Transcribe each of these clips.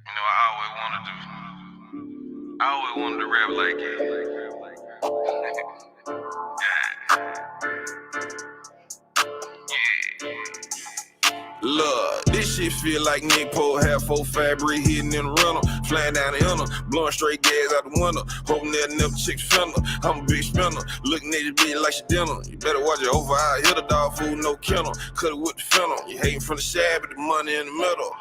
You know, I always wanted to rap like it. Look, this shit feel like Nick Poe, half full fabric hitting in the rental, flying down the inner, blowing straight gas out the window, hoping that never chick fender. I'm a big spender, looking at this bitch like she dinner. You better watch it over, I hit a dog food, no kennel, cut it with the fennel. You hating from the shab, but the money in the middle.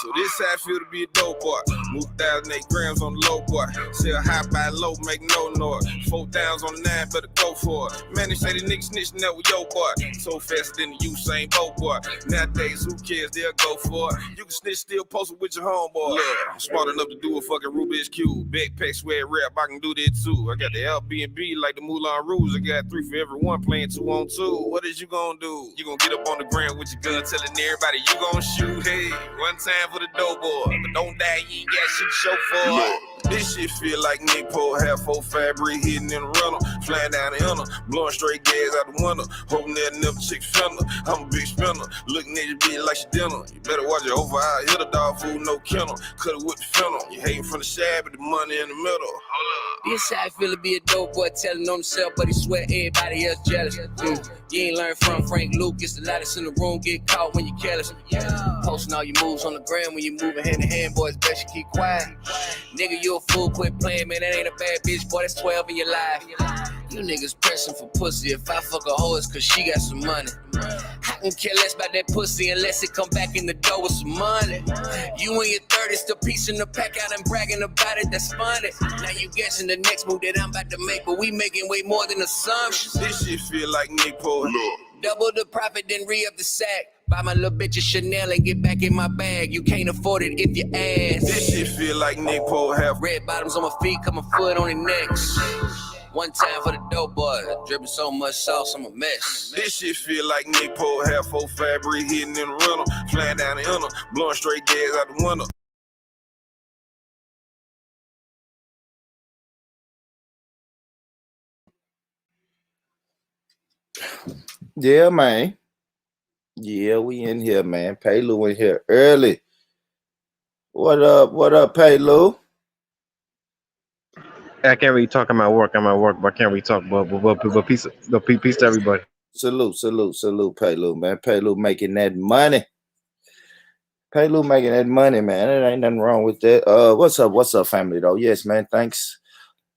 So this how I feel to be a dope boy. Move 1,008 grams on the low boy. Sell high by low, make no noise. 4 downs on the 9, better go for it. Man, they say the niggas snitching that with yo boy. So faster than the Usain Bolt boy. Nowadays, who cares? They'll go for it. You can snitch, still post it with your homeboy. Look, I'm smart enough to do a fucking Rubik's Cube. Backpack, sweat rap, I can do that too. I got the Airbnb like the Moulin Rouge. I got 3 for every one playing 2 on 2. What is you gonna do? You gonna get up on the ground with your gun telling everybody you gonna shoot. Hey, one time for the dope boy. But don't die, you ain't got shit to show for it. This shit feel like Nick Poe, half full fabric hitting in the rental, flying down the inner, blowing straight gas out the window, hoping that never chick fender. I'm a big spender, looking at your bitch like she dinner. You better watch it over, I hit a dog food, no kennel, cut it with the fennel. You hating from the shab, but the money in the middle. This how I feel to be a dope boy telling on himself, but he swear everybody else jealous. You ain't learned from Frank Lucas, the loudest in the room get caught when you careless. Posting all your moves on the gram when you moving hand in hand, boys, best you keep quiet. Nigga, you a fool, quit playing, man, that ain't a bad bitch, boy, that's 12 in your life. You niggas pressing for pussy, if I fuck a hoe it's cause she got some money. I can care less about that pussy unless it come back in the door with some money. You in your 30s, still piecing the pack out and bragging about it, that's funny. Now you guessing the next move that I'm about to make, but we making way more than assumptions. This shit feel like Nick Poe. Double the profit, then re-up the sack. Buy my little bitch a Chanel and get back in my bag. You can't afford it if you ask. This shit feel like Nick Poe, half red bottoms on my feet, cut my foot on the necks. One time for the dope boy, dripping so much sauce, I'm a mess. This shit feel like Nick Poe, half full fabric hitting in the rental, flying down the inner, blowing straight gas out the window. Yeah, man. Yeah, we in here, man. Paylou in here early. What up? What up, Paylou? I can't really talk. I'm at work, but I can't really talk. But peace to everybody. Salute, Paylou, man. Paylou making that money. Man. There ain't nothing wrong with that. What's up, family, though? Yes, man, thanks.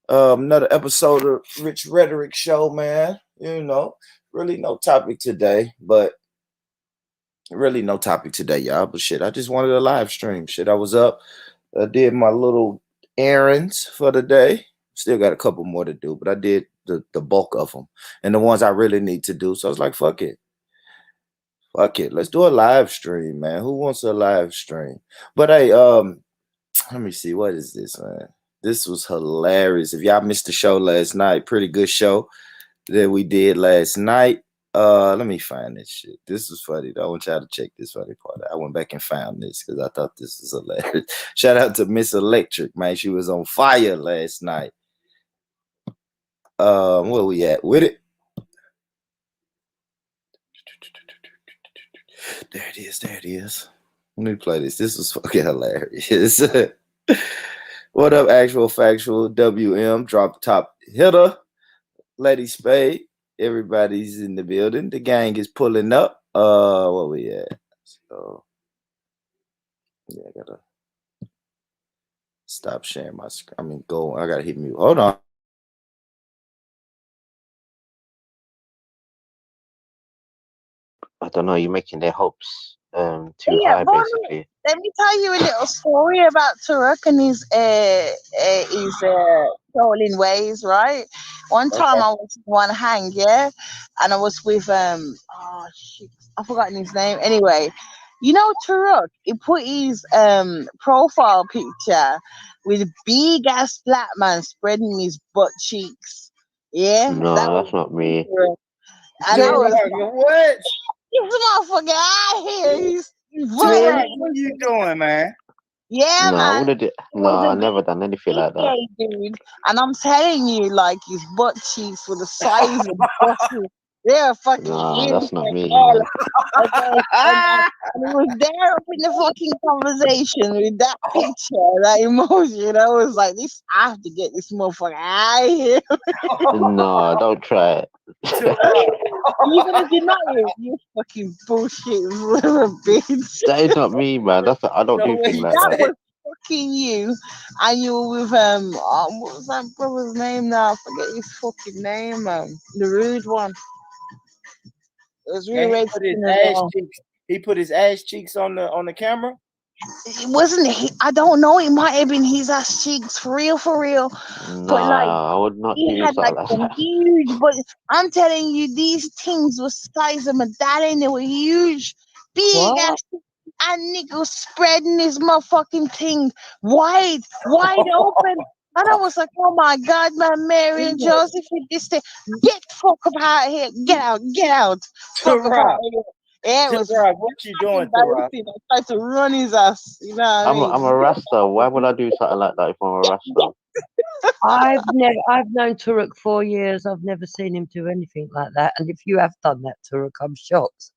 Another episode of Rhetoric show, man. You know, really no topic today, y'all. But shit, I just wanted a live stream. Shit, I was up. I did my little errands for the day. Still got a couple more to do, but I did the bulk of them and the ones I really need to do. So I was like, fuck it. Let's do a live stream, man. Who wants a live stream? But hey, let me see. What is this, man? This was hilarious. If y'all missed the show last night, pretty good show that we did last night. Let me find this shit. This was funny though. I want y'all to check this funny part. I went back and found this because I thought this was hilarious. Shout out to Miss Electric, man. She was on fire last night. Where we at with it? There it is. Let me play this. This was fucking hilarious. What up, actual factual WM? Drop the top hitter. Lady Spade. Everybody's in the building. The gang is pulling up. Where we at? So yeah, I gotta stop sharing my screen. I mean, go. I gotta hit mute. Hold on. I don't know. You're making their hopes too high, basically. Let me tell you a little story about Turok and his trolling ways, right? One time I was in one hang, yeah, and I was with I've forgotten his name. Anyway, you know Turok, he put his profile picture with a big ass black man spreading his butt cheeks. Yeah, no, that's not me. And I was like, what? This motherfucker out here. What are you doing, man? Yeah, man. I never done anything like that. Dude. And I'm telling you, like, his butt cheeks were the size of buttons. Yeah, fucking Nah, him. that's not me, All man. okay, and he was there up in the fucking conversation with that picture, that emotion. I was like, this, I have to get this motherfucker out of here. No, don't try it. Even if you're not here, you fucking bullshit little bitch. That is not me, man. I don't do things like That that. was fucking you, and you were with what was that brother's name now? I forget his fucking name, the rude one. It was really And red skin as well. he put his ass cheeks on the camera. It wasn't he, I don't know, it might have been his ass cheeks for real, but like Nah, I would not he do had like something like some that. huge, but I'm telling you, these things were size of my daddy, and they were huge, big ass, and nigga was spreading his motherfucking thing wide open. And I was like, oh my God, man, Mary and Joseph, with this thing, get the fuck up out of here, get out, fuck up out of here. Yeah, it was Tarab, what you doing, Tarab? embarrassing. I tried to run his ass, you know what I mean? I'm a Rasta. Why would I do something like that if I'm a Rasta? I've known Turek 4 years. I've never seen him do anything like that. And if you have done that, Turek, I'm shocked.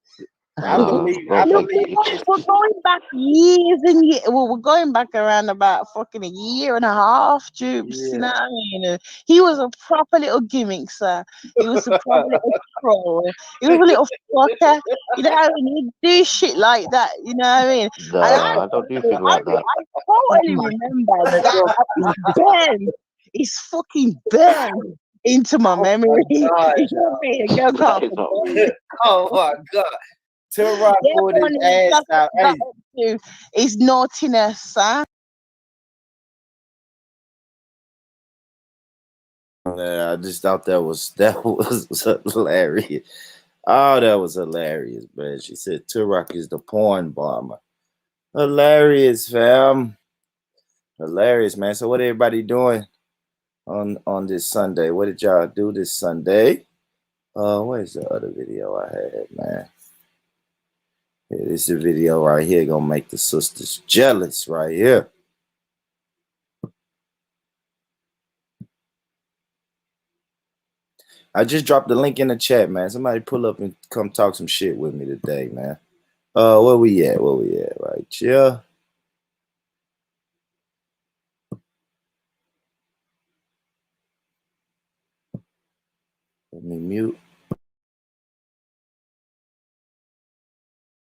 I No, believe no, Look, thank you. we're going back years and years. Well, we're going back around about fucking a year and a half, Jubes. You know what I mean? He was a proper little gimmick, sir. He was a proper little troll. He was a little fucker. You know what I mean? He'd do shit like that. You know what I mean? And Nah, I don't do things like that. I totally remember that. It's burned. It's fucking burned into my memory. You know what I mean? A girl That can't is not forget. me. Oh my God. Tarab pulled his ass out. Hey, His naughtiness, huh? I just thought that was hilarious. Oh, that was hilarious, man. She said Turok is the porn bomber. Hilarious, fam. Hilarious, man. So what everybody doing on this Sunday? What did y'all do this Sunday? Where's the other video I had, man? Yeah, this is the video right here gonna make the sisters jealous right here. I just dropped the link in the chat, man. Somebody pull up and come talk some shit with me today, man. Where we at? Right here. Let me mute.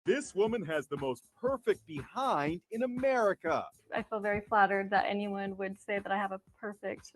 This woman has the most perfect behind in America. I feel very flattered that anyone would say that I have a perfect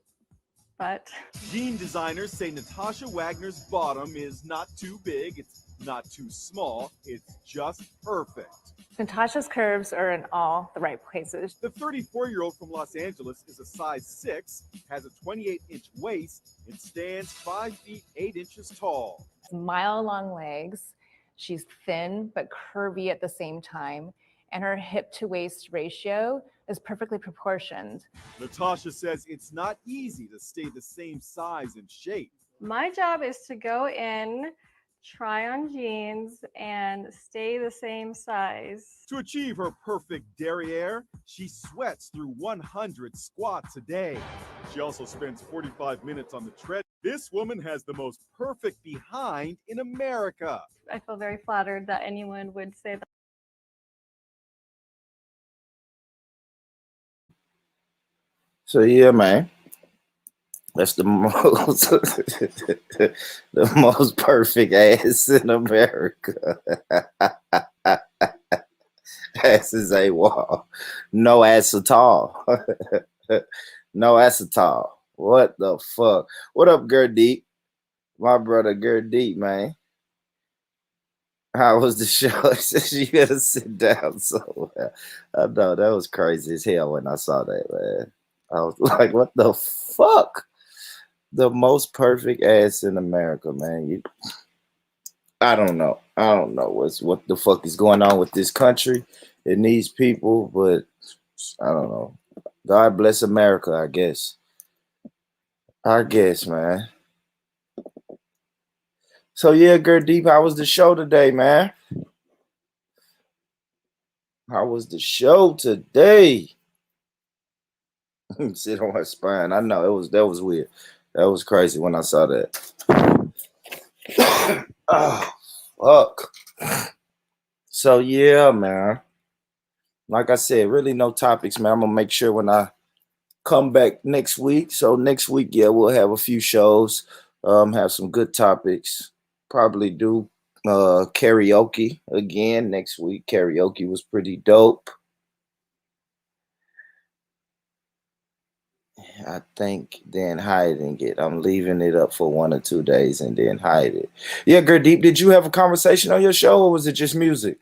butt. Jean designers say Natasha Wagner's bottom is not too big, it's not too small, it's just perfect. Natasha's curves are in all the right places. The 34-year-old from Los Angeles is a size 6, has a 28-inch waist, and stands 5 feet 8 inches tall. Mile-long legs. She's thin but curvy at the same time, and her hip-to-waist ratio is perfectly proportioned. Natasha says it's not easy to stay the same size and shape. My job is to go in, try on jeans, and stay the same size. To achieve her perfect derriere, she sweats through 100 squats a day. She also spends 45 minutes on the treadmill. This woman has the most perfect behind in America. I feel very flattered that anyone would say that. So yeah, man. That's the most the most perfect ass in America. Ass is a wall. No ass at all. No ass at all. What the fuck? What up, Gurdeep? My brother Gurdeep, man. How was the show? You gotta sit down somewhere. I know that was crazy as hell when I saw that, man. I was like, what the fuck? The most perfect ass in America, man. I don't know. What the fuck is going on with this country and these people, but I don't know. God bless America, I guess. Man. So yeah, Gurdeep, how was the show today, man? How was the show today? Sit on her spine. I know that was weird. That was crazy when I saw that. Oh, fuck. So yeah, man. Like I said, really no topics, man. I'm gonna make sure when I come back next week. So next week, yeah, we'll have a few shows. Have some good topics. Probably do karaoke again next week. Karaoke was pretty dope. I think then hiding it. I'm leaving it up for 1 or 2 days and then hide it. Yeah, Gurdeep, did you have a conversation on your show or was it just music?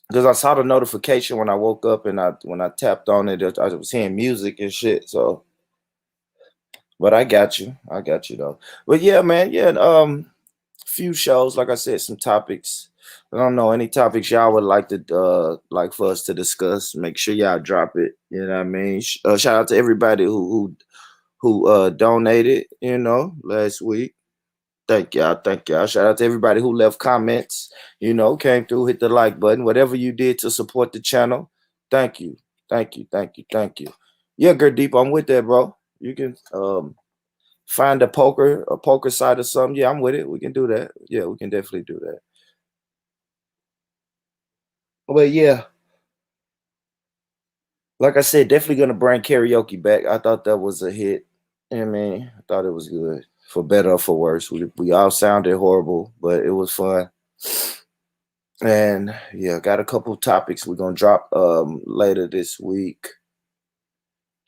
Because I saw the notification when I woke up and when I tapped on it, I was hearing music and shit. So, but I got you. I got you though. But yeah, man, yeah, few shows, like I said, some topics. I don't know any topics y'all would like for us to discuss. Make sure y'all drop it. You know what I mean? Shout out to everybody who donated, last week. Thank y'all. Thank y'all. Shout out to everybody who left comments, came through, hit the like button, whatever you did to support the channel. Thank you. Thank you. Thank you. Thank you. Yeah, Gurdeep, I'm with that, bro. You can find a poker site or something. Yeah, I'm with it. We can do that. Yeah, we can definitely do that. But yeah, like I said, definitely gonna bring karaoke back. I thought that was a hit. I mean, I thought it was good. For better or for worse. We all sounded horrible, but it was fun. And yeah, got a couple topics we're gonna drop later this week.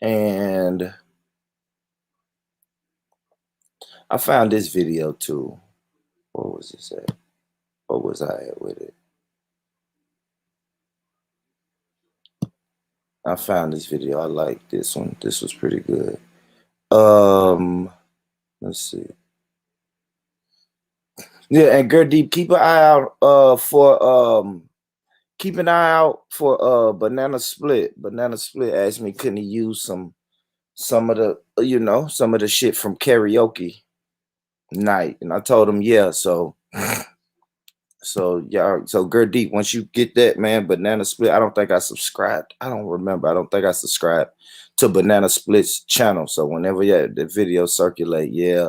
And I found this video too. What was this at? What was I at with it? I found this video. I like this one. This was pretty good. Let's see. Yeah, and Gurdeep, keep an eye out for Banana Split. Banana Split asked me, couldn't he use some of the some of the shit from karaoke night, and I told him yeah. So yeah, so Gurdeep, once you get that, man, Banana Split. I don't think I subscribed. I don't remember. I don't think I subscribed to Banana Split's channel. So whenever the video circulate, yeah,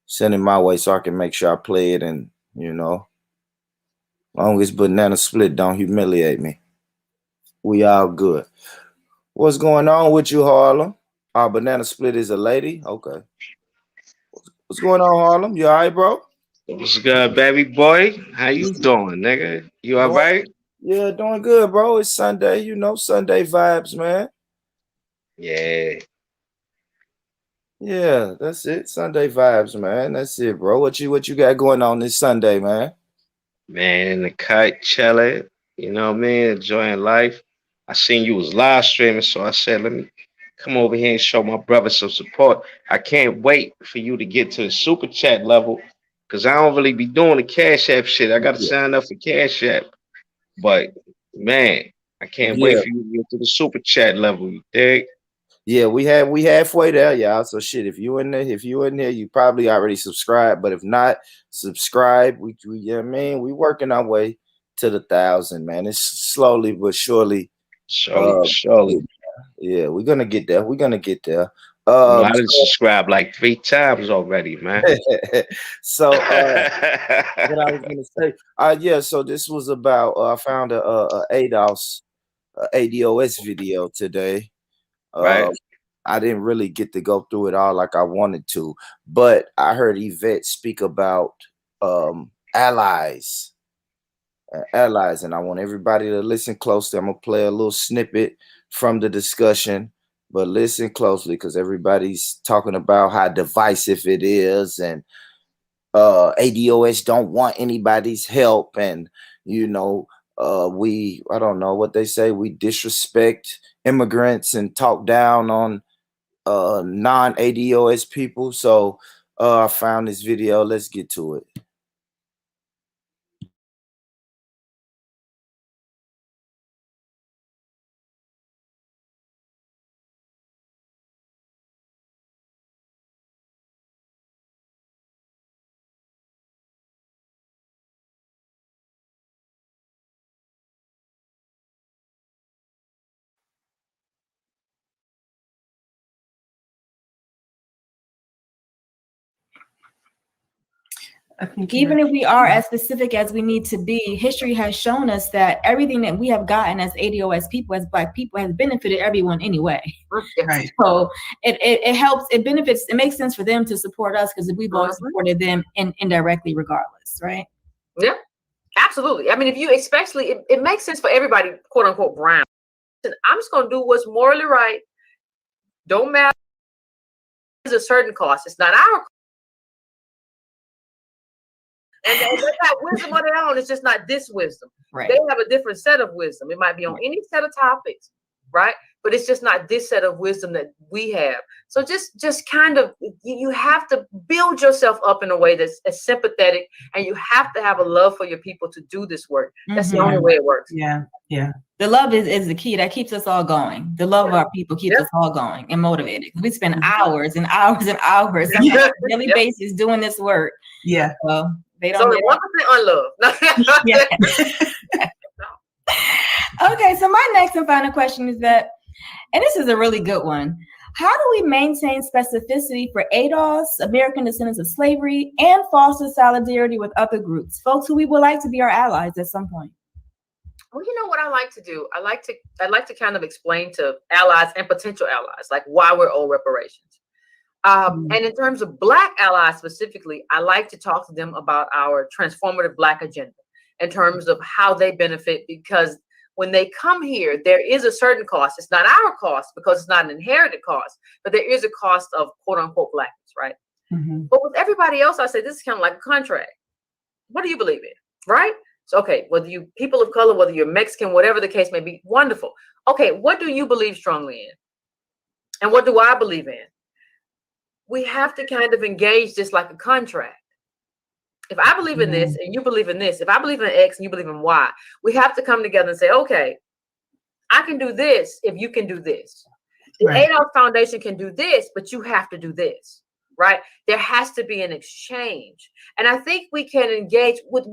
send it my way so I can make sure I play it, and long as Banana Split don't humiliate me, we all good. What's going on with you, Harlem? Banana Split is a lady. Okay. What's going on, Harlem? You all right, bro? What's good, baby boy? How you doing, nigga? You all Doing, right? yeah, doing good, bro. It's Sunday, Sunday vibes, man. Yeah, Yeah, that's it. Sunday vibes, man. That's it, bro. What you got going on this Sunday, man? man, in the cut, chilling. You know what I mean? Enjoying life. I seen you was live streaming, so I said, let me come over here and show my brother some support. I can't wait for you to get to the super chat level, cause I don't really be doing the Cash App shit. I gotta Yeah. sign up for Cash App, but man, I can't wait Yeah. for you to get to the super chat level. You dig? Yeah, we halfway there, y'all. So shit, if you in there, you probably already subscribed. But if not, subscribe. We yeah, man, we working our way to the 1,000, man. It's slowly but surely. Surely, surely. Yeah, we're gonna get there. We're gonna get there. You know, I didn't subscribe like 3 times already, man. So what I was gonna say, yeah. So this was about. I found a ADOS video today. Right. I didn't really get to go through it all like I wanted to, but I heard Yvette speak about allies, and I want everybody to listen closely. I'm gonna play a little snippet from the discussion, but listen closely because everybody's talking about how divisive it is, and ADOS don't want anybody's help, and I don't know what they say, we disrespect immigrants and talk down on non-ADOS people. So I found this video. Let's get to it. Even if we are as specific as we need to be, history has shown us that everything that we have gotten as ADOS people, as Black people, has benefited everyone anyway. Right. So it helps, it benefits, it makes sense for them to support us because we've always supported them indirectly regardless, right? Yeah, absolutely. I mean, if you especially, it makes sense for everybody, quote unquote, brown. I'm just going to do what's morally right. Don't matter. There's a certain cost. It's not our cost. And they have wisdom of their own. It's just not this wisdom. Right. They have a different set of wisdom. It might be on any set of topics, right? But it's just not this set of wisdom that we have. So just kind of, you have to build yourself up in a way that's sympathetic, and you have to have a love for your people to do this work. That's the only way it works. Yeah, yeah. The love is the key that keeps us all going. The love of our people keeps us all going and motivated. We spend hours and hours and hours on a daily basis doing this work. Yeah. So they don't. So 1% unloved. Yeah. Okay, so my next and final question is that, and this is a really good one. How do we maintain specificity for ADOS, American descendants of slavery, and foster solidarity with other groups, folks who we would like to be our allies at some point? Well, you know what I like to do? I like to kind of explain to allies and potential allies, like why we're owed reparations. And in terms of Black allies specifically, I like to talk to them about our transformative Black agenda in terms of how they benefit, because when they come here, there is a certain cost. It's not our cost because it's not an inherited cost, but there is a cost of quote unquote Blackness, right? But with everybody else, I say this is kind of like a contract. What do you believe in, right? So, okay, whether you people of color, whether you're Mexican, whatever the case may be, wonderful. Okay, what do you believe strongly in? And what do I believe in? We have to kind of engage this like a contract. If I believe in this and you believe in this, if I believe in X and you believe in Y, we have to come together and say, okay, I can do this if you can do this. The ADOS Foundation can do this, but you have to do this, right? There has to be an exchange. And I think we can engage with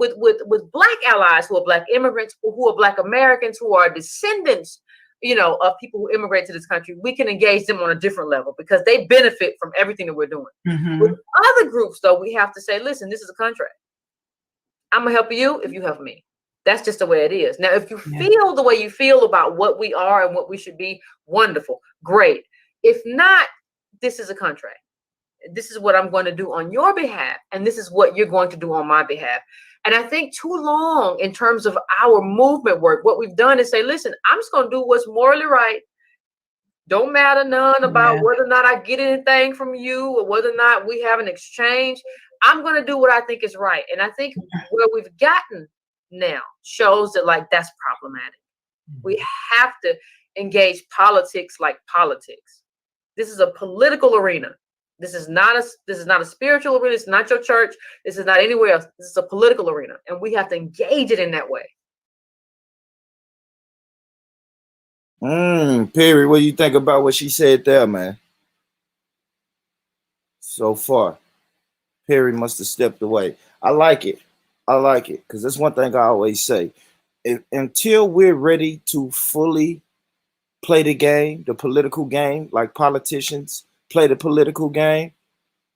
Black allies who are Black immigrants, who are Black Americans, who are descendants, you know, of people who immigrate to this country. We can engage them on a different level because they benefit from everything that we're doing. With other groups, though, we have to say, listen, this is a contract. I'm gonna help you if you help me. That's just the way it is. Now, if you feel the way you feel about what we are and what we should be, wonderful, great. If not, this is a contract. This is what I'm going to do on your behalf, and this is what you're going to do on my behalf. And I think too long in terms of our movement work, what we've done is say, listen, I'm just going to do what's morally right. Don't matter none about whether or not I get anything from you or whether or not we have an exchange. I'm going to do what I think is right. And I think where we've gotten now shows that like that's problematic. We have to engage politics like politics. This is a political arena. This is not a spiritual arena. It's not your church. This is not anywhere else. This is a political arena, and we have to engage it in that way. Perry, what do you think about what she said there, man? So far, Perry must have stepped away. I like it. I like it because that's one thing I always say. Until we're ready to fully play the game, the political game, like politicians play the political game,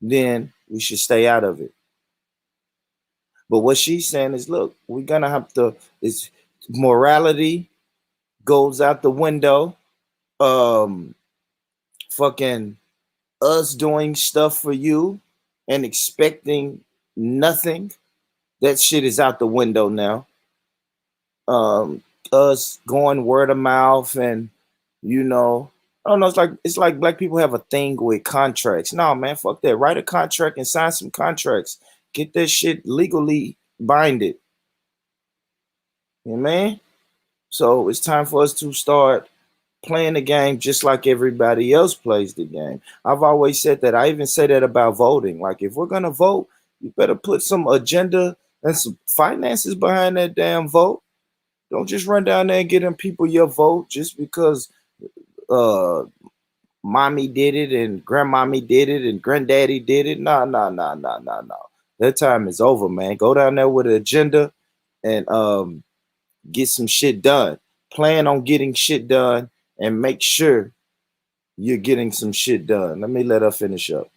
then we should stay out of it. But what she's saying is, look, we're gonna have to. It's morality goes out the window. Fucking us doing stuff for you and expecting nothing. That shit is out the window now. Us going word of mouth and you know. I don't know. It's like Black people have a thing with contracts. No, man, fuck that. Write a contract and sign some contracts. Get that shit legally binded. You know what I mean? So it's time for us to start playing the game just like everybody else plays the game. I've always said that. I even say that about voting. Like if we're gonna vote, you better put some agenda and some finances behind that damn vote. Don't just run down there and get them people your vote just because mommy did it and grandmommy did it and granddaddy did it. No. That time is over, man. Go down there with an agenda and get some shit done. Plan on getting shit done and make sure you're getting some shit done. Let me let her finish up.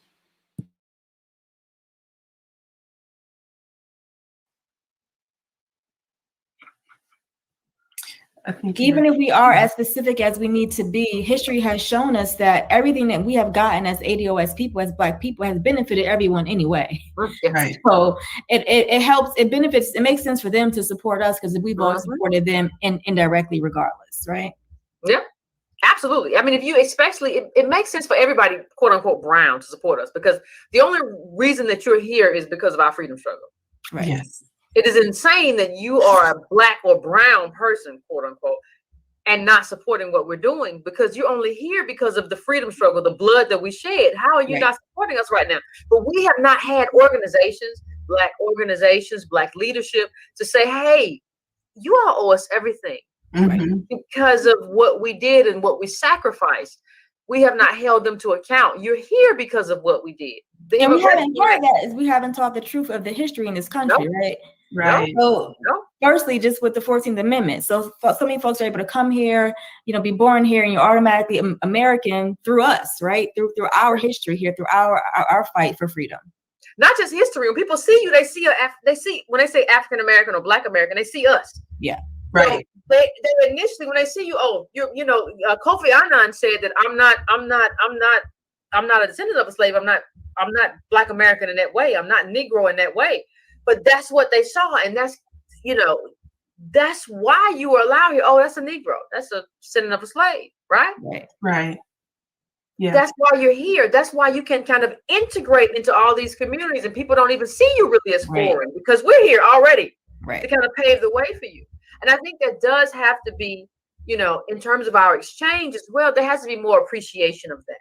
I think even if we are as specific as we need to be, history has shown us that everything that we have gotten as ADOS people, as Black people, has benefited everyone anyway. Right. So it helps, it benefits, it makes sense for them to support us because we've always supported them indirectly regardless, right? Yeah, absolutely. I mean, if you especially, it makes sense for everybody, quote unquote, brown to support us, because the only reason that you're here is because of our freedom struggle. Right. Yes. It is insane that you are a Black or brown person, quote unquote, and not supporting what we're doing, because you're only here because of the freedom struggle, the blood that we shed. How are you not supporting us right now? But we have not had organizations, Black leadership to say, hey, you all owe us everything. Because of what we did and what we sacrificed. We have not held them to account. You're here because of what we did. And we haven't heard that, is we haven't taught the truth of the history in this country, right? Right. So firstly, just with the 14th Amendment. So many folks are able to come here, be born here, and you're automatically American through us, right? Through our history here, through our fight for freedom. Not just history. When people see you, they see when they say African American or Black American, they see us. Yeah. Right. So they initially, when they see you, Kofi Annan said that I'm not a descendant of a slave. I'm not Black American in that way. I'm not Negro in that way. But that's what they saw, and that's why you were allowed here. Oh, that's a Negro. That's a descendant of a slave, right? Right. Yeah. That's why you're here. That's why you can kind of integrate into all these communities, and people don't even see you really as foreign because we're here already to kind of pave the way for you. And I think that does have to be, in terms of our exchange as well, there has to be more appreciation of that.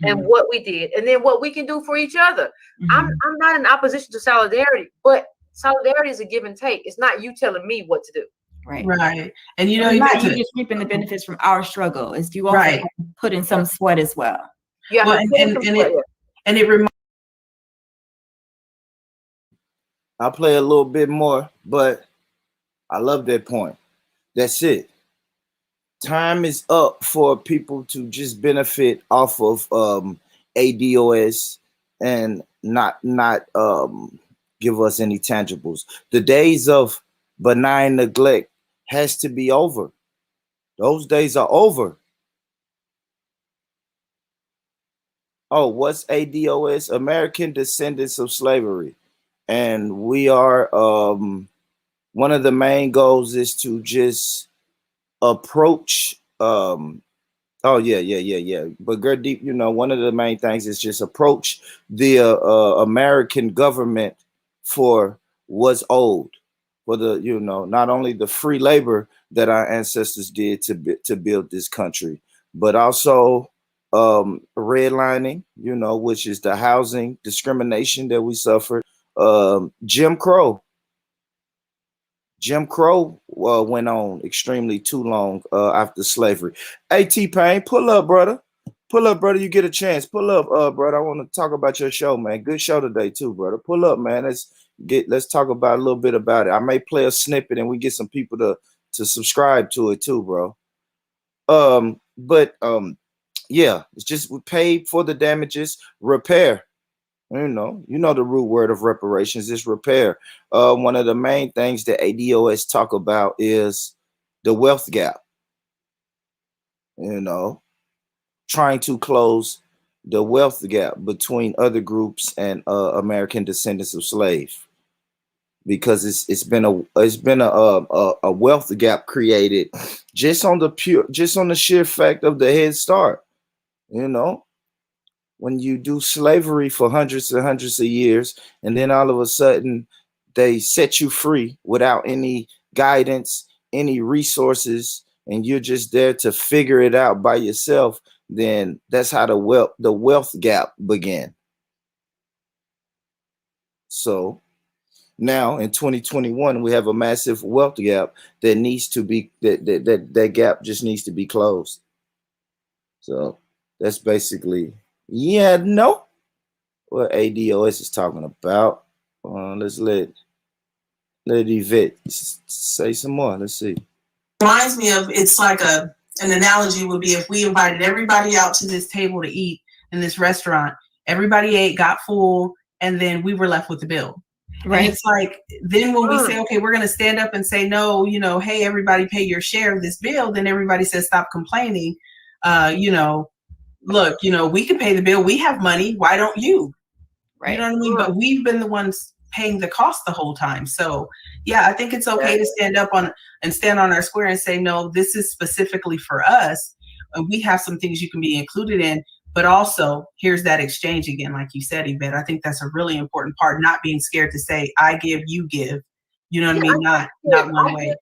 And what we did, and then what we can do for each other. I'm not in opposition to solidarity, but solidarity is a give and take. It's not you telling me what to do. Right. And you not you just reaping the benefits from our struggle. Is you also have to put in some sweat as well. Yeah. Well, and it reminds. I'll play a little bit more, but I love that point. That's it. Time is up for people to just benefit off of ADOS and not give us any tangibles. The days of benign neglect has to be over. Those days are over. Oh, what's ADOS? American Descendants of Slavery. And we are, one of the main goals is to just approach, but girl deep, one of the main things is just approach the American government for what's owed, for the not only the free labor that our ancestors did to build this country, but also redlining, which is the housing discrimination that we suffered. Jim Crow went on extremely too long after slavery. Hey, T-Pain, pull up, brother. Pull up, brother. You get a chance. Pull up, brother. I want to talk about your show, man. Good show today, too, brother. Pull up, man. Let's talk about a little bit about it. I may play a snippet and we get some people to subscribe to it too, bro. Yeah, it's just we paid for the damages, repair. You know the root word of reparations is repair. One of the main things that ADOS talk about is the wealth gap. Trying to close the wealth gap between other groups and American descendants of slaves, because it's been a wealth gap created just on the sheer fact of the Head Start. When you do slavery for hundreds and hundreds of years, and then all of a sudden they set you free without any guidance, any resources, and you're just there to figure it out by yourself, then that's how the wealth gap began. So now in 2021, we have a massive wealth gap that needs to be that gap just needs to be closed. So that's basically what ADOS is talking about. Let's let Yvette say some more. Let's see. Reminds me of, it's like an analogy would be if we invited everybody out to this table to eat in this restaurant. Everybody ate, got full, and then we were left with the bill. And it's like, then when we say, okay, we're going to stand up and say, no, you know, hey, everybody pay your share of this bill, then everybody says, stop complaining. You know, look, you know, we can pay the bill. We have money. Why don't you? Right. You know what I mean? But we've been the ones paying the cost the whole time. So yeah, I think it's okay to stand up and stand on our square and say, no, this is specifically for us. We have some things you can be included in, but also here's that exchange again, like you said, Yvette. I think that's a really important part, not being scared to say, I give, you give. You know what I mean? Not one way.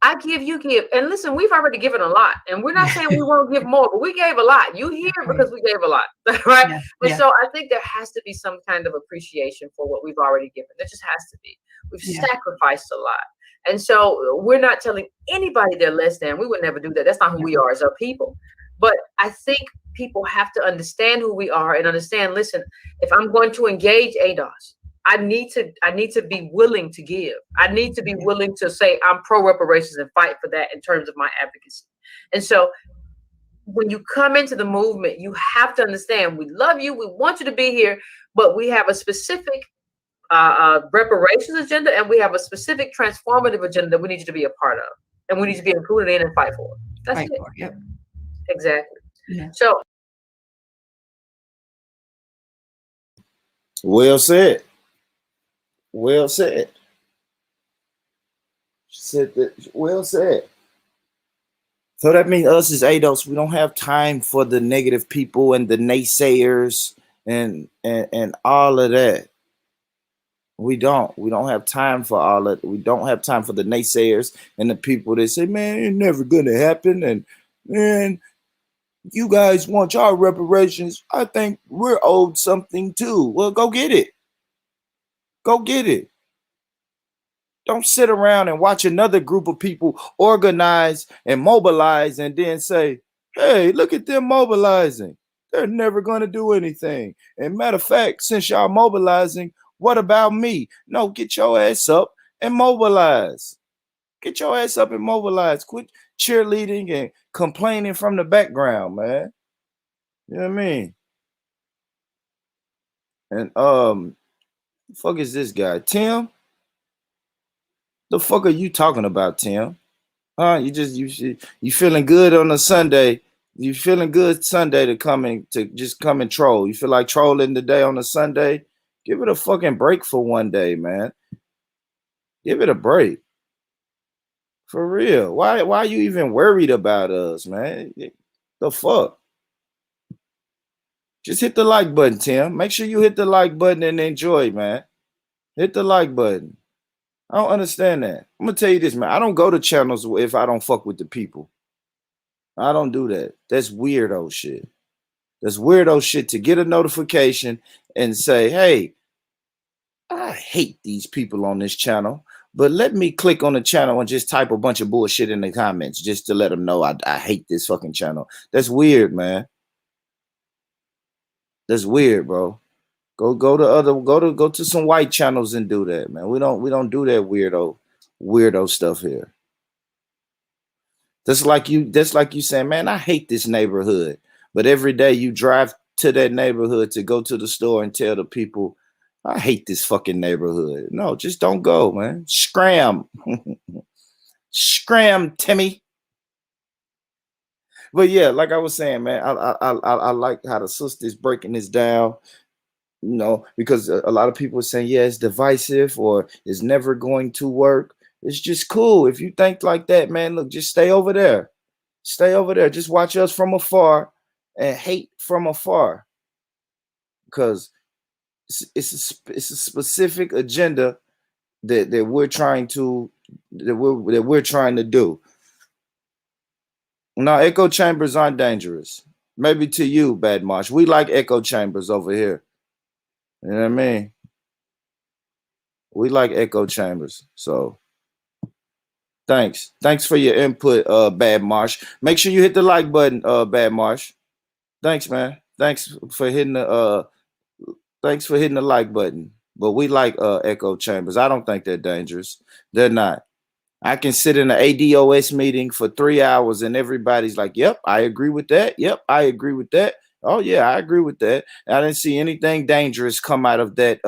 I give, you give. And listen, we've already given a lot. And we're not saying we won't give more, but we gave a lot. You hear because we gave a lot, right? And so I think there has to be some kind of appreciation for what we've already given. There just has to be. We've sacrificed a lot. And so we're not telling anybody they're less than. We would never do that. That's not who we are as a people. But I think people have to understand who we are and understand, listen, if I'm going to engage ADOS, I need to be willing to give. I need to be willing to say I'm pro reparations and fight for that in terms of my advocacy. And so when you come into the movement, you have to understand we love you, we want you to be here, but we have a specific reparations agenda, and we have a specific transformative agenda that we need you to be a part of, and we need to be included in and fight for. That's it. Yep. Exactly. Yeah. So well said. Well said. She said that. Well said. So that means us as ADOS, we don't have time for the negative people and the naysayers and all of that. We don't have time for all of it. We don't have time for the naysayers and the people that say, man, it's never gonna happen, and man, you guys want your reparations. I think we're owed something too. Well, go get it. Go get it. Don't sit around and watch another group of people organize and mobilize and then say, hey, look at them mobilizing. They're never going to do anything. And matter of fact, since y'all mobilizing, what about me? No, get your ass up and mobilize. Get your ass up and mobilize. Quit cheerleading and complaining from the background, man. You know what I mean? And the fuck is this guy? Tim? The fuck are you talking about, Tim? Huh? You feeling good on a Sunday? You feeling good Sunday to just come and troll? You feel like trolling today on a Sunday? Give it a fucking break for one day, man. Give it a break. For real. Why are you even worried about us, man? The fuck? Just hit the like button, Tim. Make sure you hit the like button and enjoy, man. Hit the like button. I don't understand that. I'm gonna tell you this, man. I don't go to channels if I don't fuck with the people. I don't do that. That's weirdo shit. That's weirdo shit to get a notification and say, hey, I hate these people on this channel, but let me click on the channel and just type a bunch of bullshit in the comments just to let them know I hate this fucking channel. That's weird, man. That's weird, bro. Go to some white channels and do that, man. We don't do that weirdo stuff here. That's like you saying, man, I hate this neighborhood. But every day you drive to that neighborhood to go to the store and tell the people, I hate this fucking neighborhood. No, just don't go, man. Scram. Scram, Timmy. But yeah, like I was saying, man, I like how the sister's breaking this down. You know, because a lot of people are saying, yeah, it's divisive or it's never going to work. It's just cool. If you think like that, man, look, just stay over there. Stay over there. Just watch us from afar and hate from afar. Because it's a specific agenda that we're trying to do. Now, echo chambers aren't dangerous. Maybe to you, Bad Marsh. We like echo chambers over here. You know what I mean? We like echo chambers. So thanks for your input, Bad Marsh. Make sure you hit the like button, Bad Marsh. Thanks, man. Thanks for hitting the like button. But we like echo chambers. I don't think they're dangerous. They're not. I can sit in an ADOS meeting for 3 hours and everybody's like, yep, I agree with that. Yep, I agree with that. Oh yeah, I agree with that. I didn't see anything dangerous come out of that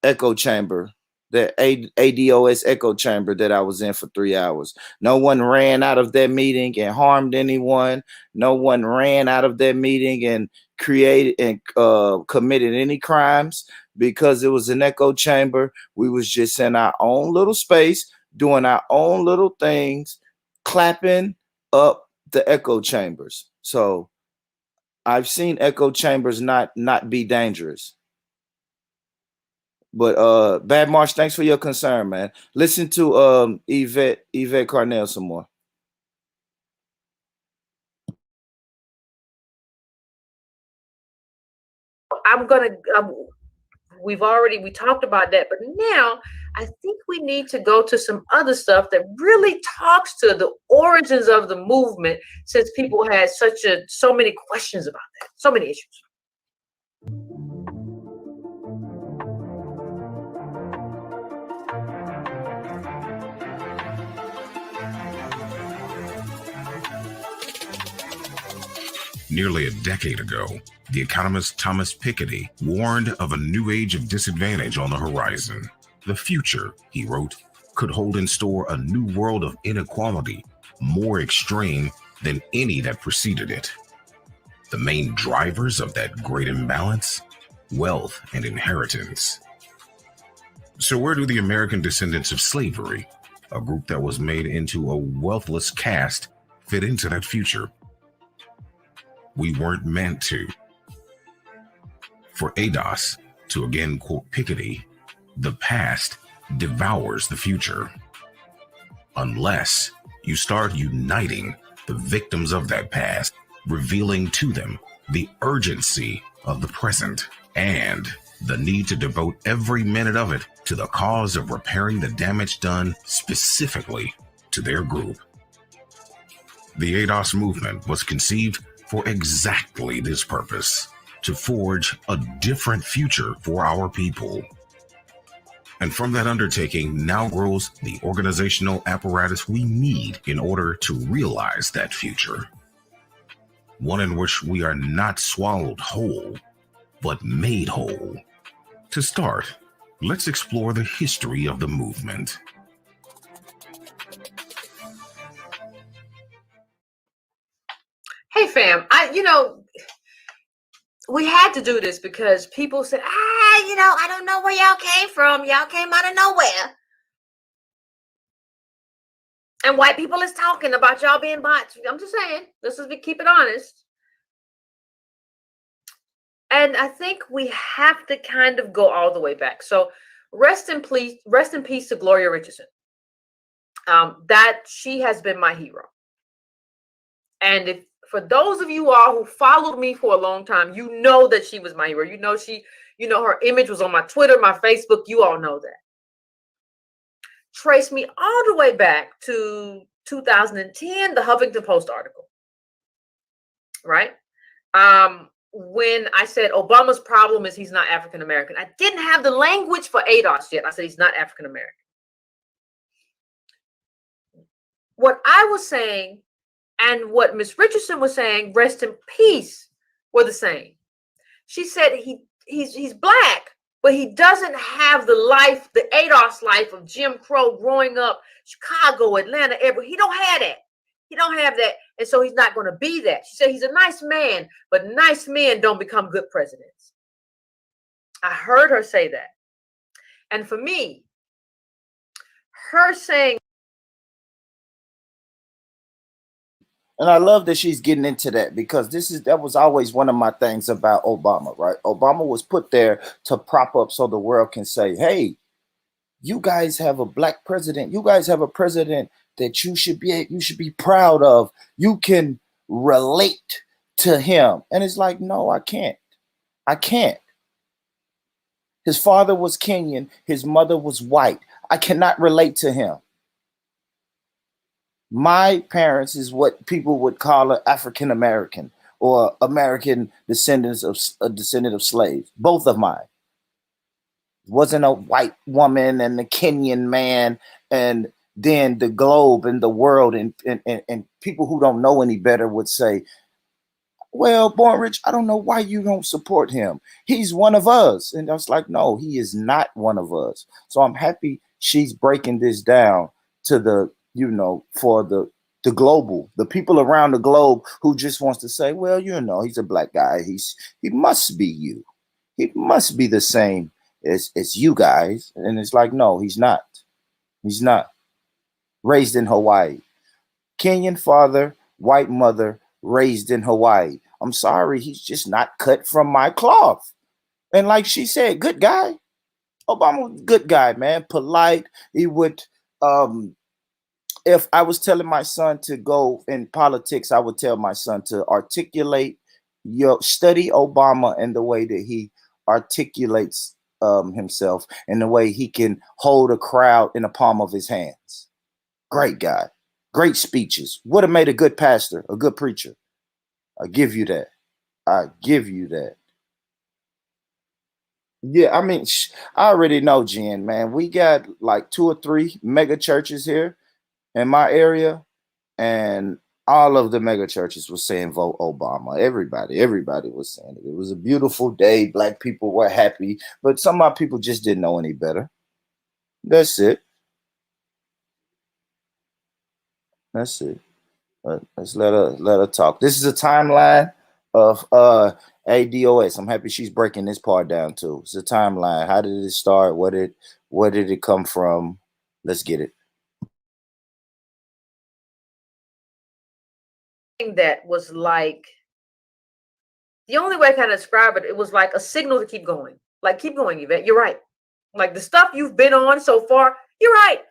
echo chamber, the ADOS echo chamber that I was in for 3 hours. No one ran out of that meeting and harmed anyone. No one ran out of that meeting and created and committed any crimes because it was an echo chamber. We was just in our own little space, doing our own little things, clapping up the echo chambers. So I've seen echo chambers not be dangerous. But Bad Marsh, thanks for your concern, man. Listen to Yvette Carnell some more. We talked about that, but now I think we need to go to some other stuff that really talks to the origins of the movement, since people had so many questions about that, so many issues. Nearly a decade ago, the economist Thomas Piketty warned of a new age of disadvantage on the horizon. The future, he wrote, could hold in store a new world of inequality, more extreme than any that preceded it. The main drivers of that great imbalance? Wealth and inheritance. So where do the American descendants of slavery, a group that was made into a wealthless caste, fit into that future? We weren't meant to. For ADOS, to again quote Piketty, the past devours the future. Unless you start uniting the victims of that past, revealing to them the urgency of the present and the need to devote every minute of it to the cause of repairing the damage done specifically to their group. The ADOS movement was conceived for exactly this purpose, to forge a different future for our people. And from that undertaking now grows the organizational apparatus we need in order to realize that future. One in which we are not swallowed whole, but made whole. To start, let's explore the history of the movement. Hey fam, we had to do this because people said, I don't know where y'all came from. Y'all came out of nowhere. And white people is talking about y'all being bots. I'm just saying, keep it honest. And I think we have to kind of go all the way back. So rest in peace to Gloria Richardson. That she has been my hero. And for those of you all who followed me for a long time, you know that she was my hero. You know her image was on my Twitter, my Facebook. You all know that. Trace me all the way back to 2010, the Huffington Post article. Right? When I said Obama's problem is he's not African American. I didn't have the language for ADOS yet. I said he's not African American. What I was saying and what Miss Richardson was saying, rest in peace, were the same. She said he's black, but he doesn't have the life, the ADOS life of Jim Crow growing up, Chicago, Atlanta, everywhere. He don't have that. He don't have that, and so he's not going to be that. She said he's a nice man, but nice men don't become good presidents. I heard her say that. And for me, her saying, and I love that she's getting into that, because that was always one of my things about Obama, right? Obama was put there to prop up so the world can say, hey, you guys have a black president. You guys have a president that you should be proud of. You can relate to him. And it's like, no, I can't. His father was Kenyan. His mother was white. I cannot relate to him. My parents is what people would call an African American or American descendant of slaves. Both of mine. It wasn't a white woman and the Kenyan man and then the globe and the world and people who don't know any better would say, well, Born Rich, I don't know why you don't support him. He's one of us. And I was like, no, he is not one of us. So I'm happy she's breaking this down to the, you know, for the global, the people around the globe who just wants to say, well, you know, he's a black guy. He must be you. He must be the same as you guys. And it's like, no, he's not. He's not. Raised in Hawaii. Kenyan father, white mother, raised in Hawaii. I'm sorry, he's just not cut from my cloth. And like she said, good guy. Obama, good guy, man. Polite. He would, if I was telling my son to go in politics, I would tell my son to articulate study Obama and the way that he articulates himself and the way he can hold a crowd in the palm of his hands. Great guy. Great speeches. Would have made a good pastor, a good preacher. I give you that. I give you that. Yeah, I mean, I already know, Jen, man. We got like 2 or 3 mega churches here in my area, and all of the mega churches were saying vote Obama. Everybody was saying it. It was a beautiful day. Black people were happy, but some of my people just didn't know any better. That's it. That's it. Let's let her talk. This is a timeline of ADOS. I'm happy she's breaking this part down too. It's a timeline. How did it start? Where did it come from? Let's get it. That was like, the only way I can describe it, it was like a signal to keep going. Like, keep going, Yvette. You're right. Like the stuff you've been on so far, you're right.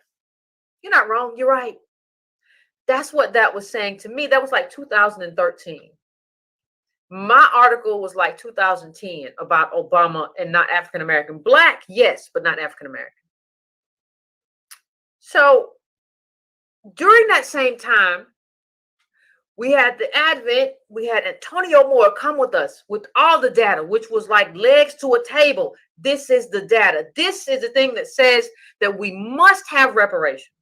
You're not wrong. You're right. That's what that was saying to me. That was like 2013. My article was like 2010 about Obama and not African American. Black, yes, but not African American. So during that same time, we had the advent, we had Antonio Moore come with us with all the data, which was like legs to a table. This is the data. This is the thing that says that we must have reparations.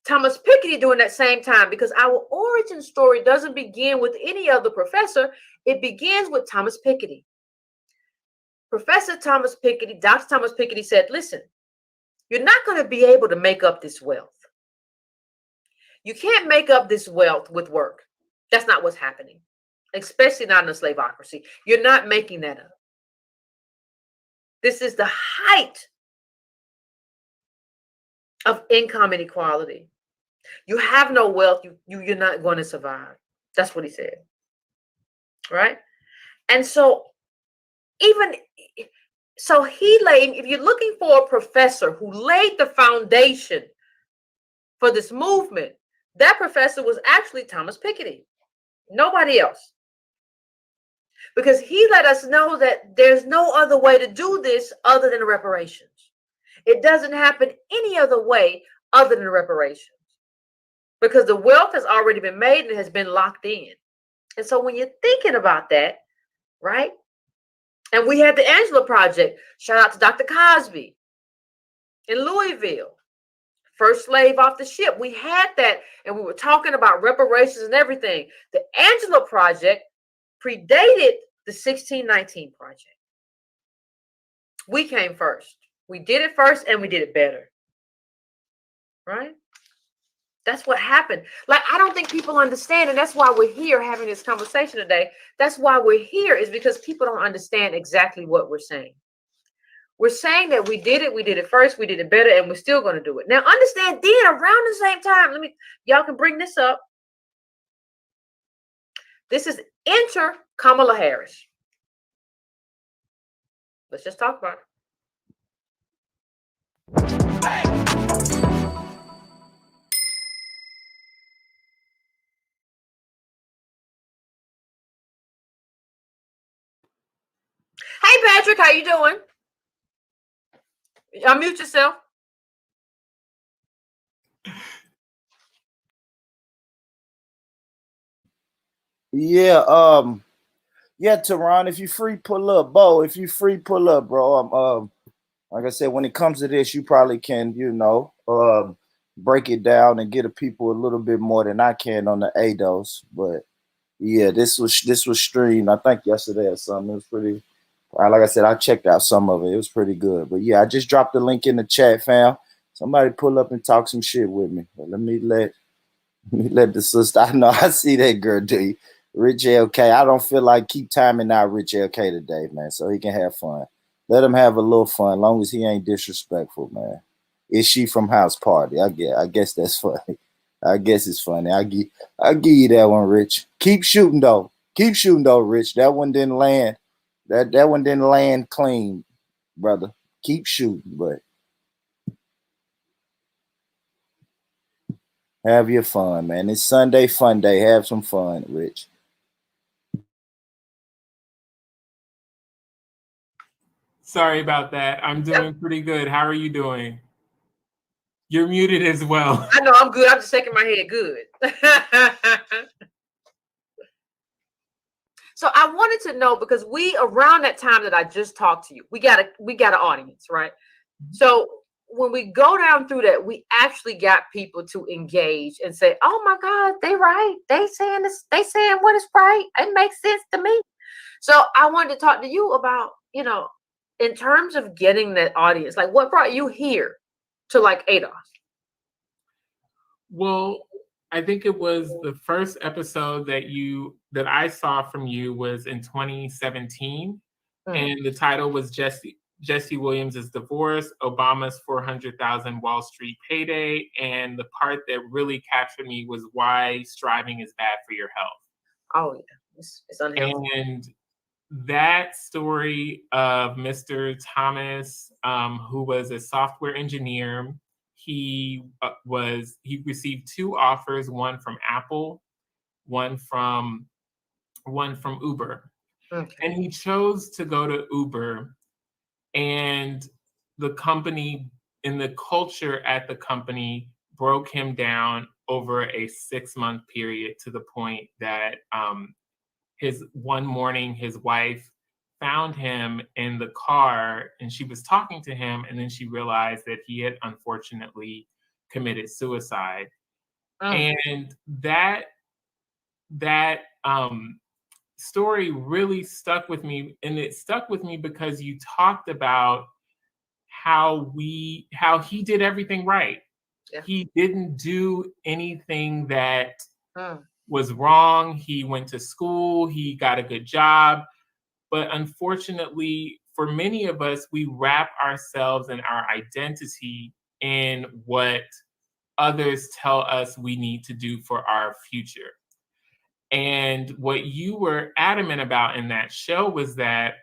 Thomas Piketty during that same time, because our origin story doesn't begin with any other professor. It begins with Thomas Piketty. Professor Thomas Piketty, Dr. Thomas Piketty said, listen, you're not going to be able to make up this wealth. You can't make up this wealth with work. That's not what's happening, especially not in a slaveocracy. You're not making that up. This is the height of income inequality. You have no wealth, you're not going to survive. That's what he said. Right? And so he laid, if you're looking for a professor who laid the foundation for this movement, that professor was actually Thomas Piketty. Nobody else. Because he let us know that there's no other way to do this other than reparations. It doesn't happen any other way other than reparations. Because the wealth has already been made and has been locked in. And so when you're thinking about that, right? And we had the Angela Project. Shout out to Dr. Cosby in Louisville. First slave off the ship. We had that, and we were talking about reparations and everything. The Angela Project predated the 1619 Project. We came first. We did it first, and we did it better. Right? That's what happened. Like, I don't think people understand, and that's why we're here having this conversation today. That's why we're here, is because people don't understand exactly what we're saying. We're saying that we did it first, we did it better, and we're still going to do it. Now, understand, then around the same time, y'all can bring this up. This is enter Kamala Harris. Let's just talk about it. Hey, Patrick, how you doing? Unmute yourself. Yeah, yeah, Tehran, if you free, pull up. Bo, if you free, pull up, bro. Like I said, when it comes to this, you probably can, break it down and get the people a little bit more than I can on the ADOS. But Yeah, this was streamed, I think yesterday or something. It was pretty. Like I said, I checked out some of it. It was pretty good. But yeah, I just dropped the link in the chat, fam. Somebody pull up and talk some shit with me. But let me let the sister. I know I see that girl, D. Rich LK. I don't feel like keep timing out Rich LK today, man, so he can have fun. Let him have a little fun, long as he ain't disrespectful, man. Is she from House Party? I guess that's funny. I guess it's funny. I give you that one, Rich. Keep shooting though. Keep shooting though, Rich. That one didn't land. That one didn't land clean, brother. Keep shooting, but have your fun, man. It's Sunday fun day. Have some fun, Rich. Sorry about that. I'm doing pretty good. How are you doing? You're muted as well. I know I'm good. I'm just shaking my head good. So I wanted to know, because we, around that time that I just talked to you, we got an audience, right? So when we go down through that, we actually got people to engage and say, "Oh my God, they right. They saying this. They saying what is right. It makes sense to me." So I wanted to talk to you about, in terms of getting that audience, like what brought you here to like ADOS? Well, I think it was the first episode that I saw from you was in 2017, and the title was Jesse Williams' divorce, Obama's 400,000 Wall Street payday, and the part that really captured me was why striving is bad for your health. Oh yeah, it's unhealthy. And that story of Mr. Thomas, who was a software engineer, he received 2 offers, one from Apple, one from Uber. Okay. And he chose to go to Uber, and the company and the culture at the company broke him down over a 6-month period, to the point that one morning his wife found him in the car and she was talking to him, and then she realized that he had unfortunately committed suicide. And that story really stuck with me, and it stuck with me because you talked about how he did everything right. Yeah. He didn't do anything that was wrong. He went to school, he got a good job, but unfortunately for many of us, we wrap ourselves and our identity in what others tell us we need to do for our future. And what you were adamant about in that show was that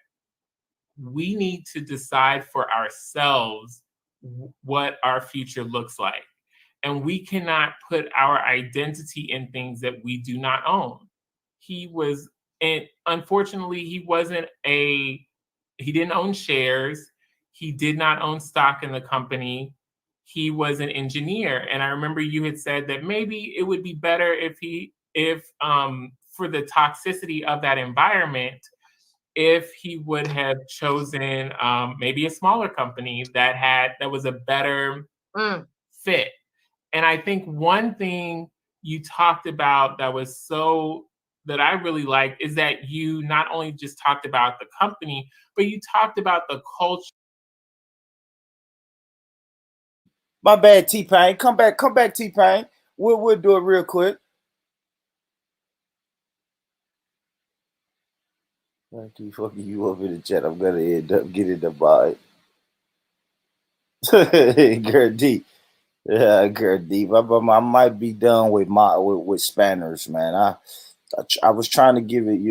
we need to decide for ourselves what our future looks like. And we cannot put our identity in things that we do not own. And unfortunately, he didn't own shares. He did not own stock in the company. He was an engineer. And I remember you had said that maybe it would be better if for the toxicity of that environment, if he would have chosen maybe a smaller company that was a better fit. And I think one thing you talked about that I really liked is that you not only just talked about the company, but you talked about the culture. My bad, T-Pain. Come back, T-Pain. We'll do it real quick. I keep fucking you up in the chat. I'm gonna end up getting the vibe. Girl deep. Yeah, girl deep. I might be done with Spanners, man. I was trying to give it,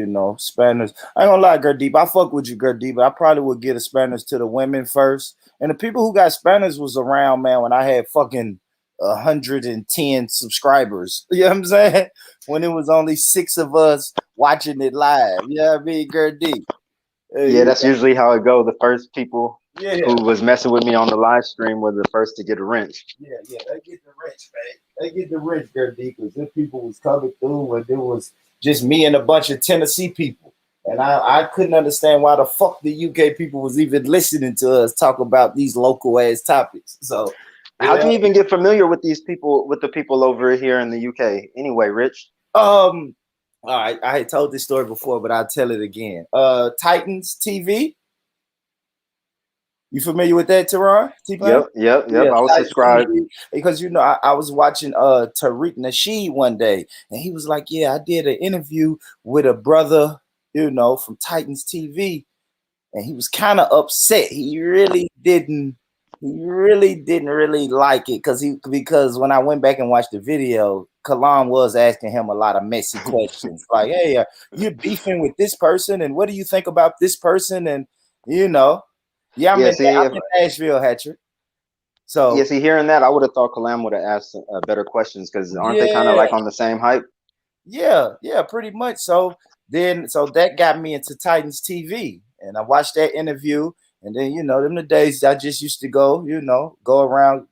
Spanners. I ain't gonna lie, girl deep. I fuck with you, girl deep, but I probably would get a Spanners to the women first. And the people who got Spanners was around, man, when I had fucking 110 subscribers. You know what I'm saying? When it was only 6 of us watching it live. You know what I mean, girl deep? Yeah, that's usually how it go. The first people Yeah. who was messing with me on the live stream were the first to get a wrench. Yeah, they get the wrench, man. They get the wrench, girl deep, because if people was coming through and it was just me and a bunch of Tennessee people. And I couldn't understand why the fuck the UK people was even listening to us talk about these local ass topics. So how do you even get familiar with these people, with the people over here in the UK? Anyway, Rich. All right, I had told this story before, but I'll tell it again. Titans TV. You familiar with that, Teron? Yep. Yeah, I was Titans subscribed. TV. Because I was watching Tariq Nasheed one day, and he was like, "Yeah, I did an interview with a brother, from Titans TV," and he was kind of upset. He really didn't really like it because when I went back and watched the video, Kalam was asking him a lot of messy questions, like, "Hey, you're beefing with this person, and what do you think about this person?" And yeah, I'm Yeah, in, see, I'm in Nashville, Hatcher. So hearing that, I would have thought Kalam would have asked better questions because aren't they kind of yeah, like on the same hype? yeah, pretty much. So that got me into Titans TV, and I watched that interview. And then, them the days I just used to go around,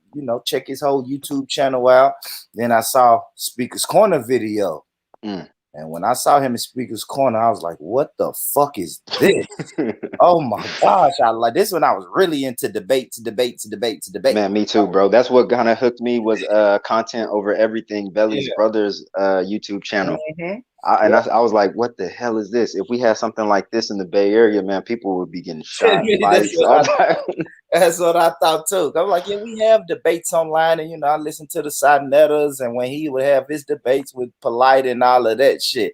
check his whole YouTube channel out. Then I saw Speaker's Corner video. Mm. And when I saw him in Speaker's Corner, I was like, what the fuck is this? Oh my gosh. I like this when I was really into debate. Man, me too, bro. That's what kind of hooked me was content over everything. Belly's Brothers YouTube channel. Mm-hmm. I was like, what the hell is this? If we had something like this in the Bay Area, man, people would be getting shot. That's what I thought too. I'm like, yeah, we have debates online, and I listen to the Sonettas, and when he would have his debates with Polite and all of that shit,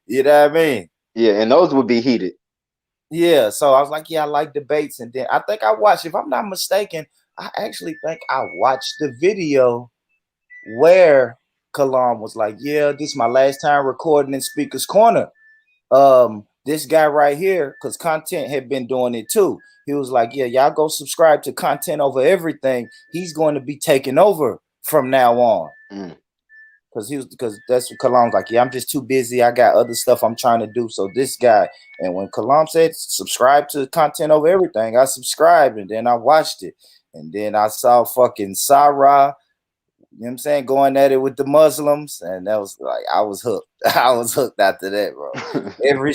you know what I mean? Yeah, and those would be heated. Yeah, so I was like, yeah, I like debates, and then I think I watched, if I'm not mistaken, I actually think I watched the video where Kalam was like, yeah, this is my last time recording in Speaker's Corner. This guy right here, because Content had been doing it too. He was like, yeah, y'all go subscribe to Content over everything. He's going to be taking over from now on. Because that's what Kalam's like, yeah, I'm just too busy. I got other stuff I'm trying to do. So this guy, and when Kalam said subscribe to Content over everything, I subscribed, and then I watched it. And then I saw fucking Sarah, you know what I'm saying, going at it with the Muslims, and that was like, I was hooked. I was hooked after that, bro. Every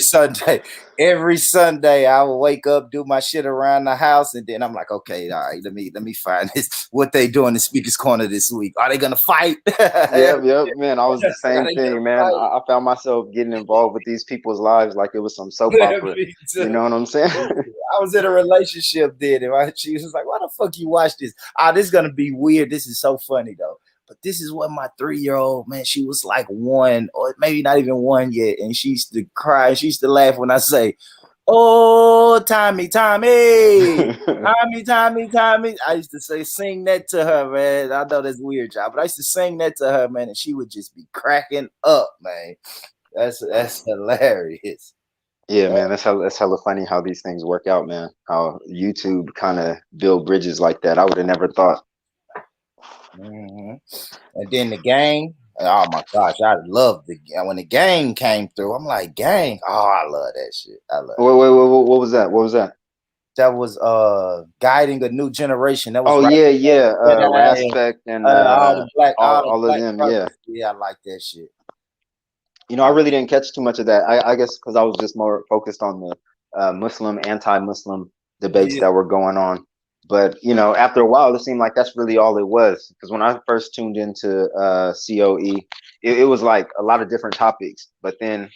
Sunday I would wake up, do my shit around the house, and then I'm like, okay, all right, let me find this. What they doing in Speaker's Corner this week? Are they gonna fight? Yep, man. I was the same thing, man. I found myself getting involved with these people's lives like it was some soap opera. You know what I'm saying? I was in a relationship then, and she was like, why the fuck you watch this? This is gonna be weird. This is so funny though. But this is what my 3-year-old, man, she was like 1 or maybe not even 1 yet. And she used to cry. She used to laugh when I say, oh, Tommy. Tommy. I used to sing that to her, man. I know that's weird, job, but I used to sing that to her, man. And she would just be cracking up, man. That's hilarious. Yeah, man, that's hella funny how these things work out, man. How YouTube kind of build bridges like that. I would have never thought. Mm-hmm. And then the gang, oh my gosh, I love when the gang came through. I'm like, gang, oh, I love that shit. I love Wait, what was that? What was that? That was guiding a new generation. That was Raspect and all the black, all of them, brothers. Yeah, I like that shit. I really didn't catch too much of that. I guess because I was just more focused on the Muslim, anti-Muslim debates that were going on. But after a while, it seemed like that's really all it was. Because when I first tuned into COE, it was like a lot of different topics. But then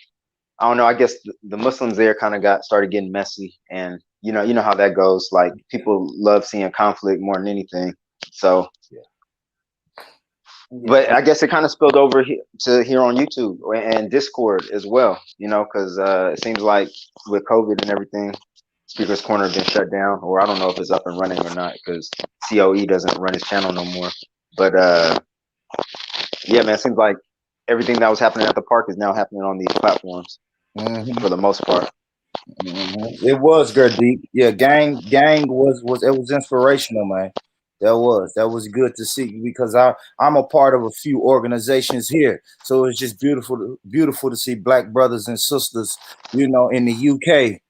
I don't know. I guess the Muslims there kind of started getting messy, and you know how that goes. Like people love seeing conflict more than anything. So, but I guess it kind of spilled over to here on YouTube and Discord as well. Because it seems like with COVID and everything, Speaker's Corner has been shut down, or I don't know if it's up and running or not because COE doesn't run his channel no more. But yeah, man, it seems like everything that was happening at the park is now happening on these platforms for the most part. Mm-hmm. It was Gurdeep. Yeah, gang was inspirational, man. That was good to see because I'm a part of a few organizations here, so it's just beautiful to see black brothers and sisters, in the UK.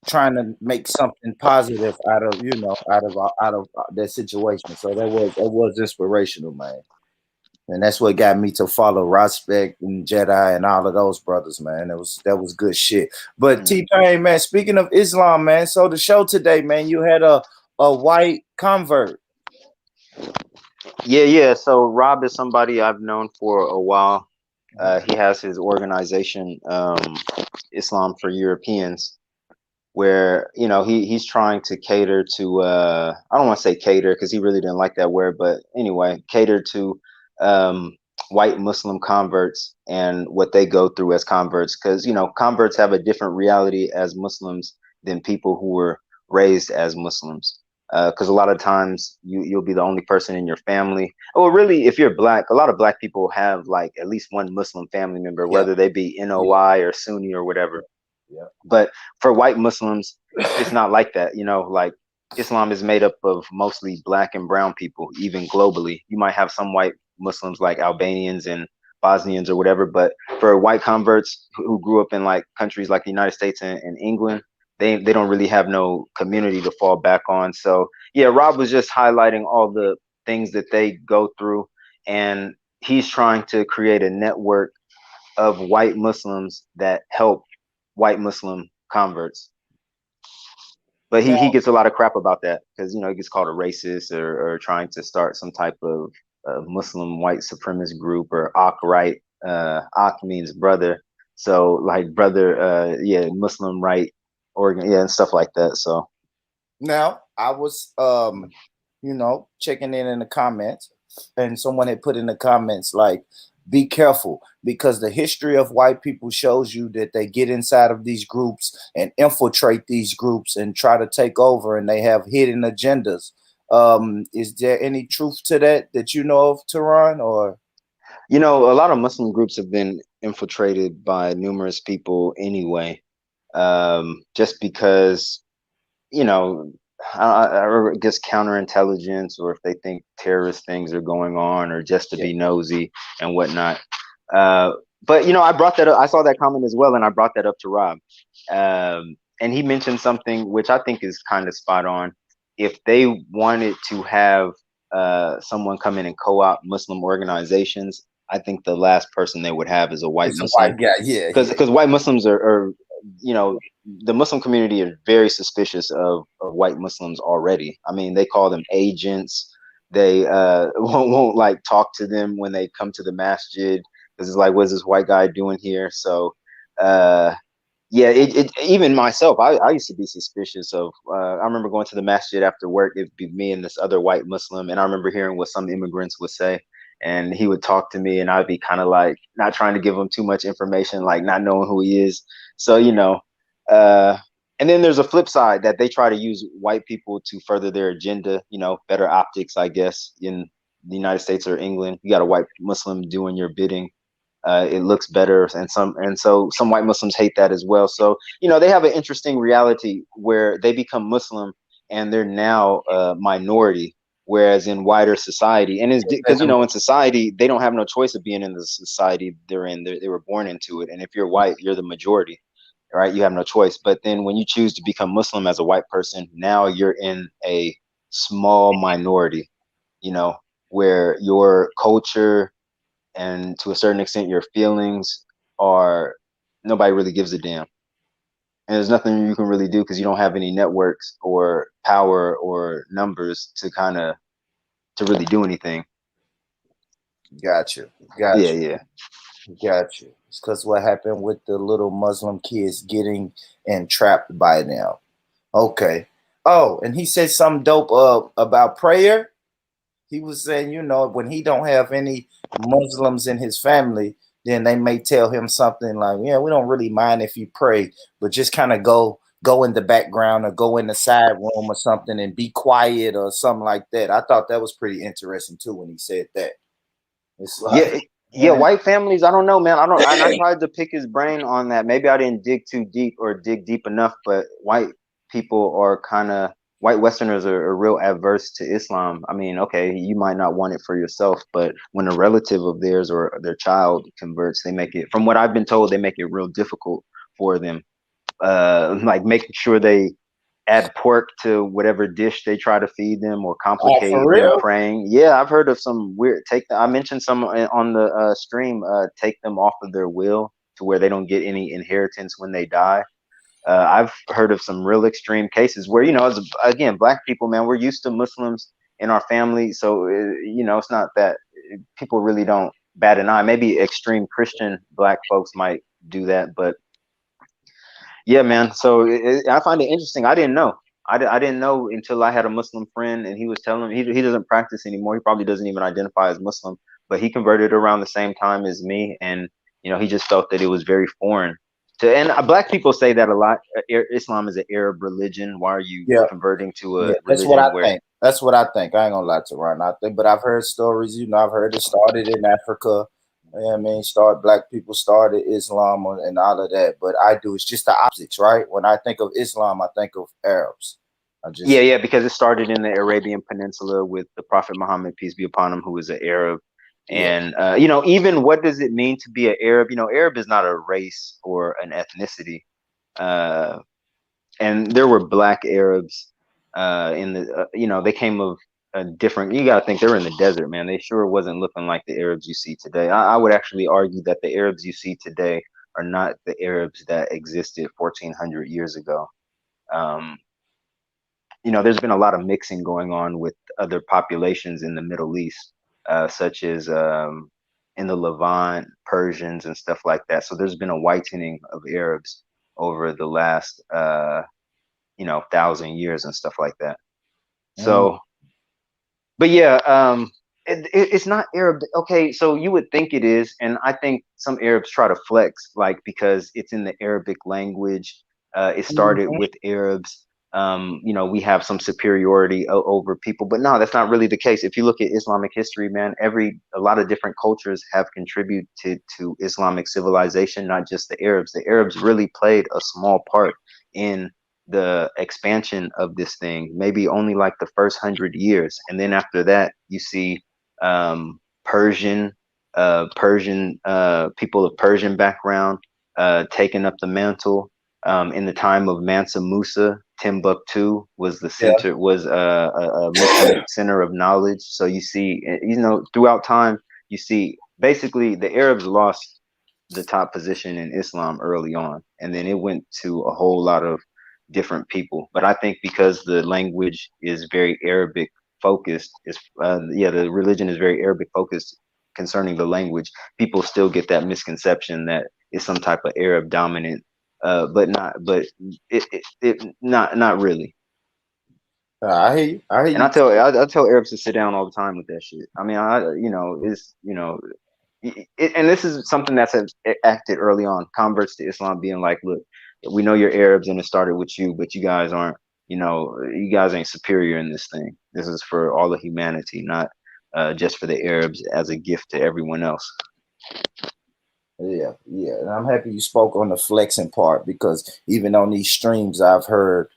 Trying to make something positive out of that situation. So that was inspirational, man. And that's what got me to follow Prospect and Jedi and all of those brothers, man. That was good shit. But T-Pain, man, speaking of Islam, man, so the show today, man, you had a white convert. Yeah. So Rob is somebody I've known for a while. He has his organization, Islam for Europeans, where he's trying to cater to I don't want to say cater because he really didn't like that word, but anyway, cater to white Muslim converts and what they go through as converts, because converts have a different reality as Muslims than people who were raised as Muslims. Because a lot of times you'll be the only person in your family. Well, really, if you're black, a lot of black people have like at least one Muslim family member, whether they be NOI or Sunni or whatever. Yeah. But for white Muslims, it's not like that. Like Islam is made up of mostly black and brown people, even globally. You might have some white Muslims like Albanians and Bosnians or whatever, but for white converts who grew up in like countries like the United States and England, they don't really have no community to fall back on. So yeah, Rob was just highlighting all the things that they go through, and he's trying to create a network of white Muslims that help white Muslim converts. But he gets a lot of crap about that because he gets called a racist or trying to start some type of Muslim white supremacist group, or Ak right. Ak means brother, so like brother, Muslim right organ, and stuff like that. So now I was checking in the comments, and someone had put in the comments like, be careful, because the history of white people shows you that they get inside of these groups and infiltrate these groups and try to take over, and they have hidden agendas. Is there any truth to that you know of, Tehran? Or a lot of Muslim groups have been infiltrated by numerous people anyway, just because I guess counterintelligence, or if they think terrorist things are going on, or just to be nosy and whatnot. But I brought that up. I saw that comment as well, and I brought that up to Rob. And he mentioned something which I think is kind of spot on. If they wanted to have someone come in and co-opt Muslim organizations, I think the last person they would have is a white Muslim. White guy, yeah. Because white Muslims are the Muslim community is very suspicious of white Muslims already. I mean, they call them agents. They won't like talk to them when they come to the masjid, because it's like, what's this white guy doing here? So yeah, it even myself, I used to be suspicious of. I remember going to the masjid after work. It'd be me and this other white Muslim, and I remember hearing what some immigrants would say, and he would talk to me, and I'd be kind of like not trying to give him too much information, like not knowing who he is. So and then there's a flip side that they try to use white people to further their agenda. Better optics, I guess, in the United States or England. You got a white Muslim doing your bidding. It looks better, and so some white Muslims hate that as well. So they have an interesting reality where they become Muslim and they're now a minority, whereas in wider society, and it's because in society they don't have no choice of being in the society they're in. They were born into it, and if you're white, you're the majority, right? You have no choice. But then when you choose to become Muslim as a white person, now you're in a small minority, where your culture and to a certain extent your feelings are, nobody really gives a damn, and there's nothing you can really do because you don't have any networks or power or numbers to really do anything. Gotcha. Yeah. Gotcha. It's because what happened with the little Muslim kids getting entrapped by them. Okay. Oh, and he said something dope about prayer. He was saying, when he don't have any Muslims in his family, then they may tell him something like, yeah, we don't really mind if you pray, but just kind of go in the background or go in the side room or something and be quiet or something like that. I thought that was pretty interesting too when he said that. It's like, yeah, white families, I don't know, man. I tried to pick his brain on that. Maybe I didn't dig too deep or dig deep enough, but white people are white Westerners are real adverse to Islam. I mean, okay, you might not want it for yourself, but when a relative of theirs or their child converts, they make it, from what I've been told, they make it real difficult for them. Like making sure they add pork to whatever dish they try to feed them, or complicate them praying. Yeah, I've heard of some weird, I mentioned some on the stream, take them off of their will to where they don't get any inheritance when they die. I've heard of some real extreme cases where, again, black people, man, we're used to Muslims in our family. So, it's not that people really don't bat an eye. Maybe extreme Christian black folks might do that, but yeah, man. So I find it interesting. I didn't know. I didn't know until I had a Muslim friend, and he was telling me he doesn't practice anymore. He probably doesn't even identify as Muslim, but he converted around the same time as me, and he just felt that it was very foreign to. And black people say that a lot. Islam is an Arab religion. Why are you Yeah, converting to a yeah, that's what religion I where? think. That's what I think. I ain't gonna lie to Ron. I think, but I've heard stories. I've heard it started in Africa. You know what I mean, black people started Islam and all of that. But it's just the opposites, right? When I think of Islam, I think of Arabs. Yeah, because it started in the Arabian Peninsula with the Prophet Muhammad, peace be upon him, who was an Arab. And even what does it mean to be an Arab? Arab is not a race or an ethnicity. And there were black Arabs in the they came of a different. You got to think they were in the desert, man. They sure wasn't looking like the Arabs you see today. I would actually argue that the Arabs you see today are not the Arabs that existed 1400 years ago. There's been a lot of mixing going on with other populations in the Middle East, such as in the Levant, Persians, and stuff like that. So there's been a whitening of Arabs over the last 1,000 years and stuff like that. So, but yeah, it's not Arab. Okay, so you would think it is, and I think some Arabs try to flex, like because it's in the Arabic language. It started with Arabs. We have some superiority over people, but no, that's not really the case. If you look at Islamic history, man, a lot of different cultures have contributed to Islamic civilization, not just the Arabs. The Arabs really played a small part in the expansion of this thing, maybe only like the first 100 years. And then after that, you see Persian people of Persian background taking up the mantle. In the time of Mansa Musa, Timbuktu was the center, was a Muslim center of knowledge. So you see, throughout time, you see basically the Arabs lost the top position in Islam early on, and then it went to a whole lot of different people. But I think because the language is very Arabic focused, the religion is very Arabic focused concerning the language. People still get that misconception that it's some type of Arab dominant. But not really. I hear you. And I tell Arabs to sit down all the time with that shit. I mean, and this is something that's acted early on. Converts to Islam being like, look, we know you're Arabs and it started with you, but you guys aren't. You guys ain't superior in this thing. This is for all of humanity, not just for the Arabs as a gift to everyone else. Yeah. And I'm happy you spoke on the flexing part, because even on these streams, I've heard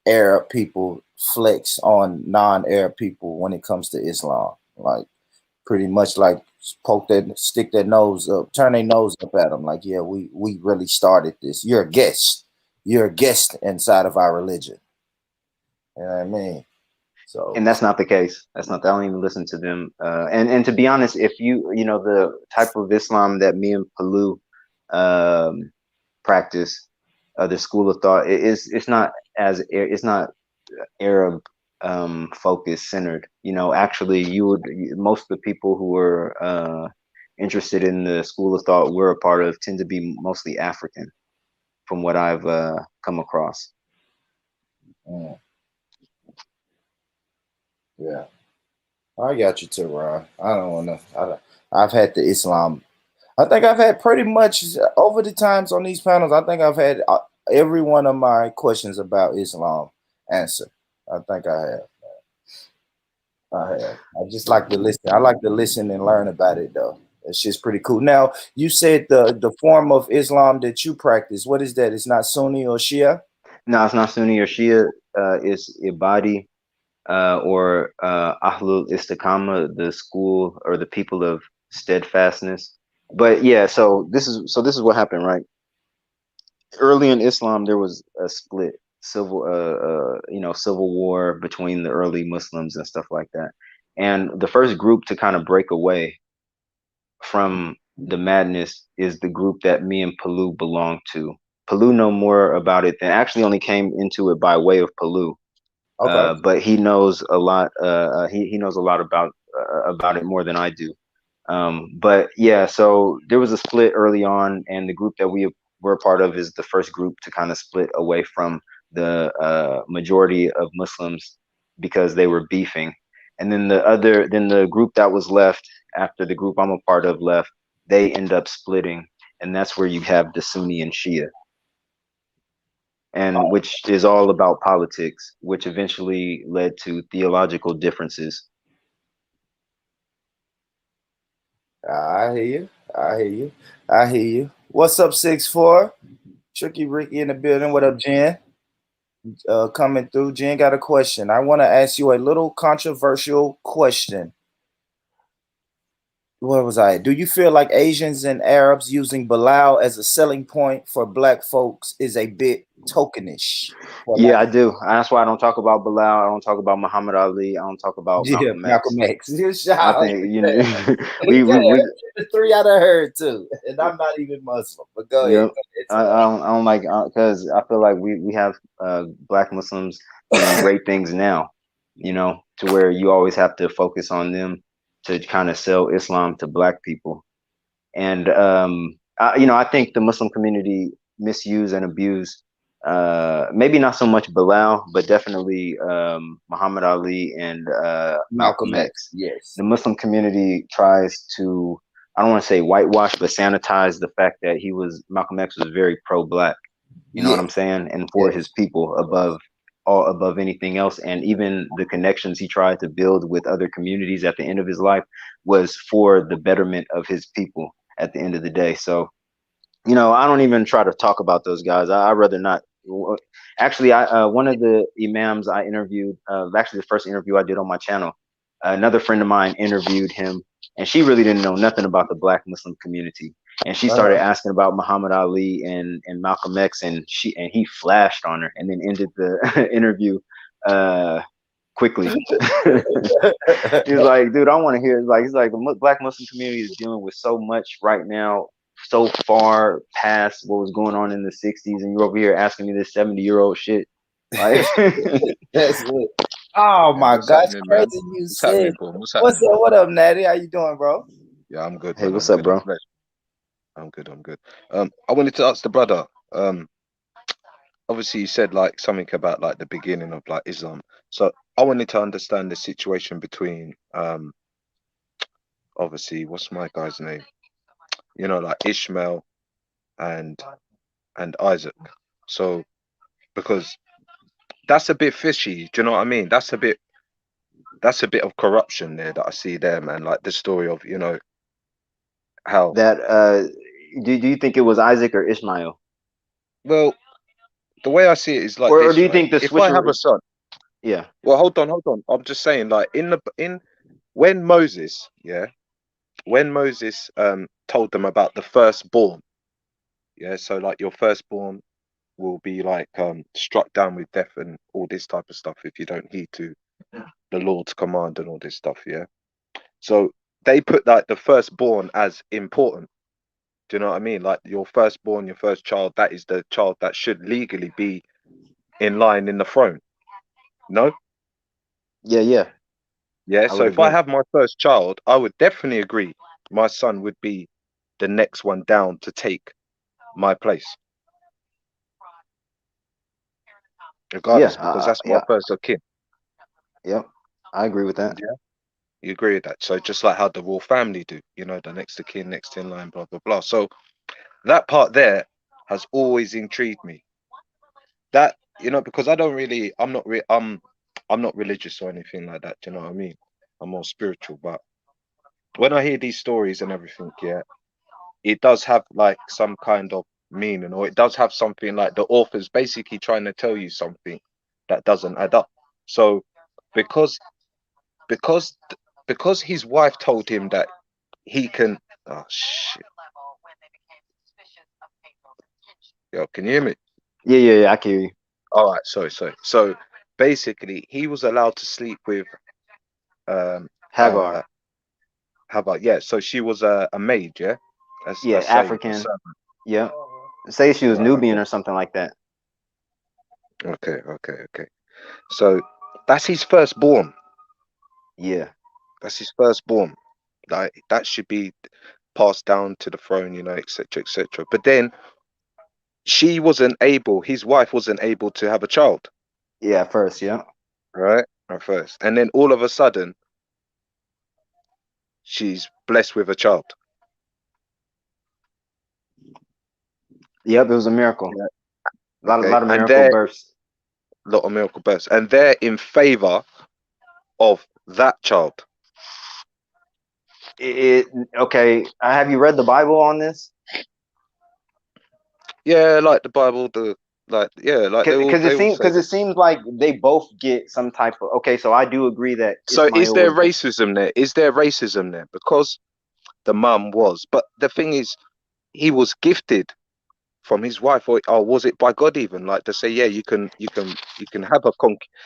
Arab people flex on non-Arab people when it comes to Islam. Like pretty much like stick their nose up, turn their nose up at them. Like, yeah, we really started this. You're a guest. You're a guest inside of our religion. You know what I mean? So, and that's not the case. I don't even listen to them. And to be honest, if the type of Islam that me and Palu practice, the school of thought, it's not Arab focus centered. Actually, most of the people who are interested in the school of thought we're a part of tend to be mostly African, from what I've come across. Yeah, I got you, Tehran. I don't want to. I've had the Islam. I think I've had pretty much over the times on these panels. I think I've had every one of my questions about Islam answered. I think I have. I just like to listen. I like to listen and learn about it, though. It's just pretty cool. Now, you said the form of Islam that you practice. What is that? It's not Sunni or Shia? No, it's not Sunni or Shia. It's Ibadi. Or Ahlul Istiqama, the school or the people of steadfastness. But yeah, so this is what happened, right? Early in Islam, there was a split, civil war between the early Muslims and stuff like that. And the first group to kind of break away from the madness is the group that me and Palu belong to. Palu know more about it than actually only came into it by way of Palu. Okay. But he knows a lot. He knows a lot about it more than I do. But yeah, so there was a split early on, and the group that we were a part of is the first group to kind of split away from the majority of Muslims because they were beefing. And then the group that was left after the group I'm a part of left, they end up splitting, and that's where you have the Sunni and Shia, and which is all about politics, which eventually led to theological differences. I hear you. I hear you. I hear you. What's up, 6'4"? Tricky Ricky in the building. What up, Jen? Coming through. Jen got a question. I want to ask you a little controversial question. Where was I? Do you feel like Asians and Arabs using Bilal as a selling point for black folks is a bit tokenish? Yeah, I do. That's why I don't talk about Bilal. I don't talk about Muhammad Ali. I don't talk about Yeah, Malcolm X. Malcolm X. I think you know, the three I done heard too, and I'm not even Muslim. But go ahead. I don't like because I feel like we have black Muslims doing great things now. You know, to where you always have to focus on them to kind of sell Islam to black people. And I think the Muslim community misuse and abuse maybe not so much Bilal, but definitely Muhammad Ali and Malcolm X. Yes. The Muslim community tries to, I don't want to say whitewash, but sanitize the fact that Malcolm X was very pro-black. You know what I'm saying? And for his people above anything else. And even the connections he tried to build with other communities at the end of his life was for the betterment of his people at the end of the day. So, I don't even try to talk about those guys. I'd rather not. Actually, one of the imams I interviewed, actually the first interview I did on my channel, another friend of mine interviewed him, and she really didn't know nothing about the black Muslim community. And she started asking about Muhammad Ali and Malcolm X, and he flashed on her, and then ended the interview quickly. He's like, dude, I want to hear. He's like, the black Muslim community is dealing with so much right now, so far past what was going on in the '60s, and you're over here asking me this 70-year-old shit. Like, that's it. Oh my gosh, crazy you said. What's up? What up, Natty? How you doing, bro? Yeah, I'm good. Hey, Man. what's I'm up, good. bro? I'm good. I'm good. I wanted to ask the brother. Obviously, you said like something about like the beginning of like Islam. So I wanted to understand the situation between obviously, what's my guy's name? Like Ishmael and Isaac. So because that's a bit fishy. Do you know what I mean? That's a bit of corruption there that I see there, man. Like the story of how that. Do you think it was Isaac or Ishmael? Well, the way I see it is like or this. do you Right? think the If I have switcher? a son, Yeah. well, hold on. I'm just saying, like when Moses told them about the firstborn, so like your firstborn will be like struck down with death and all this type of stuff if you don't heed to the Lord's command and all this stuff, so they put like the firstborn as important. Do you know what I mean? Like your firstborn, your first child, that is the child that should legally be in line in the throne. No? Yeah. So if I have my first child, I would definitely agree my son would be the next one down to take my place. Regardless, because that's my first of kin. Yep. I agree with that. Yeah. You agree with that? So just like how the royal family do, the next of kin, next in line, blah, blah, blah. So that part there has always intrigued me. That, because I'm not religious or anything like that. Do you know what I mean? I'm more spiritual, but when I hear these stories and everything, it does have like some kind of meaning, or it does have something like the author's basically trying to tell you something that doesn't add up. So because his wife told him that he can, oh shit. Yo, can you hear me? Yeah, I can hear you. All right, sorry. So basically, he was allowed to sleep with Hagar. Hagar, yeah. So she was a maid, yeah. African. Yeah. Say she was Nubian or something like that. Okay. So that's his firstborn. Yeah. That's his firstborn. Like that should be passed down to the throne, etc., etc. But then she wasn't able. His wife wasn't able to have a child, Yeah, at first, yeah. right? At first, and then all of a sudden, she's blessed with a child. Yep, it was a miracle. Yeah. A lot Okay, of and miracle they're births. a lot of miracle births, and they're in favor of that child. Okay. Have you read the Bible on this? Yeah, like the Bible, like Because they all say it that. seems like they both get some type of. Okay, so I do agree that So is Ismail there was. racism there? Is there racism there? Because the mum was, but the thing is, he was gifted from his wife, or was it by God even? Like to say, yeah, you can have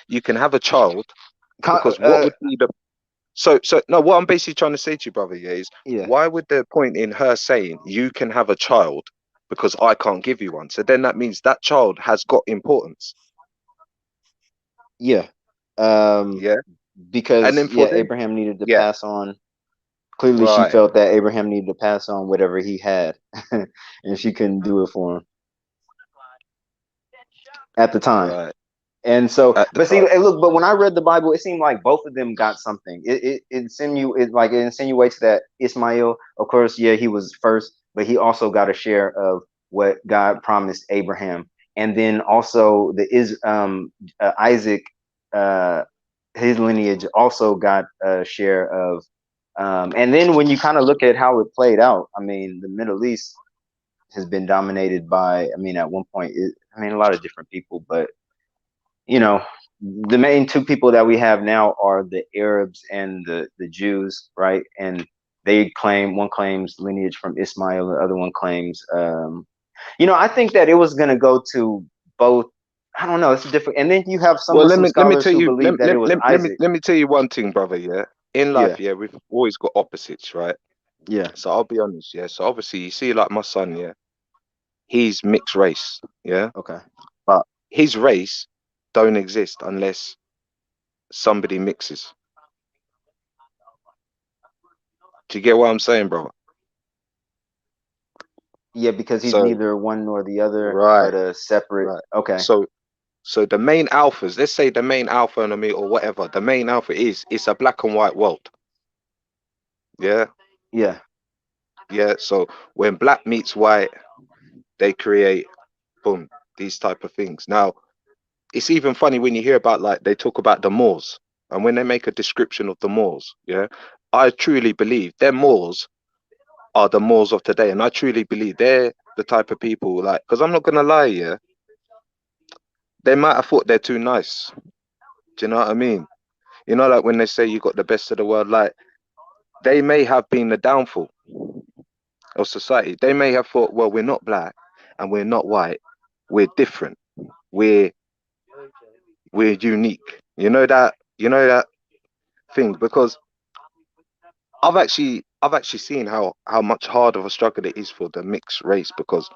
you can have a child, because what would be the so no, what I'm basically trying to say to you, brother, yeah, is Yeah. why would the point in her saying you can have a child because I can't give you one? So then that means that child has got importance. Yeah. Yeah. And Because then for them, Abraham needed to yeah, pass on. Clearly, she right, felt that Abraham needed to pass on whatever he had, and she couldn't do it for him at the time. right, And so, at the but see, time. look, but when I read the Bible, it seemed like both of them got something. It insinuates that Ismail, of course, yeah, he was first, but he also got a share of what God promised Abraham, and then also Isaac, his lineage also got a share of. And then when you kind of look at how it played out, I mean, the Middle East has been dominated by, I mean, at one point, a lot of different people, but the main two people that we have now are the Arabs and the Jews, right? And one claims lineage from Ismail, the other one claims, I think that it was going to go to both. I don't know. It's different. And then you have some Well, Muslim let me scholars tell who you, believe that it was Isaac. let me tell you one thing, brother. Yeah, in Yeah. life, yeah, we've always got opposites, right? Yeah. So I'll be honest, yeah. So obviously, you see, like my son, yeah, he's mixed race, yeah, Okay. but his race don't exist unless somebody mixes. Do you get what I'm saying, brother? Yeah, because he's So neither one nor the other, right, but a separate. right. Okay. So the main alphas, let's say the main alpha and omega or whatever, the main alpha is it's a black and white world. Yeah, Yeah. yeah. So when black meets white, they create boom these type of things. Now it's even funny when you hear about, like, they talk about the Moors, and when they make a description of the Moors, yeah, I truly believe their Moors are the Moors of today, and I truly believe they're the type of people, like, because I'm not gonna lie, yeah, they might have thought they're too nice. Do you know what I mean? Like when they say you got the best of the world, like they may have been the downfall of society. They may have thought, well, we're not black and we're not white, we're different, we're unique. You know that thing, because I've actually seen how much harder of a struggle it is for the mixed race, because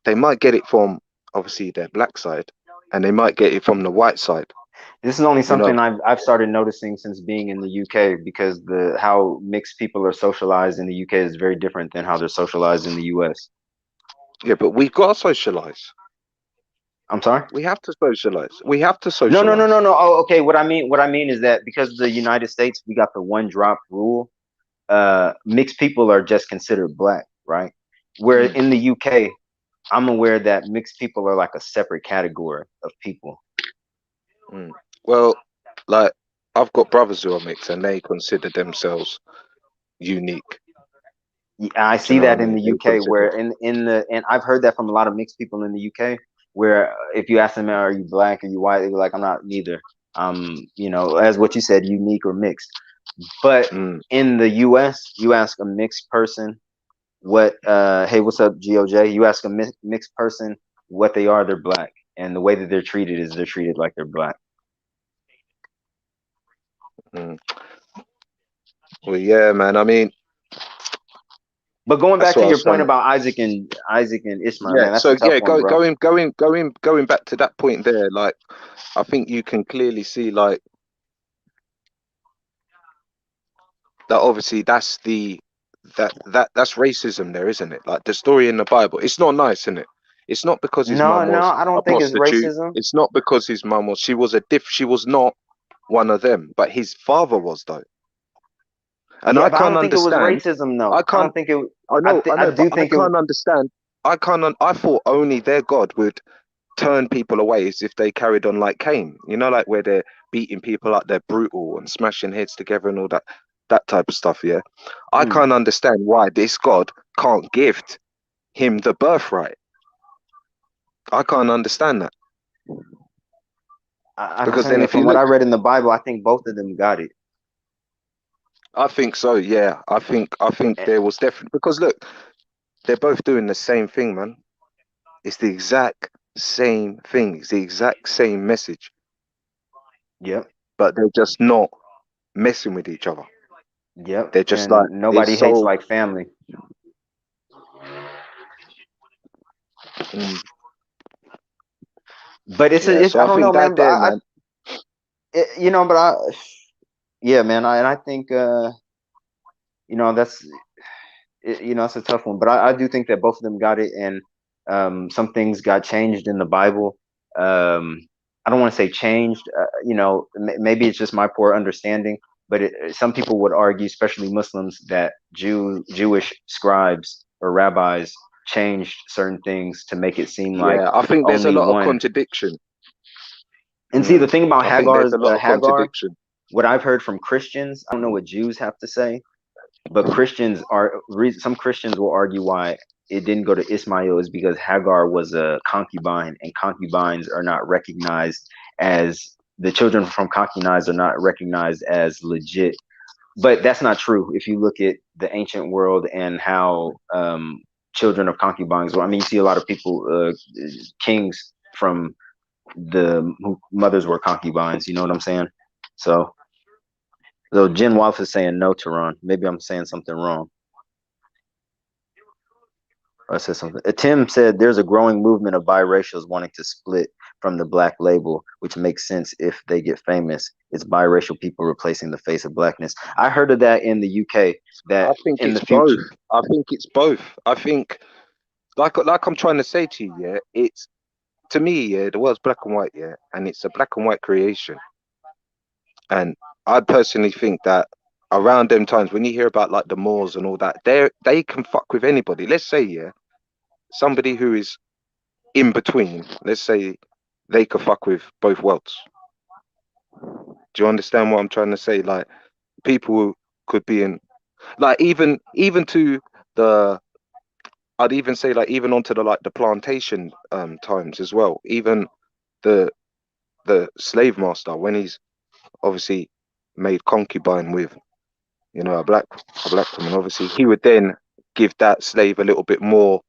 they might get it from obviously their black side and they might get it from the white side. This is only You know, something I've started noticing since being in the UK, because how mixed people are socialized in the UK is very different than how they're socialized in the US. yeah, but we've got to socialize. I'm sorry? We have to socialize. We have to No. socialize. Oh, okay. What I mean is that because the United States, we got the one drop rule. Mixed people are just considered black, right? Where in the UK, I'm aware that mixed people are like a separate category of people. Well, like, I've got brothers who are mixed and they consider themselves unique. Yeah, I Do you see know what I that in mean? the They UK, consider. where and I've heard that from a lot of mixed people in the UK, where if you ask them, are you black, are you white, they're like, I'm not neither. As what you said, unique or mixed. But in the US, you ask a mixed person hey, what's up, GOJ? You ask a mixed person what they are, they're black. And the way that they're treated is they're treated like they're black. Well, yeah, man. I mean, but going that's back to what I your was point trying to. about Isaac and Ishmael, Yeah. man, that's a So tough yeah, one, bro. going back to that point there. Like, I think you can clearly see, like, that obviously that's that's racism there, isn't it? Like the story in the Bible, it's not nice, isn't it? It's not because his No, mum no, was I a don't think it's prostitute. racism. It's not because his mum was, she was not one of them, but his father was though. And Yeah, I but I can't don't think it was understand. racism though. I I can't. don't think it. I I know, but do I think it. can't understand. I can't. I thought only their God would turn people away as if they carried on like Cain. You know, like where they're beating people up, they're brutal and smashing heads together and all that type of stuff. Yeah, I Mm, can't understand why this God can't gift him the birthright. I can't understand that I'm because telling then you, if you from what look, I read in the Bible, I think both of them got it. I think so. Yeah, I think Eh, there was definitely because look, they're both doing the same thing, man. It's the exact same thing. It's the exact same message, Yep, but they're just not messing with each other. yep. They're just like And it's nobody hates so. like family. Mm, But yeah, it's so I I don't know, think that man. But there, man. you know, but yeah, man. I think that's it's a tough one. But I do think that both of them got it, and some things got changed in the Bible. I don't want to say changed. Maybe it's just my poor understanding. But some people would argue, especially Muslims, that Jewish scribes or rabbis changed certain things to make it seem like Yeah, I think there's a only lot of one. contradiction. And see, the thing about I think there's a lot of Hagar, contradiction. what I've heard from Christians, I don't know what Jews have to say, but some Christians will argue why it didn't go to Ismail is because Hagar was a concubine, and concubines are not recognized as the children from concubines are not recognized as legit. But that's not true. If you look at the ancient world and how children of concubines were, I mean, you see a lot of people, kings from mothers were concubines. You know what I'm saying? So Jen Wallace is saying no to Ron. Maybe I'm saying something wrong. I said something. Tim said there's a growing movement of biracials wanting to split from the black label, which makes sense if they get famous. It's biracial people replacing the face of blackness. I heard of that in the UK. That I think in the it's both. future, I think it's both. I think, like I'm trying to say to you, yeah, it's to me, yeah, the world's black and white, yeah, and it's a black and white creation. And I personally think that around them times when you hear about like the Moors and all that, they can fuck with anybody. Let's say, yeah, somebody who is in between. Let's say they could fuck with both worlds. Do you understand what I'm trying to say? Like people who could be in, like even to the, I'd even say like even onto the like the plantation times as well. Even the slave master when he's obviously made concubine with a black woman, obviously he would then give that slave a little bit more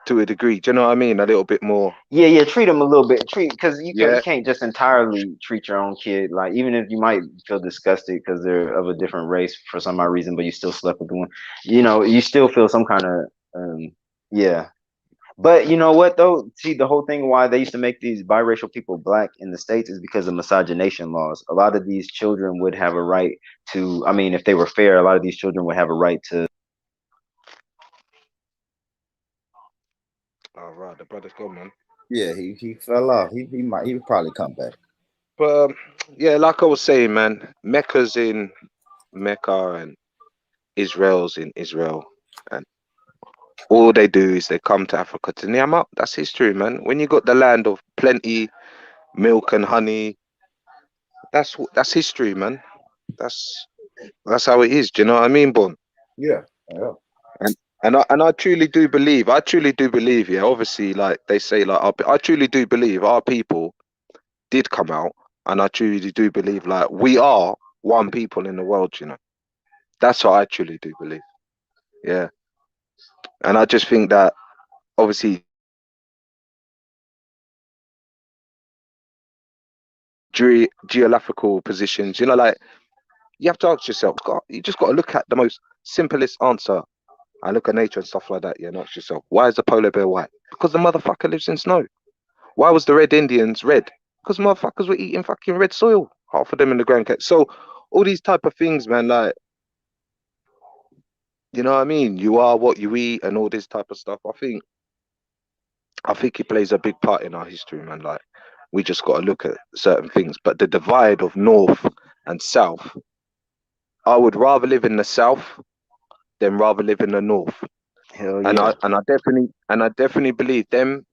to a degree. Do you know what I mean? A little bit more. yeah, treat them a little bit. Because you Yeah. can't just entirely treat your own kid like, even if you might feel disgusted because they're of a different race for some odd reason, but you still slept with one. You still feel some kind of yeah. But you know what though? See, the whole thing why they used to make these biracial people black in the States is because of miscegenation laws. A lot of these children would have a right to, I mean, if they were fair, a lot of these children would have a right to. Oh right, the brother's gone, man. Yeah, he fell off. He would probably come back. But yeah, like I was saying, man, Mecca's in Mecca and Israel's in Israel, and all they do is they come to Africa to Niam up. That's history, man. When you got the land of plenty, milk and honey, that's history, man. That's how it is. Do you know what I mean, Bon? Yeah, yeah. And I truly do believe. Yeah. Obviously, like they say, like I truly do believe our people did come out, and I truly do believe like we are one people in the world. You know, that's what I truly do believe. Yeah, and I just think that obviously geographical positions. You know, like you have to ask yourself. You just got to look at the most simplest answer. I look at nature and stuff like that. Yeah, and ask yourself, why is the polar bear white? Because the motherfucker lives in snow. Why was the Red Indians red? Because motherfuckers were eating fucking red soil. Half of them in the Grand Canyon. So all these type of things, man. Like, you know what I mean? You are what you eat, and all this type of stuff. I think it plays a big part in our history, man. Like, we just got to look at certain things. But the divide of North and South, I would rather live in the South than rather live in the North. Hell And yeah. I definitely believe them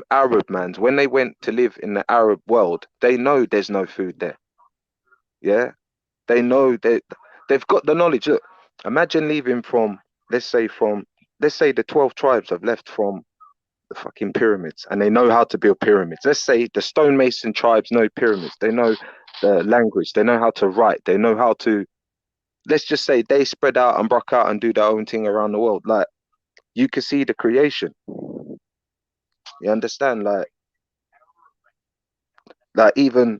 Arab mans, when they went to live in the Arab world, they know there's no food there. Yeah, they know they've got the knowledge. Look, imagine leaving from let's say from let's say the 12 tribes have left from the fucking pyramids, and they know how to build pyramids. Let's say the stonemason tribes know pyramids. They know the language. They know how to write. They know how to. Let's just say they spread out and broke out and do their own thing around the world. Like, you can see the creation. You understand? Like even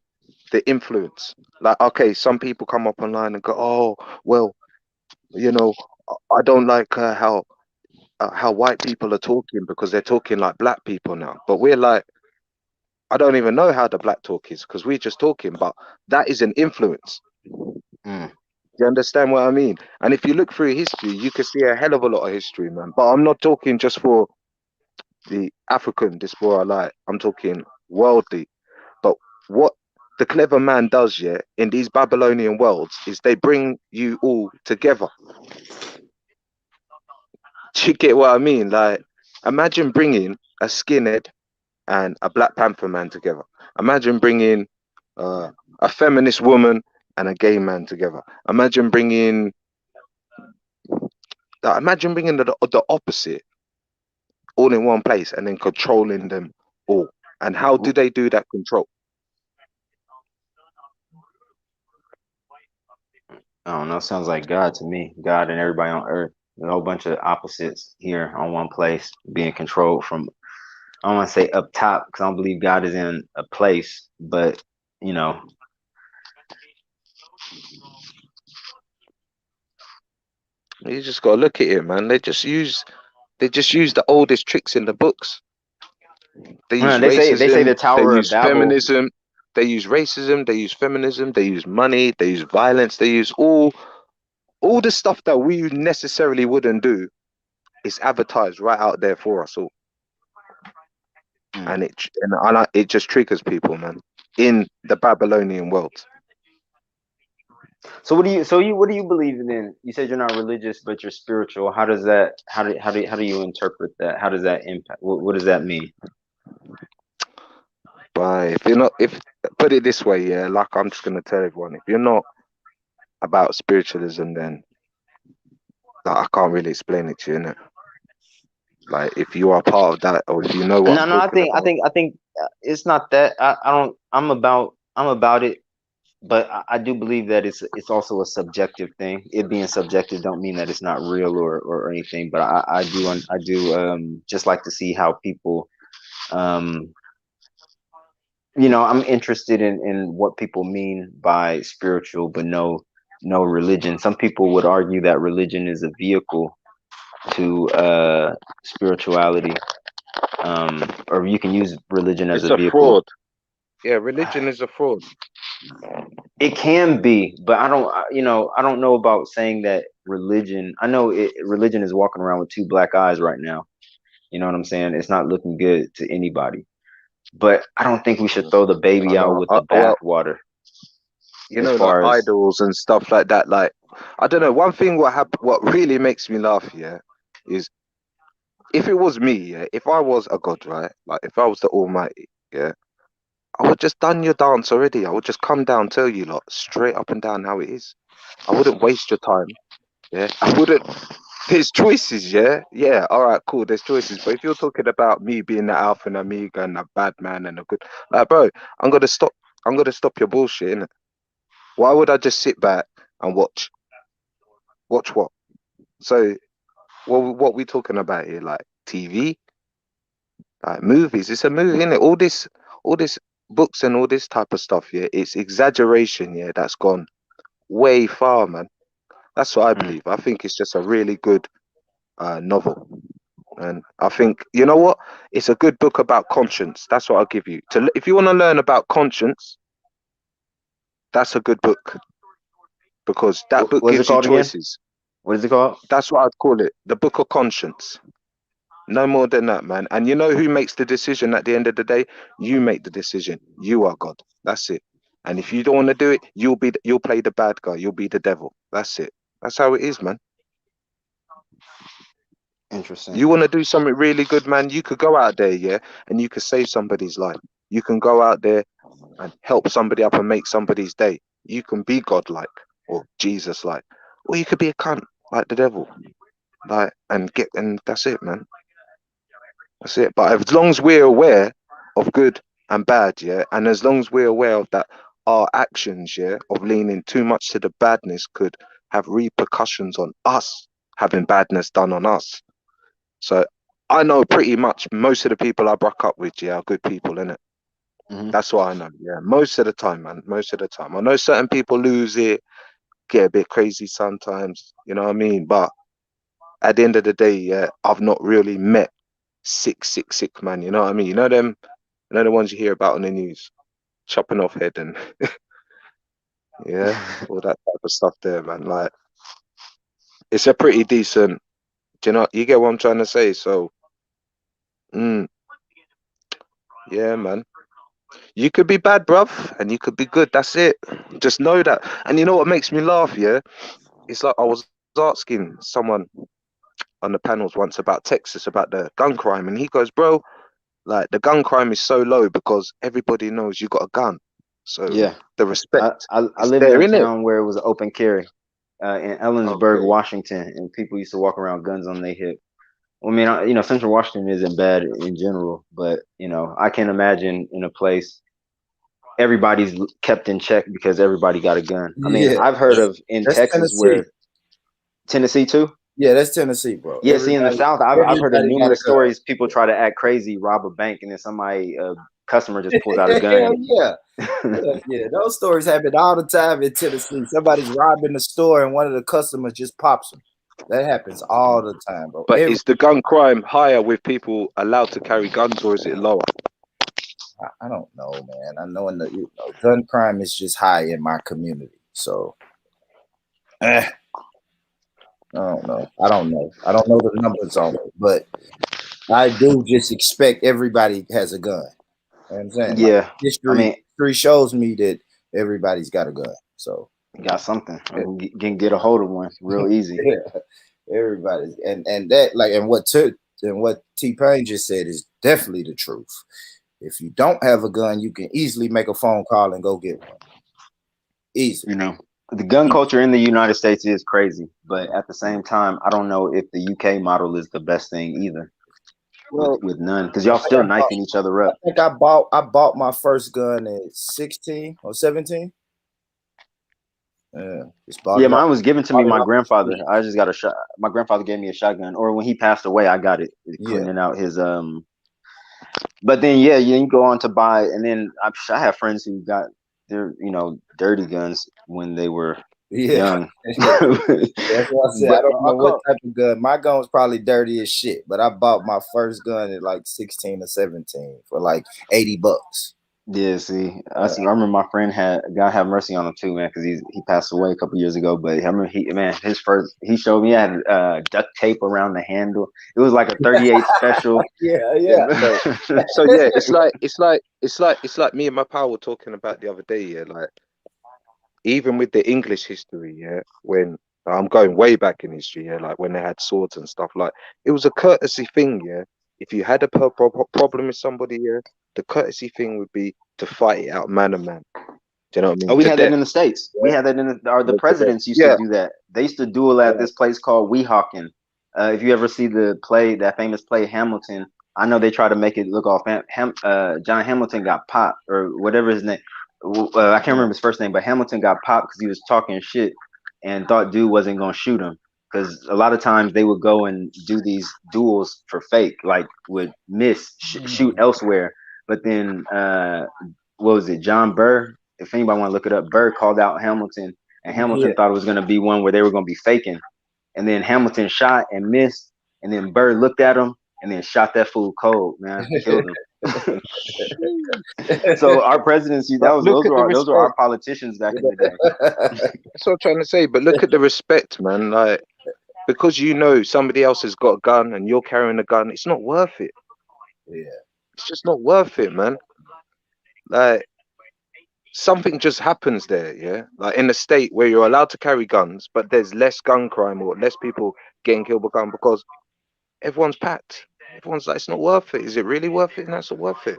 the influence. Like, okay, some people come up online and go, "Oh, well, you know, I don't like how white people are talking because they're talking like black people now." But we're like, I don't even know how the black talk is because we're just talking. But that is an influence. Mm. You understand what I mean? And if you look through history, you can see a hell of a lot of history, man. But I'm not talking just for the African diaspora. Like, I'm talking worldly. But what the clever man does, yeah, in these Babylonian worlds is they bring you all together. Do you get what I mean? Like, imagine bringing a skinhead and a Black Panther man together. Imagine bringing a feminist woman and a gay man together. Imagine bringing the opposite all in one place and then controlling them all. And how do they do that control? I don't know. Sounds like God to me. God and everybody on earth. A whole bunch of opposites here on one place, being controlled from, I don't want to say up top because I don't believe God is in a place, but you know, You just gotta look at it, man. They just use the oldest tricks in the books. They use they say racism, the they Tower of use Babel. feminism, they use racism, they use feminism, they use money, they use violence, they use all the stuff that we necessarily wouldn't do is advertised right out there for us all. And it just triggers people, man, in the Babylonian world. So what do you believe in? You said you're not religious, but you're spiritual. How does that? How do you interpret that? How does that impact? What does that mean? But if you're not, if put it this way, yeah, like I'm just gonna tell everyone, if you're not about spiritualism, then like, I can't really explain it to you, innit? Like, if you are part of that, or if you know what I'm No. I talking think I about. think I think it's not that. I don't. I'm about it, but I do believe that it's also a subjective thing. It being subjective don't mean that it's not real or anything. But I do just like to see how people I'm interested in what people mean by spiritual, but no religion. Some people would argue that religion is a vehicle to spirituality, or you can use religion as It's a a vehicle. fraud. Yeah, religion is a fraud. It can be, but I don't know about saying that religion. I know religion is walking around with two black eyes right now. You know what I'm saying? It's not looking good to anybody. But I don't think we should throw the I baby out know. with the Well, bathwater you as know, like far as. idols and stuff like that. Like, I don't know. One thing what really makes me laugh, yeah, is if it was me, yeah, if I was a god, right? Like, if I was the Almighty, yeah, I would just done your dance already. I would just come down, tell you lot straight up and down how it is. I wouldn't waste your time. Yeah, I wouldn't. There's choices, yeah, yeah. All right, cool. There's choices, but if you're talking about me being the alpha and omega and a bad man and a good, like, bro, I'm gonna stop. I'm gonna stop your bullshit, innit? Why would I just sit back and watch? Watch what? So, what we talking about here? Like TV, like movies. It's a movie, innit? All this books and all this type of stuff. Yeah, it's exaggeration. Yeah, that's gone way far, man. That's what I believe. I think it's just a really good novel. And I think, you know what? It's a good book about conscience. That's what I'll give you. If you want to learn about conscience, that's a good book. because that book What's it gives you called again? choices. What is it called? That's what I'd call it, the book of conscience. No more than that, man. And you know who makes the decision at the end of the day? You make the decision. You are God. That's it. And if you don't want to do it, you'll play the bad guy. You'll be the devil. That's it. That's how it is, man. Interesting. You want to do something really good, man, you could go out there, yeah, and you could save somebody's life. You can go out there and help somebody up and make somebody's day. You can be God-like or Jesus-like. Or you could be a cunt like the devil. Like, and that's it, man. That's it. But as long as we're aware of good and bad, yeah, and as long as we're aware of that, our actions, yeah, of leaning too much to the badness could have repercussions on us having badness done on us. So I know pretty much most of the people I broke up with, yeah, are good people, innit? That's what I know, yeah. Most of the time, man. Most of the time. I know certain people lose it, get a bit crazy sometimes, you know what I mean? But at the end of the day, yeah, I've not really met sick man, you know what I mean? You know them, you know the ones you hear about on the news, chopping off head and yeah, all that type of stuff there, man. Like, it's a pretty decent, do you know, you get what I'm trying to say? So, yeah, man. You could be bad, bruv, and you could be good. That's it. Just know that. And you know what makes me laugh, yeah? It's like I was asking someone on the panels once about Texas, about the gun crime, and he goes, bro, like the gun crime is so low because everybody knows you got a gun. So Yeah. the respect I is lived there, in a innit? town where it was open carry in Ellensburg, Okay. Washington, and people used to walk around guns on their hip. I mean, you know, Central Washington isn't bad in general, but you know, I can't imagine in a place everybody's kept in check because everybody got a gun. I mean, Yeah, I've heard of in that's Texas Tennessee. where Tennessee too. Yeah, that's Tennessee, bro. Yeah, see, in the South, I've heard of Everybody got a numerous gun. stories. People try to act crazy, rob a bank, and then somebody, customer, just pulls out a gun. Hell yeah. Yeah, those stories happen all the time in Tennessee. Somebody's robbing the store and one of the customers just pops them. That happens all the time, bro. But is the gun crime higher with people allowed to carry guns, or is it lower? I don't know, man. I know gun crime is just high in my community. So I don't know. I don't know the numbers on it, but I do just expect everybody has a gun. You know what I'm saying? Yeah, like history shows me that everybody's got a gun. So got something. Can get a hold of one real easy. Yeah, everybody, and that and what T-Pain just said is definitely the truth. If you don't have a gun, you can easily make a phone call and go get one. Easy. You know, the gun culture in the United States is crazy, but at the same time, I don't know if the UK model is the best thing either. Well, with none, because y'all still knifing each other up. I think I bought my first gun at 16 or 17. Yeah, mine was given to me. My grandfather. I just got a shot. My grandfather gave me a shotgun, or when he passed away, I got it, cleaning out his But then, yeah, you go on to buy, and then I have friends who got their, dirty guns when they were young. That's what I said. I don't know what type of gun. My gun was probably dirty as shit, but I bought my first gun at like 16 or 17 for like $80. Yeah, see. I remember my friend God have mercy on him too, man, because he passed away a couple years ago. But I remember he showed me, I had duct tape around the handle. It was like a 38 special. Yeah. So yeah, it's like me and my pal were talking about the other day. Yeah, like even with the English history, yeah, when I'm going way back in history, yeah, like when they had swords and stuff, like it was a courtesy thing, yeah. If you had a problem with somebody, yeah, the courtesy thing would be to fight it out man to man. Do you know what I mean? Oh, we had that in the States. We had that in the presidents used to do that. They used to duel at this place called Weehawken. If you ever see that famous play Hamilton, I know they try to make it look all John Hamilton got popped, or whatever his name. I can't remember his first name, but Hamilton got popped because he was talking shit and thought dude wasn't gonna shoot him. Because a lot of times they would go and do these duels for fake, like would miss, shoot elsewhere. But then, what was it, John Burr? If anybody want to look it up, Burr called out Hamilton, and Hamilton thought it was going to be one where they were going to be faking. And then Hamilton shot and missed, and then Burr looked at him and then shot that fool cold, man, killed him. So our presidency, But look at the those are our respect. politicians back in the day. That's what I'm trying to say. But look at the respect, man. Like, because you know somebody else has got a gun and you're carrying a gun, it's not worth it. Yeah. It's just not worth it, man. Like, something just happens there, yeah. Like in a state where you're allowed to carry guns, but there's less gun crime or less people getting killed by gun because everyone's packed. Everyone's like, it's not worth it. Is it really worth it? No, it's not worth it.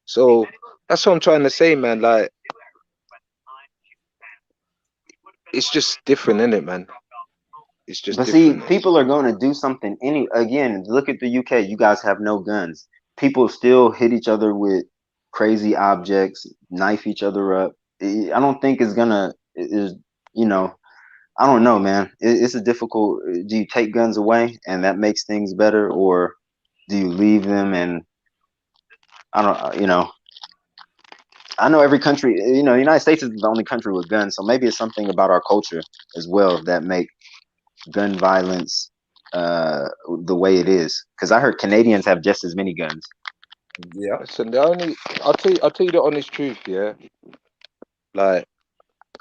So that's what I'm trying to say, man. Like, it's just different, isn't it, man? It's just But see, different. people are going to do something. Again, look at the UK. You guys have no guns. People still hit each other with crazy objects, knife each other up. I don't think it's gonna. Is you know. I don't know, man. It's a difficult. Do you take guns away and that makes things better, or do you leave them? And I don't. I know every country. The United States is the only country with guns, so maybe it's something about our culture as well that make gun violence the way it is. Because I heard Canadians have just as many guns. Yeah. Listen, I'll tell you the honest truth, yeah. Like,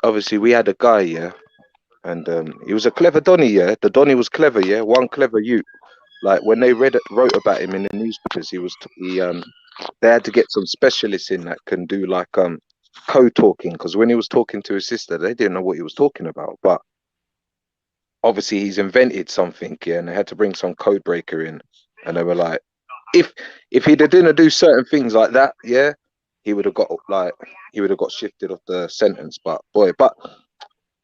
obviously, we had a guy, yeah, and he was a clever Donny, yeah. The Donny was clever, yeah. One clever youth. Like when they wrote about him in the newspapers, they had to get some specialists in that can do like code talking, because when he was talking to his sister, they didn't know what he was talking about, but obviously he's invented something, yeah, and they had to bring some code breaker in, and they were like, if he didn't do certain things like that, yeah, he would have got shifted off the sentence. But boy,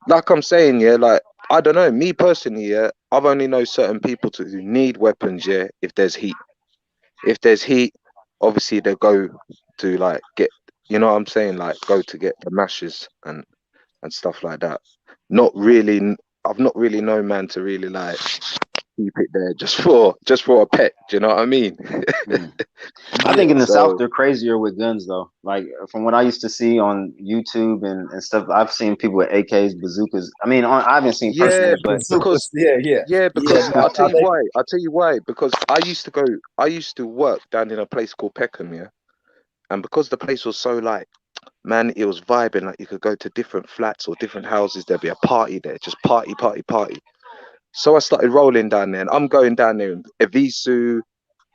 like I'm saying, yeah, like I don't know, me personally, yeah, I've only know certain people who need weapons, yeah, if there's heat. If there's heat, obviously they go to like get, you know what I'm saying, like go to get the mashes and stuff like that. I've not really known man to really like keep it there just for a pet. Do you know what I mean? I think in the South So they're crazier with guns though. Like from what I used to see on YouTube and stuff, I've seen people with AKs, bazookas. I mean, I haven't seen yeah, personally, but because because no, I'll tell no, you why. I'll tell you why. Because I used to work down in a place called Peckham, yeah, and because the place was so like, man, it was vibing. Like you could go to different flats or different houses. There'd be a party there, just party, party, party. So I started rolling down there, and I'm going down there in Evisu,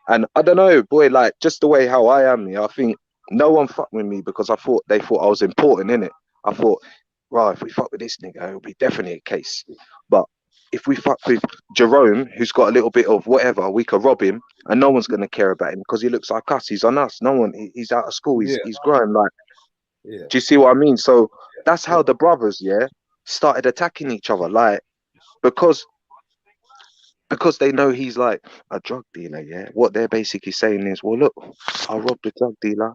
and I don't know, boy, like just the way how I am, yeah, I think no one fucked with me because they thought I was important, innit? I thought, right, if we fuck with this nigga, it'll be definitely a case. But if we fuck with Jerome, who's got a little bit of whatever, we could rob him, and no one's gonna care about him because he looks like us. He's on us. No one. He's out of school. Yeah. He's growing. Like, Yeah. do you see what I mean? So that's how the brothers, yeah, started attacking each other, like because they know he's like a drug dealer, yeah. What they're basically saying is, well, look, I'll rob the drug dealer,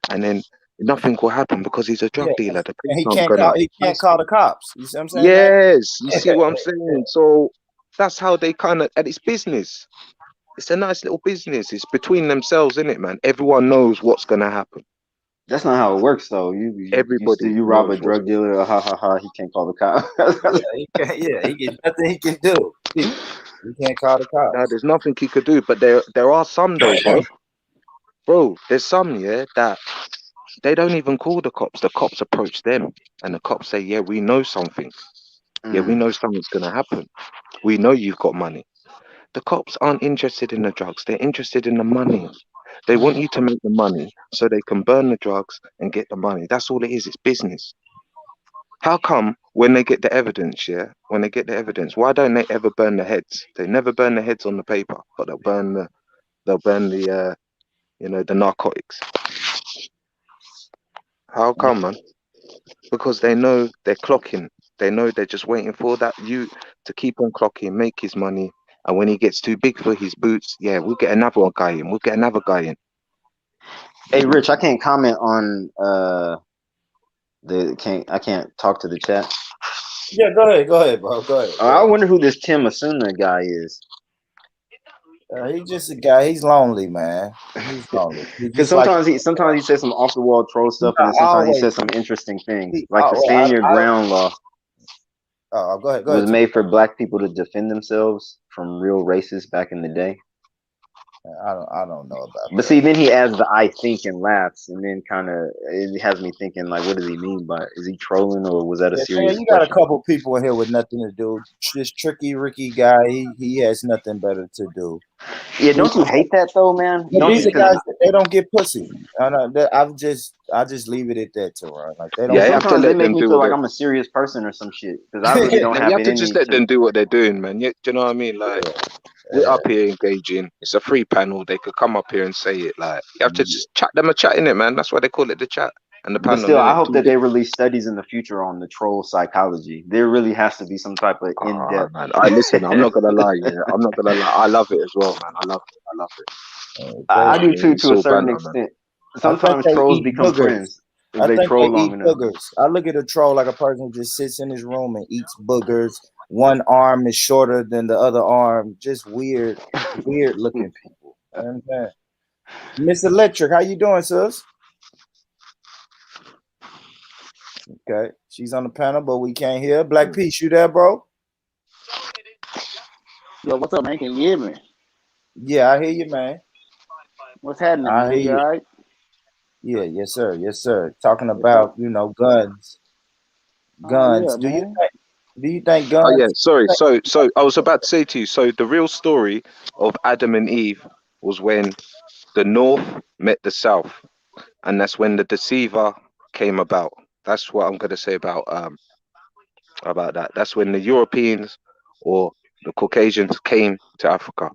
and then nothing will happen because he's a drug Yeah. dealer. The And police aren't gonna he can't arrest call him. the cops. You see what I'm saying, man? Yes, you see what I'm saying. So that's how they kind of, and it's business. It's a nice little business. It's between themselves, isn't it, man? Everyone knows what's gonna happen. that's not how it works though. Everybody You rob a knows what's. drug dealer, ha ha ha, he can't call the cops. He can nothing he can do. He can't call the No, cops. there's nothing he could do. But there are some though, bro. Bro, there's some, yeah, that they don't even call the cops. The cops approach them, and the cops say, "Yeah, we know something. Yeah, we know something's gonna happen. We know you've got money." The cops aren't interested in the drugs. They're interested in the money. They want you to make the money so they can burn the drugs and get the money. That's all it is. It's business. How come when they get the evidence, yeah, when they get the evidence, why don't they ever burn the heads? They never burn the heads on the paper, but they'll burn the the narcotics. How come, man? Because they know they're clocking. They know they're just waiting for that you to keep on clocking, make his money. And when he gets too big for his boots, yeah, we'll get another guy in. We'll get another guy in. Hey, Rich, I can't comment on I can't talk to the chat. Yeah, go ahead, bro. Go ahead. I wonder who this Tim Asuna guy is. He's just a guy. He's lonely, man. He's lonely. Because sometimes he says some off the wall troll stuff, and then sometimes he says some interesting things, like the stand your ground law. Go ahead. Was made for black people to defend themselves from real racists back in the day. I don't know about But that. see, then he adds the "I think" and laughs, and then kind of it has me thinking like, what does he mean by it? Is he trolling or was that a Yeah, serious you got a question? couple people in here with nothing to do. This Tricky Ricky guy, he has nothing better to do. Yeah, don't you hate that though, man? But Don't you? these are Because guys that they don't get pussy. I just leave it at that, Teron. Like they don't Yeah, you get. have to sometimes they let make them me do feel what like they. I'm a serious person or some shit. Because I really don't No, you have have it to in just me let to. them do what they're doing, man. Do you know what I mean? Like we're up here engaging. It's a free panel. They could come up here and say it. Like you have to just chat them a chat in it, man. That's why they call it the chat and the But panel still, in I it. hope that they release studies in the future on the troll psychology. There really has to be some type of in Oh depth. man, I listen. I'm not gonna lie. Yeah, I'm not gonna lie. I love it as well, man. I love it. I love it. You know I what I do mean? too, It's to a all certain banter, man. extent. I think Sometimes they trolls eat become boogers. friends if I they think they troll long eat enough. boogers. I look at a troll like a person who just sits in his room and eats boogers. One arm is shorter than the other arm. Just weird looking people. You know what I'm saying? Miss Electric, how you doing, sis? Okay, she's on the panel, but we can't hear. Black Peace, you there, bro? Yo, what's up, man? Can you hear me? Yeah, I hear you, man. What's happening, I man? hear You you. all right? Yeah, yes, sir. Yes, sir. Talking What's up? about, guns. Oh Guns. yeah, man. Do you think Oh yeah, guns sorry. So I was about to say to you. So the real story of Adam and Eve was when the North met the South, and that's when the deceiver came about. That's what I'm gonna say about that. That's when the Europeans or the Caucasians came to Africa.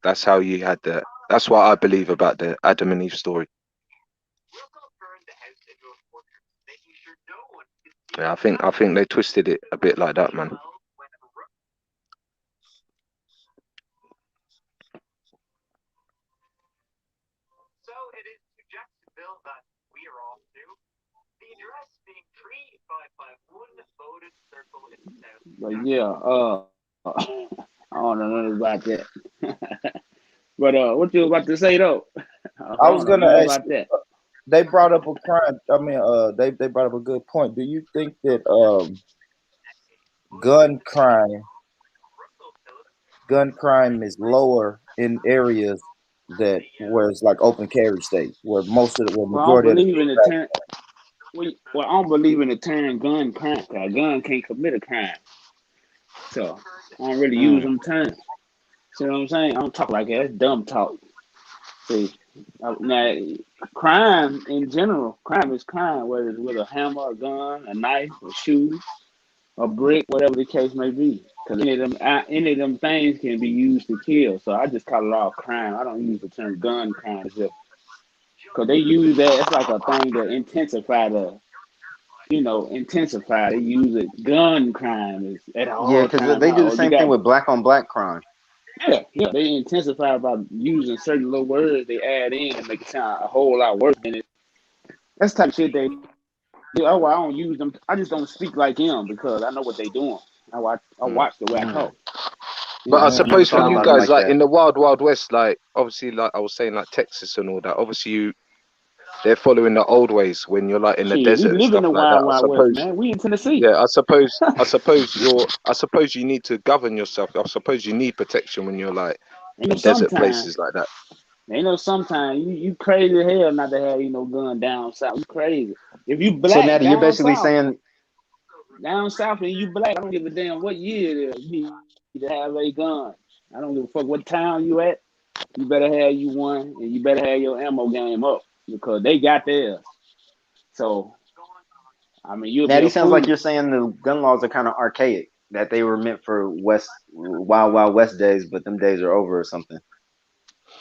That's how you had the. That's what I believe about the Adam and Eve story. Yeah, I think they twisted it a bit like that, man. But yeah, I don't know nothing about that. But what you about to say though? I I was don't know gonna nothing ask about you, that. they brought up a crime. I mean, they brought up a good point. Do you think that gun crime is lower in areas that where it's like open carry states, where Well, I don't majority of the believe in the term. Well, I don't believe in the term gun crime. 'Cause a gun can't commit a crime, so I don't really use them terms. See what I'm saying? I don't talk like that. That's dumb talk. See, now crime in general, crime is crime, whether it's with a hammer, a gun, a knife, a shoe, a brick, whatever the case may be. Because any of them things can be used to kill. So I just call it all crime. I don't use the term gun crime because they use that. It's like a thing to intensify intensify. They use it. Gun crime is at Yeah, all because time they high. do the Oh, you same thing got with black on black crime. yeah. They intensify by using certain little words they add in and make it sound a whole lot worse than it. That's the type of shit they do. Oh, well, I don't use them. I just don't speak like him because I know what they doing. I watch the way I talk. You But know, I I never suppose for talk you about them guys, like like that. in the wild, wild west, like obviously, like I was saying, like Texas and all that. Obviously, they're following the old ways when you're like in the Shit, we desert and live in stuff the like that. wild, I wild west, suppose. man. We in Tennessee. Yeah, I suppose you need to govern yourself. I suppose you need protection when you're like Ain't no in desert sometime. places like that. Ain't no sometime. You crazy as hell not to have no gun down south. You crazy. If you So, black Natty, you're basically saying, down south and you black, I don't give a damn what year it is. You need to have a gun. I don't give a fuck what town you at. You better have you one, and you better have your ammo game up because they got theirs. So I mean, you'll be Natty, a sounds like fool. you're saying the gun laws are kind of archaic, that they were meant for Wild Wild West days, but them days are over or something.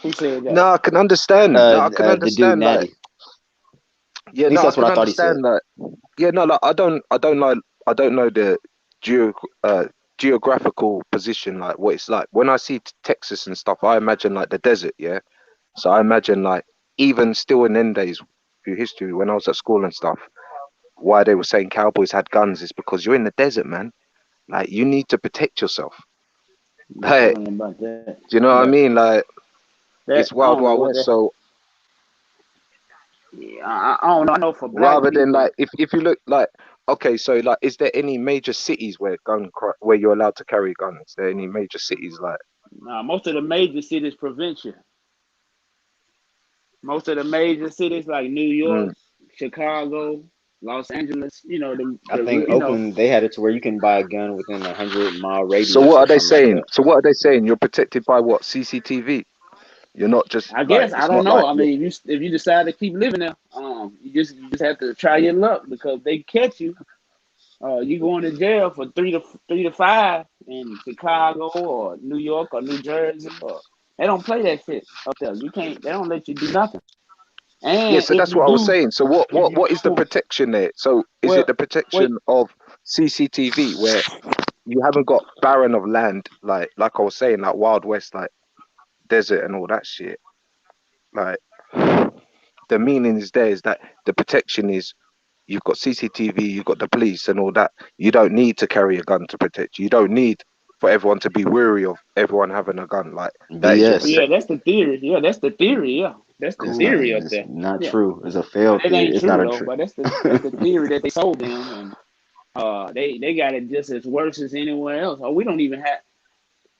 Who said that? No, I can understand. No, I can The dude understand. Like, Natty. yeah, At least no, I that's what can I thought he said. understand. Like, yeah, no, like I don't know the geo, geographical position, like what it's like. When I see Texas and stuff, I imagine like the desert. Yeah, so I imagine like even still in them days through history when I was at school and stuff, why they were saying cowboys had guns is because you're in the desert, man. Like you need to protect yourself. I Like, don't know about that, do you know what I but mean? Like that it's I wild, don't know wild what west. that. So Yeah, I don't know. I know for black rather than people, like if you look like okay, so like is there any major cities where where you're allowed to carry guns? Is there any major cities like Nah, most of the major cities prevent you. Most of the major cities like New York, Mm. Chicago, Los Angeles, you know, I think you know, Oakland they had it to where you can buy a gun within 100-mile So radius what or are they something like saying? that. So what are they saying? You're protected by what? CCTV. You're not just I like guess I it's don't not know. like I you. mean, if you decide to keep living there, you just have to try your luck because they catch you. You going to jail for 3 to 5 in Chicago or New York or New Jersey, or they don't play that shit up there. You can't. They don't let you do nothing. Yeah, And so that's what I was saying. So what if what you what is the do, protection there? So is it well, the wait. protection of CCTV where you haven't got barren of land like I was saying, like Wild West, like desert and all that shit? Like the meaning is there is that the protection is you've got CCTV, you've got the police and all that. You don't need to carry a gun to protect you. You don't need for everyone to be weary of everyone having a gun. Like that is your BS. Yeah, protection. that's the theory. Yeah, that's the theory. Yeah, that's the theory up It's there. not Yeah, true. It's a but failed it theory. ain't It's not true a though. true. But that's the theory that they sold them, and they got it just as worse as anywhere else. Oh, we don't even have.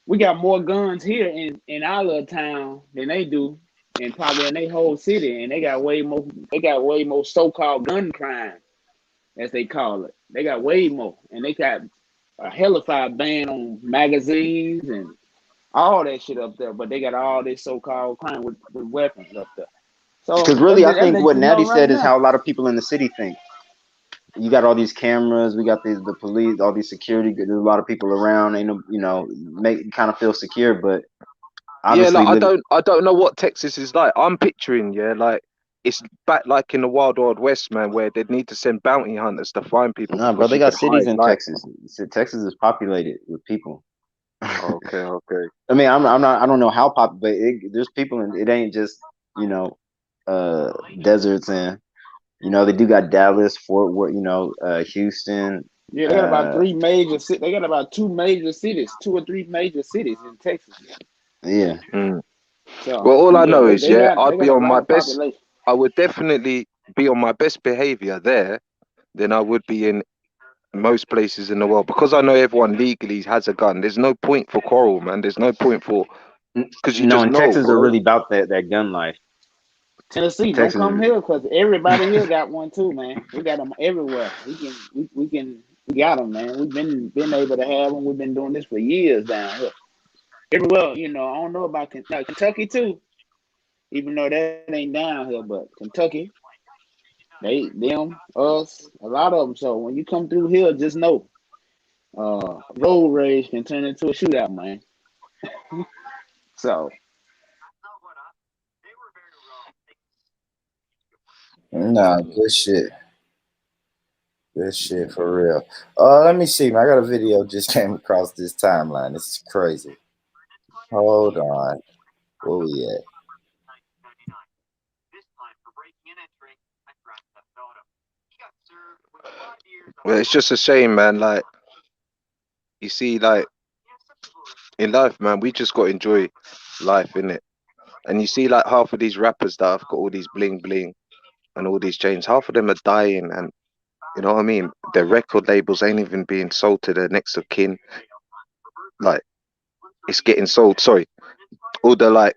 We got more guns here in our little town than they do, and probably in their whole city. And they got way more. They got way more so-called gun crime, as they call it. They got way more, and they got a hellified ban on magazines and all that shit up there. But they got all this so-called crime with weapons up there. So Because really, I that think lets what you know Natty right said is now. how a lot of people in the city think. You got all these cameras, we got the police, all these security. There's a lot of people around. Ain't no, make kind of feel secure, but Yeah, obviously like living. I don't know what Texas is like. I'm picturing, yeah, like it's back like in the Wild Wild West, man, where they'd need to send bounty hunters to find people Nah, bro, because they you got could cities hide. in Like, Texas. Texas is populated with people. okay, okay. I mean, I'm not. I don't know how pop, but there's people, and it ain't just you know, deserts, and they do got Dallas, Fort Worth, Houston. Yeah, they got about Uh, three major. They got about two major cities, 2 or 3 major cities in Texas. yeah. Mm. So Well, all I yeah, know they, is, they yeah, got they I'd got be a on my lot of best. population. I would definitely be on my best behavior there than I would be in most places in the world because I know everyone legally has a gun. There's no point for quarrel, man. There's no point for because you No, just in know, Texas, they're bro. really about that gun life. Tennessee, don't Texas, come here because everybody here got one too, man. We got them everywhere. We got them, man. We've been able to have them. We've been doing this for years down here. Everywhere, I don't know about Kentucky too, even though that ain't down here, but Kentucky, us, a lot of them. So when you come through here, just know, road rage can turn into a shootout, man. So Nah, good shit. Good shit for real. Let me see, man. I got a video just came across this timeline. This is crazy. Hold on. Where we at? Well, it's just a shame, man. Like you see, like in life, man, we just got to enjoy life, innit? And you see, like half of these rappers that have got all these bling bling and all these chains, half of them are dying, and you know what I mean. Their record labels ain't even being sold to their next of kin. Like it's getting sold. Sorry, all the like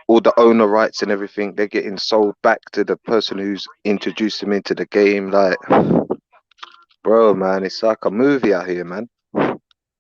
all the owner rights and everything, they're getting sold back to the person who's introduced them into the game. Like, bro, man, it's like a movie out here, man.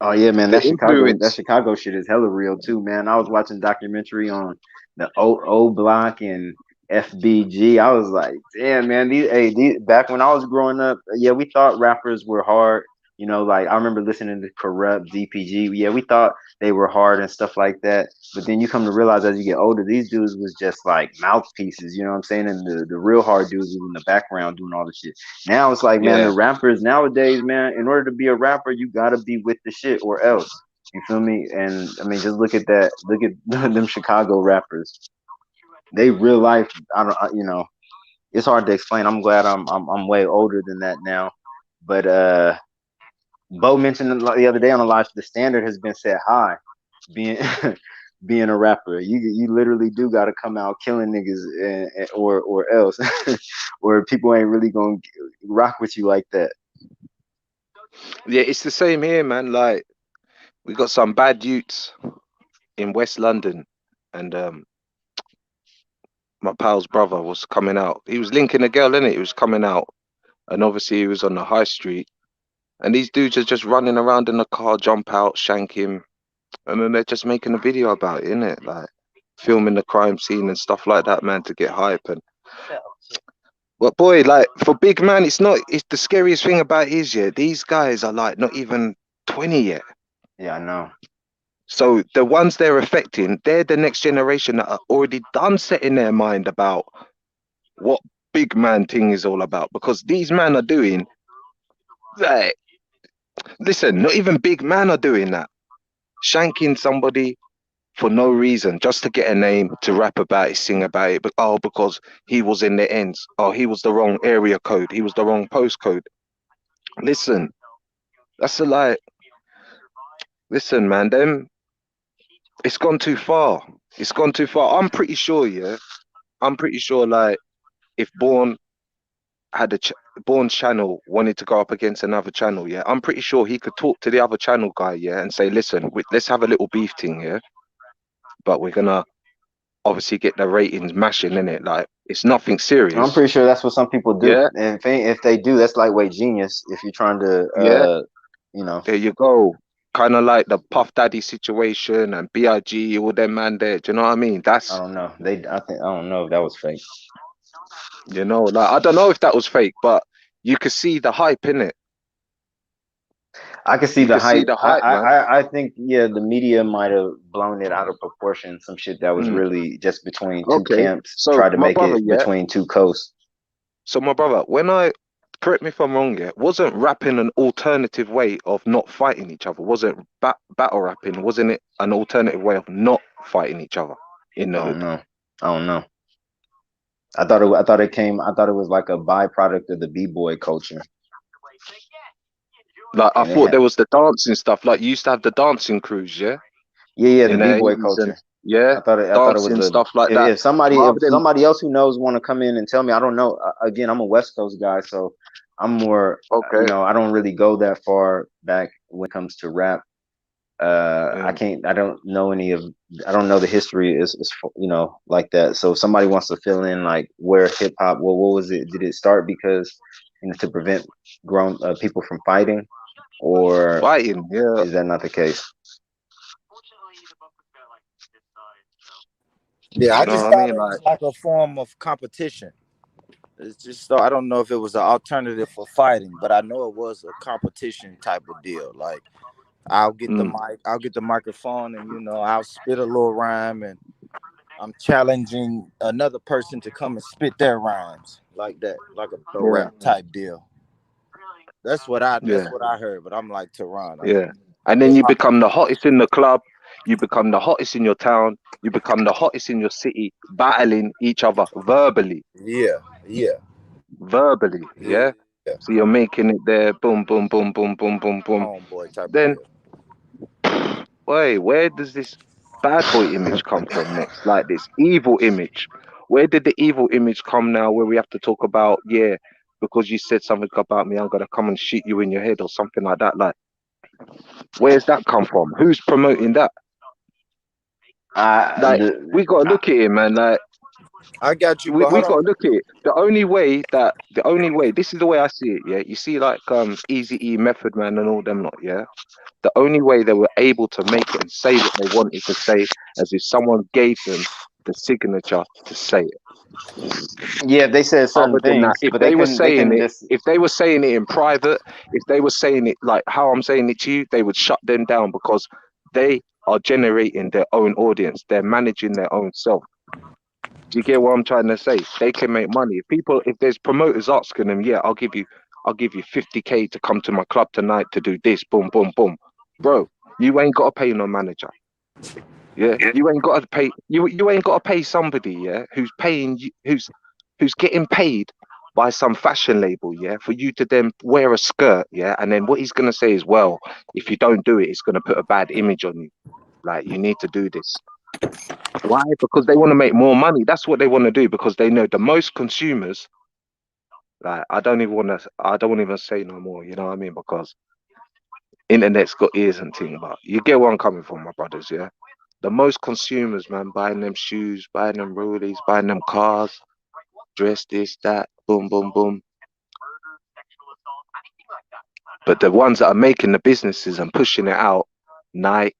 Oh yeah, man, The that influence. Chicago shit is hella real too, man. I was watching a documentary on the O Block and FBG. I was like, damn, man, these back when I was growing up, yeah, we thought rappers were hard. Like I remember listening to Corrupt, DPG. Yeah, we thought they were hard and stuff like that. But then you come to realize as you get older, these dudes was just like mouthpieces. You know what I'm saying? And the real hard dudes was in the background doing all the shit. Now it's like, man, the Yeah, rappers nowadays, man, in order to be a rapper, you gotta be with the shit or else. You feel me? And I mean, just look at that. Look at them Chicago rappers. They real life. I don't. It's hard to explain. I'm glad I'm way older than that now. But Bo mentioned the other day on the live, the standard has been set high. Being being a rapper, you literally do got to come out killing niggas, or else, or people ain't really gonna rock with you like that. yeah, it's the same here, man. Like, we got some bad youths in West London, and my pal's brother was coming out. He was linking a girl in it. He was coming out, and obviously he was on the high street. And these dudes are just running around in the car, jump out, shank him, and then they're just making a video about it, innit? Like filming the crime scene and stuff like that, man, to get hype. And but boy, like for big man, it's not. It's the scariest thing about it is, yeah, these guys are like not even 20 yet. Yeah, I know. So the ones they're affecting, they're the next generation that are already done setting their mind about what big man thing is all about. Because these men are doing, like, listen, not even big man are doing that. Shanking somebody for no reason, just to get a name, to rap about it, sing about it. But oh, because he was in the ends. Oh, he was the wrong area code. He was the wrong postcode. Listen, that's a lie. Listen, man, them. It's gone too far. It's gone too far. I'm pretty sure, yeah. I'm pretty sure, like, if Bourne had Bourne's channel wanted to go up against another channel, yeah, I'm pretty sure he could talk to the other channel guy, yeah, and say, listen, let's have a little beef thing here, but we're gonna obviously get the ratings mashing in it. Like, it's nothing I'm serious. pretty sure that's what some people do. Yeah, And if they do, that's lightweight genius. If you're trying to, yeah. you know, There you go. Kind of like the Puff Daddy situation and Big, all them man there. Do you know what I mean? I That's, don't know. I don't know if that was fake. you know, like I don't know if that was fake, but you could see the hype in it. I can see You the could see hype. the hype, man. I think, yeah, the media might have blown it out of proportion. Some shit that was Mm. really just between two Okay. camps, So tried to my make brother, it yeah. between two coasts. So my brother, correct me if I'm wrong, yeah, wasn't rapping an alternative way of not fighting each other? Wasn't battle rapping? Wasn't it an alternative way of not fighting each other in the I don't hood? know. I don't know. I thought it was like a byproduct of the b-boy culture. Like I And thought there was the dancing stuff. Like you used to have the dancing crews, yeah, yeah, the in the b-boy 80s, and culture. yeah, I thought it was dancing a stuff like that. if somebody Rather than else who knows want to come in and tell me, I don't know. Again, I'm a West Coast guy, so I'm more, okay, I don't really go that far back when it comes to rap. yeah. I don't know I don't know the history is like that. So if somebody wants to fill in like where hip hop, well, what was it? Did it start because to prevent grown people from fighting, or Fighting, yeah. is that not the case? Yeah, I You know just what I thought mean? it Like, was like a form of competition. It's just I don't know if it was an alternative for fighting, but I know it was a competition type of deal. Like I'll get the mm, mic, I'll get the microphone, and I'll spit a little rhyme, and I'm challenging another person to come and spit their rhymes like that, like a yeah, rap type deal. That's what yeah, I heard. But I'm like Tehran. yeah. And then Hip you hop. become the hottest in the club. You become the hottest in your town. You become the hottest in your city, battling each other verbally, Yeah, yeah, yeah. yeah. So you're making it there, boom, boom, boom, boom, boom, boom, boom. Homeboy type of Then, deal. wait, where does this bad boy image come from next? Like this evil image. Where did the evil image come now? Where we have to talk about, yeah, because you said something about me, I'm gonna come and shoot you in your head or something like that. Like, where's that come from? Who's promoting that? Like, we gotta look at it, man. Like, I got you, we, but we hold on. gotta look at it. The only way, this is the way I see it, yeah. You see, like Easy E, Method Man, and all them lot, yeah. The only way they were able to make it and say what they wanted to say as if someone gave them the signature to say it. Yeah, they said certain Other than that, things, if but they were they saying couldn't it, just. if they were saying it in private, if they were saying it like how I'm saying it to you, they would shut them down because they are generating their own audience. They're managing their own self. Do you get what I'm trying to say? They can make money. If there's promoters asking them, yeah, I'll give you 50K to come to my club tonight to do this, boom, boom, boom. Bro, you ain't got to pay no manager. Yeah, you ain't got to pay. You ain't got to pay somebody, yeah, who's paying you, who's getting paid by some fashion label, yeah, for you to then wear a skirt, yeah, and then what he's gonna say is, well, if you don't do it, it's gonna put a bad image on you. Like you need to do this. Why? Because they want to make more money. That's what they want to do because they know the most consumers. Like I don't even say no more. You know what I mean? Because internet's got ears and thing. But you get where I'm coming from, my brothers. Yeah. The most consumers, man, buying them shoes, buying them rollies, buying them cars, dress this, that, boom, boom, boom. But the ones that are making the businesses and pushing it out, Nike,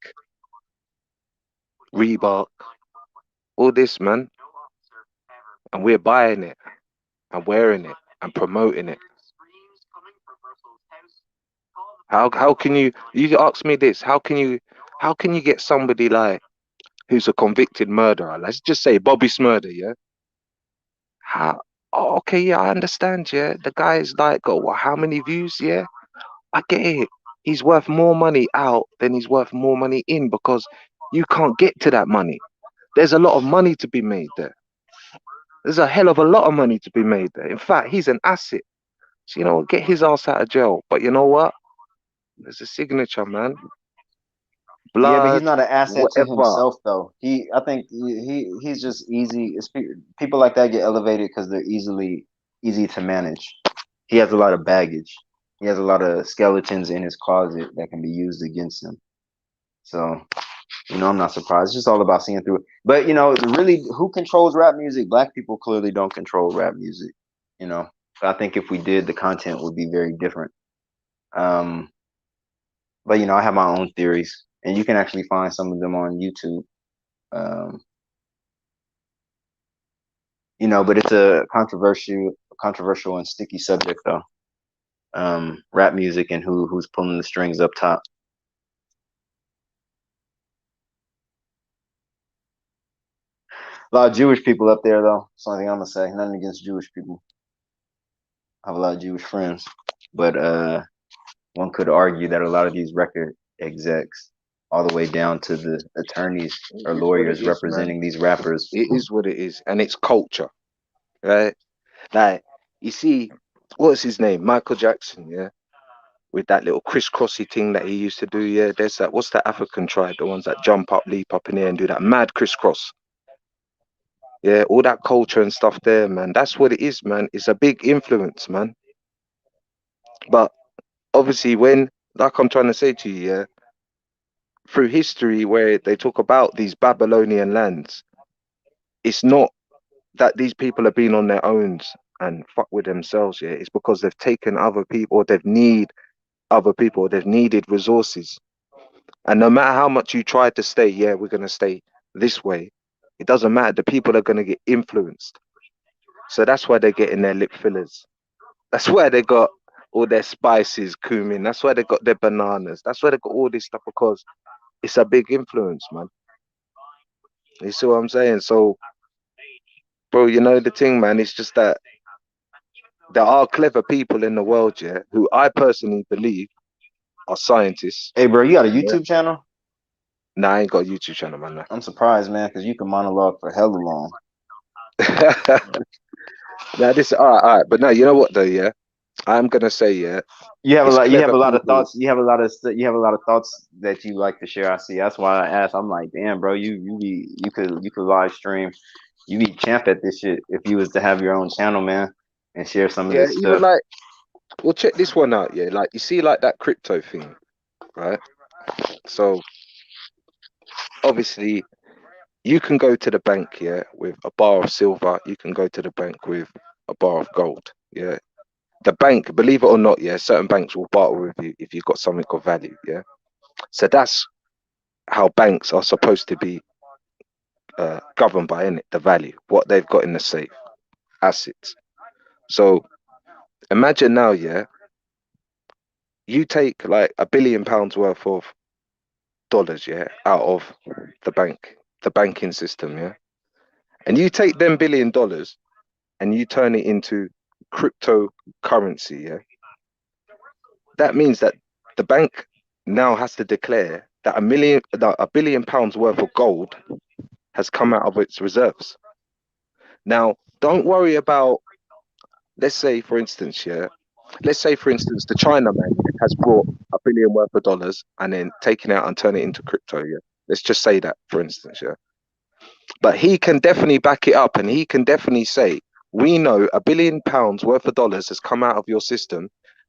Reebok, all this, man, and we're buying it and wearing it and promoting it. How can you ask me this? How can you get somebody like who's a convicted murderer? Let's just say Bobby Smurder, yeah? How oh, okay, yeah, I understand, yeah. The guy's like got what, how many views, yeah? I get it. He's worth more money out than he's worth more money in because you can't get to that money. There's a lot of money to be made there. There's a hell of a lot of money to be made there. In fact, he's an asset. So, get his ass out of jail. But you know what? There's a signature, man. Yeah, but he's Blood, not an asset to whatever. himself, though. I think he's just easy. People like that get elevated because they're easy to manage. He has a lot of baggage. He has a lot of skeletons in his closet that can be used against him. So, I'm not surprised. It's just all about seeing through it. But really, who controls rap music? Black people clearly don't control rap music. So I think if we did, the content would be very different. But I have my own theories, and you can actually find some of them on YouTube. But it's a controversial and sticky subject, though. Rap music and who's pulling the strings up top. A lot of Jewish people up there, though. That's the only thing I'm gonna say. Nothing against Jewish people. I have a lot of Jewish friends, but one could argue that a lot of these record execs, all the way down to the attorneys or It is what it lawyers is, man. representing these rappers. It is what it is, and it's culture, right? Like you see, what's his name? Michael Jackson, yeah, with that little crisscrossy thing that he used to do. Yeah, there's that. What's that African tribe? The ones that jump up, leap up in the air, and do that mad crisscross. Yeah, all that culture and stuff there, man. That's what it is, man. It's a big influence, man. But obviously, like I'm trying to say to you, yeah, through history, where they talk about these Babylonian lands, it's not that these people have been on their own and fuck with themselves, yeah. It's because they've taken other people, or they've need other people, or they've needed resources. And no matter how much you try to stay, yeah, we're gonna stay this way, it doesn't matter. The people are gonna get influenced. So that's why they're getting their lip fillers. That's why they got all their spices, cumin. That's why they got their bananas. That's why they got all this stuff, because it's a big influence, man. You see what I'm saying? So, bro, the thing, man, it's just that there are clever people in the world, yeah, who I personally believe are scientists. Hey, bro, you got a Yeah. YouTube channel? Nah, I ain't got a YouTube channel, man. Nah. I'm surprised, man, because you can monologue for hella long. Now this, all right, but no, you know what though, yeah, I'm gonna say, yeah, You have a it's lot. You have clever a lot of people. thoughts. You have a lot of thoughts that you like to share. I see. That's why I asked. I'm like, damn, bro, you could live stream. You be champ at this shit if you was to have your own channel, man, and share some of Yeah, this even stuff. like, well, check this one out, yeah. Like you see, like that crypto thing, right? So obviously, you can go to the bank, yeah, with a bar of silver. You can go to the bank with a bar of gold, yeah. The bank, believe it or not, yeah, certain banks will barter with you if you've got something of value, yeah. So that's how banks are supposed to be governed by, innit? The value, what they've got in the safe, assets. So imagine now, yeah, you take like £1 billion worth of dollars, yeah, out of the banking system, yeah, and you take them $1 billion and you turn it into cryptocurrency, yeah. That means that the bank now has to declare that £1 billion worth of gold has come out of its reserves. Now, don't worry about, let's say, for instance, yeah, the Chinaman has brought $1 billion worth of dollars and then taken it out and turn it into crypto, yeah. Let's just say that, for instance, yeah. But he can definitely back it up, and he can definitely say, we know £1 billion worth of dollars has come out of your system.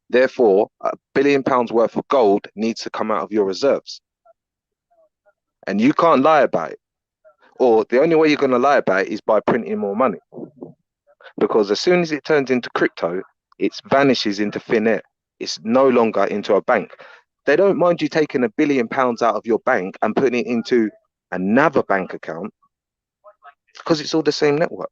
Therefore, £1 billion worth of gold needs to come out of your reserves. and you can't lie about it. Or the only way you're going to lie about it is by printing more money. Because as soon as it turns into crypto, it vanishes into thin air. It's no longer into a bank. They don't mind you taking £1 billion out of your bank and putting it into another bank account because it's all the same network.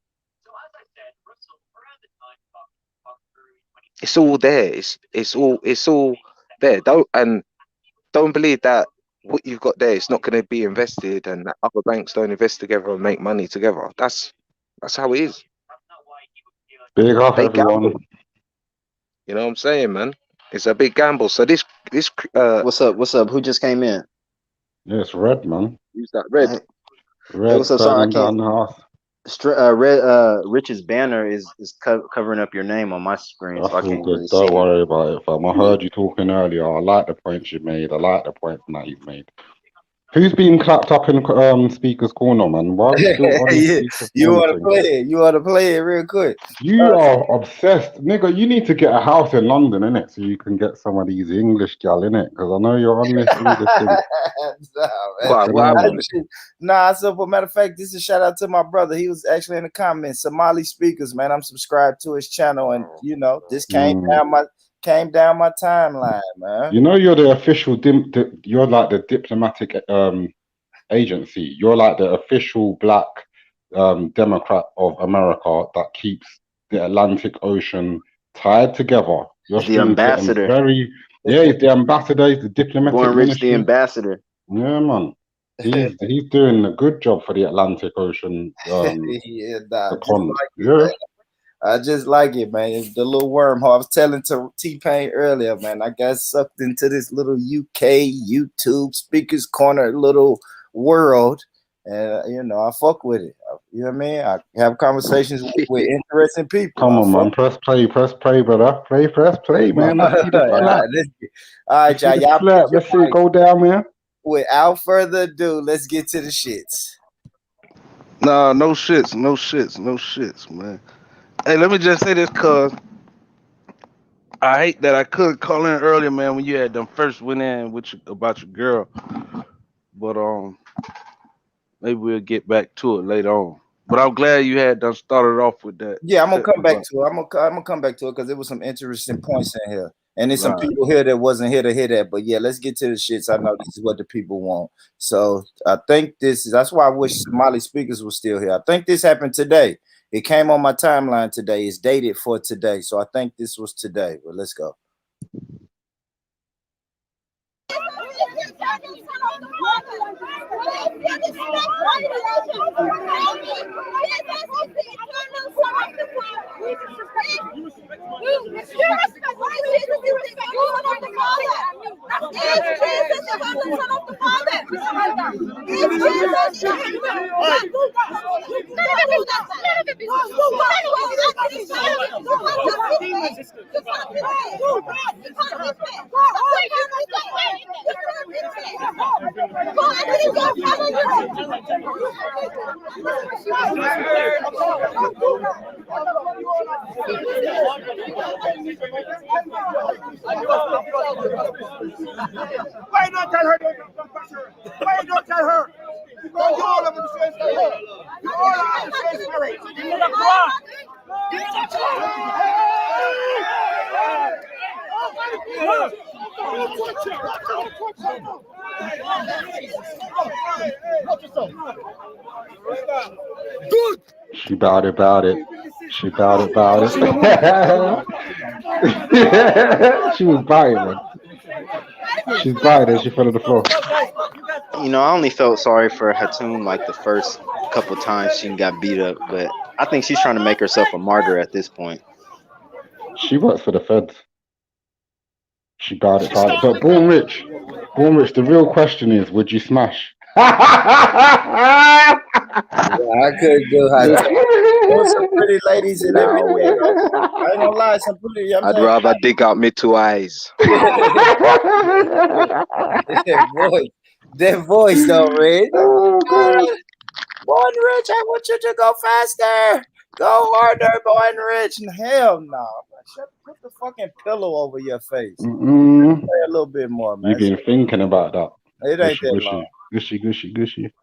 It's all there. It's all there. Don't believe that what you've got there is not going to be invested and that other banks don't invest together and make money together. That's how it is. Big up, They everyone. gamble. You know what I'm saying, man? It's a big gamble. So this What's up? Who just came in? Yeah, it's Red, man. Who's that? Red. Hey, Red what's up? Sorry, I burning down can't. the house. Rich's banner is covering up your name on my screen, so I That's all can't good. really see Don't it. worry about it, fam. I heard you talking earlier. I like the points you made. I like the points that you've made. Who's been clapped up in Speaker's Corner, man? Why are we still on the Yeah, Speaker's you Corner want to thing? play it? You want to play it real quick? You are obsessed, nigga. You need to get a house in London, innit, so you can get some of these English gal, innit? Because I know you're on this English thing. Nah, man. What happened? Nah, so for matter of fact, this is a shout out to my brother. He was actually in the comments. Somali Speakers, man. I'm subscribed to his channel, and you know, this came down my timeline, man. You know, you're the official. You're like the diplomatic agency. You're like the official black Democrat of America that keeps the Atlantic Ocean tied together. Your The stream's getting ambassador. very. Yeah, he's the ambassador. He's the diplomatic Born Rich, ministry. the ambassador. Yeah, man. He's doing a good job for the Atlantic Ocean. Yeah, nah, the just con. like it, Yeah. man. I just like it, man. It's the little wormhole. I was telling to T-Pain earlier, man. I got sucked into this little UK YouTube Speakers Corner little world, and you know, I fuck with it. You know what I mean? I have conversations with interesting people. Come on, man. Press play, brother. Press play, man. Let's see the flat. All right, y'all. Y'all Flat. Let's see it go down, man. Without further ado, let's get to the shits. Nah, no shits, man. Hey, let me just say this, cuz I hate that I couldn't call in earlier, man, when you had them first went in with about your girl. But maybe we'll get back to it later on. But I'm glad you had done started off with that. Yeah, I'm gonna come back to it. I'm gonna come back to it because there was some interesting points in here, and there's some Right. people here that wasn't here to hear that. But yeah, let's get to the shits. I know this is what the people want. So I think that's why I wish Somali Speakers was still here. I think this happened today. It came on my timeline today. It's dated for today, so I think this was today. But let's go. Why not tell her? Why don't tell her? Because you all have the same spirit. You all have the same spirit. Give me the cross. Give me the Good. She bowed it. She bowed it. She was buying, man. She's buying it. She fell on the floor. You know, I only felt sorry for Hatum like the first couple times she got beat up, but I think she's trying to make herself a martyr at this point. She works for the feds. She bowed it. But Born Rich, the real question is, would you smash? I could do There's some pretty ladies in there. I ain't gonna lie, some pretty. I'd rather dig out me 2 eyes. That voice though, Red. Born Rich, I want you to go faster. Go harder, Born Rich. Hell no. Put the fucking pillow over your face. Play a little bit more, man. You've been thinking about that. It ain't that long. Gushy, gushy, gushy.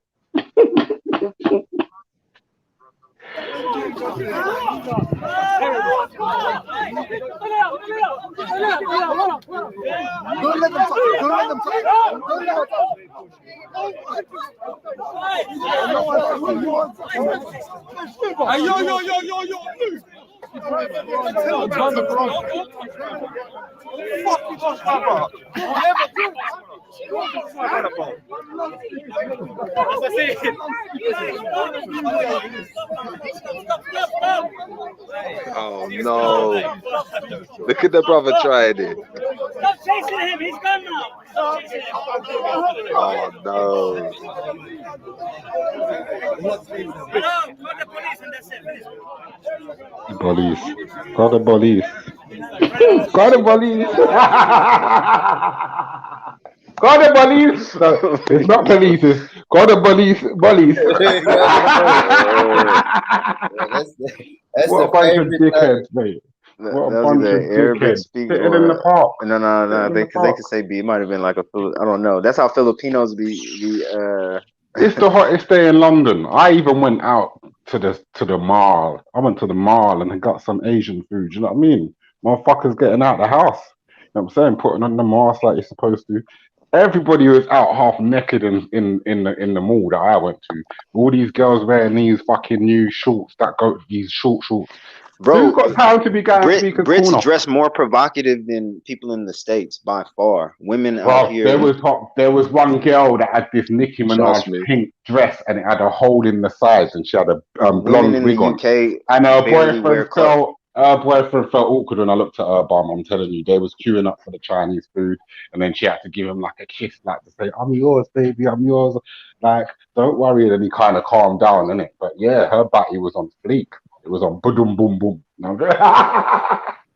Don't let them touch. Don't let them touch. Don't let them touch. Hey, yo. Fuck you talking about? Oh no! Look at the brother trying it. Stop chasing him. He's gone now. Oh no! Police. Call the police. Call the police. Call the police. No, it's not police. It's call the police. Police. That's What a the bunch of favorite dickheads, mate. That What a was bunch either of Arabic dickheads. speak Sitting in the or park. no. Sitting in They the because they park. could say B. It might have been like a I don't know. That's how Filipinos be. It's the hottest day in London. I even went out to the mall. I went to the mall and got some Asian food. You know what I mean? Motherfuckers getting out the house. You know what I'm saying? Putting on the mask like you're supposed to. Everybody was out half naked in the mall that I went to. All these girls wearing these fucking new shorts that go these shorts. Who's Bro, got time to be going speaker's Brits corner? dress more provocative than people in the States by far. Women out Bro, here, there was one girl that had this Nicki Trust Minaj me. pink dress and it had a hole in the sides and she had a women blonde in wig the on. UK And barely wear clothes. her boyfriend felt awkward when I looked at her bum. I'm telling you, they was queuing up for the Chinese food, and then she had to give him like a kiss, like to say, "I'm yours, baby, I'm yours." Like, don't worry. And then he kind of calmed down, innit? But yeah, her body was on fleek. It was on boom, boom, boom.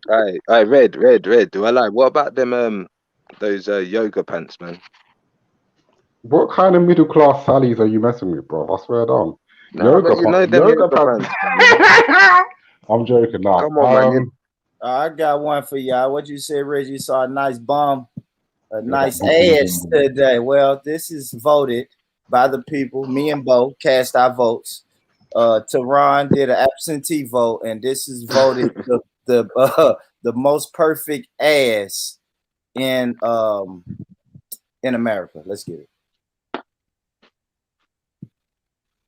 Hey, red. Do I like? What about them? Those yoga pants, man. What kind of middle class sallies are you messing with, bro? I swear down. Nah, but you know them yoga pants. pants. I'm joking now. Come on, man. I got one for y'all. What you say, Reggie? You saw a nice bum, a nice boom, boom, ass boom, boom. today. Well, this is voted by the people. Me and Bo cast our votes. Tehran did an absentee vote, and this is voted the most perfect ass in America. Let's get it.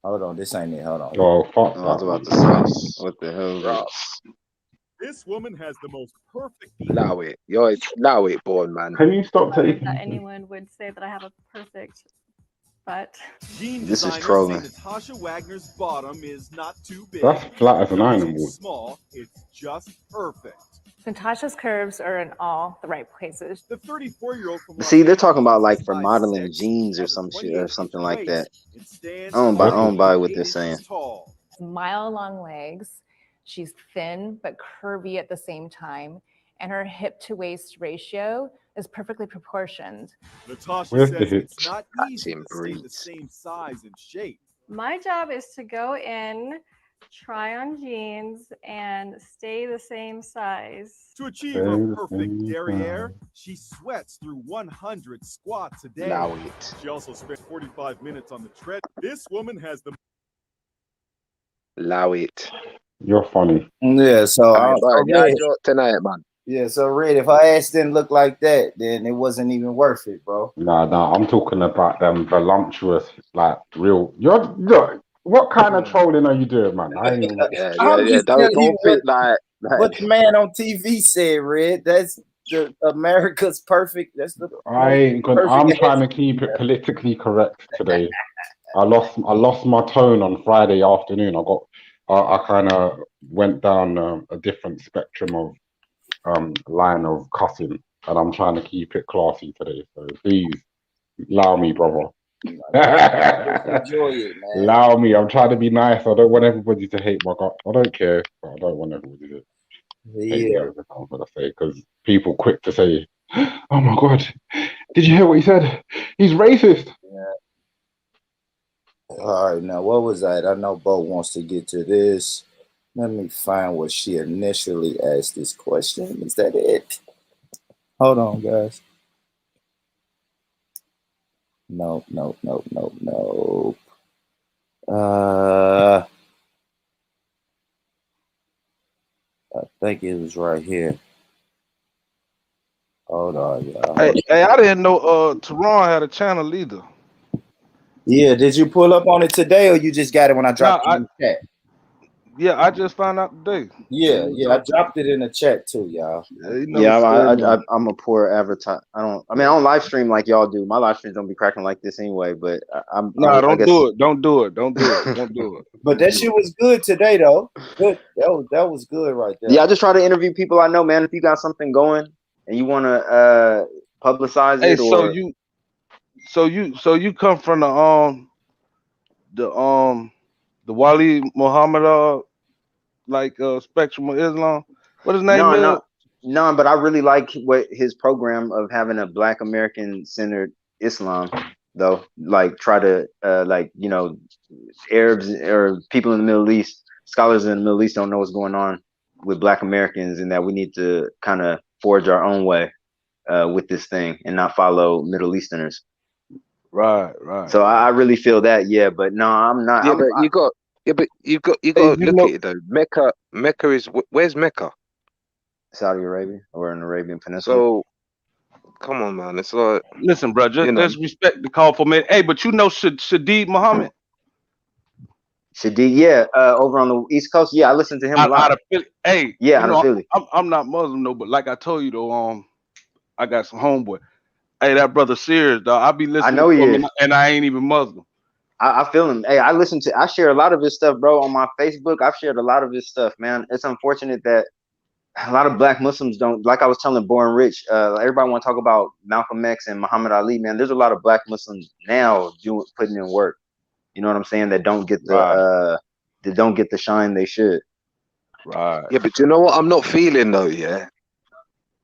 Hold on, this ain't it. Hold on. Oh, fuck I was that. about to say, what the hell? This woman has the most perfect. Allow it. Allow it, born man. Can you stop That taking? anyone would say that I have a perfect butt. Jean This is designers trolling. say Natasha Wagner's bottom is not too big. That's flat as an nor iron too board. small. It's just perfect. Natasha's curves are in all the right places. The 34-year-old from Los See, they're talking Angeles about like is for 5'6", modeling jeans or has a some shit 28 or something inch like that. waist, and stands I don't buy 5 what feet they're 8 saying. inches tall. Mile-long legs. She's thin but curvy at the same time, and her hip-to-waist ratio is perfectly proportioned. Natasha Where's the says hit? it's not easy to stay the same size and shape. My job is to go in, try on jeans, and stay the same size. To achieve her perfect derriere, she sweats through 100 squats a day. Allow it. She also spent 45 minutes on the tread. This woman has the Allow it. You're funny. Yeah, so Hey, Brian, yeah, I Red, joke tonight, man. yeah, so Red, if her ass didn't look like that, then it wasn't even worth it, bro. Nah, I'm talking about them voluptuous, like real. Look, what kind of trolling are you doing, man? I ain't even. I'm just telling you Don't think like what the man on TV said, Red. That's the America's perfect. That's the I ain't gonna. I'm perfect trying ass. to keep it politically correct today. I lost my tone on Friday afternoon. I kind of went down a different spectrum of line of cussing, and I'm trying to keep it classy today. So please allow me, brother. Just enjoy it, man. Allow me. I'm trying to be nice. I don't want everybody to hate my gut. I don't care, but I don't want everybody to hate me Yeah. over what I'm gonna say, because people quick to say, "Oh my god, did you hear what he said? He's racist." Yeah. All right, now what was that? I know Bo wants to get to this. Let me find what she initially asked this question. Is that it? Hold on, guys. No. I think it was right here. Hold on, y'all. Hey, I didn't know Tehran had a channel either. Yeah, did you pull up on it today, or you just got it when I dropped it in the chat? Yeah, I just found out today. Yeah, I dropped it in the chat too, y'all. Yeah, I'm a poor advertiser. I don't live stream like y'all do. My live streams don't be cracking like this anyway. But Don't do it. Don't do it. Don't do it. Don't do it. But that shit was good today, though. Good. That was good right there. Yeah, I just try to interview people I know, man. If you got something going and you want to publicize Hey, it, or so you come from the Wali Muhammad spectrum of Islam. What his name is? No, but I really like what his program of having a Black American centered Islam, though. Like try to Arabs or people in the Middle East, scholars in the Middle East don't know what's going on with Black Americans, and that we need to kind of forge our own way with this thing and not follow Middle Easterners. Right. So I really feel that, yeah. But no, I'm not. Yeah, but you got to look at it though. Mecca is where's Mecca? Saudi Arabia or in the Arabian Peninsula. So come on, man. It's like, listen, bro. Just respect the call for me. Hey, but you know Shadid Muhammad. Shadid, yeah, over on the East Coast. Yeah, I listen to him a lot. Out of Philly. Hey, yeah, out of Philly. I'm not Muslim though, but like I told you though, I got some homeboy. Hey, that brother serious, dog. I be listening. I know he is, and I ain't even Muslim. I feel him. Hey, I share a lot of his stuff, bro, on my Facebook. I've shared a lot of his stuff, man. It's unfortunate that a lot of Black Muslims don't, like I was telling Born Rich, everybody want to talk about Malcolm X and Muhammad Ali, man. There's a lot of Black Muslims now putting in work. You know what I'm saying? That don't get the shine they should. Right. Yeah, but you know what I'm not feeling though, yeah?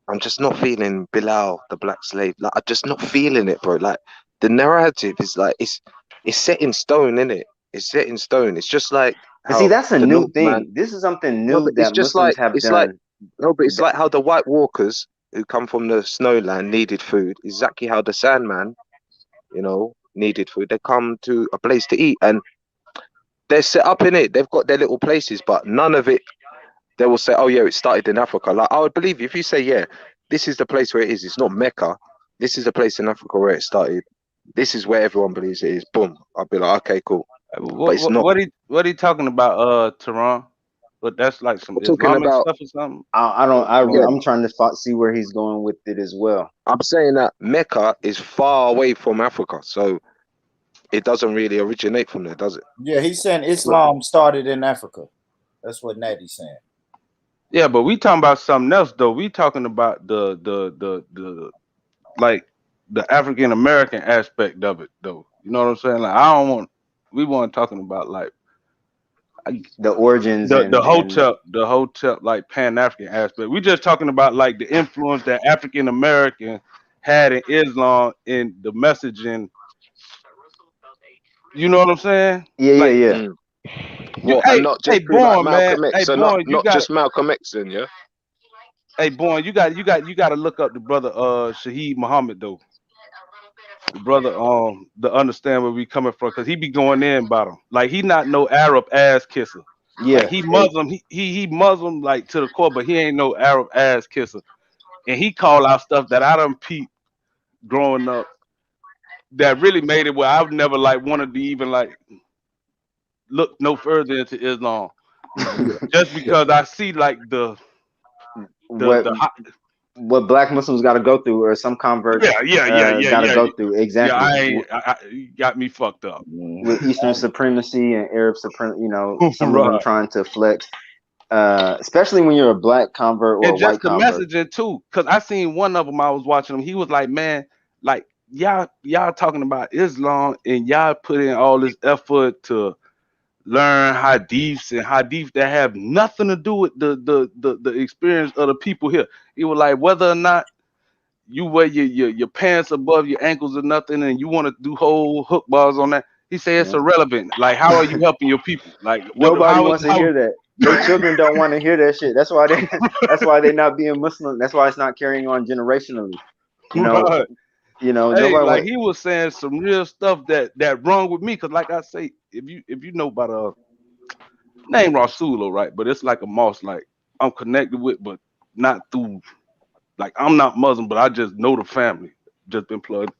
I'm just not feeling Bilal, the black slave. Like I'm just not feeling it, bro. Like the narrative is like it's set in stone, innit? It's set in stone. It's just like see, that's a new thing. This is something new that Muslims have done. But it's like how the White Walkers who come from the snowland needed food. Exactly how the Sandman, needed food. They come to a place to eat, and they're set up in it. They've got their little places, but none of it. They will say, "Oh yeah, it started in Africa." Like I would believe you if you say, "Yeah, this is the place where it is. It's not Mecca. This is the place in Africa where it started. This is where everyone believes it is." Boom. I'll be like, "Okay, cool." But it's not. What he talking about, Tehran? But that's like some Islamic stuff or something. I'm trying to see where he's going with it as well. I'm saying that Mecca is far away from Africa, so it doesn't really originate from there, does it? Yeah, he's saying Islam started in Africa. That's what Natty's saying. Yeah, but we talking about something else though. We talking about the like the African American aspect of it though. You know what I'm saying? Like we weren't talking about like the origins, the hotel like Pan-African aspect. We just talking about like the influence that African American had in Islam and the messaging. You know what I'm saying? Yeah. And not just Born, Malcolm man. X, so not just Malcolm X, then, yeah. Hey, Born, you got to look up the brother Shaheed Muhammad though. The brother to understand where we coming from, because he be going in about him. Like he not no Arab ass kisser. Yeah, like, he Muslim. He Muslim like to the core, but he ain't no Arab ass kisser. And he call out stuff that I done peeped growing up that really made it where I've never like wanted to even like look no further into Islam, just because I see like what Black Muslims got to go through, or some converts got to go through. Exactly. You got me fucked up with Eastern supremacy and Arab supremacy. Some of them trying to flex, especially when you're a Black convert or and a just white the convert. messaging too. Because I seen one of them. I was watching him. He was like, "Man, like y'all talking about Islam and y'all put in all this effort to learn hadiths and hadith that have nothing to do with the experience of the people here." It was like whether or not you wear your pants above your ankles or nothing, and you want to do whole hook bars on that. He said it's irrelevant. Like, how are you helping your people? Like, nobody wants to hear that. Their children don't want to hear that shit. That's why they're not being Muslim. That's why it's not carrying on generationally. Right. You know, Hey, nobody like want. he was saying some real stuff that wrong with me, cause like I say, if you know about name Rasulo, right? But it's like a mosque, like I'm connected with, but not through. Like I'm not Muslim, but I just know the family, just been plugged.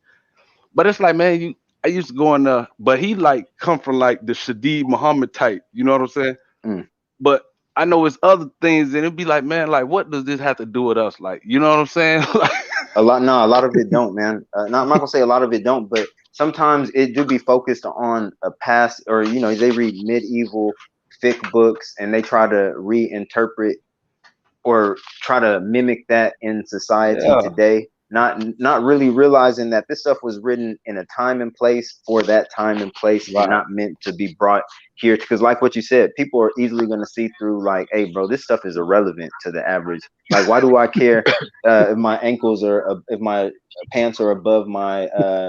But it's like, man, I used to go in there, but he like come from like the Shadid Muhammad type. You know what I'm saying? Mm. But I know it's other things, and it'd be like, man, like what does this have to do with us? Like, you know what I'm saying? Like, A lot of it don't, man. I'm not gonna say a lot of it don't, but sometimes it do be focused on a past, or you know, they read medieval fiqh books and they try to reinterpret or try to mimic that in society yeah, today, not really realizing that this stuff was written in a time and place for that time and place, and right. not meant to be brought here. Because like what you said, people are easily going to see through, like, hey bro, this stuff is irrelevant to the average. Like, why do I care if my ankles are if my pants are above my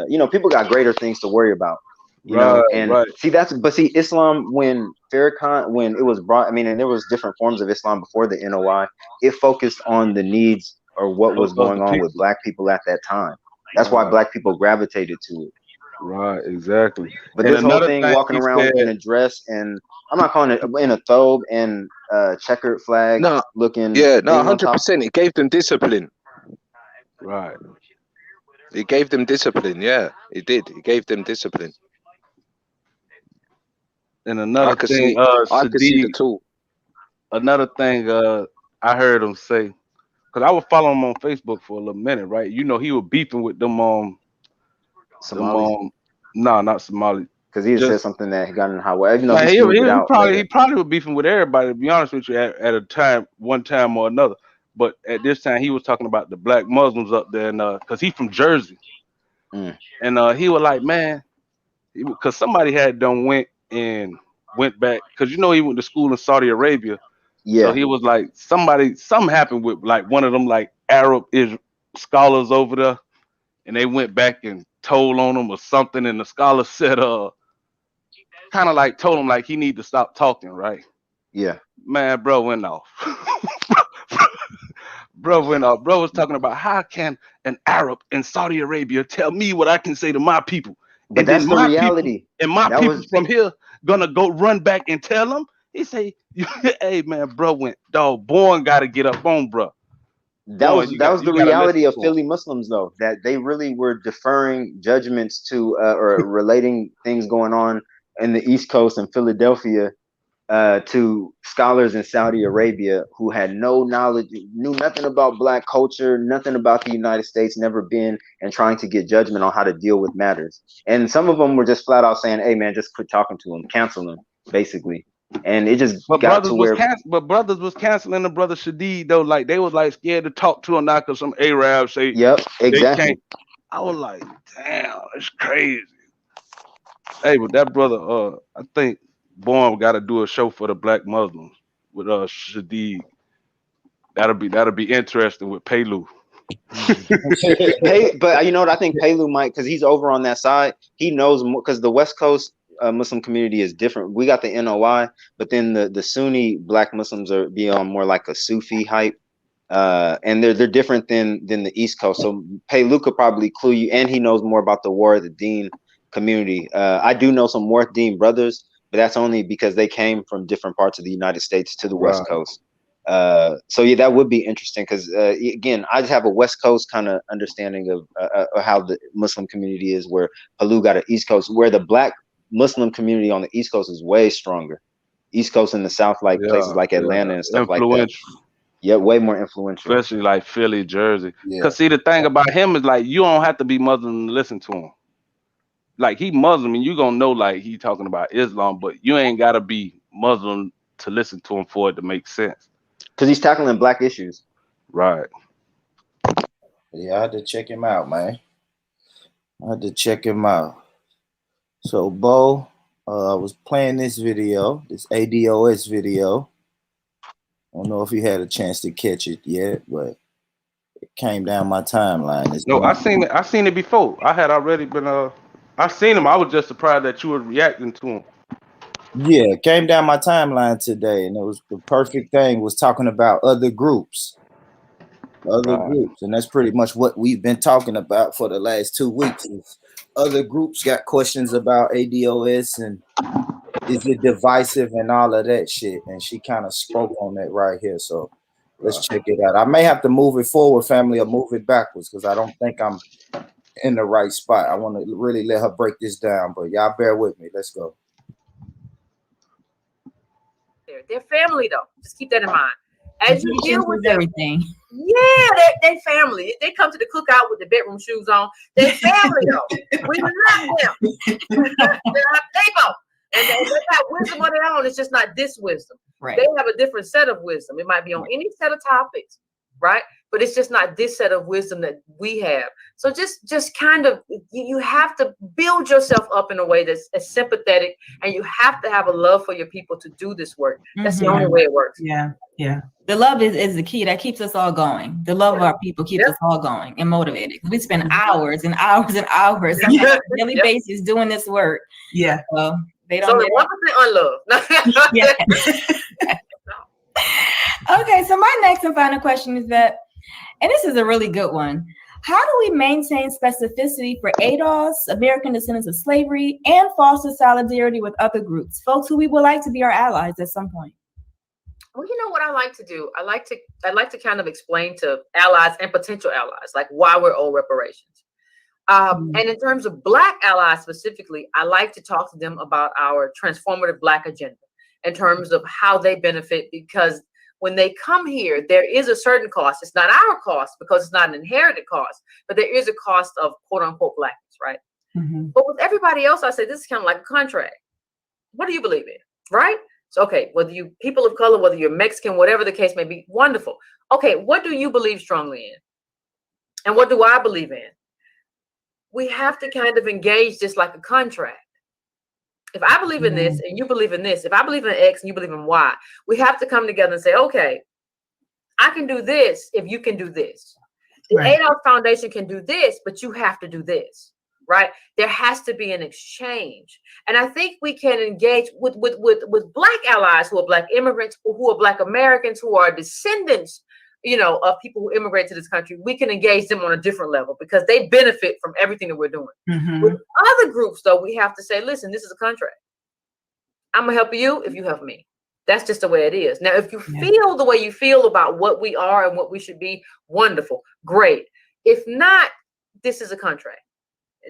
you know, people got greater things to worry about, you Right, know. And right. see Islam, when Farrakhan, when it was brought, I mean, and there was different forms of Islam before the NOI, it focused on the needs or what was Of going the on with people. black people at that time. That's why Right, black people gravitated to it. right, exactly. But And this whole another thing thing walking he around said, in a dress, and I'm not calling it, in a thobe and checkered flag No, looking yeah, no, thing on top. 100%. It gave them discipline. right, It gave them discipline. Yeah, it did. It gave them discipline. and I another could thing, see. I could see the Sadiq, tool. another thing, I heard him say, because I was following him on Facebook for a little minute, right? You know, he was beefing with them, Somalis, nah, not Somali, because he had said just something that he got in Hawaii, even though like he he, smoothed it he, out he later. probably was beefing with everybody, to be honest with you, at a time, one time or another. But at this time, he was talking about the black Muslims up there, and because he's from Jersey, Mm. and he was like, man, because somebody had done went back, because you know he went to school in Saudi Arabia, so Yeah, he was like, something happened with like one of them like Arab scholars over there, and they went back and told on him or something, and the scholar said, kind of like told him like he need to stop talking, right? yeah. Man, bro went off. Bro went off. Bro was talking about how can an Arab in Saudi Arabia tell me what I can say to my people, But and then that's the my people reality. and my That people was from here gonna go run back and tell them. He say, "Hey man, bro went dog. Born got to get up on, bro. Born, that was you the got to reality listen of to him." Philly Muslims, though, that they really were deferring judgments to or relating things going on in the East Coast and Philadelphia to scholars in Saudi Arabia who had no knowledge, knew nothing about black culture, nothing about the United States, never been, and trying to get judgment on how to deal with matters. And some of them were just flat out saying, "Hey man, just quit talking to him, cancel him," basically. And it just got to where, Brothers was canceling the brother Shadid though. Like they was like scared to talk to him now because some Arabs say yep, they exactly. can't. I was like, damn, it's crazy. Hey, but that brother, I think Born got to do a show for the black Muslims with Shadid. That'll be interesting with Pelu. But you know what? I think Pelu might, because he's over on that side. He knows more, because the West Coast Muslim community is different. We got the NOI, but then the Sunni black Muslims are beyond more like a Sufi hype, and they're different than the East Coast. So Pelu could probably clue you, and he knows more about the War of the Deen community. I do know some War of Deen brothers, but that's only because they came from different parts of the United States to the West Right. Coast. So yeah, that would be interesting, because again, I just have a West Coast kind of understanding of how the Muslim community is, where Palu got an East Coast, where the black Muslim community on the East Coast is way stronger. East Coast and the South, like places Yeah, like Atlanta yeah, and stuff like that. influential. Yeah, way more influential. Especially like Philly, Jersey. Yeah. Cause see, the thing about him is like you don't have to be Muslim to listen to him. Like he Muslim, and you gonna know like he talking about Islam, but you ain't gotta be Muslim to listen to him for it to make sense. Because he's tackling black issues. Right. Yeah, I had to check him out, man. I had to check him out. So, Bo, I was playing this video, this ADOS video. I don't know if you had a chance to catch it yet, but it came down my timeline. No, I seen it before. I had already been I seen him. I was just surprised that you were reacting to him. Yeah, it came down my timeline today, and it was the perfect thing. Was talking about other groups. Other Right. groups, and that's pretty much what we've been talking about for the last 2 weeks. Is other groups got questions about ADOS and is it divisive and all of that shit, and she kind of spoke on that right here. So let's check it out. I may have to move it forward, family, or move it backwards because I don't think I'm in the right spot. I want to really let her break this down, but y'all bear with me. Let's go. They're family though. Just keep that in mind. As you deal with them, everything. yeah, they family. They come to the cookout with the bedroom shoes on. They family though. We love them. They're our people. And they got wisdom of their own. It's just not this wisdom. Right. They have a different set of wisdom. It might be on any set of topics, right? But it's just not this set of wisdom that we have. So just kind of, you have to build yourself up in a way that's sympathetic, and you have to have a love for your people to do this work. That's the only way it works. Yeah, yeah. The love is the key that keeps us all going. The love of our people keeps us all going and motivated. We spend hours and hours and hours on a daily basis doing this work. Yeah. So they So don't the 1% unloved. yeah. Okay, so my next and final question is that, and this is a really good one. How do we maintain specificity for ADOS, American descendants of slavery, and foster solidarity with other groups, folks who we would like to be our allies at some point? Well, you know what I like to do? I like to kind of explain to allies and potential allies, like why we're owed reparations. And in terms of Black allies specifically, I like to talk to them about our transformative Black agenda in terms of how they benefit, because when they come here, there is a certain cost. It's not our cost because it's not an inherited cost, but there is a cost of quote unquote Blackness, right? But with everybody else, I say this is kind of like a contract. What do you believe in, right? So, okay, whether you people of color, whether you're Mexican, whatever the case may be, wonderful. Okay, what do you believe strongly in? And what do I believe in? We have to kind of engage just like a contract. If I believe in this and you believe in this, if I believe in X and you believe in Y, we have to come together and say, okay, I can do this if you can do this. The ADOS Foundation can do this, but you have to do this, right? There has to be an exchange. And I think we can engage with Black allies who are Black immigrants, who are Black Americans, who are descendants, you know, of people who immigrate to this country. We can engage them on a different level because they benefit from everything that we're doing. With other groups, though, we have to say, listen, this is a contract. I'm gonna help you if you help me. That's just the way it is. Now, if you feel the way you feel about what we are and what we should be, wonderful, great. If not, this is a contract.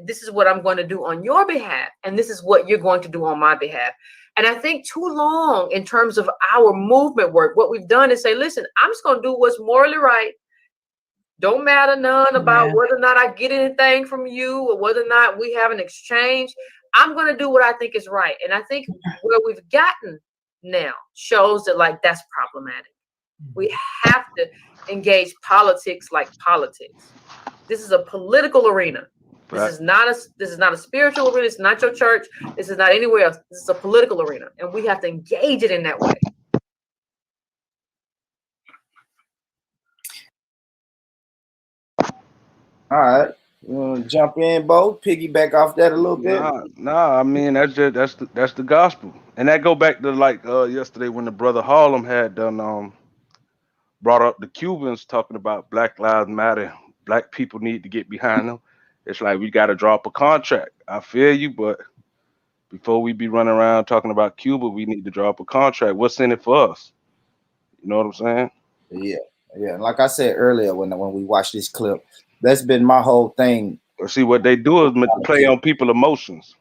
This is what I'm going to do on your behalf, and this is what you're going to do on my behalf. And I think too long in terms of our movement work, what we've done is say, listen, I'm just going to do what's morally right. Don't matter none about whether or not I get anything from you or whether or not we have an exchange. I'm going to do what I think is right. And I think where we've gotten now shows that like that's problematic. We have to engage politics like politics. This is a political arena. This is not a spiritual arena. It's not your church. This is not anywhere else. This is a political arena, and we have to engage it in that way. All right, you want to jump in, Bo? Piggyback off that a little bit. Nah. I mean that's the gospel, and that go back to like yesterday when the brother Harlem had done brought up the Cubans talking about Black Lives Matter. Black people need to get behind them. It's like we got to drop a contract. I feel you, but before we be running around talking about Cuba, we need to drop a contract. What's in it for us? You know what I'm saying? Yeah. Like I said earlier, when we watched this clip, that's been my whole thing. See, what they do is play on people's emotions,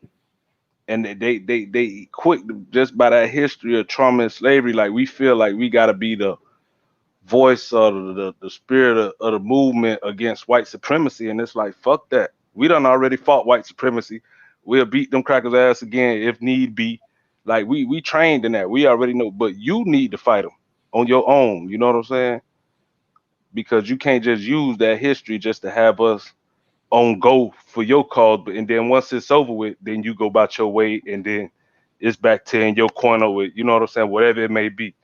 and they quick just by that history of trauma and slavery. Like we feel like we got to be the voice of the spirit of the movement against white supremacy, and it's like fuck that. We done already fought white supremacy. We'll beat them crackers ass again if need be. Like we trained in that. We already know, but you need to fight them on your own. You know what I'm saying? Because you can't just use that history just to have us on go for your cause, and then once it's over with, then you go about your way, and then it's back to in your corner with, you know what I'm saying, whatever it may be.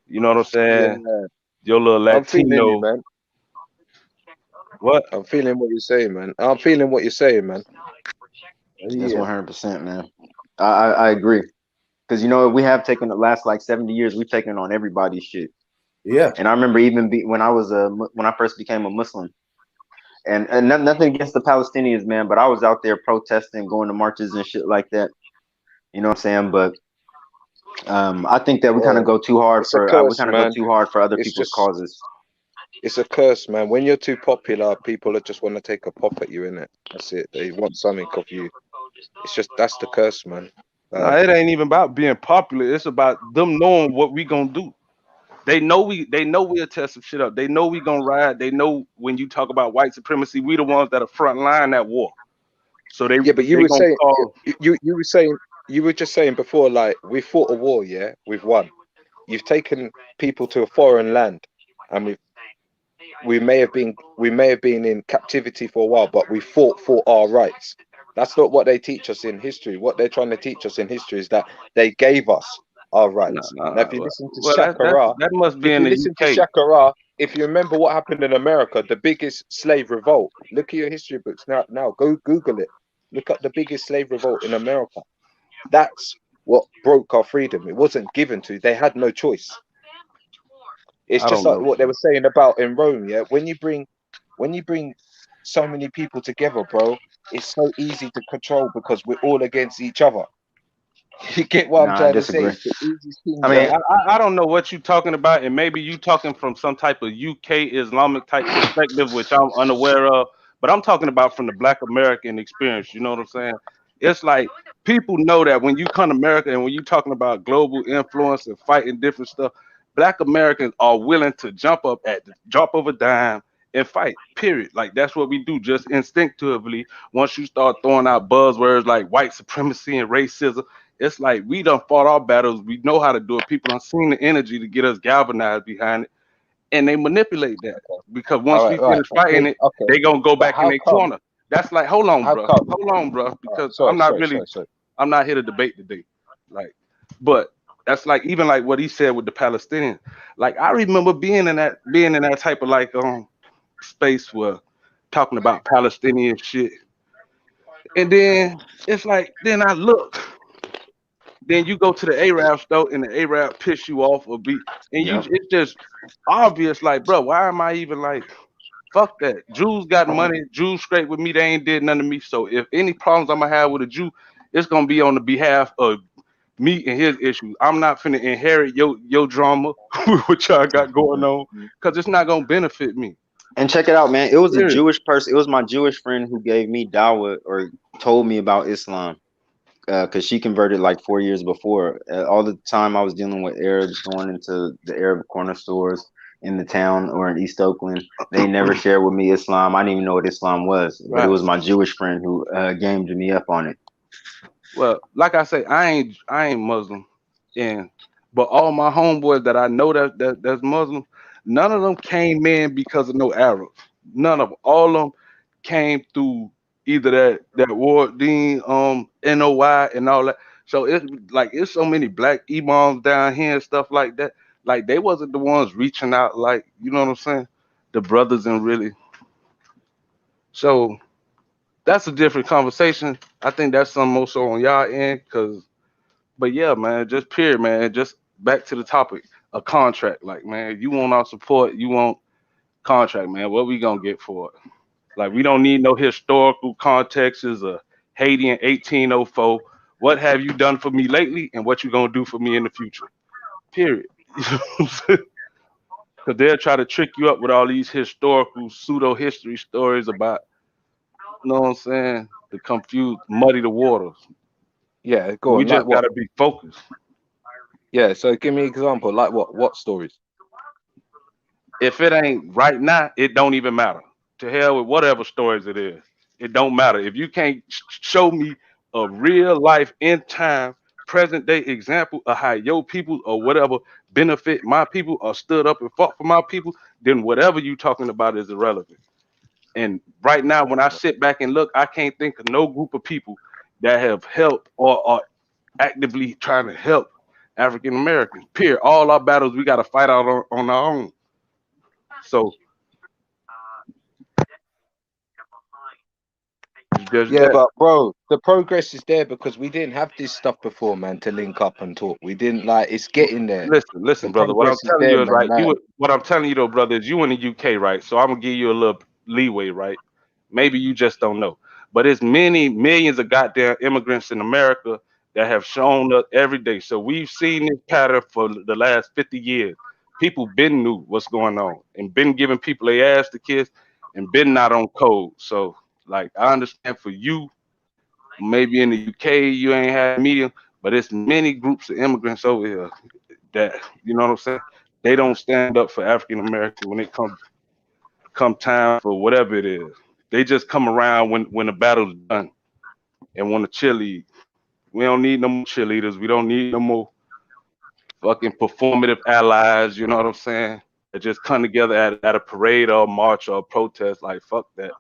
You know what I'm saying? Yeah. Your little I'm feeling Latino. you, man. What? I'm feeling what you're saying, man. I'm feeling what you're saying, man. That's 100%, man. I agree. Because, you know, we have taken the last like 70 years, we've taken on everybody's shit. Yeah. And I remember even when I first became a Muslim, and nothing against the Palestinians, man, but I was out there protesting, going to marches and shit like that. You know what I'm saying? But I think that we kind of Bro, go too hard it's a for curse, man. other It's people's just, causes. it's a curse, man. When you're too popular, people just want to take a pop at you, innit? That's it. They want something of you. It's just that's the curse, man. Nah, it ain't even about being popular. It's about them knowing what we gonna do. They know we'll test some shit up. They know we gonna ride. They know when you talk about white supremacy, we the ones that are front line that war. So Yeah, but you they were gonna saying call. you were saying you were just saying before, like we fought a war, yeah, we've won. You've taken people to a foreign land, and we may have been in captivity for a while, but we fought for our rights. That's not what they teach us in history. What they're trying to teach us in history is that they gave us our rights. Now, if you listen to Well, that must be If in you the listen to UK. Shakara, if you remember what happened in America, the biggest slave revolt. Look at your history books now. Now go Google it. Look up the biggest slave revolt in America. That's what broke our freedom. It wasn't given to. They had no choice. It's I just don't like know. what they were saying about in Rome. Yeah, when you bring so many people together, bro, it's so easy to control because we're all against each other. You get what I'm Nah, I trying to say? disagree. It's the easiest thing, I Yeah, mean, bro. I don't know what you're talking about, and maybe you talking from some type of UK Islamic type perspective, which I'm unaware of. But I'm talking about from the Black American experience. You know what I'm saying? It's like people know that when you come to America and when you're talking about global influence and fighting different stuff, Black Americans are willing to jump up at the drop of a dime and fight. Period. Like that's what we do, just instinctively. Once you start throwing out buzzwords like white supremacy and racism, it's like we done fought our battles. We know how to do it. People done seen the energy to get us galvanized behind it, and they manipulate that because All once we right, right, finish fighting okay, it, okay. they gonna go But back in how their come? corner. That's like, How come? hold on, bro, because Sorry, sorry, sorry, sorry. I'm not here to debate today. Like, but that's like even like what he said with the Palestinians. Like I remember being in that type of like space where talking about Palestinian shit, and then it's like then I look. Then you go to the Arab store and the Arab piss you off or be and you yep. it's just obvious like bro, why am I even like fuck that? Jews got money, Jews straight with me, they ain't did nothing to me. So if any problems I'm gonna have with a Jew, it's gonna be on the behalf of me and his issues. I'm not finna inherit your drama with what y'all got going on because it's not gonna benefit me. And check it out, man. It was a Period. Jewish person. It was my Jewish friend who gave me dawah or told me about Islam. Because she converted like 4 years before. All the time I was dealing with Arabs going into the Arab corner stores in the town or in East Oakland. They never shared with me Islam. I didn't even know what Islam was, but it Right. was my Jewish friend who gamed me up on it. Well, like I say, I ain't Muslim, and but all my homeboys that I know that's Muslim, none of them came in because of no Arabs. None of them. All of them came through either that Ward Dean NOI and all that. So it's like it's so many black imams down here and stuff like that. Like they wasn't the ones reaching out, like you know what I'm saying, the brothers and really. So that's a different conversation. I think that's some more so on y'all end, cause but yeah, man, just period, man. Just back to the topic. A contract, like man, you want our support, you want contract, man. What we gonna get for it? Like we don't need no historical contexts of Haiti in 1804. What have you done for me lately, and what you gonna do for me in the future? Period. Because they'll try to trick you up with all these historical pseudo history stories about, you know what I'm saying, to confuse, muddy the waters. Yeah, But go we on. Like just what? gotta be focused. Yeah. So give me an example. Like what? What stories? If it ain't right now, it don't even matter. To hell with whatever stories it is. It don't matter. If you can't show me a real life in time, present day example of how your people or whatever benefit my people or stood up and fought for my people, then whatever you talking about is irrelevant. And right now, when I sit back and look, I can't think of no group of people that have helped or are actively trying to help African Americans. Period. All our battles we got to fight out on our own. So Yeah, but bro, the progress is there because we didn't have this stuff before, man, to link up and talk. We didn't like it's getting there. Listen, The brother. What I'm progress is telling there, you is man. right. Like, What I'm telling you though, brother, is you in the UK, right? So I'm gonna give you a little leeway, right? Maybe you just don't know, but there's many millions of goddamn immigrants in America that have shown up every day. So we've seen this pattern for the last 50 years. People been knew what's going on and been giving people their ass to kiss and been not on code. So like I understand for you, maybe in the UK you ain't had media, but it's many groups of immigrants over here that you know what I'm saying. They don't stand up for African Americans when it come time for whatever it is. They just come around when the battle's done and want to cheerlead. We don't need no more cheerleaders. We don't need no more fucking performative allies. You know what I'm saying? That just come together at a parade or a march or a protest. Like fuck that.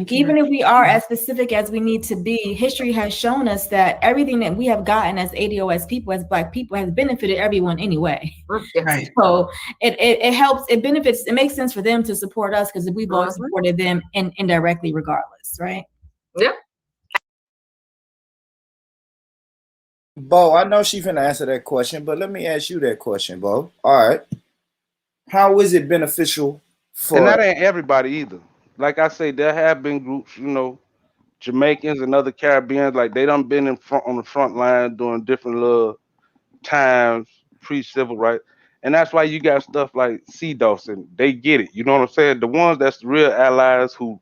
Even if we are as specific as we need to be, history has shown us that everything that we have gotten as ADOS people, as Black people, has benefited everyone anyway. Right. So it helps, it benefits, it makes sense for them to support us because we've always supported them indirectly regardless, right? Yeah. Bo, I know she's finna answer that question, but let me ask you that question, Bo. All right. How is it beneficial And that for ain't everybody either. Like I say, there have been groups, you know, Jamaicans and other Caribbeans, like they done been in front on the front line doing different little times pre-civil rights. And that's why you got stuff like C. Dawson. They get it. You know what I'm saying? The ones that's the real allies who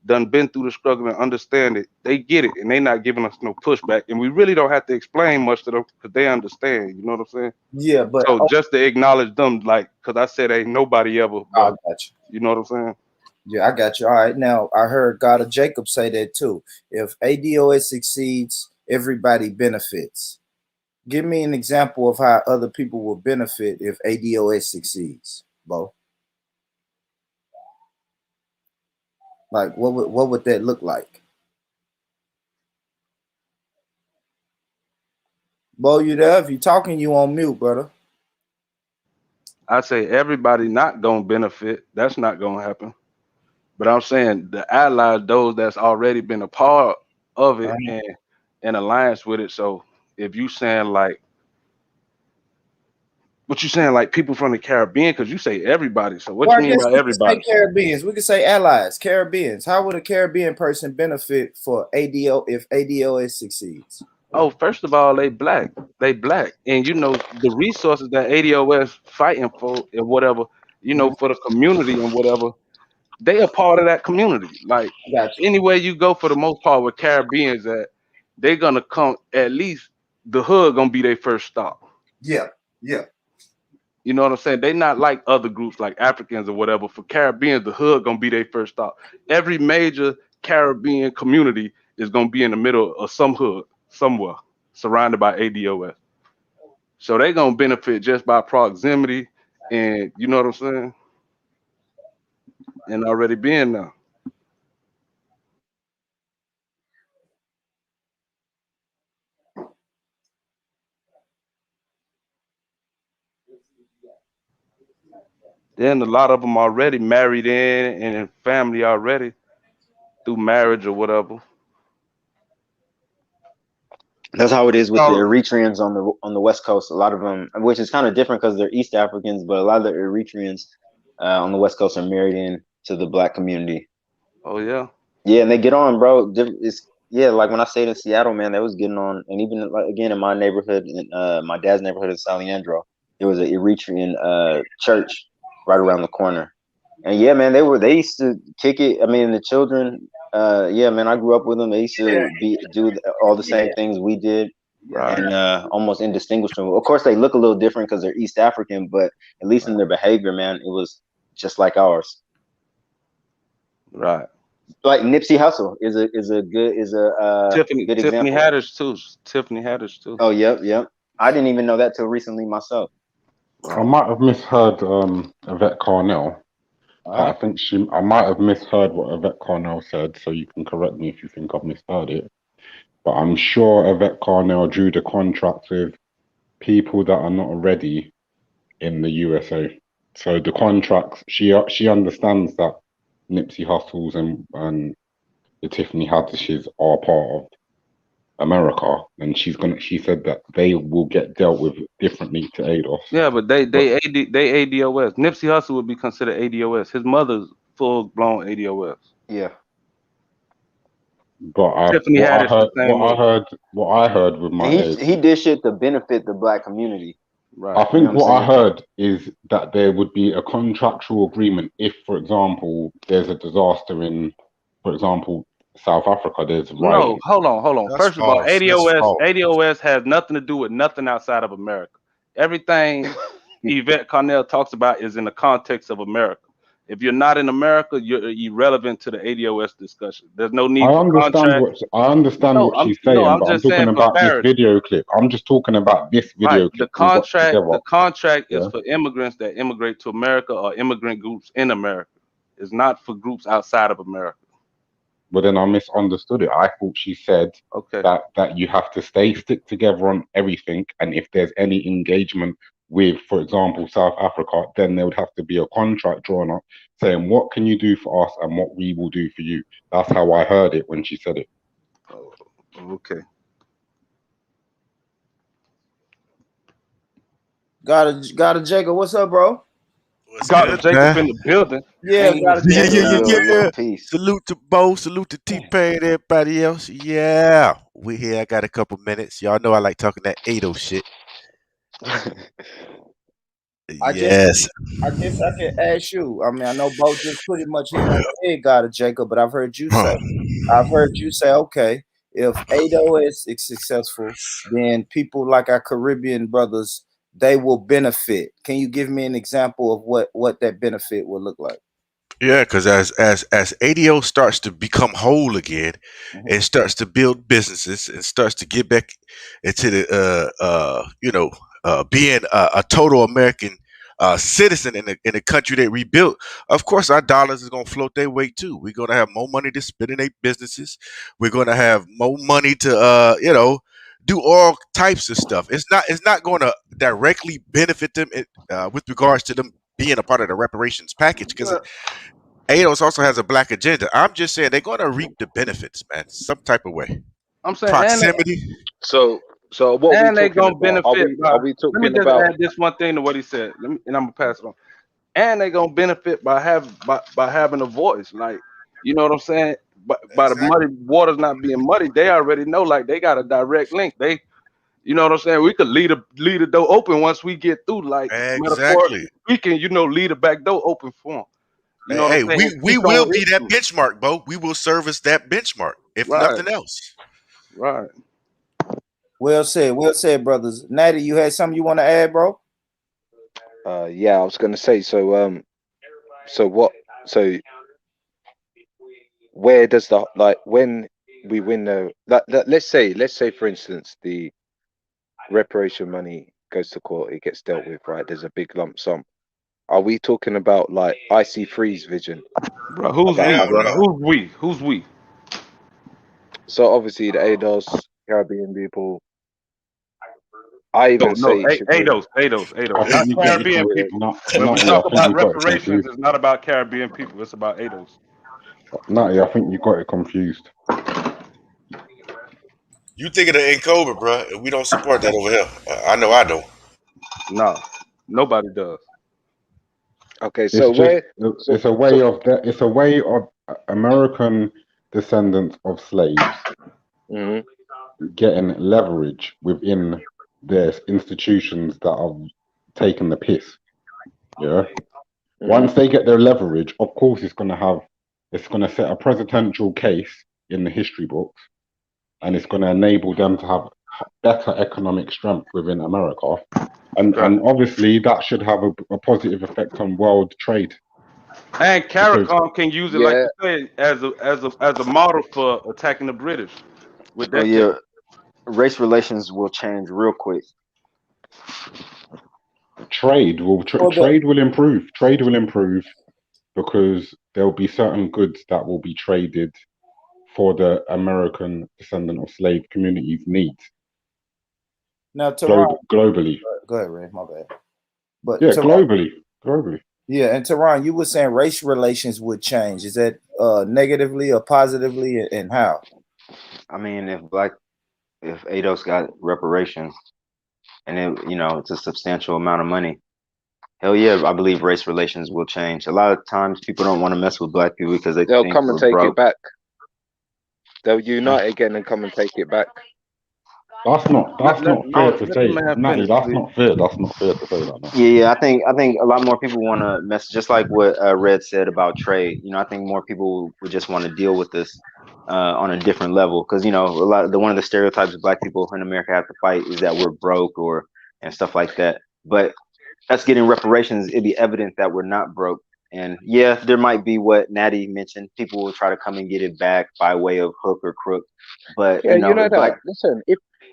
done been through the struggle and understand it, they get it and they not giving us no pushback. And we really don't have to explain much to them because they understand. You know what I'm saying? Yeah, but so just to acknowledge them, like, because I said ain't nobody ever, but you know what I'm saying? Yeah, I got you. All right. Now, I heard God of Jacob say that too. If ADOS succeeds, everybody benefits. Give me an example of how other people will benefit if ADOS succeeds, Bo. Like, what would that look like? Bo, you there? If you talking, you on mute, brother. I say everybody not gonna benefit. That's not gonna happen. But I'm saying the allies, those that's already been a part of it and in alliance with it. So if you saying like, what you saying like people from the Caribbean? Because you say everybody. So what Well, you I mean guess by we could say everybody? Caribbeans. We could say allies, Caribbeans. How would a Caribbean person benefit for ADO if ADOS succeeds? Oh, first of all, they black. They black. And you know, the resources that ADOS fighting for and whatever, you know, for the community and whatever, they a part of that community. Like anywhere you go for the most part with Caribbeans that they gonna come at least the hood gonna be their first stop. Yeah, yeah. You know what I'm saying? They not like other groups like Africans or whatever. For Caribbeans, the hood gonna be their first stop. Every major Caribbean community is gonna be in the middle of some hood somewhere, surrounded by ADOS. So they gonna benefit just by proximity, and you know what I'm saying? And already being there. Then a lot of them already married in and in family already through marriage or whatever. That's how it is with the Oh. Eritreans on the West Coast. A lot of them, which is kind of different because they're East Africans, but a lot of the Eritreans on the West Coast are married in to the Black community. Oh yeah. Yeah, and they get on, bro. It's like when I stayed in Seattle, man, they was getting on, and even like again in my neighborhood, in my dad's neighborhood in San Leandro, there was an Eritrean church right around the corner, and yeah, man, they used to kick it. I mean, the children, yeah, man, I grew up with them. They used to do all the same things we did, and almost indistinguishable. Of course, they look a little different because they're East African, but at least in their behavior, man, it was just like ours. Right. Like Nipsey Hussle is a good Tiffany example. Haddish too. Tiffany Haddish too. Oh, yep. I didn't even know that till recently myself. Right. I might have misheard Yvette Carnell. Right. I might have misheard what Yvette Carnell said, so you can correct me if you think I've misheard it. But I'm sure Yvette Carnell drew the contract with people that are not already in the USA. So the contracts, she understands that Nipsey Hussle's and the Tiffany Haddishes are part of America, and she said that they will get dealt with differently to ADOS. Yeah, but they ADOS. Nipsey Hussle would be considered ADOS. His mother's full blown ADOS. Yeah. But Tiffany Haddish the same way. what I heard with my And ears, he did shit to benefit the black community. Right. I think You know what what I'm I saying? heard is that there would be a contractual agreement if, for example, there's a disaster in, for example, South Africa. There's No, rioting. hold on. That's First of all, false. That's false. ADOS has nothing to do with nothing outside of America. Everything Yvette Carnell talks about is in the context of America. If you're not in America, you're irrelevant to the ADOS discussion. There's no need I for understand contract. what she's saying, I'm but I'm just saying talking for about this clarity. video clip. I'm just talking about this video Right. clip we watched together. The contract is Yeah. for immigrants that immigrate to America or immigrant groups in America. It's not for groups outside of America. But then I misunderstood it. I thought she said Okay. that you have to stick together on everything, and if there's any engagement with, for example, South Africa, then there would have to be a contract drawn up saying what can you do for us and what we will do for you. That's how I heard it when she said it. Okay. Got a Jacob. What's up, bro? Got the Jacob in the building. Yeah, got a Yeah, Jacob. yeah. Salute to Bo, salute to T-Pain, everybody else. Yeah, we here. I got a couple minutes. Y'all know I like talking that 80 shit. Yes. I guess I can ask you. I mean, I know Bo just pretty much hit on the head, got a Jacob, but I've heard you say, okay, if ADOS is successful, then people like our Caribbean brothers, they will benefit. Can you give me an example of what that benefit will look like? Yeah, because as ADO starts to become whole again, and starts to build businesses and starts to get back into the being a total American citizen in a country that rebuilt, of course our dollars is gonna float their way too. We're gonna have more money to spend in their businesses. We're gonna have more money to do all types of stuff. It's not going to directly benefit them with regards to them being a part of the reparations package, because ADOS also has a black agenda. I'm just saying they're going to reap the benefits, man, some type of way. I'm saying Proximity. So what And we they talking gonna about? benefit. Are we Let me talking just about? add this one thing to what he said, and I'm gonna pass it on. And they gonna benefit by having a voice, like, you know what I'm saying. By the muddy waters not being muddy, they already know, like, they got a direct link. They, you know what I'm saying. We could leave the door open once we get through, like, metaphorically speaking, leave the back door open for them. You know what Hey, I'm saying? we will be that benchmark, Bo. We will serve as that benchmark, if nothing else. Right. Well said, brothers. Natty, you had something you want to add, bro? Yeah, I was gonna say. So where does the, like, when we win the, let's say for instance the reparation money goes to court, it gets dealt with, right? There's a big lump sum. Are we talking about like IC3's vision? Bro, who's we, bro? Who's we? So obviously the ADOS, Caribbean people. I even say ADOS. I Not think you got it Caribbean people. When we Nutty, talk I think about you got it reparations, confused. it's not about Caribbean people. It's about ADOS. Nutty, I think you got it confused. You think of the Cobra, bro? We don't support that over here. I know I don't. No, nobody does. Okay, It's a way of American descendants of slaves getting leverage within their institutions that have taken the piss. Yeah. Once they get their leverage, of course it's gonna set a presidential case in the history books, and it's gonna enable them to have better economic strength within America. And obviously that should have a positive effect on world trade. And CARICOM can use it, like you say, as a model for attacking the British. With that, race relations will change real quick. Trade will improve. Trade will improve because there will be certain goods that will be traded for the American descendant of slave communities' needs. Now, globally. Go ahead, Ray. My bad. Globally. globally. Yeah, and Tehran, you were saying race relations would change. Is that negatively or positively, and how? I mean, if ADOS got reparations, and it's a substantial amount of money, hell yeah, I believe race relations will change. A lot of times, people don't want to mess with black people because They'll think come and we're take it broke. back. They'll unite again and come and take it back. That's not fair to let say, the man Natty. finish, That's please. not fair. That's not fair to say that. No. Yeah, I think a lot more people want to mess, just like what Red said about trade. I think more people would just want to deal with this on a different level, because one of the stereotypes of black people in America have to fight is that we're broke and stuff like that. But us getting reparations, it'd be evident that we're not broke. And yeah, there might be what Natty mentioned. People will try to come and get it back by way of hook or crook. But Yeah, if that. Listen,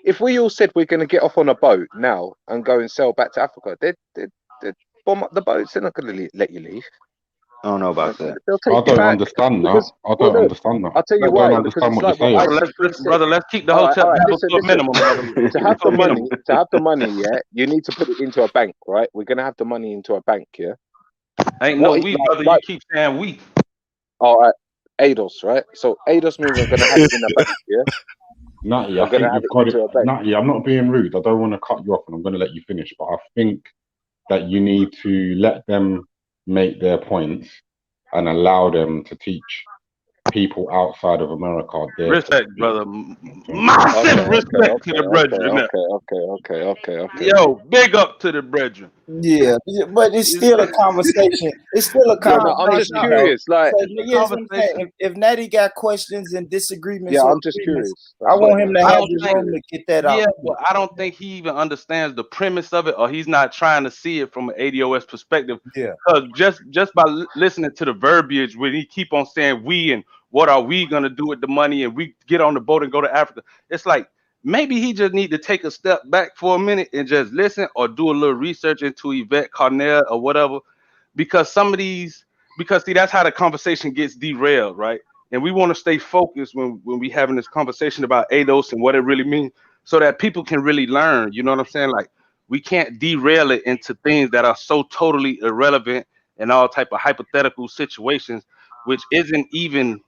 if we all said we're going to get off on a boat now and go and sail back to Africa, they'd bomb up the boats. They're not going to let you leave. I don't know about that. They'll I take you don't back. understand that. Because, I don't understand that. I'll tell you I why. don't Because understand it's what you're like what saying. Iceland's friend said. Brother, let's keep the All hotel right, bills to a minimum, brother. To have the money, yeah, you need to put it into a bank, right? We're gonna have the money into a bank, yeah. Ain't no we, brother. You keep saying we. All right, ADOS, right? So ADOS means I'm gonna have it in a bank, yeah. Natty, I I'm gonna think have you've it got it. into a bank. Natty, I'm not being rude. I don't want to cut you off, and I'm going to let you finish. But I think that you need to let them make their points and allow them to teach people outside of America their Respect, point. brother. Massive respect to the brethren. Okay. Yo, big up to the brethren. Yeah, but it's still a conversation. It's still a Yeah, conversation. no, I'm just curious. Like, So, yeah, that's what I'm saying. If Natty got questions and disagreements, yeah, or I'm just agreements, curious. I want him to I have don't the think, room to get that out. yeah, but I don't think he even understands the premise of it, or he's not trying to see it from an ADOS perspective. Yeah. Because just by listening to the verbiage, when he keep on saying we and what are we gonna do with the money, and we get on the boat and go to Africa, it's like maybe he just need to take a step back for a minute and just listen, or do a little research into Yvette Carnell or whatever, because see, that's how the conversation gets derailed, right? And we want to stay focused when we having this conversation about ADOS and what it really means, so that people can really learn. You know what I'm saying? Like, we can't derail it into things that are so totally irrelevant and all type of hypothetical situations, which isn't even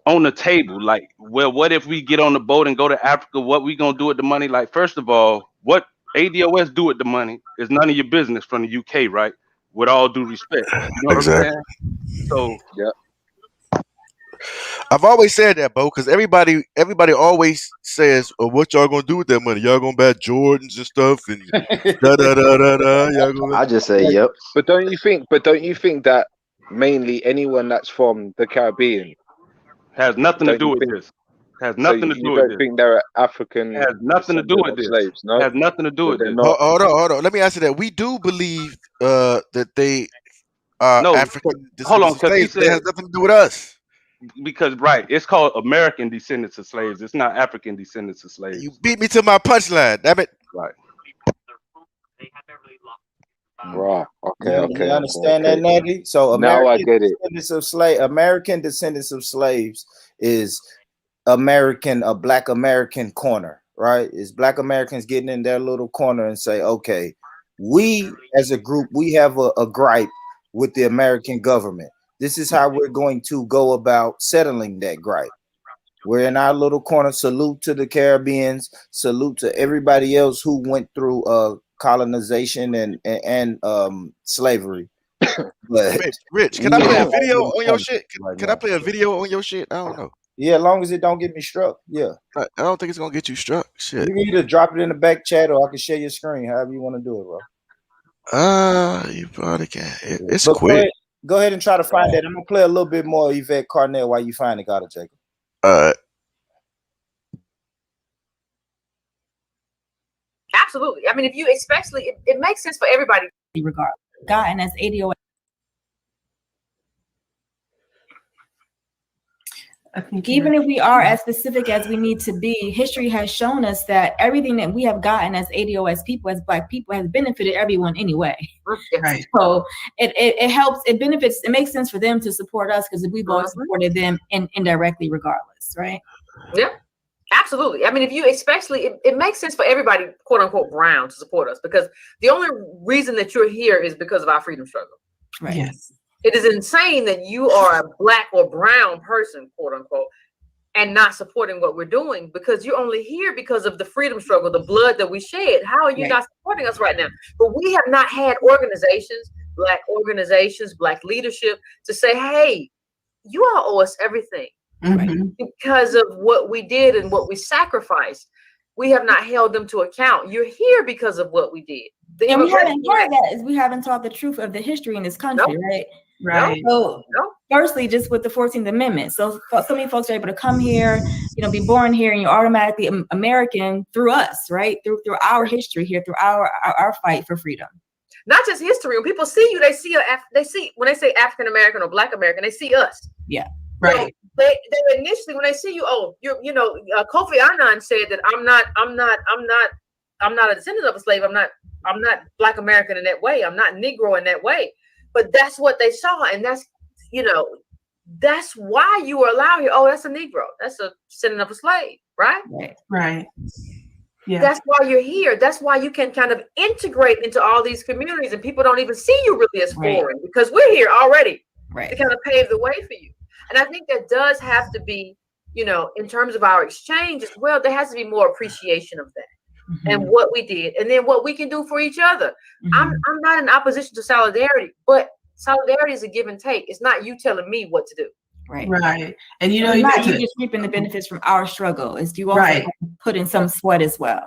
on the table. Like, well, what if we get on the boat and go to Africa? What we gonna do with the money? Like, first of all, what ADOS do with the money is none of your business from the UK, right? With all due respect, you know what I'm Exactly. saying? So yeah, I've always said that, Bo, because everybody always says, "Oh, what y'all gonna do with that money? Y'all gonna buy Jordans and stuff and da da da da da." Y'all gonna... I just say yeah. yep. But don't you think that mainly anyone that's from the Caribbean has nothing to don't do you with think? this. Has So nothing to you do with don't this. think they're African Has nothing to do descendant with of this. slaves? No, Has nothing to do so with they're this. not. Hold on. Let me answer that. We do believe that they are No, African hold on, descendants of because he slaves, but it said, has nothing to do with us. because right, it's called American descendants of slaves. It's not African descendants of slaves. You beat me to my punchline. Damn it. Right. Right. You understand that, Natty? So Now I get it. American descendants of slaves is a Black American corner, right? Is Black Americans getting in their little corner and say, okay, we as a group, we have a gripe with the American government. This is how we're going to go about settling that gripe. We're in our little corner. Salute to the Caribbeans. Salute to everybody else who went through colonization and slavery. But Rich, can I play a video on your shit? Can I play a video on your shit? I don't know. Yeah, as long as it don't get me struck. Yeah. I don't think it's gonna get you struck. Shit. You can either drop it in the back chat or I can share your screen, however you want to do it, bro. You probably can. It's But quick. go ahead and try to find that. I'm gonna play a little bit more Yvette Carnell while you find it, gotta Jacob. Absolutely. I mean, if you especially, it makes sense for everybody. Regardless, gotten as ADOS. Even if we are as specific as we need to be, history has shown us that everything that we have gotten as ADOS people, as Black people, has benefited everyone anyway. Right. So it helps, it benefits, it makes sense for them to support us because we've always supported them indirectly regardless, right? Yeah. Absolutely. I mean, if you especially, it makes sense for everybody, quote unquote, brown to support us, because the only reason that you're here is because of our freedom struggle. Right. Yes. It is insane that you are a black or brown person, quote unquote, and not supporting what we're doing, because you're only here because of the freedom struggle, the blood that we shed. How are you Right. not supporting us right now? But we have not had organizations, black leadership to say, hey, you all owe us everything. Mhm. Because of what we did and what we sacrificed. We have not held them to account. You're here because of what we did. The And we haven't immigration part of act. that is we haven't taught the truth of the history in this country, Nope. right? Right. So No. firstly, just with the 14th Amendment. So many folks are able to come here, be born here, and you're automatically American through us, right? Through our history here, through our fight for freedom. Not just history. When people see you, they see when they say African American or Black American, they see us. Yeah. Right. So they initially, when they see you, Kofi Annan said that I'm not a descendant of a slave. I'm not Black American in that way. I'm not Negro in that way. But that's what they saw, and that's why you were allowed here. Oh, that's a Negro. That's a descendant of a slave, right? Right. Yeah. That's why you're here. That's why you can kind of integrate into all these communities, and people don't even see you really as foreign, because we're here already to kind of pave the way for you. And I think that does have to be, in terms of our exchange as well, there has to be more appreciation of that and what we did, and then what we can do for each other. I'm not in opposition to solidarity, but solidarity is a give and take. It's not you telling me what to do. Right. Right. And you just reaping the benefits from our struggle. Is you also have to put in some sweat as well.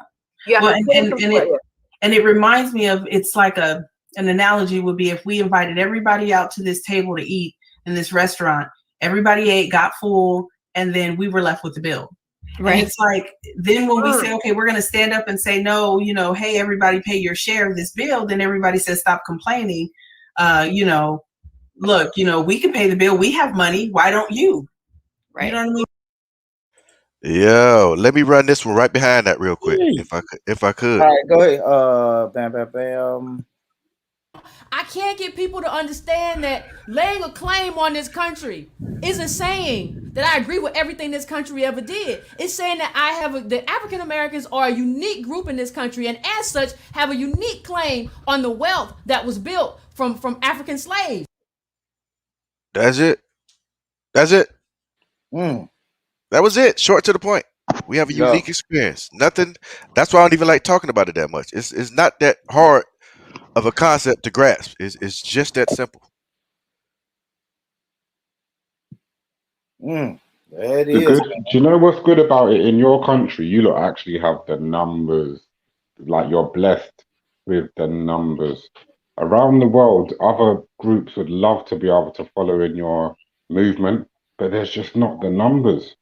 Yeah. Well, and it reminds me of, it's like an analogy would be if we invited everybody out to this table to eat in this restaurant, everybody ate, got full, and then we were left with the bill. Right. And it's like, then when we say, okay, we're going to stand up and say, no, hey, everybody pay your share of this bill, then everybody says, stop complaining. Look, we can pay the bill. We have money. Why don't you? Right. You know what I mean? Yo, let me run this one right behind that real quick, if I could. All right, go ahead. Bam. I can't get people to understand that laying a claim on this country isn't saying that I agree with everything this country ever did. It's saying that the African Americans are a unique group in this country, and as such have a unique claim on the wealth that was built from African slaves. That's it. That was it. Short to the point. We have a unique experience. Nothing. That's why I don't even like talking about it that much. It's not that hard of a concept to grasp. It's just that simple. There it is. Do you know what's good about it? In your country, you lot actually have the numbers. Like, you're blessed with the numbers. Around the world, other groups would love to be able to follow in your movement, but there's just not the numbers.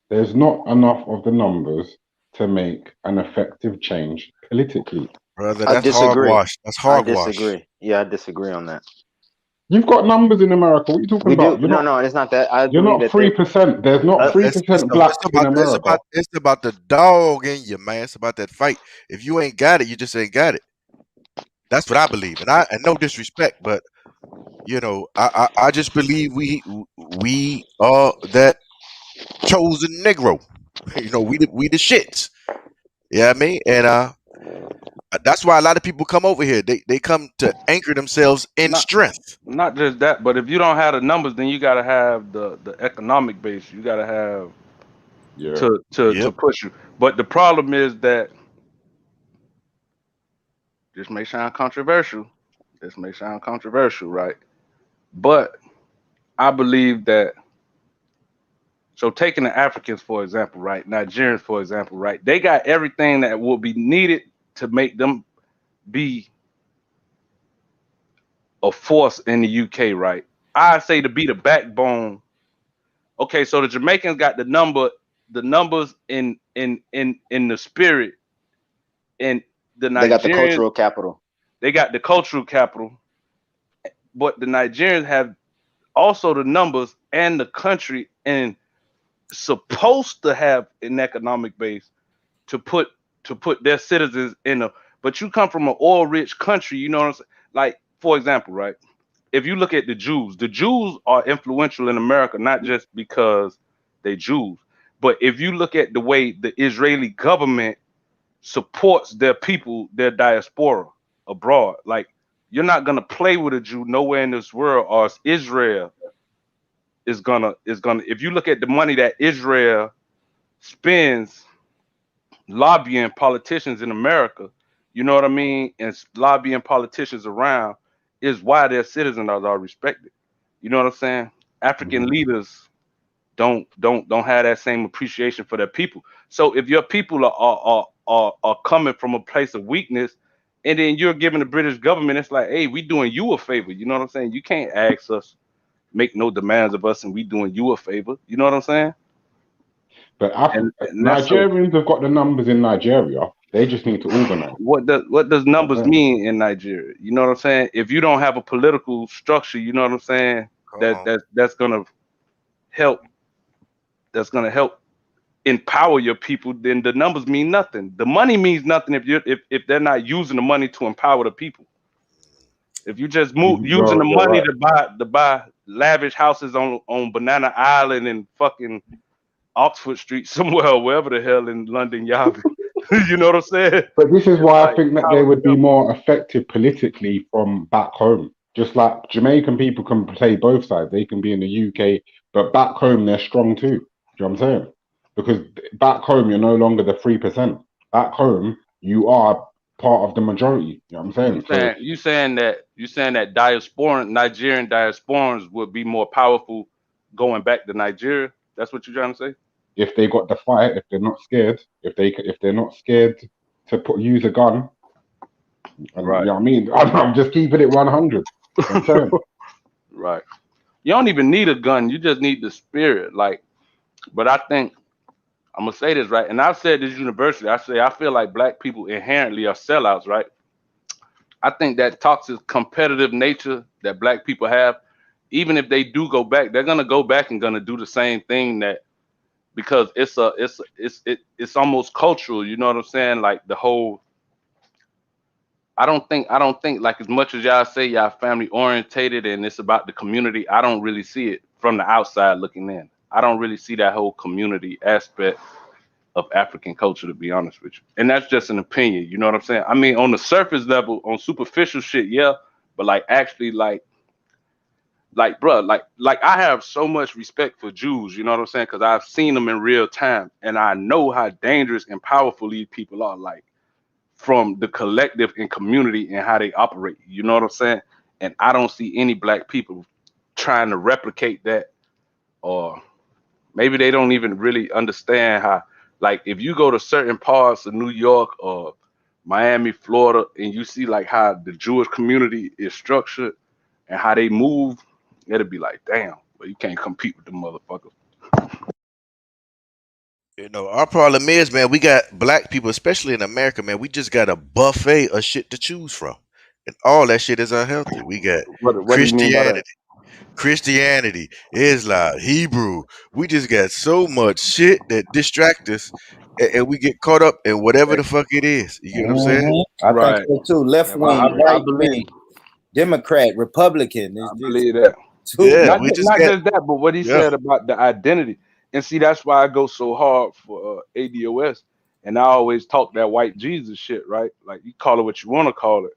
There's not enough of the numbers to make an effective change politically. Brother, I that's disagree. hogwash. That's hogwash. I disagree. Yeah, I disagree on that. You've got numbers in America. What are you talking We about? do. No, it's not that. I You're believe not that 3%. There's not 3% blacks in America. It's about the dog in you, man. It's about that fight. If you ain't got it, you just ain't got it. That's what I believe, and no disrespect, but I just believe we are that chosen Negro. We the shits. Yeah, I mean, and that's why a lot of people come over here. They come to anchor themselves in strength. Not just that, but if you don't have the numbers, then you gotta have the economic base. You gotta have to push you. But the problem is that this may sound controversial. Right? But I believe that. So taking the Africans, for example, right? Nigerians, for example, right? They got everything that will be needed to make them be a force in the UK, right? I say to be the backbone. Okay, so the Jamaicans got the numbers in the spirit, and the Nigerians, they got the cultural capital. They got the cultural capital, but the Nigerians have also the numbers and the country, and supposed to have an economic base to put their citizens in a. But you come from an oil-rich country, you know what I'm saying? Like, for example, right? If you look at the Jews are influential in America, not just because they Jews, But if you look at the way the Israeli government supports their people, their diaspora abroad, like you're not gonna play with a Jew nowhere in this world, or Israel is gonna. If you look at the money that Israel spends lobbying politicians in America, you know what I mean, and lobbying politicians around, is why their citizens are respected. You know what I'm saying? African leaders don't have that same appreciation for their people. So if your people are coming from a place of weakness, and then you're giving the British government, it's like, hey, we doing you a favor. You know what I'm saying? You can't ask us, make no demands of us, and we doing you a favor. You know what I'm saying? But And that's so. Nigerians have got the numbers in Nigeria. They just need to organize. What does numbers mean in Nigeria? You know what I'm saying? If you don't have a political structure, you know what I'm saying, that's gonna help. That's gonna help empower your people. Then the numbers mean nothing. The money means nothing if they're not using the money to empower the people. If you just using the You're money right. to buy lavish houses on Banana Island and fucking Oxford Street somewhere, or wherever the hell in London y'all be. You know what I'm saying? But this is It's why I like think that they would be more effective politically from back home. Just like Jamaican people can play both sides. They can be in the UK, but back home they're strong too. Do you know what I'm saying? Because back home you're no longer the 3%. Back home you are part of the majority. You know what I'm saying? So you saying that Nigerian diasporans would be more powerful going back to Nigeria? That's what you're trying to say? if they got the fight, if they're not scared, if they're not scared to use a gun, and you know what I mean, I'm just keeping it 100. You know what I'm saying? Right. You don't even need a gun. You just need the spirit. Like, but I think I'm gonna say this right, and I've said this university. I feel like black people inherently are sellouts, right? I think that toxic competitive nature that black people have, even if they do go back, they're gonna go back and gonna do the same thing that because it's almost cultural. You know what I'm saying? Like the whole. I don't think like as much as y'all say y'all family orientated and it's about the community. I don't really see it from the outside looking in. I don't really see that whole community aspect of African culture, to be honest with you. And that's just an opinion. You know what I'm saying? I mean, on the surface level, on superficial shit, yeah, but like actually, bruh, like I have so much respect for Jews. You know what I'm saying? Because I've seen them in real time, and I know how dangerous and powerful these people are. Like from the collective and community and how they operate. You know what I'm saying? And I don't see any black people trying to replicate that, or maybe they don't even really understand how. Like if you go to certain parts of New York or Miami, Florida, and you see like how the Jewish community is structured and how they move, it'll be like, damn, well, you can't compete with the motherfuckers. You know, our problem is, man, we got black people, especially in America, man. We just got a buffet of shit to choose from, and all that shit is unhealthy. We got What do you mean by that? Christianity, Islam, Hebrew. We just got so much shit that distract us, and we get caught up in whatever the fuck it is. You get what I'm saying? I think so too. Left wing, I right believe. wing, Democrat, Republican. I believe that. Yeah, Not we just not got just that, but what he said about the identity. And see, that's why I go so hard for ADOS. And I always talk that white Jesus shit, right? Like you call it what you want to call it.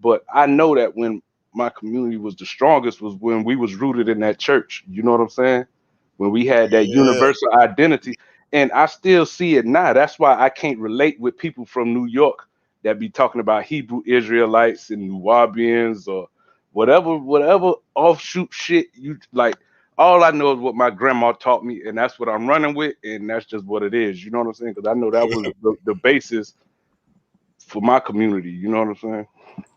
But I know that when my community was the strongest was when we was rooted in that church. You know what I'm saying? When we had that Yeah. universal identity. And I still see it now. That's why I can't relate with people from New York that be talking about Hebrew Israelites and Nubians or whatever offshoot shit you like. All I know is what my grandma taught me, and that's what I'm running with, and that's just what it is. You know what I'm saying? Because I know that was the basis for my community. You know what I'm saying?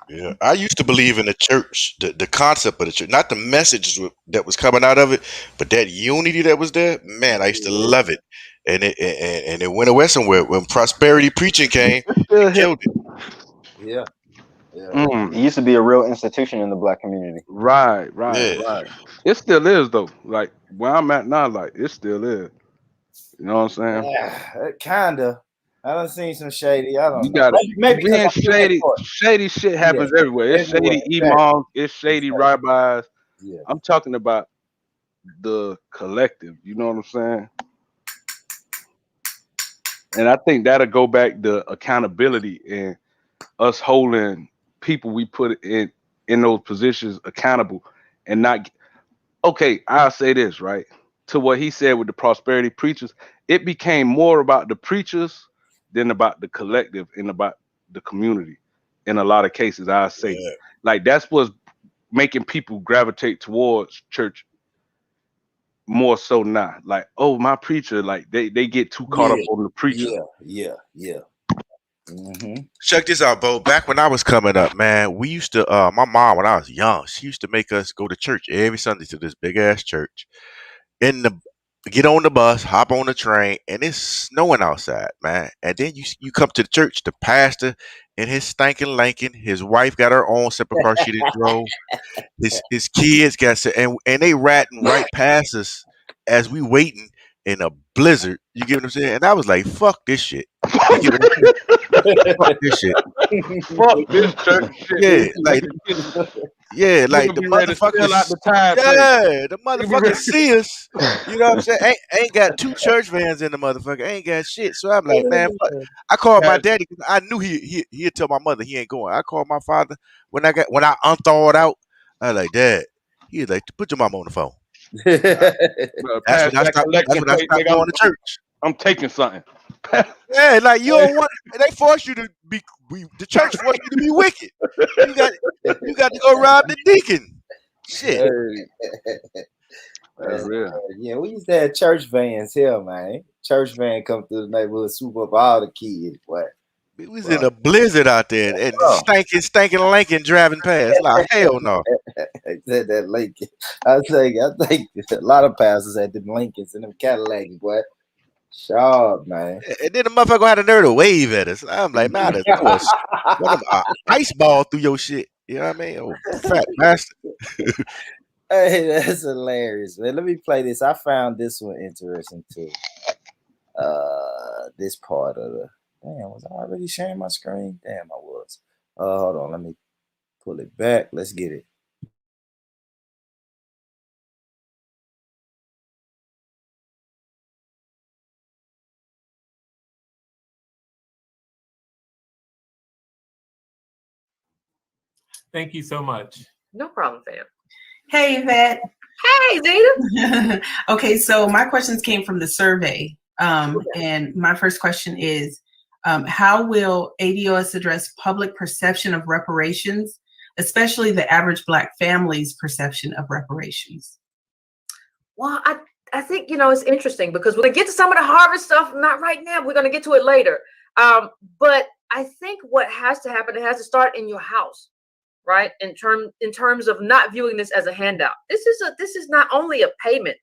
Yeah, I used to believe in the church, the concept of the church, not the messages that was coming out of it, but that unity that was there. Man, I used to love it, and it went away somewhere when prosperity preaching came. It killed it. Yeah. Yeah. Mm. It used to be a real institution in the black community. Right. Yeah. It still is though. Like where I'm at now, like it still is. You know what I'm saying? Yeah, kinda. I done seen some shady. I You don't know. gotta Maybe because being I'm in that shady. court. Shady shit Yeah, happens everywhere. It's everywhere. shady Exactly. imams. It's shady rabbis. Yeah. I'm talking about the collective. You know what I'm saying? And I think that'll go back to accountability and us holding people we put in those positions accountable and not. Okay, I'll say this, right? To what he said with the prosperity preachers, it became more about the preachers than about the collective and about the community. In a lot of cases, I say, Yeah. like that's what's making people gravitate towards church more so now. Like, oh, my preacher, like they get too caught up Yeah, on the preacher. yeah. Mm-hmm. Check this out, Bo. Back when I was coming up, man, we used to my mom when I was young, she used to make us go to church every Sunday to this big ass church. In the Get on the bus, hop on the train, and it's snowing outside, man. And then you come to the church, the pastor and his stinking Lincoln, his wife got her own separate car she didn't drove. His kids got and they ratting right past us as we waiting in a blizzard. You get what I'm saying? And I was like, fuck this shit. You get what I'm saying? Fuck this shit. Fuck this church shit. Yeah, like like the Be ready to fill out motherfuckers. the time plate. Yeah, the You be ready- motherfuckers see us. You know what I'm saying? Ain't got 2 church vans in the motherfucker. Ain't got shit. So I'm like, man, fuck. I called my daddy because I knew he'd tell my mother he ain't going. I called my father when I unthawed out. I was like, Dad. He was like, put your mama on the phone. That's when I stopped. That's when I stopped going to church. I'm taking something. Yeah, like you don't want. They force you to be. The church forced you to be wicked. You got to go rob the deacon. Shit. That's real. Yeah, we used to have church vans here, man. Church van come through the neighborhood, swoop up all the kids. What? It was in a blizzard out there, and stinking Lincoln driving past. Like hell no. Said that Lincoln. I think a lot of pastors had them Lincolns and them Cadillacs, boy. Sharp, man. And then the motherfucker had a nerve to wave at us. I'm like, man, I throw a ice ball through your shit. You know what I mean? Oh, fat bastard. Hey, that's hilarious, man. Let me play this. I found this one interesting too. This part of the was I already sharing my screen? Damn, I was. Hold on, let me pull it back. Let's get it. Thank you so much. No problem, fam. Hey, Yvette. Hey, Zeta. Okay, so my questions came from the survey. And my first question is, how will ADOS address public perception of reparations, especially the average Black family's perception of reparations? Well, I think, it's interesting because we're going to get to some of the Harvard stuff, not right now. We're going to get to it later. But I think what has to happen, it has to start in your house, right? In terms of not viewing this as a handout. This is not only a payment,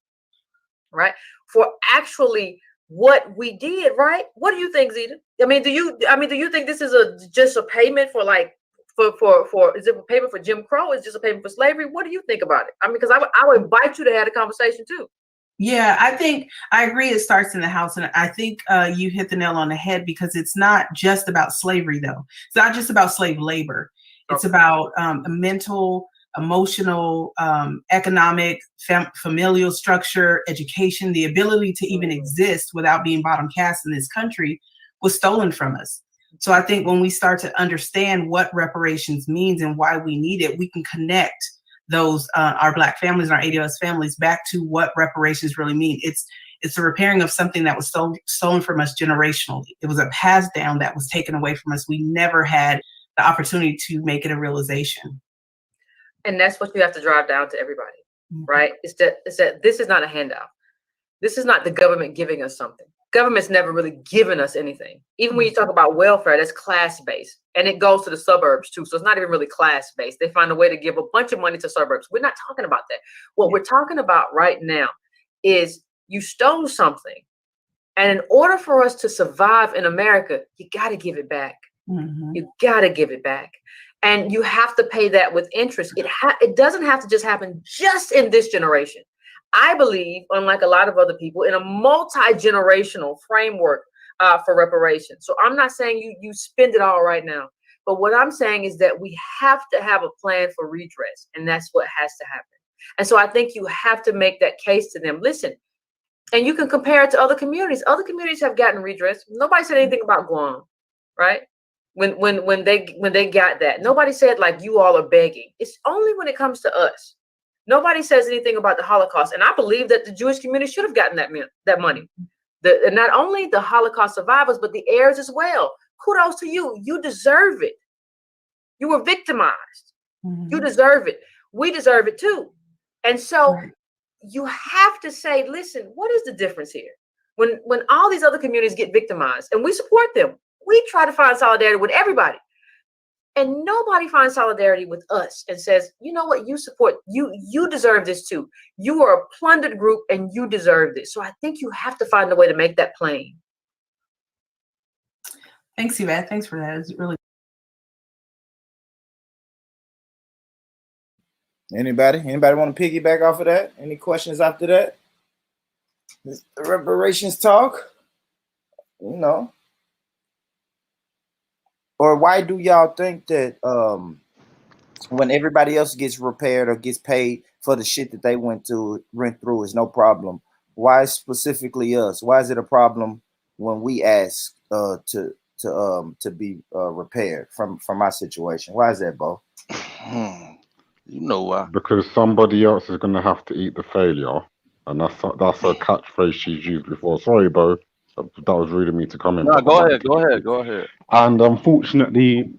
right? For actually what we did, right? What do you think, Zeta? Do you think this is just a payment for is it a payment for Jim Crow? Is it just a payment for slavery? What do you think about it? Because I would invite you to have a conversation too. Yeah, I think I agree. It starts in the house. And I think you hit the nail on the head because it's not just about slavery, though. It's not just about slave labor. It's about mental, emotional, economic, familial structure, education, the ability to even exist without being bottom caste in this country was stolen from us. So I think when we start to understand what reparations means and why we need it, we can connect those our Black families and our ADOS families back to what reparations really mean. It's the repairing of something that was stolen from us generationally. It was a pass down that was taken away from us. We never had the opportunity to make it a realization. And that's what you have to drive down to everybody, right? It's that this is not a handout. This is not the government giving us something. Government's never really given us anything. Even when you talk about welfare, that's class-based. And it goes to the suburbs too. So it's not even really class-based. They find a way to give a bunch of money to suburbs. We're not talking about that. What we're talking about right now is you stole something. And in order for us to survive in America, you got to give it back. You got to give it back. And you have to pay that with interest. It doesn't have to just happen just in this generation. I believe, unlike a lot of other people, in a multi-generational framework for reparations. So I'm not saying you spend it all right now. But what I'm saying is that we have to have a plan for redress. And that's what has to happen. And so I think you have to make that case to them. Listen, And you can compare it to other communities. Other communities have gotten redress. Nobody said anything about Guam, right? When they got that, nobody said like you all are begging. It's only when it comes to us. Nobody says anything about the Holocaust, and I believe that the Jewish community should have gotten that money. And not only the Holocaust survivors, but the heirs as well. Kudos to you. You deserve it. You were victimized. You deserve it. We deserve it too. And so you have to say, listen, what is the difference here? When all these other communities get victimized and we support them, we try to find solidarity with everybody. And nobody finds solidarity with us and says, you know what, you support, you deserve this too. You are a plundered group and you deserve this. So I think you have to find a way to make that plain. Thanks, Yvette. Thanks for that. It's really. Anybody want to piggyback off of that? Any questions after that? The reparations talk, you know. Or why do y'all think that when everybody else gets repaired or gets paid for the shit that they went through is no problem? Why specifically us? Why is it a problem when we ask to be repaired from my situation? Why is that, Bo? You know why? Because somebody else is going to have to eat the failure, and that's a catchphrase she's used before. Sorry, Bo, that was rude of me to comment. No, go ahead. And unfortunately,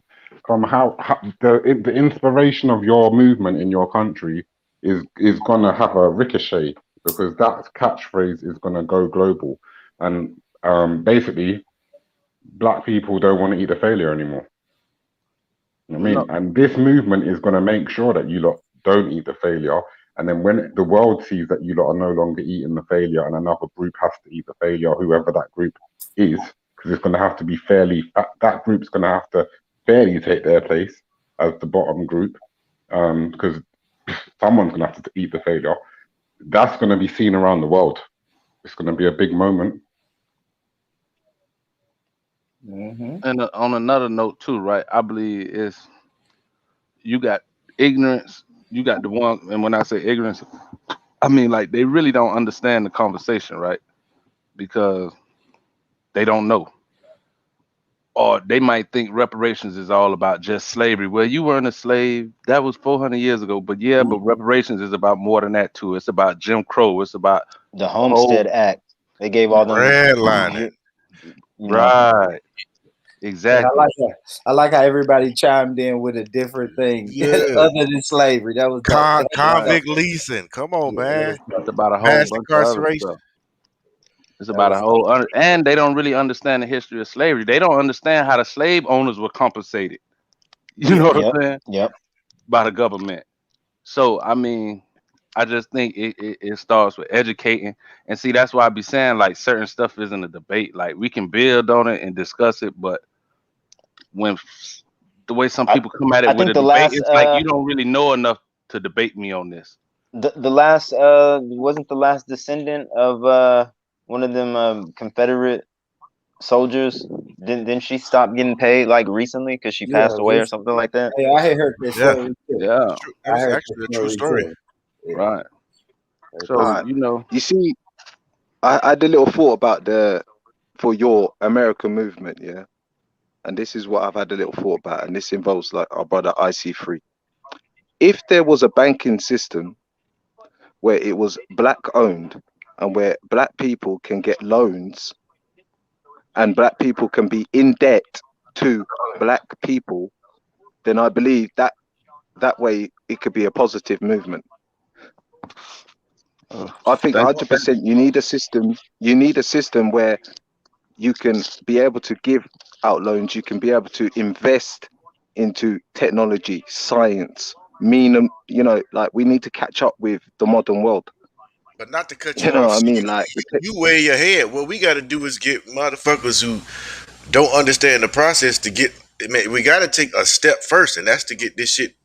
how the inspiration of your movement in your country is going to have a ricochet, because that catchphrase is going to go global, and basically, black people don't want to eat the failure anymore. You know what I mean? And this movement is going to make sure that you lot don't eat the failure. And then when the world sees that you lot are no longer eating the failure and another group has to eat the failure, whoever that group is, because it's going to have to be that group's going to have to fairly take their place as the bottom group, because someone's going to have to eat the failure. That's going to be seen around the world. It's going to be a big moment. And on another note too, right? I believe you got ignorance, you got the one, and when I say ignorance, I mean like they really don't understand the conversation, right? Because they don't know. Or they might think reparations is all about just slavery. Well, you weren't a slave. That was 400 years ago. But yeah, but reparations is about more than that too. It's about Jim Crow. It's about the Homestead Act. They gave all them redlining. Right. Exactly. Yeah, I like how everybody chimed in with a different thing other than slavery. That was convict leasing. Come on, man. It's about a whole Mass bunch of other incarceration. stuff. It's about a whole and they don't really understand the history of slavery. They don't understand how the slave owners were compensated. You know what I'm saying? Yep. By the government. So I mean, I just think it starts with educating. And see, that's why I be saying like certain stuff isn't a debate. Like we can build on it and discuss it, but when the way some people come at it with a debate, it's like you don't really know enough to debate me on this. The last wasn't the last descendant of one of them Confederate soldiers. Didn't she stop getting paid like recently because she passed away or something like that? Yeah, I had heard this story too. Yeah, that was actually a true story. Right. So you see, I had a little thought about for your American movement, yeah. And this is what I've had a little thought about, and this involves like our brother IC3. If there was a banking system where it was black owned and where black people can get loans and black people can be in debt to black people, then I believe that way it could be a positive movement. I think 100% you need a system. You need a system where you can be able to give out loans. You can be able to invest into technology, science, like we need to catch up with the modern world. But not to cut you off. know what I mean? Like you way ahead. What we got to do is get motherfuckers who don't understand the process to get. We got to take a step first, and that's to get this shit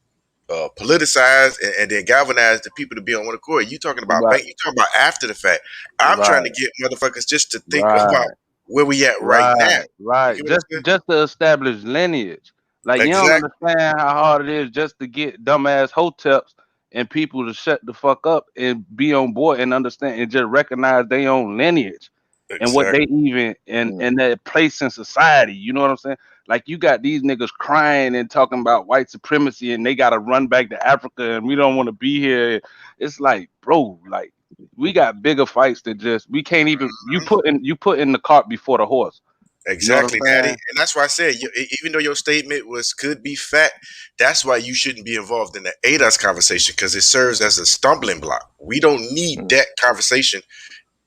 politicized and then galvanize the people to be on one accord. You talking about bank? You talking about after the fact? I'm trying to get motherfuckers just to think about where we at right now. Right. Just to establish lineage. Like you don't understand how hard it is just to get dumbass hoteps and people to shut the fuck up and be on board and understand and just recognize their own lineage and what they Exactly. even and their place in society. You know what I'm saying? Like you got these niggas crying and talking about white supremacy and they gotta run back to Africa and we don't want to be here. It's like, bro, like we got bigger fights than just we can't even you put in the cart before the horse. You know what I'm Exactly, Daddy, saying? and that's why I said, even though your statement could be fact, that's why you shouldn't be involved in the ADOS conversation because it serves as a stumbling block. We don't need that conversation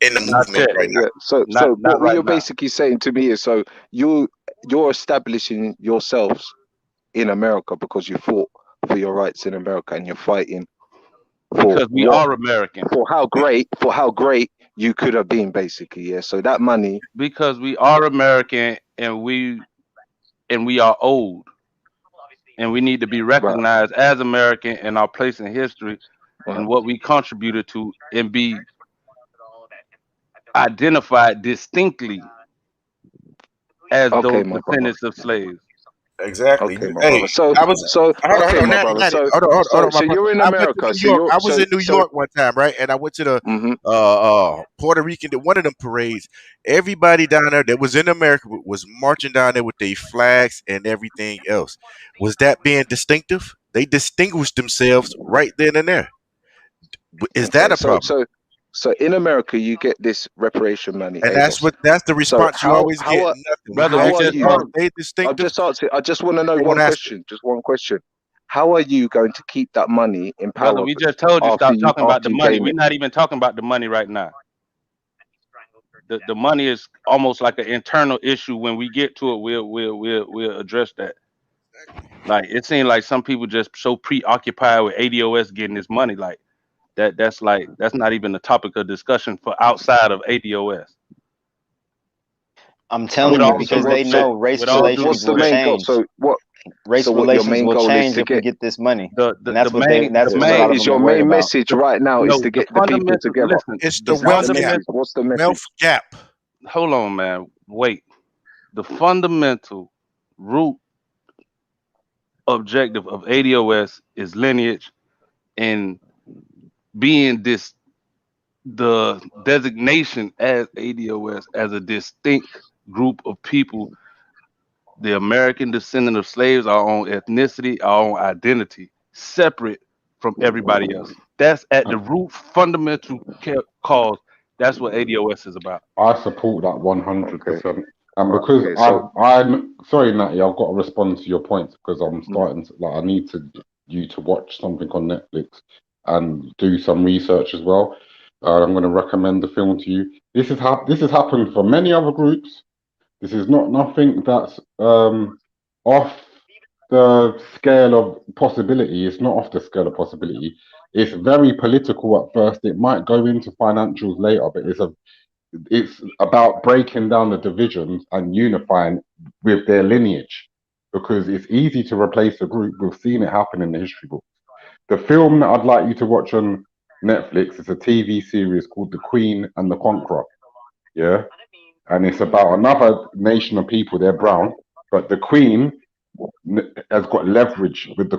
in the Not movement yet. right Yeah. So Not what right you're now. basically saying to me is, so you're establishing yourselves in America because you fought for your rights in America and you're fighting for Because we what are American. for how great you could have been, basically. Yeah. So that money. Because we are American and we are old and we need to be Right. recognized as American in our place in history and what we contributed to and be identified distinctly as Okay, those my brother. descendants of slaves. Exactly. Okay, my Hey, brother. So I was hold okay, on, my Natty, brother. Natty, So hold on, my brother. you're in I went to America. New So York. you're I was in New so. York one time, right? And I went to the Mm-hmm. Puerto Rican, one of them parades. Everybody down there that was in America was marching down there with their flags and everything else. Was that being distinctive? They distinguished themselves right then and there. Is that Okay. a problem? So in America, you get this reparation money, And ADOS. that's the So response you always get. Nothing. When Brother, you we how ask are them, just you? are talked. they I'm distinctive? just asking. I just want to know They one won't answer. question. Just one question. How are you going to keep that money in Brother, power we just told you stop talking about after the you money. gain We're it? not even talking about the money right now. The money is almost like an internal issue. When we get to it, we'll address that. Like it seems like some people just so preoccupied with ADOS getting this money, like that's not even the topic of discussion for outside of ADOS. I'm With telling you, all Okay. So due because they what? know respect, race with all due relations What's the will respect, main goal? change. So what? Race So what? Your relations main will goal is change to if we get. get this money, the and the that's what they main the that's what a So lot main of is them are your worried main about. message right now is no to the get the people fundamental. together? Listen, It's the the Is that wealth the gap. message? fundamental. What's the message? Wealth gap. Hold on, man. Wait. The fundamental root objective of ADOS is lineage and being this the designation as ADOS as a distinct group of people, the American descendant of slaves, our own ethnicity, our own identity, separate from everybody else. That's at the root fundamental cause. That's what ADOS is about. I support that Okay. 100%. And because Okay. So. I'm sorry, Natty, I've got to respond to your points because I'm Mm. starting to like I need you to watch something on Netflix and do some research as well. I'm going to recommend the film to you. This has happened for many other groups. This is not nothing that's off the scale of possibility. It's not off the scale of possibility. It's very political at first. It might go into financials later, but it's about breaking down the divisions and unifying with their lineage because it's easy to replace a group. We've seen it happen in the history books. The film that I'd like you to watch on Netflix is a TV series called The Queen and the Conqueror. Yeah. And it's about another nation of people. They're brown, but the Queen has got leverage with the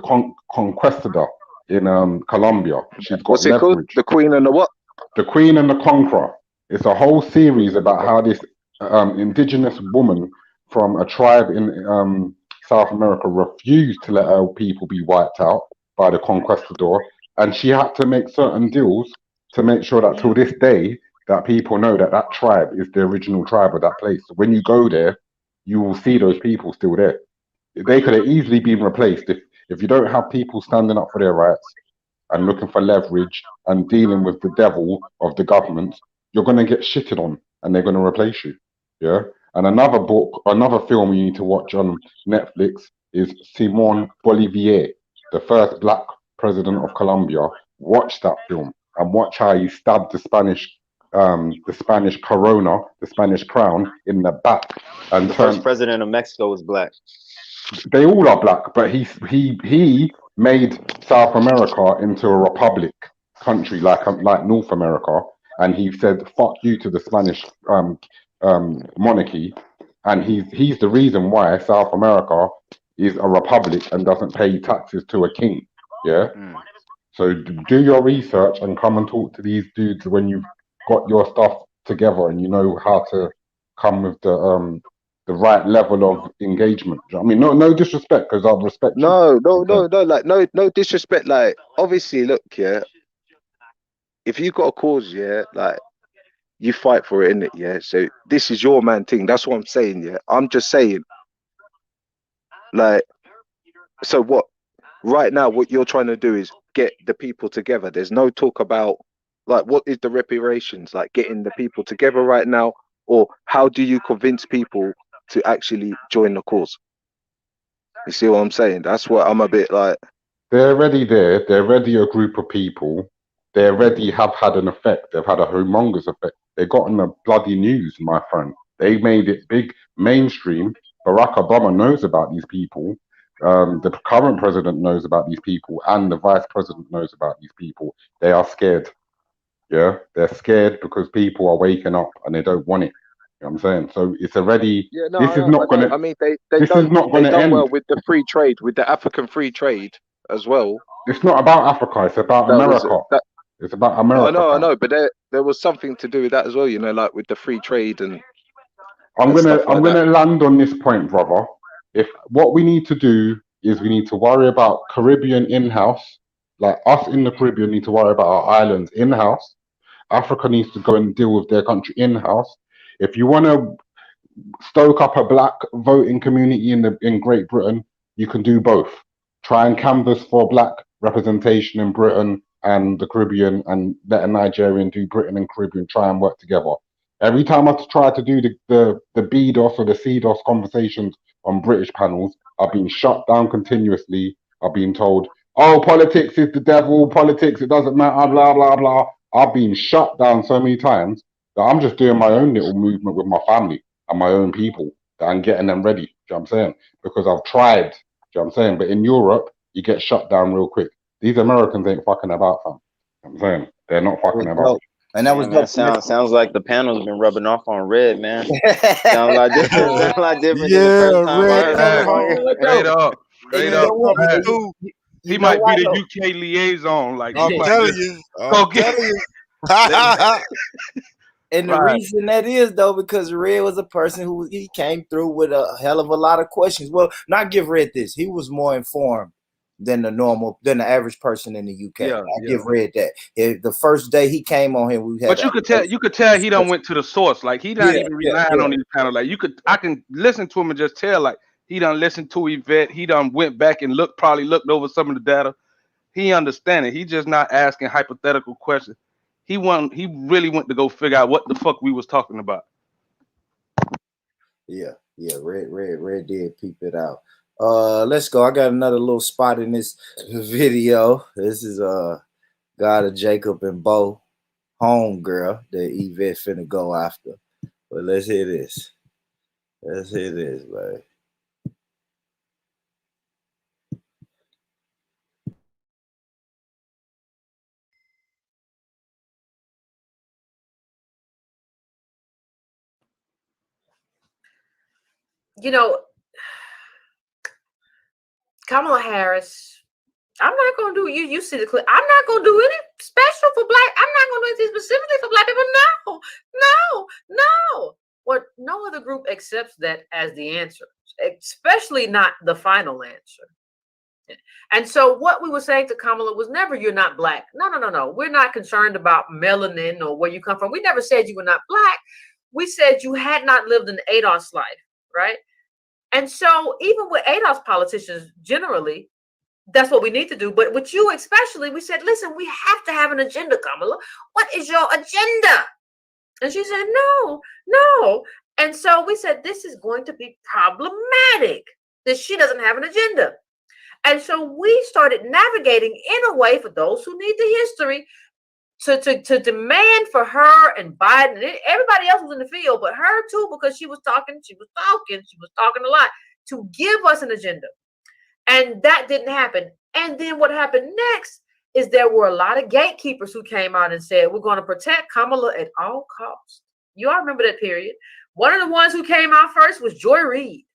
conquistador in Colombia. She's got What's it called? leverage. The Queen and the what? The Queen and the Conqueror. It's a whole series about how this indigenous woman from a tribe in South America refused to let her people be wiped out by the conquistador, and she had to make certain deals to make sure that till this day that people know that that tribe is the original tribe of that place. So when you go there, you will see those people still there. They could have easily been replaced if you don't have people standing up for their rights and looking for leverage and dealing with the devil of the government, you're going to get shitted on and they're going to replace you. Yeah. And another film you need to watch on Netflix is Simon Bolivier, the first black president of Colombia. Watch that film and watch how he stabbed the Spanish corona, the Spanish crown in the back and The first turned. president of Mexico was black. They all are black, but he made South America into a republic country like North America, and he said "fuck you" to the Spanish monarchy, and he's the reason why South America is a republic and doesn't pay taxes to a king. Yeah. So do your research and come and talk to these dudes when you've got your stuff together and you know how to come with the right level of engagement. Do you know what I mean? No disrespect, because I respect you. No disrespect. Like, obviously, look, yeah. If you got a cause, yeah, like, you fight for it, innit? Yeah. So this is your man thing. That's what I'm saying. Yeah. I'm just saying, like, so what? Right now, what you're trying to do is get the people together. There's no talk about, like, what is the reparations, like getting the people together right now, or how do you convince people to actually join the cause? You see what I'm saying? That's what I'm a bit like. They're already there. They're already a group of people. They already have had an effect. They've had a humongous effect. They got in the bloody news, my friend. They made it big, mainstream. Barack Obama knows about these people. The current president knows about these people, and the vice president knows about these people. They are scared. Yeah, they're scared because people are waking up and they don't want it. You know what I'm saying? So it's already. Yeah, no, This is I not know. gonna. I mean, This is not they gonna done well end. with the free trade, with the African free trade as well. It's not about Africa. It's about That was America. that. It's about I America, know, fam. but there was something to do with that as well. You know, like with the free trade and I'm stuff like that. gonna land on this point, brother. If what we need to do is we need to worry about Caribbean in-house, like us in the Caribbean need to worry about our islands in-house. Africa needs to go and deal with their country in-house. If you want to stoke up a black voting community in Great Britain, you can do both. Try and canvass for black representation in Britain and the Caribbean, and let a Nigerian do Britain and Caribbean. Try and work together. Every time I try to do the BDOS or the CDOS conversations on British panels, I've been shut down continuously. I've been told, "Oh, politics is the devil. Politics, it doesn't matter." Blah blah blah. I've been shut down so many times that I'm just doing my own little movement with my family and my own people that I'm getting them ready. Do you know what I'm saying? Because I've tried. Do you know what I'm saying? But in Europe, you get shut down real quick. These Americans ain't fucking about, fam. You know what I'm saying? They're not It was fucking about. dope. And that was Man, dope. sounds like the panel's been rubbing off on Red, man. Sounds a lot different. Sounds a lot different than the first time I heard him on here. Straight up. And Straight you up. know what? Facts. He might be why the though? UK liaison. Like, I'm he might telling just you. go I'm get. telling you. And the Right. reason that is though, because Red was a person who he came through with a hell of a lot of questions. Well, not give Red this. He was more informed than the average person in the UK. Yeah, I yeah. give Red that. The first day he came on here, we had. But you could tell he done went to the source. Like, he not even relying on these panels. Like, I can listen to him and just tell, like, he done listened to Yvette. He done went back and probably looked over some of the data. He understand it. He just not asking hypothetical questions. He really went to go figure out what the fuck we was talking about. Yeah, Red did peep it out. Let's go. I got another little spot in this video. This is God of Jacob and Bo, homegirl that Yvette finna go after. But let's hear this. Let's hear this, man. You know, Kamala Harris, I'm not gonna do you see the clip. I'm not gonna do any special for black. I'm not gonna do anything specifically for black people. No. What no other group accepts that as the answer, especially not the final answer. And so what we were saying to Kamala was never you're not black. No. We're not concerned about melanin or where you come from. We never said you were not black. We said you had not lived an ADOS life, right? And so even with ADOS politicians, generally, that's what we need to do. But with you especially, we said, listen, we have to have an agenda, Kamala. What is your agenda? And she said, no. And so we said, this is going to be problematic that she doesn't have an agenda. And so we started navigating in a way for those who need the history to demand for her and Biden, and everybody else was in the field, but her too, because she was talking a lot, to give us an agenda. And that didn't happen. And then what happened next is there were a lot of gatekeepers who came out and said, we're going to protect Kamala at all costs. You all remember that period. One of the ones who came out first was Joy Reid.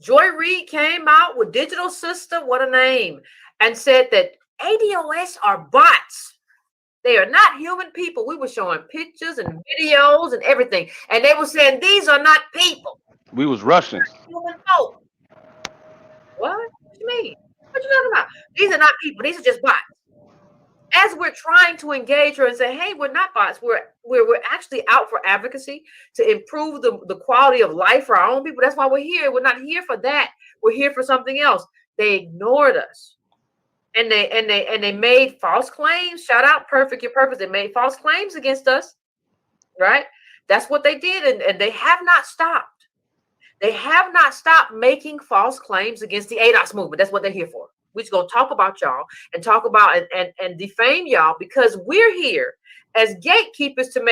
Joy Reid came out with Digital Sister, what a name, and said that ADOS are bots. They are not human people. We were showing pictures and videos and everything. And they were saying, these are not people. We was Russians. Human folk. What? What you mean? What you talking about? These are not people. These are just bots. As we're trying to engage her and say, hey, we're not bots. We're actually out for advocacy to improve the quality of life for our own people. That's why we're here. We're not here for that. We're here for something else. They ignored us. And they made false claims. Shout out Perfect Your Purpose. They made false claims against us. Right? That's what they did. And they have not stopped. They have not stopped making false claims against the ADOS movement. That's what they're here for. We're just going to talk about y'all and talk about and defame y'all because we're here as gatekeepers to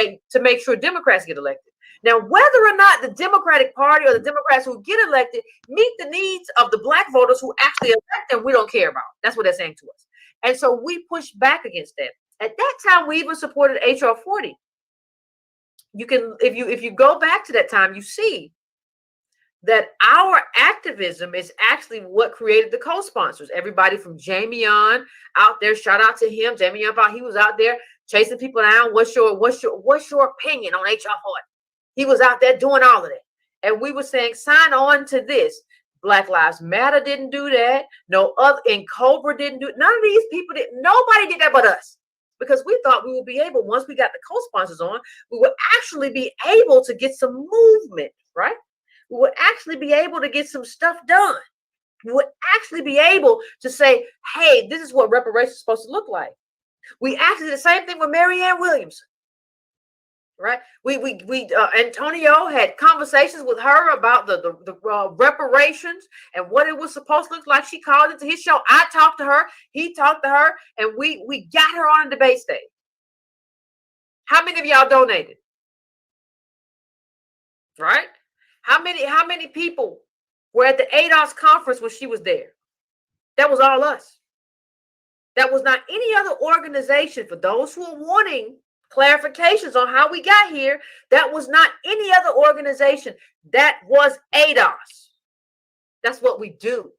make sure Democrats get elected. Now, whether or not the Democratic Party or the Democrats who get elected meet the needs of the Black voters who actually elect them, we don't care about. That's what they're saying to us. And so we push back against that. At that time, we even supported HR 40. You can, if you go back to that time, you see that our activism is actually what created the co-sponsors. Everybody from Jamie on out there, shout out to him. Jamie on, he was out there chasing people down. What's your opinion on HR 40? He was out there doing all of that. And we were saying, sign on to this. Black Lives Matter didn't do that. No other, and Cobra didn't do it. None of these people did. Nobody did that but us. Because we thought we would be able, once we got the co-sponsors on, we would actually be able to get some movement, right? We would actually be able to get some stuff done. We would actually be able to say, hey, this is what reparations is supposed to look like. We actually did the same thing with Marianne Williamson, right? Antonio had conversations with her about the reparations and what it was supposed to look like. She called into his show. I talked to her. He talked to her, and we got her on a debate stage. How many of y'all donated? Right? How many people were at the ADOS conference when she was there? That was all us. That was not any other organization. For those who are wanting clarifications on how we got here, that was not any other organization. That was ADOS. That's what we do.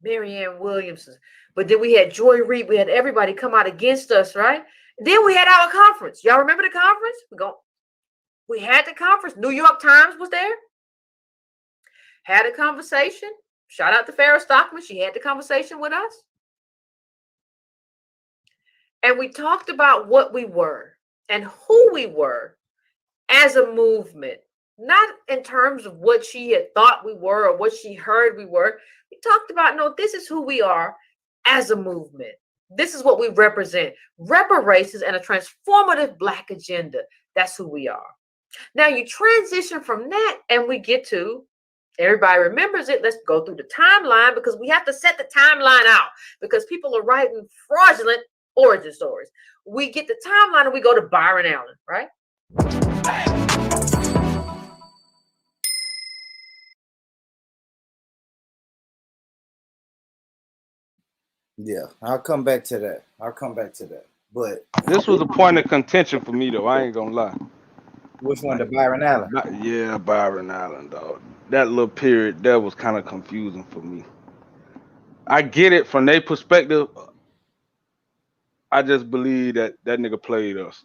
Marianne Williamson. But then we had Joy Reid. We had everybody come out against us, right? Then we had our conference. Y'all remember the conference? We had the conference. New York Times was there. Had a conversation. Shout out to Farrah Stockman. She had the conversation with us. And we talked about what we were and who we were as a movement. Not in terms of what she had thought we were or what she heard we were. We talked about, no, this is who we are as a movement. This is what we represent. Reparations and a transformative Black agenda. That's who we are. Now you transition from that and we get to, everybody remembers it. Let's go through the timeline because we have to set the timeline out because people are writing fraudulent origin stories. We get the timeline and we go to Byron Allen, right? Yeah, I'll come back to that. But this was a point of contention for me, though. I ain't gonna lie. Which one, the Byron Allen? Yeah, Byron Allen, dog. That little period, that was kind of confusing for me. I get it from their perspective. I just believe that nigga played us.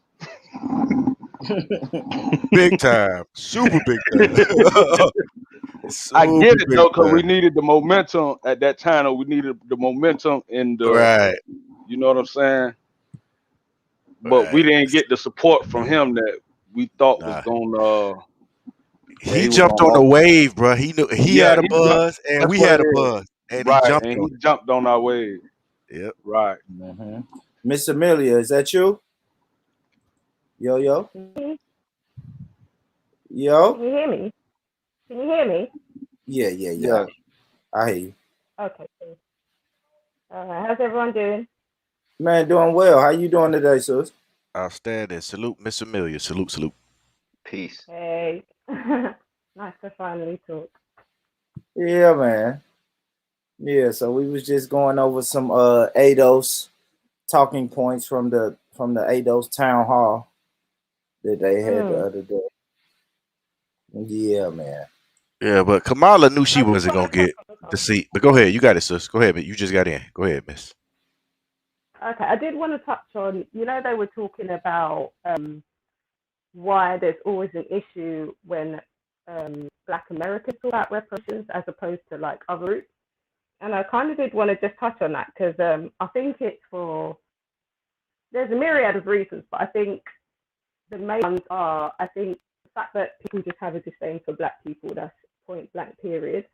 Big time. Super big time. I get it, though, because we needed the momentum at that time. We needed the momentum in the... Right. You know what I'm saying? But we didn't get the support from him that we thought was going he jumped on the wave, bro. He knew he had a buzz, and we had a buzz, and right, he jumped and on he jumped on our wave. Yep. Right. Mm-hmm. Miss Amelia, is that you? Yo. Yo. Can you hear me? Can you hear me? Yeah. I hear you. Okay. Cool. How's everyone doing? Man, doing well. How you doing today, sis? Outstanding. Salute, Miss Amelia. Salute. Peace. Hey. Nice to finally talk. Yeah, man. Yeah, so we was just going over some ADOS talking points from the ADOS town hall that they had the other day. Yeah, man. Yeah, but Kamala knew she wasn't gonna get to see. But go ahead, you got it, sis. Go ahead, but you just got in. Go ahead, miss. Okay, I did want to touch on, they were talking about why there's always an issue when Black Americans talk about reparations as opposed to like other groups. And I kind of did want to just touch on that because I think there's a myriad of reasons, but I think the main ones are, I think, the fact that people just have a disdain for Black people, that's point blank period.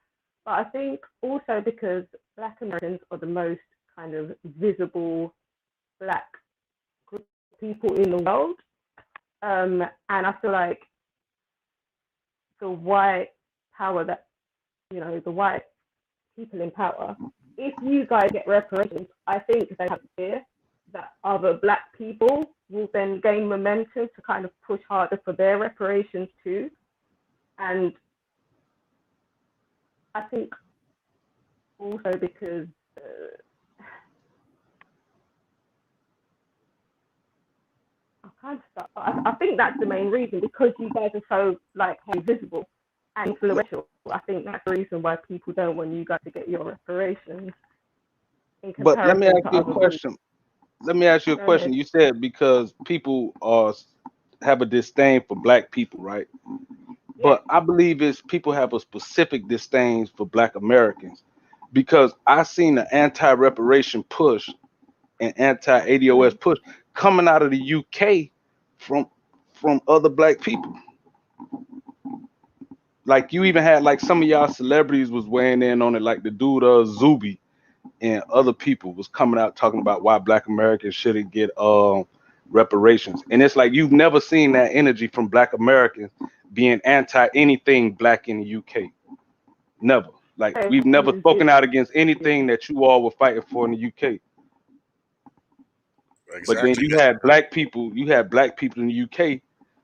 But I think also because Black Americans are the most kind of visible Black group of people in the world. And I feel like the white power that, the white people in power, if you guys get reparations, I think they have fear that other Black people will then gain momentum to kind of push harder for their reparations too. And I think also because I think that's the main reason, because you guys are so like visible and influential. I think that's the reason why people don't want you guys to get your reparations. But let me ask you a groups. question. Let me ask you a Go question. ahead. You said because people have a disdain for Black people, right? But I believe it's people have a specific disdain for Black Americans, because I seen the anti-reparation push and anti-ADOS push coming out of the UK from other Black people. Like you even had like some of y'all celebrities was weighing in on it, like the dude Zuby and other people was coming out talking about why Black Americans shouldn't get reparations. And it's like you've never seen that energy from Black Americans being anti anything Black in the UK. Never. Like we've never spoken out against anything that you all were fighting for in the UK. Exactly. But then you had Black people in the UK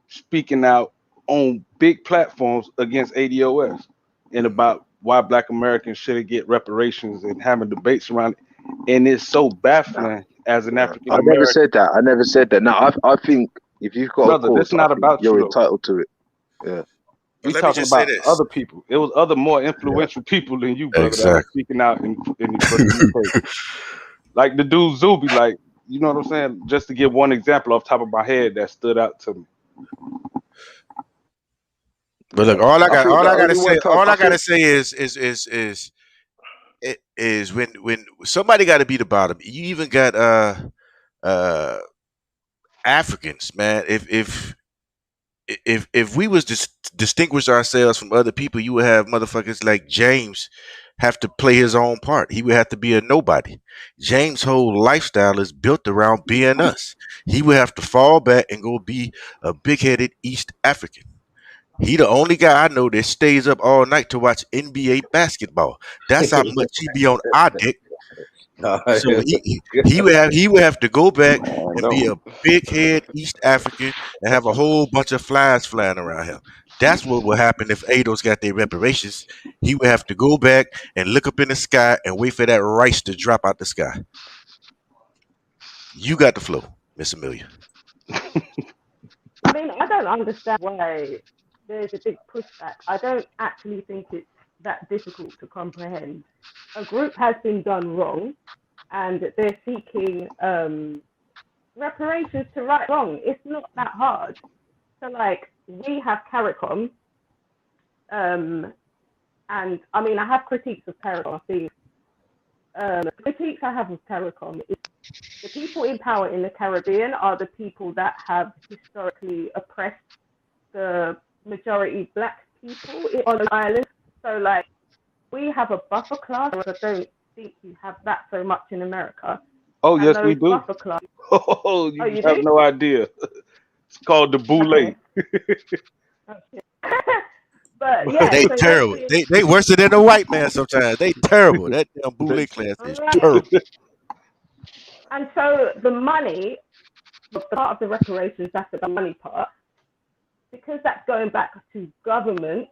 speaking out on big platforms against ADOS and about why Black Americans shouldn't get reparations and having debates around it. And it's so baffling as an African I American. never said that. I never said that. No, I think if you've got Brother, a cause, this not I think about you're you though. entitled to it. Yeah. We let me talking just say about this. other people. It was other more influential people than you, brother, that Exactly. was speaking out in for the UK. Like the dude Zuby, like, you know what I'm saying? Just to give one example off the top of my head that stood out to me. But look, all I gotta say is when somebody got to be the bottom. You even got Africans, man. If we was to distinguish ourselves from other people, you would have motherfuckers like James have to play his own part. He would have to be a nobody. James' whole lifestyle is built around being us. He would have to fall back and go be a big-headed East African. He the only guy I know that stays up all night to watch NBA basketball. That's how much he be on our dick. So he would have to go back and be a big head East African and have a whole bunch of flies flying around him. That's what will happen if ADOS got their reparations. He would have to go back and look up in the sky and wait for that rice to drop out the sky. You got the flow, Miss Amelia. I mean, I don't understand why there's a big pushback. I don't actually think it's that difficult to comprehend. A group has been done wrong, and they're seeking reparations to right wrong. It's not that hard. So, like, we have CARICOM, and I mean, I have critiques of CARICOM. I think the critiques I have of CARICOM is the people in power in the Caribbean are the people that have historically oppressed the majority Black people on the island. So, like, we have a buffer class, but I don't think you have that so much in America. Oh, And yes, we those do. buffer class. Oh, you you have do? no idea. It's called the boule. But yeah, They so terrible. They worse than a white man sometimes. They terrible. That damn boule class is terrible. And so the money, the part of the reparations, that's the money part, because that's going back to government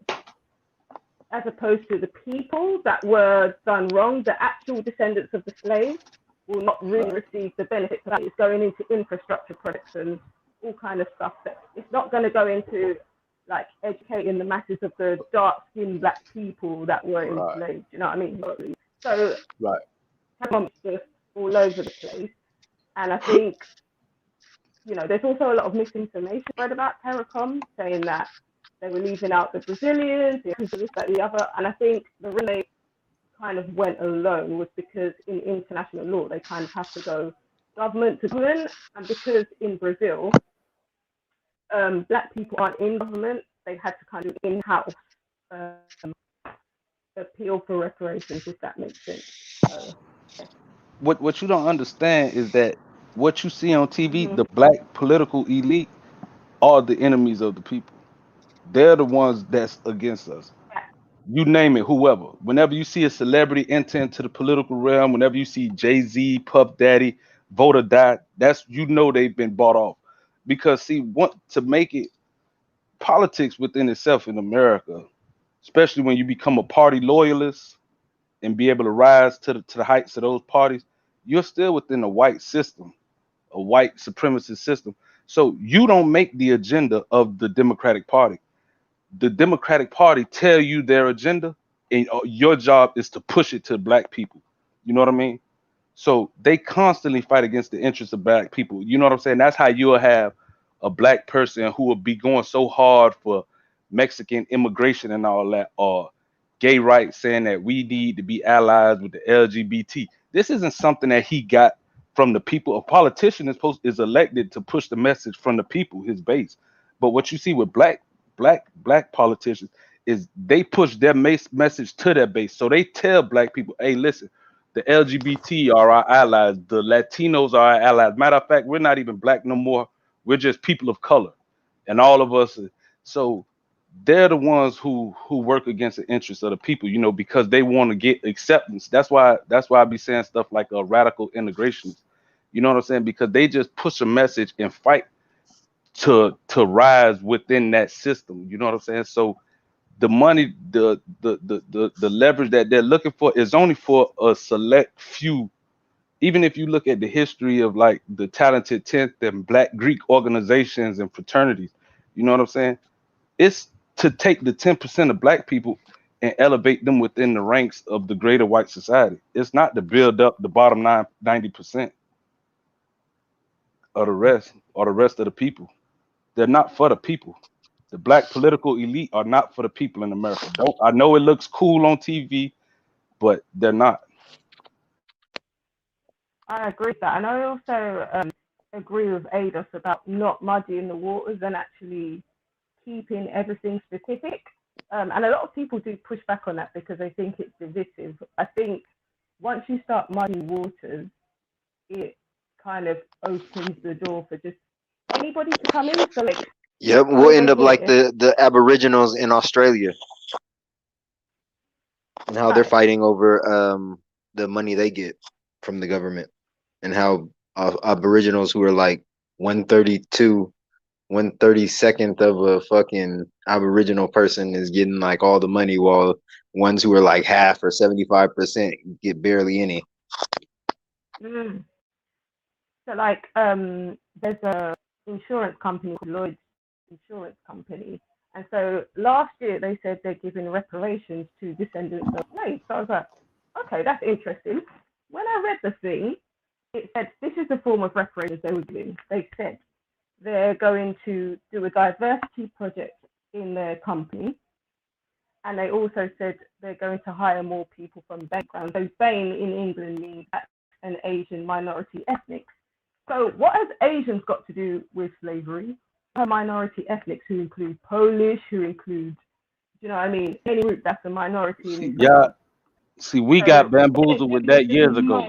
as opposed to the people that were done wrong, the actual descendants of the slaves will not really receive the benefits of that. It's going into infrastructure projects and all kind of stuff. That it's not going to go into like educating the masses of the dark-skinned black people that were enslaved. You know what I mean? So terror just all over the place, and I think there's also a lot of misinformation spread about Terracom, saying that they were leaving out the Brazilians, this, that, the other, and I think the reason they kind of went alone was because in international law they kind of have to go government to government, and because in Brazil black people aren't in government, they had to kind of in-house appeal for reparations, if that makes sense. What you don't understand is that what you see on TV, the black political elite are the enemies of the people. They're the ones that's against us. You name it, whoever. Whenever you see a celebrity enter into the political realm, whenever you see Jay-Z, Puff Daddy, vote or die, that's they've been bought off. Because see, to make it politics within itself in America, especially when you become a party loyalist and be able to rise to the heights of those parties, you're still within a white system, a white supremacist system. So you don't make the agenda of the Democratic Party. The Democratic Party tell you their agenda, and your job is to push it to black people. You know what I mean? So they constantly fight against the interests of black people. You know what I'm saying? That's how you'll have a black person who will be going so hard for Mexican immigration and all that, or gay rights, saying that we need to be allies with the LGBT. This isn't something that he got from the people. A politician is elected to push the message from the people, his base. But what you see with black politicians is they push their message to their base. So they tell black people, hey, listen, the LGBT are our allies, the Latinos are our allies. Matter of fact, we're not even black no more. We're just people of color. And all of us. So they're the ones who work against the interests of the people, because they want to get acceptance. That's why I be saying stuff like a radical integrationist. You know what I'm saying? Because they just push a message and fight to rise within that system. You know what I'm saying? So the money, the leverage that they're looking for is only for a select few. Even if you look at the history of like the Talented Tenth and Black Greek organizations and fraternities, you know what I'm saying? It's to take the 10% of black people and elevate them within the ranks of the greater white society. It's not to build up the bottom 90% of the rest or the rest of the people. They're not for the people. The black political elite are not for the people in America. I know it looks cool on TV, but they're not. I agree with that, and I also agree with Ados about not muddying the waters and actually keeping everything specific. And a lot of people do push back on that because they think it's divisive. I think once you start muddying waters, it kind of opens the door for just anybody to come in. So like, yep, we'll end up like the Aboriginals in Australia and how they're fighting over the money they get from the government, and how Aboriginals who are like 1/32 of a fucking Aboriginal person is getting like all the money, while ones who are like half or 75% get barely any. So like there's a insurance company called Lloyd's Insurance Company, and so last year they said they're giving reparations to descendants of slaves. So I was like, okay, that's interesting. When I read the thing, it said this is the form of reparations they were giving. They said they're going to do a diversity project in their company, and they also said they're going to hire more people from backgrounds. So BAME in England means an Asian minority ethnic. So what has Asians got to do with slavery? Minority ethnics who include Polish, who include, you know what I mean, any group that's a minority in Yeah. See, we got bamboozled with that years ago.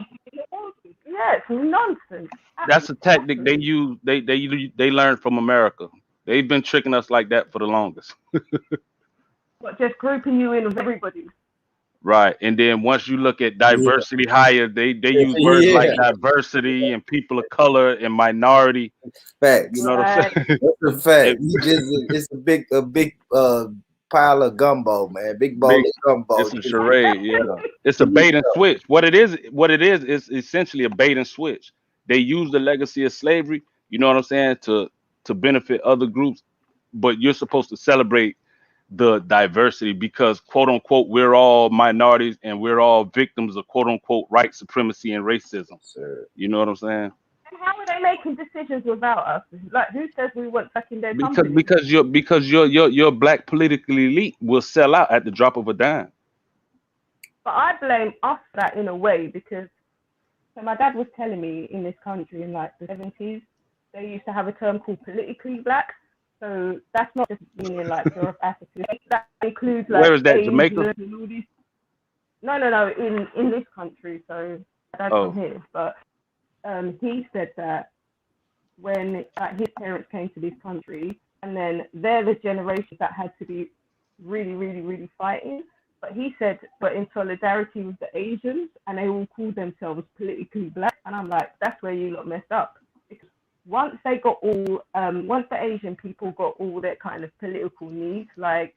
Yeah, it's nonsense. That's a tactic they use. They learned from America. They've been tricking us like that for the longest. But just grouping you in with everybody. Right. And then once you look at diversity higher, they use words like diversity and people of color and minority. Facts. You know what I'm saying? That's a fact. It's a big pile of gumbo, man. Big bowl of gumbo. It's a charade, yeah. It's a bait and switch. What it is essentially a bait and switch. They use the legacy of slavery, you know what I'm saying, to benefit other groups. but you're supposed to celebrate the diversity because quote unquote we're all minorities and we're all victims of quote unquote white supremacy and racism. You know what I'm saying? And how are they making decisions without us? Like, who says we want back in their Because company? because your black political elite will sell out at the drop of a dime. But I blame us for that in a way because so my dad was telling me in this country in like the 70s, they used to have a term called politically black. So that's not just meaning like you're of African. That includes like Where is that? Asian Jamaica? and all these. No, in this country. So my dad's Oh. from here, but he said that when his parents came to this country, and then they're the generation that had to be really, really, really fighting. But he said, but in solidarity with the Asians, and they all called themselves politically black. And I'm like, that's where you lot messed up. Because once they got all, once the Asian people got all their kind of political needs, like,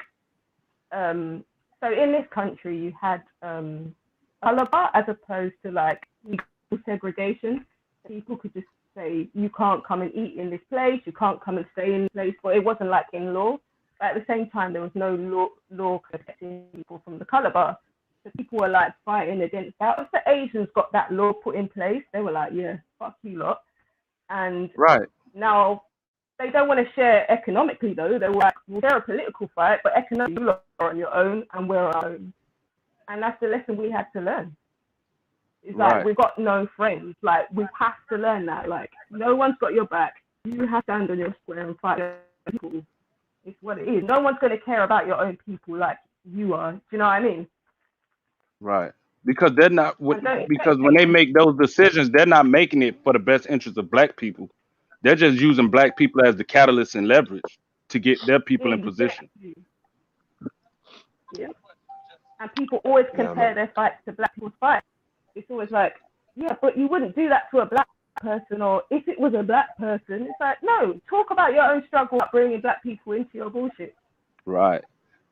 so in this country you had color bar as opposed to like legal segregation. People could just say, you can't come and eat in this place, you can't come and stay in this place, but it wasn't like in law. But at the same time, there was no law protecting people from the color bar. So people were like fighting against that. Once the Asians got that law put in place, they were like, yeah, fuck you lot. And right now they don't want to share economically though. They were like, well, they're a political fight, but economically you lot are on your own and we're on our own. And that's the lesson we had to learn. It's like, we've got no friends. Like, we have to learn that. Like, no one's got your back. You have to stand on your square and fight for people. It's what it is. No one's going to care about your own people like you are. Do you know what I mean? Right. Because they're not because when they make those decisions, they're not making it for the best interest of black people. They're just using black people as the catalyst and leverage to get their people in position. Yeah. And people always compare their fights to black people's fights. It's always like, yeah, but you wouldn't do that to a black person, or if it was a black person, it's like, no, talk about your own struggle about bringing black people into your bullshit. Right.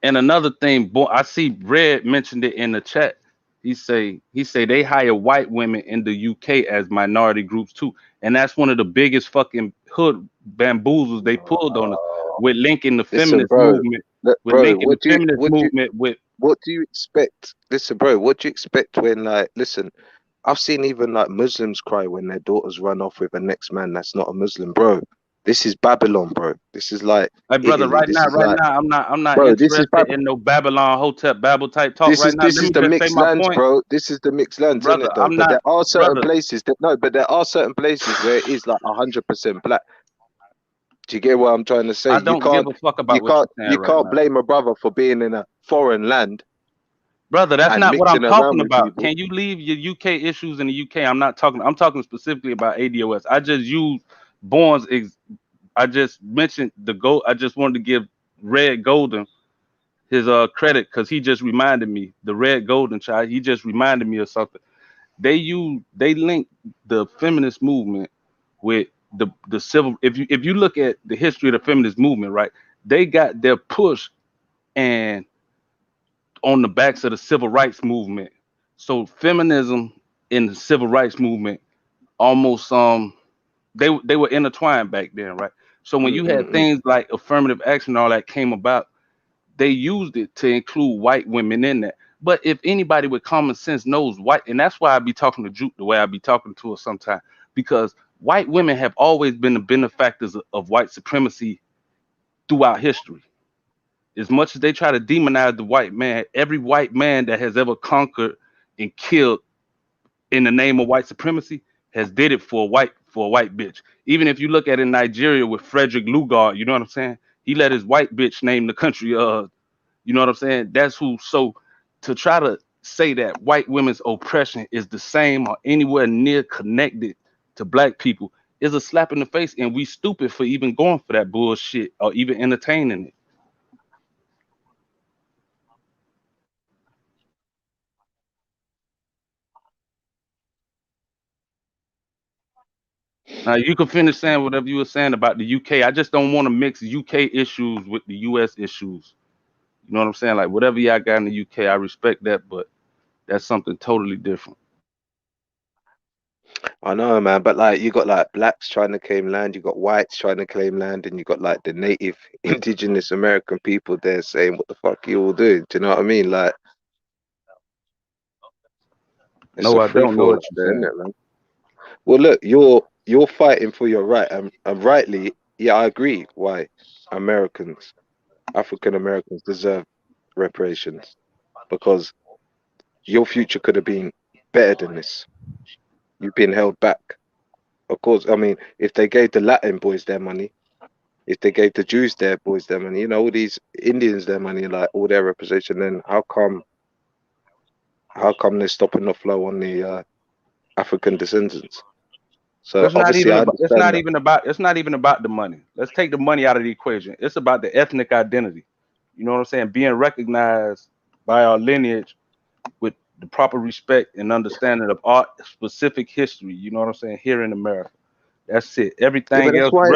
And another thing, I see Red mentioned it in the chat. He say they hire white women in the UK as minority groups too, and that's one of the biggest fucking hood bamboozles they pulled on us with linking the feminist movement. What do you expect? Listen, bro, what do you expect when, like, listen, I've seen even like Muslims cry when their daughters run off with a next man that's not a Muslim, bro. This is Babylon, bro. This is like, hey, brother, Italy. I'm not bro, interested in no Babylon Hotep Babel type talk this right is now. this is the mixed lands, bro. This is the mixed lands, isn't it? Though, but there are certain places that but there are certain places where it is like 100% black. Do you get what I'm trying to say? I don't give a fuck about what you're saying you right can't now. blame a brother for being in a foreign land. Brother, that's not what I'm talking about. People. Can you leave your UK issues in the UK? I'm talking specifically about ADOS. I just used Bourne's I just mentioned the gold. I just wanted to give Red Golden his credit because he just reminded me, the Red Golden child, he just reminded me of something. They link the feminist movement with the civil. If you look at the history of the feminist movement, right, they got their push and on the backs of the civil rights movement. So feminism and the civil rights movement almost they were intertwined back then, right? So when you had things like affirmative action and all that came about, they used it to include white women in that. But if anybody with common sense knows white, and that's why I be talking to Juke the way I be talking to her sometimes, because white women have always been the benefactors of white supremacy throughout history. As much as they try to demonize the white man, every white man that has ever conquered and killed in the name of white supremacy has did it for a white bitch. Even if you look at in Nigeria with Frederick Lugard, you know what I'm saying? He let his white bitch name the country. You know what I'm saying? That's who. So to try to say that white women's oppression is the same or anywhere near connected to black people is a slap in the face, and we stupid for even going for that bullshit or even entertaining it. Now you can finish saying whatever you were saying about the UK. I just don't want to mix UK issues with the US issues. You know what I'm saying? Like whatever y'all got in the UK, I respect that, but that's something totally different. I know, man, but like you got like blacks trying to claim land, you got whites trying to claim land, and you got like the native indigenous American people there saying, "What the fuck are you all doing?" Do you know what I mean? Like it's No, a I free don't know for all what out you're there, isn't saying. it, man? Well, look, you're fighting for your right, and rightly, yeah, I agree. Why Americans, African Americans deserve reparations because your future could have been better than this. You've been held back. Of course, I mean, if they gave the Latin boys their money, if they gave the Jews their boys their money, you know, all these Indians their money, like all their representation, then how come they're stopping the flow on the African descendants? So It's not obviously, even I about. It's understand not that. even about. It's not even about the money. Let's take the money out of the equation. It's about the ethnic identity. You know what I'm saying? Being recognized by our lineage with the proper respect and understanding of our specific history. You know what I'm saying? Here in America, that's it. Yeah, but Everything that's else, why.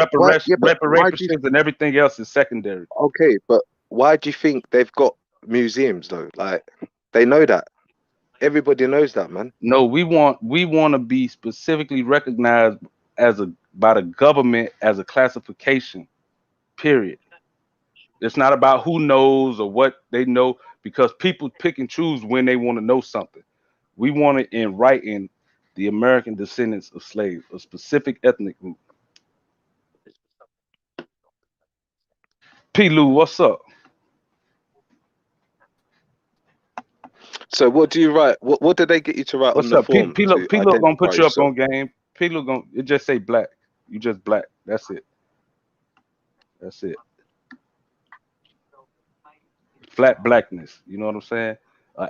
Yeah, but why do you? reparations, and everything else is secondary. Okay, but why do you think they've got museums though? Like they know that. Everybody knows that, man. No, we want to be specifically recognized as a by the government as a classification. Period. It's not about who knows or what they know because people pick and choose when they want to know something. We want it in writing the American descendants of slaves, a specific ethnic group. P. Lou, what's up? So what do you write? What did they get you to write on What's the up? form to P. Lou gonna identify put you up yourself? on game. P. Lou gonna it just say black. You just black. That's it. That's it. Flat blackness. You know what I'm saying?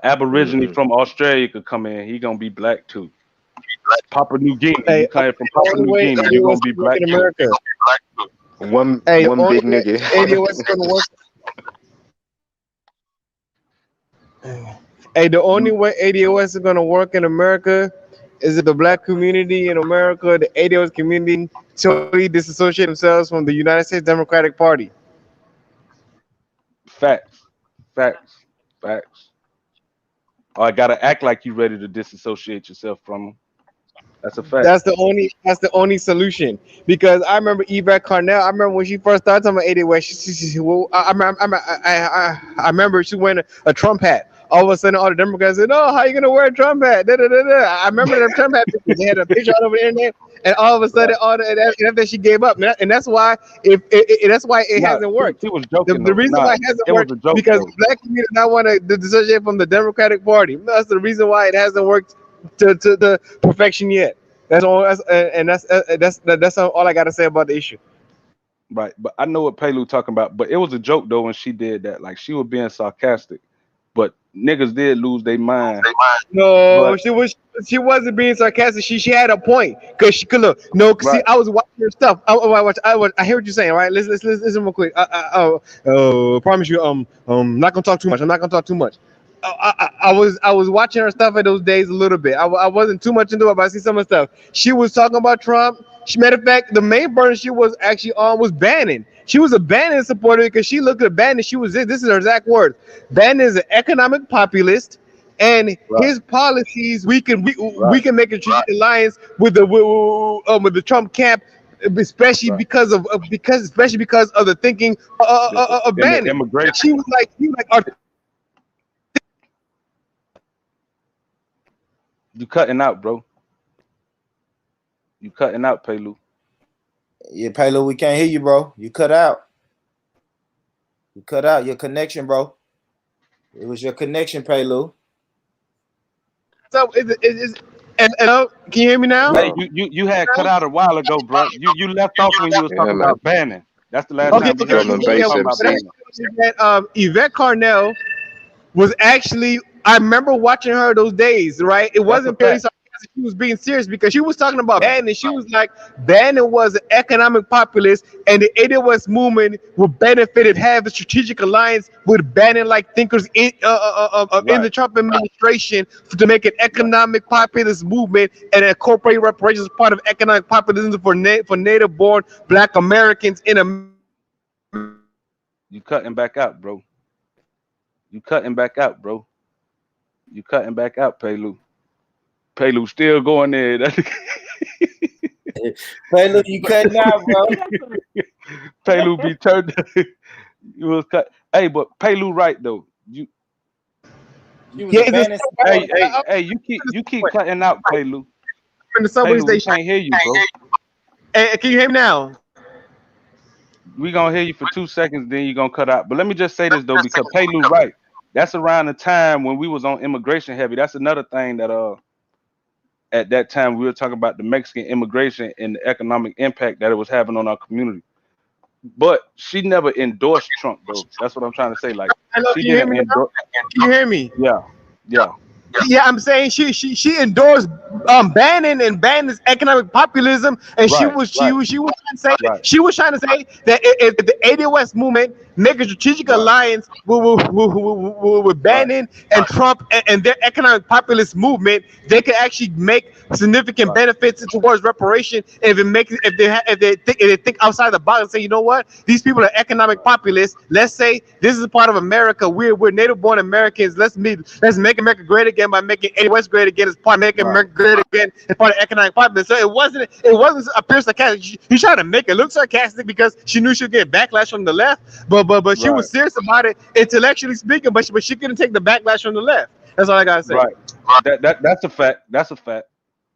Aborigine Mm-hmm. from Australia could come in. He gonna be black too. Papua New Guinea. Hey, You came from the Papua only New way Guinea. You're ADOS gonna be can work black in too. America. One Hey, the one only big way nigga. ADOS is gonna work. Hey, the only way ADOS is gonna work in America is if the black community in America, the ADOS community, totally disassociate themselves from the United States Democratic Party. Facts. Facts. Facts. Or I gotta act like you ready to disassociate yourself from them. That's a fact. That's the only solution. Because I remember Yvette Carnell. I remember when she first started talking about 80 West. Well, I remember she wearing a Trump hat. All of a sudden, all the Democrats said, "Oh, how you gonna wear a Trump hat?" Da, da, da, da. I remember the Trump hat pictures. They had a picture all over the internet, and all of a sudden, Right. all that, and after she gave up, and that's why that's why it No, hasn't she worked. was The, joking the though. reason why Nah, it hasn't it was worked a joke because though. the black community now want to dissociate from the Democratic Party. That's the reason why it hasn't worked to perfection yet. That's all. That's all I got to say about the issue. Right. But I know what Pelu talking about. But it was a joke though when she did that. Like she was being sarcastic. But niggas did lose their mind. No, But she wasn't being sarcastic. She had a point because she could look. No, 'cause see, right. I was watching her stuff. I hear what you're saying. Right, listen real quick. I promise you. Not gonna talk too much. I'm not gonna talk too much. I was watching her stuff at those days a little bit. I wasn't too much into it, but I see some of the stuff. She was talking about Trump. Matter of fact, the main burden she was actually on was Bannon. She was a Bannon supporter because she looked at Bannon. She was this is her exact words. Bannon is an economic populist, and Right. his policies we Right. can make a strategic alliance with the Trump camp, especially Right. because of the thinking of And the Bannon. immigration. She was like, You cutting out, bro. You cutting out, Pelu. Yeah, Paylo, we can't hear you, bro. You cut out. You cut out your connection, bro. It was your connection, Paylo. so hello, can you hear me now? Hey, No. you had cut out a while ago, bro. You left off when you was Yeah, talking man. about Bannon. That's the last This Okay, time is we okay. heard drum you. and You was Yeah, bass talking what about MC. I Bannon. said was that Yvette Carnell was actually, I remember watching her those days, right? It That's a wasn't purely fact. sarcastic. She was being serious because she was talking about Right. Bannon. She was like, Bannon was an economic populist, and the AWS movement would benefit and have a strategic alliance with Bannon-like thinkers in Right. the Trump administration to make an Right. economic populist movement and incorporate reparations as part of economic populism for native-born Black Americans in America. You cutting back out, bro. You cutting back out, bro. You cutting back out, Pelu. Pelu still going there. Paylu, you cutting out, bro. Paylu be turned. You was cut. Hey, but Paylu right though. You She was abandoned. hey, you keep cutting out, Paylu. In the subway Paylu, we station. can't hear you, bro. Hey, can you hear me now? We gonna hear you for 2 seconds, then you gonna cut out. But let me just say this though, because Paylu right. That's around the time when we was on immigration heavy. That's another thing that at that time we were talking about the Mexican immigration and the economic impact that it was having on our community. But she never endorsed Trump though. That's what I'm trying to say. Like Hello, she can you hear didn't me now? endorse. Can you hear me? Yeah. Yeah, I'm saying she endorsed banning this economic populism, and she was trying to say that if the ADOS movement make a strategic alliance with Bannon and Trump and their economic populist movement, they could actually make significant benefits towards reparation. If they think outside the box and say, you know what, these people are economic populists. Let's say this is a part of America. We're native born Americans. Let's make America great again by making ADOS great again as part of making America great again as part of economic populism. So it wasn't a pure sarcastic. She tried to make it look sarcastic because she knew she'd get backlash from the left, but she was serious about it intellectually speaking. But she couldn't take the backlash from the left. That's all I gotta say. Right. That's a fact. That's a fact.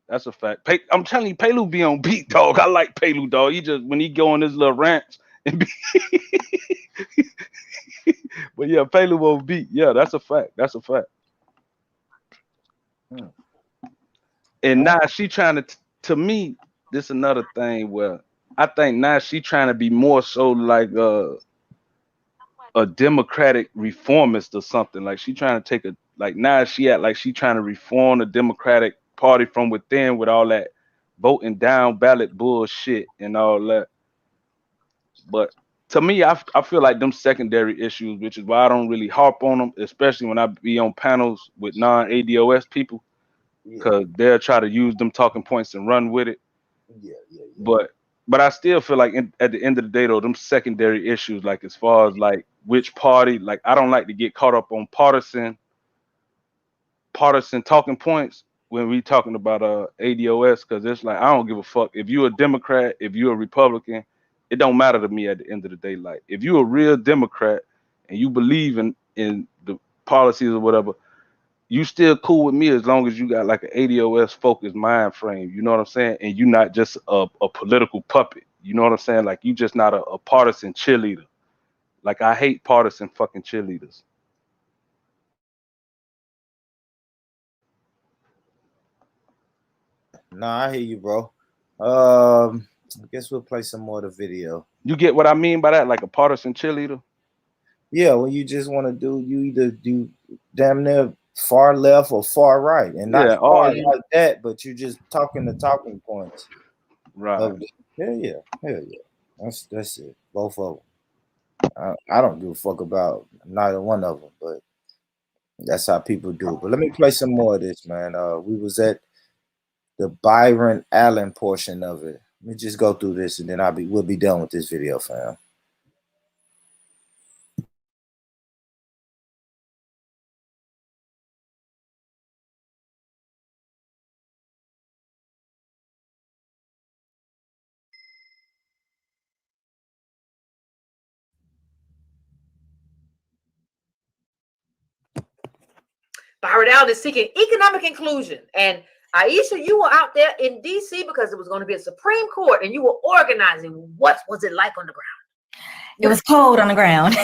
That's a fact. I'm telling you, Paylu be on beat, dog. I like Paylu, dog. He just when he go on his little rants and be but yeah, Paylu on beat. Yeah, that's a fact. That's a fact. And now she trying to me, this another thing where I think now she trying to be more so like a democratic reformist or something. Like she trying to take now she act like she trying to reform the Democratic Party from within with all that voting down ballot bullshit and all that. But to me, I feel like them secondary issues, which is why I don't really harp on them, especially when I be on panels with non-ADOS people, because they'll try to use them talking points and run with it. But I still feel like at the end of the day, though, them secondary issues, like as far as like which party, like I don't like to get caught up on partisan talking points when we talking about ADOS, because it's like I don't give a fuck if you're a Democrat, if you're a Republican, it don't matter to me at the end of the day. Like if you're a real Democrat and you believe in the policies or whatever, you still cool with me as long as you got like an ADOS focused mind frame. You know what I'm saying? And you're not just a political puppet. You know what I'm saying? Like you just not a partisan cheerleader. Like I hate partisan fucking cheerleaders. Nah, I hear you, bro. I guess we'll play some more of the video. You get what I mean by that? Like a partisan cheerleader? Yeah, when you just want to you either do damn near far left or far right, and not far like that, but you just talking the talking points. Right. Hell yeah. That's it. Both of them. I don't give a fuck about neither one of them, but that's how people do. But let me play some more of this, man. We was at the Byron Allen portion of it. Let me just go through this, and then we'll be done with this video, fam. Byron Allen is seeking economic inclusion. And Aisha, you were out there in D.C. because it was going to be a Supreme Court, and you were organizing. What was it like on the ground? It was cold on the ground.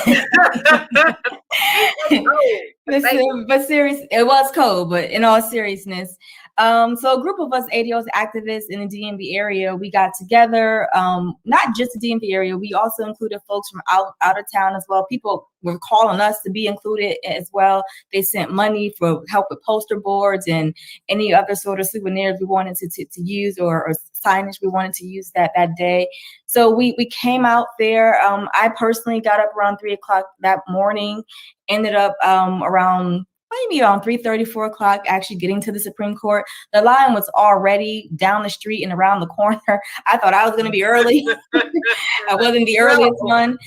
But seriously, it was cold, but in all seriousness, so a group of us ADOS activists in the DMV area, we got together, not just the DMV area, we also included folks from out of town as well. People were calling us to be included as well. They sent money for help with poster boards and any other sort of souvenirs we wanted to use or signage we wanted to use that day. So we came out there. I personally got up around 3 o'clock that morning, ended up around 3:30, 4 o'clock, actually getting to the Supreme Court. The line was already down the street and around the corner. I thought I was going to be early. I wasn't the earliest one.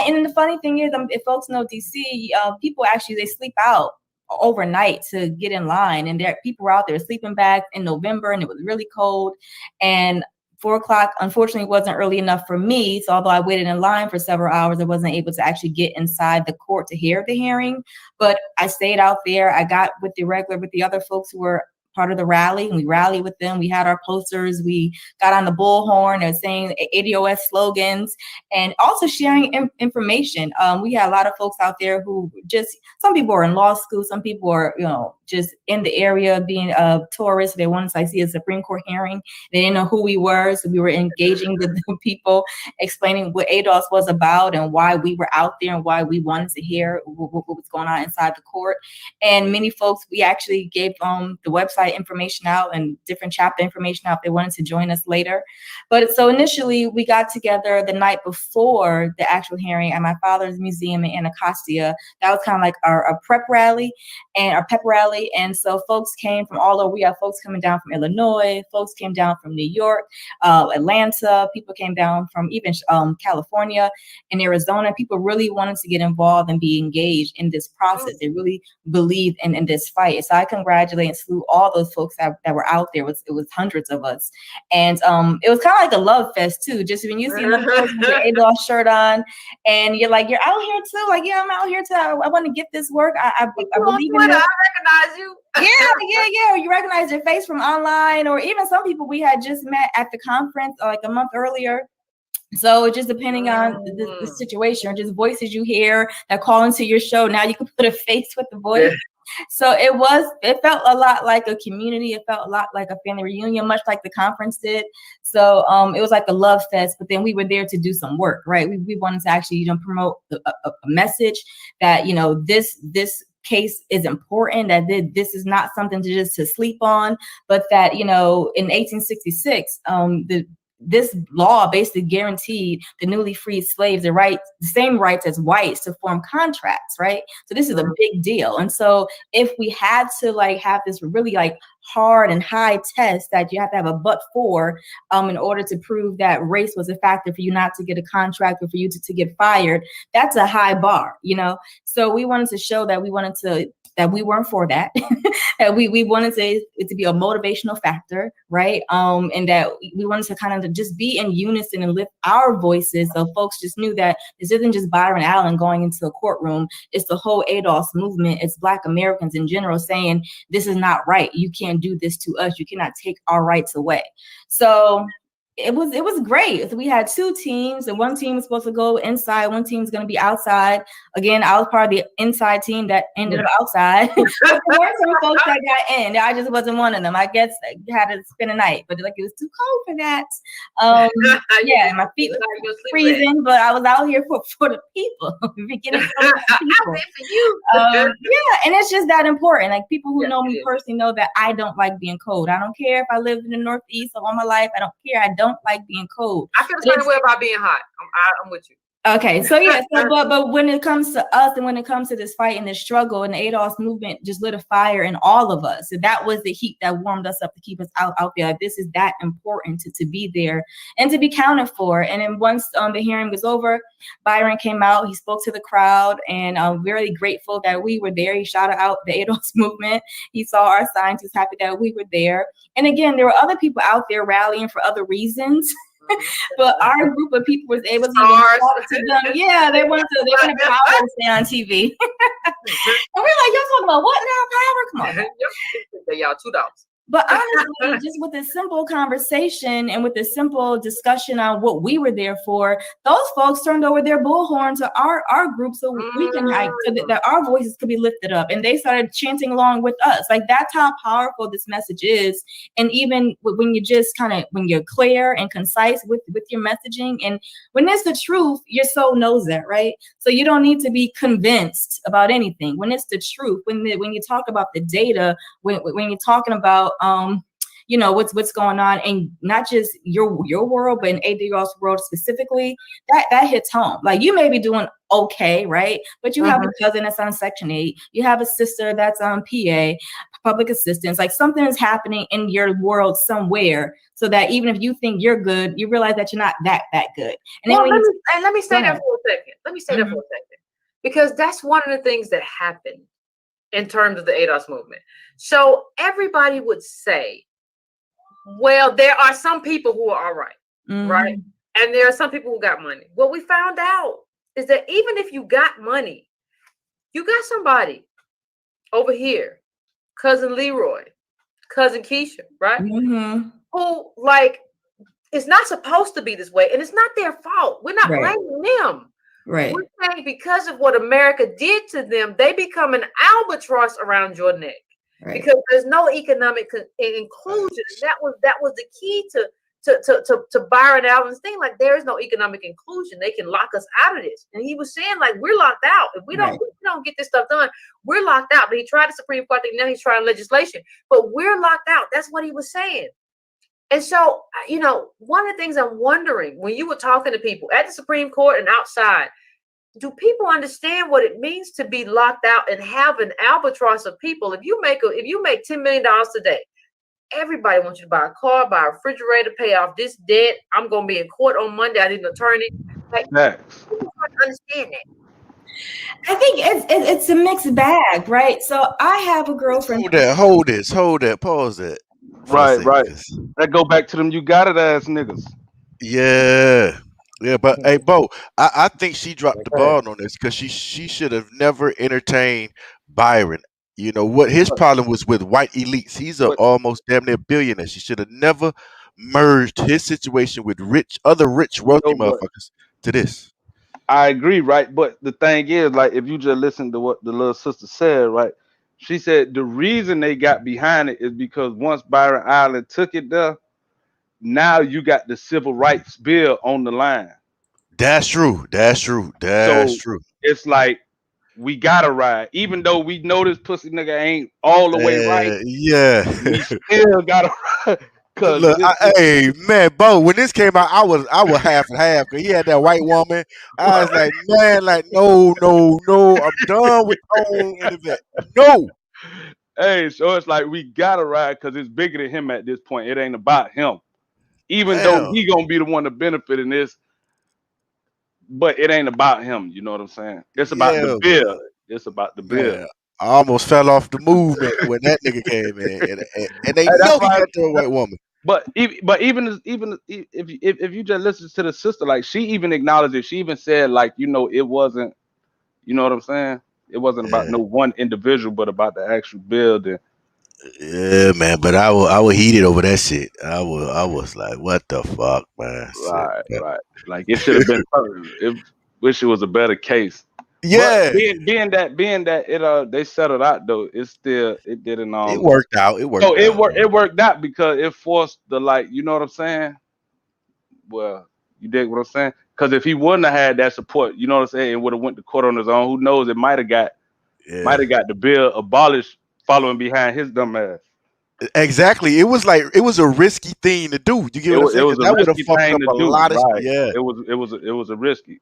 And the funny thing is, if folks know DC, people actually, they sleep out overnight to get in line. And people were out there sleeping back in November, and it was really cold. And 4 o'clock, unfortunately, wasn't early enough for me. So although I waited in line for several hours, I wasn't able to actually get inside the court to hear the hearing. But I stayed out there. I got with the other folks who were part of the rally, and we rallied with them. We had our posters. We got on the bullhorn and saying ADOS slogans, and also sharing information. We had a lot of folks out there who some people are in law school, some people are, just in the area being tourists. They wanted to see a Supreme Court hearing. They didn't know who we were, so we were engaging the people, explaining what ADOS was about and why we were out there and why we wanted to hear what was going on inside the court. And many folks, we actually gave the website information out and different chapter information out if they wanted to join us later. But so initially we got together the night before the actual hearing at my father's museum in Anacostia. That was kind of like our prep rally and our pep rally. And so folks came from all over. We have folks coming down from Illinois, folks came down from New York, Atlanta, people came down from even California and Arizona. People really wanted to get involved and be engaged in this process. They really believe in this fight. So I congratulate and salute all those folks that were out there. It was hundreds of us. And it was kind of like a love fest too. Just when you see them folks with your ADOS shirt on and you're like, you're out here too? Like, yeah, I'm out here too. I want to get this work. I believe in it. I recognize you. Yeah. You recognize your face from online, or even some people we had just met at the conference like a month earlier. So just depending on the situation, or just voices you hear that call into your show, now you can put a face with the voice. So it felt a lot like a community. It felt a lot like a family reunion, much like the conference did. So it was like a love fest, but then we were there to do some work, right? We wanted to actually promote a message that, this case is important, that this is not something to sleep on, but that, in 1866, this law basically guaranteed the newly freed slaves the same rights as whites to form contracts, right? So this is a big deal. And so if we had to have this really hard and high test that you have to have a but for in order to prove that race was a factor for you not to get a contract or for you to get fired, that's a high bar, So we wanted to show that we weren't for that. That we wanted it to be a motivational factor, right? And that we wanted to kind of just be in unison and lift our voices, so folks just knew that this isn't just Byron Allen going into a courtroom. It's the whole ADOS movement. It's Black Americans in general saying this is not right. You can't do this to us. You cannot take our rights away. So it was great. So we had two teams, and one team was supposed to go inside, one team's going to be outside. Again, I was part of the inside team that ended up outside. But there were some folks that got in. I just wasn't one of them. I guess I had to spend a night, but it was too cold for that. Yeah, my feet were freezing, but I was out here for the people. Getting people. Yeah, and it's just that important. People who know me personally know that I don't like being cold. I don't care if I lived in the Northeast all my life. I don't care. I don't like being cold. I feel the same way about being hot. I'm with you. Okay, so yeah, but when it comes to us and when it comes to this fight and this struggle, and the ADOS movement just lit a fire in all of us. So that was the heat that warmed us up to keep us out there. This is that important to be there and to be counted for. And then once the hearing was over, Byron came out, he spoke to the crowd, and I'm really grateful that we were there. He shouted out the ADOS movement. He saw our signs, he's happy that we were there. And again, there were other people out there rallying for other reasons. But our group of people was able to talk to them. Yeah, they wanted power to stay on TV. And we're like, y'all talking about what now? Power? Come on. Y'all $2. But honestly, just with a simple conversation and with a simple discussion on what we were there for, those folks turned over their bullhorn to our group so we can so that our voices could be lifted up. And they started chanting along with us. That's how powerful this message is. And even when you just when you're clear and concise with your messaging, and when it's the truth, your soul knows that, right? So you don't need to be convinced about anything. When it's the truth, when you talk about the data, when you're talking about what's going on, and not just your world, but in ADOS world specifically, that hits home. You may be doing okay, right? But you have a cousin that's on Section 8. You have a sister that's on PA, public assistance. Something is happening in your world somewhere, so that even if you think you're good, you realize that you're not that good. And then let me say that for a second. Let me say that for a second, because that's one of the things that happened in terms of the ADOS movement. So everybody would say, Well, there are some people who are all right, right? Mhm. And there are some people who got money. What we found out is that even if you got money, you got somebody over here, cousin Leroy, cousin Keisha, right? Mhm. Who like it's not supposed to be this way, and it's not their fault. We're not Right. blaming them. Right. We're saying because of what America did to them, they become an albatross around your neck Right. because there's no economic inclusion. And that was the key to Byron Allen's thing. Like there is no economic inclusion. They can lock us out of this. And he was saying like we're locked out. If we don't get this stuff done, we're locked out. But he tried the Supreme Court thing. Now he's trying legislation. But we're locked out. That's what he was saying. And so, you know, one of the things I'm wondering when you were talking to people at the Supreme Court and outside, do people understand what it means to be locked out and have an albatross of people? If you make $10 million today, everybody wants you to buy a car, buy a refrigerator, pay off this debt. I'm going to be in court on Monday. I need an attorney. Like, people don't understand that. I think it's a mixed bag, right? So I have a girlfriend. Hold that, pause that. Right. That go back to them you got it ass niggas. Yeah. Yeah, but hey, Bo, I think she dropped the ball on this because she should have never entertained Byron. You know what his problem was with white elites. He's a almost damn near billionaire. She should have never merged his situation with other rich, wealthy motherfuckers to this. I agree, right? But the thing is, like, if you just listen to what the little sister said, right? She said the reason they got behind it is because once Byron Island took it there, now you got the civil rights bill on the line. That's true. So it's like we gotta ride, even though we know this pussy nigga ain't all the way right. Yeah. We still gotta ride. Look, hey man, Bo, when this came out, I was half and half because he had that white woman. I was like, man, like no, I'm done with Tone and Yvette. No. Hey, so it's like we gotta ride because it's bigger than him at this point. It ain't about him, even though he gonna be the one to benefit in this. But it ain't about him. You know what I'm saying? It's about the bill. It's about the bill. Man, I almost fell off the movement when that nigga came in, and they know he got the white woman. But even if you just listen to the sister, like she even acknowledged it. She even said like, you know, it wasn't, you know what I'm saying? It wasn't about no one individual, but about the actual building. Yeah, man, but I was heated over that shit. I was like, what the fuck, man? Right. Like it should have been. Wish it was a better case. Yeah. But being that it they settled out though, it didn't It worked out. It worked out because it forced the, like, you know what I'm saying? Well, you dig what I'm saying? Because if he wouldn't have had that support, you know what I'm saying, and would have went to court on his own, who knows? It might have got the bill abolished following behind his dumb ass. Exactly. It was a risky thing to do. You get what I'm saying? That would have fucked up a lot of shit. Yeah. It was a risky.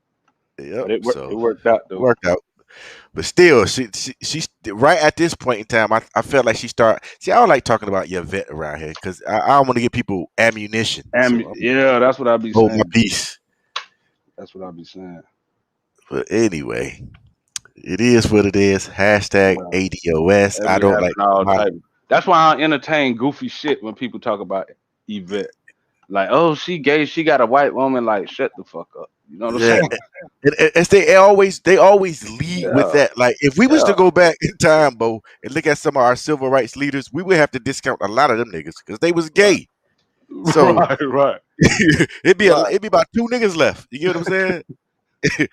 Yep. But it worked out though. Worked out. But still, she right at this point in time, I felt like she started. See, I don't like talking about Yvette around here because I don't want to give people ammunition. Yeah, that's what I be hold saying. my peace. That's what I be saying. But anyway, it is what it is. Hashtag ADOS. I don't like. That's why I entertain goofy shit when people talk about Yvette. Like, oh, she gay, she got a white woman. Like, shut the fuck up. You know what I'm saying? And they always lead with that. Like, if we was to go back in time, Bo, and look at some of our civil rights leaders, we would have to discount a lot of them niggas because they was gay. So right. it'd be about 2 niggas left. You get what I'm saying?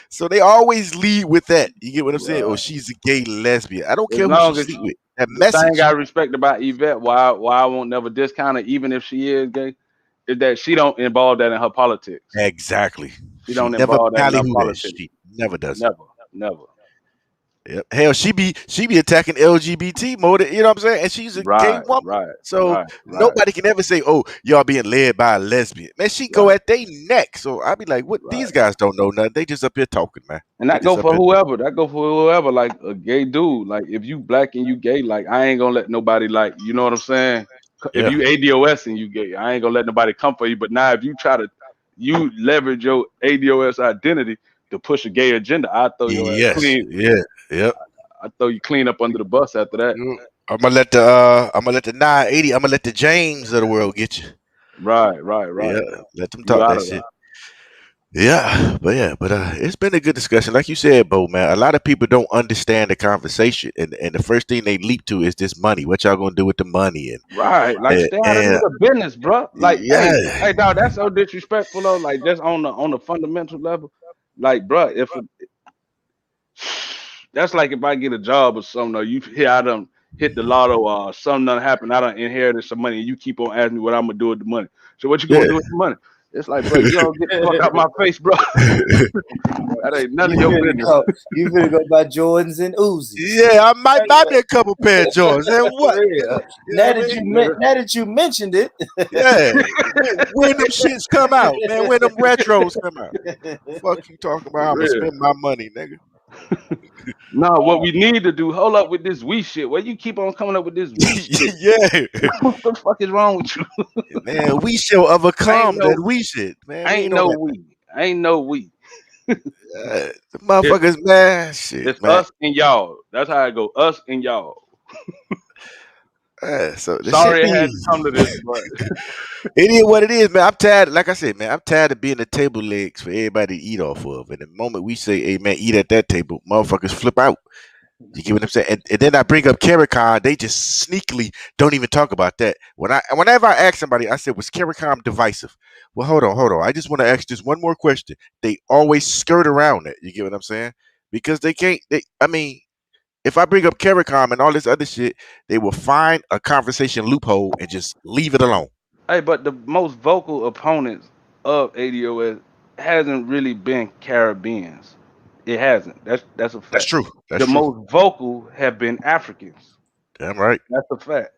So they always lead with that. You get what I'm saying? Oh, she's a gay lesbian. I don't care who she sleep with. That message. The thing I respect about Yvette, why I won't never discount her, even if she is gay, is that she don't involve that in her politics. Exactly. She don't involve that in her politics. She never does. Never. Yep. Hell, she be attacking LGBT more than, you know what I'm saying? And she's a gay woman. So nobody can ever say, oh, y'all being led by a lesbian. Man, she go at their neck. So I be like, what? These guys don't know nothing. They just up here talking, man. And that go for whoever. That go for whoever. Like a gay dude. Like if you black and you gay, like I ain't gonna let nobody, like, you know what I'm saying? If you ADOS and you gay, I ain't gonna let nobody come for you. But now if you try to leverage your ADOS identity to push a gay agenda, I throw your ass clean. Yep. I throw you clean up under the bus after that. I'm gonna let the 980. I'm gonna let the James of the world get you. Right. Yeah, let them You talk out that of shit. that. Yeah, but it's been a good discussion. Like you said, Bo, man, a lot of people don't understand the conversation, and the first thing they leap to is this money. What y'all gonna do with the money? Right, like And, stay out of and nigga business, bro. Like, yeah, hey, dog, that's so disrespectful though. Like, just on the fundamental level, like, bro, that's like if I get a job or something, or you hear I done hit the lotto or something done happen, I done inherited some money, and you keep on asking me what I'm gonna do with the money. So what you gonna yeah. do with the money? It's like, bro, you don't get the fuck out my face, bro. That ain't none of You your finna business. go. You finna go buy Jordans and Uzis. Yeah, I might buy me a couple pair of Jordans. And what? For real. You know what I mean? Now that you mentioned it. Yeah. When them shits come out, man. When them retros come out. Fuck you talking about? I'm gonna Real. spend my money, nigga. No, what we need to do, hold up with this we shit. Why you keep on coming up with this we shit? Yeah. What the fuck is wrong with you? Man, we shall ain't overcome that no, we shit. Man, we ain't ain't on no that. we. Ain't no we. The It's motherfuckers, man. Shit, it's man. us and y'all. That's how I go. Us and y'all. So the shit Sorry it had be to come to this, but it is what it is, man. I'm tired. Like I said, man, I'm tired of being the table legs for everybody to eat off of. And the moment we say, "Hey, man, eat at that table," motherfuckers flip out. You get what I'm saying? And then I bring up CARICOM, they just sneakily don't even talk about that. Whenever I ask somebody, I said, "Was CARICOM divisive?" Well, hold on. I just want to ask just one more question. They always skirt around it. You get what I'm saying? Because they can't. I mean, if I bring up CARICOM and all this other shit, they will find a conversation loophole and just leave it alone. hey, but the most vocal opponents of ADOS hasn't really been Caribbeans. It hasn't. That's a That's fact. true. That's The true. most vocal have been Africans. Damn right. That's a fact.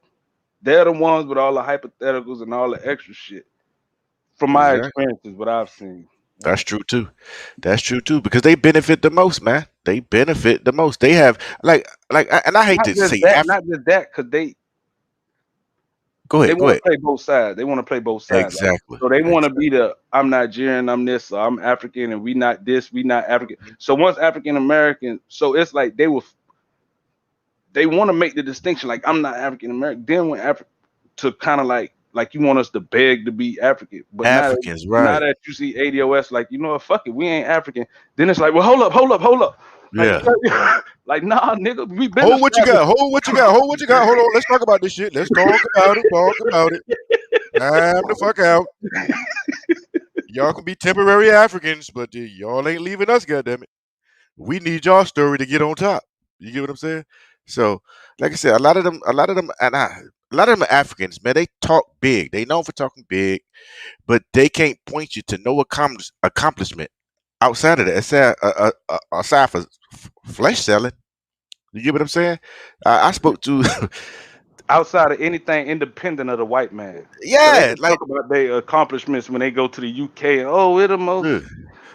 They're the ones with all the hypotheticals and all the extra shit. From my Exactly. experiences, what I've seen. That's true too. That's true too because they benefit the most, man. They benefit the most. They have and I hate Not to just say that, not just that, because Go they ahead. Go want to ahead. play both sides. They want to play both sides. Like, Exactly. so they want to Exactly. be the I'm Nigerian, I'm this, or I'm African, and we not this, we not African. So once African American, so it's like they want to make the distinction, like I'm not African American. Then when to kind of like you want us to beg to be African, but Africans, now right? that you see ADOS, like you know what, fuck it, we ain't African. Then it's like, well, hold up, like Yeah. like nah, nigga, we been Hold what you established. got. Hold what you got. Hold what you got. Hold on. Let's talk about this shit. Let's talk about it. Talk about it. Time the fuck out. Y'all can be temporary Africans, but y'all ain't leaving us, goddammit. We need y'all story to get on top. You get what I'm saying? So, like I said, a lot of them are Africans, man. They talk big. They known for talking big, but they can't point you to no accomplishment outside of that. Aside for flesh selling. You get what I'm saying? I spoke to Outside of anything independent of the white man. So they yeah, can like talk about their accomplishments when they go to the UK. And, oh, we're the most. yeah.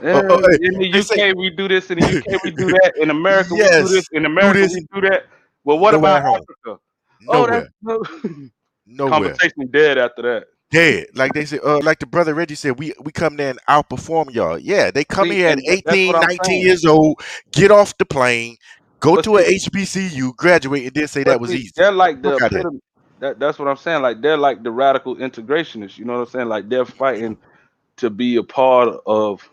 Hey, In the they say UK we do this. In the UK we do that. In America we do this. yes, In do America this we do that. Well, what nowhere about at home. Africa? Oh, that's Nowhere. no. Nowhere. Conversation dead after that. Dead. Like they said, like the brother Reggie said, we come there and outperform y'all. Yeah, they come See, here at and that's what 18, I'm 19 saying. years old, get off the plane, go But to a see, HBCU, graduate, and then say that was easy. they're like the Fuck out of here. epitome. That's what I'm saying. Like they're like the radical integrationists. You know what I'm saying? Like they're fighting to be a part of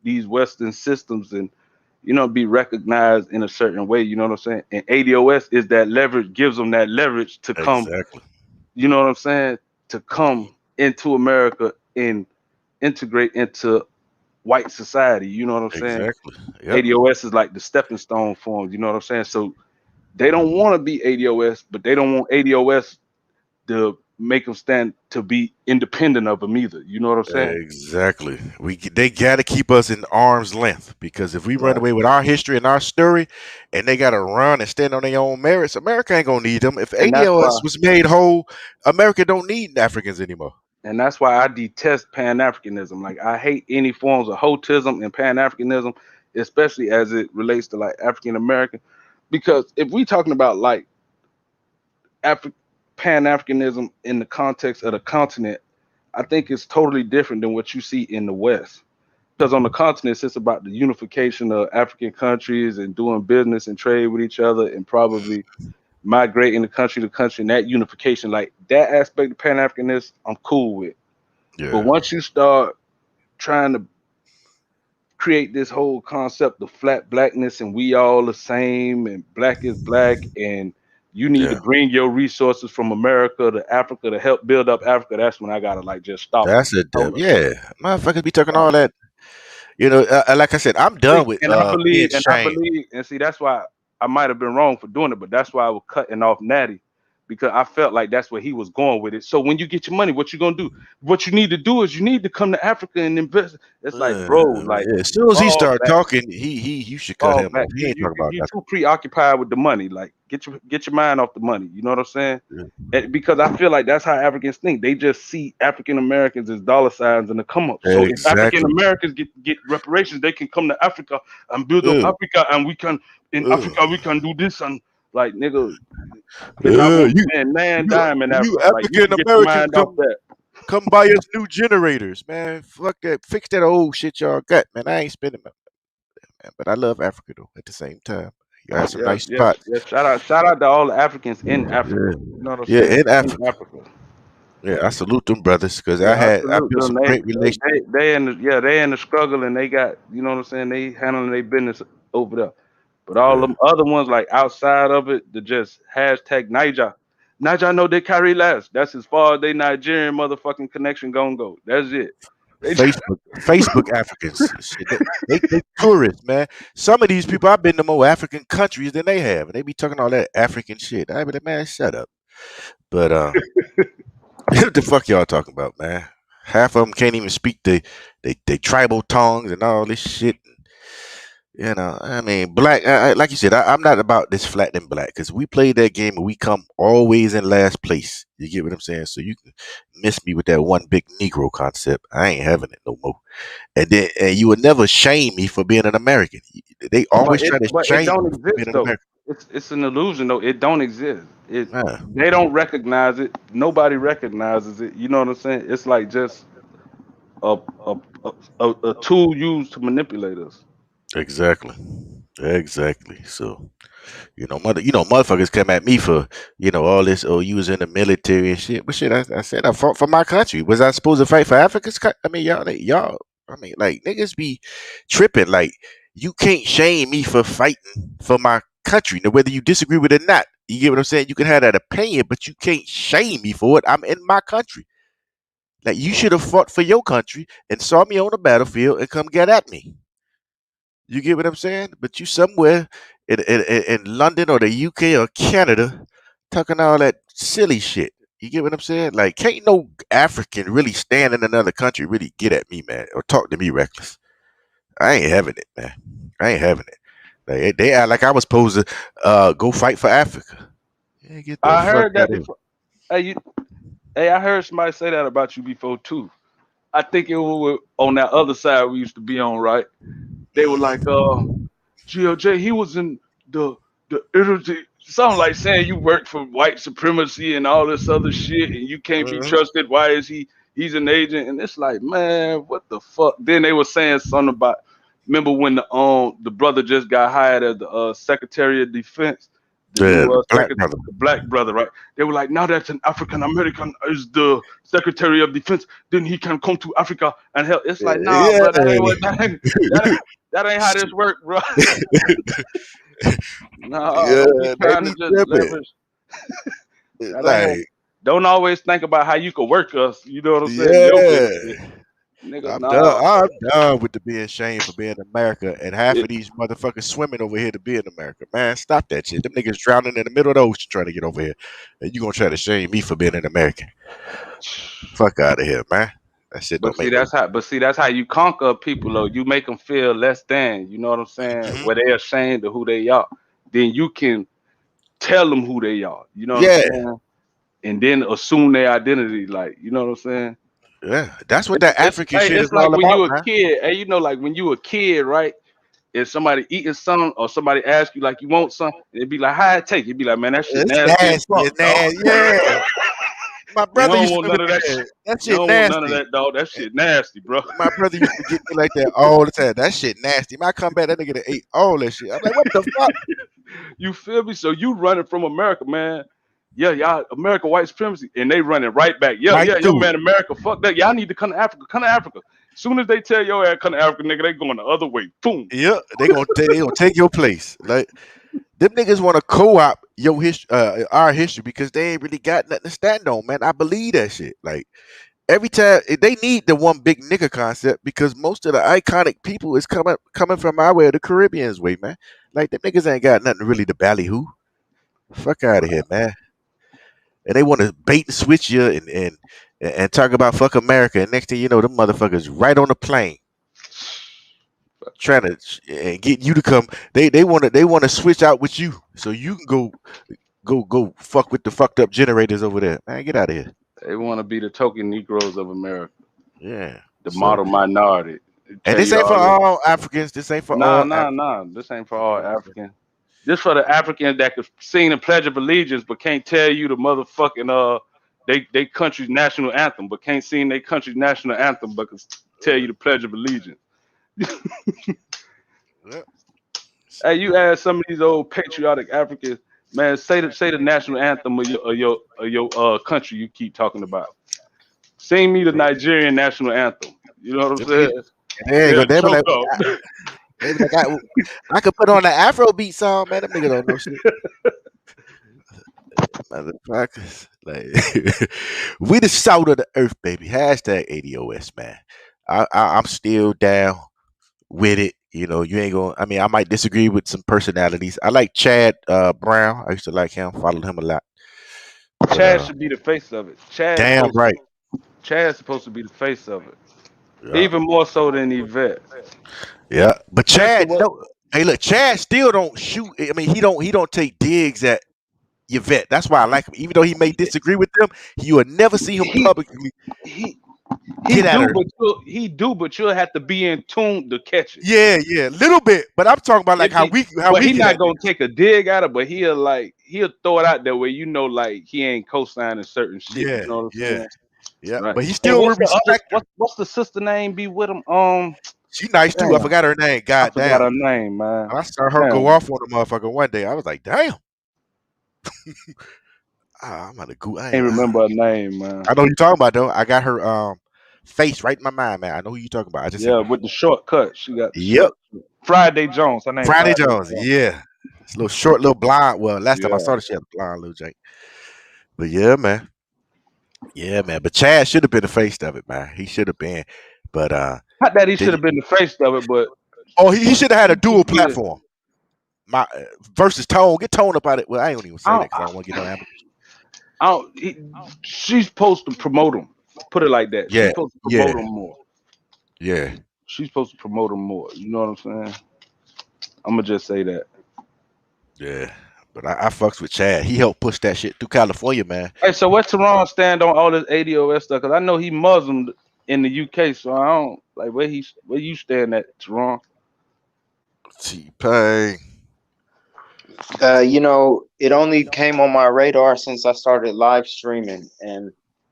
these Western systems and be recognized in a certain way. You know what I'm saying? And ADOS is that leverage, gives them that leverage to come. Exactly. You know what I'm saying? To come into America and integrate into white society. You know what I'm saying? Exactly. Yep. ADOS is like the stepping stone for them. You know what I'm saying? So they don't want to be ADOS, but they don't want ADOS to make them stand to be independent of them either. You know what I'm saying? Exactly. They got to keep us in arm's length because if we run Right. away with our history and our story, and they got to run and stand on their own merits, America ain't gonna need them. If And that's why ADOS was made whole, America don't need Africans anymore. and that's why I detest Pan Africanism. Like I hate any forms of hotism and Pan Africanism, especially as it relates to like African American. Because if we talking about like Pan Africanism in the context of the continent, I think it's totally different than what you see in the West. Because on the continent, it's about the unification of African countries and doing business and trade with each other and probably migrating the country to country and that unification, like that aspect of Pan Africanism, I'm cool with. But Yeah. once you start trying to create this whole concept of flat blackness and we all the same and black is black and you need to Yeah. bring your resources from America to Africa to help build up Africa, that's when I gotta like just stop them. That's a Hold up. yeah. Motherfuckers be talking all that. You know, like I said, I'm done with And I being believe, shamed. and see, that's why I might have been wrong for doing it, but that's why I was cutting off Natty because I felt like that's where he was going with it. So when you get your money, what you gonna do? What you need to do is you need to come to Africa and invest. It's like, bro, like Yeah, as soon as he fall started back, talking, you should cut fall him back. off. He ain't talking about You nothing. too preoccupied with the money. Like get your mind off the money. You know what I'm saying? Yeah. And because I feel like that's how Africans think. They just see African Americans as dollar signs and the come up. So if African Exactly. Americans get reparations, they can come to Africa and build up Yeah. Africa, and we can in Yeah. Africa we can do this and like nigga. Then I want man dime in You Africa. Like you African can get your Americans mind off that. come buy us new generators, man. Fuck that. Fix that old shit y'all got, man. I ain't spending my man, but I love Africa though. At the same time, you got some Yeah, nice yes, spots. yes. Shout out to all the Africans in Africa. Yeah, You know what I'm yeah, saying? in In Africa. Africa. Yeah, I salute them brothers because Yeah, I salute built them. some great relations. They in the they in the struggle and they got you know what I'm saying. They handling their business over there. But all Yeah. them other ones like outside of it, the just hashtag Niger. Niger know they carry less. That's as far as they Nigerian motherfucking connection gonna go. That's it. They just, Facebook Africans. Shit, they tourists, man. Some of these people I've been to more African countries than they have, and they be talking all that African shit. I be like, man, shut up. But what the fuck y'all talking about, man? Half of them can't even speak they tribal tongues and all this shit. You know, I mean, black. Like you said, I'm not about this flattening black because we play that game and we come always in last place. You get what I'm saying? So you can miss me with that one big Negro concept. I ain't having it no more. And you would never shame me for being an American. They always try to but it shame don't me for being exist an though. American. It's an illusion though. It don't exist. Nah, They don't recognize it. Nobody recognizes it. You know what I'm saying? It's like just a a a tool used to manipulate us. exactly, exactly. So. Motherfuckers come at me for, all this. Oh, you was in the military and shit. But shit, I said I fought for my country. Was I supposed to fight for Africa's? I mean, y'all. I mean, like niggas be tripping. Like you can't shame me for fighting for my country. Now, whether you disagree with it or not, you get what I'm saying. You can have that opinion, but you can't shame me for it. I'm in my country. Like you should have fought for your country and saw me on the battlefield and come get at me. You get what I'm saying? But you somewhere in London or the UK or Canada talking all that silly shit. You get what I'm saying? Like, can't no African really stand in another country really get at me, man, or talk to me reckless. I ain't having it, man. I ain't having it. Like, they act like I was supposed to go fight for Africa. Yeah, get the I fuck heard out that of here. before. Hey, I heard somebody say that about you before too. I think it was on that other side we used to be on, right? They were like, GLJ, he was in the something like saying you work for white supremacy and all this other shit and you can't be Mhm. trusted. Why is he's an agent? And it's like, man, what the fuck? Then they were saying something about remember when the brother just got hired as the Secretary of Defense, the Yeah, new the black secretary, brother. the black brother, right? They were like, now that's an African American is the Secretary of Defense, then he can come to Africa and help. It's like, nah, Yeah. bro, that ain't how this work, bro. No, Yeah, don't be they trying to be just tripping. leverage. That ain't. Like, Don't always think about how you could work us. You know what I'm saying? Your benefit, yeah. nigga. I'm done. Nah, I'm done with the being shamed for being America, and half it, of these motherfuckers swimming over here to be in America. Man, stop that shit. Them niggas drowning in the middle of the ocean trying to get over here, and you gonna try to shame me for being an American? Fuck out of here, man. That shit don't make no. But see that's how you conquer people though. You make them feel less than. You know what I'm saying? Mhm. Where they're ashamed of who they are. Then you can tell them who they are. You know what I'm Yeah, saying? And then assume their identity. Like you know what I'm saying? yeah. That's what that African shit is It's like all when about, you a man. kid. Hey, you know, like when you a kid, right? If somebody eating something or somebody asks you like you want something, it'd be like, how it take? You'd be like, man, that shit It's nasty as nasty, fuck, it's dog. nasty. Yeah, My You brother don't used to want be none of that like, shit. that You shit don't want none of nasty. that, dog. That shit nasty, bro. My brother used to get me like that all the time. That shit nasty. When I come back, that nigga done ate all that shit. I'm like, what the fuck? You feel me? So you running from America, man. Yeah, y'all America white supremacy, and they running right back. Yeah, Right yeah, yo, through it. man, America, fuck that. Y'all need to come to Africa. Come to Africa. Soon as they tell your ass come to Africa, nigga, they going the other way. Boom. Yeah, they gonna take your place. Like them niggas want to co-op your history, our history, because they ain't really got nothing to stand on, man. I believe that shit. Like every time they need the one big nigga concept, because most of the iconic people is coming from our way, the Caribbean's way, man. Like them niggas ain't got nothing really to ballyhoo. Fuck out of here, man. And they want to bait and switch you and talk about fuck America. And next thing you know, them motherfuckers right on the plane trying to and get you to come. They want to switch out with you so you can go fuck with the fucked up generators over there. Man, get out of here. They want to be the token Negroes of America, Yeah. the So model minority. They and tell this you ain't for all this. all Africans. This ain't for Nah, all nah, Africans. nah. This ain't for all Africans. This for the Africans that could sing the Pledge of Allegiance, but can't tell you the motherfucking they country's national anthem, but can't sing their country's national anthem, but can tell you the Pledge of Allegiance. Yep. Hey, you ask some of these old patriotic Africans, man, say the national anthem of your country you keep talking about. Sing me the Nigerian national anthem. You know what I'm saying? There you go. They'll They be choke like, up. I could put on an Afrobeat song, man. Them niggas don't know shit. Motherfuckers. Like we the salt of the earth, baby. Hashtag ADOS, man. I'm still down with it. You know, you ain't gonna. I mean, I might disagree with some personalities. I like Chad Brown. I used to like him. Followed him a lot. But Chad should be the face of it. damn right. Chad's supposed to be the face of it. Yeah. Even more so than Yvette. Yeah. But Just the Chad, way no. Hey, look, Chad still don't shoot. I mean, he don't take digs at Yvette. That's why I like him. Even though he may disagree with them, you will never see him he publicly he get at her. but you'll have to be in tune to catch it. Yeah, little bit. But I'm talking about like how we But he get not at gonna niggas. take a dig at it, but he'll throw it out there where you know like he ain't co-signing certain shit. You Yeah, know what I'm yeah, saying? yeah. Right. But he Hey, still will respect her. what's the sister name be with him? She nice too. I Damn, forgot her name. I God forgot damn. her name, man. I saw her go Damn. off on the motherfucker one day. I was like, damn. I'm gonna go. Can't remember her name, man. I know who you talking about though. I got her face right in my mind, man. I know who you talking about. I just Yeah, with the shortcut. She got the Yep. short. Friday Jones. Her name Friday Friday Jones. Jones. Yeah. It's a little short, little blonde. Well, last time I Yeah. saw her, she had a blonde little jank. But yeah, man. Yeah, man. But Chad should have been the face of it, man. He should have been. But Not that he should have been the face of it, but he should have had a she dual should be the- platform. My versus Tone. Get Tone up out it. Well, I ain't gonna even say I that don't, because I don't want to get no ammo. she's supposed to promote him. Put it like that. She's Yeah, supposed to promote yeah, him more. yeah, She's supposed to promote him more. You know what I'm saying? I'm gonna just say that. yeah. But I fucks with Chad. He helped push that shit through California, man. Hey, so where Teron stand on all this ADOS stuff? Cause I know he Muslim in the UK, so I don't like where you stand at, Teron. T-Pain. You know, it only came on my radar since I started live streaming, and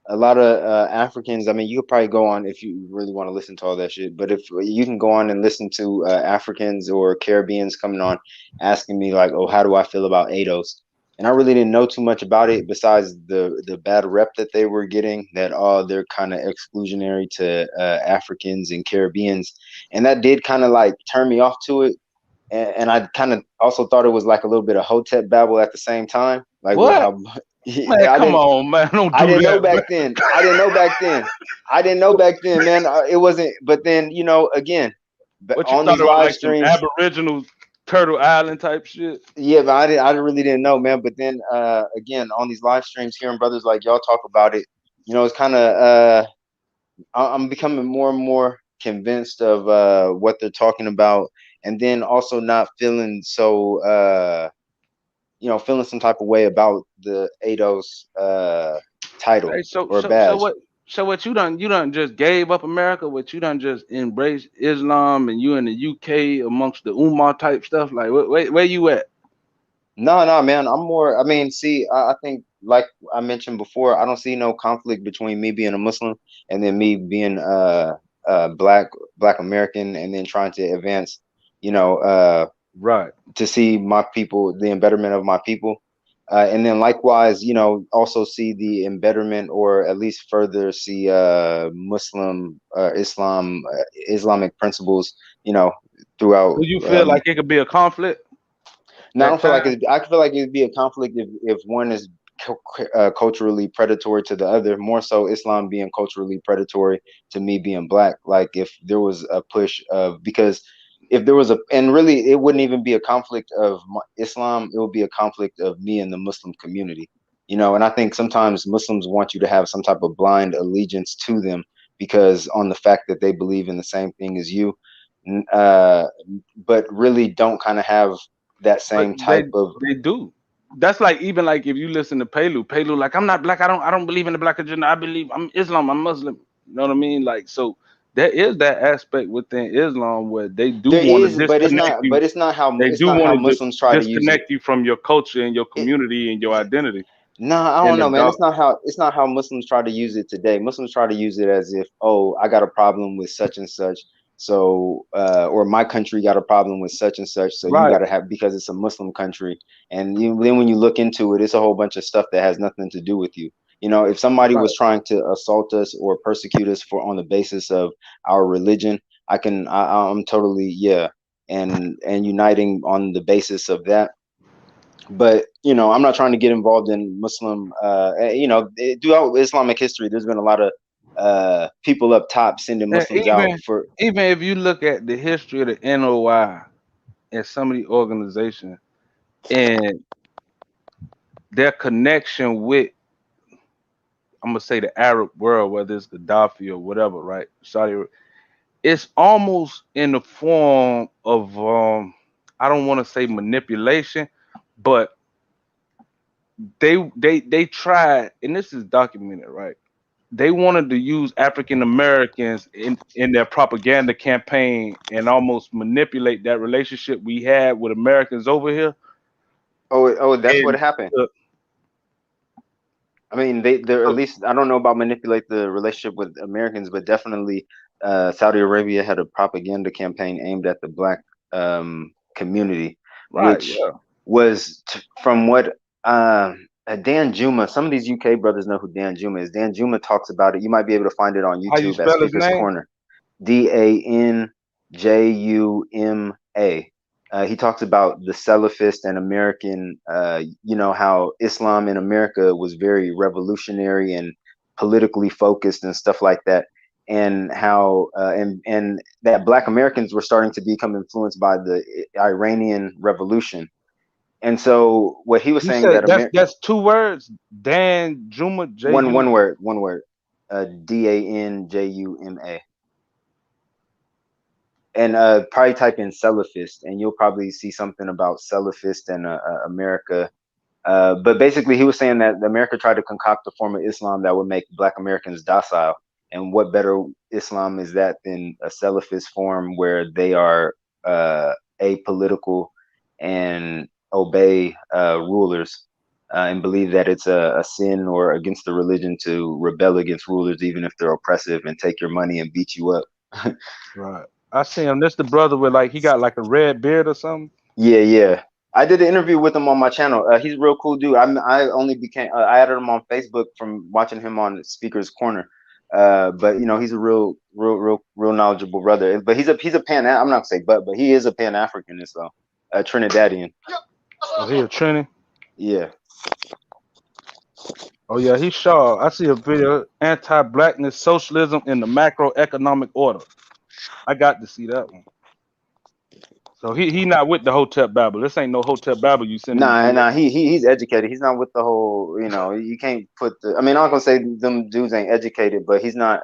a lot of Africans. I mean, you could probably go on if you really want to listen to all that shit. But if you can go on and listen to Africans or Caribbeans coming on, asking me like, "Oh, how do I feel about ADOS?" And I really didn't know too much about it besides the bad rep that they were getting. That they're kind of exclusionary to Africans and Caribbeans, and that did kind of like turn me off to it. And I kind of also thought it was like a little bit of Hotep babble at the same time, like with What? how Man, come on, man. Don't I do didn't know that, back man. then. I didn't know back then. I didn't know back then, man. It wasn't. But then again, What you on thought these it was live like some streams, Aboriginal Turtle Island type shit? yeah, but I really didn't know, man. But then again, on these live streams, hearing brothers like y'all talk about it, it's kind of I'm becoming more and more convinced of what they're talking about, and then also not feeling so feeling some type of way about the ADOS title Hey, so or so so badge. what? So what you done just gave up America? What you done just embraced Islam and you in the UK amongst the Umar type stuff? Like where you at? No, man. I'm more. I mean, see, I think like I mentioned before, I don't see no conflict between me being a Muslim and then me being black American, and then trying to advance, you know, right, to see my people, the embetterment of my people. And then likewise, you know, also see the embetterment, or at least further see Islamic principles, you know, throughout. do you feel like it could be a conflict No, I at don't feel like times? I feel like it'd be a conflict if one is culturally predatory to the other. More so, Islam being culturally predatory to me being black. Like if there was a push of, because if there was a, and really it wouldn't even be a conflict of Islam. It would be a conflict of me and the Muslim community. You know, and I think sometimes Muslims want you to have some type of blind allegiance to them because on the fact that they believe in the same thing as you, uh, but really don't kind of have that But same type of. they do. That's like, even like if you listen to Pelu, like, I'm not black. I don't believe in the black agenda. I believe I'm Islam. I'm Muslim. You know what I mean? Like, so there is that aspect within Islam where they do There want to is, but disconnect you. it's not how They it's do not how want to Muslims try to use it. disconnect you from your culture and your community and your identity. No, I don't And the know, man. dark. It's not how Muslims try to use it today. Muslims try to use it as if, oh, I got a problem with such and such, so or my country got a problem with such and such, so you Right. got to have, because it's a Muslim country. And then when you look into it, it's a whole bunch of stuff that has nothing to do with you. You know, if somebody Right. was trying to assault us or persecute us for on the basis of our religion, I'm totally, yeah, and uniting on the basis of that. But you know, I'm not trying to get involved in Muslim. You know, throughout Islamic history, there's been a lot of people up top sending And Muslims out for. even if you look at the history of the NOI and some of the organizations and their connection with, I'm gonna say, the Arab world, whether it's Gaddafi or whatever, right? It's almost in the form of I don't want to say manipulation, but they tried, and this is documented, right? They wanted to use African Americans in their propaganda campaign and almost manipulate that relationship we had with Americans over here. Oh, that's what And happened. I mean, they're at least, I don't know about manipulate the relationship with Americans, but definitely Saudi Arabia had a propaganda campaign aimed at the black community, right, which yeah. was from what Dan Juma. Some of these UK brothers know who Dan Juma is. Dan Juma talks about it. You might be able to find it on How you YouTube at spell his Speaker's name? Corner. DANJUMA. He talks about the Salafist and American, you know, how Islam in America was very revolutionary and politically focused and stuff like that, and how and that Black Americans were starting to become influenced by the Iranian Revolution. And so what he was You saying said that that's two words. Dan Juma, J-U. one word, DANJUMA. And probably type in Salafist, and you'll probably see something about Salafist and America. But basically, he was saying that America tried to concoct a form of Islam that would make Black Americans docile. And what better Islam is that than a Salafist form where they are apolitical and obey rulers, and believe that it's a sin or against the religion to rebel against rulers, even if they're oppressive and take your money and beat you up. Right. I see him. This the brother with, like, he got like a red beard or something. Yeah. I did an interview with him on my channel. He's a real cool dude. I only became I added him on Facebook from watching him on Speaker's Corner. But you know, he's a real knowledgeable brother. But he's a I'm not gonna say but he is a Pan Africanist though, a Trinidadian. Oh, he a Trini? Yeah. Oh yeah, he's sharp. I see a video, anti-blackness, socialism in the macroeconomic order. I got to see that one. So he not with the Hotep Babel. This ain't no Hotep Babel you sending me to. Nah. He's educated. He's not with the whole. You know, you can't put the. I mean, I'm not gonna say them dudes ain't educated, but he's not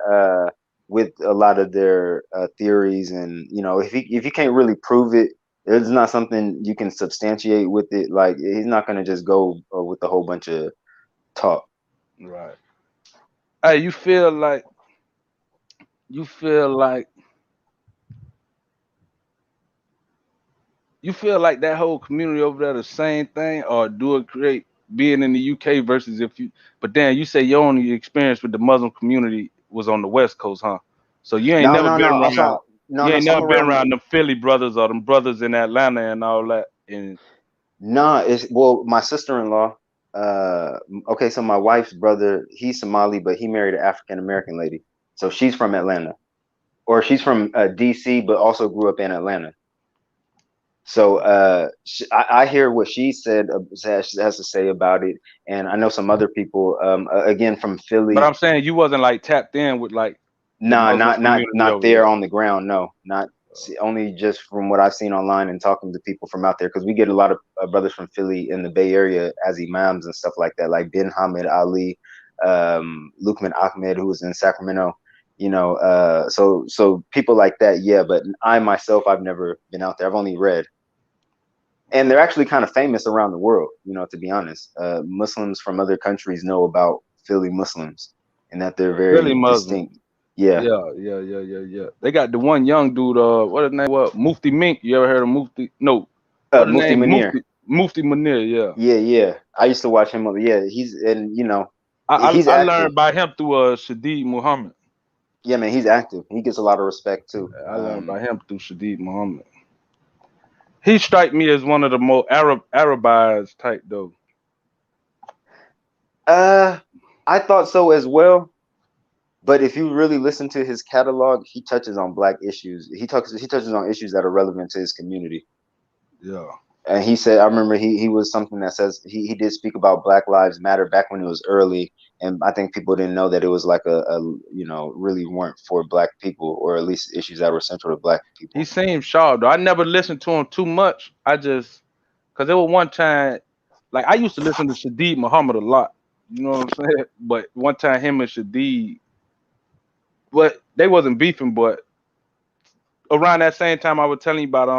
with a lot of their theories. And you know, if you can't really prove it, it's not something you can substantiate with it. Like he's not gonna just go with a whole bunch of talk. Right. Hey, you feel like that whole community over there the same thing, or do it create being in the UK versus if you. But then you say your only experience with the Muslim community was on the West Coast, huh? So you ain't No, never no, been no. around. You No. ain't So I'm never been around. around them Philly brothers or them brothers in Atlanta and all that. And Nah, it's well, my sister-in-law. Okay, so my wife's brother, he's Somali, but he married an African American lady. So she's from Atlanta, or she's from DC, but also grew up in Atlanta. So I hear what she said has to say about it, and I know some other people, again from but Philly. I'm saying you wasn't like tapped in with like the Nah, Muslim community not over there there. on the ground. No, not only just from what I've seen online and talking to people from out there. Because we get a lot of brothers from Philly in the Bay Area as imams and stuff like that, like bin Hamid Ali, Lukman Ahmed, who was in Sacramento. You know, so people like that, yeah. But I myself, I've never been out there. I've only read, and they're actually kind of famous around the world. You know, to be honest, Muslims from other countries know about Philly Muslims and that they're Philly very Muslim. distinct. Yeah. Yeah. They got the one young dude, what his name was? Mufti Mink. You ever heard of Mufti? No. What his Mufti name? Munir. Mufti Munir, yeah. Yeah. I used to watch him. Yeah, he's and you know, I he's I active. learned by him through Shadid Muhammad. Yeah, man, he's active. He gets a lot of respect too. I learned by him through Shadid Muhammad. He strike me as one of the more Arabized type though. I thought so as well. But if you really listen to his catalog, he touches on black issues. He touches on issues that are relevant to his community. Yeah. And he said, I remember he was something that says he did speak about Black Lives Matter back when it was early, and I think people didn't know that it was like a you know, really weren't for black people, or at least issues that were central to black people. He seemed sharp though. I never listened to him too much. I just because there was one time, like I used to listen to Shadid Muhammad a lot. You know what I'm saying? But one time him and Shadid, but they wasn't beefing. But around that same time, I was telling you about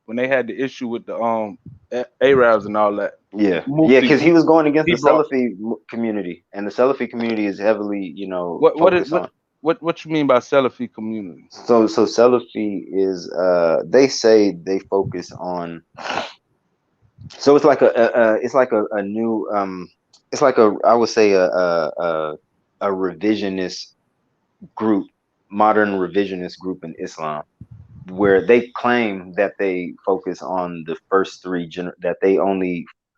when they had the issue with the Arabs and all that. Yeah, Mufti, because he was going against he the brought Salafi community, and the Salafi community is heavily, you know, what focused on. what you mean by Salafi community? So Salafi is they say they focus on. So it's like a new it's like I would say a revisionist group, modern revisionist group in Islam, where they claim that they focus on the first that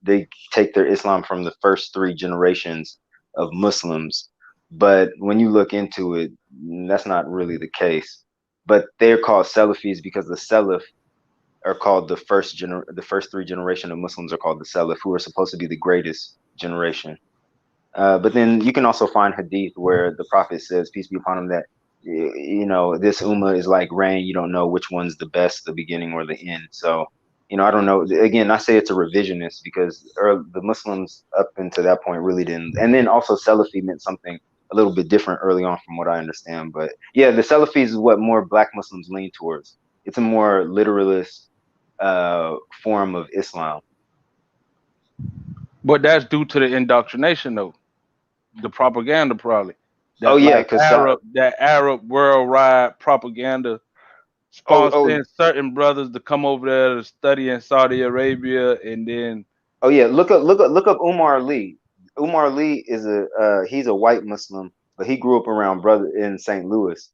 they take their Islam from the first three generations of Muslims. But when you look into it, that's not really the case. But they're called Salafis because the Salaf are called the first three generation of Muslims are called the Salaf, who are supposed to be the greatest generation. But then you can also find hadith where the Prophet says, peace be upon him, that you know, this ummah is like rain. You don't know which one's the best, the beginning or the end. So, you know, I don't know. Again, I say it's a revisionist because the Muslims up until that point really didn't. And then also Salafi meant something a little bit different early on from what I understand. But yeah, the Salafis is what more black Muslims lean towards. It's a more literalist form of Islam. But that's due to the indoctrination though, the propaganda probably. Oh That yeah, like because Arab worldwide propaganda sponsoring certain brothers to come over there to study in Saudi Arabia, and then oh yeah, look up Umar Lee. Umar Lee is he's a white Muslim, but he grew up around brother in St. Louis.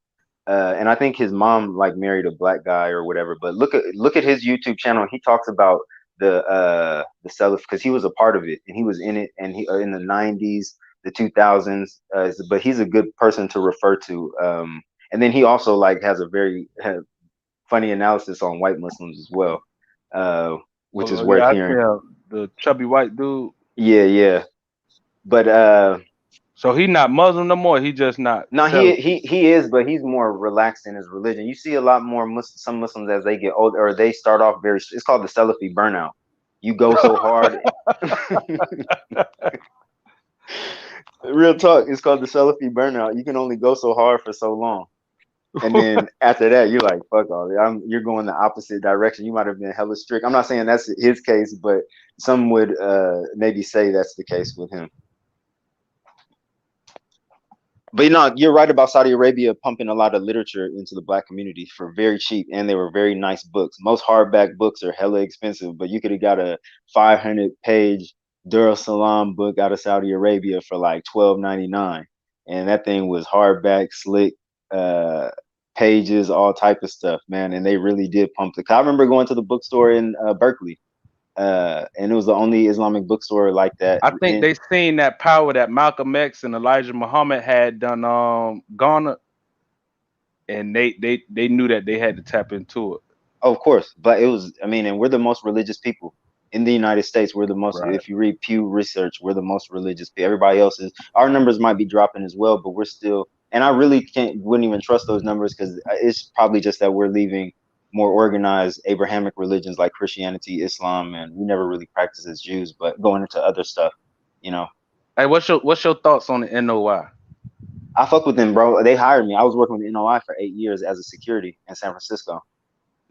And I think his mom like married a black guy or whatever. But look at his YouTube channel. He talks about the Salaf because he was a part of it and he was in it, and he in the 90s, the 2000s. But he's a good person to refer to. And then he also like has a very funny analysis on white Muslims as well, which is worth yeah, I hearing. tell the chubby white dude. Yeah. But so he not Muslim no more. He just not. no, he is, but he's more relaxed in his religion. You see a lot more some Muslims as they get older, or they start off very. It's called the Salafi burnout. You go so hard. Real talk. It's called the Salafi burnout. You can only go so hard for so long. And then after that, you're like, fuck all that. You're going the opposite direction. You might have been hella strict. I'm not saying that's his case, but some would maybe say that's the case with him. But you know, you're right about Saudi Arabia pumping a lot of literature into the black community for very cheap, and they were very nice books. Most hardback books are hella expensive, but you could have got a 500-page Darussalam book out of Saudi Arabia for like $12.99, and that thing was hardback, slick, pages, all type of stuff, man. And they really did pump the. I remember going to the bookstore in Berkeley, and it was the only Islamic bookstore like that. I think they seen that power that Malcolm X and Elijah Muhammad had done garner, and they knew that they had to tap into it. Of course, but it was, I mean, and we're the most religious people in the United States. We're the most, Right. if you read Pew Research, we're the most religious people. Everybody else is, our numbers might be dropping as well, but we're still, and I really wouldn't even trust those numbers because it's probably just that we're leaving more organized Abrahamic religions like Christianity, Islam, and we never really practice as Jews, but going into other stuff, you know. Hey, what's your thoughts on the NOI? I fuck with them, bro. They hired me. I was working with the NOI for 8 years as a security in San Francisco.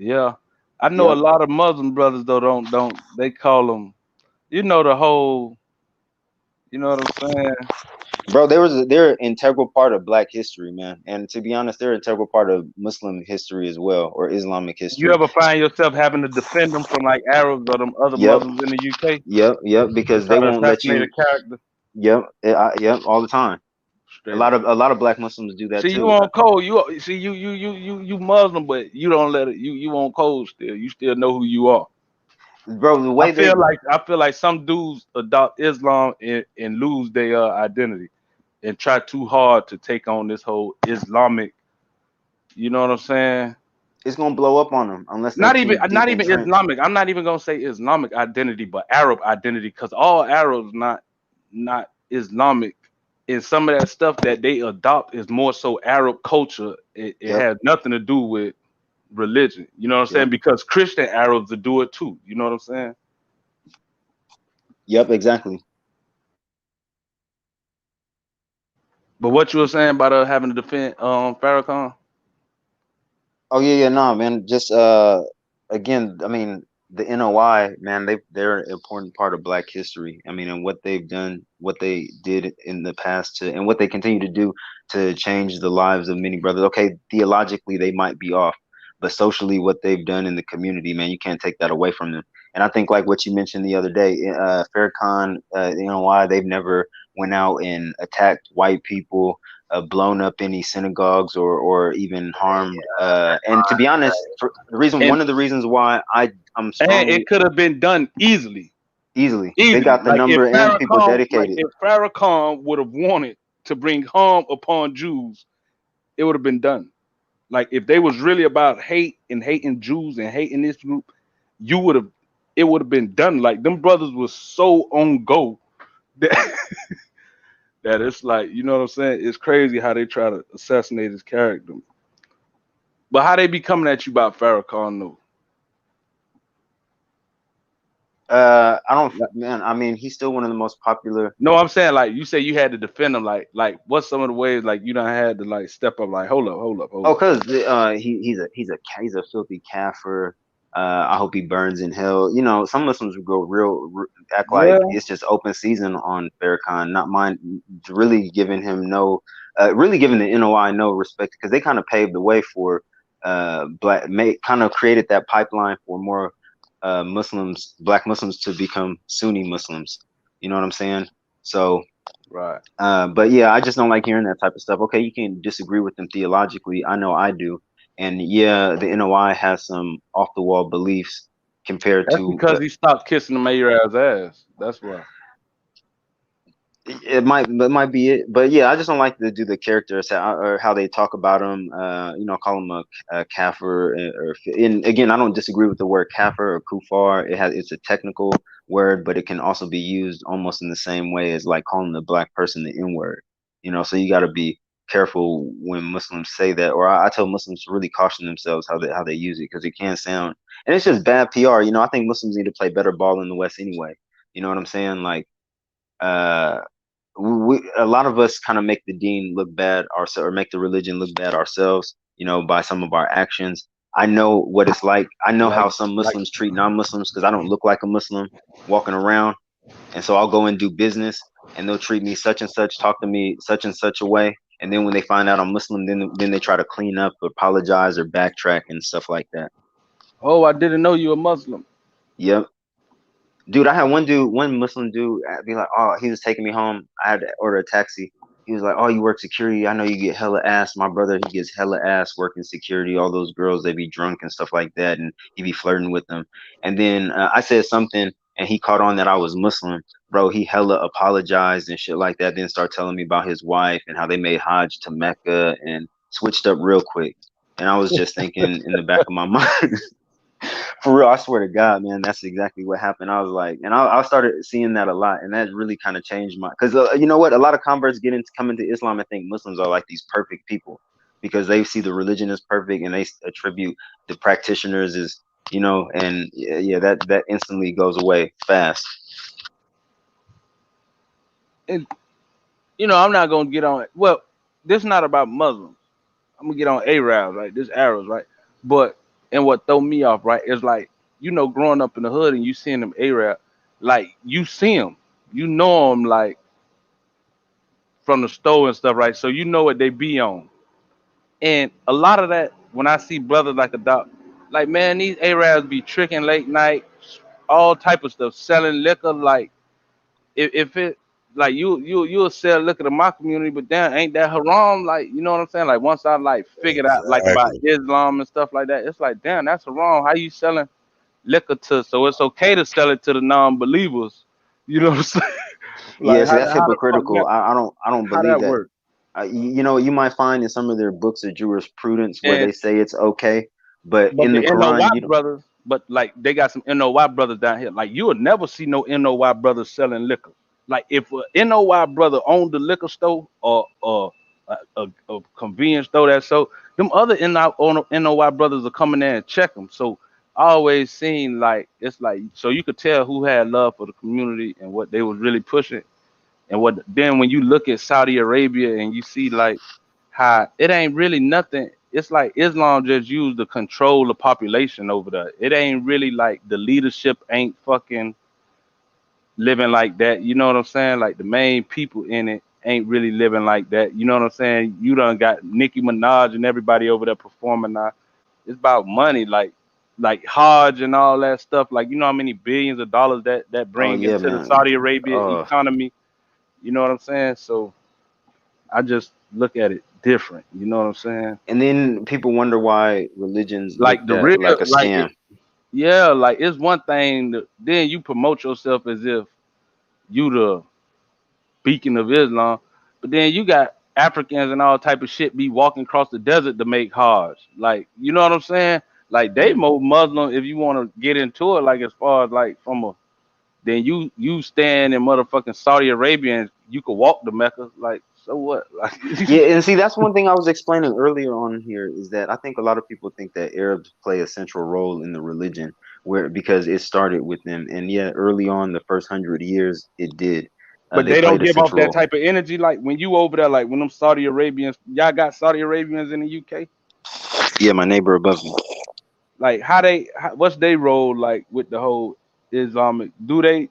Yeah, I know a lot of Muslim brothers though don't they call them, you know, the whole, you know what I'm saying? Bro, they're an integral part of Black history, man. And to be honest, they're an integral part of Muslim history as well, or Islamic history. You ever find yourself having to defend them from like Arabs or them other Muslims in the UK? Yep, because they won't let you. Character. Yep, all the time. A lot of Black Muslims do that see, too. you on code. You Muslim, but you don't let it. You on code still. You still know who you are, bro. The way I feel like some dudes adopt Islam and lose their identity, and try too hard to take on this whole Islamic. You know what I'm saying? It's gonna blow up on them unless not even Islamic. I'm not even gonna say Islamic identity, but Arab identity, because all Arabs not Islamic. And some of that stuff that they adopt is more so Arab culture. It has nothing to do with religion. You know what I'm saying? Because Christian Arabs will do it too. You know what I'm saying? Yep, exactly. But what you were saying about having to defend Farrakhan? Oh yeah, no, man. Just again, I mean, the NOI, man, they're an important part of Black history. I mean, and what they've done, what they did in the past and what they continue to do to change the lives of many brothers. Okay, theologically they might be off, but socially what they've done in the community, man, you can't take that away from them. And I think like what you mentioned the other day, Farrakhan, NOI, they've never went out and attacked white people, blown up any synagogues or even harmed. And to be honest, one of the reasons why I'm strongly, and it could have been done easily. They got the number and people dedicated. Like if Farrakhan would have wanted to bring harm upon Jews, it would have been done. Like if they was really about hate and hating Jews and hating this group, it would have been done. Like them brothers was so on go that that it's like, you know what I'm saying? It's crazy how they try to assassinate his character. But how they be coming at you about Farrakhan though? I don't, man. I mean, he's still one of the most popular. No, I'm saying like you say you had to defend him. Like what's some of the ways like you done had to like step up? Like hold up. Oh, cause he's a filthy kafir. I hope he burns in hell. You know, some Muslims would go act like it's just open season on Farrakhan. Not mine. Really giving him really giving the NOI no respect because they kind of paved the way for kind of created that pipeline for more Muslims, Black Muslims to become Sunni Muslims. You know what I'm saying? So, right. But yeah, I just don't like hearing that type of stuff. Okay, you can disagree with them theologically. I know I do. And yeah, the NOI has some off the wall beliefs compared to. Because he stopped kissing the mayor's ass. That's why. It might be it, but yeah, I just don't like to do the characters or how they talk about him. You know, call him a kafir, and again, I don't disagree with the word kafir or kufar. It's a technical word, but it can also be used almost in the same way as like calling the Black person the N word. You know, so you got to be careful when Muslims say that, or I tell Muslims to really caution themselves how they use it because it can sound, and it's just bad PR. You know, I think Muslims need to play better ball in the West anyway. You know what I'm saying? Like, a lot of us kind of make the deen look bad ourselves, or make the religion look bad ourselves, you know, by some of our actions. I know what it's like. I know how some Muslims treat non-Muslims because I don't look like a Muslim walking around. And so I'll go and do business and they'll treat me such and such, talk to me such and such a way. And then when they find out I'm Muslim, then they try to clean up, apologize, or backtrack and stuff like that. Oh, I didn't know you were Muslim. Yep. Dude, I had one Muslim dude be like, oh, he was taking me home. I had to order a taxi. He was like, oh, you work security. I know you get hella ass. My brother, he gets hella ass working security. All those girls, they be drunk and stuff like that. And he be flirting with them. And then I said something and he caught on that I was Muslim. Bro, he hella apologized and shit like that. Then start telling me about his wife and how they made Hajj to Mecca and switched up real quick. And I was just thinking in the back of my mind, for real, I swear to God, man, that's exactly what happened. I was like, and I started seeing that a lot, and that really kind of changed my. Because you know what, a lot of converts come into Islam and think Muslims are like these perfect people because they see the religion as perfect and they attribute the practitioners as and yeah, that instantly goes away fast. And I'm not gonna get on it. Well, this is not about Muslims. I'm gonna get on Arabs, right? This Arabs, right? But and what throw me off, right, is like growing up in the hood and you seeing them Arab, like you see them, you know them like from the store and stuff, right? So you know what they be on, and a lot of that when I see brothers like a doc, like man, these Arabs be tricking late night, all type of stuff, selling liquor, like if it like you'll sell liquor to my community, but damn, ain't that haram? Like, you know what I'm saying? Like once I like figured out like about Exactly. Islam and stuff like that, it's like damn, that's haram. How you selling liquor to? So it's okay to sell it to the non-believers. You know what I'm saying? Yeah, Like see, that's how the fuck hypocritical. I don't how believe that that. work? You might find in some of their books of jurisprudence where And they say it's okay, but but in the the NOY Quran, you don't. brothers, but like they got some NOY brothers down here. Like you would never see no NOY brothers selling liquor. Like if a NOY brother owned the liquor store or a convenience store that so them other NOY brothers are coming there and check them. So I always seen like it's like so you could tell who had love for the community and what they was really pushing and what then when you look at Saudi Arabia and you see like how it ain't really nothing. It's like Islam just used to control the population over there. It ain't really like the leadership ain't fucking living like that. You know what I'm saying? Like the main people in it ain't really living like that. You know what I'm saying? You done got Nicki Minaj and everybody over there performing now. It's about money, like Hajj and all that stuff. Like you know how many billions of dollars that Oh bring yeah, into the man. Saudi Arabia economy. You know what I'm saying? So I just look at it different. You know what I'm saying? And then people wonder why religion's Like looked the at real, like a like scam. yeah, like it's one thing. Then you promote yourself as if you the beacon of Islam, but then you got Africans and all type of shit be walking across the desert to make Hajj. Like you know what I'm saying? Like they more Muslim if you want to get into it. Like as far as like from a then you stand in motherfucking Saudi Arabia and you could walk to Mecca. Like so what? Like Yeah, and see, that's one thing I was explaining earlier on here is that I think a lot of people think that Arabs play a central role in the religion, where because it started with them, and yeah, early on, the first 100 years, it did. but They they don't played a give off central that role. type of energy. Like when you over there, like when them Saudi Arabians, y'all got Saudi Arabians in the UK. Yeah, my neighbor above me. Like what's they role like with the whole Islamic? Do they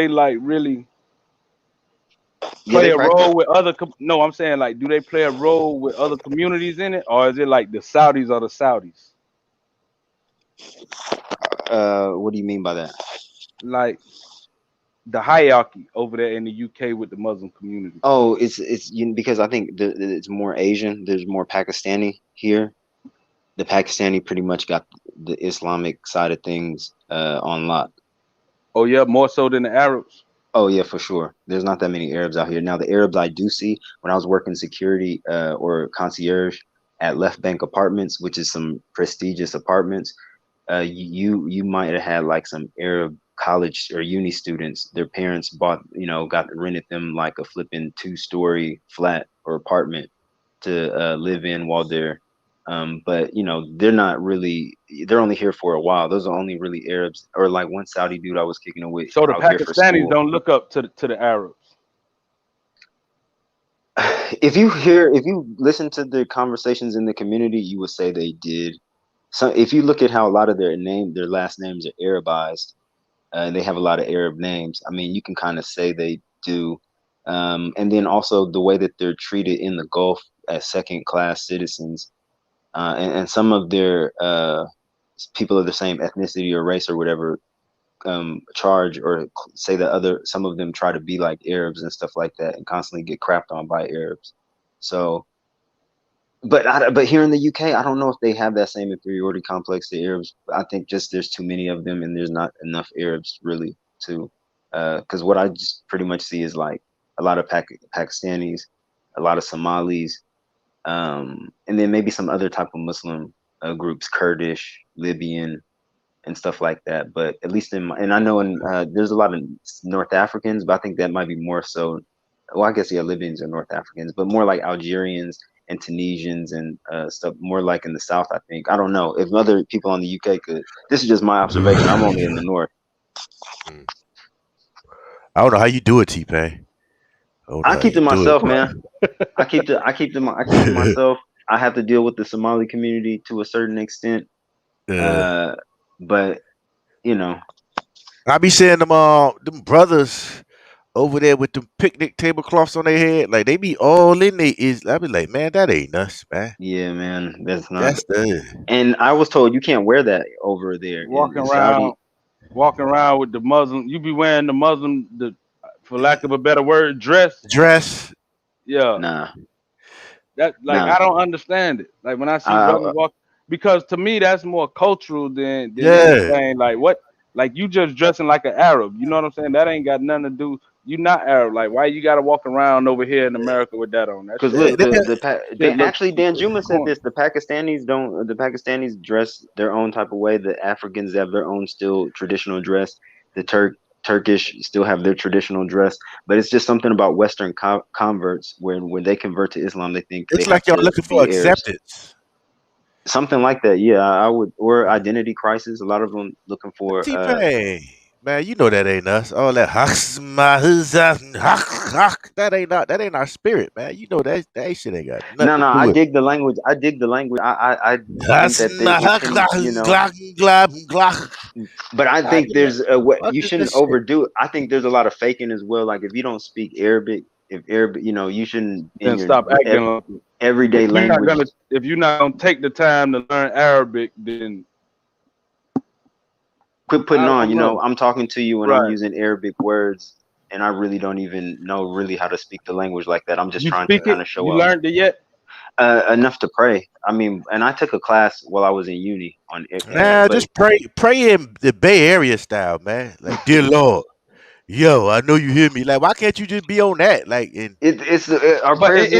like really Yeah, play they a practice. role with other? No, I'm saying like, do they play a role with other communities in it, or is it like the Saudis are the Saudis? What do you mean by that? Like the hierarchy over there in the UK with the Muslim community. Oh, it's because I think it's more Asian. There's more Pakistani here. The Pakistani pretty much got the Islamic side of things on lock. Oh yeah, more so than the Arabs. Oh yeah, for sure. There's not that many Arabs out here. Now the Arabs I do see when I was working security or concierge at Left Bank Apartments, which is some prestigious apartments, you might have had like some Arab college or uni students. Their parents got rented them like a flipping 2-story flat or apartment to live in while they're but they're not really they're only here for a while. Those are only really Arabs or like one Saudi dude I was kicking it with So the out here for Pakistanis school. don't look up to the Arabs. If you listen to the conversations in the community, you would say they did. So if you look at how a lot of their last names are Arabized, and they have a lot of Arab names, I mean, you can kind of say they do. And then also the way that they're treated in the Gulf as second-class citizens, and some of their people of the same ethnicity or race or whatever charge or say that some of them try to be like Arabs and stuff like that, and constantly get crapped on by Arabs. So, but here in the UK, I don't know if they have that same inferiority complex to Arabs. I think just there's too many of them, and there's not enough Arabs really to, because what I just pretty much see is like a lot of Pakistanis, a lot of Somalis, and then maybe some other type of Muslim groups, Kurdish, Libyan, and stuff like that. But at least and I know there's a lot of North Africans, but I think that might be more so. Well, I guess yeah, Libyans are North Africans, but more like Algerians and Tunisians and stuff. More like in the South, I think. I don't know if other people on the UK could. This is just my observation. I'm only in the North. I don't know how you do it, T-Pain. I keep to myself, man. I keep to myself. I have to deal with the Somali community to a certain extent. But you know, I be seeing them brothers over there with them picnic tablecloths on their head, like they be all in there. I be like, man, that ain't us, man. Yeah, man, that's not. That's the. And I was told you can't wear that over there in Saudi. Walking around with the Muslim, you be wearing the Muslim, for lack of a better word, dress. Yeah. Nah. I don't understand it. Like when I see brothers walk, because to me that's more cultural than anything. Like what? Like you just dressing like an Arab. You know what I'm saying? That ain't got nothing to do. You not Arab. Like why you got to walk around over here in America with that on? Because look, actually Dan Juma said this. The Pakistanis dress their own type of way. The Africans have their own still traditional dress. The Turkish still have their traditional dress, but it's just something about Western converts when they convert to Islam, they think it's like y'all looking for acceptance. Something like that, yeah. I would, or identity crisis. A lot of them looking for. T-Pain, man, you know that ain't us. All that that ain't our spirit, man. You know that shit ain't got nothing. No, I dig the language. I think that but I think there's you shouldn't overdo it. I think there's a lot of faking as well. Like if you don't speak Arabic, you shouldn't stop acting everyday language. If you're not gonna take the time to learn Arabic, then quit putting on. I'm talking to you and I'm using Arabic words, and I really don't even know really how to speak the language like that. I'm just trying to kind of show up. You learned it yet? Enough to pray. I mean, and I took a class while I was in uni on it. Man, just pray in the Bay Area style, man. Like, dear Lord, yo, I know you hear me. Like, why can't you just be on that? Like, it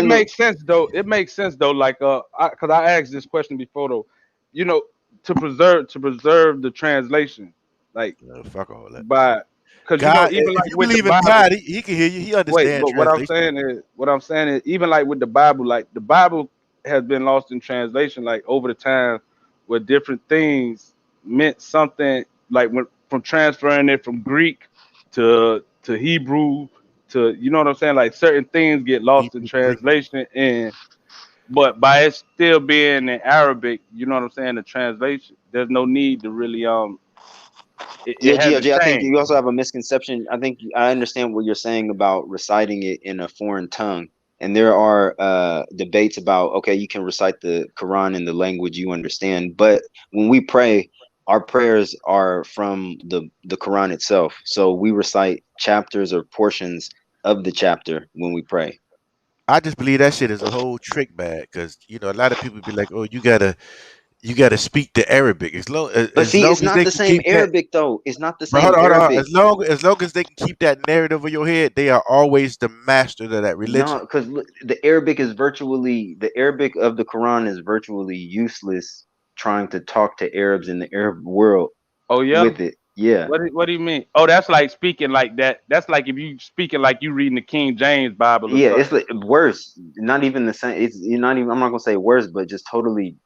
makes sense though. It makes sense though. Like, because I asked this question before though. To preserve the translation, like fuck all that. Because even like you with believe the Bible, in God, he can hear you. He understands. Wait, but what I'm saying is, even like with the Bible, like the Bible has been lost in translation, like over the time, where different things meant something, like from transferring it from Greek to Hebrew to, you know what I'm saying? Like certain things get lost in translation, but by it still being in Arabic, you know what I'm saying? The translation, there's no need to really GLG, I think you also have a misconception. I think I understand what you're saying about reciting it in a foreign tongue. And there are debates about, okay, you can recite the Quran in the language you understand. But when we pray, our prayers are from the Quran itself. So we recite chapters or portions of the chapter when we pray. I just believe that shit is a whole trick bag, because a lot of people be like, oh, you gotta speak the Arabic. It's not the same Arabic though. It's not the same Arabic. As long as they can keep that narrative of your head, they are always the master of that religion. No, because the Arabic of the Quran is virtually useless trying to talk to Arabs in the Arab world. Oh yeah, with it. Yeah. What do you mean? Oh, that's like speaking like that. That's like if you speaking like you reading the King James Bible. Yeah, it's like worse. Not even the same. You're not even. I'm not gonna say worse, but just totally.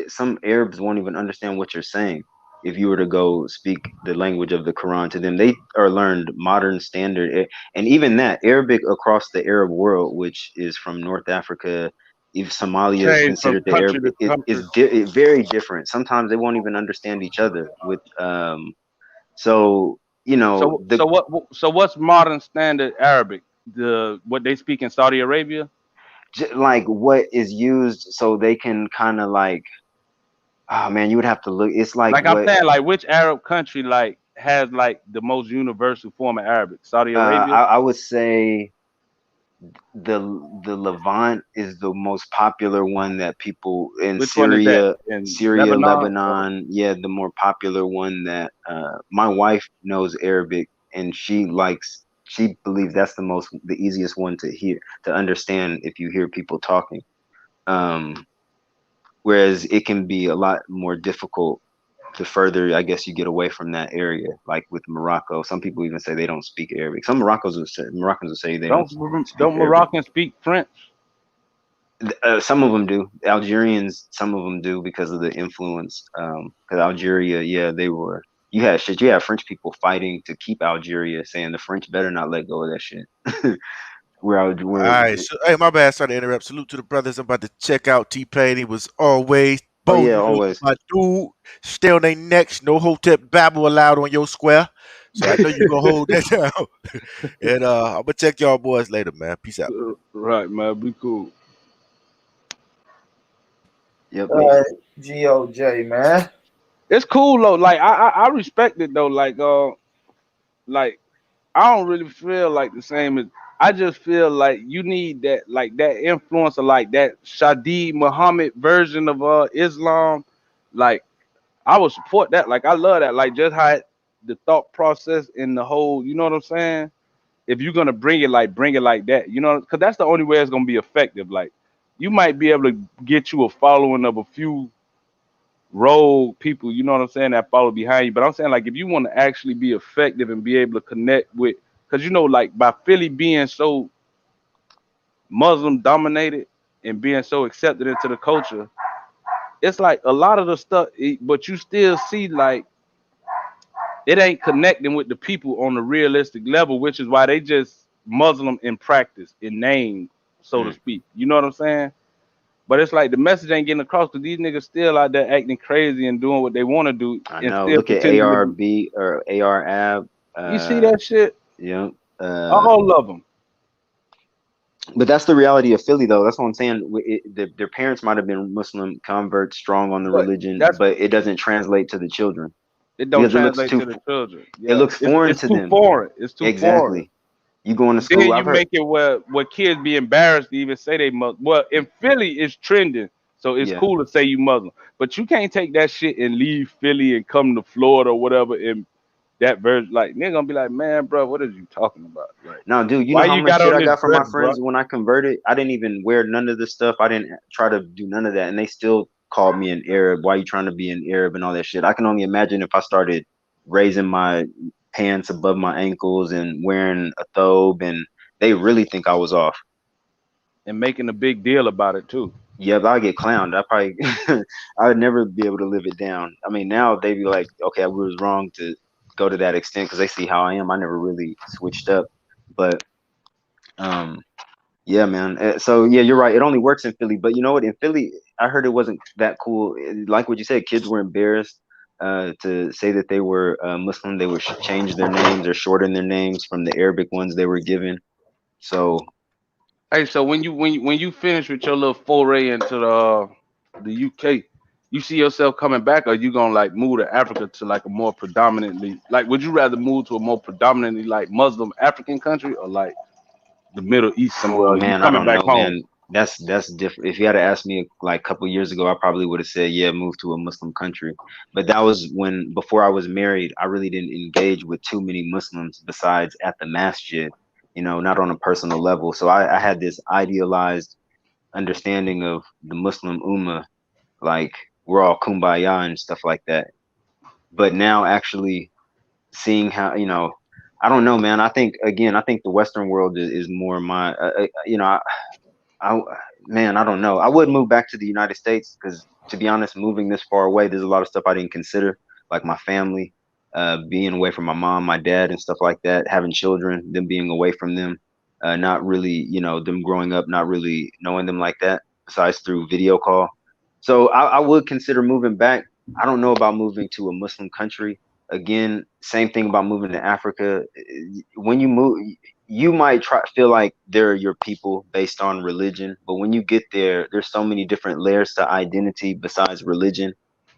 Some Arabs won't even understand what you're saying if you were to go speak the language of the Quran to them. They are learned modern standard, and even that Arabic across the Arab world, which is from North Africa. If Somalia is considered the Arabic, it's very different. Sometimes they won't even understand each other. So what's modern standard Arabic? What they speak in Saudi Arabia? Like what is used so they can kind of like, oh man, you would have to look. It's like I'm saying, like which Arab country, like has like the most universal form of Arabic? Saudi Arabia? I would say the Levant is the most popular one that people in Which one is that? In Syria, Lebanon? Lebanon, yeah, the more popular one that my wife knows Arabic and she believes that's the easiest one to hear, to understand if you hear people talking. Um, whereas it can be a lot more difficult the further, I guess, you get away from that area. Like with Morocco, some people even say they don't speak Arabic. Some Moroccans will say they don't speak Don't Arabic. Moroccans speak French? Some of them do. Algerians, some of them do because of the influence. Because Algeria, yeah, they were. You had French people fighting to keep Algeria, saying the French better not let go of that shit. All right, so hey, my bad. Sorry to interrupt. Salute to the brothers. I'm about to check out T-Pain. He was always Oh Bo. yeah, You know always. my dude. Stay on their necks. No hotep babble allowed on your square. So I know you gonna hold that down. And I'm gonna check y'all boys later, man. Peace out. Right, man. Be cool. Yep. GOJ, man. It's cool though. Like I respect it though. Like I don't really feel like the same as. I just feel like you need that, like that influence of like that Shadi Muhammad version of Islam. Like I would support that. Like I love that. Like just how the thought process and the whole, you know what I'm saying? If you're gonna bring it like that, you know, because that's the only way it's gonna be effective. Like you might be able to get you a following of a few rogue people, you know what I'm saying, that follow behind you. But I'm saying like if you want to actually be effective and be able to connect with, because you know, like by Philly being so Muslim dominated and being so accepted into the culture, it's like a lot of the stuff, but you still see like it ain't connecting with the people on the realistic level, which is why they just Muslim in practice, in name, so to speak. You know what I'm saying? But it's like the message ain't getting across because these niggas still out there acting crazy and doing what they want to do I and know. still Look at pretending to be. ARB or ARAB. You see that shit? Yeah. All of them. But that's the reality of Philly, though. That's what I'm saying. Their parents might have been Muslim converts, strong on the But religion, that's but it doesn't translate to the children it don't because it looks translate to the children. it Yeah, looks foreign it's to too them. foreign. It's too foreign. Exactly. You going to school? Then I've you heard. make it where kids be embarrassed to even say they Muslim. Well, in Philly, it's trending, so it's Yeah. cool to say you Muslim. But you can't take that shit and leave Philly and come to Florida or whatever. And that version, like they're gonna be like, man, bro, what are you talking about? Like, No, dude, you know why how you much got shit on I this got from my dress, bro? friends when I converted? I didn't even wear none of this stuff. I didn't try to do none of that. And they still called me an Arab. Why you trying to be an Arab and all that shit? I can only imagine if I started raising my pants above my ankles and wearing a thobe and they really think I was off. And making a big deal about it too. Yeah, but I get clowned. I probably I would never be able to live it down. I mean, now they be like, okay, I was wrong to go to that extent because they see how I am. I never really switched up. But um yeah, man. So yeah, you're right. It only works in Philly, but you know what? In Philly, I heard it wasn't that cool. Like what you said, kids were embarrassed to say that they were Muslim. They would change their names or shorten their names from the Arabic ones they were given. So Hey, so when you finish with your little foray into the UK, you see yourself coming back, or you gonna like move to Africa to like a more predominantly like? Would you rather move to a more predominantly like Muslim African country or like the Middle East somewhere? Or you man, I coming don't back know, home? man. That's different. If you had to ask me like a couple years ago, I probably would have said, yeah, move to a Muslim country. But that was when before I was married, I really didn't engage with too many Muslims besides at the masjid, not on a personal level. So I had this idealized understanding of the Muslim Ummah, like we're all kumbaya and stuff like that. But now actually seeing how, I don't know, man. I think the Western world is more my, I man, I don't know. I would move back to the United States because, to be honest, moving this far away, there's a lot of stuff I didn't consider, like my family, being away from my mom, my dad, and stuff like that. Having children, them being away from them, not really, them growing up, not really knowing them like that, besides through video call. So I would consider moving back. I don't know about moving to a Muslim country. Again, same thing about moving to Africa. When you move, you might feel like they're your people based on religion, but when you get there, there's so many different layers to identity besides religion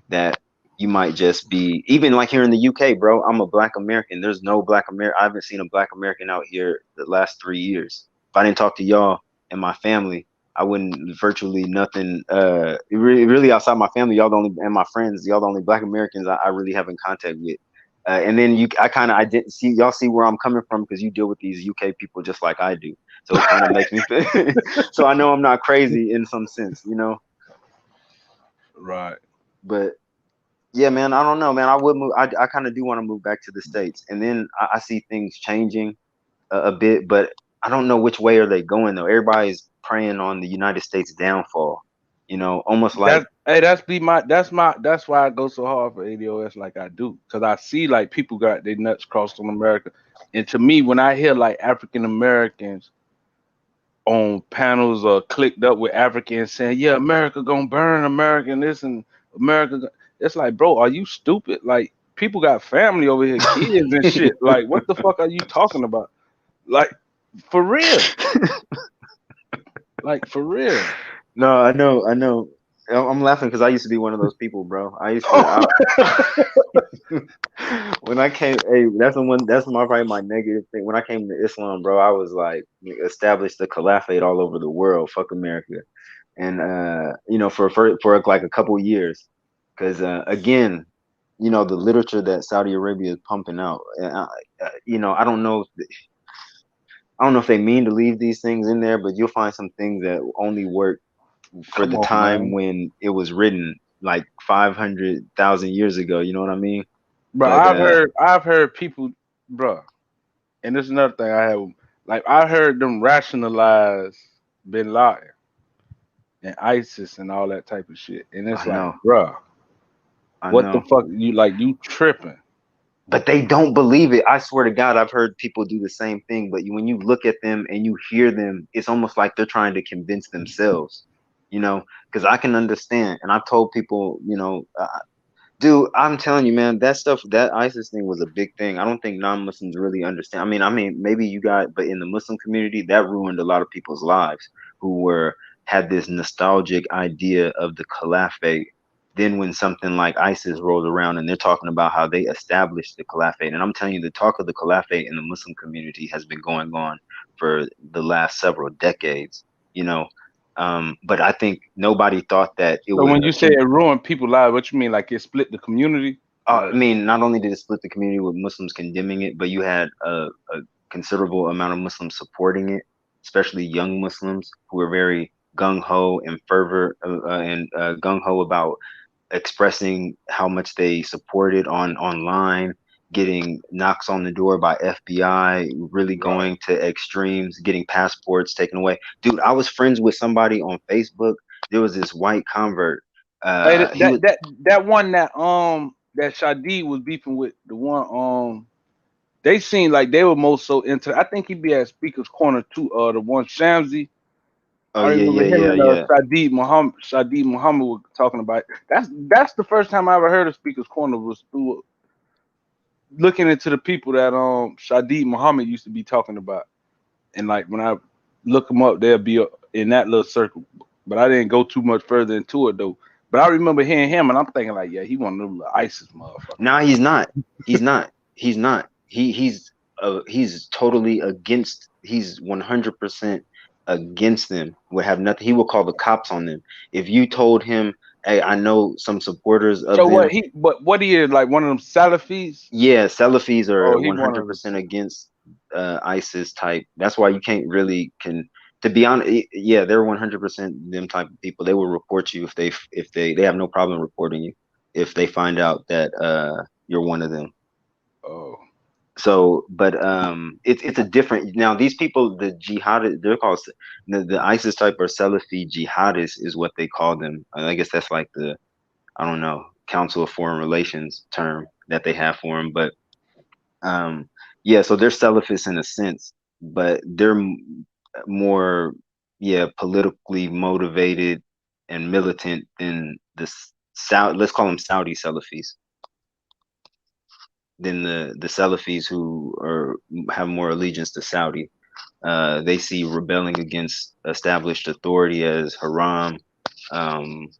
that you might just be, even like here in the UK, bro. I'm a Black American. There's no Black American. I haven't seen a Black American out here the last 3 years. If I didn't talk to y'all and my family, I wouldn't virtually nothing. Really outside my family, y'all the only, and my friends, y'all the only Black Americans I really have in contact with. And then I didn't see y'all see where I'm coming from because you deal with these UK people just like I do. So it kind of makes me feel. So I know I'm not crazy in some sense, you know. Right. But yeah, man, I don't know, man. I would move. I kind of do want to move back to the States, and then I see things changing a bit, but I don't know which way are they going though. Everybody's preying on the United States downfall, you know, almost like That's why I go so hard for ADOS like I do, because I see like people got their nuts crossed on America, and to me, when I hear like African Americans on panels or clicked up with Africans saying, "Yeah, America gonna burn, America and this and America," it's like, bro, are you stupid? Like, people got family over here, kids and shit. Like, what the fuck are you talking about? Like, for real. Like, for real. No, I know. I'm laughing because I used to be one of those people, bro. I used to when I came. Hey, That's probably my negative thing. When I came to Islam, bro, I was like established the caliphate all over the world. Fuck America, and you know, for like a couple years, because again, you know, the literature that Saudi Arabia is pumping out. You know, I don't know. I don't know if they mean to leave these things in there, but you'll find some things that only work for Come the on, time man. when it was written, like 500,000 years ago. You know what I mean? Bro, But I've heard people, bro, and this is another thing I have. Like, I heard them rationalize Bin Laden and ISIS and all that type of shit, and it's I like, know, bro, I what the know. fuck? You tripping? But they don't believe it. I swear to God, I've heard people do the same thing. But when you look at them and you hear them, it's almost like they're trying to convince themselves. You know, because I can understand, and I've told people, you know, dude, I'm telling you, man, that stuff, that ISIS thing was a big thing. I don't think non-Muslims really understand. I mean, maybe you got, but in the Muslim community, that ruined a lot of people's lives who had this nostalgic idea of the caliphate. Then when something like ISIS rolls around and they're talking about how they established the caliphate, and I'm telling you, the talk of the caliphate in the Muslim community has been going on for the last several decades. You know, but I think nobody thought that it So would when you say it ruined people's lives, what you mean? Like it split the community? I mean, not only did it split the community with Muslims condemning it, but you had a considerable amount of Muslims supporting it, especially young Muslims who were very gung ho and fervor and gung ho about expressing how much they supported online, getting knocks on the door by FBI, really going to extremes, getting passports taken away. Dude, I was friends with somebody on Facebook. There was this white convert. Hey, He was that one that Shadi was beefing with, the one they seemed like they were most so into. I think he'd be at Speaker's Corner too. The one Shamsi. Oh I yeah, remember yeah, him yeah, and yeah. Shadi Muhammad were talking about it. That's the first time I ever heard of Speaker's Corner was through looking into the people that Shadi Muhammad used to be talking about. And like when I look them up, they'll be in that little circle. But I didn't go too much further into it though. But I remember hearing him, and I'm thinking like, yeah, he one of them little ISIS motherfuckers. Nah, he's not. He's not. He's not. He's totally against. He's 100% against them. Would have nothing. He will call the cops on them. If you told him, "Hey, I know some supporters of So them." what he is, like one of them Salafis? Yeah, Salafis are Oh, he one of them. 100% against ISIS type. That's why you can't really to be honest, yeah, they're 100% them type of people. They will report you if they have no problem reporting you if they find out that you're one of them. Oh. So, but it's a different now. These people, the jihad, they're called the ISIS type or Salafi jihadists is what they call them. I guess that's like the I don't know Council of Foreign Relations term that they have for them. But yeah, so they're Salafists in a sense, but they're more politically motivated and militant than the Saudi. Let's call them Saudi Salafis. Than the Salafis who have more allegiance to Saudi. They see rebelling against established authority as haram, and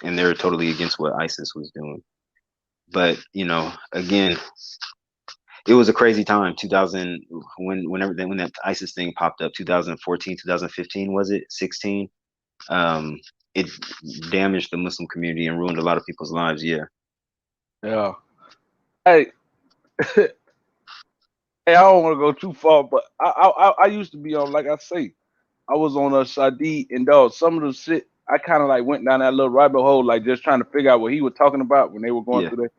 they're totally against what ISIS was doing. But again, it was a crazy time. 2000 when that ISIS thing popped up. 2014, 2015 was it? 16. It damaged the Muslim community and ruined a lot of people's lives. Yeah. Yeah. Hey, hey, I don't want to go too far, but I used to be on, like I say, I was on a Sadi, and dog, some of the shit I kind of like went down that little rabbit hole, like just trying to figure out what he was talking about when they were going Yeah. through that.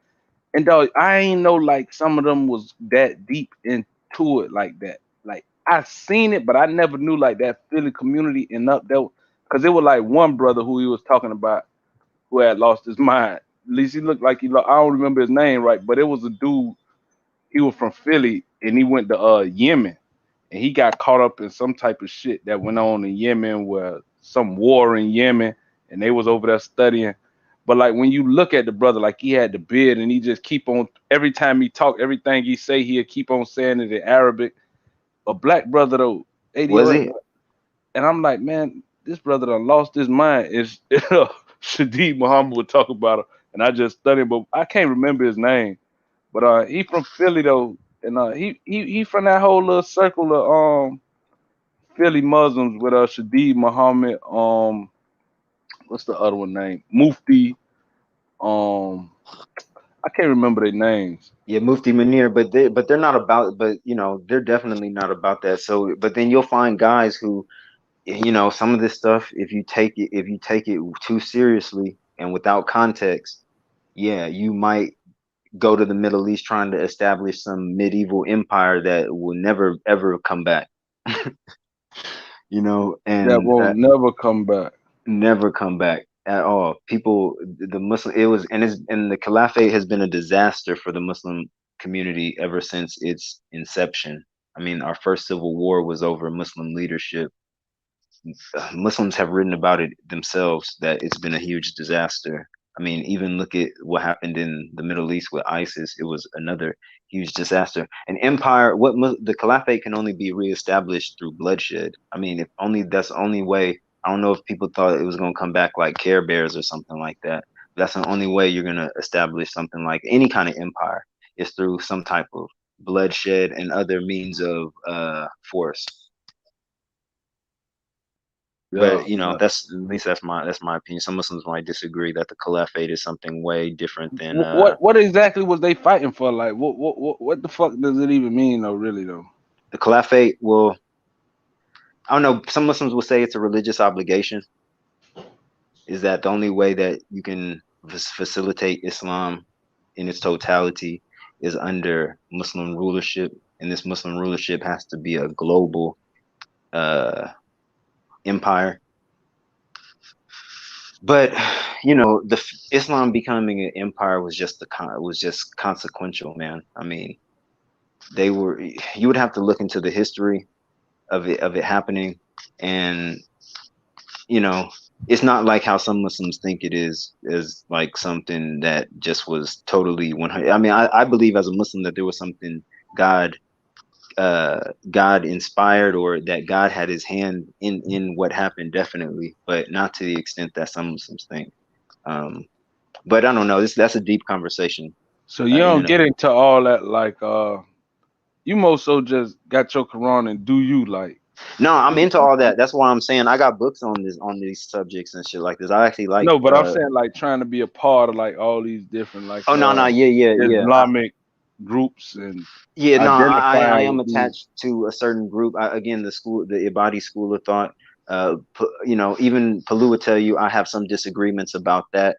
And dog, I ain't know like some of them was that deep into it like that. Like I seen it, but I never knew like that Philly community and up there, because it was like one brother who he was talking about who had lost his mind. At least he looked like I don't remember his name right, but it was a dude. He was from Philly and he went to Yemen, and he got caught up in some type of shit that went on in Yemen, where some war in Yemen, and they was over there studying. But like when you look at the brother, like he had the beard, and he just keep on, every time he talk, everything he say, he'll keep on saying it in Arabic. A black brother though, Was 80, he? and I'm like, man, this brother done lost his mind. Is Shadid Muhammad would talk about him, and I just studied, but I can't remember his name. But he from Philly though, and he from that whole little circle of Philly Muslims with Shadid Muhammad, what's the other one name? Mufti, I can't remember their names. Yeah, Mufti Munir, but they're not about, but they're definitely not about that. So, but then you'll find guys who, some of this stuff, if you take it too seriously and without context, yeah, you might go to the Middle East trying to establish some medieval empire that will never ever come back. That And won't never come back. never come back at all. People, the Muslim, it was, and the Caliphate has been a disaster for the Muslim community ever since its inception. I mean, our first civil war was over Muslim leadership. Muslims have written about it themselves that it's been a huge disaster. I mean, even look at what happened in the Middle East with ISIS. It was another huge disaster. An empire, the caliphate can only be reestablished through bloodshed. I mean, if only that's the only way. I don't know if people thought it was going to come back like Care Bears or something like that. That's the only way you're going to establish something like any kind of empire is through some type of bloodshed and other means of force. But that's at least that's my opinion. Some Muslims might disagree that the caliphate is something way different than What exactly was they fighting for? Like what the fuck does it even mean though? Really though, the caliphate. Well, I don't know. Some Muslims will say it's a religious obligation. Is that the only way that you can facilitate Islam in its totality is under Muslim rulership, and this Muslim rulership has to be a global empire. But the Islam becoming an empire was just consequential, man. I mean, you would have to look into the history of it happening, and it's not like how some Muslims think it is like something that just was totally 100. I mean, I believe as a Muslim that there was something God inspired, or that God had his hand in what happened, definitely, but not to the extent that some Muslims think. But I don't know. That's a deep conversation. So you don't get into all that, like you most so just got your Quran and do you like? No, I'm into all that. That's why I'm saying I got books on these subjects and shit like this. I actually like. No, but I'm saying like trying to be a part of like all these different like. Yeah. Islamic groups and. Yeah, no, I am attached to a certain group. Again, the Ibadi school of thought. Even Palu would tell you I have some disagreements about that.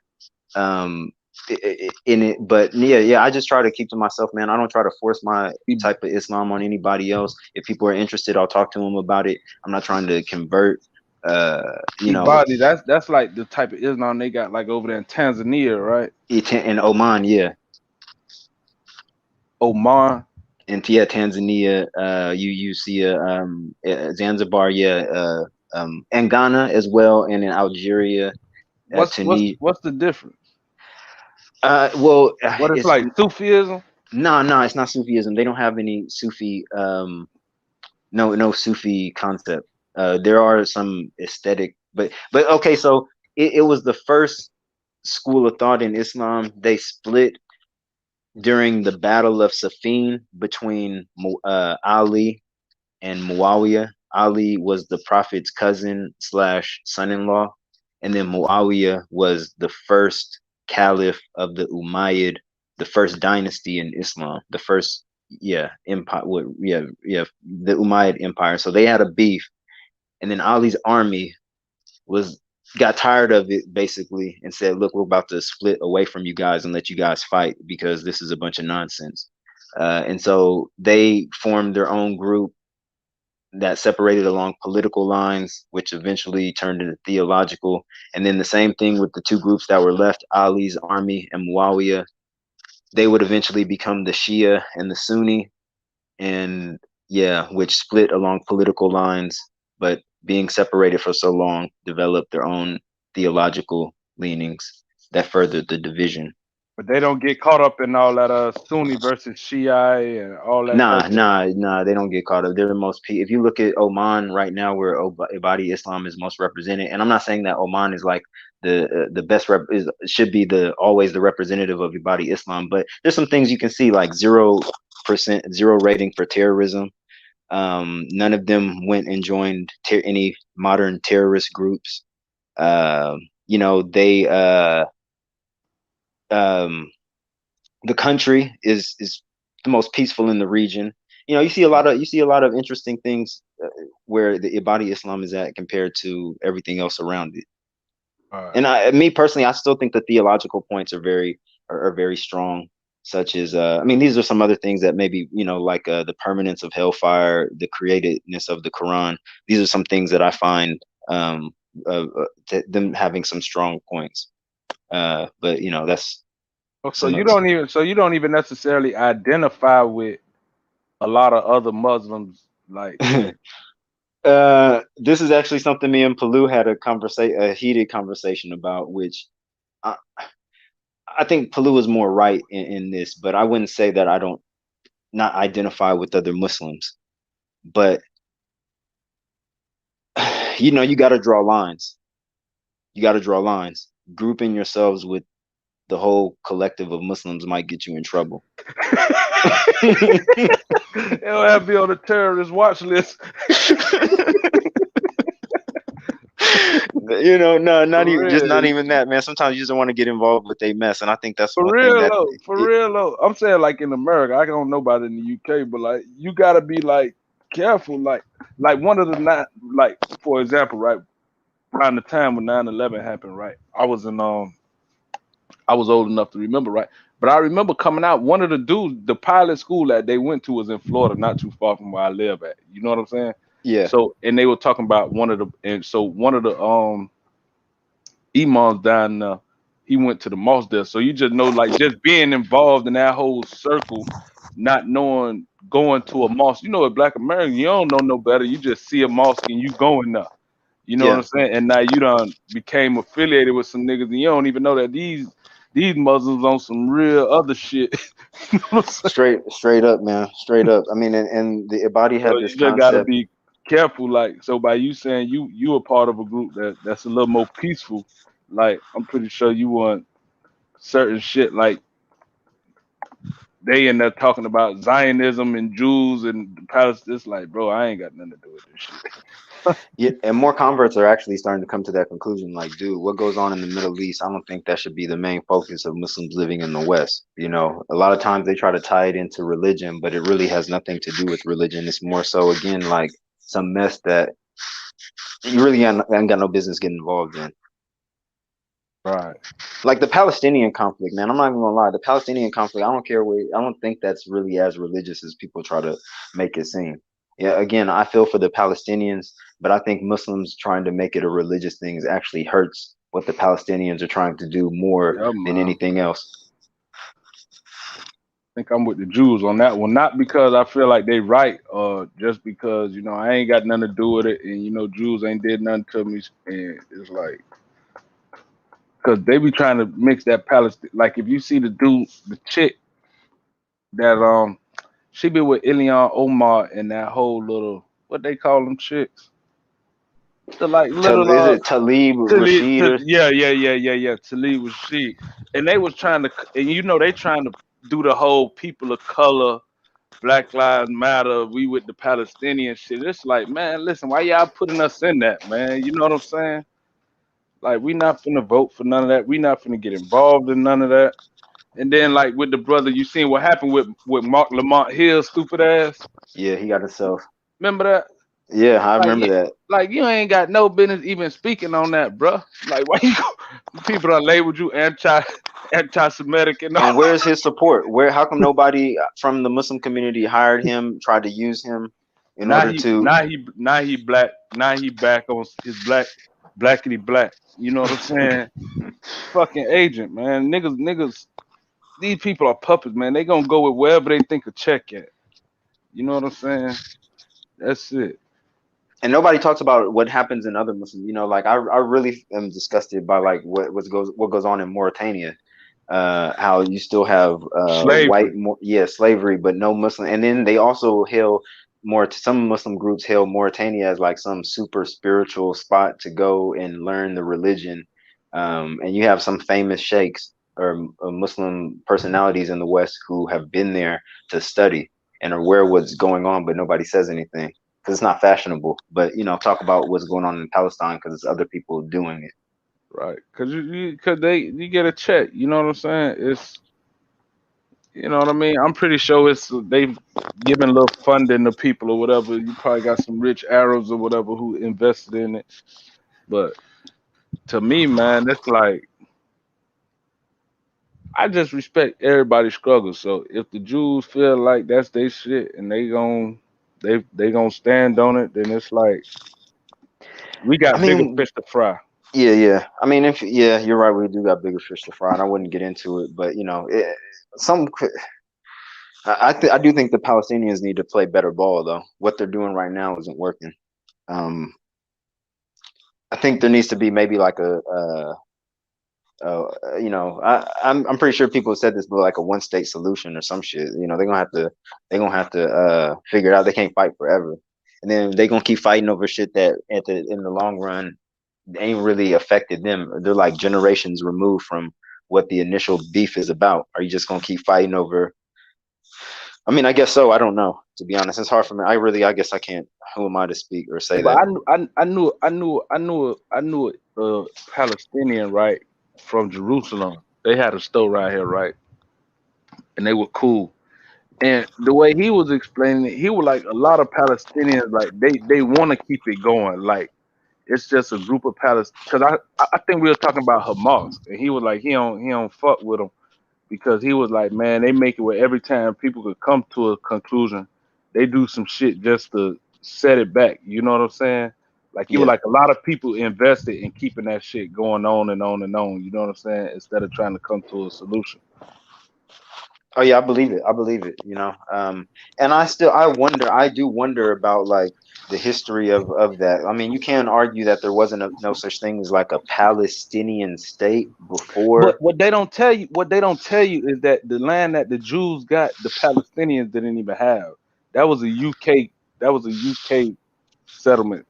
In it, but yeah, I just try to keep to myself, man. I don't try to force my type of Islam on anybody else. If people are interested, I'll talk to them about it. I'm not trying to convert. Ibadi, that's like the type of Islam they got like over there in Tanzania, right? In Oman, yeah. Oman. And Tanzania, you see Zanzibar, yeah, and Ghana as well, and in Algeria. What's the difference? Well, what it's like Sufism? No, it's not Sufism. They don't have any Sufi. No Sufi concept. There are some aesthetic, but okay. So it was the first school of thought in Islam. They split during the Battle of Siffin between Ali and Muawiyah. Ali was the Prophet's cousin / son-in-law, and then Muawiyah was the first caliph of the Umayyad, the first dynasty in Islam, the first empire. The Umayyad Empire. So they had a beef, and then Ali's army got tired of it basically and said, look, we're about to split away from you guys and let you guys fight because this is a bunch of nonsense. And so they formed their own group that separated along political lines, which eventually turned into theological. And then the same thing with the two groups that were left, Ali's army and Muawiyah. They would eventually become the Shia and the Sunni, and which split along political lines, but being separated for so long, developed their own theological leanings that furthered the division. But they don't get caught up in all that Sunni versus Shia and all that. Nah, they don't get caught up. They're the most if you look at Oman right now, where Ibadi Islam is most represented, and I'm not saying that Oman is like the best should be always the representative of Ibadi Islam, but there's some things you can see, like 0% rating for terrorism. None of them went and joined any modern terrorist groups. The country is the most peaceful in the region. You see a lot of interesting things where the Ibadi Islam is at compared to everything else around it. And me personally, I still think the theological points are very strong, such as these are some other things that maybe like the permanence of hellfire, the createdness of the Quran. These are some things that I find them having some strong points. But that's so you don't even necessarily identify with a lot of other Muslims, like. This is actually something me and Palu had a heated conversation about, which I think Palu is more right in this, but I wouldn't say that I don't not identify with other Muslims. But you got to draw lines. Grouping yourselves with the whole collective of Muslims might get you in trouble. It'll have to be on the terrorist watch list. Not even that, man. Sometimes you just don't want to get involved with a mess, and I think that's for real though. I'm saying, like, in America, I don't know about it in the UK, but like you gotta be like careful. Like one of the for example, right around the time when 9/11 happened, right? I was old enough to remember, right? But I remember coming out, one of the dudes, the pilot school that they went to was in Florida, not too far from where I live at. You know what I'm saying? Yeah. So, and they were talking about one of the imams down there, he went to the mosque there. So you just know, like, just being involved in that whole circle, not knowing, going to a mosque. At Black American, you don't know no better. You just see a mosque and you going there. You know what I'm saying? And now you done became affiliated with some niggas, and you don't even know that these Muslims on some real other shit. Straight up, man. Straight up. I mean, and the Ibadi had this you just concept. Gotta be careful. Like, so by you saying you a part of a group that's a little more peaceful, like, I'm pretty sure you want certain shit, like they end up talking about Zionism and Jews and Palestine. It's like, bro, I ain't got nothing to do with this shit. Yeah, and more converts are actually starting to come to that conclusion. Like, dude, what goes on in the Middle East? I don't think that should be the main focus of Muslims living in the West. A lot of times they try to tie it into religion, but it really has nothing to do with religion. It's more so, again, like some mess that you really ain't got no business getting involved in. Right. Like the Palestinian conflict, man. I'm not even gonna lie. The Palestinian conflict, I don't think that's really as religious as people try to make it seem. Yeah, again, I feel for the Palestinians, but I think Muslims trying to make it a religious thing actually hurts what the Palestinians are trying to do more than anything else. I think I'm with the Jews on that one, not because I feel like they right, or just because I ain't got nothing to do with it, and Jews ain't did nothing to me, and it's like, because they be trying to mix that Palestine. Like, if you see the chick that she be with Ilhan Omar and that whole little, what they call them chicks, the like little is it Talib Rashid? Yeah, Talib Rashid, and they was trying to, and they trying to do the whole people of color, Black Lives Matter, we with the Palestinian shit. It's like, man, listen, why y'all putting us in that, man? You know what I'm saying? Like, we not finna vote for none of that. We not finna get involved in none of that. And then, like with the brother, you seen what happened with Mark Lamont Hill, stupid ass. Yeah, he got himself. Remember that? Yeah, I Like, remember that. like you ain't got no business even speaking on that, bruh. Like, why you people done labeled you anti-Semitic and all. And where's his support? Where? How come nobody from the Muslim community hired him, tried to use him in Now order he to? now he black. Now he back on his blackity black. You know what I'm saying? Fucking agent, man. Niggas. These people are puppets, man. They gonna go with wherever they think a check at. You know what I'm saying? That's it. And nobody talks about what happens in other Muslims. You know, like I really am disgusted by like what goes on in Mauritania. How you still have Slavery. slavery, but no Muslim. And then they also hail some Muslim groups hail Mauritania as like some super spiritual spot to go and learn the religion. And you have some famous sheikhs or Muslim personalities in the West who have been there to study and are aware what's going on, but nobody says anything because it's not fashionable. But you know, talk about what's going on in Palestine because it's other people doing it. Right, cause you get a check. You know what I'm saying? It's, you know what I mean. I'm pretty sure it's they've given a little funding to people or whatever. You probably got some rich Arabs or whatever who invested in it. But to me, man, it's like I just respect everybody's struggle. So if the Jews feel like that's their shit and they gonna stand on it, then it's like we got I bigger mean, fish to fry. yeah. I mean, if you're right. We do got bigger fish to fry, and I wouldn't get into it. But you know, I do think the Palestinians need to play better ball, though. What they're doing right now isn't working. Um, I think there needs to be maybe like you know, I'm pretty sure people have said this, but like a one state solution or some shit. You know, they're gonna have to figure it out. They can't fight forever, and then they're gonna keep fighting over shit that in the long run ain't really affected them. They're like generations removed from what the initial beef is about. Are you just gonna keep fighting over? I mean, I guess so. I don't know. To be honest, it's hard for me. I guess I can't. Who am I to speak or say But that? I knew a Palestinian, right, from Jerusalem. They had a store right here, right, and they were cool. And the way he was explaining it, he was like a lot of Palestinians, like they want to keep it going. Like it's just a group of Palestinians. Because I think we were talking about Hamas, and he was like he don't fuck with them because he was like, man, they make it where every time people could come to a conclusion, they do some shit just to set it back. You know what I'm saying? Like he was Yeah. like a lot of people invested in keeping that shit going on and on and on. You know what I'm saying? Instead of trying to come to a solution. Oh yeah, I believe it. I believe it. You know, and I do wonder about like the history of that. I mean, you can't argue that there wasn't no such thing as like a Palestinian state But before. what they don't tell you is that the land that the Jews got, the Palestinians didn't even have. That was a UK. That was a UK settlement.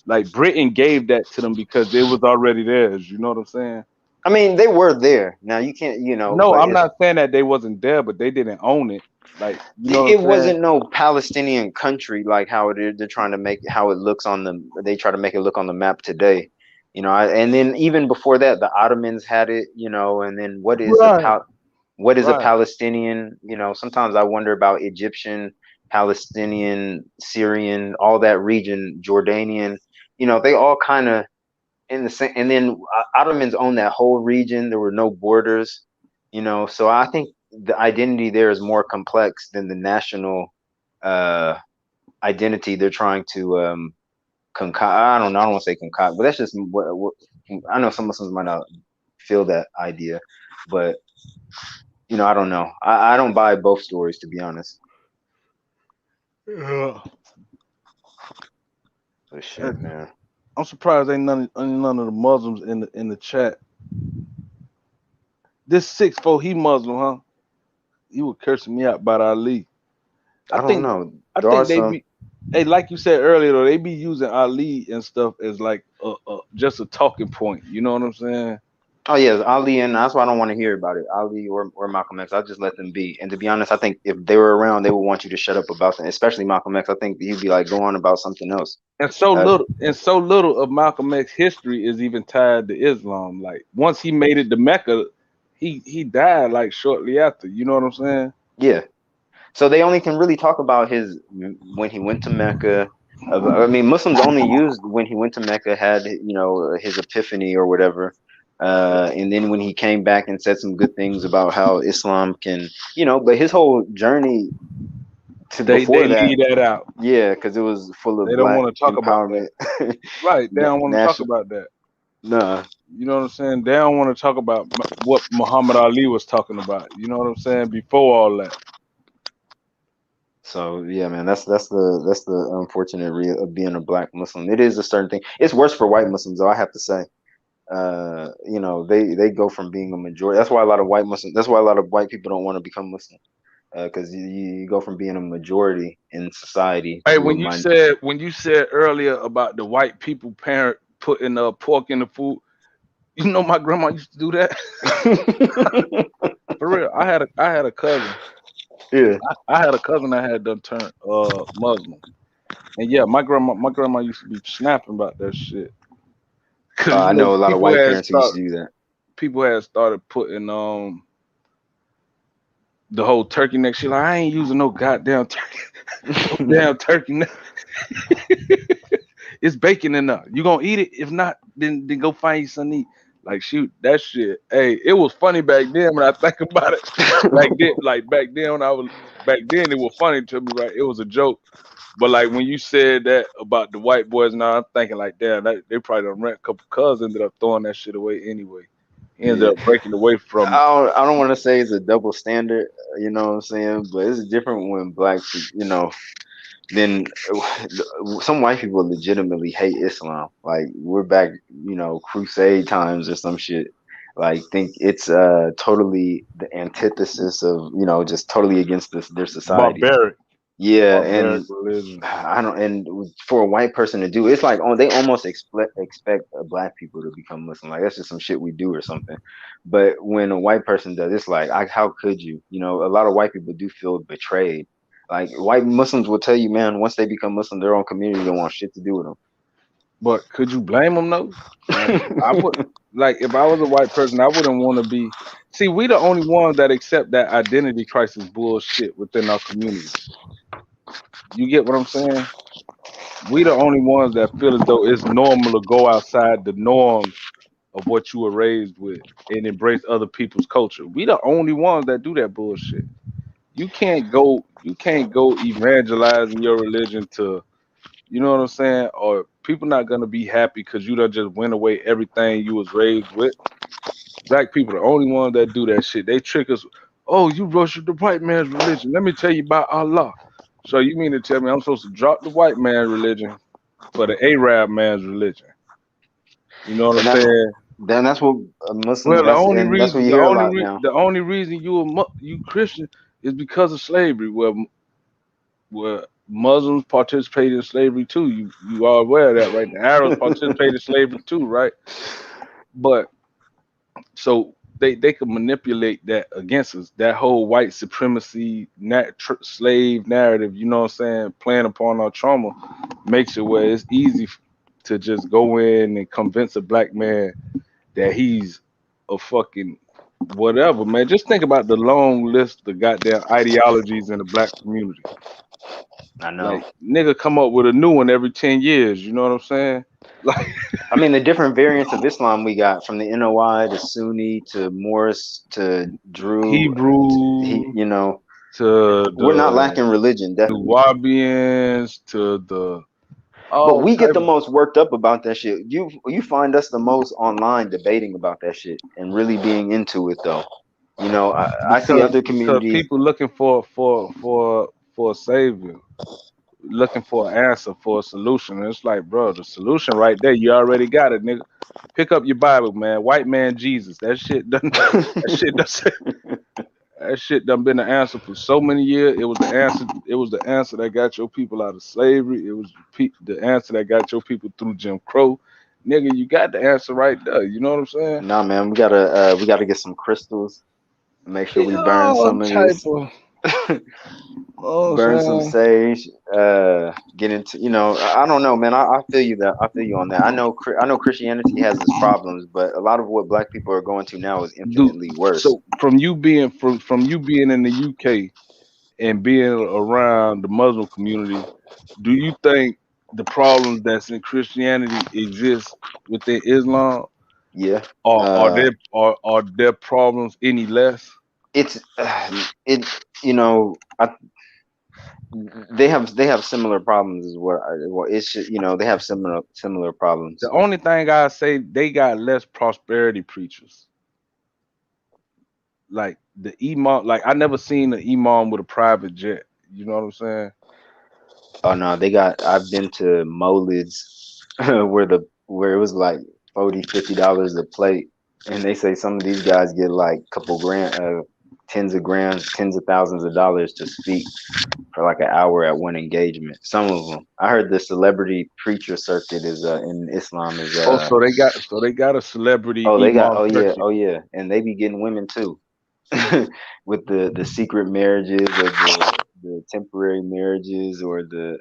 Like Britain gave that to them because it was already theirs. You know what I'm saying? I mean, they were there. Now you can't, you know, No, but I'm not saying that they wasn't there, but they didn't own it. Like, you know what it I'm saying? wasn't no Palestinian country like how they're trying to make how it looks on the. They try to make it look on the map today. You know, and then even before that, the Ottomans had it. You know, and then Right, what is a right. Palestinian? You know, sometimes I wonder about Egyptian, Palestinian, Syrian, all that region, Jordanian. You know, they all kind of in the same. And then Ottomans owned that whole region. There were no borders. You know, so I think the identity there is more complex than the national uh, identity they're trying to concoct. I don't know. I don't want to say concoct, but that's just what I know. Some Muslims might not feel that idea, but you know, I don't know. I don't buy both stories to be honest. Yeah. But shit, man. I'm surprised ain't none of the Muslims in the chat. This 6'4", he Muslim, huh? He was cursing me out about Ali. I I don't think know. I There are think they some. be, hey, like you said earlier though, they be using Ali and stuff as like just a talking point. You know what I'm saying? Oh yes, Ali, and that's why I don't want to hear about it. Ali or Malcolm X, I'll just let them be. And to be honest, I think if they were around, they would want you to shut up about them, especially Malcolm X. I think he'd be like, go on about something else. And so little of Malcolm X history is even tied to Islam. Like once he made it to Mecca, he died like shortly after. You know what I'm saying? Yeah. So they only can really talk about his when he went to Mecca. I mean, Muslims only used when he went to Mecca, had his epiphany or whatever, and then when he came back and said some good things about how Islam can, but his whole journey to They before that, leave that out. yeah, because it was full of They don't black want to talk about empowerment. that. Right. They don't want to talk National, about that. nah. You know what I'm saying? They don't want to talk about what Muhammad Ali was talking about. You know what I'm saying? Before all that. So yeah, man, that's the unfortunate real of being a black Muslim. It is a certain thing. It's worse for white Muslims, though, I have to say. They go from being a majority. That's why a lot of white Muslims. That's why a lot of white people don't want to become Muslim, because you go from being a majority in society Hey, to a minority. when you said earlier about the white people parent putting pork in the food, you know my grandma used to do that. For real, I had a cousin. Yeah. I had a cousin that had done turned Muslim, and yeah, my grandma used to be snapping about that shit because I know a lot of white parents who used to do that. people had started putting the whole turkey neck shit. Like I ain't using no goddamn turkey, no damn turkey neck. It's bacon enough. You gonna eat it? If not, then go find you something to eat. Like shoot, that shit. Hey, it was funny back then when I think about it. Back then it was funny to me, right? It was a joke. But like when you said that about the white boys, now I'm thinking like, damn, they probably done rent a couple cuz ended up throwing that shit away anyway. He ended Yeah. up breaking away from it. I don't want to say it's a double standard, you know what I'm saying? But it's different when blacks, then some white people legitimately hate Islam. Like we're back, crusade times or some shit. Like think it's totally the antithesis of, just totally against their society. Yeah, Barbaric and religion. I don't, and for a white person to do, it's like they almost expect black people to become Muslim. Like that's just some shit we do or something. But when a white person does, it's like, how could you? A lot of white people do feel betrayed. Like white Muslims will tell you, man, once they become Muslim, their own community don't want shit to do with them. But could you blame them though? Like I would, like if I was a white person, I wouldn't want to be. See, we the only ones that accept that identity crisis bullshit within our community. You get what I'm saying? We the only ones that feel as though it's normal to go outside the norms of what you were raised with and embrace other people's culture. We the only ones that do that bullshit. You can't go evangelizing your religion to, you know what I'm saying? Or people not gonna be happy because you done just went away everything you was raised with. Black people the only ones that do that shit. They trick us. Oh, you worship the white man's religion. Let me tell you about Allah. So you mean to tell me I'm supposed to drop the white man's religion for the Arab man's religion? You know what I'm saying? Then that's what Muslims. Well, That's what you hear a lot now. the only reason you Christian is because of slavery. Where Muslims participate in slavery too. You are aware of that, right? The Arabs participate in slavery too, right? But so they could manipulate that against us. That whole white supremacy slave narrative, you know what I'm saying, playing upon our trauma, makes it where it's easy to just go in and convince a black man that he's a fucking whatever, man. Just think about the long list of goddamn ideologies in the black community. I know. Like nigga come up with a new one every 10 years, you know what I'm saying? Like I mean, the different variants of Islam we got, from the NOI to Sunni to Morris to Drew, Hebrew, to we're not the lacking religion, definitely. Nubians, to the But we get the most worked up about that shit. You find us the most online debating about that shit and really being into it though. I see other because communities. people looking for a savior, looking for an answer, for a solution. And it's like, bro, the solution right there, you already got it, nigga. Pick up your Bible, man. White man Jesus. That shit done that shit done been the answer for so many years. It was the answer. It was the answer that got your people out of slavery. It was the answer that got your people through Jim Crow. nigga, you got the answer right there. You know what I'm saying? Nah, man, we gotta get some crystals. Make sure we burn All some of type this. of. Oh, Burn some saying. sage. Get into, I don't know, man. I feel you that I feel you on that. I know Christianity has its problems, but a lot of what Black people are going to now is Dude, infinitely worse. so from you being in the UK and being around the Muslim community, do you think the problems that's in Christianity exist within Islam? Yeah. Are their problems any less? It's it you know I, they have similar problems as well. It's they have similar The problems. only thing I say, they got less prosperity preachers. Like the imam, like I never seen an imam with a private jet. You know what I'm saying? Oh no, I've been to Molids where it was like $40-$50 a plate, and they say some of these guys get like a couple grand, tens of grands, tens of thousands of dollars to speak for like an hour at one engagement. Some of them, I heard the celebrity preacher circuit is in Islam is Oh, so they got a celebrity oh, they got imam circuit. oh yeah, and they be getting women too with the secret marriages or the temporary marriages or the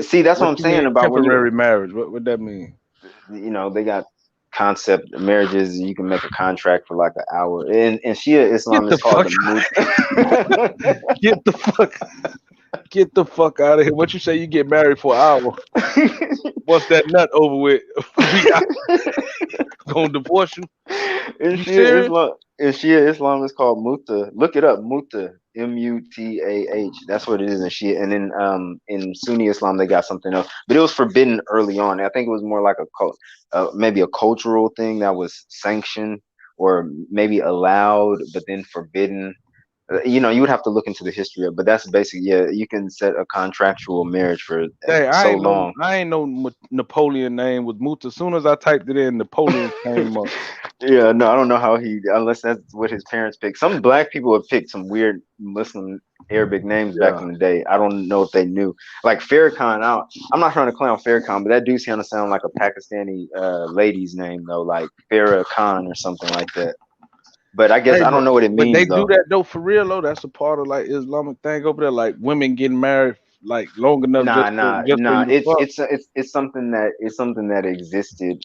see, that's what What I'm you mean saying about when temporary marriage? What that mean? they got concept marriages. You can make a contract for like an hour. And Shia Get Islam is the called fuck the get the fuck out of here. What you say you get married for an hour? Once that nut over with, we gonna divorce you? In You Shia serious? Islam, is called Muta. Look it up, Muta, Mutah. That's what it is in Shia. And then in Sunni Islam they got something else, but it was forbidden early on. I think it was more like maybe a cultural thing that was sanctioned or maybe allowed, but then forbidden. You would have to look into the history of, but that's basically, yeah, you can set a contractual marriage for Hey, so long. I ain't know Napoleon name was Muta. As soon as I typed it in, Napoleon came up. Yeah, no, I don't know how unless that's what his parents picked. Some Black people have picked some weird Muslim Arabic names back Yeah. in the day. I don't know if they knew. Like Farrakhan, I'm not trying to clown Farrakhan, but that dude kind of sound like a Pakistani lady's name though, like Farah Khan or something like that. But I guess Hey, I don't know what it but they means do though. that though for real though. That's a part of like Islamic thing over there. Like women getting married like long enough Nah, nah, just for nah. you to fuck. It's something that existed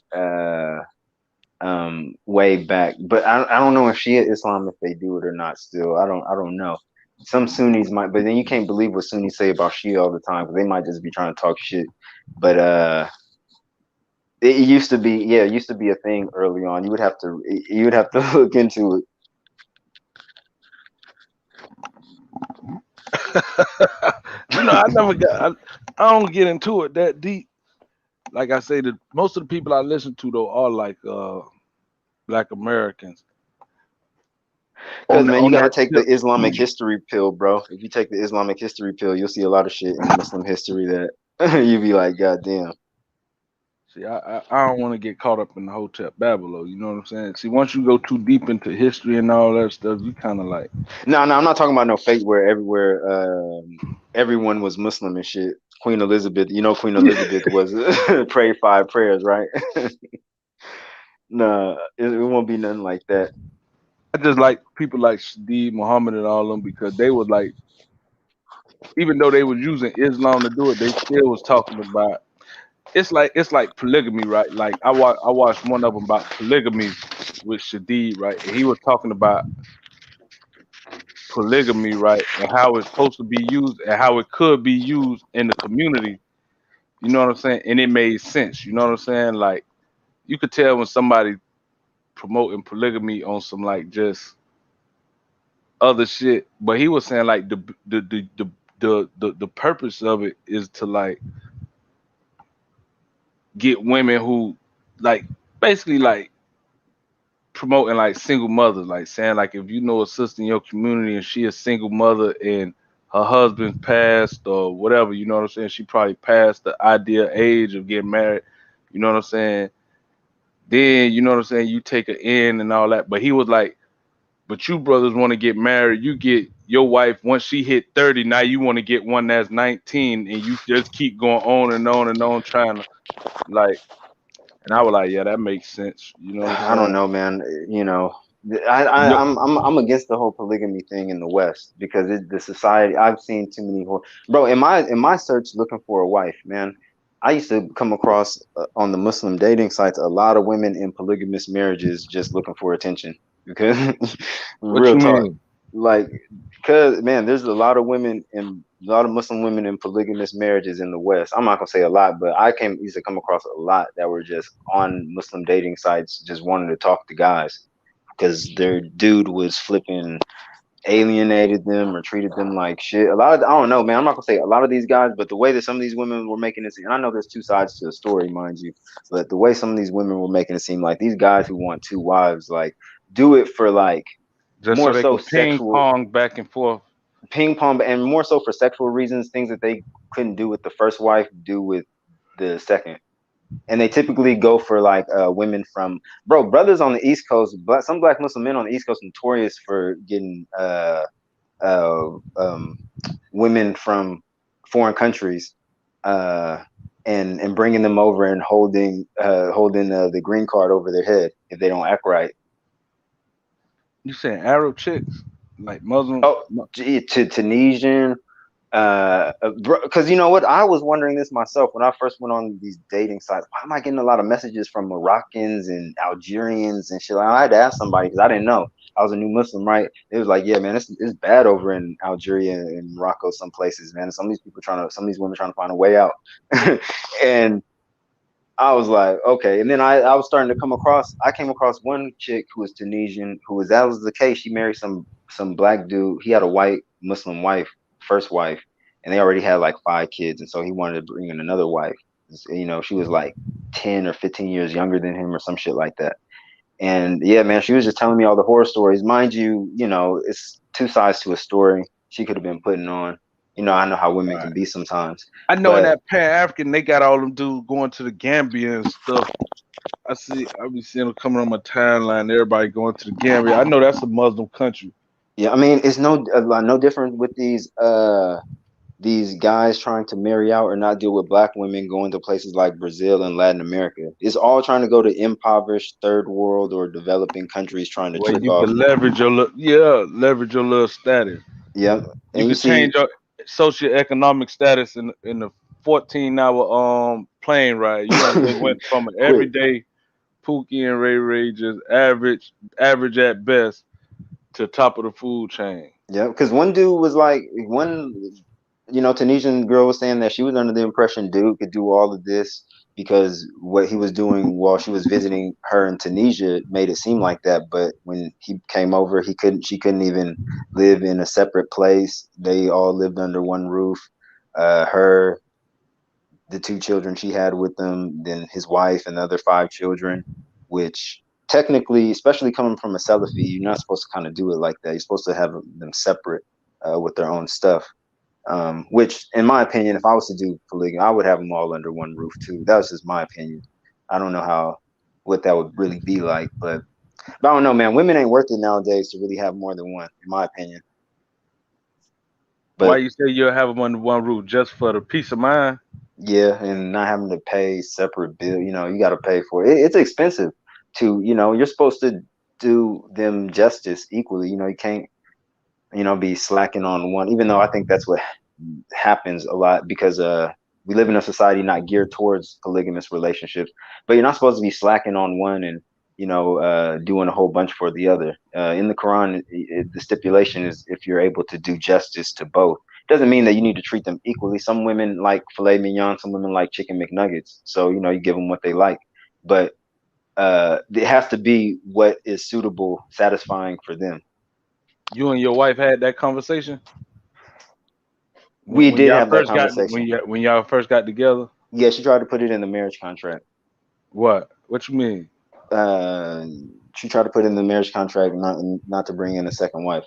way back, but I don't know if Shia Islam, if they do it or not still. I don't know. Some Sunnis might, but then you can't believe what Sunnis say about Shia all the time because they might just be trying to talk shit. But it used to be, yeah, it used to be a thing early on. You would have to look into it. I never got. I don't get into it that deep. Like I say, most of the people I listen to though are like Black Americans. Because man, you got to That take the tip. Islamic history pill, bro. If you take the Islamic history pill, you'll see a lot of shit in Muslim history that you'd be like, God damn. See, I don't want to get caught up in the Hotep Babylon. You know what I'm saying? See, once you go too deep into history and all that stuff, you kind of like. No, I'm not talking about no fake where everyone was Muslim and shit. Queen Elizabeth, Queen Elizabeth was pray 5 prayers, right? No, it won't be nothing like that. I just like people like Steve Muhammad and all them because they was like, even though they was using Islam to do it, they still was talking about. It's like polygamy, right? Like I watched one of them about polygamy with Shadid, right? And he was talking about polygamy, right, and how it's supposed to be used and how it could be used in the community. You know what I'm saying? And it made sense. You know what I'm saying? Like you could tell when somebody promoting polygamy on some like just other shit. But he was saying like the purpose of it is to like get women who like basically like promoting like single mothers, like saying like if you know a sister in your community and she a single mother and her husband passed or whatever, you know what I'm saying? She probably passed the ideal age of getting married, you know what I'm saying? Then you know what I'm saying, you take her in and all that. But he was like, but you brothers want to get married, you your wife, once she hit 30, now you want to get one that's 19, and you just keep going on and on and on trying to like. And I was like, yeah, that makes sense. You know what I'm I don't saying? know, man. You know, No, I'm against the whole polygamy thing in the West because the society. I've seen too many bro. In my search looking for a wife, man, I used to come across on the Muslim dating sites a lot of women in polygamous marriages just looking for attention because what real you talk, mean? like because man, there's a lot of women in a lot of Muslim women in polygamous marriages in the West. I'm not gonna say a lot, but used to come across a lot that were just on Muslim dating sites, just wanting to talk to guys because their dude was flipping alienated them or treated them like shit. I don't know, man. I'm not gonna say a lot of these guys, but the way that some of these women were making it seem, and I know there's two sides to the story, mind you, but the way some of these women were making it seem like these guys who want two wives, like, do it for like Just so more they so can ping sexual pong back and forth. ping pong, and more so for sexual reasons, things that they couldn't do with the first wife, do with the second. And they typically go for like women from brothers on the East Coast. Some black Muslim men on the East Coast notorious for getting uh, um, women from foreign countries and bringing them over and holding the green card over their head if they don't act right. You saying Arab chicks, like Muslim? Oh, gee, to Tunisian. Because you know what, I was wondering this myself when I first went on these dating sites. Why am I getting a lot of messages from Moroccans and Algerians and shit? Like, I had to ask somebody because I didn't know. I was a new Muslim, right? It was like, yeah, man, it's bad over in Algeria and Morocco, some places, man. Some of these women trying to find a way out, and I was like, okay. And then I was starting to I came across one chick who was Tunisian, that was the case. She married some black dude. He had a white Muslim wife, first wife, and they already had like 5 kids. And so he wanted to bring in another wife. You know, she was like 10 or 15 years younger than him or some shit like that. And yeah, man, she was just telling me all the horror stories. Mind you, you know, it's two sides to a story. She could have been putting on. You know, I know how women can be sometimes. I know in But that Pan African, they got all them dudes going to the Gambia and stuff. I be seeing them coming on my timeline. Everybody going to the Gambia. I know that's a Muslim country. yeah, I mean, it's no different with these guys trying to marry out or not deal with black women going to places like Brazil and Latin America. It's all trying to go to impoverished third world or developing countries trying to Where trick you off. can leverage your little status. Yep. You And you can change see, your socioeconomic status in a 14-hour plane ride. You done just went from an quick. everyday Pookie and Ray Ray just average at best to top of the food chain. Yeah, because one dude was like, Tunisian girl was saying that she was under the impression dude could do all of this because what he was doing while she was visiting her in Tunisia made it seem like that. But when he came over, she couldn't even live in a separate place. They all lived under one roof. Her, the 2 children she had with them, then his wife and the other 5 children, which technically, especially coming from a Salafi, you're not supposed to kind of do it like that. You're supposed to have them separate with their own stuff. Which, in my opinion, if I was to do polygamy, I would have them all under one roof too. That was just my opinion. I don't know what that would really be like, but I don't know, man. Women ain't worth it nowadays to really have more than one, in my opinion. Why But you say you'll have them under one roof just for the peace of mind? yeah, and not having to pay separate bill. You know, you got to pay for it. It's expensive to, you're supposed to do them justice equally. You know, you can't, be slacking on one, even though I think that's what happens a lot because we live in a society not geared towards polygamous relationships, but you're not supposed to be slacking on one and, doing a whole bunch for the other. In the Quran, the stipulation is if you're able to do justice to both. Doesn't mean that you need to treat them equally. Some women like filet mignon, some women like chicken McNuggets. So, you give them what they like, but it has to be what is suitable, satisfying for them. You and your wife had that conversation We when did y'all have that first got conversation. when y'all first got together. Yeah, she tried to put it in the marriage contract. What you mean? She tried to put in the marriage contract not to bring in a second wife.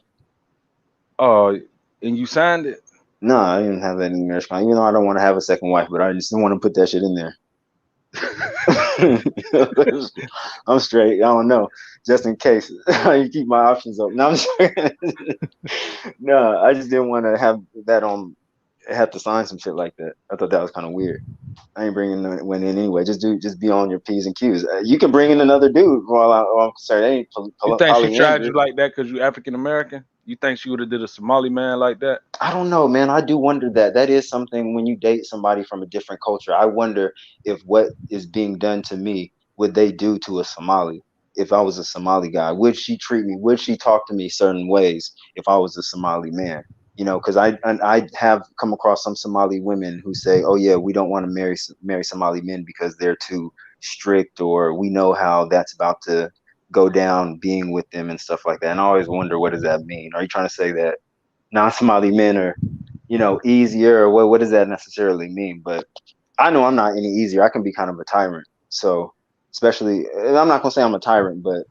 Oh, and you signed it? No, I didn't have that in the marriage contract. Even though I don't want to have a second wife, but I just didn't want to put that shit in there. I'm straight. I don't know. Just in case. You keep my options open. No, I'm just no, I just didn't want to have that on. Have to sign some shit like that. I thought that was kind of weird. I ain't bringing no one in anyway. Just be on your P's and Q's. You can bring in another dude. While I'm concerned, ain't You think she tried polyandry. you like that because you African American? You think she would have did a Somali man like that? I don't know, man. I do wonder that. That is something when you date somebody from a different culture. I wonder if what is being done to me would they do to a Somali if I was a Somali guy. Would she treat me? Would she talk to me certain ways if I was a Somali man? You know, because I have come across some Somali women who say, "Oh yeah, we don't want to marry Somali men because they're too strict, or we know how that's about to go down being with them and stuff like that." And I always wonder, what does that mean? Are you trying to say that non-Somali men are, easier, or what does that necessarily mean? But I know I'm not any easier. I can be kind of a tyrant. So, especially, I'm not gonna say I'm a tyrant, but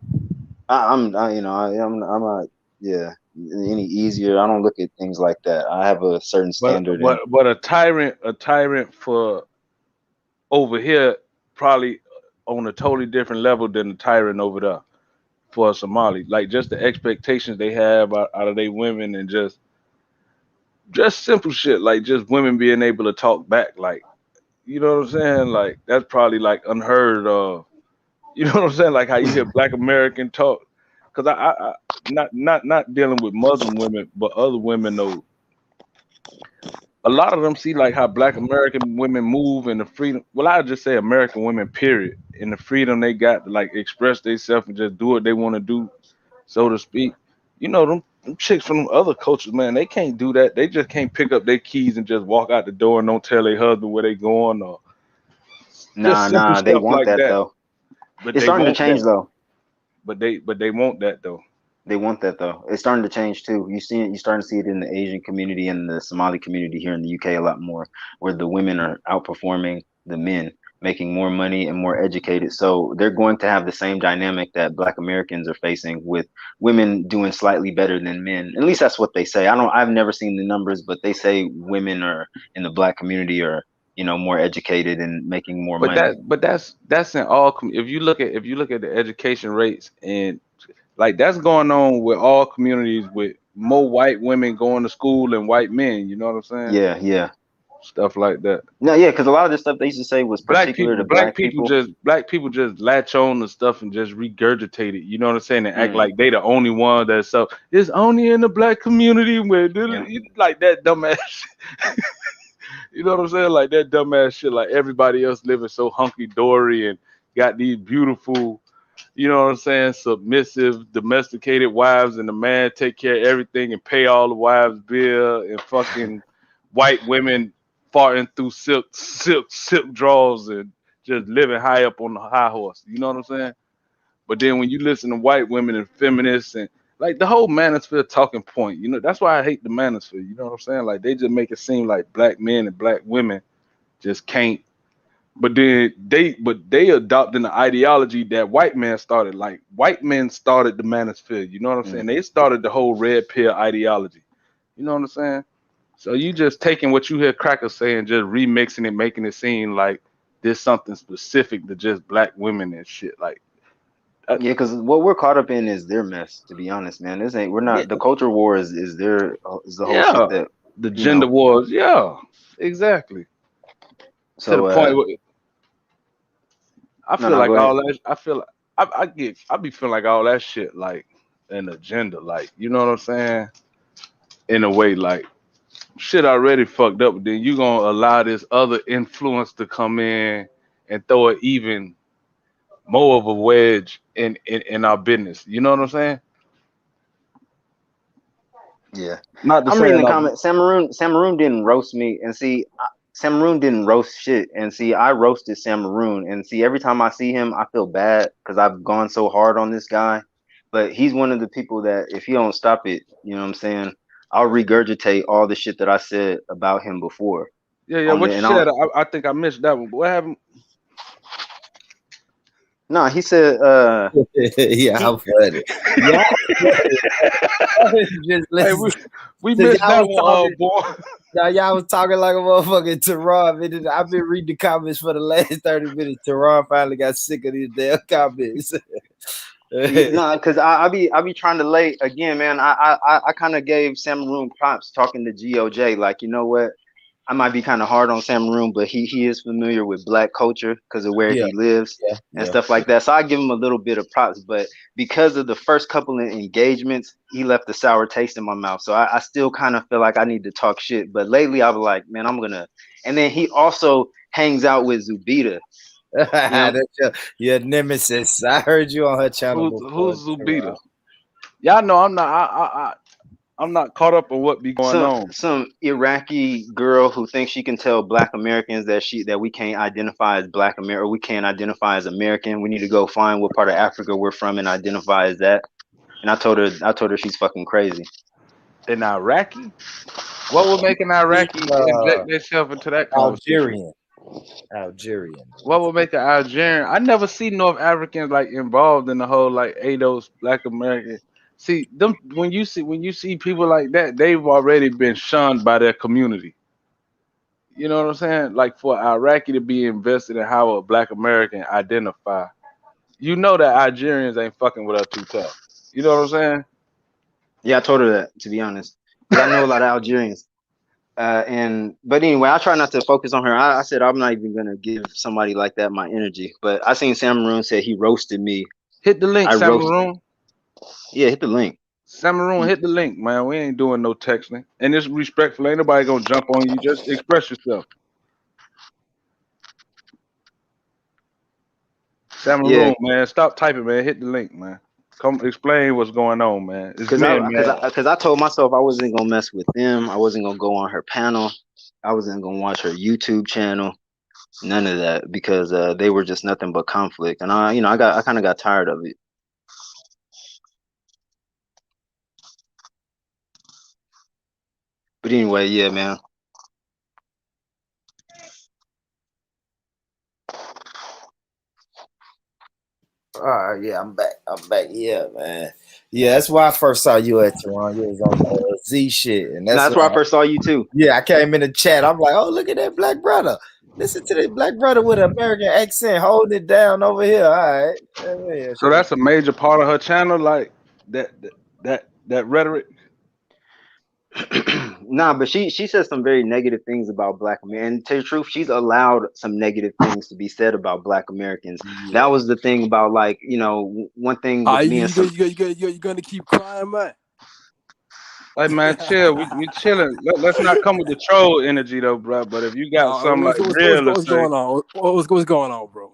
I'm not, yeah, any easier. I don't look at things like that. I have a certain standard, and But a tyrant for over here probably on a totally different level than the tyrant over there for a Somali. Like just the expectations they have out of their women, and just simple shit like just women being able to talk back. Like, you know what I'm saying? Like that's probably like unheard of. You know what I'm saying? Like how you hear Black American talk. Cause I not dealing with Muslim women, but other women though. A lot of them see like how Black American women move and the freedom. Well, I just say American women, period, and the freedom they got to like express themselves and just do what they want to do, so to speak. You know, them chicks from other cultures, man, they can't do that. They just can't pick up their keys and just walk out the door and don't tell their husband where they going, or just simple they stuff want like that that. though. But It's they starting to want change that. though. But they want that though. They want that though. It's starting to change too. You're starting to see it in the Asian community and the Somali community here in the UK a lot more, where the women are outperforming the men, making more money and more educated. So they're going to have the same dynamic that Black Americans are facing, with women doing slightly better than men. At least that's what they say. I've never seen the numbers, but they say women are in the Black community are, more educated and making more But money. that's in all. If you look at the education rates, and like that's going on with all communities, with more white women going to school than white men. You know what I'm saying? Yeah, yeah. Stuff like that. No, yeah, because a lot of this stuff they used to say was particular to Black Black people people. just latch on to stuff and just regurgitate it. You know what I'm saying? And act Mm. like they the only one that's so. It's only in the Black community where Yeah. like that dumbass shit. You know what I'm saying? Like that dumbass shit. Like everybody else living so hunky dory and got these beautiful, you know what I'm saying, submissive, domesticated wives, and the man take care of everything and pay all the wives' bill, and fucking white women farting through silk drawers and just living high up on the high horse. You know what I'm saying? But then when you listen to white women and feminists and like the whole manosphere talking point, that's why I hate the manosphere. You know what I'm saying? Like they just make it seem like Black men and Black women just can't. But then they adopting the ideology that white men started. Like white men started the manosphere. You know what I'm saying? They started the whole red pill ideology. You know what I'm saying? So you just taking what you hear crackers saying, just remixing it, making it seem like there's something specific to just Black women and shit. Like, Yeah, because what we're caught up in is their mess. To be honest, man, we're not. The culture war is their is the whole shit yeah, that the gender wars. Yeah, exactly. To the So point where I no, feel no, like go ahead. all that. I be feeling like all that shit like an agenda. Like, you know what I'm saying? In a way, like shit already fucked up. Then you gonna allow this other influence to come in and throw it even more of a wedge in our business. You know what I'm saying? Yeah, Not to I'm say reading the enough. comment. Samaroon didn't roast me, and see, Samaroon didn't roast shit, and see, I roasted Samaroon, and see, every time I see him, I feel bad because I've gone so hard on this guy, but he's one of the people that if he don't stop it, you know what I'm saying, I'll regurgitate all the shit that I said about him before. Yeah. What you And said? I think I missed that one. But what happened? no, he said, yeah, how funny. Yeah, just Hey, listen. we So missed y'all that was one, talking. boy. Now y'all was talking like a motherfucking Teron. I've been reading the comments for the last 30 minutes. Teron finally got sick of these damn comments. No, because I be trying to lay again, man. I kind of gave Cameroon props talking to GOJ. Like, you know what? I might be kind of hard on Cameroon, but he is familiar with Black culture because of where Yeah, he lives and stuff like that. So I give him a little bit of props. But because of the first couple of engagements, he left a sour taste in my mouth. So I still kind of feel like I need to talk shit. But lately, I was like, man, I'm gonna. And then he also hangs out with Zubida. You know? That's your nemesis. I heard you on her channel before. Who's Zubida? Y'all know I'm not caught up on what be going on. Some Iraqi girl who thinks she can tell Black Americans that we can't identify as Black American, we can't identify as American. We need to go find what part of Africa we're from and identify as that. And I told her she's fucking crazy. An Iraqi? What would make an Iraqi inject themselves into that conversation? Algerian. What would make an Algerian? I never see North Africans like involved in the whole like ADOS Black American. See them when you see people like that, they've already been shunned by their community. You know what I'm saying? Like for Iraqi to be invested in how a Black American identify, you know that Algerians ain't fucking with her too tough. You know what I'm saying? Yeah, I told her that, to be honest, because I know a lot of Algerians. But anyway, I try not to focus on her. I said I'm not even gonna give somebody like that my energy. But I seen Cameroon said he roasted me. Hit the link, Cameroon. Yeah, hit the link. Cameroon, hit the link, man. We ain't doing no texting. And it's respectful. Ain't nobody gonna jump on you. Just express yourself. Cameroon, man. Stop typing, man. Hit the link, man. Come explain what's going on, man. Because I told myself I wasn't gonna mess with them. I wasn't gonna go on her panel. I wasn't gonna watch her YouTube channel. None of that, because they were just nothing but conflict. And I kind of got tired of it. But anyway, yeah, man. Yeah, I'm back. Yeah, man. Yeah, that's why I first saw you at Toronto. You was on the Z shit, and that's where I first saw you too. Yeah, I came in the chat. I'm like, oh, look at that Black brother. Listen to that Black brother with an American accent holding it down over here. All right. Yeah, so that's a major part of her channel, like that rhetoric. Nah, but she says some very negative things about Black Americans. And to the truth, she's allowed some negative things to be said about Black Americans. Yeah. That was the thing about, like, you know, one thing with me and you're gonna keep crying, man. Hey man, chill. We chilling. Let's not come with the troll energy though, bro. But if you got something like real, what's going on? What's going on, bro?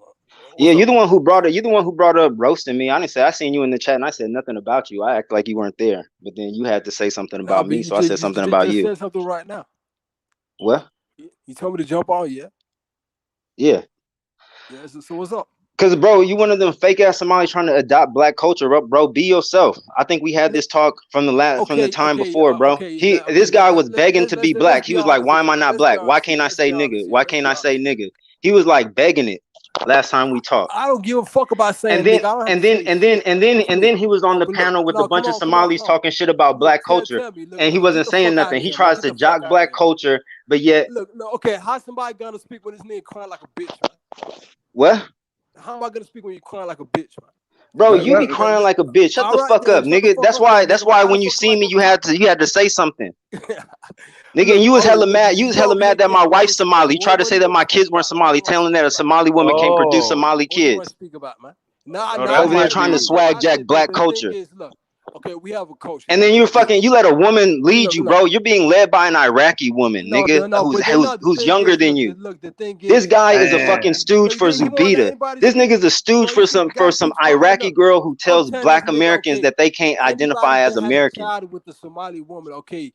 Yeah, you're the one who brought it. You're the one who brought up roasting me. I didn't say I seen you in the chat and I said nothing about you. I act like you weren't there, but then you had to say something about me, so I said something about you. Said something right now. What? You told me to jump on, yeah. Yeah. Yeah. So what's up? Cause bro, you one of them fake ass Somalis trying to adopt Black culture, bro. Be yourself. I think we had this talk from the time before, bro. This guy was begging to be Black. He was like, "Why am I not Black? Why can't I say nigga? Why can't I say nigga?" He was like begging it. Last time we talked, I don't give a fuck about saying. And then he was on the panel with a bunch of Somalis talking shit about Black culture, and he wasn't saying nothing. He tries to jock Black culture, but yet. Look, okay, how somebody gonna speak when this nigga crying like a bitch, man? What? How am I gonna speak when you crying like a bitch, man? Bro, you be crying like a bitch. Shut the fuck up, nigga. That's why when you see me, you had to say something. Nigga, and you was hella mad. You was hella mad that my wife's Somali. You tried to say that my kids weren't Somali, telling that a Somali woman can't produce Somali kids. Speak about, man. Over there trying to swag jack Black culture. Okay, we have a culture. And then you let a woman lead you, bro. You're being led by an Iraqi woman, nigga, who's younger than you. This guy is a fucking stooge for Zubida. This nigga's a stooge for some Iraqi girl who tells Black Americans that they can't identify as American. With the Somali woman, okay.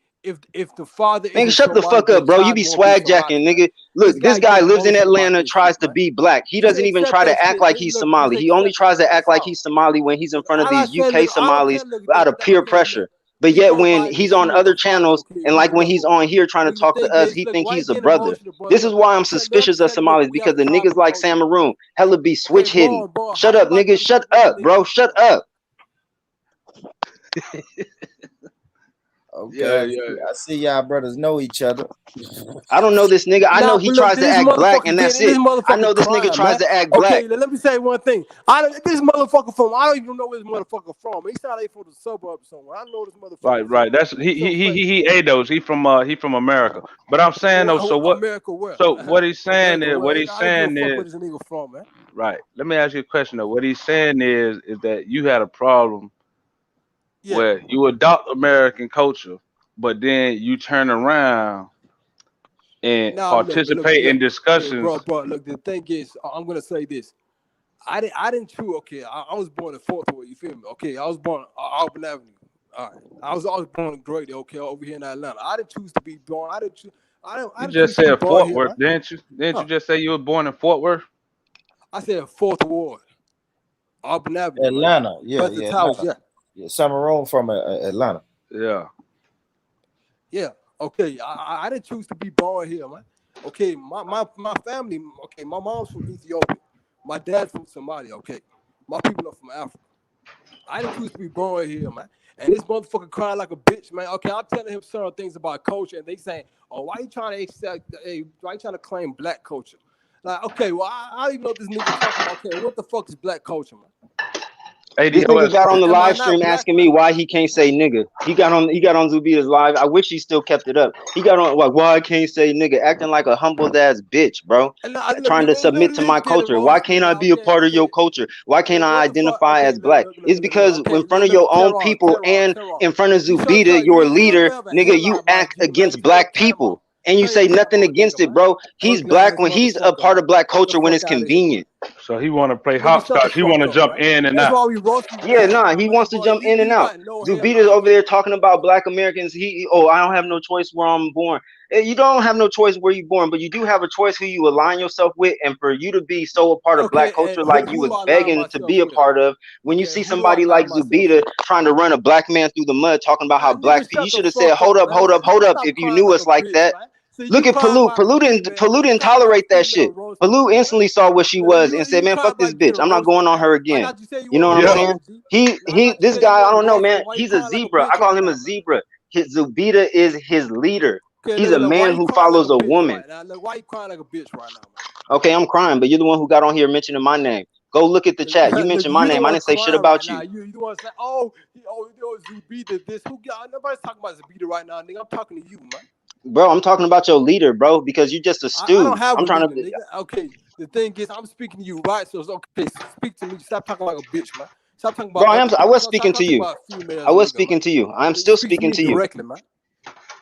If the father, nigga, shut the fuck up, bro. You be swag jacking, nigga. Look, this guy lives in Atlanta, tries to be Black. He doesn't even try to act like he's Somali. He only tries to act like he's Somali when he's in front of these UK Somalis out of peer pressure. But yet when he's on other channels and like when he's on here trying to talk to us, he think he's a brother. This is why I'm suspicious of Somalis, because the niggas like Cameroon hella be switch hitting. Shut up, nigga. Shut up, bro. Shut up. Okay, I see y'all brothers know each other. I don't know this nigga. I know he but look, tries to this act black, motherfucker and that's getting this it. I motherfucker know this nigga crying, tries man. to act black. Okay, let me say one thing. This motherfucker from I don't even know where this motherfucker from. He sound like from the suburbs somewhere. I know this motherfucker. Right. That's he Ados. He from America. But I'm saying though, so what? America where? So what he's saying America is, where? I don't give a fuck where this nigga from, man. right. Let me ask you a question though. What he's saying is that you had a problem where you adopt American culture, but then you turn around and Now participate in okay, discussions. bro. Look, the thing is, I'm gonna say this. I didn't choose. Okay, I was born in Fort Worth. You feel me? Okay, I was born Auburn Avenue. All right, I was born in Grady. Okay, over here in Atlanta. I didn't choose to be born. I didn't. I You didn't just choose to be said born Fort here, Worth, man. didn't you? Didn't you just say you were born in Fort Worth? I said Fourth Ward, Auburn Avenue, Atlanta, man. yeah, But the towers, Atlanta. Yeah, Summer Room from Atlanta. yeah. Okay, I didn't choose to be born here, man. Okay, my family. Okay, my mom's from Ethiopia. My dad's from Somalia. Okay, my people are from Africa. I didn't choose to be born here, man. And this motherfucker crying like a bitch, man. Okay, I'm telling him certain things about culture, and they saying, "Oh, why you trying to accept? Why you trying to claim black culture?" Like, okay, well, I don't even know what this nigga talking about. Okay, what the fuck is black culture, man? This nigga got on the Am I live not stream black, asking me why he can't say nigga. He got on Zubita's live. I wish he still kept it up. He got on like, why I can't say nigga, acting like a humble ass bitch, bro. Trying to submit to my culture. Why can't I be a part of your culture? Why can't I identify as black? It's because in front of your own people and in front of Zubita, your leader, nigga, you act against black people. And you say nothing against it, bro. He's black when he's a part of black culture when it's convenient. So he want to play hopscotch. He want to jump in and That's out. why we roasting. Yeah, nah, he wants to jump in and out. Zubita's over there talking about black Americans. I don't have no choice where I'm born. You don't have no choice where you're born, but you do have a choice who you align yourself with. And for you to be so a part of black culture, like you was begging to be a part of, when you see somebody like Zubita trying to run a black man through the mud, talking about how black people, you should have said, hold up, if you knew us like that. Look at Palu. Palu didn't tolerate that shit. Palu instantly saw what she was and said, man, fuck this bitch. I'm not going on her again. You know what I'm saying? This guy, I don't know, man. He's a zebra. I call him a zebra. Zubita is his leader. He's a man who follows a woman. Why you crying like a bitch right now, man? Okay, I'm crying, but you're the one who got on here mentioning my name. Go look at the chat. You mentioned my name. I didn't say shit about you. You the one say, oh, Zubita this. Nobody's talking about Zubita right now, nigga. I'm talking to you, man. Bro, I'm talking about your leader, bro, because you're just a stew. I don't have I'm trying leader, nigga. Okay, the thing is, I'm speaking to you, right? So it's okay. Speak to me. Stop talking like a bitch, man. Stop talking about. Bro, I was speaking to you. I was speaking to you. I'm still speaking to you. Directly, man.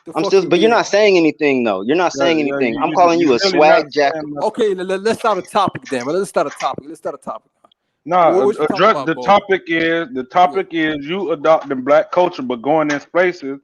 But you're not saying anything though. You're not saying anything. I'm calling you a swag jacket. Okay, let's start a topic then. Let's start a topic. No, the topic is you adopting black culture, but going in spaces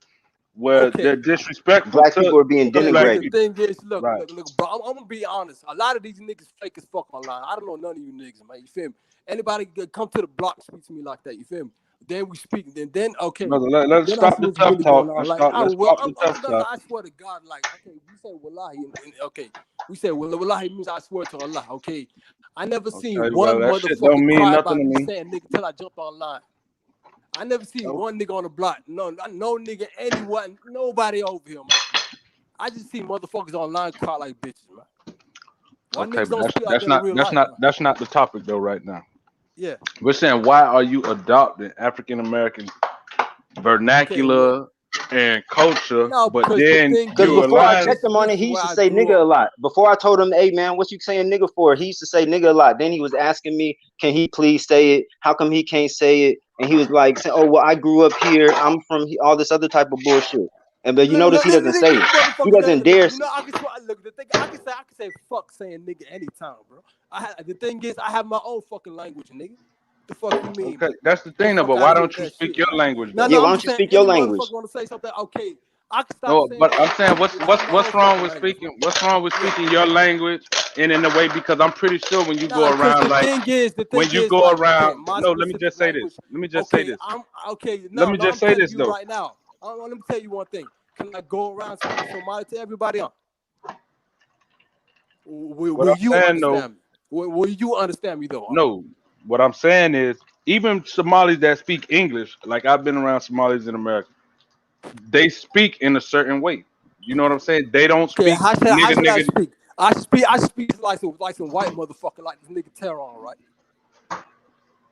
where they're disrespectful. Black people are being denigrated. The thing is, look, bro, I'm gonna be honest. A lot of these niggas fake as fuck online. I don't know none of you niggas, man. You feel me? Anybody come to the block, speak to me like that. You feel me? Then we speak. Then okay. Let's stop the tough talk. I swear to God, like, okay, we say wallahi, okay, we say wallahi means I swear to Allah. Okay, I never seen one motherfucker cry about me saying nigga till I jumped online. I never seen one nigga on the block. No nigga, anyone, nobody over here, man. I just see motherfuckers online cry like bitches, man. Okay, but that's not the topic though right now. Yeah. We're saying, why are you adopting African American vernacular and culture? But then because before I checked him on it, he used to say nigga a lot. Before I told him, hey man, what you saying nigga for? He used to say nigga a lot. Then he was asking me, can he please say it? How come he can't say it? And he was like, oh well, I grew up here. I'm from all this other type of bullshit. And but you notice he doesn't say it. He doesn't dare. You know, I can say fuck saying nigga anytime, bro. The thing is, I have my own fucking language, nigga. The fuck you mean? Okay, that's the thing, though. But why don't you speak your language? Yeah, why don't you speak your language? Want to say something? Okay, I can stop. No, but I'm saying, what's wrong with speaking? What's wrong with speaking your language and in a way? Because I'm pretty sure when you go around, like when you go around. No, let me just say this. Let me just say this. Let me just say this though. Right now, let me tell you one thing. Can I go around speaking Somali to everybody else? Will you understand me? Will you understand me though? No, what I'm saying is even Somalis that speak English, like I've been around Somalis in America, they speak in a certain way. You know what I'm saying? They don't Okay, speak how should I nigga. speak? I speak like some white motherfucker, like this nigga Teron, right?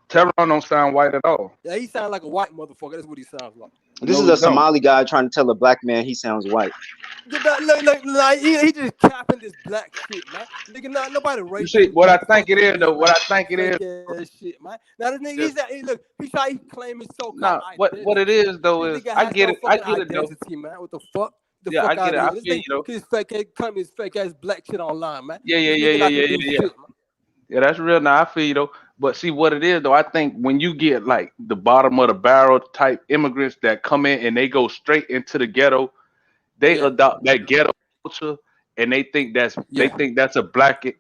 Teron don't sound white at all. Yeah, he sounds like a white motherfucker. That's what he sounds like. This is No, a he don't. Somali guy trying to tell a black man he sounds white. Like, he just capping this black shit, man. Nigga, nobody You raped see, you. what I The think fuck it you is though, mean, what man? I think it is, Fake ass shit, man. Now this nigga, look, he try to claim his so-called nah, identity. what it is though This is nigga I has get no it, I fucking get it though. identity, man. What the fuck? Get the Yeah, I fuck get out it. of I here. This feel thing, you though. his claim his fake ass black shit online, man. Yeah, This nigga not gonna do yeah. shit, man. Yeah, that's real. Now I feel you though. But see what it is though, I think when you get like the bottom of the barrel type immigrants that come in and they go straight into the ghetto, they Yeah, adopt that ghetto culture and they yeah. think that's a blanket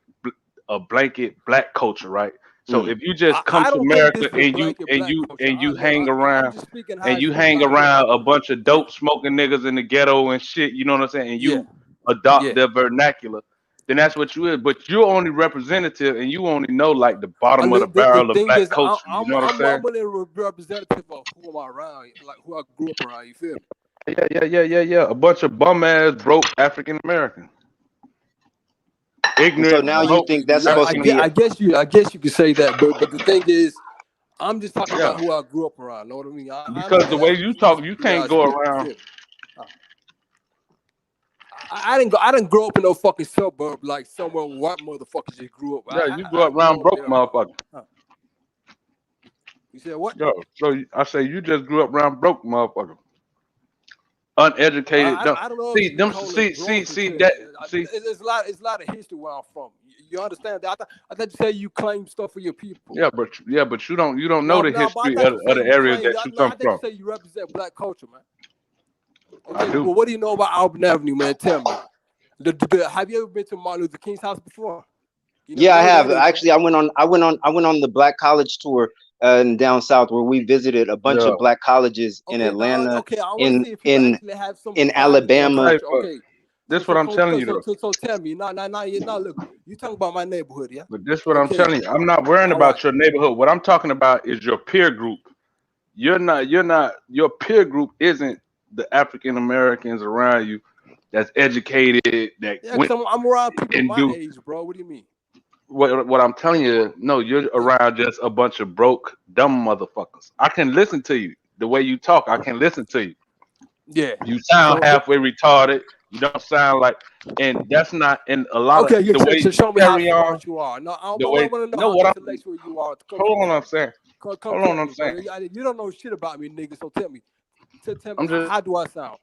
black culture, right? So Mm. if you just come I to don't think this America is a blanket black culture. and you Look, hang I'm around just speaking how and it's you supposed hang out here, man. around a bunch of Yeah, dope smoking niggas in the ghetto and shit, you know what I'm saying? And yeah, you adopt yeah. their vernacular, then that's what you is. But you're only representative and you only know like the bottom of the The barrel of thing black is, culture. You know what I'm saying? I'm a little representative of who I'm around, like who I grew up around. You feel me? Yeah. A bunch of bum ass broke African American. And so Ignorant, now you broke think that's Yeah, supposed to be I guess you could say that, but the thing is, I'm just talking yeah. about who I grew up around. Know what I mean? I Because the understand way how you talk, you the way I can't go speak. You around. feel me? Uh, I didn't grow up in no fucking suburb like somewhere white motherfuckers just grew up. Yeah, you grew up Grew around up broke there, bro. motherfucker. You said what? Yo, so I say you just grew up around broke motherfucker. Uneducated. Dumb. I don't know if See you them. call it growth See because that. See. it's a lot of history where I'm from. You understand that? I thought you said you claim stuff for your people. Yeah, but you don't know No, the no, but I history thought you of said the you areas claim. that you No, I come thought you from. said you represent black culture, man. I Okay, do. well, what do you know about Auburn Avenue, man? Tell me. Have you ever been to Martin Luther King's house before? You Yeah, I know where have. that is, Actually, right? I went on the Black College tour in down south where we visited a bunch Yeah. of black colleges in Okay, Atlanta, okay. I want to see if people in actually have some in pride in their Alabama. Hey, culture. but Okay, this what I'm telling you though. so tell me. Now, look, you talking about my neighborhood, yeah? But this what I'm Okay, telling you. I'm not worrying all right. about your neighborhood. What I'm talking about is your peer group. You're not. Your peer group isn't the African Americans around you that's educated that Yeah, went because I'm around people and my do age, bro. What do you mean? what I'm telling you. No, you're Yeah, around just a bunch of broke dumb motherfuckers. I can listen to you the way you talk. I can listen to you. yeah. You sound So, halfway retarded. You don't sound like, and that's not in a lot of okay, yeah. the way So you show me how carry on. smart you are. No, I The way want to know no how what I'm intellectual you are. hold on, I'm saying. Come Hold on, tell I'm me, bro. saying. You don't know shit about me, nigga. So tell me. Tell me I'm just how do I sound?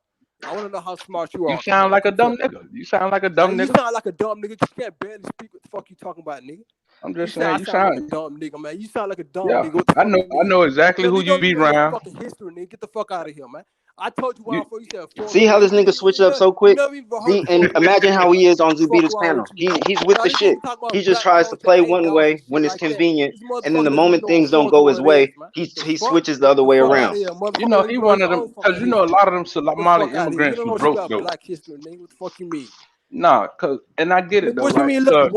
I want to know how smart you you are. sound like a Come tell dumb me. nigga. You sound like a Yeah, dumb you nigga. sound like a dumb nigga. You can't barely speak. What the fuck you talking about, nigga? I'm You just say I saying you sound like a sound dumb nigga, man. You sound like a dumb yeah. nigga. What the fuck you I mean? know exactly who You you don't be even know your around. fucking history, nigga. Get the fuck out of here, man. I told you where You I'm from. You said Florida. See how this nigga switch up so You quick? never even heard See, of and Florida Rouge imagine how before, he man. is on Fuck Zubita's wrong panel. with you, man. He's with Now the this nigga shit. talking He about just black tries to culture, play one ADOS way and shit when it's like that. convenient, This and then the motherfucker doesn't even moment know what things don't Florida go his what it is, way, man. he The he fuck? switches the other The way fuck out of around. here, you motherfucker. know Don't he even know one his of them own fucking because you know a history. lot of them Get the fuck Somali out of here. You immigrants don't was know shit broke about though. black history, nigga. What the fuck you mean? Nah, cause and I get it though, What you right? mean? Cause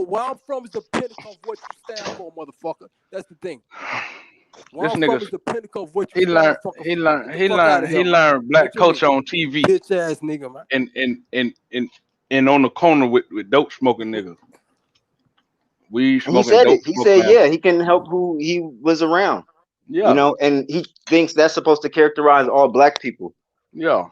Where I'm from is the pinnacle of what you stand for, motherfucker. That's the thing. Where this I'm nigga from is the pinnacle of what you stand for. Get the fuck out of he here, man. learned What black you mean? culture on TV Bitch ass nigga, man. and on the corner with dope smoking niggas. Weed And he smoking, said it. dope He smoking said, ass. yeah, he can help who he was around. You Yeah, know, and he thinks that's supposed to characterize all black people. yeah.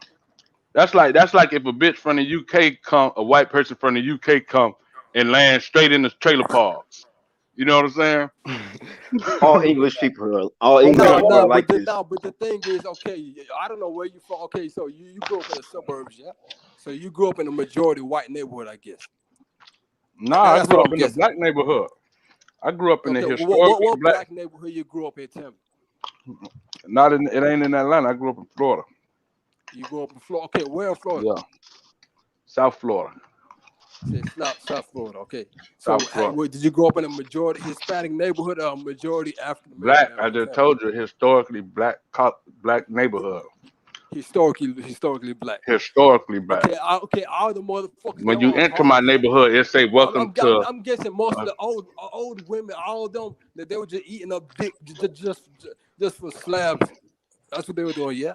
That's like if a bitch from the UK come, a white person from the UK come and land straight in the trailer parks. You know what I'm saying? All English people Yeah, are like this. But the thing is, okay, I don't know where you from. Okay, so you grew up in the suburbs, yeah? So you grew up in a majority white neighborhood, I guess. nah, I That's what grew up I'm in the guessing. black neighborhood. I grew up in the Okay, historically what black. black neighborhood you grew up in? Tell me. Not in it ain't in Atlanta. I grew up in Florida. You grew up in Florida. Okay, where in Florida? Yeah, South Florida. Say South Florida. Okay. So South Florida. did you grow up in a majority Hispanic neighborhood or a majority African American Black. I neighborhood? just Tell me. told you historically black neighborhood. Historically black. Historically black. Okay, all the motherfuckers that When you on enter my talking, yeah. neighborhood, it say welcome to. I'm guessing most of Uh, the old women, all of them, that they were just eating up dick just for slabs. That's what they were doing, yeah.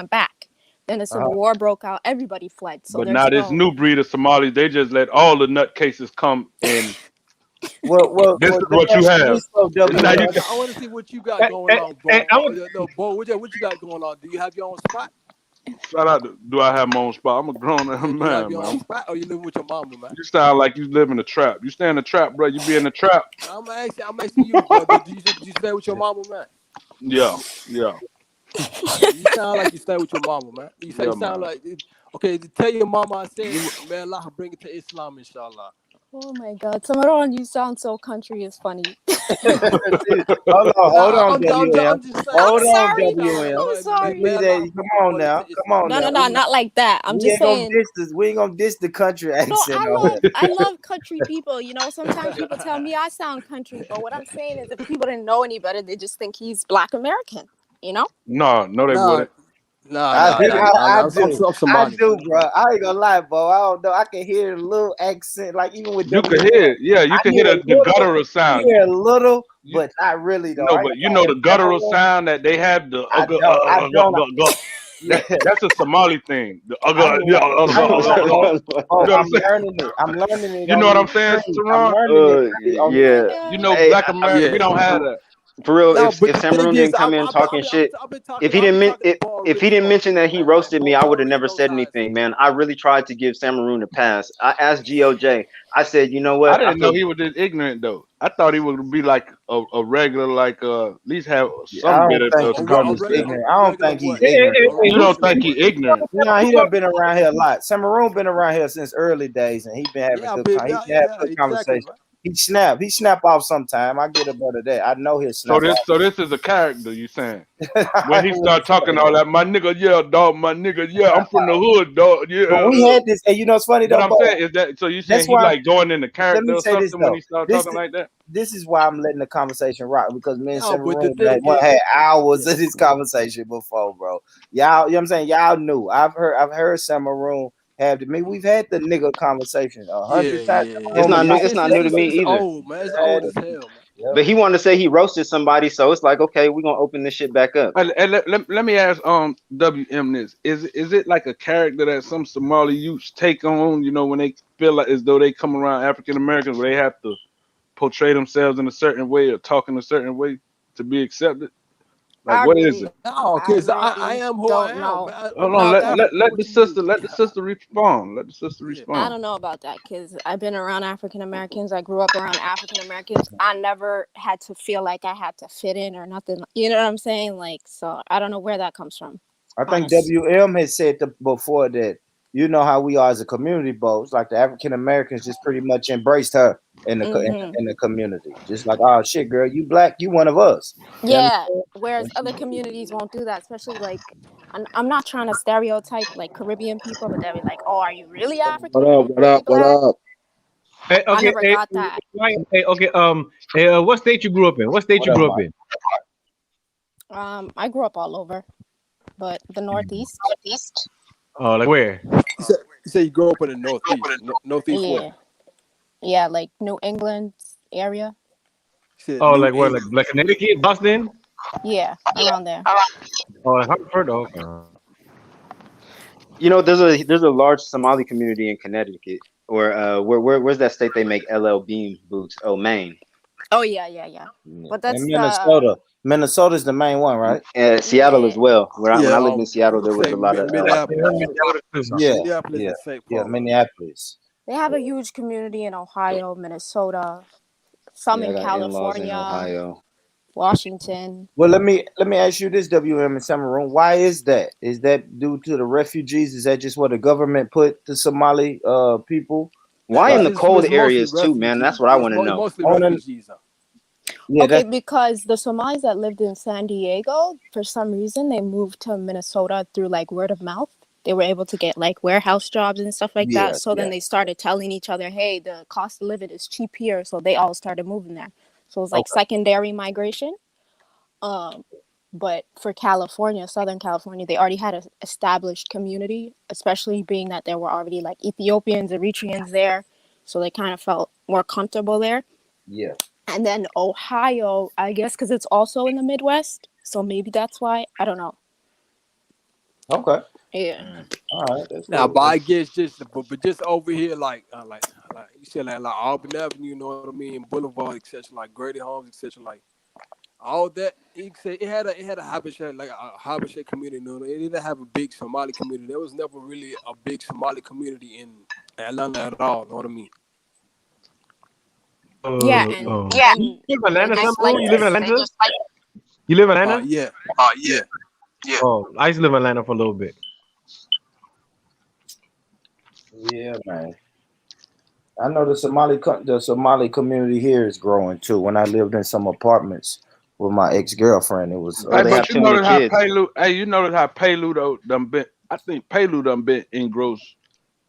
went back. Then the Civil War broke out. Everybody fled. So But there's now this no. new breed of Somalis, they just let all the nutcases come and Well, this is let what me you ask you have. this though, And now you WM. can, I want to see what you got going on, Bo. No, Bo, what you got going on? Do you have your own spot? shout out to, do I have my own spot? I'm a grown ass Yeah, do you have man, your man. own spot, or you living with your mama, man? You sound like you live in a trap. You stay in the trap, bro. You be in the trap. I'm asking you, bro. Do you stay with your mama, man? Yeah, yeah, You sound like you stay with your mama, man. You yeah, sound man. like okay. Tell your mama I said, may Allah bring it to Islam, inshallah. Oh my God, Samaron, you sound so country. Is funny. Hold on, I'm WM. just saying, Hold I'm man. on, sorry. WM. I'm sorry. Come on now. Come on No, now. no, no, not like that. I'm We just ain't gonna saying. diss this. We ain't gonna diss the country No, accent on here. I love country people. You know, sometimes people tell me I sound country, but what I'm saying is, if people didn't know any better, they just think he's Black American. You know? No, they Nah, wouldn't. I I'm do. I Somali, do, man. bro. I ain't gonna lie, bro. I don't know. I can hear a little accent, like even with You could WM. hear it. Yeah, you I could hear hear a the little. guttural I sound. hear a little, but not really though. No, I ain't but you gonna know lie. the That guttural Cameroon, sound that they have, the I don't. Yeah, that's a Somali thing. The I ain't gonna lie. I ain't gonna lie, bro. You Oh, know what I'm I'm saying? learning it. I'm learning it You know on what I'm these saying, streams. I'm Saran? learning it really on these Yeah. You know, Hey, Black America, we don't have that. for real, No, if but the thing Cameroon is, didn't come in talking shit, I've been if talking, he I've didn't been talking to Bo if he already didn't for a mention that minute, he man. Like roasted me, Bo I would have already never knows said how I anything, feel. man. I really tried to give Cameroon a pass. I asked GOJ. I said, you know I what? I didn't know feel he was this ignorant though. I thought he would be like a regular, like at least have I some bit don't of think he common is sense. ignorant. I don't regular think he's what? ignorant. You don't think he ignorant? Nah, he done been around here a lot. Samaroon been around here since early days, and he been having Yeah, good. baby. He been having Yeah, good exactly, conversation. man. He snap. He snap off sometime. I get a better that. I know he'll So snap this, off. so this is a character. You saying I when he wouldn't start talking say all that. that, my nigga, yeah, dog, my nigga, yeah, I'm from the hood, dog, yeah. But we had this, and you know it's funny But though, I'm Bo. saying is that so you saying That's he why. like going into Let character me or say this something when though. he start This talking like that? this is why I'm letting the conversation rock, because me and No, but the Samaroon thing is, had hours of this conversation before, bro. Y'all, you know what I'm saying? Y'all knew. I've heard Samaroon have the me. We've had the nigga conversation 100 times. It's Samaroon not and new. I It's not new to me it's either. old, man. It's old as hell, man. Yep. But he wanted to say he roasted somebody, so it's like, okay, we're gonna open this shit back up. And let me ask WM this. Is it like a character that some Somali youths take on, you know, when they feel like as though they come around African Americans where they have to portray themselves in a certain way or talk in a certain way to be accepted? Like what is it? No, I because I really am who I don't am, know man. Hold I'm on, about North that. let African. the What you mean? sister respond. Let the sister Yeah. I respond. don't know about that because I've been around African Americans. I grew up around African Americans. I never had to feel like I had to fit in or nothing. You know what I'm saying? Like, so I don't know where that comes from. I think Honest. WM has said before that, you know how we are as a community, Bo. It's like the African Americans just pretty much embraced her in the Mm-hmm. in the community. Just like, oh shit, girl, you black, you one of us. You Yeah. understand? Whereas other communities won't do that, especially like, I'm not trying to stereotype like Caribbean people, but they'll be like, oh, are you really African? What Are up? you What really up? What black? up? Hey, I okay. never Hey, got that. hey, okay. Hey, what state you grew up in? What state you What up, grew up Mike? in? I grew up all over, but the Northeast. Oh, like where? You say you grew up in the Northeast. Northeast where? Yeah. Yeah, like New England area. You said Oh, New like where? England. Like Connecticut, Boston? Yeah, around there. Oh, like Hartford. Oh, okay. You know, there's a large Somali community in Connecticut, or where's that state they make LL Bean boots? Oh, Maine. Oh yeah. But that's And the Minnesota. Minnesota's the main one, right? Seattle yeah. as well. When Yeah, I lived in Seattle, there was say a lot of Minneapolis. Yeah, Minneapolis yeah, and St. yeah. Paul. Minneapolis. They have a huge community in Ohio, Minnesota, some yeah. I in got in-laws in California, Ohio. Washington. Well, let me ask you this, WM and Samaroon. Why is that? Is that due to the refugees? Is that just what the government put the Somali people? Why in Like, the cold It's mostly areas too, man? That's refugees. what I want to know. Mostly on an, refugees. Huh? yeah, Okay, that's because the Somalis that lived in San Diego, for some reason, they moved to Minnesota through like word of mouth. They were able to get like warehouse jobs and stuff like that. yeah, So then yeah. they started telling each other, hey, the cost of living is cheap here. So they all started moving there. So it was like Okay, secondary migration. But for California, Southern California, they already had an established community, especially being that there were already like Ethiopians, Eritreans there. So they kind of felt more comfortable there. yeah. And then Ohio, I guess, because it's also in the Midwest. So maybe that's why. I don't know. Okay. Yeah. All right, that's Now, cool. but I guess but just over here, like you said, like Auburn Avenue, you know what I mean, Boulevard, etc., like Grady Homes, etc., like all that. He said it had a Habesha, like a Habesha community. You know, it didn't have a big Somali community. There was never really a big Somali community in Atlanta at all. You know what I mean? Yeah, and You and live in they Atlanta, just Summer? like You to live in Atlanta? You live in Atlanta? Yeah, yeah. Oh, I used to live in Atlanta for a little bit. Yeah, man. I know the Somali community here is growing too. When I lived in some apartments with my ex-girlfriend, it was Oh, Hey, they but have you too many notice how kids. you notice how Payludo done been. I think Payludo done been engrossed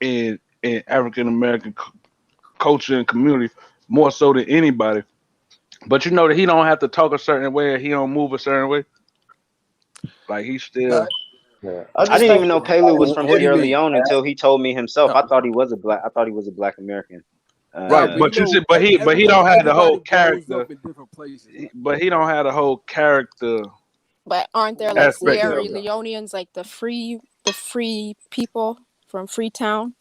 in African American culture and community more so than anybody. But you know that he don't have to talk a certain way, or he don't move a certain way. Like he still. yeah. I didn't even know Pelu was from What do you Sierra mean? Leone until he told me himself. No, I thought he was a black. I thought he was a black American. no, Right, but you but you know, see, but he don't have the everybody whole grows character. up in different places. But he don't have the whole character But aren't there like aspect Sierra of it. Leoneans, like the free people from Freetown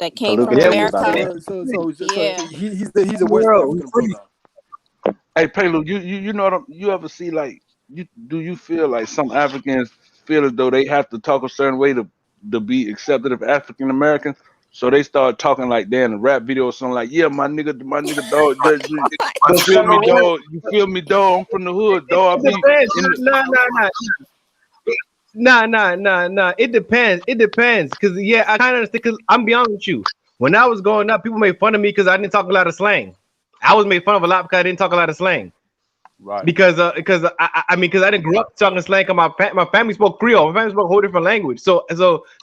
that came from Palooka Yeah, told me about America? that. Yeah. He's a West bro, African free. brother. Hey, Pelu, you know what you ever see like you feel like some Africans feel as though they have to talk a certain way to be accepted of African Americans, so they start talking like they're in a rap video or something like, yeah, my nigga, dog, you But feel me, Cameroon, dog, I'm from the hood, dog, I It be depends. in the Nah. It depends. It depends. Cause yeah, I kind of understand. Cause I'm be honest with you. When I was growing up, people made fun of me because I didn't talk a lot of slang. I was made fun of a lot because I didn't talk a lot of slang. right. Because I mean, because I didn't grow up talking slang. Cause my family spoke Creole. My family spoke a whole different language. So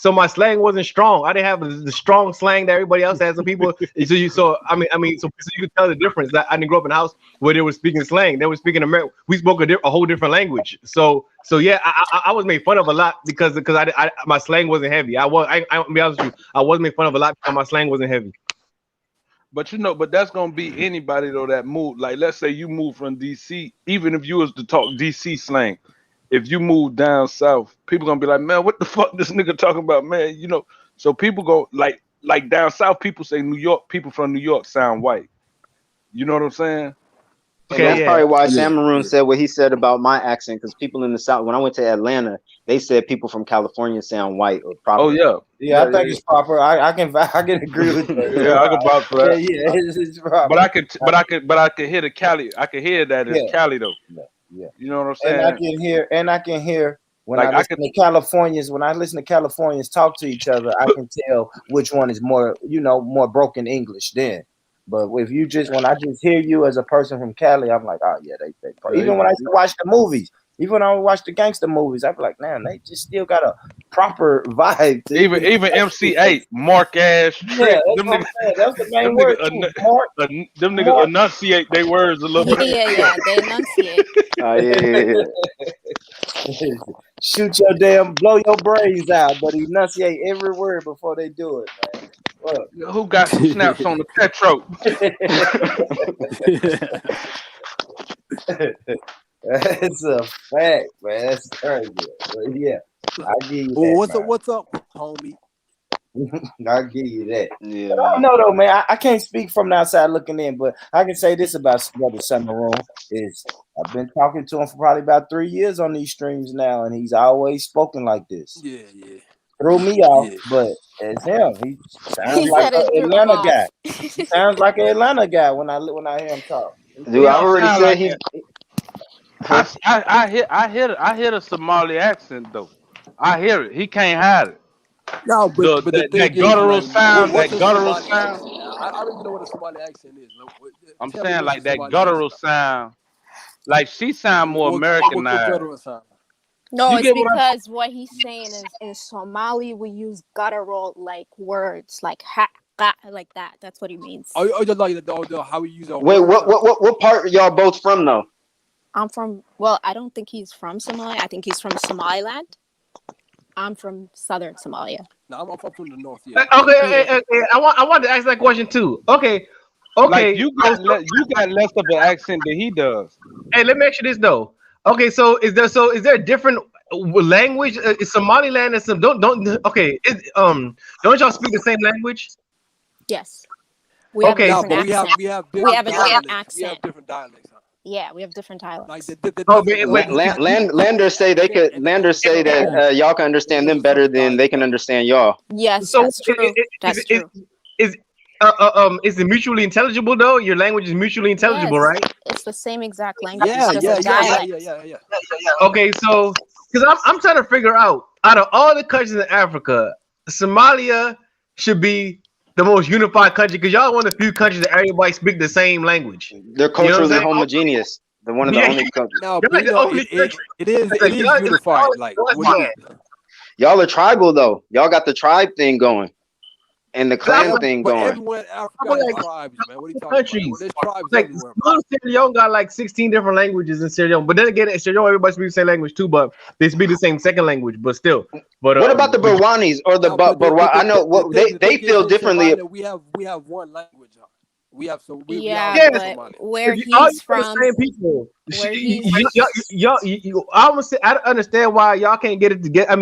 my slang wasn't strong. I didn't have the strong slang that everybody else has. So people, so you could tell the difference. That I didn't grow up in a house where they were speaking slang. They were speaking American. We spoke a whole different language. So yeah, I was made fun of a lot because my slang wasn't heavy. I'll be honest with you. I was made fun of a lot because my slang wasn't heavy. But that's gonna be anybody though that move. Like, let's say you move from DC, even if you was to talk DC slang, if you move down south, people gonna be like, man, what the fuck this nigga talking about, man? You know, so people go like down south, people say New York, people from New York sound white. You know what I'm saying? And that's Okay, yeah. probably why yeah, Samaroon yeah. said what he said about my accent, because people in the South, when I went to Atlanta, they said people from California sound white or Oh proper. yeah, Yeah, I think it's proper. I can agree with that. yeah. I can vouch for that. Yeah, it's proper. But I could hear the Cali. I could hear that it's Yeah, Cali though. yeah, yeah. You know what I'm And I saying? can hear when I Like I listen could. to Californians talk to each other, I can tell which one is more, more broken English then. But when I just hear you as a person from Cali, I'm like, oh yeah, even when I used to watch the movies, even when I watch the gangster movies, I'm like, man, they just still got a proper vibe. Even MC8, Mark Ash, Yeah, Trick, that's them what I'm niggas, saying. That's the main them word niggas, too. Mark, them niggas Mark. enunciate their words a little bit. Yeah. They enunciate. Yeah. Blow your brains out, but enunciate every word before they do it, man. Look. Who got some snaps on the Petro? That's a fact, man. That's crazy. But yeah, I give you that. What's up, homie? I give you that. Yeah, But I don't know though, man. I can't speak from the outside looking in, but I can say this about Brother Summerroom is I've been talking to him for probably about 3 years on these streams now, and he's always spoken like this. Yeah. Threw me off, but it's him. He sounds He like said an it threw him Atlanta off. guy. He sounds like an Atlanta guy when I hear him talk. dude, I've already Sound said like he's. that. I hear the Somali accent though. I hear it. He can't hide it. No, but the thing That is, guttural like, sound, what's that a guttural Somali sound. accent? I don't even know what a Somali accent is. I'm Tell me saying what's a like that Somali guttural accent. sound. Like she sound more What Americanized. guttural sound? No, You it's get what I'm because what he's saying is in Somali we use guttural like words like ha like that. That's what he means. Oh, just like how we use our Wait, words. what part are y'all both from though? I'm from I don't think he's from Somalia. I think he's from Somaliland. I'm from southern Somalia. No, I'm from the north. Yeah. Okay. I want to ask that question too. Okay. like you got less of an accent than he does. Hey, let me ask you this though. Okay, so is there a different language. Somaliland and some don't. Okay, don't y'all speak the same language? Yes. We have a Okay, No, different but accent. we have We have a different dialects. We accent. have different dialects. Huh? Yeah, we have different Like dialects. the oh, different Landers say they could. Landers say that y'all can understand them better than they can understand y'all. Yes, so that's true. That's true. is is it mutually intelligible though? Your language is mutually intelligible, Yes, right? it's the same exact language. Yeah, It's just a dialect. Okay, so because I'm trying to figure out of all the countries in Africa, Somalia should be the most unified country because y'all one of the few countries that everybody speak the same language. They're You know what I'm culturally saying? homogeneous. They're one of the Yeah, only countries. No, you're but like the only country. it is Like, y'all- unified. Like what it is. Y'all are tribal though. Y'all got the tribe thing going and the I'm clan thing But going. everywhere in Africa I'm has like tribes, man. What are you talking countries. about? There's tribes Like everywhere. little Sierra Leone got like 16 different languages in Sierra Leone, but then again, in Sierra Leone everybody speaks the same language too, but they speak the same second language, but still. But What about the Barwanis or the No, but Barwa? I know what they thing feel is in differently. Somalia, we have one language. Huh? We have so we Yeah, all speak but Somali. where all he's you are the from, same people. where I almost say I don't understand why y'all can't get it together. I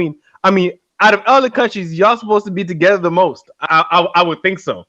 mean, out of all the countries, y'all supposed to be together the most. I would think so.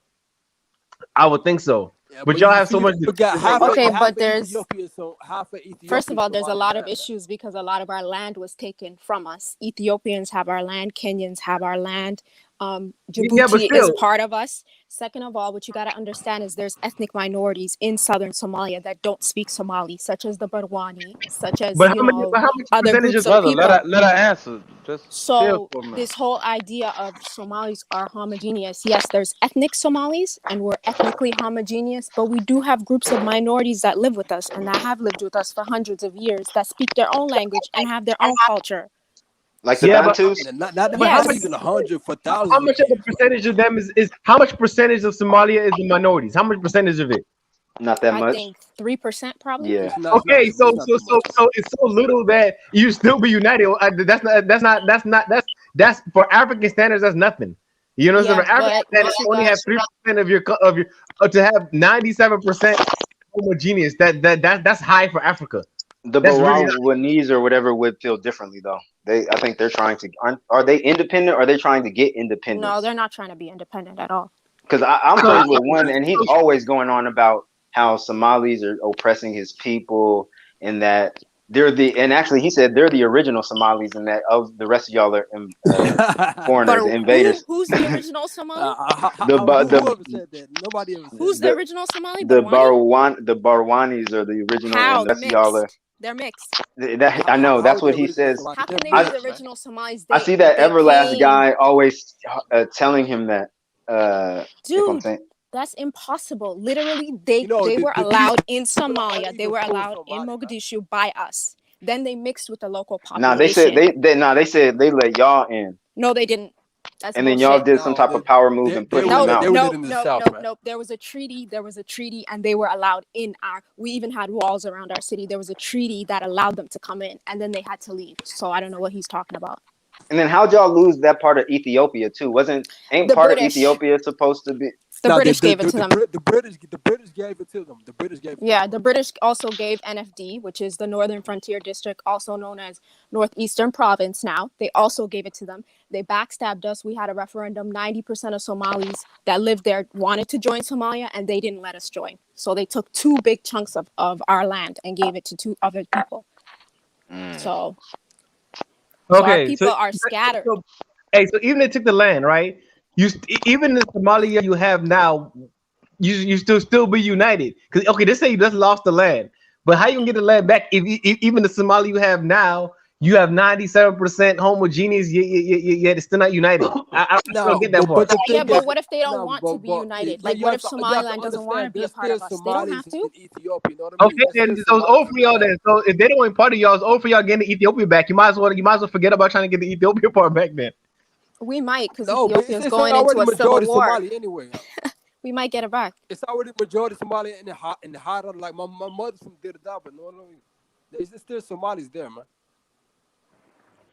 I would think so. Yeah, but but y'all you have so much. forgot Okay, half but of there's Ethiopia, so half of Ethiopia. first of all, there's a Somali lot of land. issues because a lot of our land was taken from us. Ethiopians have our land, Kenyans have our land. Yeah, but Djibouti is still, part of us. Second of all, what you got to understand is there's ethnic minorities in southern Somalia that don't speak Somali, such as the Barwani, such as but how much other percentage groups of of Brother, people. let her answer. Just chill So for a minute. this whole idea of Somalis are homogeneous. Yes, there's ethnic Somalis and we're ethnically homogeneous, but we do have groups of minorities that live with us and that have lived with us for hundreds of years that speak their own language and have their own culture. Like the yeah, but Bantus. but how Yes. much? Even 100 for thousands. How much of the percentage of them is how much percentage of Somalia is the minorities? How much percentage of it? Not that I much. think 3% probably. Yeah. Okay, so it's so little that you still be united. That's for African standards. That's nothing. You know, so Yeah, for African but standards, what you only got, have 3% of your to have 97% homogeneous. That's high for Africa. The That's really Barwanese or whatever would feel differently though. I think they're trying to. Are they independent? Or are they trying to get no, independence? they're not trying to be independent at all. Because I'm friends with one, and he's always going on about how Somalis are oppressing his people, and that and actually he said they're the original Somalis, and that of the rest of y'all are foreigners, But invaders. who's the original Somali? Whoever said that, nobody ever said Who's that. the original Somali? The Barwani? Barwanis are the original, How? and the They're rest of y'all are. mixed. They're mixed. I know that's what he says. How can they I, be the original Somalis? I see that They Everlast came. guy always telling him that. If I'm Dude, saying. that's impossible. Literally, they were allowed in Somalia. They were allowed in Mogadishu by us. Then they mixed with the local Nah, population. they said they said they let y'all in, No, they didn't. That's and then bullshit. y'all did some type of power move and pushed them out. No. There was a treaty. And they were allowed in our. We even had walls around our city. There was a treaty that allowed them to come in, and then they had to leave. So I don't know what he's talking about. And then how'd y'all lose that part of Ethiopia too? Ain't The part of British. Ethiopia supposed to be? The British gave it to them. The British gave it to them. The British gave it to Yeah, the British also gave NFD, which is the Northern Frontier District, also known as Northeastern Province now. They also gave it to them. They backstabbed us. We had a referendum. 90% of Somalis that lived there wanted to join Somalia, and they didn't let us join. So they took 2 big chunks of our land and gave it to 2 other people. So our people are scattered. So even they took the land, right? Even the Somalia you have now, you still be united. Because okay, they say you just lost the land, but how you gonna get the land back if even the Somalia you have now, you have 97% homogeneous, yet it's still not united. I don't get that part. But what if they don't want to be united? Like, what if Somaliland doesn't want to be a part of us? They don't have to. Okay, then so it's over for y'all then. So if they don't want part of y'all, it's over for y'all getting the Ethiopia back. You might as well forget about trying to get the Ethiopia part back then. We might, because No, but Ethiopia is it's going already into a civil majority war. Somali anyway. We might get it back. It's already majority Somali in the Hara. Like my mother's from Dirdaba. No, there's still Somalis there, man.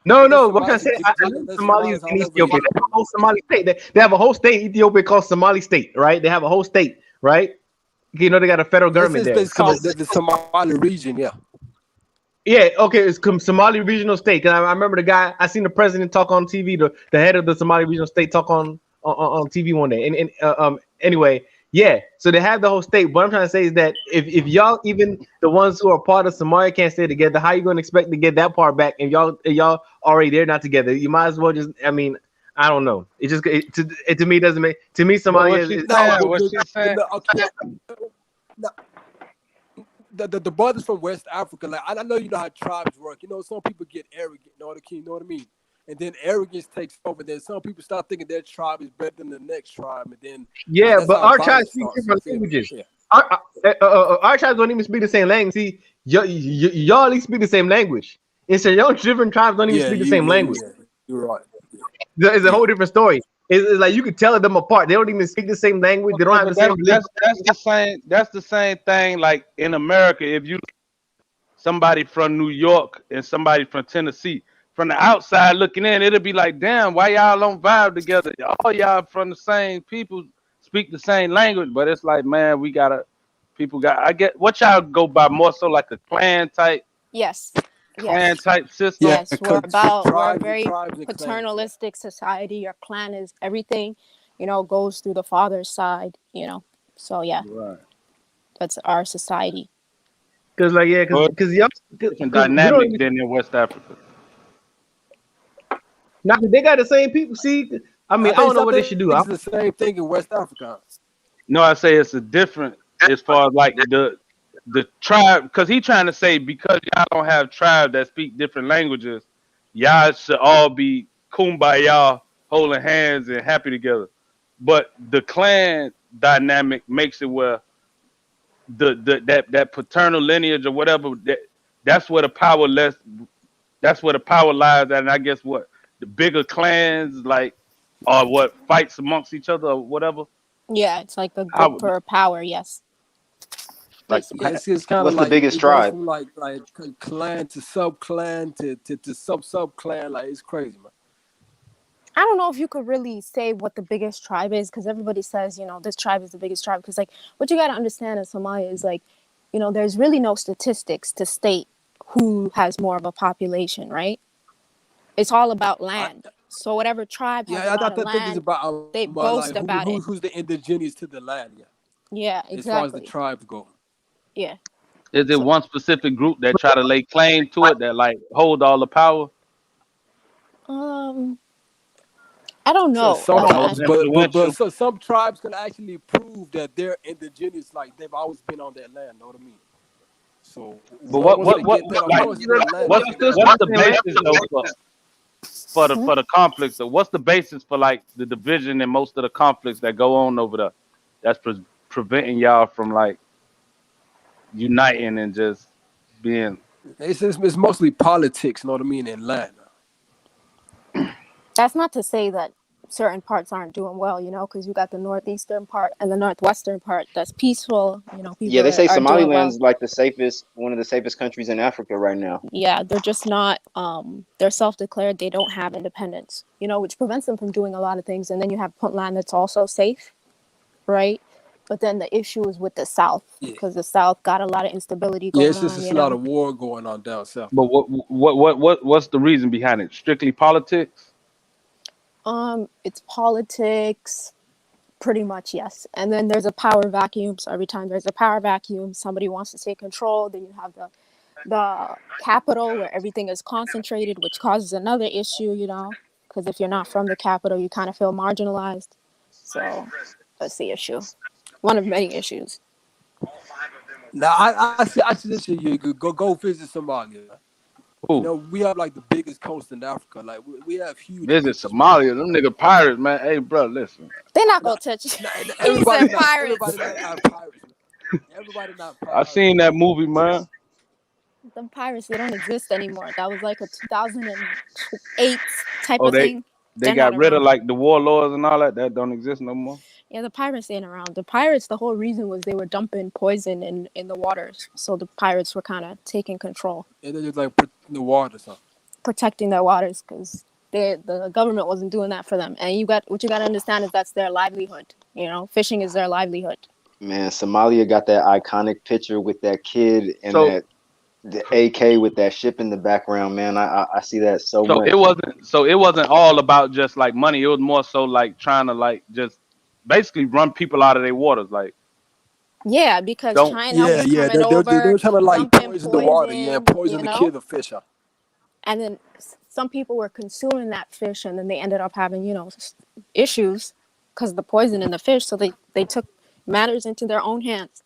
No. What can I say? I know Somalis in Ethiopia. They have a whole Somali state. They have a whole state in Ethiopia called Somali State, right? They have a whole state, right? You know, they got a federal government there. It's called the Somali region, yeah. Yeah, okay, it's Somali regional state. Cause I remember the guy. I seen the president talk on TV. The head of the Somali regional state talk on TV one day. And anyway, yeah. So they have the whole state. What I'm trying to say is that if y'all, even the ones who are part of Somalia, can't stay together, how you gonna expect to get that part back? And y'all already there, not together. You might as well just. I mean, I don't know. It just to me doesn't make to me But Somalia what is she's No, saying, but, what but, she's but saying, no, okay. No, the brothers from West Africa, like I know you know how tribes work. You know, some people get arrogant, you know what I mean? And then arrogance takes over. Then some people start thinking their tribe is better than the next tribe, and then yeah. that's But how our tribes violence speak starts. You different feel me? languages. Yeah. Our tribes don't even speak the same language. See, y'all at least speak the same language. And so y'all different tribes don't even Yeah, speak the same language. you're right. It's a Yeah. whole different story. It's like you could tell them apart. They don't even speak the same language. They don't okay, have but the same belief. that's the same thing. Like in America, if you somebody from New York and somebody from Tennessee, from the outside looking in, it'll be like, damn, why y'all don't vibe together? All y'all from the same people, speak the same language, but it's like, man, we gotta. People got. I get what y'all go by more so like a Yes. clan Yes. type system. Yeah, Yes, we're because a very tribes and clans. Yeah. paternalistic society. Your clan is everything, goes through the father's side. So yeah, Right. that's our society. Cause like yeah, But cause y'all, different cause we don't dynamic even. than in West Africa. Now they got the same people. See, I mean, I I think don't know some what they things should do. is the same thing in West Africa. No, I say it's a different as far as like the tribe, because he trying to say because y'all don't have tribes that speak different languages, y'all should all be kumbaya, holding hands and happy together. But the clan dynamic makes it where that paternal lineage or whatever that's where the power less that's where the power lies at. And I guess what the bigger clans like are what fights amongst each other or whatever. Yeah, it's like the I grip would for power. Yes, like Yeah, basically. it's kind of What's the like biggest it goes tribe? from like clan to sub clan to sub clan. Like it's crazy, man. I don't know if you could really say what the biggest tribe is because everybody says, this tribe is the biggest tribe. Because, like, what you got to understand in Somalia is, like, there's really no statistics to state who has more of a population, right? It's all about I, land. So, whatever tribe has a yeah, lot of I think it's land, about they like boast about it. who's the indigenous to the land. Yeah, Yeah, as far as the exactly. tribes go. Yeah. is it So, one specific group that try to lay claim to it that like hold all the power um, I don't So know. or some the most tribes, but influential? some tribes can actually prove that they're indigenous, like they've always been on that land. Know what I mean? So But once they get that, of like course, their land is what's the independent. basis though for the conflicts? Though? What's the basis for like the division and most of the conflicts that go on over there? That's preventing y'all from like uniting and just being. It's mostly politics. Know what I mean? And land. that's not to say that certain parts aren't doing well, because you got the northeastern part and the northwestern part that's peaceful. Yeah, People they say are doing well. Somaliland's like one of the safest countries in Africa right now. Yeah, they're just not. They're self-declared. They don't have independence. Which prevents them from doing a lot of things. And then you have Puntland that's also safe, right? But then the issue is with the South Yeah, because the South got a lot of instability yeah. going It's just on. it's a lot of war going on down south. But what's the reason behind it? Strictly politics? It's politics. Pretty much, yes. And then there's a power vacuum. So every time there's a power vacuum, somebody wants to take control. Then you have the capital where everything is concentrated, which causes another issue, because if you're not from the capital, you kind of feel marginalized. So that's the issue. One of many issues. Now I suggest you go visit Somalia. Who? We have like the biggest coast in Africa. Like we have huge Visit beaches, man. Somalia. Them nigga pirates, man. Hey, bro, listen. They're not No, gonna touch you. no, He everybody said not pirates. not pirates. Man. Everybody not I pirates. seen that movie, man. Them pirates, they don't exist anymore. That was like a 2008 type Oh, of thing. they They're not got rid of around. like the warlords and all that. That don't exist no more. Yeah, the pirates ain't around. The pirates, the whole reason was they were dumping poison in the waters. So the pirates were kind of taking control, And they're just like protecting the water or something. protecting their waters because the government wasn't doing that for them. And what you got to understand is that's their livelihood. Fishing is their livelihood. Man, Somalia got that iconic picture with that kid and So that The AK with that ship in the background, man. I see that so So much. it wasn't all about just like money. It was more so like trying to like just basically run people out of their waters. Like Yeah, because don't. China Yeah, was yeah. coming They over, were trying to like dumping poison the water, yeah, poison, poison you to kill know? the fish out. And then some people were consuming that fish, and then they ended up having, you know, issues because of the poison in the fish. So they took matters into their own hands.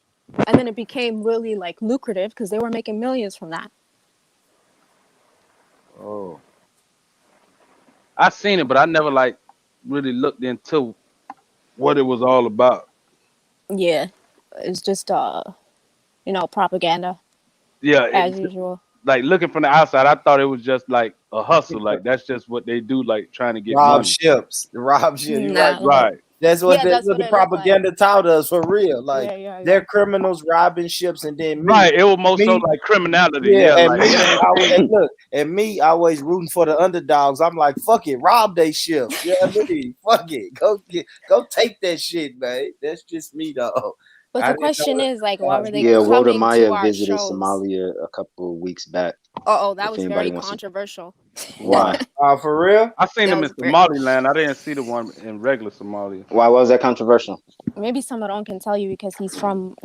And then it became really like lucrative because they were making millions from that. Oh, I seen it, but I never like really looked into what it was all about. Yeah. It's just you know, propaganda Yeah, as usual. like looking from the outside, I thought it was just like a hustle. Like that's just what they do, like trying to get Rob money. ships, rob ships. You're right. Nah. Right. That's what Yeah, that's what what the it looked like. propaganda taught us for real. Like Yeah. they're criminals robbing ships, and then Right. It was more so me, like criminality. yeah, Yeah, and like me, it ain't and look, and me always rooting for the underdogs. I'm like, fuck it, rob they ships. Yeah, I mean, fuck it, go take that shit, man. That's just me though. But I the didn't question know is, like, why were they Yeah, Walter coming to Maya our visited shows? Somalia a couple of weeks back. Oh, that If was anybody very wants to, controversial. why? for real? I seen That them was in very. Somaliland. I didn't see the one in regular Somalia. Why was that controversial? Maybe Samaron can tell you because he's from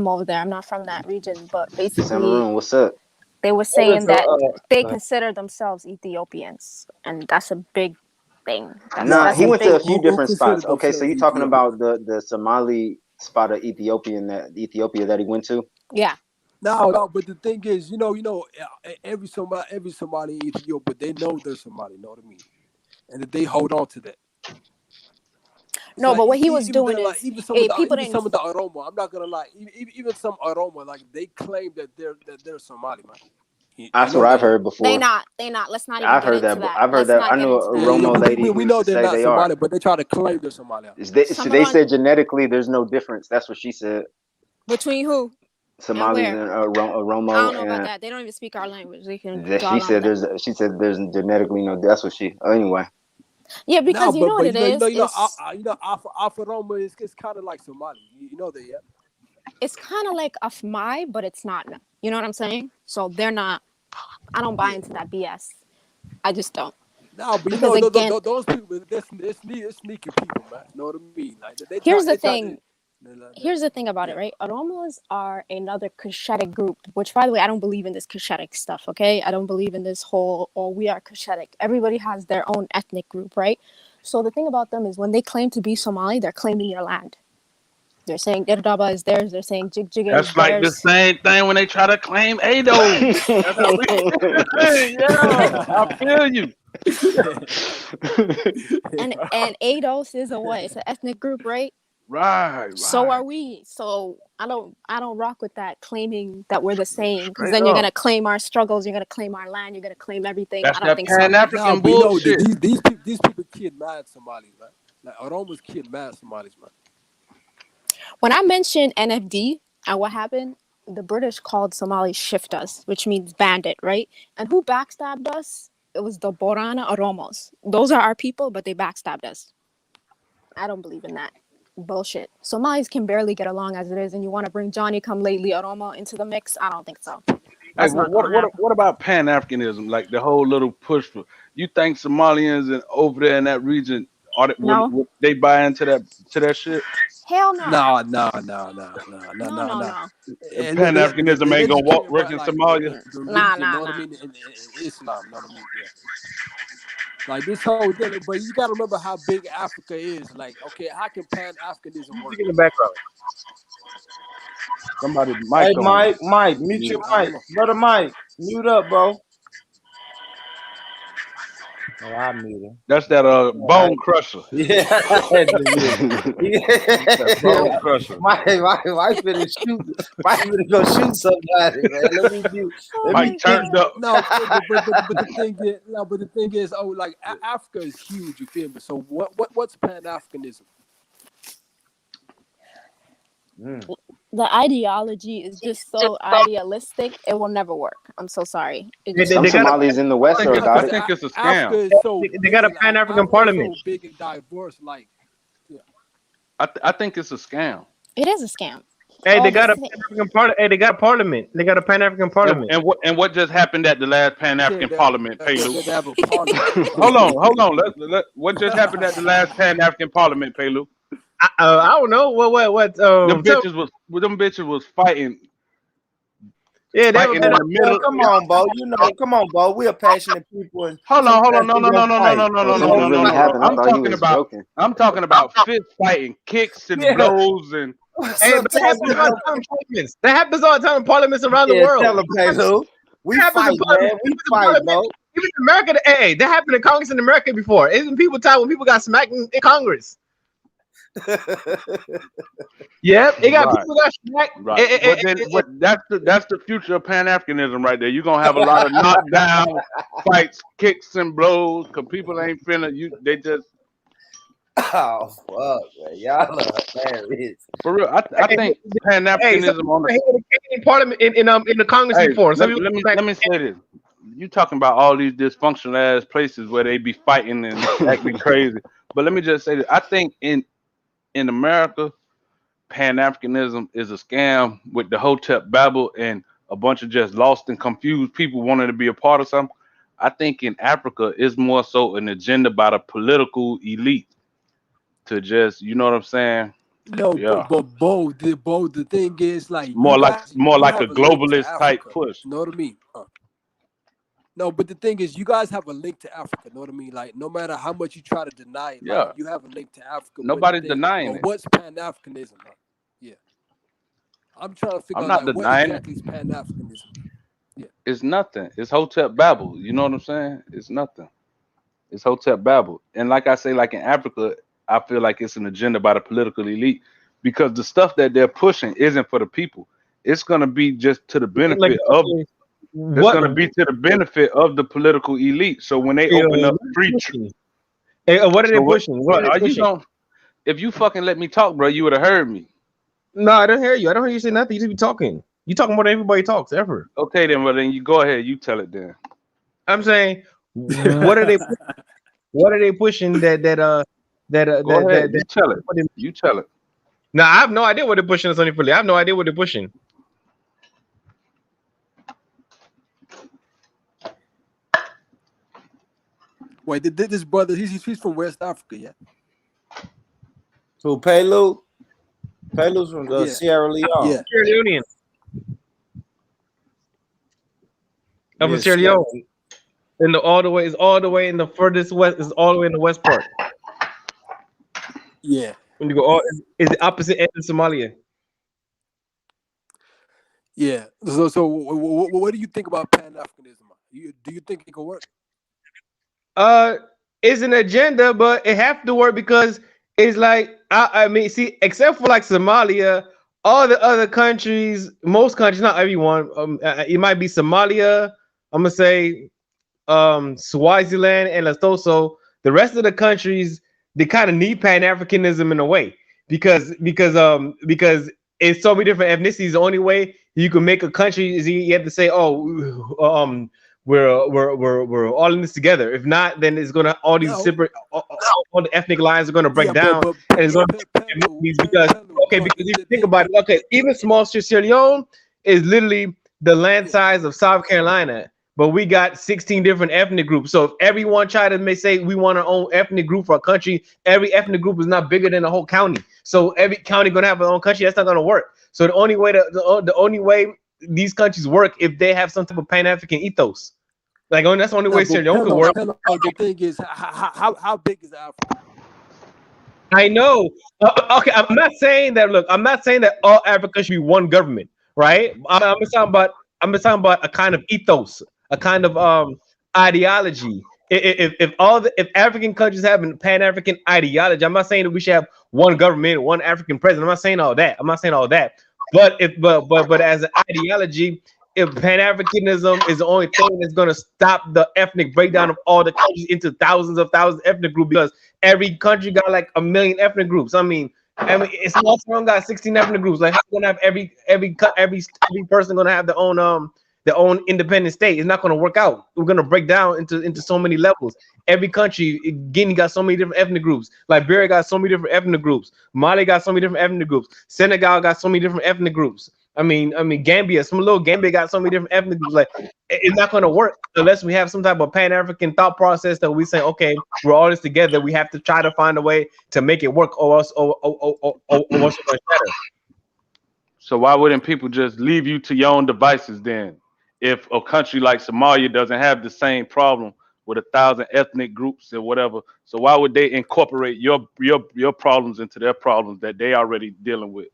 over there. I'm not from that region, but basically Samaroon, what's up? they were What is saying that they uh, consider themselves Ethiopians, and that's a big thing. Nah, That's he a went to big. a few Who different spots. considered Okay, so themselves you're talking Ethiopian? about the Somali spot of Ethiopia that he went to? Yeah. No, but the thing is, every Somali in Ethiopia, they know they're Somali. You know what I mean? And that they hold on to that. No, So but what he was even doing then, like is, hey, people even didn't. some of the Oromo, I'm not gonna lie, even some Oromo, like they claim that they're Somali, man. You That's know what I've that, yeah? heard before. They not. Let's not even I've get heard into that. that. I've heard Let's that. not I get knew into a that. Yeah, Romo but lady we who know used to they're say not they are. Somali, but they try to claim they're Somali. So they Samaron, said genetically there's no difference. That's what she said. between who and Somalis where? and I Romo don't know about and that. They don't even speak our language. They can that draw on that. she said there's genetically no. That's what she. Anyway, Yeah, No, because you know what but it is. Alpha Roma is kind of like Somali. You know that, yeah? It's kind of like Afmai, but it's not. You know what I'm saying? So they're not. I don't buy Yeah. into that BS. I just don't. No, but Because again, those people, they're sneaky people, man. You know what I mean? Like here's the they try to. thing. Here's the thing about it, right? Oromos are another Cushitic group, which, by the way, I don't believe in this Cushitic stuff, okay? I don't believe in this whole, oh, we are Cushitic. Everybody has their own ethnic group, right? So the thing about them is when they claim to be Somali, they're claiming your land. They're saying Irdaba is theirs. They're saying Jig Jiga is That's like the theirs. same thing when they try to claim Ado. That's how we. Yeah, I feel you. And Ados is a what? It's an ethnic group, right? Right. So are we. So I don't rock with that claiming that we're the same, because Straight then you're up. gonna claim our struggles, you're gonna claim our land, you're gonna claim everything. That's I don't that think Pan so. No, African but bullshit. these people kid mad Somalis, man. Like Oromo's kid mad Somalis, man. When I mentioned NFD and what happened, the British called Somalis shiftas, which means bandit, right? And who backstabbed us? It was the Borana Oromos. Those are our people, but they backstabbed us. I don't believe in that bullshit. Somalis can barely get along as it is, and you want to bring Johnny come lately Oromo into the mix? I don't think so. Hey, That's not gonna happen. what about Pan Africanism? Like the whole little push for. You think Somalians and over there in that region No. would they buy into that shit? Hell no. No. No. And Pan Africanism they ain't gonna just care work about in like Somalia. the Nah. religion, you know what I mean, and Islam, you know what I mean, yeah. Like this whole thing, but you gotta remember how big Africa is. Like, okay, how can Pan Africanism work? Music in the background. Somebody Hey, mic on. Mike, mute Yeah. your I mic, don't know. brother Mike. Mute up, bro. Oh, I mute him. That's that bone crusher. Yeah, I had to mute him. That bone crusher. My finna shoot. My finna go shoot somebody, man. Let me mute. Let me Mike turned up. No, but the thing is, oh, like Africa is huge. You feel me? So what's Pan Africanism? The ideology is just so idealistic, it will never work. I'm so sorry. Some Somalis in the West are about I it. think it's a Africa scam. is so They got a big, Pan African Africa is Parliament. so big and diverse. Like, yeah. I think it's a scam. It is a scam. Hey, all they the got a same. Pan-African parliament. Hey, they got a parliament. They got a Pan-African parliament. And what just happened at the last Pan African Parliament, Pelu? They have a parliament. Hold on. What just happened at the last Pan African Parliament, Pelu? I don't know what. Them bitches was fighting. Yeah, they were Fighting in the middle. Come on, Bo. Come on, Bo. We are passionate people. And Hold on. No. Something really happened. I thought he was joking. I'm talking about fist fighting, kicks and blows and. Hey, but that happens all the time in parliaments. That happens all the time in parliaments around the world. Tell them, Pelu. We fight, man. We fight, bro. Even in America, hey, that happened in Congress in America before. Isn't people time when people got smacked in Congress? Yeah, it got people got smacked. Right. That's the future of Pan-Africanism right there. You're gonna have a lot of knockdown fights, kicks and blows, because people ain't finna they just oh fuck, man. Y'all are hilarious. For real. I think Pan-Africanism on the parliament in the Congress before. Let me say this. You talking about all these dysfunctional ass places where they be fighting and acting crazy. But let me just say this. I think in America, Pan-Africanism is a scam with the Hotep Babel and a bunch of just lost and confused people wanting to be a part of something. I think in Africa, it's more so an agenda by the political elite to just, you know what I'm saying? No, yeah. but Bo, the thing is like more like a globalist type Africa, push. You know what I mean? No, but the thing is, you guys have a link to Africa. You know what I mean? Like, no matter how much you try to deny it, like, you have a link to Africa. Nobody's denying it. What's Pan-Africanism? Yeah, I'm trying to figure out what exactly is Pan-Africanism. Yeah, it's nothing. It's Hotep Babel. You know what I'm saying? It's nothing. It's Hotep Babel. And like I say, like in Africa, I feel like it's an agenda by the political elite because the stuff that they're pushing isn't for the people. It's gonna be just to the benefit of. It's going to be to the benefit of the political elite. So when they open up free, what are they pushing? If you fucking let me talk, bro, you would have heard me. No, I don't hear you. I don't hear you say nothing. You just be talking. You talking more than everybody talks ever. Okay, then, well, then you go ahead. You tell it then. I'm saying, what are they? What are they pushing? You tell it. You tell it. No, I have no idea what they're pushing. Sonny Philly. I have no idea what they're pushing. Wait, this brother, he's from West Africa, yeah? Who, Pelu? Pelu's from Sierra Leone. Yeah. Sierra Leone. I'm from Sierra Leone. And all the way in the furthest west, is all the way in the west part. Yeah. When you go is the opposite end of Somalia. Yeah. So what do you think about Pan-Africanism? Do you think it can work? It's an agenda, but it have to work because it's like I mean, see, except for like Somalia, all the other countries, most countries, not everyone, it might be Somalia. I'm gonna say Swaziland and Lesotho. The rest of the countries, they kind of need Pan-Africanism in a way because it's so many different ethnicities. The only way you can make a country is you have to say, we're all in this together. If not, then it's gonna all these separate all the ethnic lines are gonna break down, and it's gonna because if you think about it, even small Sierra Leone is literally the land size of South Carolina, but we got 16 different ethnic groups. So if everyone try to say we want our own ethnic group for a country, every ethnic group is not bigger than the whole county. So every county gonna have their own country. That's not gonna work. So the only way these countries work if they have some type of Pan-African ethos. Like, that's the only way Sierra Leone could work. The thing is, how big is Africa? I know. Okay, I'm not saying that. Look, I'm not saying that all Africa should be one government, right? I'm just talking about a kind of ethos, a kind of ideology. If African countries have a Pan-African ideology, I'm not saying that we should have one government, one African president. I'm not saying all that. But as an ideology, if Pan-Africanism is the only thing that's going to stop the ethnic breakdown of all the countries into thousands of ethnic groups, because every country got like 1 million ethnic groups. I mean, it's also got 16 ethnic groups. Like, how going to have every person going to have their own their own independent state. It's not going to work out. We're going to break down into so many levels. Every country, Guinea got so many different ethnic groups. Liberia got so many different ethnic groups. Mali got so many different ethnic groups. Senegal got so many different ethnic groups. I mean, Gambia, some little Gambia got so many different ethnic groups. Like, it's not going to work unless we have some type of Pan-African thought process that we say, okay, we're all this together. We have to try to find a way to make it work, or else, or else we're better. So why wouldn't people just leave you to your own devices then? If a country like Somalia doesn't have the same problem with 1,000 ethnic groups or whatever, so why would they incorporate your problems into their problems that they already dealing with?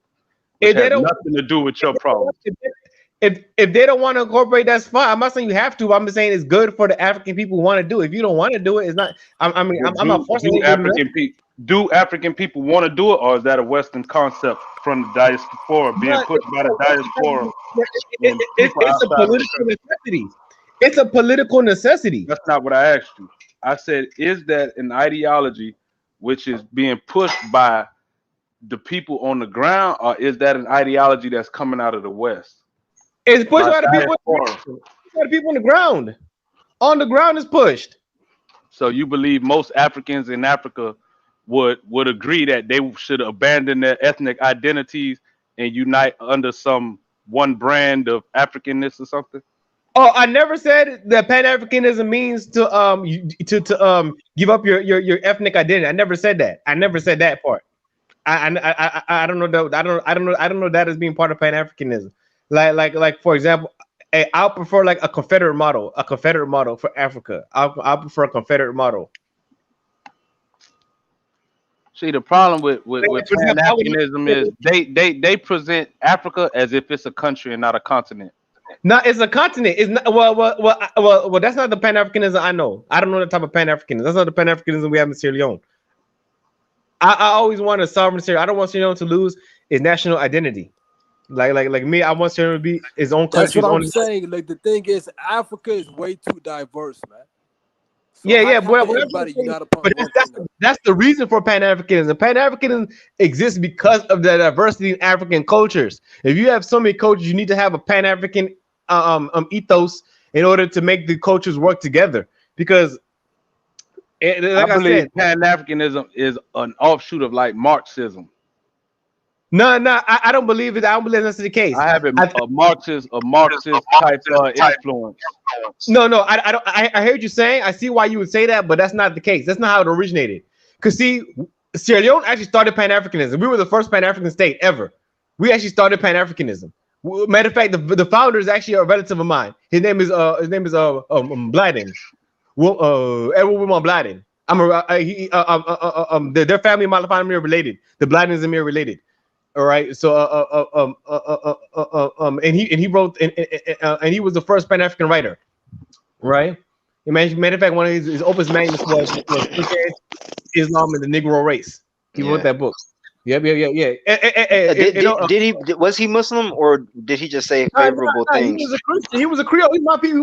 Which has nothing to do with your problems. If they don't want to incorporate, that's fine. I'm not saying you have to. But I'm just saying it's good for the African people who want to do it. If you don't want to do it, it's not. I'm not forcing you. Do African people want to do it, or is that a Western concept from the diaspora being pushed by the diaspora? It's a political necessity. It's a political necessity. That's not what I asked you. I said, is that an ideology which is being pushed by the people on the ground, or is that an ideology that's coming out of the West? It's pushed by the people on the ground. On the ground is pushed. So you believe most Africans in Africa would agree that they should abandon their ethnic identities and unite under some one brand of Africanness or something? Oh, I never said that Pan-Africanism means to give up your ethnic identity. I never said that. I never said that part. I don't know that. I don't know that as being part of Pan-Africanism. Like for example, I'll prefer like a Confederate model for Africa. I'll prefer a Confederate model. See, the problem with Pan-Africanism is they present Africa as if it's a country and not a continent. No, it's a continent. It's not. Well. That's not the Pan-Africanism I know. I don't know the type of Pan-Africanism. That's not the Pan-Africanism we have in Sierra Leone. I always want a sovereign Sierra. I don't want Sierra Leone to lose its national identity. Like me, I want Sierra Leone to be its own country. That's what I'm saying. Like the thing is, Africa is way too diverse, man. So but that's the reason for Pan-Africanism. Pan-Africanism exists because of the diversity in African cultures. If you have so many cultures, you need to have a Pan-African ethos in order to make the cultures work together. Because, like I believe Pan-Africanism is an offshoot of like Marxism. No, I don't believe it. I don't believe that's the case. I have a Marxist type influence. No, I don't. I heard you saying. I see why you would say that, but that's not the case. That's not how it originated. Because see, Sierra Leone actually started Pan-Africanism. We were the first Pan-African state ever. We actually started Pan-Africanism. Matter of fact, the founder is actually a relative of mine. His name is Blyden. Edward Wilmot Blyden. Their family and my family are related. The Blydens and me are related. All right, so and he wrote and he was the first Pan-African writer, right? Matter of fact, one of his opus magnus was Islam and the Negro Race. He wrote that book. Yeah. Was he Muslim or did he just say favorable things? He was a Christian. He was a Creole.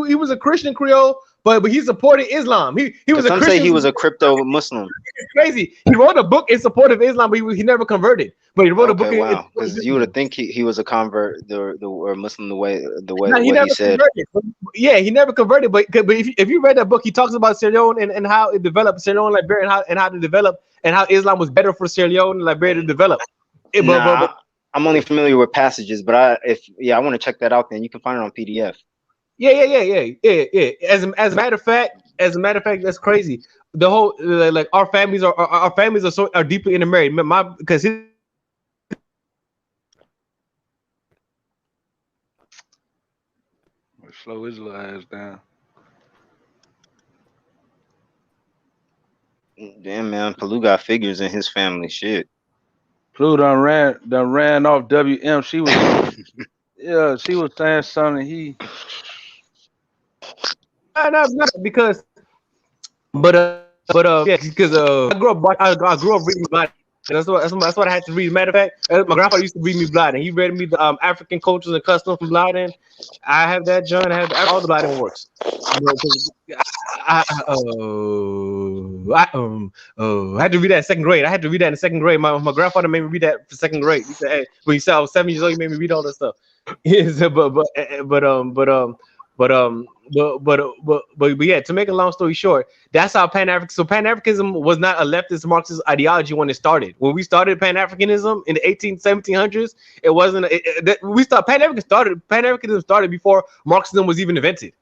He was a Christian Creole, but he supported Islam. He was a Christian. Say he was a crypto Muslim. It's crazy. He wrote a book in support of Islam, but he never converted. But he wrote a book. Wow, because you would think he was a convert or Muslim the way he said. Converted. Yeah, he never converted. But if you read that book, he talks about Sierra Leone and how it developed, Sierra Leone, Liberia, and how to develop, and how Islam was better for Sierra Leone and Liberia to develop. I'm only familiar with passages, but I want to check that out. Then you can find it on PDF. Yeah. As a matter of fact, that's crazy. The whole like our families are deeply intermarried. Because slow his little ass down. Damn, man, Palu got figures in his family. Shit. Palu done ran off WM. She was she was saying something. No, because because I grew up reading Blind. That's what I had to read. Matter of fact, my grandfather used to read me Blind, and he read me the African cultures and customs from Blind. I have that, John. I have all the Blind works. I had to read that in second grade. My grandfather made me read that for second grade. He said, "Hey," when he said I was 7 years old, he made me read all that stuff. But yeah, to make a long story short, that's how Pan-Africanism was not a leftist Marxist ideology when it started. When we started Pan-Africanism in the 1700s, it wasn't. Pan-Africanism started before Marxism was even invented.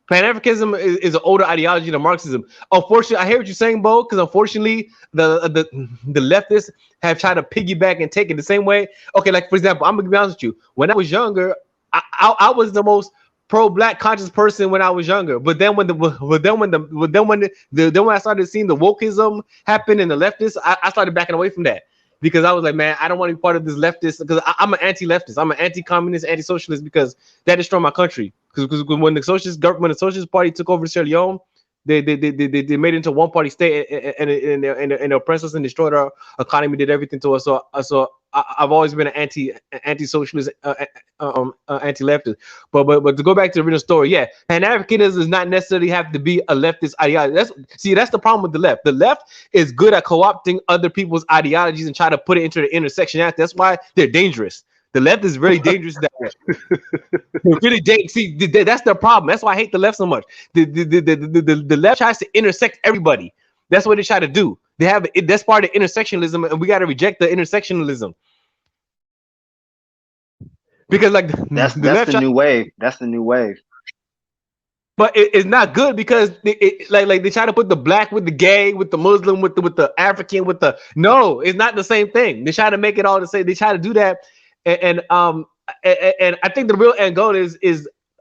Pan-Africanism is an older ideology than Marxism. Unfortunately, I hear what you're saying, Bo, because unfortunately, the leftists have tried to piggyback and take it the same way. Okay, like for example, I'm gonna be honest with you. When I was younger, I was the most pro-black conscious person when I was younger. But then when I started seeing the wokeism happen in the leftists, I started backing away from that. Because I was like, man, I don't want to be part of this leftist. Because I'm an anti-leftist, I'm an anti-communist, anti-socialist, because that destroyed my country. Because when the socialist government, when the Socialist Party took over Sierra Leone, they made it into one party state and oppressed us and destroyed our economy, did everything to us. So I've always been an anti-socialist, anti-leftist. But to go back to the original story, yeah, Pan-Africanism does not necessarily have to be a leftist ideology. That's the problem with the left. The left is good at co-opting other people's ideologies and try to put it into the intersection. That's why they're dangerous. The left is very dangerous that way. Really, see, that's the problem. That's why I hate the left so much. The left tries to intersect everybody. That's what they try to do. That's part of intersectionalism, and we got to reject the intersectionalism. Because like that's the new wave. That's the new wave. But it's not good because like they try to put the black with the gay, with the Muslim, with the African, no, it's not the same thing. They try to make it all the same. They try to do that, and I think the real end goal is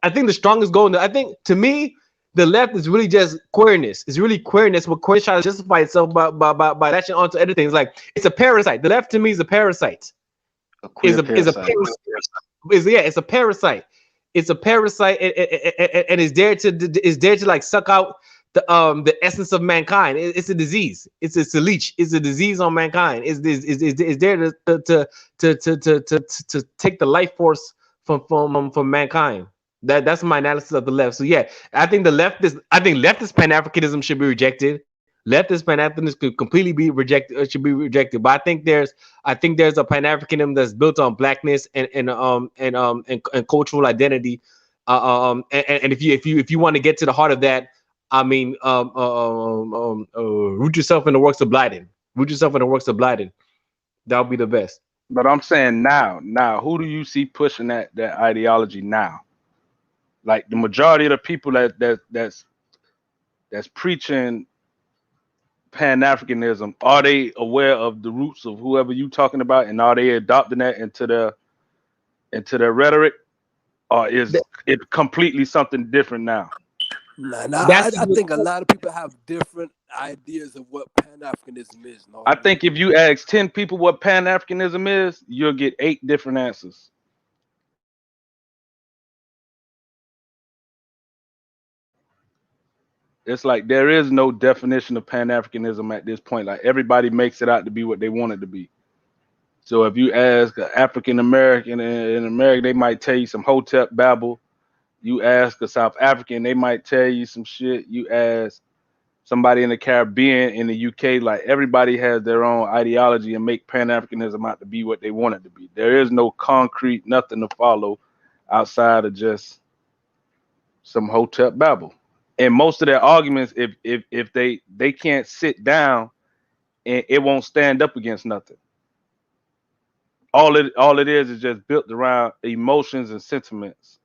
I think the strongest goal. I think to me, the left is really just queerness. It's really queerness. But queerness tries to justify itself by latching onto other things. Like it's a parasite. The left to me is a parasite. It's a parasite. It's a parasite. It's a parasite, and it's there to like suck out the essence of mankind. It's a disease. It's a leech. It's a disease on mankind. It's there to take the life force from mankind. That's my analysis of the left. So yeah, I think leftist Pan-Africanism should be rejected. Leftist Pan-Africanism could completely be rejected. Should be rejected. But I think there's a Pan-Africanism that's built on blackness and cultural identity. And if you want to get to the heart of that, I mean, root yourself in the works of Blyden. Root yourself in the works of Blyden. That'll be the best. But I'm saying now, who do you see pushing that ideology now? Like the majority of the people that's preaching Pan-Africanism, are they aware of the roots of whoever you talking about, and are they adopting that into their rhetoric, or is it completely something different now? I think a lot of people have different ideas of what Pan-Africanism is. No? I think if you ask 10 people what Pan-Africanism is, you'll get 8 different answers. It's like there is no definition of Pan-Africanism at this point. Like everybody makes it out to be what they want it to be. So if you ask an African American in America, they might tell you some Hotep babble. You ask a South African, they might tell you some shit. You ask somebody in the Caribbean, in the UK, like everybody has their own ideology and make Pan-Africanism out to be what they want it to be. There is no concrete, nothing to follow outside of just some Hotep babble. And most of their arguments, if they can't sit down, and it won't stand up against nothing. All it is just built around emotions and sentiments.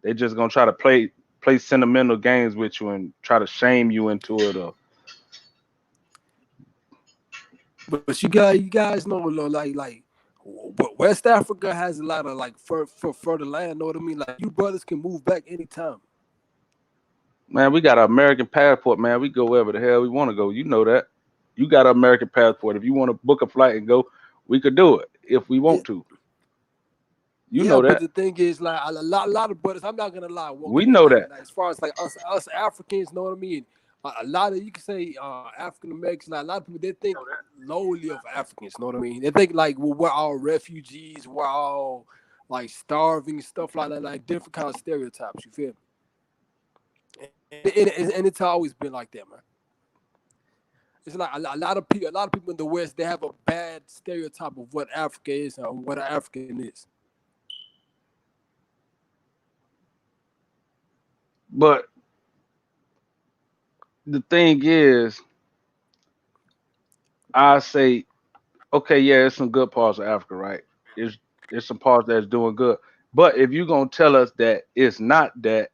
They're just gonna try to play sentimental games with you and try to shame you into it. But you guys know, like West Africa has a lot of like further land. Know what I mean? Like you brothers can move back anytime. Man, we got an American passport, man. We go wherever the hell we want to go. You know that. You got an American passport. If you want to book a flight and go, we could do it if we want to. You know that. But the thing is, like a lot of brothers, I'm not gonna lie. We know that. Like, as far as like us Africans, know what I mean? A lot of, you can say African Americans, like a lot of people, they think lowly of Africans. Know what I mean? They think like, well, we're all refugees, we're all like starving, stuff like that, like different kind of stereotypes. You feel me? And it's always been like that, man. It's like a lot of people in the West, they have a bad stereotype of what Africa is and what an African is. But the thing is, I say, okay, yeah, it's some good parts of Africa, right? It's some parts that's doing good. But if you're gonna tell us that it's not that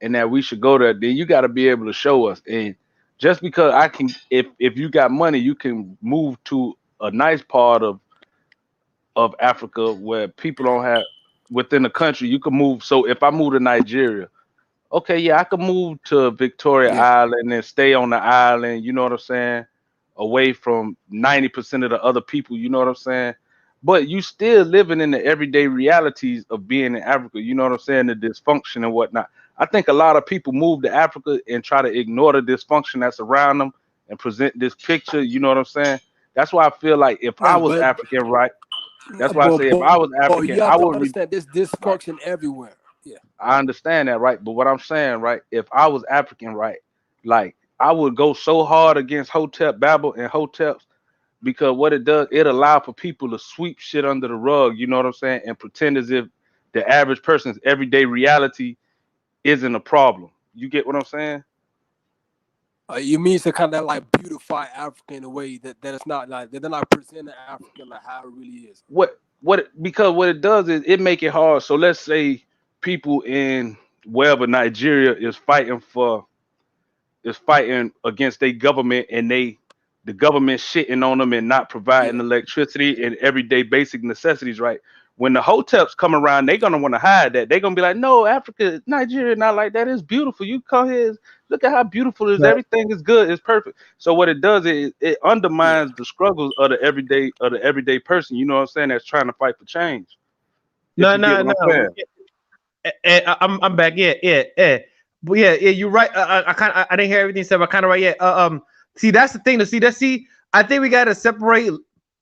and that we should go there, then you got to be able to show us. And just because I can, if you got money, you can move to a nice part of Africa where people don't have within the country. You can move. So if I move to Nigeria, okay, yeah, I could move to Victoria Yeah. Island and stay on the island, you know what I'm saying? Away from 90% of the other people, you know what I'm saying? But you still living in the everyday realities of being in Africa, you know what I'm saying? The dysfunction and whatnot. I think a lot of people move to Africa and try to ignore the dysfunction that's around them and present this picture, you know what I'm saying? That's why I feel like if I Hey, was but African, right? That's why I say if I was African, you have I to would understand this right. dysfunction everywhere. Yeah. I understand that, right? But what I'm saying, right, if I was African, right, like I would go so hard against Hotep Babel and Hoteps because what it does, it allows for people to sweep shit under the rug, you know what I'm saying, and pretend as if the average person's everyday reality isn't a problem. You get what I'm saying? You mean to kind of like beautify Africa in a way that it's not like that they're not presenting Africa like how it really is. Because what it does is it make it hard. So let's say people in wherever Nigeria is fighting against their government and the government shitting on them and not providing Yeah. electricity and everyday basic necessities, right? When the hoteps come around, they're gonna want to hide that. They're gonna be like, no, Africa, Nigeria, not like that. It's beautiful. You come here, look at how beautiful it is. Right. Everything is good. It's perfect. So what it does is it Yeah. undermines the struggles of the everyday person. You know what I'm saying? That's trying to fight for change. If No, you get no, what I'm no. saying. I'm back. Yeah, yeah, yeah. But yeah, you're right. I kind I didn't hear everything you said, but kind of right. Yeah. See, that's the thing. To see, I think we got to separate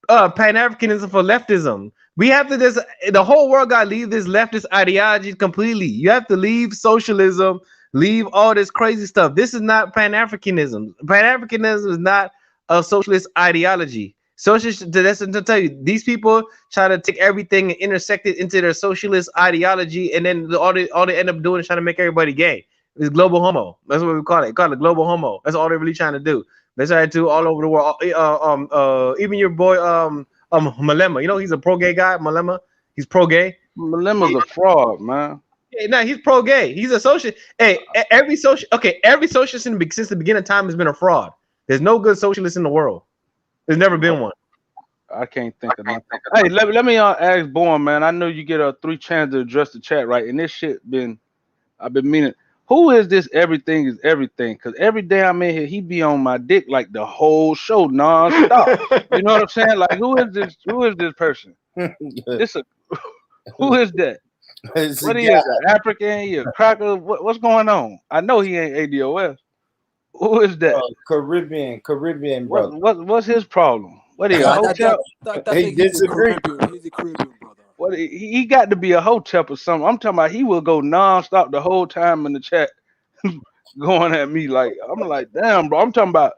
Pan Africanism from leftism. We have to just the whole world got to leave this leftist ideology completely. You have to leave socialism, leave all this crazy stuff. This is not Pan Africanism. Pan Africanism is not a socialist ideology. Socialist, that's to tell you, these people try to take everything and intersect it into their socialist ideology, and then all they end up doing is trying to make everybody gay. It's global homo. That's what we call it. Call it global homo. That's all they're really trying to do. They try to do all over the world. Even your boy Malema, you know he's a pro gay guy. Malema, he's pro gay. Malema's a fraud, man. Yeah, no, he's pro gay. He's a socialist. Hey, every socialist since the beginning of time has been a fraud. There's no good socialist in the world. There's never been one. I can't think of nothing. Hey, let me ask Born, man. I know you get 3 chances to address the chat, right? And this shit I've been meaning. Who is this? Everything is everything. Because every day I'm in here, he be on my dick like the whole show non-stop. You know what I'm saying? Like, who is this? Who is this person? Who is that? What he is? An African? He a cracker? What's going on? I know he ain't ADOS. Who is that? Caribbean brother. What's his problem? What is a hotel? He disagree. He's a Caribbean brother. What he got to be a hotep or something. I'm talking about he will go non-stop the whole time in the chat, going at me like I'm like, damn, bro. I'm talking about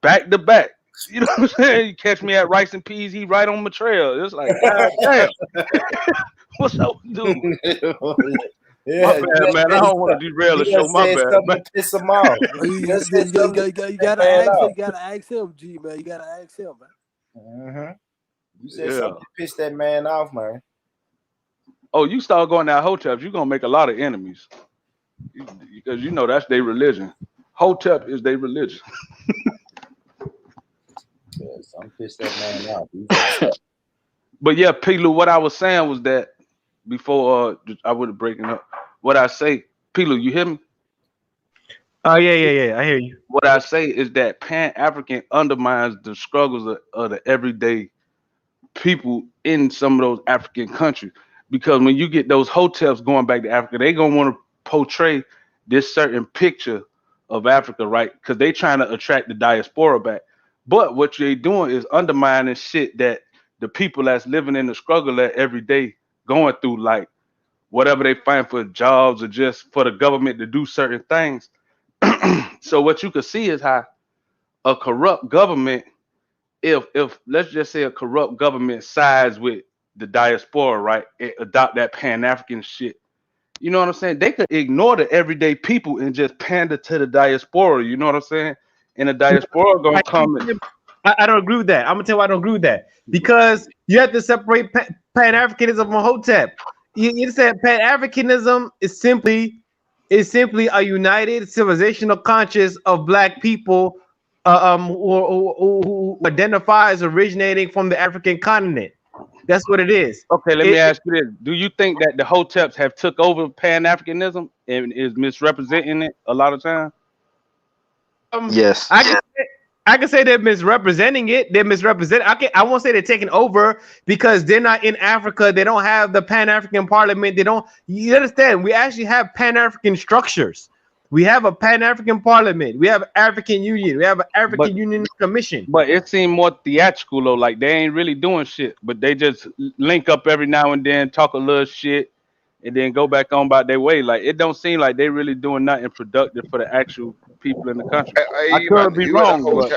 back to back. You know what I'm saying? You catch me at Rice and Peas, he right on my trail. It's like, god damn. What's up, dude? Yeah, my bad, man. I don't want to derail the show. My bad, man. To piss him off. You gotta ask him, G man. You gotta ask him, man. You said something to piss that man off, man. Oh, you start going down hoteps, you're gonna make a lot of enemies. Because you know that's their religion. Hotep is their religion. Yes, I'm pissed that man off. But yeah, Pilu, what I was saying was that before I would have breaking up. What I say, Pilu, you hear me? Oh yeah. I hear you. What I say is that Pan-African undermines the struggles of the everyday people in some of those African countries. Because when you get those hotels going back to Africa, they gonna want to portray this certain picture of Africa, right? Because they trying to attract the diaspora back. But what they doing is undermining shit that the people that's living in the struggle that every day going through, like whatever they find for jobs or just for the government to do certain things. So what you can see is how a corrupt government, if let's just say a corrupt government sides with the diaspora, right, and adopt that Pan-African shit, You know what I'm saying? They could ignore the everyday people and just pander to the diaspora. You know what I'm saying? And the diaspora gonna come. I don't agree with that. I'm gonna tell you why I don't agree with that. Because you have to separate Pan Africanism from Hotep. You said Pan Africanism is simply a united civilizational conscious of black people who identify as originating from the African continent. That's what it is. Okay, let me ask you this: do you think that the Hoteps have took over Pan Africanism and is misrepresenting it a lot of times? Yes. I can say they're misrepresenting it. They're misrepresenting. I won't say they're taking over because they're not in Africa. They don't have the Pan-African Parliament. They don't. You understand? We actually have Pan-African structures. We have a Pan-African Parliament. We have African Union. We have an African Union Commission. But it seemed more theatrical though. Like they ain't really doing shit, but they just link up every now and then, talk a little shit, and then go back on about their way. Like it don't seem like they really doing nothing productive for the actual people in the country. I could be wrong, but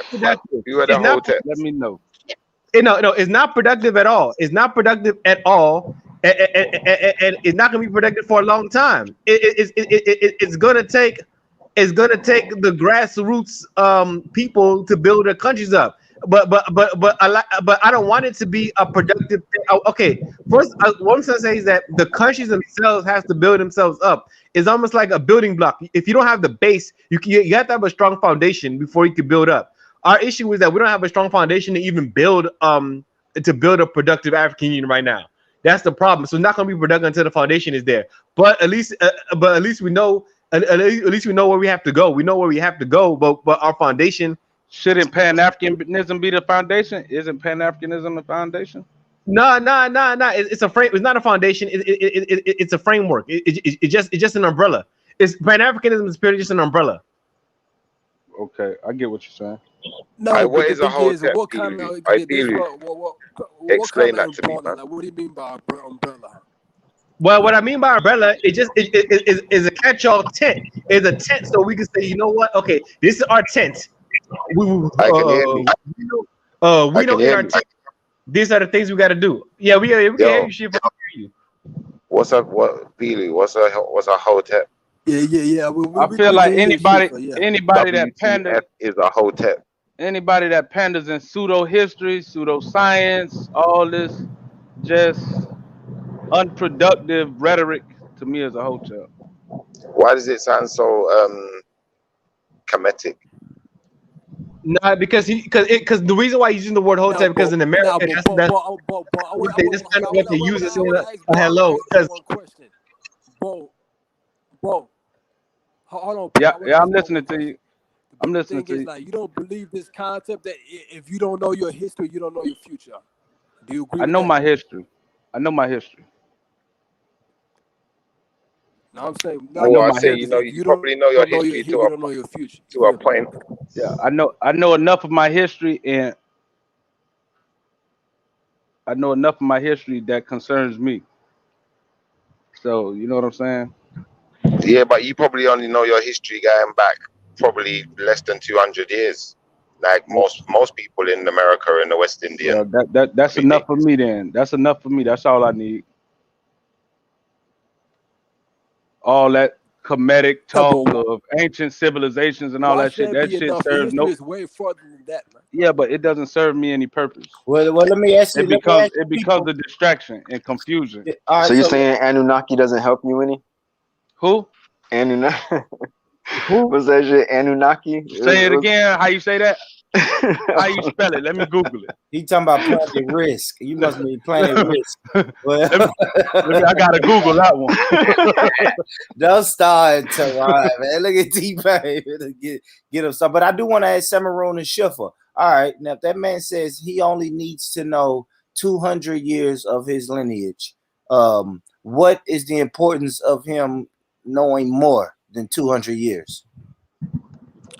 let me know. No, it's not productive at all. It's not productive at all, and it's not going to be productive for a long time. It's going to take the grassroots people to build their countries up. But I don't want it to be a productive thing. Okay, first, one thing I say is that the countries themselves have to build themselves up. It's almost like a building block. If you don't have the base, you have to have a strong foundation before you can build up. Our issue is that we don't have a strong foundation to even build a productive African Union right now. That's the problem. So it's not going to be productive until the foundation is there. But at least we know at least we know where we have to go. We know where we have to go. But our foundation. Shouldn't Pan-Africanism be the foundation? Isn't Pan-Africanism the foundation? No. It's a frame. It's not a foundation. It's a framework. It's just an umbrella. Pan-Africanism is purely just an umbrella. Okay, I get what you're saying. No, what but is the a thing is, Hotep, what kind of ideally? what Explain kind of that to me, umbrella? man. Like, what do you mean by umbrella? Well, what I mean by umbrella, it is a catch-all tent. It's a tent, so we can say, you know what? Okay, this is our tent. We know in our tent. These are the things we got to do. Yeah, we can hear you. Shit, What's up? What Billy? What's a Hotep? Yeah. I feel like anybody that panders is a Hotep. Anybody that panders in pseudo history, pseudoscience, all this just unproductive rhetoric to me is a Hotep. Why does it sound so comedic? No, because the reason why he's using the word Hotep because in America that's kind of what they use as a hello. Bro, hold on. Yeah, I'm listening to you. I'm listening to you. Like, you don't believe this concept that if you don't know your history, you don't know your future. Do you agree? I know my history. I know my history. No, I'm saying. You probably know your history to a point. Yeah, I know enough of my history, and I know enough of my history that concerns me. So you know what I'm saying? Yeah, but you probably only know your history going back probably less than 200 years, like most people in America and the West Indian. Yeah, that's enough for me. Then that's enough for me. That's all I need. All that comedic talk of ancient civilizations and all that shit. That shit serves no. Is way further than that, man. Yeah, but it doesn't serve me any purpose. Well, let me ask you. It becomes a distraction and confusion. So you're saying Anunnaki doesn't help you any? Who? Anunnaki. Who was that shit? Anunnaki. Say it again. How you say that? How you spell it? Let me Google it. He talking about Planet Risk. You must be Planet Risk. Well, I gotta Google that one. Don't start to rhyme, man. Look at T-Pain. Get him some. But I do want to ask Samaroon and Schiffer. All right, now if that man says he only needs to know 200 years of his lineage, what is the importance of him knowing more than 200 years?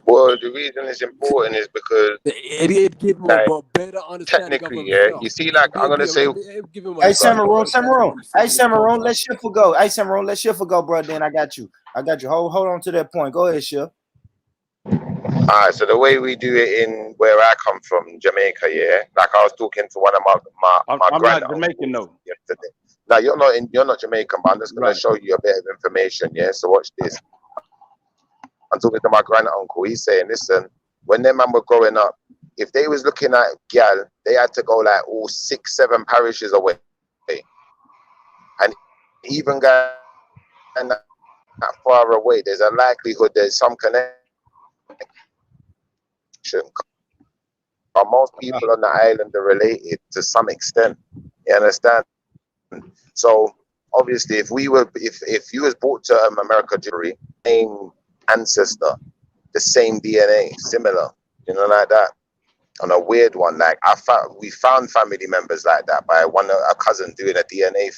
Well, the reason it's important is because it gives him a better understanding. Technically, yeah. You see, like I'm gonna say, hey Samaroon, hey Samaroon, let Schiffer go. Hey Samaroon, let Schiffer go, bro. Then I got you. Hold on to that point. Go ahead, Schiffer. All right, so the way we do it in where I come from, Jamaica, yeah. Like I was talking to one of my I'm not Jamaican though. Yesterday. Now you're not Jamaican, but I'm just gonna show you a bit of information. Yeah. So watch this. I'm talking to my grand uncle. He's saying, listen, when them man were growing up, if they was looking at gal, they had to go like all 6, 7 parishes away, and even going that far away, there's a likelihood there's some connection. But most people on the island are related to some extent. You understand? So obviously, if you was brought to America, same ancestor, the same DNA, similar, like that. On a weird one, like we found family members like that by a cousin doing a DNA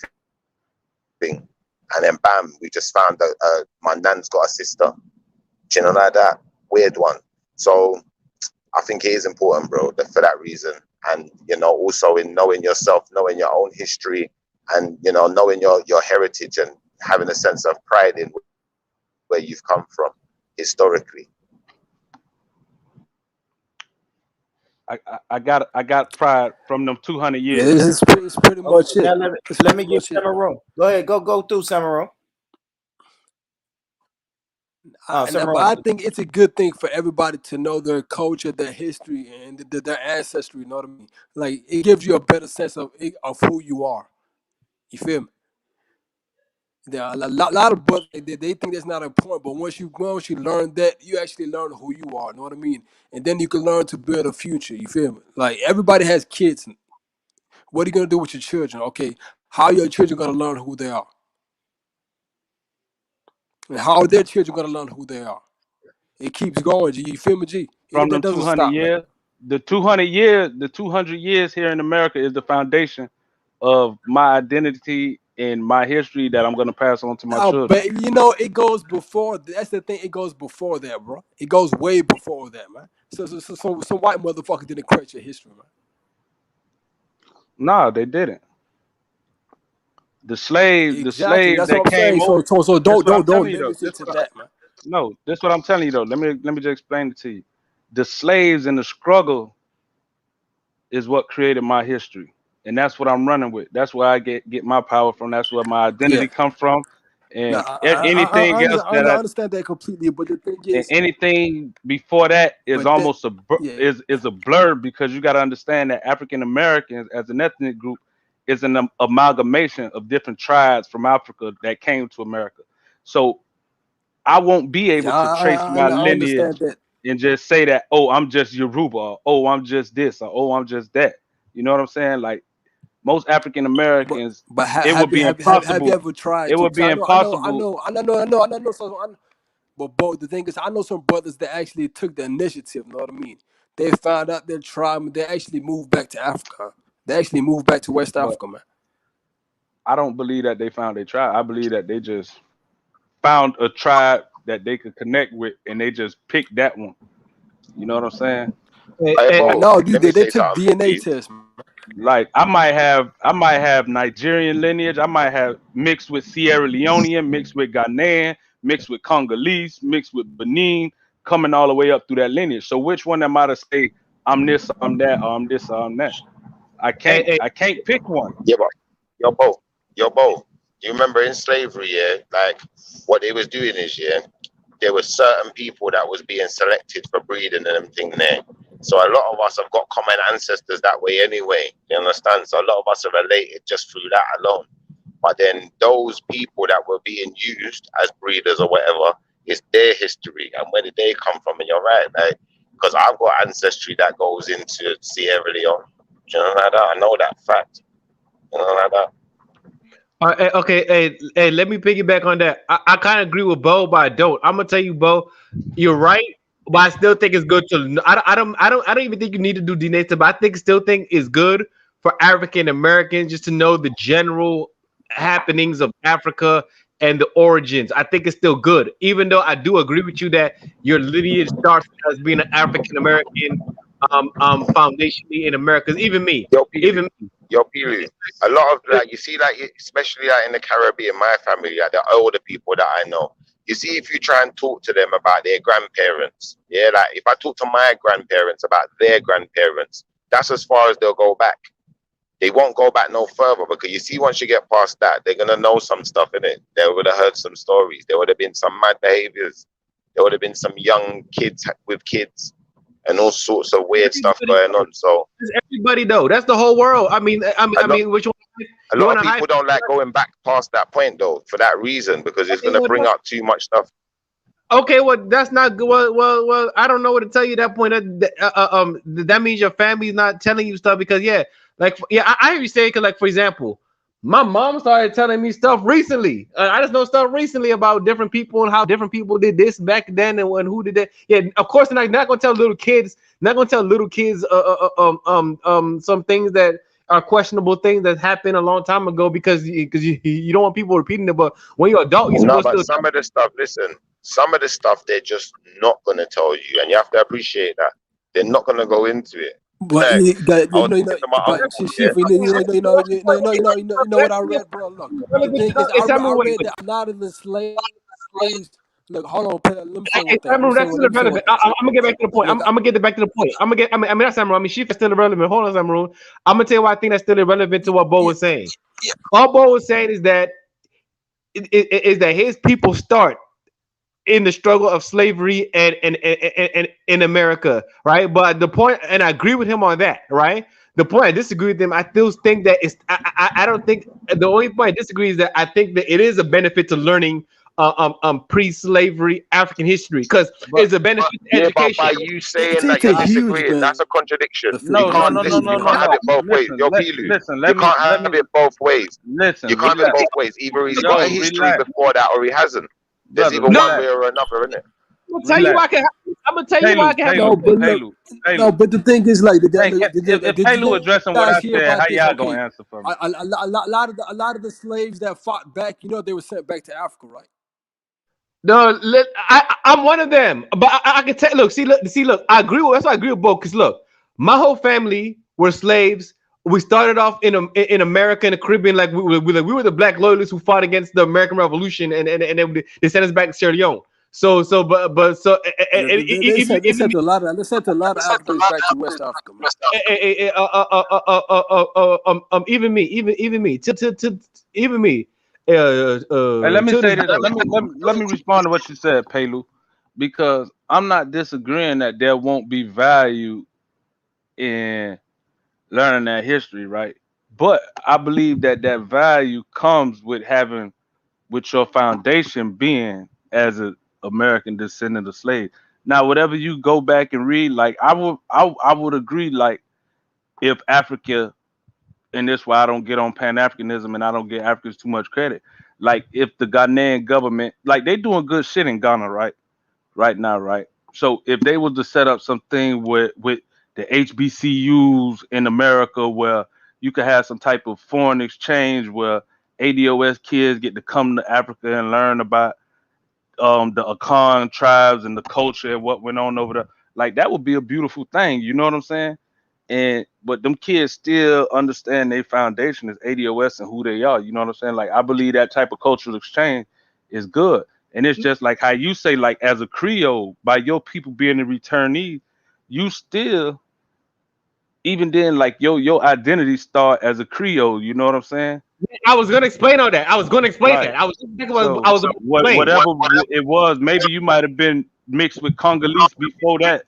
thing, and then bam, we just found that my nan's got a sister, like that. Weird one. So I think it is important, bro, for that reason. And, also in knowing yourself, knowing your own history, and, knowing your heritage and having a sense of pride in where you've come from historically. I got pride from them 200 years. Yeah, it's pretty much it. Now let me give Samaro. Go ahead, go through Samaro. But I think it's a good thing for everybody to know their culture, their history, and their ancestry. You know what I mean? Like, it gives you a better sense of who you are. You feel me? There are a lot of brothers, they think that's not important, but once you learn that, you actually learn who you are. You know what I mean? And then you can learn to build a future. You feel me? Like, everybody has kids. What are you gonna do with your children? Okay, how are your children gonna learn who they are? And how are their children gonna learn who they are? It keeps going, G. You feel me, G? From That them doesn't 200 stop, man. years, the 200 years here in America is the foundation of my identity and my history that I'm gonna pass on to my Oh, children. but it goes before. That's the thing. It goes before that, bro. It goes way before that, man. So some white motherfucker didn't create your history, man. No, they didn't. The slaves Exactly. That's that what I'm came saying. So over. That's don't what I'm telling you limit though. it to that, man. No, that's what I'm telling you though. Let me just explain it to you. The slaves and the struggle is what created my history, and that's what I'm running with. That's where I get my power from. That's where my identity Yeah. comes from, No, and anything else I that understand that completely. But the thing and is, anything before that is but that, almost yeah, is a blur, because you got to understand that African Americans as an ethnic group is an amalgamation of different tribes from Africa that came to America. So I won't be able yeah, to trace my I lineage understand that. and just say that, oh, I'm just Yoruba, or oh, I'm just this, or oh, I'm just that. You know what I'm saying? Like most African Americans, But it would be have you impossible. ever tried It to? would Because be impossible. I know. But the thing is, I know some brothers that actually took the initiative. You know what I mean? They found out their tribe, and they actually moved back to Africa. They actually moved back to West But Africa, man. I don't believe that they found a tribe. I believe that they just found a tribe that they could connect with, and they just picked that one. You know what I'm saying? Hey, bro, No, dude, let me they say took something, DNA please. tests, man. Like I might have Nigerian lineage. I might have mixed with Sierra Leonean, mixed with Ghanaian, mixed with Congolese, mixed with Benin, coming all the way up through that lineage. So which one am I to say I'm this, I'm that, or I'm this, or I'm that? I can't pick one. Yeah, but yo, Bo, do you remember in slavery, yeah, like what they was doing is, yeah, there were certain people that was being selected for breeding and them thing there. So a lot of us have got common ancestors that way anyway. You understand? So a lot of us are related just through that alone. But then those people that were being used as breeders or whatever, is their history and where did they come from? And you're right, like, because I've got ancestry that goes into Sierra Leone. Do you know like that? I know that fact. You know like that. Okay, hey, let me piggyback on that. I kind of agree with Bo, but I don't. I'm gonna tell you, Bo, you're right, but I still think it's good to. I don't even think you need to do DNA test, but I still think it's good for African Americans just to know the general happenings of Africa and the origins. I think it's still good, even though I do agree with you that your lineage starts as being an African American, foundationally in America. Even me, even me. Yo, Pilu, a lot of like you see, like especially like in the Caribbean, my family, like the older people that I know. You see, if you try and talk to them about their grandparents, yeah, like if I talk to my grandparents about their grandparents, that's as far as they'll go back. they won't go back no further, because you see, once you get past that, they're gonna know some stuff in it. They would have heard some stories. There would have been some mad behaviors. There would have been some young kids with kids and all sorts of weird stuff going on. So everybody though, that's the whole world. I mean, which one? A lot of people don't like going back past that point though, for that reason, because it's gonna bring up too much stuff. Okay, well, that's not good. Well, I don't know what to tell you at that point. That means your family's not telling you stuff because, I hear you say, because, like, for example, my mom started telling me stuff recently. I just know stuff recently about different people and how different people did this back then and who did that. Yeah, of course, they're not gonna tell little kids. Not gonna tell little kids some things that are questionable things that happened a long time ago because you don't want people repeating it. But when you're adult, you're supposed to. Some of the stuff, listen. Some of the stuff they're just not gonna tell you, and you have to appreciate that they're not gonna go into it. But you know what I read, bro. Look, the thing is, I read that a lot of the slaves. Look, hold on, let me say one thing. That's still irrelevant. I'm gonna get back to the point. I'm gonna get back to the point. That's Samuel. I mean, she's still irrelevant. Hold on, Samuel. I'm gonna tell you why I think that's still irrelevant to what Bo was saying. All Bo was saying is that his people start in the struggle of slavery and in America, right? But the point, and I agree with him on that, right? The point I disagree with him, I still think that it's. I don't think the only point I disagree is that I think that it is a benefit to learning pre-slavery African history because it's a benefit to education. But by you saying that you're disagreeing, that's a contradiction. You can't have it both ways. Yo, Pilu, you can't have it both ways. You can't have it both ways. Either he's got a history before that or he hasn't. There's either one way or another, isn't it? I'm gonna tell you why I can have no, but the thing is, like, if Pelu addressing what I said, how y'all gonna answer for me? A lot of the slaves that fought back, they were sent back to Africa, right? No, I'm one of them, but I can tell. Look. I agree with. That's why I agree with both. Cause look, my whole family were slaves. We started off in America, in the Caribbean, like we were the black loyalists who fought against the American Revolution, and then they sent us back to Sierra Leone. They sent a lot of Africans back to West Africa. Even me. Let me say this. Let me respond to what you said, Pelu, because I'm not disagreeing that there won't be value in learning that history, right? But I believe that value comes with your foundation being as an American descendant of slaves. Now, whatever you go back and read, like I would agree, like if Africa, and this is why I don't get on Pan-Africanism and I don't give Africans too much credit. Like if the Ghanaian government, like they doing good shit in Ghana, right now, right? So if they was to set up something with the HBCUs in America where you could have some type of foreign exchange where ADOS kids get to come to Africa and learn about the Akan tribes and the culture and what went on over there, like that would be a beautiful thing. You know what I'm saying? But them kids still understand their foundation is ADOS and who they are. You know what I'm saying? Like I believe that type of cultural exchange is good. And it's just like how you say, like as a Creole, by your people being a returnee, you still, even then, like your identity start as a Creole. You know what I'm saying? I was gonna explain all that. I was gonna explain that. Whatever it was, maybe you might have been mixed with Congolese before that.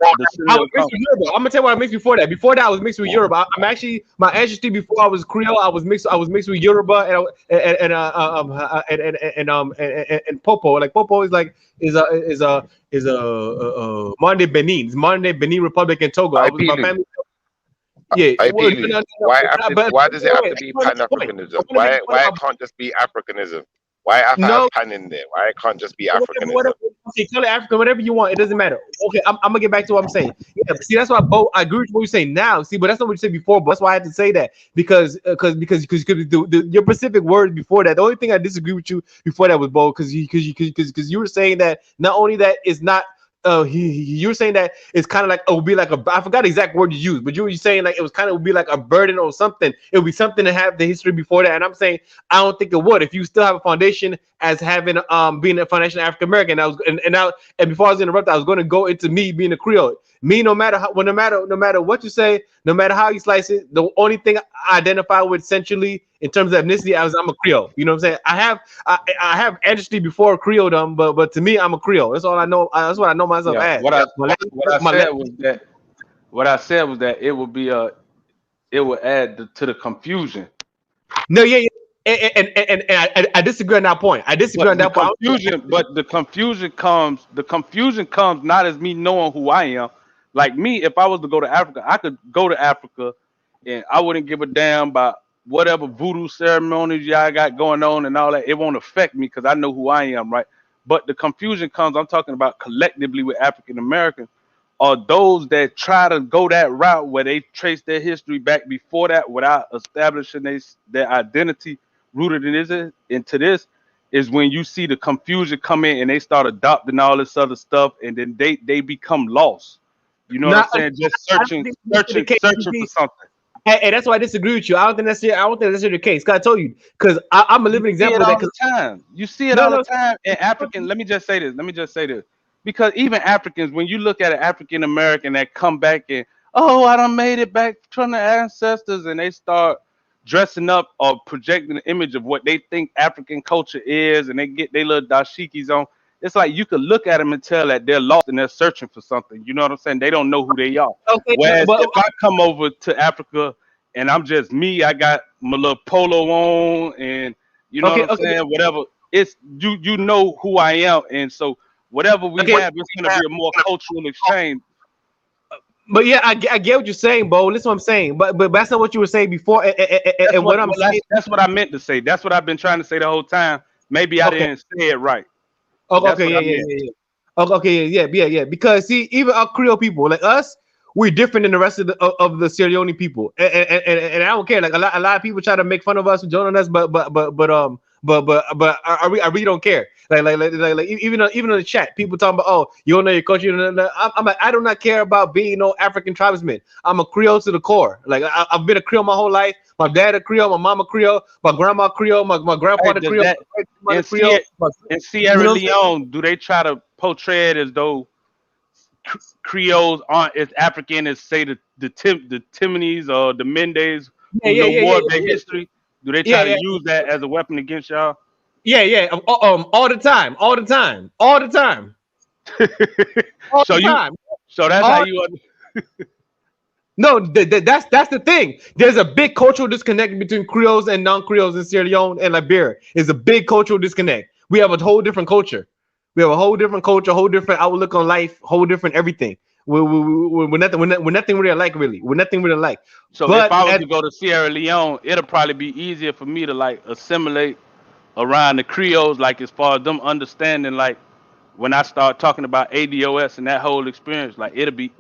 I was mixed with Yoruba. I'm gonna tell you what I mixed before that. Before that, I was mixed with Yoruba. I'm actually my ancestry before I was Creole. I was mixed with Yoruba and Popo. Like Popo is modern Benin Republic and Togo. My family. Yeah. Why does it have to be Pan-Africanism? Why it can't just be Africanism? Why have to have Pan in there? Why it can't just be Africanism? Okay, call it African, whatever you want. It doesn't matter. Okay, I'm gonna get back to what I'm saying. Yeah, see, that's why I agree with what you say now. See, but that's not what you said before. But that's why I had to say that because your specific words before that. The only thing I disagree with you before that was Bo, because you were saying that not only that it's not. You were saying that it's kind of like it would be like I forgot the exact word you used, but you were saying like it was kind of would be like a burden or something. It would be something to have the history before that, and I'm saying I don't think it would. If you still have a foundation as having being a foundation African American, and before I was interrupted, I was going to go into me being a Creole. Me, no matter how, well, no matter what you say, no matter how you slice it, the only thing I identify with essentially in terms of ethnicity, I'm a Creole. You know what I'm saying? I have ancestry before Creoledom, but to me, I'm a Creole. That's all I know. That's what I know myself Yeah. as. What I said was that it would be it would add to the confusion. No, yeah. And I disagree on that point. I disagree on that point. The confusion comes not as me knowing who I am. Like me, if I was to go to Africa, I could go to Africa and I wouldn't give a damn about whatever voodoo ceremonies y'all got going on and all that. It won't affect me because I know who I am, right? But the confusion comes, I'm talking about collectively with African Americans, are those that try to go that route where they trace their history back before that without establishing their identity rooted in this into this is when you see the confusion come in and they start adopting all this other stuff and then they become lost. You know what I'm saying? Just searching for something. Hey, that's why I disagree with you. I don't think that's the case. Cause I told you, because I'm a living example of that. All the time. You see it all the time in African. Let me just say this. Because even Africans, when you look at an African American that come back and I done made it back from the ancestors, and they start dressing up or projecting the image of what they think African culture is, and they get their little dashikis on. It's like you could look at them and tell that they're lost and they're searching for something. You know what I'm saying? They don't know who they are. Okay, Whereas if I come over to Africa and I'm just me, I got my little polo on, and you know what I'm saying? Whatever. It's you know who I am, and so whatever we have, it's gonna be a more cultural exchange. But yeah, I get what you're saying, Bo. Listen, what I'm saying, but that's not what you were saying before. And what I'm saying, that's what I meant to say. That's what I've been trying to say the whole time. Maybe I didn't say it right. Okay, yeah. Okay, yeah. Because see, even our Creole people, like us, we're different than the rest of the Sierra Leone people, and I don't care. Like a lot of people try to make fun of us and join on us, but I really don't care. Like even in the chat, people talking about you don't know your culture. I'm like, I do not care about being no African tribesman. I'm a Creole to the core. Like I've been a Creole my whole life. My dad a Creole, my mama Creole, my grandma Creole, my grandfather Creole. In Sierra Leone, do they try to portray it as though Creoles aren't as African as say the Timones or the Mendes who know more of their history? Do they try to use that as a weapon against y'all? Yeah. All the time. So that's how you. No, that's the thing. There's a big cultural disconnect between Creoles and non-Creoles in Sierra Leone and Liberia. It's a big cultural disconnect. We have a whole different culture. We have a whole different culture, whole different outlook on life, whole different everything. We're nothing really alike, really. We're nothing really alike. So if I was to go to Sierra Leone, it'll probably be easier for me to like assimilate around the Creoles, like as far as them understanding, like when I start talking about ADOS and that whole experience, like it'll be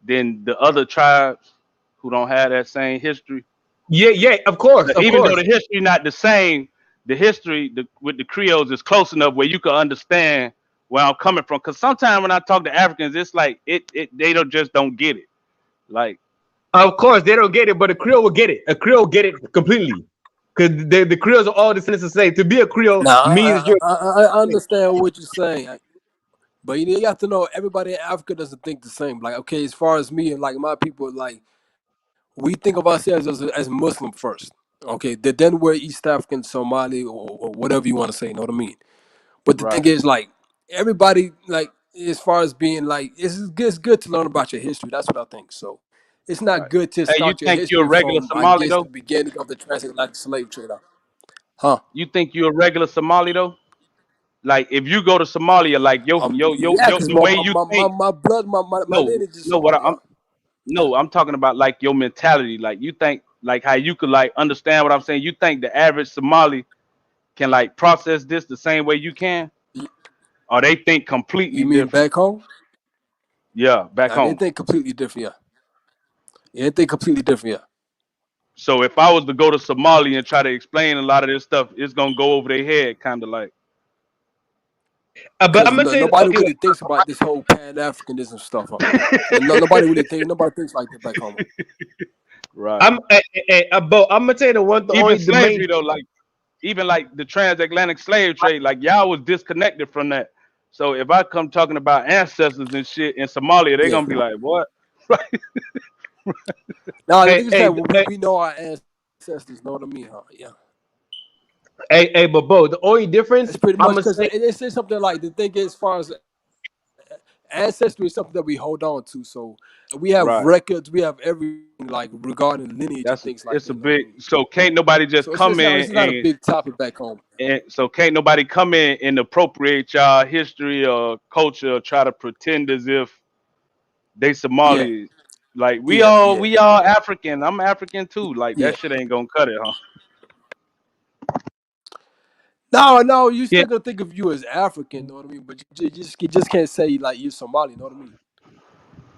then the other tribes who don't have that same history. Yeah, of course. Even though the history not the same, the history with the Creoles is close enough where you can understand where I'm coming from. Because sometimes when I talk to Africans, it's like they don't get it. Like, of course they don't get it, but a Creole will get it. A Creole get it completely. Because the Creoles are all descendants of slaves. To be a Creole means I understand what you're saying, but you have to know everybody in Africa doesn't think the same. Like, okay, as far as me and like my people, like we think of ourselves as Muslim first. Okay, then we're East African, Somali, or whatever you want to say. You know what I mean? But the thing is, like everybody, like as far as being like, it's good to learn about your history. That's what I think. So. It's not good to hey, you start your think you're a history regular from, I Somali guess, though? the beginning of the transatlantic slave trade. Huh? You think you're a regular Somali though? Like if you go to Somalia, like Yeah, because the way you think. my blood, my lineage is Somali. I'm talking about like your mentality. Like you think like how you could like understand what I'm saying. You think the average Somali can like process this the same way you can, or they think completely You mean different? back home? Yeah, back They home. think completely different. Yeah, they think completely different. Yeah. So if I was to go to Somalia and try to explain a lot of this stuff, it's gonna go over their head, kind of like. But I'm gonna nobody really thinks about this whole Pan Africanism stuff. Nobody thinks like that back home. Right. I'm gonna tell you the one. Even slavery though, like even like the transatlantic slave trade, like y'all was disconnected from that. So if I come talking about ancestors and shit in Somalia, they're Yeah. gonna be like, "What?" No, the Hey, thing is hey, that hey, we know our ancestors. Know what I mean? Huh? Yeah. hey, but Bo, the only difference It's pretty I'm much gonna because say, it's something like the thing is, as far as ancestry is something that we hold on to. So we have Right. records, we have everything like regarding lineage and That's things like it's that. a You know what I big. mean? So can't nobody just So come in it's not a big topic back home. and so can't nobody come in and appropriate y'all history or culture or try to pretend as if they Yeah, Somali. Like yeah, yeah, we all African. I'm African too. Like yeah. that shit ain't gonna cut it, huh? No, you yeah, still gonna think of you as African. Know what I mean? But you just can't say like you're Somali. Know what I mean?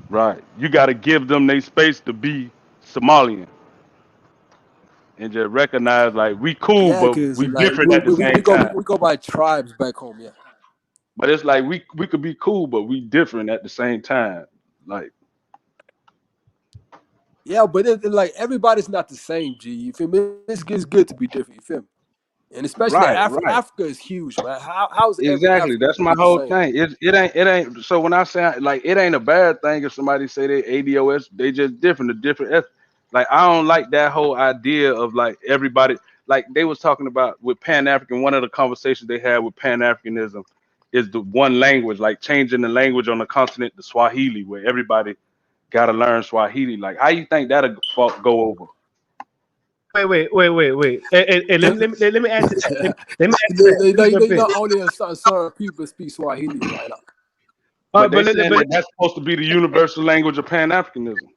Right. You got to give them their space to be Somalian and just recognize like we cool, Yeah, but because we like different at the same time. we go by tribes back home. Yeah, But it's like we could be cool, but we different at the same time. Like yeah, but like everybody's not the same. G, you feel me? It's good to be different. You feel me? And especially right, right. Africa is huge, man. How's every Exactly. African That's gonna my be the whole same? thing. It ain't. So when I say like it ain't a bad thing if somebody say they ADOS, they just different. The different. Like I don't like that whole idea of like everybody. Like they was talking about with Pan African. One of the conversations they had with Pan Africanism is the one language, like changing the language on the continent to Swahili, where everybody gotta learn Swahili. Like how you think that'll go over? wait. Hey, let me answer that. Let me answer that. Let me jump You in. know, only a certain people speak Swahili right now. But they But saying that that's supposed to be the universal language of Pan Africanism.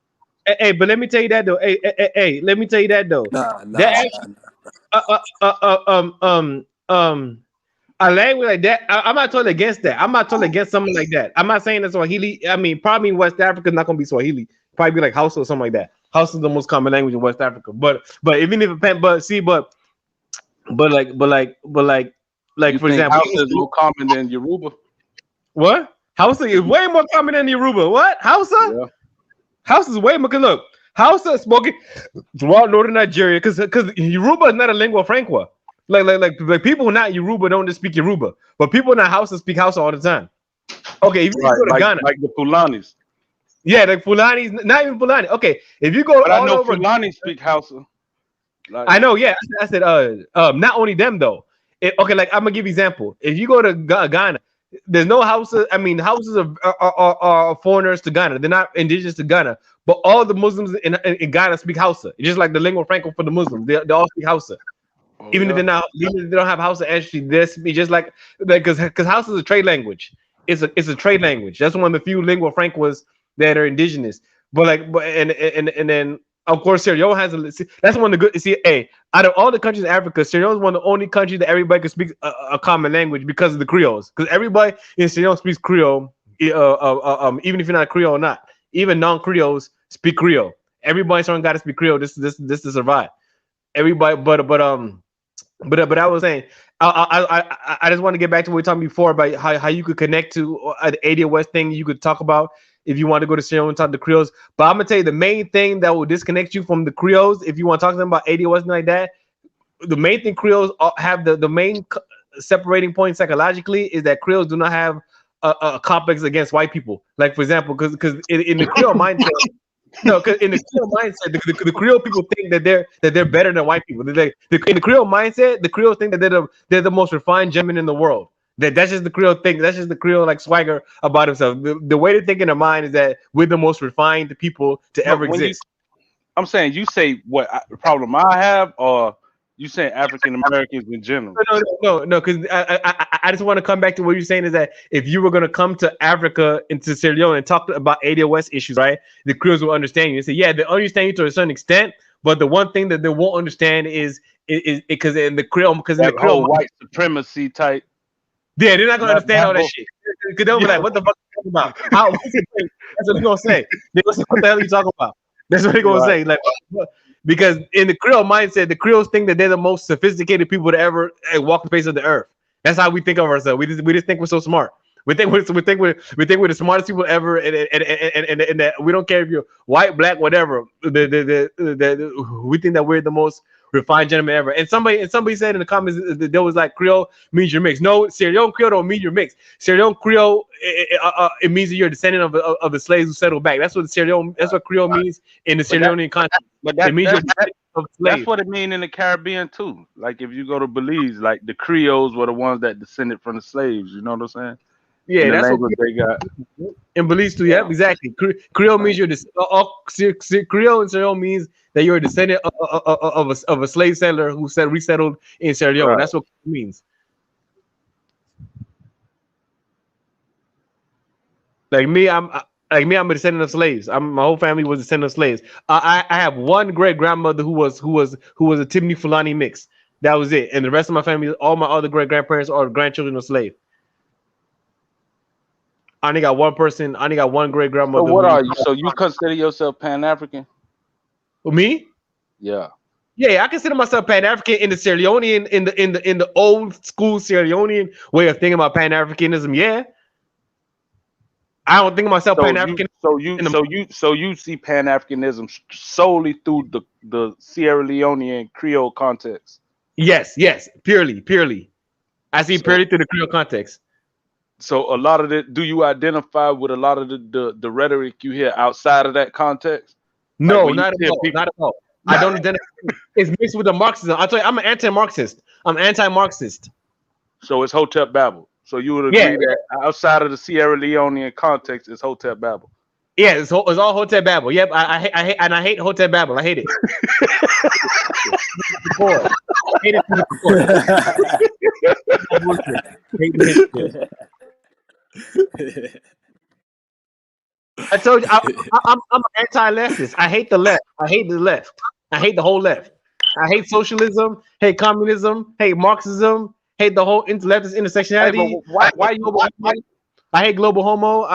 but let me tell you that though. Let me tell you that though. That actually, uh, uh, uh, uh, um, um, um, a language like that. I'm not totally against that. I'm not totally against something like that. I'm not saying that Swahili. I mean, probably in West Africa, it's not gonna be Swahili. Probably be like Hausa or something like that. Hausa is the most common language in West Africa. But even if it, but see, like You for think example, Hausa is more common than Yoruba? what? Hausa is way more common than Yoruba. What? Hausa? Yeah. Hausa is way more. Cause look, Hausa is spoken throughout northern Nigeria because Yoruba is not a lingua franca. Like people who not Yoruba don't just speak Yoruba, but people in that Hausa speak Hausa all the time. Okay, if you Right, go to Ghana, like the Fulanis. yeah, like Fulani's not even Fulani. Okay, if you go But I all know over, Fulani speak Hausa. Like I know, yeah. I said, not only them though. Okay, like I'm gonna give you an example. If you go to Ghana, there's no houses. I mean, houses are foreigners to Ghana. They're not indigenous to Ghana. But all the Muslims in Ghana speak Hausa. Just like the lingua franca for the Muslims, they all speak Hausa. oh, Even if yeah. they're not, even if they don't have Hausa actually, they speak just like because Hausa is a trade language. It's a trade language. That's one of the few lingua francas that are indigenous. But like, but and then of course Sierra Leone has a. That's one of the good. See, hey, out of all the countries in Africa, Sierra Leone is one of the only countries that everybody can speak a common language because of the Creoles. Because everybody in Sierra Leone speaks Creole, even if you're not Creole or not. Even non-Creoles speak Creole. Everybody in Sierra Leone got to speak Creole. This to survive. Everybody, but I was saying, I just want to get back to what we were talking before about how you could connect to the ADO West thing. You could talk about if you want to go to Sierra Leone and talk to the Creoles. But I'm gonna tell you the main thing that will disconnect you from the Creoles if you want to talk to them about ADO West like that. The main thing Creoles have the main separating point psychologically is that Creoles do not have a complex against white people. Like for example, because in the Creole mindset. No, because in the Creole mindset, the Creole people think that they're better than white people. In the Creole mindset, the Creoles think that they're the most refined gentlemen in the world. That's just the Creole thing. That's just the Creole like swagger about himself. The way they think in their mind is that we're the most refined people to ever But when exist. I'm saying you say problem I have, or you say African Americans in general. No. Because I just want to come back to what you're saying is that if you were going to come to Africa into Sierra Leone and talk about ADOS issues, right? The Creoles will understand you and say, yeah, they understand you to a certain extent, but the one thing that they won't understand is because in the Creole, That whole white supremacy type. Yeah, they're not gonna understand all that whole, shit. Because they'll be like, "What the fuck are you talking about? How?" That's what they're gonna say. They're gonna say, "What the hell are you talking about?" That's what they're gonna say. Like, because in the Creole mindset, the Creoles think that they're the most sophisticated people to ever walk the face of the earth. That's how we think of ourselves. We just think we're so smart. We think we're the smartest people ever, and that we don't care if you're white, black, whatever. We think that we're the most refined gentleman ever. And somebody said in the comments that there was like Creole means you're mixed. No, Sierra Leone Creole don't mean you're mixed. Sierra Leone Creole it means that you're a descendant of the slaves who settled back. That's what that's what Creole means in the Sierra Leonean context. But It means you're a descendant of a slave. that's what it means in the Caribbean too. Like if you go to Belize, like the Creoles were the ones that descended from the slaves. You know what I'm saying? Yeah, in the that's language what they got. in Belize too. Yeah, exactly. Creole means you're Creole in Sierra Leone means that you're a descendant of a slave settler who resettled in Sierra Leone. Right. That's what it means. I'm a descendant of slaves. My whole family was a descendant of slaves. I have one great grandmother who was a Timney Fulani mix. That was it. And the rest of my family, all my other great grandparents are grandchildren of slaves. I only got one person. I only got one great So grandmother. what are you? So you consider yourself Pan African? Me? Yeah. Yeah, I consider myself Pan African in the Sierra Leonean, in the old school Sierra Leonean way of thinking about Pan Africanism. Yeah, I don't think of myself Pan African. So you see Pan Africanism solely through the Sierra Leonean Creole context. Yes, purely. I see purely through the Creole context. So a lot of it, do you identify with a lot of the rhetoric you hear outside of that context? No, Like not at all. Not at all. I don't identify. It's mixed with the Marxism. I tell you, I'm an anti-Marxist. I'm anti-Marxist. So it's Hotep Babel. So you would agree that outside of the Sierra Leonean context, it's Hotep Babel. Yeah, it's all Hotep Babel. Yep, I hate Hotep Babel. I hate it. I told you I'm an anti-leftist. I hate the left. I hate the left. I hate the whole left. I hate socialism. Hate communism. Hate Marxism. Hate the whole leftist intersectionality. Hey, I hate global homo.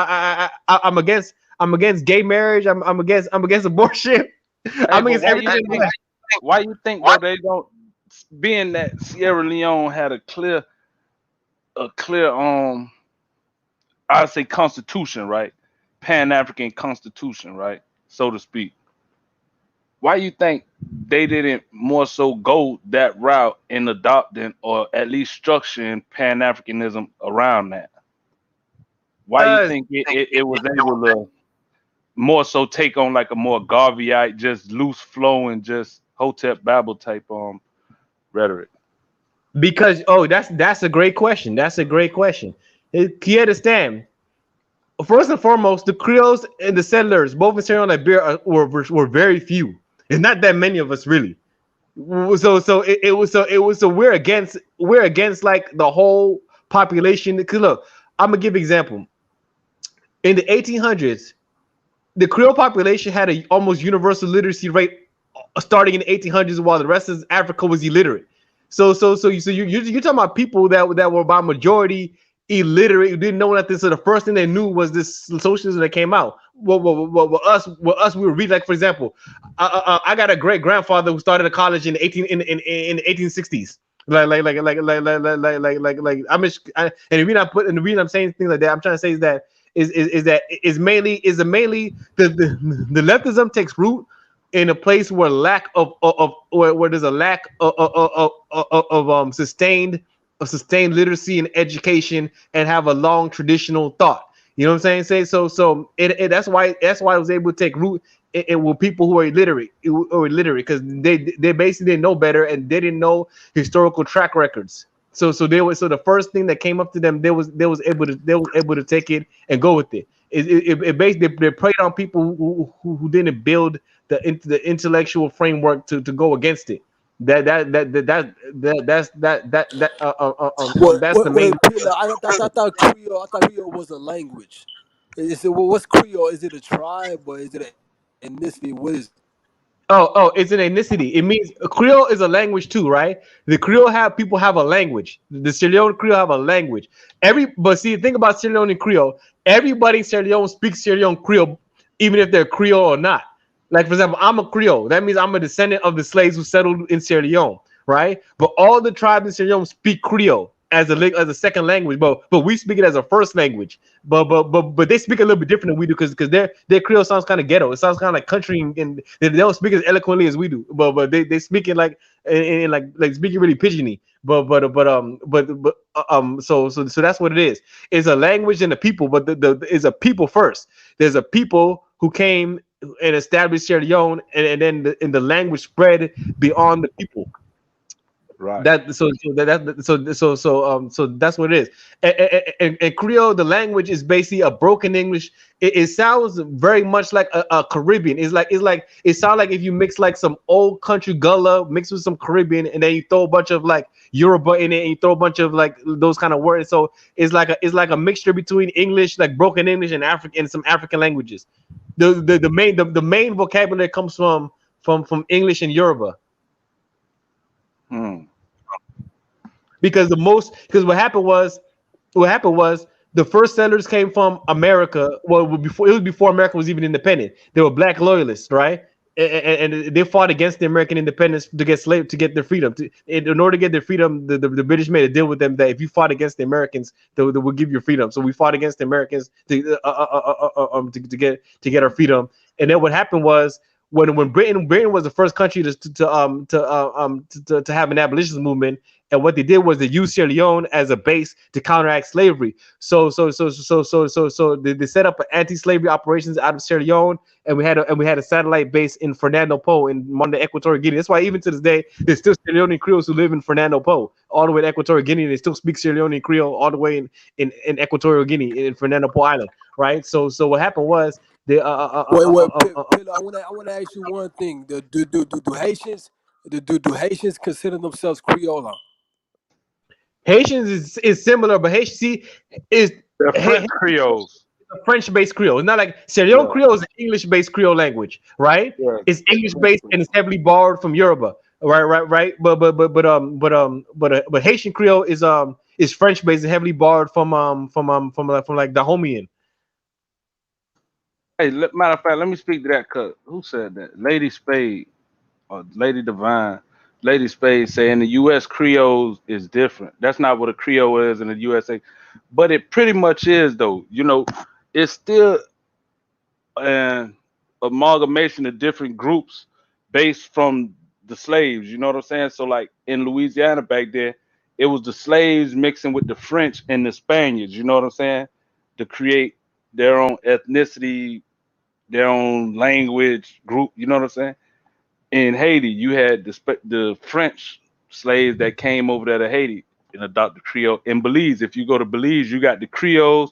I'm against gay marriage. I'm against abortion. I'm against everything. Why you think though they don't? Being that Sierra Leone had a clear I'd say constitution, right? Pan-African constitution, right? So to speak. Why you think they didn't more so go that route in adopting or at least structuring Pan-Africanism around that? Why you think it was able to more so take on like a more Garveyite, just loose flowing, just Hotep Babel type rhetoric? Because that's a great question. That's a great question. You understand? First and foremost, the Creoles and the settlers, both in Sierra Leone and Liberia, were very few. It's not that many of us really. So we're against like the whole population. Because look, I'm gonna give an example. In the 1800s, the Creole population had an almost universal literacy rate starting in the 1800s, while the rest of Africa was illiterate. So you're talking about people that were by majority illiterate, who didn't know nothing. So the first thing they knew was this socialism that came out. Well, us, we were reading. Like for example, I got a great grandfather who started a college in the 1860s. And the reason I'm saying things like that, I'm trying to say is that mainly the leftism takes root in a place where where there's a lack of sustained literacy and education, and have a long traditional thought. You know what I'm saying? So that's why it was able to take root with people who are illiterate because they basically didn't know better, and they didn't know historical track records. So the first thing that came up to them, they was able to take it and go with it. It basically they preyed on people who didn't build the intellectual framework to go against it. That's the main. I thought Creole was a language. What's Creole? Is it a tribe or is it an ethnicity? What is it? Oh, it's an ethnicity. It means Creole is a language too, right? The Creole people have a language. The Sierra Leone Creole have a language. But see, think about Sierra Leone Creole. Everybody in Sierra Leone speaks Sierra Leone Creole, even if they're Creole or not. Like for example, I'm a Creole. That means I'm a descendant of the slaves who settled in Sierra Leone, right? But all the tribes in Sierra Leone speak Creole. as a second language, but we speak it as a first language. But they speak a little bit different than we do because their Creole sounds kind of ghetto. It sounds kind of like country, and they don't speak as eloquently as we do. But they speak it like in like speaking really pigeony. So that's what it is. It's a language and a people, but it's a people first. There's a people who came and established Sierra Leone, and then the language spread beyond the people. Right. So that's what it is. And Creole, the language is basically a broken English. It sounds very much like a Caribbean. It sounds like if you mix like some old country Gullah mixed with some Caribbean, and then you throw a bunch of like Yoruba in it, and you throw a bunch of like those kind of words. So it's like a mixture between English, like broken English, and African and some African languages. The main vocabulary comes from English and Yoruba. Because what happened was the first settlers came from America. Well, it was before America was even independent. They were black loyalists, right? And they fought against the American independence to get their freedom. In order to get their freedom, the British made a deal with them that if you fought against the Americans, they will give you freedom. So we fought against the Americans to get our freedom. And then what happened was when Britain was the first country to have an abolitionist movement. And what they did was they used Sierra Leone as a base to counteract slavery. So they set up anti-slavery operations out of Sierra Leone, and we had a satellite base in Fernando Po in modern Equatorial Guinea. That's why even to this day there's still Sierra Leone Creoles who live in Fernando Po, all the way to Equatorial Guinea. And they still speak Sierra Leone Creole all the way in Equatorial Guinea in Fernando Po Island, right? So what happened was they Wait, Pillow, I want to ask you one thing. Do Haitians consider themselves Creole? Haitians is similar, but Haitian is French Creoles. A French-based Creole. It's not like Sierra Leone Creole is an English-based Creole language, right? Yeah. It's English-based and it's heavily borrowed from Yoruba, right. But Haitian Creole is French-based and heavily borrowed from like Dahomian. Hey, matter of fact, let me speak to that. Cause who said that? Lady Spade or Lady Divine. Lady Spade say in the U.S. Creoles is different. That's not what a Creole is in the USA, but it pretty much is though. You know, it's still an amalgamation of different groups based from the slaves. You know what I'm saying? So like in Louisiana back there, it was the slaves mixing with the French and the Spaniards. You know what I'm saying? To create their own ethnicity, their own language group. You know what I'm saying? In Haiti, you had the French slaves that came over there to Haiti and adopted Creole. In Belize, if you go to Belize, you got the Creoles,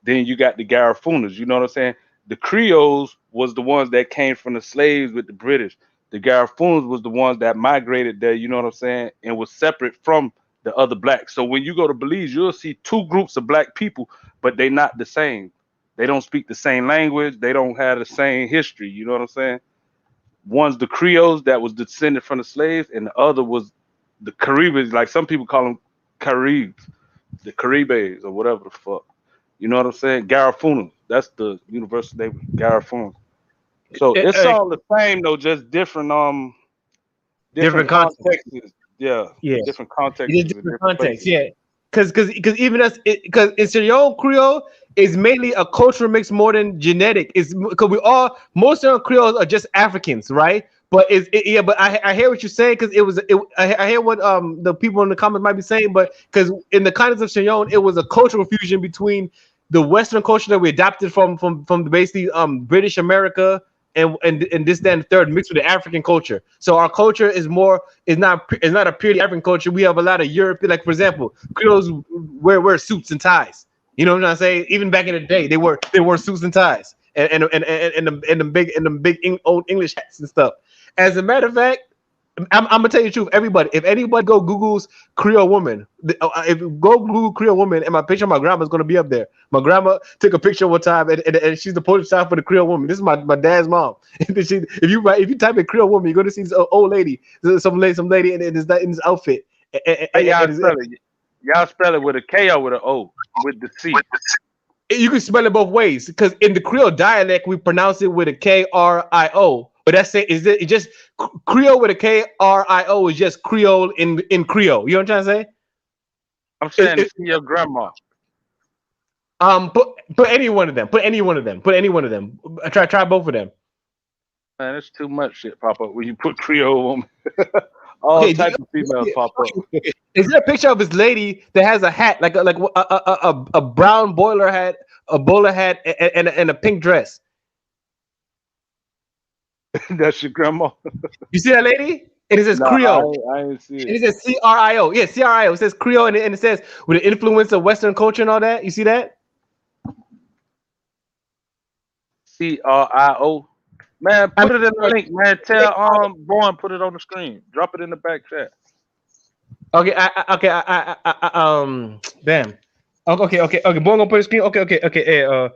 then you got the Garifuna. You know what I'm saying? The Creoles was the ones that came from the slaves with the British. The Garifuna was the ones that migrated there, you know what I'm saying, and was separate from the other blacks. So when you go to Belize, you'll see two groups of black people, but they're not the same. They don't speak the same language. They don't have the same history. You know what I'm saying? One's the Creoles that was descended from the slaves, and the other was the Caribbeans. Like some people call them Caribs, the Caribes or whatever the fuck. You know what I'm saying? Garifuna. That's the universal name, Garifuna. So it's all the same though, just different different contexts. Yeah. Different contexts. Different context. Yeah. Because even us, because in Sierra Leone Creole is mainly a cultural mix more than genetic. Is because most of our Creoles are just Africans, right? But but I hear what you're saying because I hear what the people in the comments might be saying, but because in the context of Sierra Leone, it was a cultural fusion between the Western culture that we adopted from basically British America and this, that, and the third mixed with the African culture. So our culture is not a purely African culture. We have a lot of European, like for example, Creoles wear suits and ties. You know what I'm saying? Even back in the day, they wore suits and ties and the big old English hats and stuff. As a matter of fact, I'm gonna tell you the truth. If anybody go Google's Creole woman, if you go Google Creole woman, and my picture of my grandma's gonna be up there. My grandma took a picture one time, and she's the poster child for the Creole woman. This is my dad's mom. If you type in Creole woman, you're gonna see this old lady, some lady in this outfit. Y'all spell it with a K or with an O with the C. You can spell it both ways because in the Creole dialect we pronounce it with a K-R-I-O. But that's it. It just Creole with a K-R-I-O is just Creole in Creole. You know what I'm trying to say? I'm saying to see your grandma. Put any one of them. Put any one of them. Put any one of them. Try both of them. Man, it's too much shit pop up when you put Creole on. All Okay, type of females pop up. is there a picture of this lady that has a hat like a brown bowler hat, and a pink dress? That's your grandma. You see that lady? And it says No, Creole. I ain't see And it. it says CRIO. Yeah, CRIO. It says Creole, and it says with the influence of Western culture and all that. You see that? CRIO. Man, put it in the link, man. Tell Born put it on the screen. Drop it in the back chat. Okay, damn. Okay. Boy, gonna put a screen. Okay. Hey, hold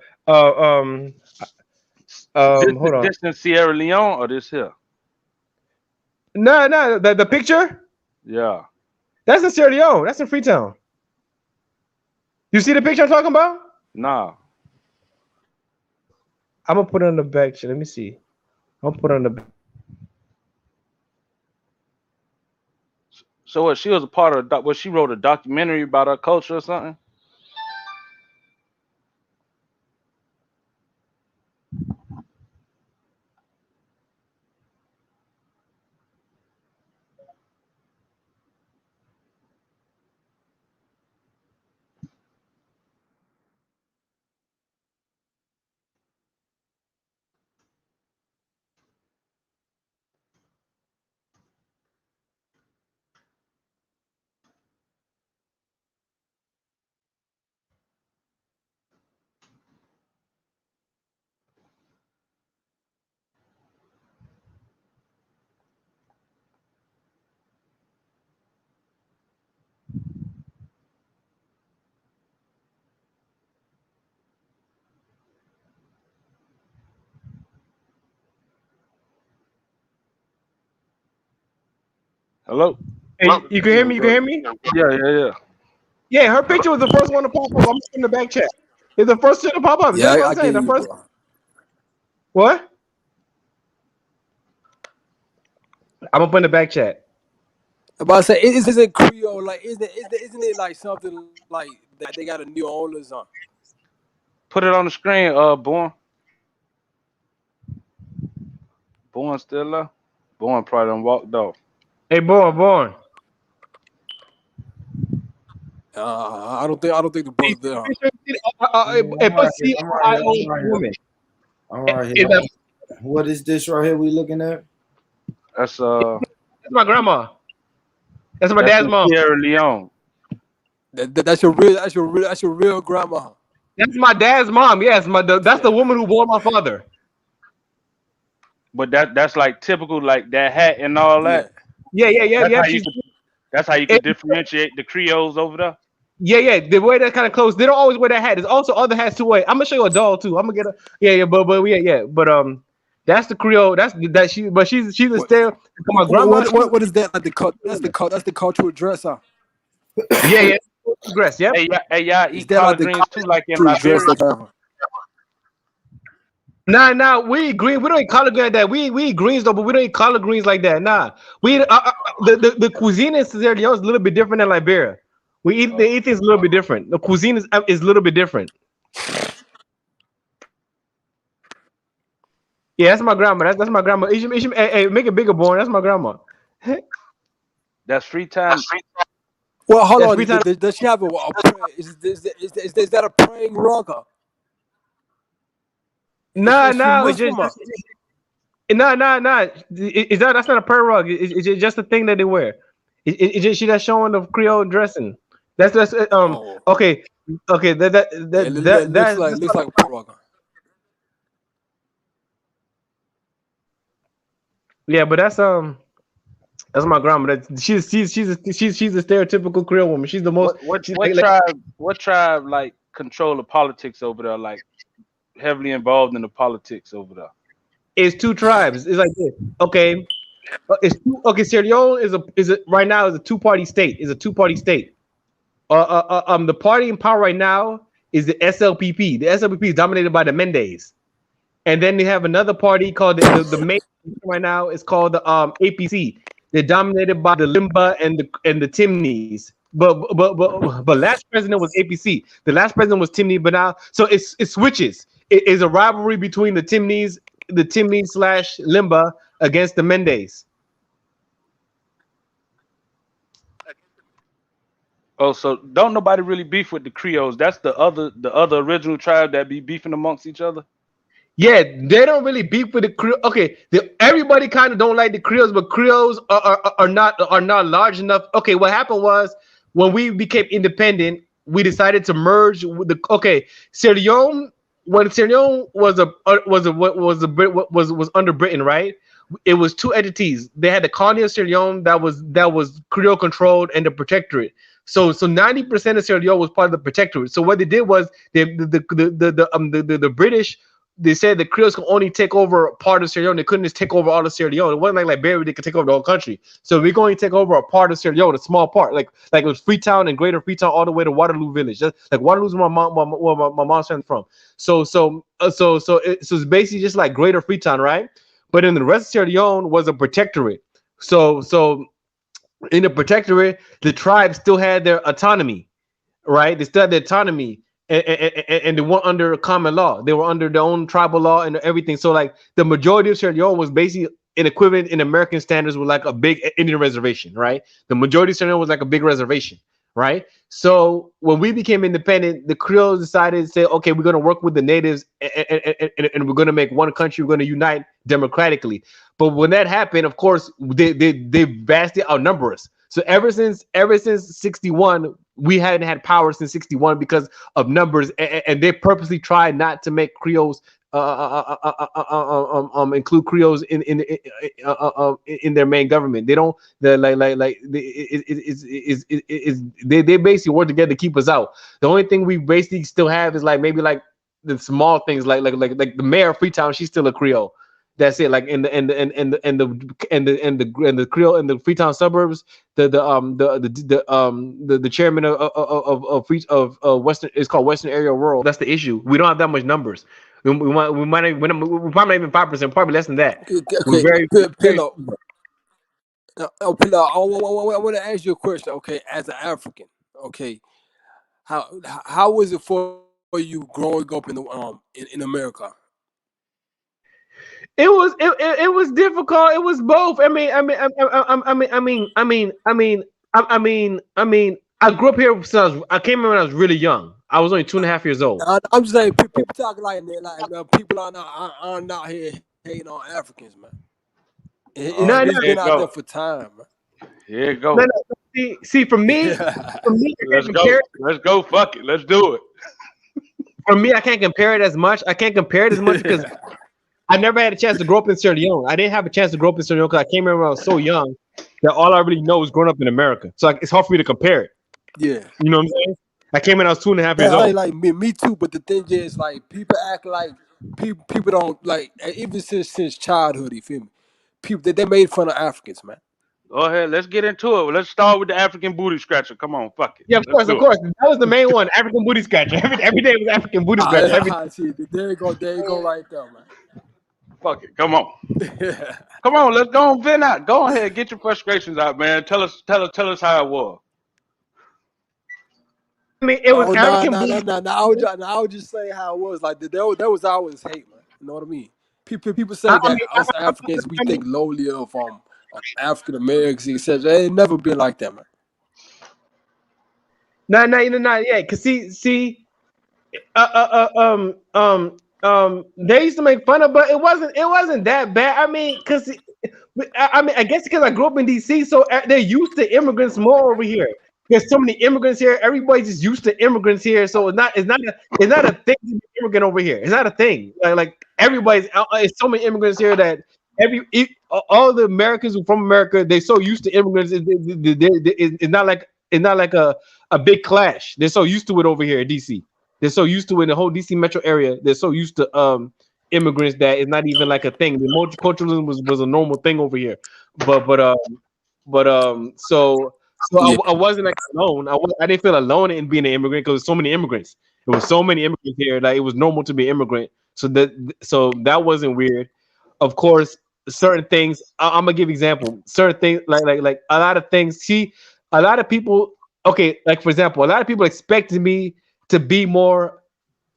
on. This in Sierra Leone or this here? No, the picture. Yeah. That's in Sierra Leone. That's in Freetown. You see the picture I'm talking about? Nah. I'm gonna put it on the back chat. Let me see. I'll put it on the. So what? She was a part of. What she wrote a documentary about her culture or something? Hello. Hey, you can hear me? You can hear me? Yeah. Yeah, her picture was the first one to pop up. I'm in the back chat. It's the first one to pop up. Yeah, That's what I I'm saying. get The you, first. bro. What? I'm gonna put in the back chat. I'm about to say, isn't Creole like? Isn't it like something like that they got a New Orleans on? Put it on the screen, Born. Born still there? Born probably done walked off. Hey, Born. I don't think the brother there. Put CRIO woman. I'm right here. What is this right here we looking at? That's That's my grandma. That's my dad's mom. Sierra Leone. That's your real grandma. That's my dad's mom. Yes, that's the woman who bore my father. But that's like typical, like that hat and all that. Yeah. That's how you can differentiate the Creoles over there. Yeah. They wear that kind of clothes. They don't always wear that hat. There's also other hats too. I'm gonna show you a doll too. I'm gonna get a but that's the Creole. That's she's a stare. My grandma. What is that? Like that's the cultural dress, huh? Yeah. Dress. Yep. Hey, y'all eat collard greens too, like in Liberia. Nah. We eat green. We don't eat collard greens like that. We eat greens though, but we don't eat collard greens like that. Nah. We the cuisine in Sierra Leone is a little bit different than Liberia. They eat things a little bit different. The cuisine is a little bit different. Yeah, that's my grandma. That's my grandma. Hey, make it bigger, Born. That's my grandma. That's free time. Well, hold on. Does she have a prayer? Is that a praying rugger? No. It's just no. That's not a prayer rug. It's just a thing that they wear. It's just that's showing the Creole dressing. That's okay. That looks like a prayer rugger. Yeah, but that's my grandma. She's a stereotypical Creole woman. She's the most. What tribe like control the politics over there? Like heavily involved in the politics over there. It's two tribes. It's like this. Okay, Sierra Leone is right now is a two-party state. It's a two-party state. The party in power right now is the SLPP. The SLPP is dominated by the Mendes, and then they have another party called the main right now is called the APC. They're dominated by the Limba and the Timnees. but last president was APC. The last president was Timney, but now so it switches. It is a rivalry between the Timneys slash Limba against the Mendes. Oh, so don't nobody really beef with the Creoles? That's the other original tribe that be beefing amongst each other. Yeah, they don't really beef with the Creole. Okay, everybody kind of don't like the Creoles, but Creoles are not large enough. Okay, what happened was when we became independent, we decided to merge with the. Okay, Sierra Leone, when Sierra Leone was under Britain, right? It was two entities. They had the colony of Sierra Leone that was Creole controlled and the protectorate. So 90% of Sierra Leone was part of the protectorate. So what they did was the British, they said the Creoles could only take over part of Sierra Leone. They couldn't just take over all of Sierra Leone. It wasn't like Liberia, they could take over the whole country. So we're going to take over a part of Sierra Leone, a small part, like it was Freetown and Greater Freetown all the way to Waterloo Village. Just like Waterloo's where my mom's from. So it's basically just like Greater Freetown, right? But in the rest of Sierra Leone was a protectorate. So in the protectorate, the tribes still had their autonomy, right? They still had their autonomy, and they weren't under common law. They were under their own tribal law and everything. So like the majority of Sierra Leone was basically an equivalent in American standards with like a big Indian reservation, right? The majority of Sierra Leone was like a big reservation, right? So when we became independent, the Creoles decided to say, okay, we're going to work with the natives and we're going to make one country. We're going to unite democratically. But when that happened, of course, they vastly outnumber us. So ever since 61, we hadn't had power since 61 because of numbers, and they purposely tried not to make Creoles include Creoles in their main government. They don't they basically work together to keep us out. The only thing we basically still have is like maybe like the small things like the mayor of Freetown. She's still a Creole. That's it. Like in the Creole in the Freetown suburbs, the chairman of Western is called Western Area Rural. That's the issue. We don't have that much numbers. We probably not even 5%, probably less than that. We're very Pillow. Pillow. I want to ask you a question. Okay, as an African, okay, how was it for you growing up in America? It was difficult. It was both. I grew up here since I came in when I was really young. I was only 2.5 years old. I'm just saying, people talk like that. People are not here hating on Africans, man. It's been out there for time, man. Here you go. No. See, for me, let's go. Let's go. Fuck it. Let's do it. For me, I can't compare it as much. Because I never had a chance to grow up in Sierra Leone. I didn't have a chance to grow up in Sierra Leone because I came here when I was so young that all I really know is growing up in America. So it's hard for me to compare it. Yeah. You know what I'm saying? I came in, I was 2.5 years old. Like me too. But the thing is, like, people act like people don't like, even since childhood. You feel me? People they made fun of Africans, man. Go ahead. Let's get into it. Let's start with the African booty scratcher. Come on, fuck it. Yeah, of course. That was the main one. African booty scratcher. Every day was African booty scratcher. There you go right there, man. Fuck it. Come on. Come on, let's go on, vent out. Go ahead, get your frustrations out, man. Tell us how it was. I mean, it was African booty. I would just say how it was. Like there was always hate, man. You know what I mean? People say that us Africans we think lowly of African Americans, etc. It ain't never been like that, man. No, yeah. Cause see, they used to make fun of, but it wasn't that bad. I mean, I guess because I grew up in DC, so they're used to immigrants more over here. There's so many immigrants here. Everybody's just used to immigrants here, so it's not a thing to be immigrant over here. It's not a thing. Like everybody's. It's so many immigrants here that all the Americans who from America, they're so used to immigrants. It's not like a big clash. They're so used to it over here in DC. They're so used to it in the whole DC metro area. They're so used to immigrants that it's not even like a thing. The multiculturalism was a normal thing over here. I wasn't like alone. I didn't feel alone in being an immigrant because there's so many immigrants. There was so many immigrants here that it was normal to be an immigrant. So that wasn't weird. Of course, certain things. I'm gonna give example. Certain things like a lot of things. See, a lot of people okay, like for example, a lot of people expected me to be more,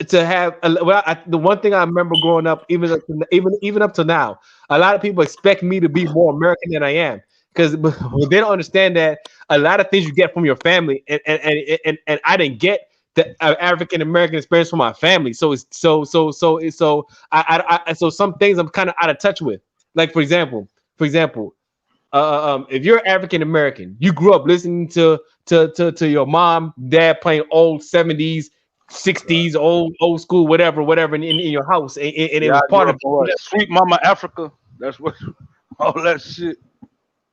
to have. The one thing I remember growing up, even up to now, a lot of people expect me to be more American than I am, because they don't understand that a lot of things you get from your family, and I didn't get the African American experience from my family. So it's so some things I'm kind of out of touch with. Like for example, if you're African American, you grew up listening to your mom, dad playing old 70s, 60s, old school, whatever, in your house, and it Yeah, was I part grew of up on what? Sweet Mama Africa. That's what all that shit.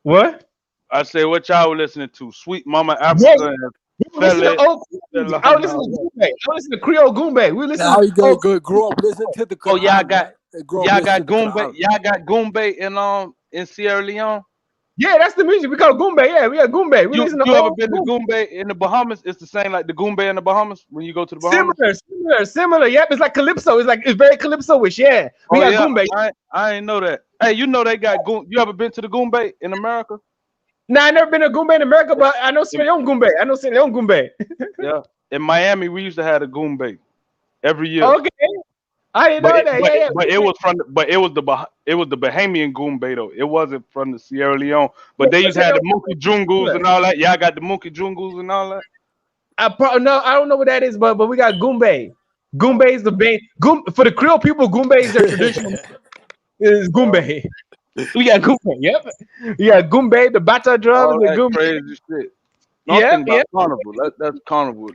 what? I say what y'all were listening to. Sweet Mama Yeah, Africa and we listen to Fele. old music. I would listen to Goombay. I would listen to Creole Goombay. We listen Now to you gotta grow up listening to the Oh, Quran, right? They grow up listening to the Quran. Y'all got Goombay in Sierra Leone. Yeah, that's the music we call Goombay. Yeah, we got Goombay. We listen to You ever old been to Goombay. Goombay in the Bahamas? It's the same like the Goombay in the Bahamas when you go to the Bahamas. Similar. Yep, it's like calypso. It's very calypso-ish. Yeah, we Oh got yeah, Goombay. I ain't know that. Hey, you know they got Goom. You ever been to the Goombay in America? Nah, I never been to Goombay in America, but I know Sierra Leone Goombay. Yeah, in Miami we used to have a Goombay every year. Okay, I didn't But know it, that. but, Yeah. but it was from it was the Bahamian Goombay though. It wasn't from the Sierra Leone. But they used to have the Monkey Jungus and all that. Y'all got the Monkey Jungus and all that. No, I don't know what that is, but we got Goombay. Goombay is the band. For the Creole people, Goombay is their traditional. Is Goombay. We got Goombay. Yep. Yeah, Goombay, the bata drum, All and the that Goombay. crazy shit. Nothing about carnival. That's carnival.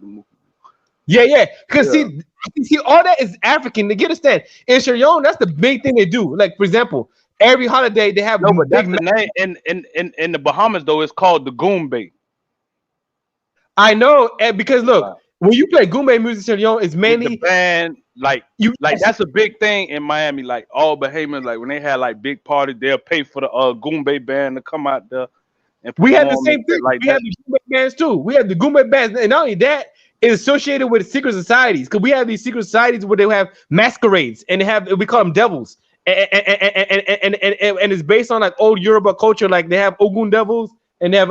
Yeah. Because see, all that is African. To get understand, in Sierra Leone, that's the big thing they do. Like for example, every holiday they have No, but big. that's the name in the Bahamas though. It's called the Goombay. I know, and because look, when you play Goombay music in Sierra Leone, it's mainly the band. Like that's a big thing in Miami. Like all Bahamians, like when they had like big parties, they'll pay for the Goombay band to come out there and perform. We have the same thing. Like we have the Goombay bands too. We have the Goombay bands, and not only that, it's associated with secret societies because we have these secret societies where they have masquerades and they have, we call them devils, and it's based on like old Yoruba culture. Like they have Ogun devils and they have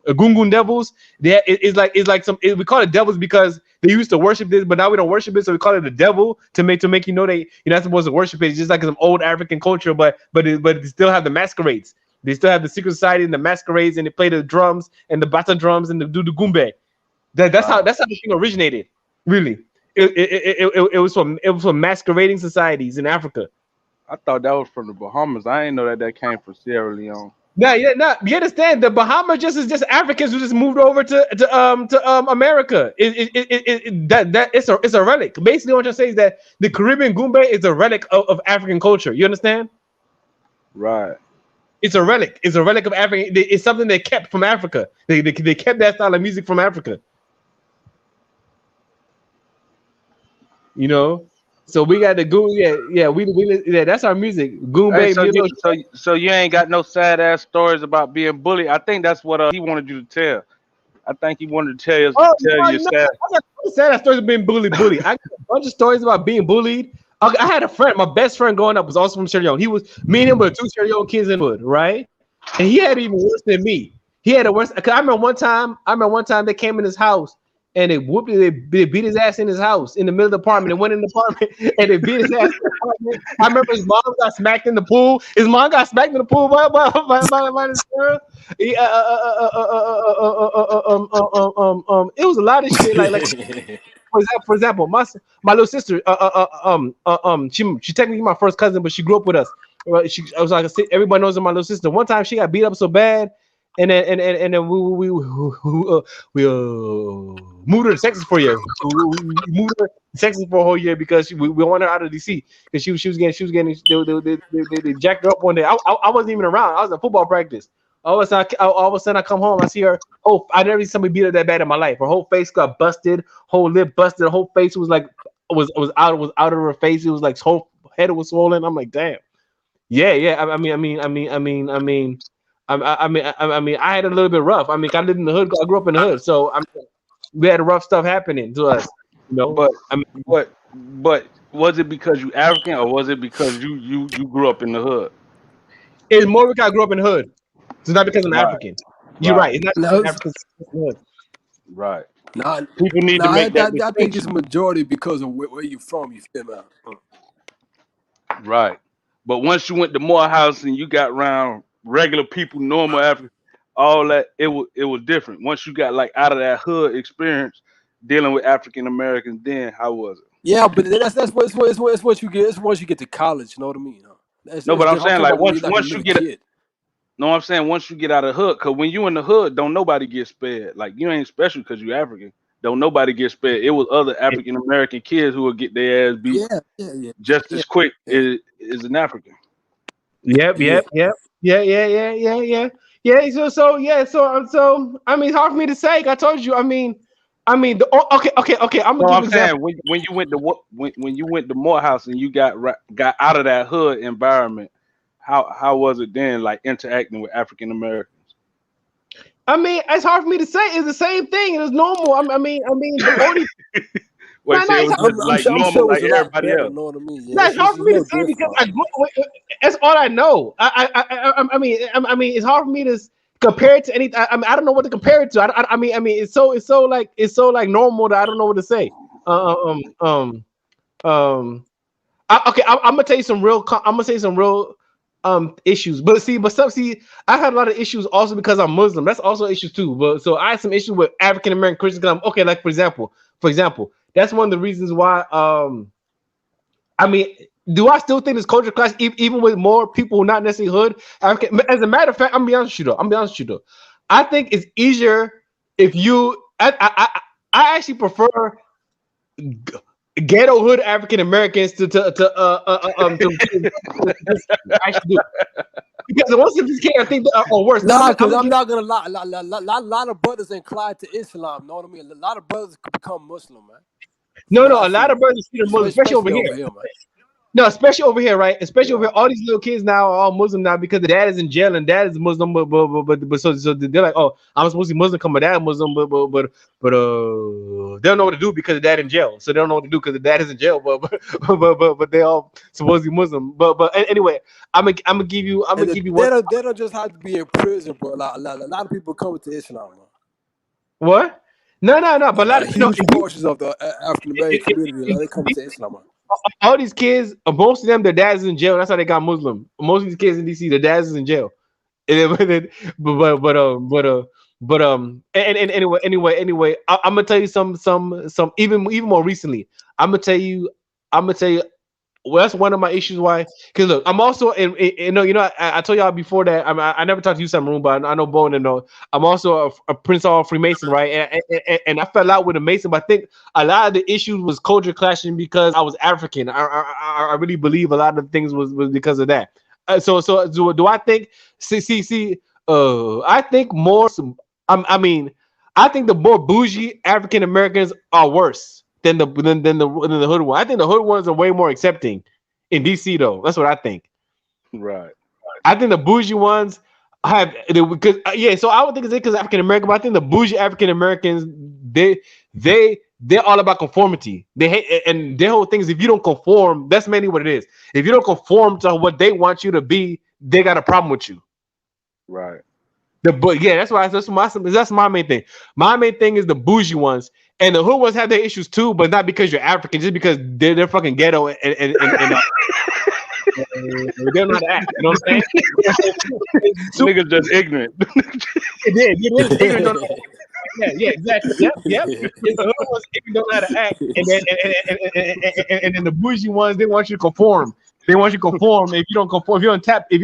Gungun devils. It's like we call it devils because they used to worship this, but now we don't worship it, so we call it the devil to make you know you're not supposed to worship it. It's just like some old African culture, but they still have the masquerades. They still have the secret society and the masquerades, and they play the drums and the bata drums and do the gumbe. That's how the thing originated. Really, it was from masquerading societies in Africa. I thought that was from the Bahamas. I didn't know that came from Sierra Leone. No, you understand? The Bahamas is just Africans who just moved over to America. It's a relic. Basically, what I'm saying is that the Caribbean Goombay is a relic of African culture. You understand? Right. It's a relic. It's a relic of Africa. It's something they kept from Africa. They kept that style of music from Africa. You know. So we got the Goombay. That's our music. Goombay. Hey, so you ain't got no sad ass stories about being bullied. I think that's what he wanted you to tell. I think he wanted to tell you sad. I got sad stories of being bullied. I got a bunch of stories about being bullied. I had a friend. My best friend growing up was also from Sierra Leone. Me and him were two Sierra Leone kids in the hood, right? And he had it even worse than me. He had it worse. Cause I remember one time they came in his house and they whooped it. They beat his ass in his house in the middle of the apartment. They went in the apartment and they beat his ass. I remember his mom got smacked in the pool. His mom got smacked in the pool by his girl. It was a lot of shit. Like for example, my little sister. She technically my first cousin, but she grew up with us. I was like, everybody knows my little sister. One time she got beat up so bad. And then we moved her to Texas for a year. We moved her to Texas for a whole year because we wanted her out of DC because she was getting they jacked her up one day. I wasn't even around. I was at football practice. All of a sudden I come home. I see her. Oh, I never seen somebody beat her that bad in my life. Her whole face got busted. Whole lip busted. Her whole face was like was out of her face. It was like whole head was swollen. I'm like, damn. Yeah. I mean, I had a little bit rough. I mean, I lived in the hood. I grew up in the hood, so we had rough stuff happening to us. You know, but was it because you African or was it because you grew up in the hood? It's more because I grew up in the hood. It's not because I'm Right. African. You're right. It's not because I'm No, African. Right. nah, People need nah, to make that I think it's distinction. majority because of where you from. You feel me? Right. But once you went to Morehouse and you got around regular people, normal African, all that, it was different. Once you got like out of that hood experience dealing with African Americans, then how was it? Yeah, but it's what you get. It's once you get to college. You know what I mean? It's No, but I'm different. I'm saying talking like about when you're like a once you little get kid. no, I'm saying once you get out of the hood, cause when you in the hood, don't nobody get spared. Like you ain't special because you African. Don't nobody get spared. It was other African American kids who would get their ass beat Yeah. just as quick as an African. Yep. Yeah. So I mean, it's hard for me to say. I told you. I mean, okay. I'm No, gonna give I'm an saying example. when you went to when you went to Morehouse and you got out of that hood environment, how was it then like interacting with African Americans? I mean, it's hard for me to say. It's the same thing. It's normal. I mean, the only Well, no, see, it it's was hard. just like I'm sure normal it was like a lot everybody better. You else. know what I mean? Yeah, No, it's hard it's for a me to little say because different. that's all I know. I mean, it's hard for me to compare it to anything. I don't know what to compare it to. I mean, it's so like normal that I don't know what to say. Okay, I'm gonna tell you some real. I'm gonna say some real issues. But I had a lot of issues also because I'm Muslim. That's also issues too. But so I had some issues with African American Christians. Okay, like for example, that's one of the reasons why. I mean, do I still think this culture clash even with more people who not necessarily hood? As a matter of fact, I'm gonna be honest with you though. I think it's easier if you. I actually prefer ghetto hood African Americans to actually do because the ones that can't think or worse. Nah, because I'm not gonna lie. A lot of brothers inclined to Islam. Know what I mean? A lot of brothers could become Muslim, man. No, a lot of brothers see the Muslim, especially over here. man. No, especially over here, right? Especially over here, all these little kids now are all Muslim now because the dad is in jail and dad is Muslim, but so they're like, oh, I'm supposed to be Muslim, come my dad Muslim, but they don't know what to do because the dad in jail, so they don't know what to do because the dad is in jail, but they all supposed to be Muslim, but anyway, I'm gonna give you what They don't just have to be in prison, bro. A lot of people come to Islam, man. what? No, but a lot of huge portions of the African American community, they come to Islam, man. All these kids, most of them, their dads is in jail. That's how they got Muslim. Most of these kids in DC, their dads is in jail. And anyway, I'm gonna tell you some even more recently. I'm gonna tell you. Well, that's one of my issues. Why? Because look, I'm also I told y'all before that I never talked to you, some room, but I know Bowen and know I'm also a Prince Hall Freemason, right? And I fell out with a Mason, but I think a lot of the issues was culture clashing because I was African. I really believe a lot of things was because of that. So do I think? I think more. I think the more bougie African Americans are worse than the hood one. I think the hood ones are way more accepting in DC though. That's what I think. Right. I think the bougie ones have because So I would think it's because African American, but I think the bougie African Americans they're all about conformity. They hate, and their whole thing is if you don't conform, that's mainly what it is. If you don't conform to what they want you to be, they got a problem with you. Right. That's my main thing. My main thing is the bougie ones, and the hood ones have their issues too, but not because you're African, just because they're fucking ghetto and they don't know how to act. You know what I'm saying? Niggas just ignorant. Ignorant. Yeah, exactly. Yep. The hood ones don't know how to act, and then the bougie ones they want you to conform. They want you to conform. If you don't conform, if you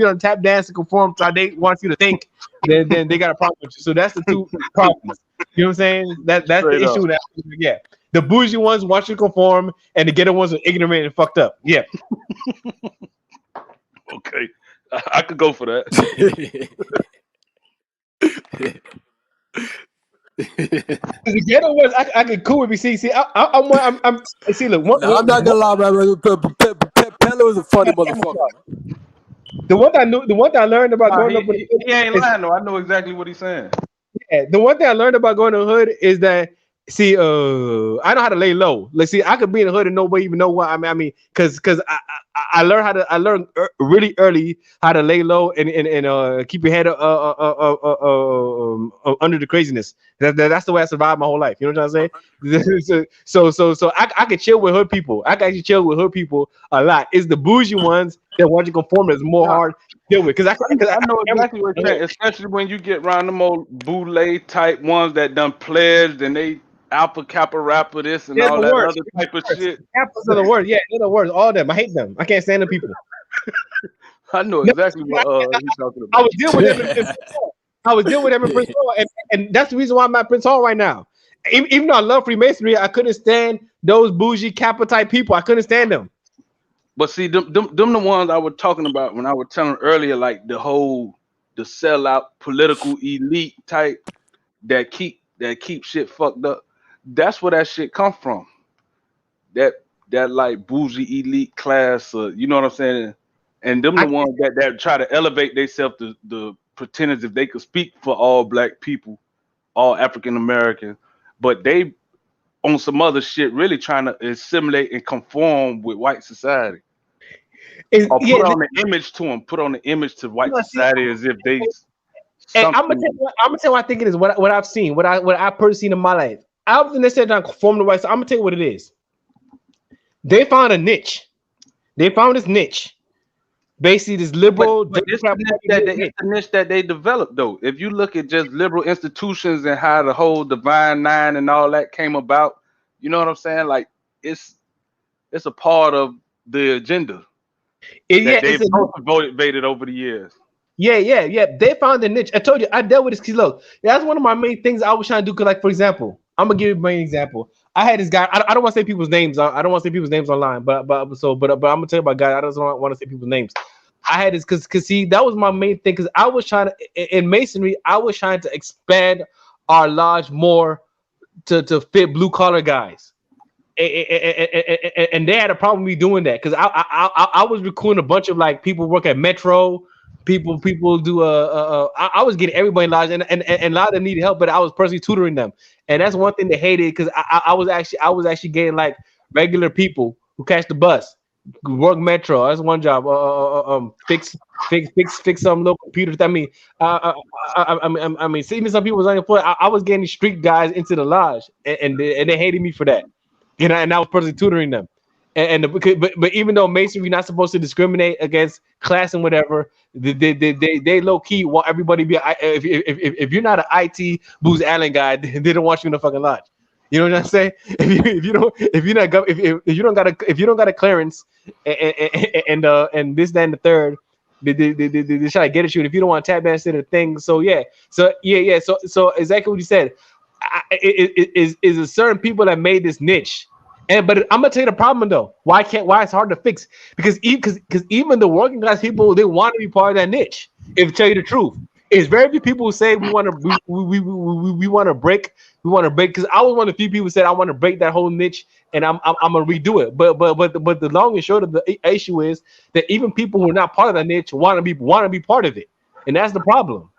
don't tap dance and conform to how they want you to think, then they got a problem with you. So that's the two problems. You know what I'm saying? That's Straight the issue. up. The bougie ones want you to conform, and the ghetto ones are ignorant and fucked up. Yeah. Okay, I could go for that. The ghetto ones, I get cool with me. See, I'm see. Look, I'm not gonna lie, man. Pella is a funny motherfucker. The one that I learned about growing up he ain't lying though. I know exactly what he's saying. Yeah, the one thing I learned about going to the hood is that See, I know how to lay low. Let's see, I could be in the hood and nobody even know what I mean, because I learned really early how to lay low and keep your head under the craziness. That's the way I survived my whole life. You know what I'm saying? so I could chill with hood people. I can actually chill with hood people a lot. It's the bougie ones that want you conform is more hard to deal with. Because I know exactly what you're saying, especially when you get around them old boule type ones that done pledged and they Alpha Kappa rapper this and They're all the that worst. other type of shit. Apples are the worst. Yeah, they're the worst. All of them. I hate them. I can't stand the people. I know No, exactly what he's talking I about. was dealing with them in Prince Hall. I was dealing with them in Prince Hall, and that's the reason why I'm at Prince Hall right now. Even though I love Freemasonry, I couldn't stand those bougie Kappa type people. I couldn't stand them. But see, them the ones I was talking about when I was telling earlier, like the sellout political elite type that keep shit fucked up. That's where that shit come from. That like bougie elite class, you know what I'm saying? And them the ones that try to elevate themselves to the pretend as if they could speak for all black people, all African American, but they on some other shit really trying to assimilate and conform with white society. Or put on the image to them, put on the image to white society as if they And I'm gonna tell you what I think it is. What I've seen, what I personally seen in my life. I was in this trying to conform to white. So I'm gonna tell you what it is. They found a niche. They found this niche. Basically, this liberal. But it's the niche that they developed, though. If you look at just liberal institutions and how the whole Divine Nine and all that came about, you know what I'm saying? Like it's a part of the agenda that they've cultivated over the years. Yeah. They found the niche. I told you, I dealt with this. Cause look, that's one of my main things I was trying to do. Cause, like, for example, I'm gonna give you my example. I had this guy. I don't want to say people's names. I don't want to say people's names online. But I'm gonna tell you about guy. I don't want to say people's names. I had this because see, that was my main thing. Because I was trying to in masonry, I was trying to expand our lodge more to fit blue collar guys. And they had a problem with me doing that because I was recruiting a bunch of like people who work at Metro, people do I was getting everybody in lodge and a lot of them needed help, but I was personally tutoring them, and that's one thing they hated because I was actually getting like regular people who catch the bus, work Metro. That's one job. Fix some little computers. I mean, even some people was unemployed. I was getting street guys into the lodge, and they hated me for that. And I was personally tutoring them, but even though masonry not supposed to discriminate against class and whatever, they low key want everybody to be. If you're not an IT Booz Allen guy, they don't want you in the fucking lodge. You know what I'm saying? If you don't got a clearance and this, that, and the third, they try to get at you. And if you don't want to tap dance to the thing, so exactly what you said. Is a certain people that made this niche, but I'm gonna tell you the problem though. Why it's hard to fix? Because even the working class people, they want to be part of that niche. If to tell you the truth, it's very few people who say we want to break. Because I was one of the few people who said I want to break that whole niche and I'm gonna redo it. But the long and short of the issue is that even people who are not part of that niche want to be part of it, and that's the problem.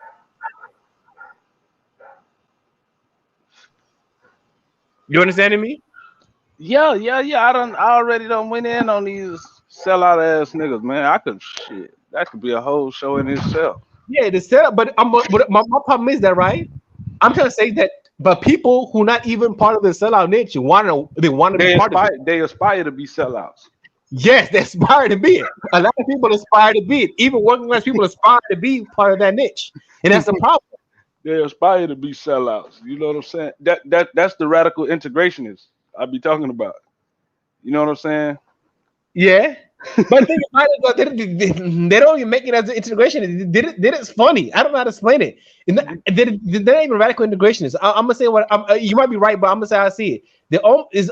You understanding me? Yeah. I already done went in on these sellout ass niggas, man. That could be a whole show in itself. Yeah, the setup, but my problem is that, right? I'm trying to say that, but people who not even part of the sellout niche want to be part of it. They aspire to be sellouts. Yes, they aspire to be it. A lot of people aspire to be it. Even working class people aspire to be part of that niche, and that's the problem. They aspire to be sellouts. You know what I'm saying? That's the radical integrationists I be talking about. You know what I'm saying? Yeah. But think about it, they don't even make it as an integration. It's funny. I don't know how to explain it. They're not even radical integrationists. I'm gonna say you might be right, but I'm gonna say how I see it. Is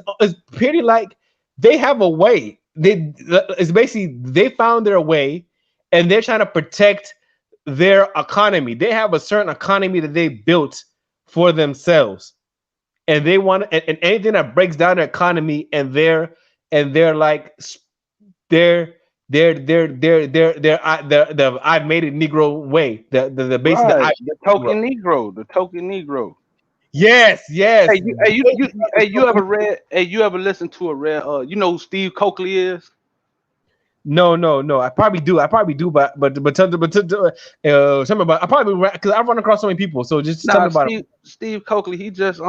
pretty like they have a way. It's basically they found their way, and they're trying to protect their economy. They have a certain economy that they built for themselves, and they want and anything that breaks down their economy, and they're like. They're the I've made it Negro way. The basic right. The token Negro. Yes, yes. You ever read? Hey, you ever listened to a read? You know who Steve Coakley is? No. I probably do, tell me about. I probably because I run across so many people. So just tell me Nah, about it. Steve Coakley. He just did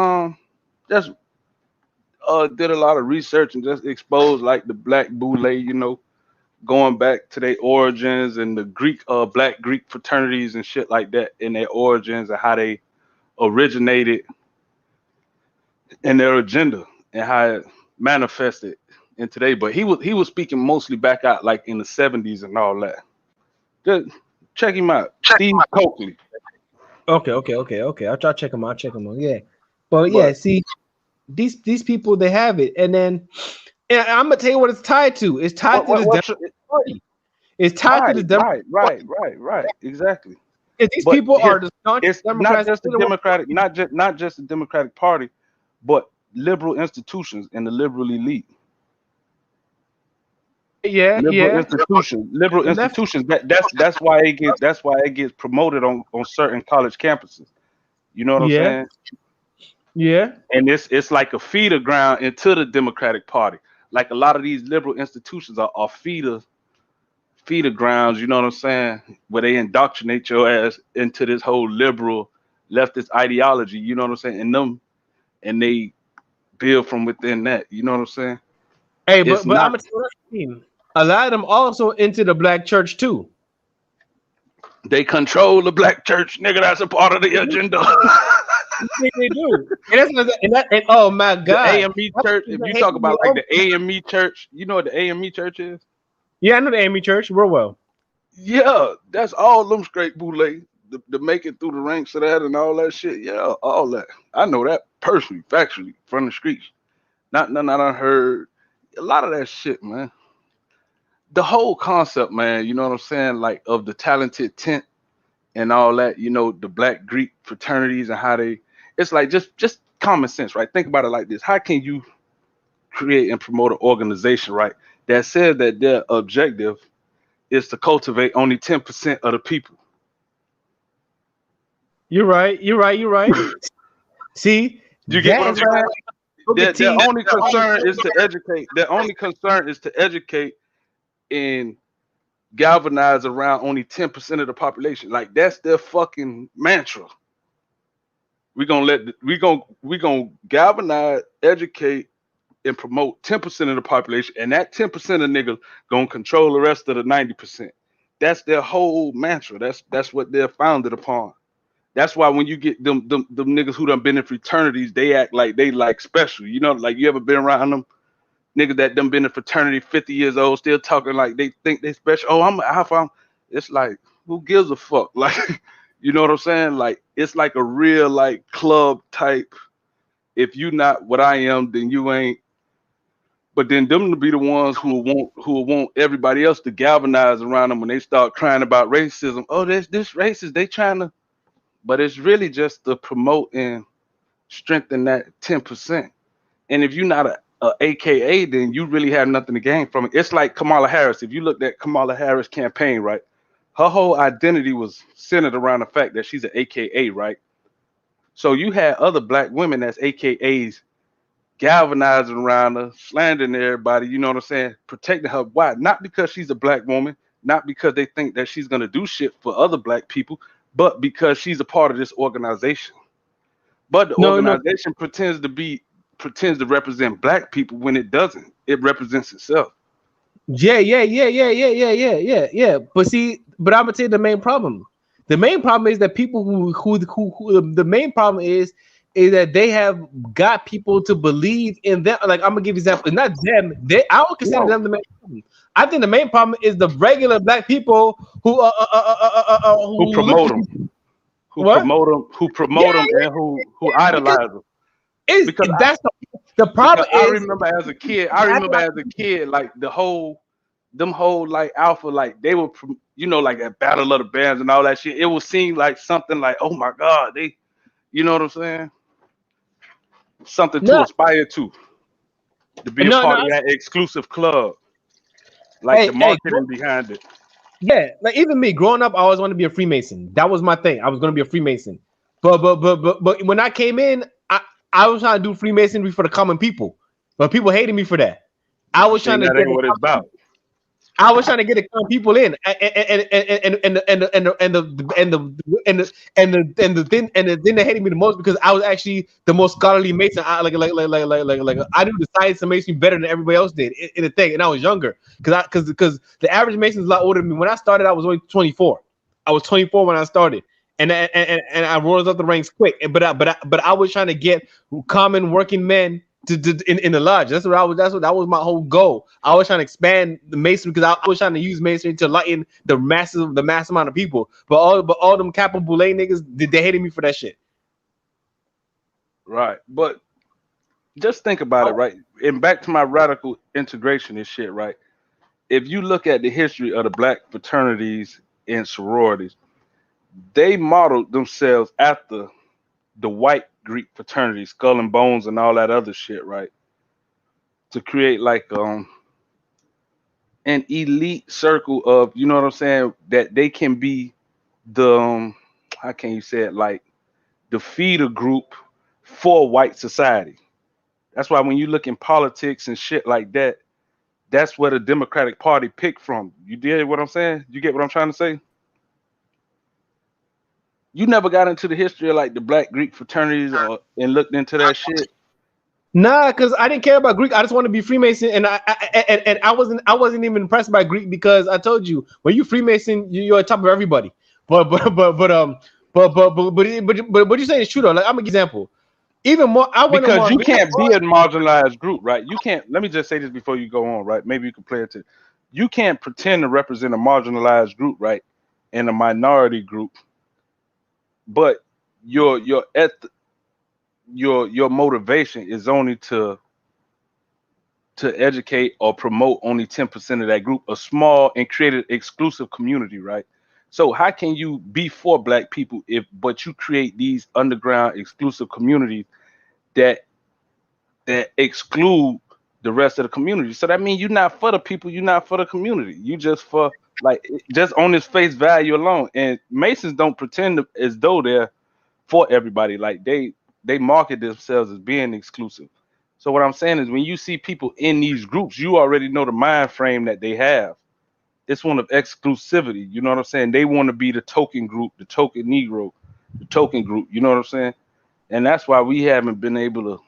a lot of research and just exposed like the black boule, you know, going back to their origins and the Greek black Greek fraternities and shit like that in their origins and how they originated and their agenda and how it manifested in today. But he was speaking mostly back out like in the 70s and all that. Just check him out. Steve Coakley. Okay. I'll try to check them out. Yeah, but yeah, see, these people, they have it, and then I'm gonna tell you what it's tied to. It's tied to this Democratic Party. It's tied to the Democratic Party. Right. Exactly. If these people are the it's not just the Democratic, not just the Democratic Party, but liberal institutions and the liberal elite. Liberal institutions. That's why it gets promoted on certain college campuses. You know what I'm saying? Yeah. And it's like a feeder ground into the Democratic Party. Like a lot of these liberal institutions are feeder grounds, you know what I'm saying? Where they indoctrinate your ass into this whole liberal leftist ideology, you know what I'm saying? And they build from within that, you know what I'm saying? Hey, but I'm gonna tell you, a lot of them also into the black church too. They control the black church, nigga. That's a part of the agenda. They do. And oh my God. The AME church, if you talk about like the AME church, you know what the AME church is? Yeah, I know the AME church real well. Yeah, that's all them straight boule. To make it through the ranks of that and all that shit. Yeah, all that. I know that personally, factually, from the streets. Not nothing I done heard. A lot of that shit, man. The whole concept, man, you know what I'm saying? Like of the talented tent and all that, you know, the black Greek fraternities and how it's like just common sense, right? Think about it like this. How can you create and promote an organization, right, that says that their objective is to cultivate only 10% of the people? You're right. See, you get what I'm saying? Their only concern is to educate. Their only concern is to educate and galvanize around only 10% of the population. Like that's their fucking mantra. We're gonna galvanize, educate, and promote 10% of the population, and that 10% of niggas gonna control the rest of the 90%. That's their whole mantra. That's what they're founded upon. That's why when you get them niggas who done been in fraternities, they act like they like special. You know, like you ever been around them niggas that done been in fraternity 50 years old, still talking like they think they special. Oh, I'm alpha. It's like, who gives a fuck? Like, you know what I'm saying? Like, it's like a real like club type. If you not what I am, then you ain't. But then them to be the ones who want everybody else to galvanize around them when they start crying about racism. Oh, this racist. They trying to, but it's really just to promote and strengthen that 10%. And if you're not a AKA, then you really have nothing to gain from it. It's like Kamala Harris. If you looked at Kamala Harris' campaign, right, her whole identity was centered around the fact that she's an AKA, right? So you had other black women that's AKAs galvanizing around her, slandering everybody, you know what I'm saying, protecting her. Why? Not because she's a black woman, not because they think that she's gonna do shit for other black people, but because she's a part of this organization. But the organization pretends to represent black people when it doesn't. It represents itself. Yeah. But see, I'm gonna tell you the main problem. The main problem is that people who the main problem is that they have got people to believe in them. Like, I'm gonna give you an example. Not them. I don't consider them the main problem. I think the main problem is the regular black people who promote them, who promote them, and who idolize them. Because that's the problem. I remember as a kid, like them whole like alpha, like they were, you know, like at Battle of the Bands and all that shit. It would seem like something like, oh my God, they, you know what I'm saying? Something to aspire to be a part of that exclusive club, like the marketing behind it. Yeah, like even me growing up, I always wanted to be a Freemason. That was my thing. I was going to be a Freemason. But when I came in, I was trying to do Freemasonry for the common people, but people hated me for that. I was See, trying to that get ain't what it's about. I was trying to get the common people in, and the thing that hated me the most because I was actually the most scholarly Mason. I I knew the science of Masonry better than everybody else did in the thing, and I was younger because the average Mason is a lot older than me. When I started, I was only 24. I was 24 when I started, and I rose up the ranks quick. But I was trying to get common working men in the lodge. That was my whole goal. I was trying to expand the masonry because I was trying to use masonry to lighten the mass amount of people. But all them Capo Boule niggas, they hated me for that shit. Right. But just think about it, right? And back to my radical integration and shit, right? If you look at the history of the black fraternities and sororities, they modeled themselves after the white Greek fraternities, Skull and Bones and all that other shit, right? To create like an elite circle of, you know what I'm saying, that they can be the how can you say it, like the feeder group for white society. That's why when you look in politics and shit like that, that's where the Democratic Party picked from. You did what I'm saying? You get what I'm trying to say? You never got into the history of like the black Greek fraternities and looked into that shit. Nah, because I didn't care about Greek. I just want to be Freemason, and I wasn't even impressed by Greek because I told you when you Freemason, you're on top of everybody. But what you saying is true though. Like I'm an example. Even more, I want Because more. you can't be a marginalized group, right? You can't. Let me just say this before you go on, right? Maybe you can play it too. You can't pretend to represent a marginalized group, right, and a minority group, but your motivation is only to educate or promote only 10% of that group, a small and created exclusive community, right? So how can you be for black people but you create these underground exclusive communities that exclude the rest of the community? So that means you're not for the people, you're not for the community. You just for like just on this face value alone. And Masons don't pretend as though they're for everybody. Like they market themselves as being exclusive. So what I'm saying is when you see people in these groups, you already know the mind frame that they have. It's one of exclusivity. You know what I'm saying? They want to be the token group, the token Negro, the token group. You know what I'm saying? And that's why we haven't been able to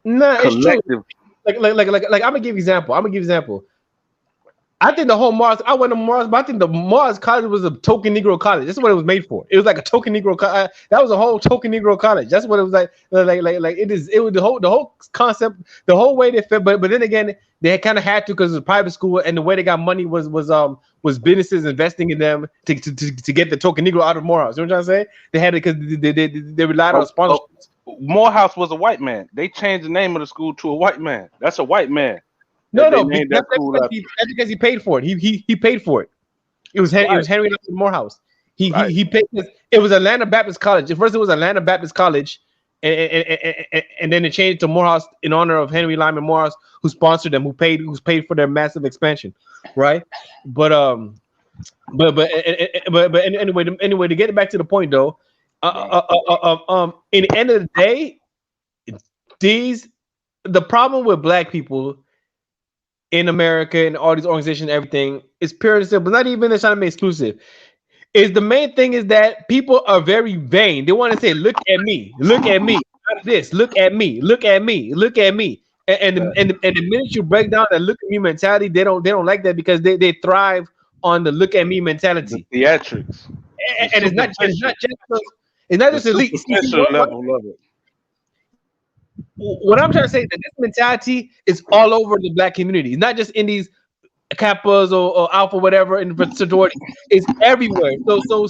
It's true. collective. Like I'm gonna give example. I think the whole Mars. I went to Mars, but I think the Mars College was a token Negro college. That's what it was made for. It was like a token Negro. That was a whole token Negro college. That's what it was like. Like it is. It was the whole concept, the whole way they fit. But then again, they kind of had to because it was a private school, and the way they got money was businesses investing in them to get the token Negro out of Morehouse. You know what I'm trying to say? They had it because they relied on sponsorships. Morehouse was a white man. They changed the name of the school to a white man. That's a white man. No, That's because he paid for it. He paid for it. It was Henry Nelson Morehouse. He paid. It was Atlanta Baptist College. At first, it was Atlanta Baptist College, and then it changed to Morehouse in honor of Henry Lyman Morehouse, who sponsored them, who's paid for their massive expansion, right? But anyway, to get back to the point though, in the end of the day, the problem with black people in America and all these organizations, everything is pure and simple. Not even they're trying to make exclusive. Is the main thing is that people are very vain. They want to say, "Look at me, look at me, not this, look at me, look at me, look at me." And the minute you break down that "look at me" mentality, they don't like that because they thrive on the "look at me" mentality. The theatrics. And it's not just elite. Superficial level of it. What I'm trying to say is that this mentality is all over the black community. It's not just in these Kappas or Alpha, whatever, in the sorority. It's everywhere. So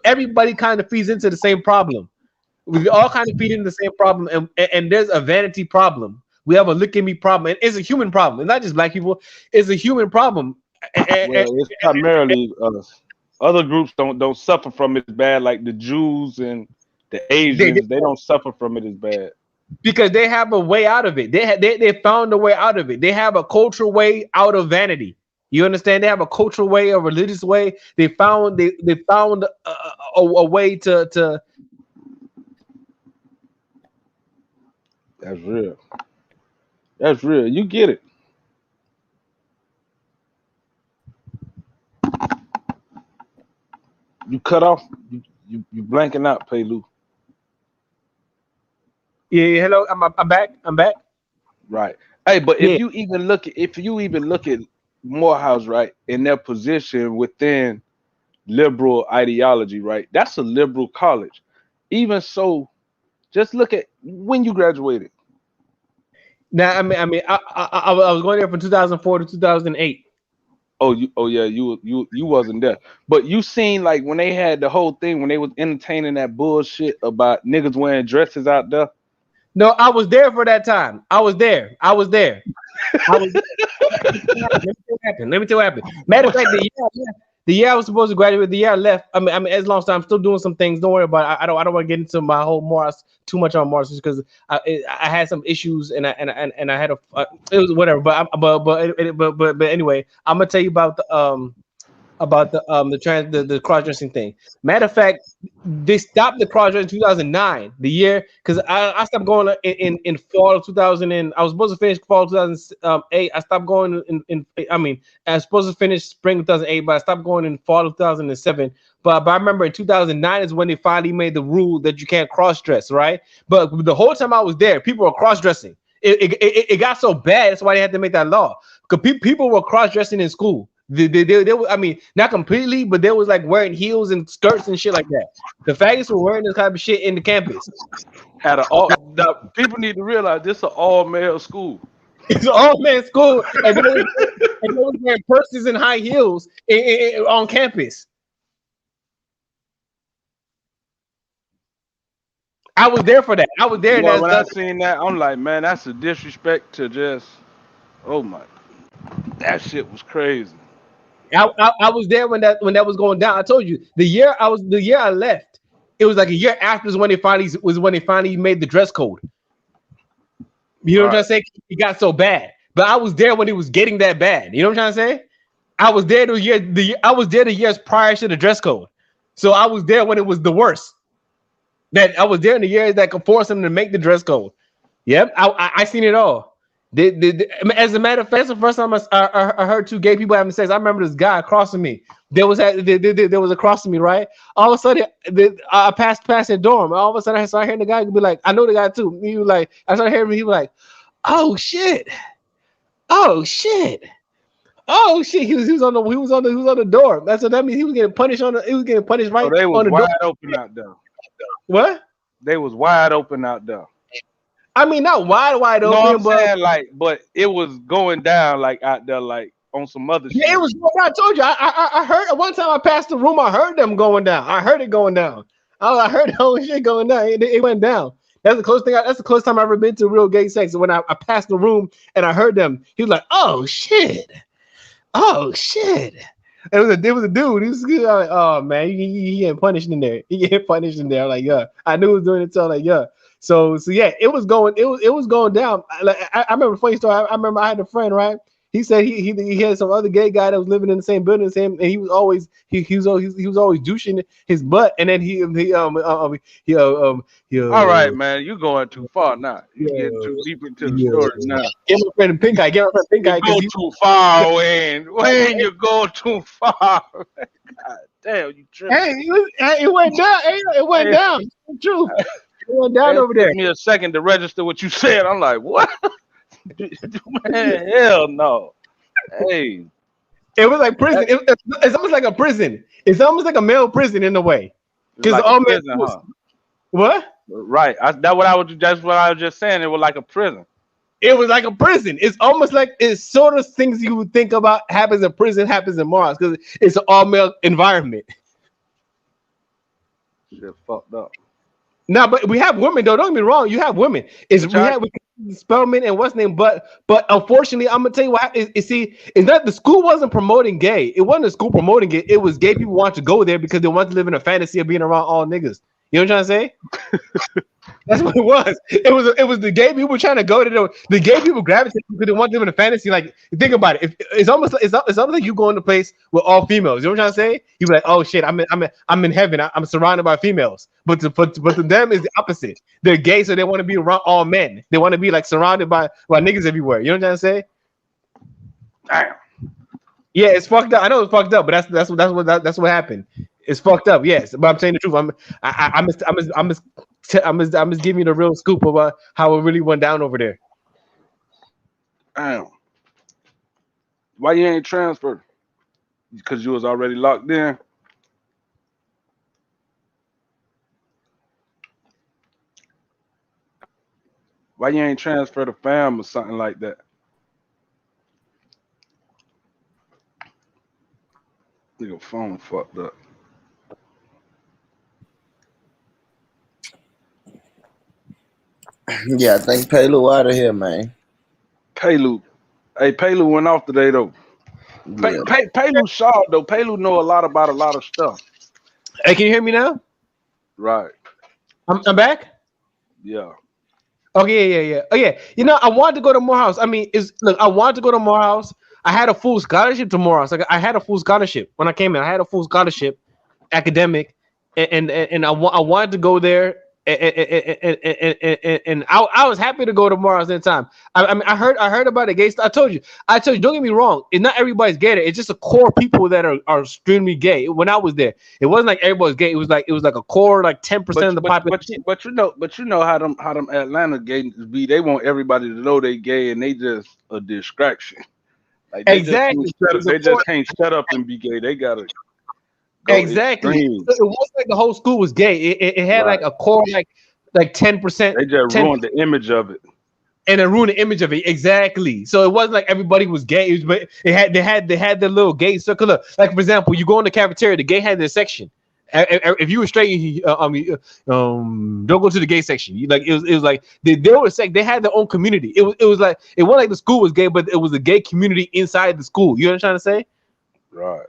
everybody kind of feeds into the same problem. We all kind of feed into the same problem, and there's a vanity problem. We have a look at me problem, and it's a human problem. It's not just black people. It's a human problem. Well, it's primarily us. Other groups don't suffer from it as bad, like the Jews and the Asians. They don't suffer from it as bad. Because they have a way out of it. They found a way out of it. They have a cultural way out of vanity. You understand? They have a cultural way, a religious way. They found a way to That's real. That's real. You get it. You cut off. You blanking out, Pelu. Yeah, hello. I'm back. I'm back. Right. Hey, but Yeah. if you even look at Morehouse, right, in their position within liberal ideology, right, that's a liberal college. Even so, just look at when you graduated. Now, I was going there from 2004 to 2008. Oh yeah, you wasn't there, but you seen like when they had the whole thing when they was entertaining that bullshit about niggas wearing dresses out there. No, I was there for that time. I was there. I was there. I was. Let me tell you what happened. Matter of fact, the year I was supposed to graduate, the year I left. As long as I'm still doing some things. Don't worry about it. I don't want to get into my whole Mars too much on Mars because I had some issues and I had it was whatever. But anyway, I'm gonna tell you about the cross dressing thing. Matter of fact, they stopped the cross dressing in 2009, the year because I stopped going in fall of 2000 and I was supposed to finish fall of 2008. I stopped going I was supposed to finish spring of 2008, but I stopped going in fall of 2007. But I remember in 2009 is when they finally made the rule that you can't cross dress, right? But the whole time I was there, people were cross dressing. It got so bad. That's why they had to make that law because people were cross dressing in school. They not completely, but they was like wearing heels and skirts and shit like that. The faggots were wearing this type of shit in the campus. People need to realize this is an all male school. It's an all man school, and they was wearing purses and high heels on campus. I was there for that. I was there. When I seen that, I'm like, man, that's a disrespect to just. Oh my, that shit was crazy. I was there when that was going down. I told you the year I left. It was like a year after is when they finally made the dress code. You know what I'm trying to say? It got so bad, but I was there when it was getting that bad. You know what I'm trying to say? I was there the years prior to the dress code, so I was there when it was the worst. That I was there in the years that could force them to make the dress code. Yep, I seen it all. As a matter of fact, the first time I heard two gay people having sex. I remember this guy across from me. There was across from me, right? All of a sudden, I passed the dorm. All of a sudden, I started hearing the guy be like, I know the guy too. He was like, I started hearing him. He was like, oh shit, oh shit, oh shit. He was on the door. That's what that means. He was getting punished right so they was on the wide door. open out there. What? They was wide open out there. I mean, not wide open. No, I'm saying but it was going down like out there, like on some other shit. Yeah, it was. I told you. I heard one time I passed the room. I heard them going down. I heard it going down. I heard the whole shit going down. It went down. That's the closest thing. That's the closest time I've ever been to real gay sex. When I passed the room and I heard them, he was like, "Oh shit, oh shit." It was a dude. He was like, "Oh man, he getting punished in there. He getting punished in there." I'm like, yeah, I knew he was doing it. So like, yeah. So yeah, it was going down. I remember a funny story. I remember I had a friend, right? He said he had some other gay guy that was living in the same building as him, and he was always douching his butt, and then All right, man, you going too far now. You getting too deep into the story now. Get my friend Pink Eye. Get my friend Pink Eye. You go too far, Wayne. Wayne, you go too far. God damn, you tripping. Hey, it went down. It went down. It's true. It went down over there. Took me a second to register what you said. I'm like, what? Man, hell no. Hey. It was like prison. It's almost like a prison. It's almost like a male prison in a way. Because like all prison, men. huh? What? Right. That's what I was just saying. It was like a prison. It was like a prison. It's almost like it's sort of things you would think about happens in prison, happens in Mars, because it's an all-male environment. Shit fucked up. No, but we have women though. Don't get me wrong. You have women. We have Spellman and what's name, but unfortunately, I'm gonna tell you what. It's not the school wasn't promoting gay. It wasn't the school promoting it. It was gay people want to go there because they want to live in a fantasy of being around all niggas. You know what I'm trying to say? That's what it was. It was the gay people trying to go to the gay people gravitating because they want them in a fantasy. Like think about it. It's almost like you go in a place with all females. You know what I'm trying to say? You be like, oh shit, I'm in heaven. I'm surrounded by females. But to them is the opposite. They're gay, so they want to be around all men. They want to be like surrounded by niggas everywhere. You know what I'm trying to say? Damn. Yeah, it's fucked up. I know it's fucked up, but that's what happened. It's fucked up. Yes, but I'm saying the truth. I'm just giving you the real scoop about how it really went down over there. Damn. Why you ain't transferred? Because you was already locked in. Why you ain't transferred to fam or something like that? Nigga phone fucked up. Yeah, I think Paylu out of here, man. Paylu. Hey, Paylu went off today though. Yeah. Paylu sharp though. Paylu know a lot about a lot of stuff. Hey, can you hear me now? Right. I'm back. Yeah. Okay, yeah. Oh yeah. You know, I wanted to go to Morehouse. I mean, I wanted to go to Morehouse. I had a full scholarship to Morehouse. Like I had a full scholarship when I came in. I had a full scholarship, academic, and I wanted to go there. And I was happy to go to Morehouse at the time. I mean, I heard about it. Gay. I told you. Don't get me wrong. It's not everybody's gay. It's just a core people that are extremely gay. When I was there, it wasn't like everybody's gay. It was like a core like 10% of the population. But you know how them Atlanta gays be. They want everybody to know they gay, and they just a distraction. Like they Exactly. just can't shut up and be gay. They gotta go Exactly. extreme. So it wasn't like the whole school was gay. It had like a core like 10%. They just ruined the image of it. And it ruined the image of it. Exactly. So it wasn't like everybody was gay, but they had the little gay circle. Look, like for example, you go in the cafeteria, the gay had their section. If you were straight, don't go to the gay section. It was like they were they had their own community. It was like it wasn't like the school was gay, but it was a gay community inside the school. You know what I'm trying to say? Right.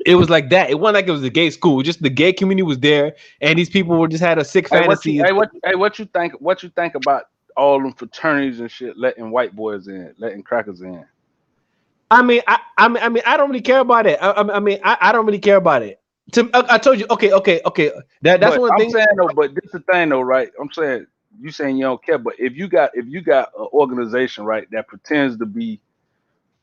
It was like that. It wasn't like it was a gay school. Just the gay community was there, and these people were just had a sick fantasy. What you think about all them fraternities and shit letting white boys in, letting crackers in? I mean, I don't really care about it. I don't really care about it. I told you, okay. That's one thing. I'm saying though, but this is the thing though, right? I'm saying you saying you don't care, but if you got an organization, right, that pretends to be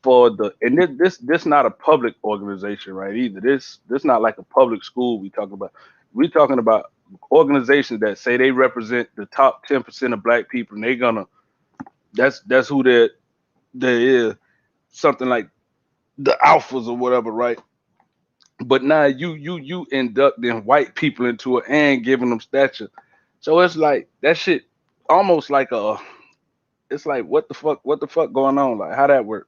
for the, and this not a public organization, right? Either this not like a public school we talking about. We talking about organizations that say they represent the top 10% of black people, and they gonna that's who there is, something like the alphas or whatever, right? But now you inducting white people into it and giving them stature, so it's like that shit almost like it's like what the fuck going on, like how that work?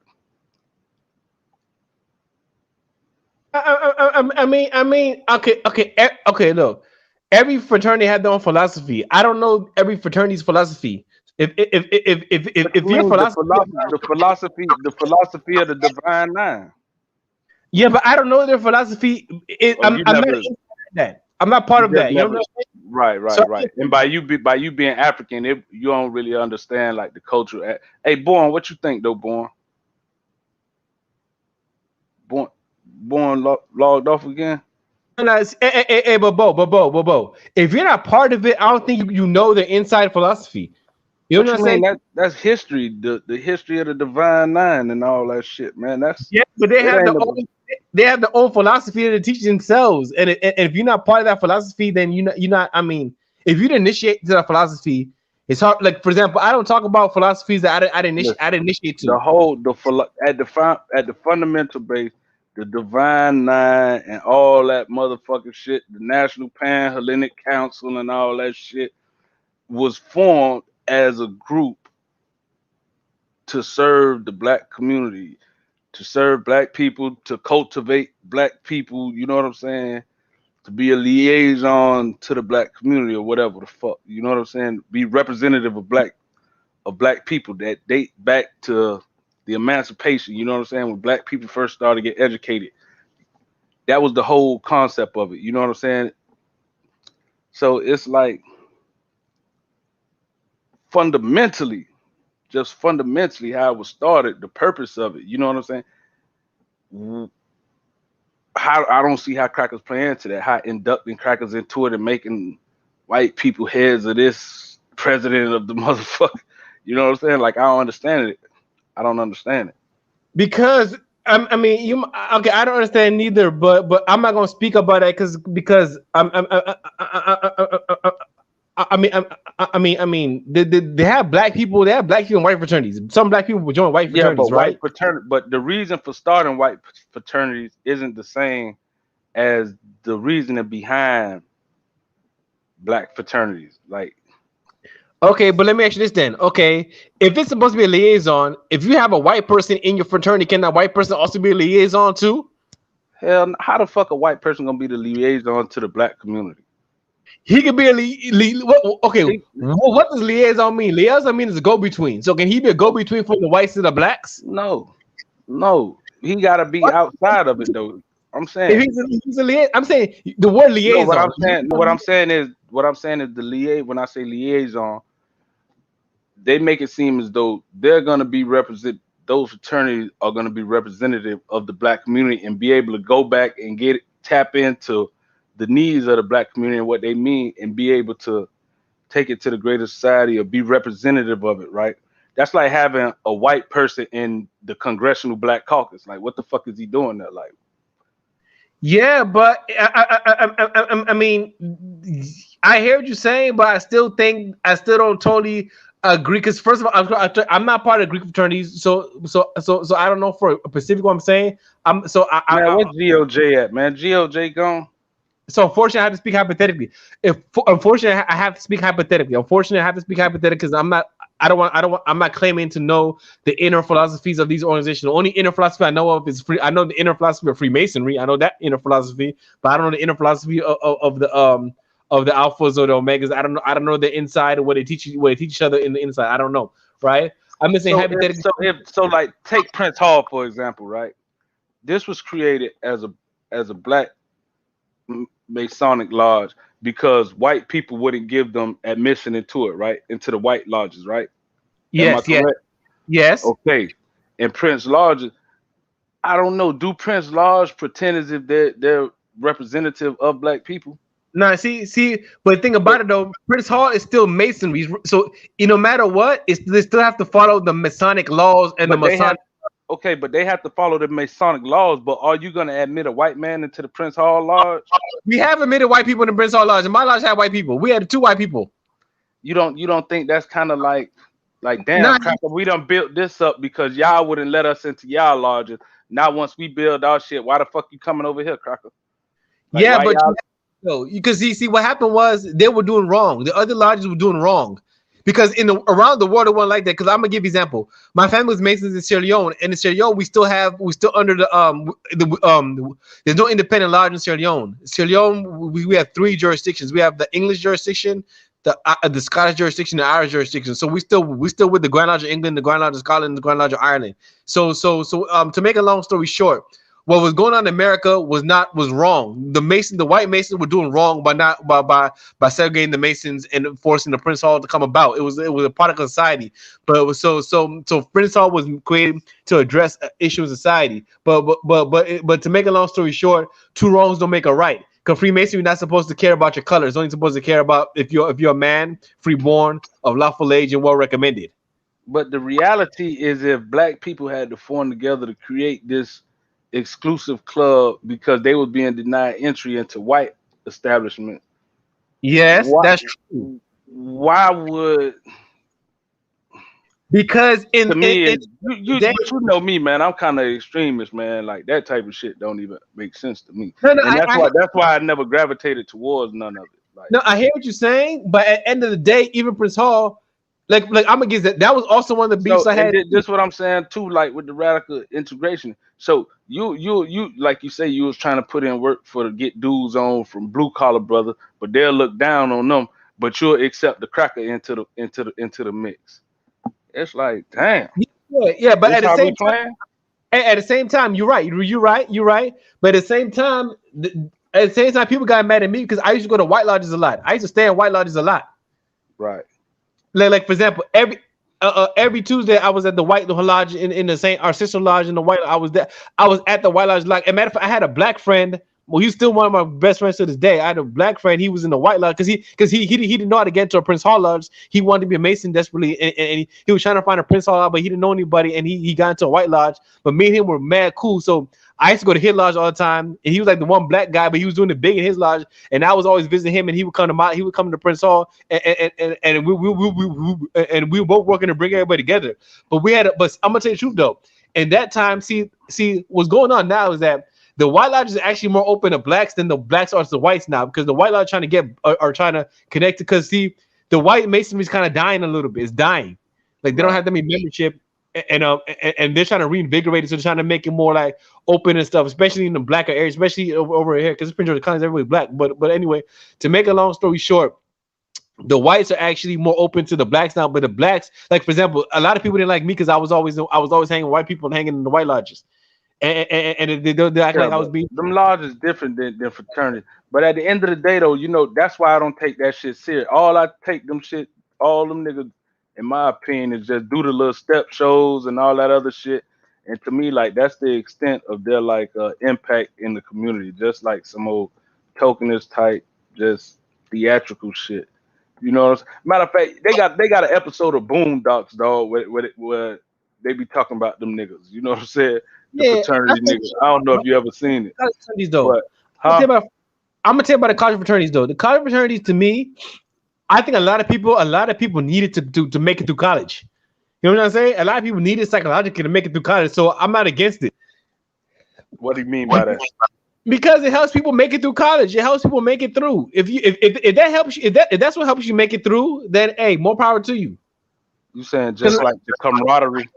I mean, okay. Look, every fraternity had their own philosophy. I don't know every fraternity's philosophy. If your philosophy, the philosophy of the Divine Nine. Yeah, but I don't know their philosophy. I'm not that. I'm not part of that. You know what I'm saying? Right. And by you being African, you don't really understand like the culture. Hey, Born, what you think though, Born? Born logged off again. Hey, Bo. If you're not part of it, I don't think you know the inside philosophy. You know what I'm saying? That's history, the history of the Divine Nine and all that shit, man. That's but they have their own philosophy that they teach themselves, and if you're not part of that philosophy, then you're not. I mean, if you didn't initiate to that philosophy, it's hard. Like for example, I don't talk about philosophies that I didn't initiate to. At the fundamental base, the Divine Nine and all that motherfucking shit, the National Pan-Hellenic Council and all that shit was formed as a group to serve the black community, to serve black people, to cultivate black people, you know what I'm saying? To be a liaison to the black community or whatever the fuck, you know what I'm saying? Be representative of black people that date back to the emancipation, you know what I'm saying? When black people first started to get educated. That was the whole concept of it, you know what I'm saying? So it's like fundamentally, just fundamentally how it was started, the purpose of it. You know what I'm saying? How I don't see how crackers play into that. How inducting crackers into it and making white people heads of this president of the motherfucker. You know what I'm saying? Like I don't understand it. I don't understand it. Because I mean, you okay? I don't understand neither, but I'm not gonna speak about that because I mean, they have black people. They have black people in white fraternities. Some black people will join white Yeah, but fraternities, right? but the reason for starting white fraternities isn't the same as the reasoning behind black fraternities. Like, Okay, but let me ask you this then. Okay, if it's supposed to be a liaison, if you have a white person in your fraternity, can that white person also be a liaison too? hell, how the fuck a white person gonna be the liaison to the black community? He could be a okay. What does liaison mean? Liaison means a go-between. So can he be a go-between from the whites to the blacks? No, he gotta be outside of it though. I'm saying. If he's a liaison, I'm saying the word liaison. No, what I'm saying is the liaison. When I say liaison, they make it seem as though they're gonna be those fraternities are gonna be representative of the black community and be able to go back and tap into the needs of the black community and what they mean and be able to take it to the greater society or be representative of it, right? That's like having a white person in the Congressional Black Caucus. Like, what the fuck is he doing there? Like, yeah, but I mean, I hear what you're saying, but I still don't totally agree. Because first of all, I'm not part of Greek fraternities, so I don't know for a specific what I'm saying. man, where's GOJ at, man? GOJ gone. So unfortunately, I have to speak hypothetically. Unfortunately, I have to speak hypothetically. Unfortunately, I have to speak hypothetically because I'm not claiming to know the inner philosophies of these organizations. The only inner philosophy I know of is I know the inner philosophy of Freemasonry. I know that inner philosophy, but I don't know the inner philosophy of the alphas or the omegas. I don't know the inside of what they teach each other in the inside. I don't know, right? I'm just saying hypothetically. So like take Prince Hall for example, right? This was created as a black Masonic lodge because white people wouldn't give them admission into it, right? Into the white lodges, right? Yes, yes. Okay. And Prince Lodge, I don't know. Do Prince Lodge pretend as if they're representative of black people? No, see, but the thing about it though, Prince Hall is still Masonry. So no matter what, they still have to follow the Masonic laws and the Masonic. Okay, but they have to follow the Masonic laws. But are you going to admit a white man into the Prince Hall Lodge? We have admitted white people in the Prince Hall Lodge. And my lodge had white people. We had 2 white people. You don't think that's kind of like damn, cracker, we done built this up because y'all wouldn't let us into y'all lodges. Now once we build our shit, why the fuck you coming over here, cracker? Like, yeah, but because see what happened was they were doing wrong. The other lodges were doing wrong. Because around the world it wasn't like that. Because I'm gonna give you an example. My family was Masons in Sierra Leone, and in Sierra Leone we still under the there's no independent lodge in Sierra Leone. Sierra Leone we have 3 jurisdictions. We have the English jurisdiction, the Scottish jurisdiction, the Irish jurisdiction. So we still with the Grand Lodge of England, the Grand Lodge of Scotland, and the Grand Lodge of Ireland. So to make a long story short, what was going on in America was wrong. The white Masons were doing wrong by segregating the Masons and forcing the Prince Hall to come about. It was a product of society, but it was so Prince Hall was created to address issues in society. But to make a long story short, 2 wrongs don't make a right. Because Freemasonry, you're not supposed to care about your color. It's only supposed to care about if you're a man, freeborn, of lawful age, and well recommended. But the reality is, if black people had to form together to create this exclusive club because they were being denied entry into white establishments. Yes, that's true. Why would? Because you know me, man. I'm kind of extremist, man. Like that type of shit don't even make sense to me. No, that's why I never gravitated towards none of it. Like, no, I hear what you're saying, but at the end of the day, even Prince Hall, like I'm against that. That was also one of the beefs I had. This is what I'm saying too, like with the radical integration. So you like you say you was trying to put in work to get dudes on from blue collar brother, but they'll look down on them, but you'll accept the cracker into the mix. It's like, damn. Yeah, but at the same time, you're right. But at the same time, at the same time, people got mad at me because I used to go to white lodges a lot. I used to stay in white lodges a lot. Right. Like for example, every Tuesday I was at the White Lodge in the Saint, our sister lodge in the White. I was there. I was at the White Lodge. Like, as a matter of fact, I had a black friend. Well, he's still one of my best friends to this day. I had a black friend. He was in the White Lodge because he didn't know how to get to a Prince Hall Lodge. He wanted to be a Mason desperately, and he was trying to find a Prince Hall Lodge, but he didn't know anybody, and he got into a White Lodge. But me and him were mad cool. So I used to go to his lodge all the time, and he was like the one black guy, but he was doing it big in his lodge, and I was always visiting him, and he would come to Prince Hall, and we were both working to bring everybody together. But I'm gonna tell you the truth though. In that time, see what's going on now is that the white lodge is actually more open to blacks than the blacks are to the whites now, because the white lodge trying to connect, because see, the white masonry is kind of dying a little bit. It's dying. Like they don't have that many membership, and they're trying to reinvigorate it, so they're trying to make it more like open and stuff, especially in the blacker areas, especially over here, because it's Prince George County is everybody black. But anyway, to make a long story short, the whites are actually more open to the blacks now. But the blacks, like for example, a lot of people didn't like me because I was always hanging with white people and hanging in the white lodges, and they act like I was being. Them lodges different than fraternity. But at the end of the day, though, you know, that's why I don't take that shit serious. All I take all them niggas, in my opinion, is just do the little step shows and all that other shit. And to me, like, that's the extent of their like impact in the community. Just like some old tokenist type, just theatrical shit. You know what I'm saying? Matter of fact, they got an episode of Boondocks, dog, where they be talking about them niggas. You know what I'm saying? The fraternity niggas. I don't know if you ever seen it. Fraternities though. But, I'm gonna tell you about the college fraternities though. The college fraternities, to me, I think a lot of people needed to make it through college. You know what I'm saying? A lot of people need it psychologically to make it through college. So I'm not against it. What do you mean by that? Because it helps people make it through college. It helps people make it through. If that helps you, if that's what helps you make it through, then hey, more power to you. You saying just like the camaraderie?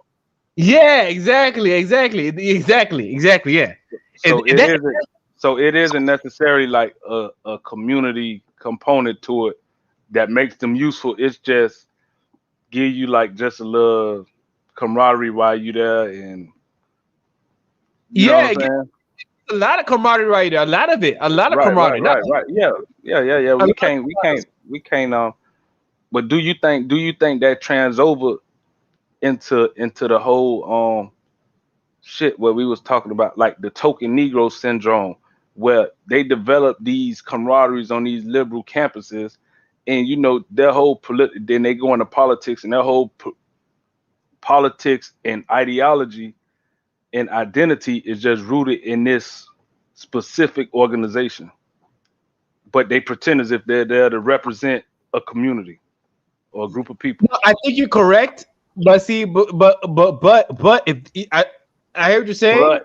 Yeah, exactly. Yeah. So it isn't necessarily like a community component to it that makes them useful. It's just give you like just a little camaraderie while you there, and you know what I'm saying? A lot of camaraderie right there. A lot of camaraderie. Right. Yeah. We can't. But do you think that trans over into the whole shit where we was talking about, like the token Negro syndrome, where they develop these camaraderies on these liberal campuses, and you know their whole then they go into politics, and their whole politics and ideology and identity is just rooted in this specific organization, but they pretend as if they're there to represent a community or a group of people. No, I think you're correct, but see, but if I hear what you're saying,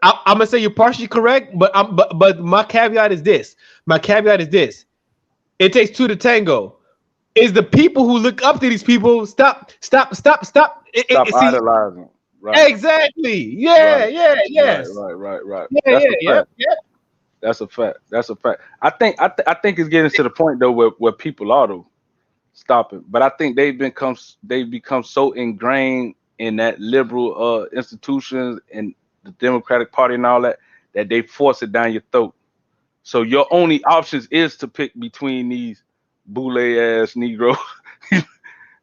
I'm gonna say you're partially correct, but my caveat is this. It takes two to tango. Is the people who look up to these people stop idolizing. Right. Exactly. Yeah. Yes. Right. Yeah. That's a fact. I think it's getting to the point though where people are though stopping. But I think they've become so ingrained in that liberal institutions and the Democratic Party and all that they force it down your throat. So your only options is to pick between these boule ass Negroes.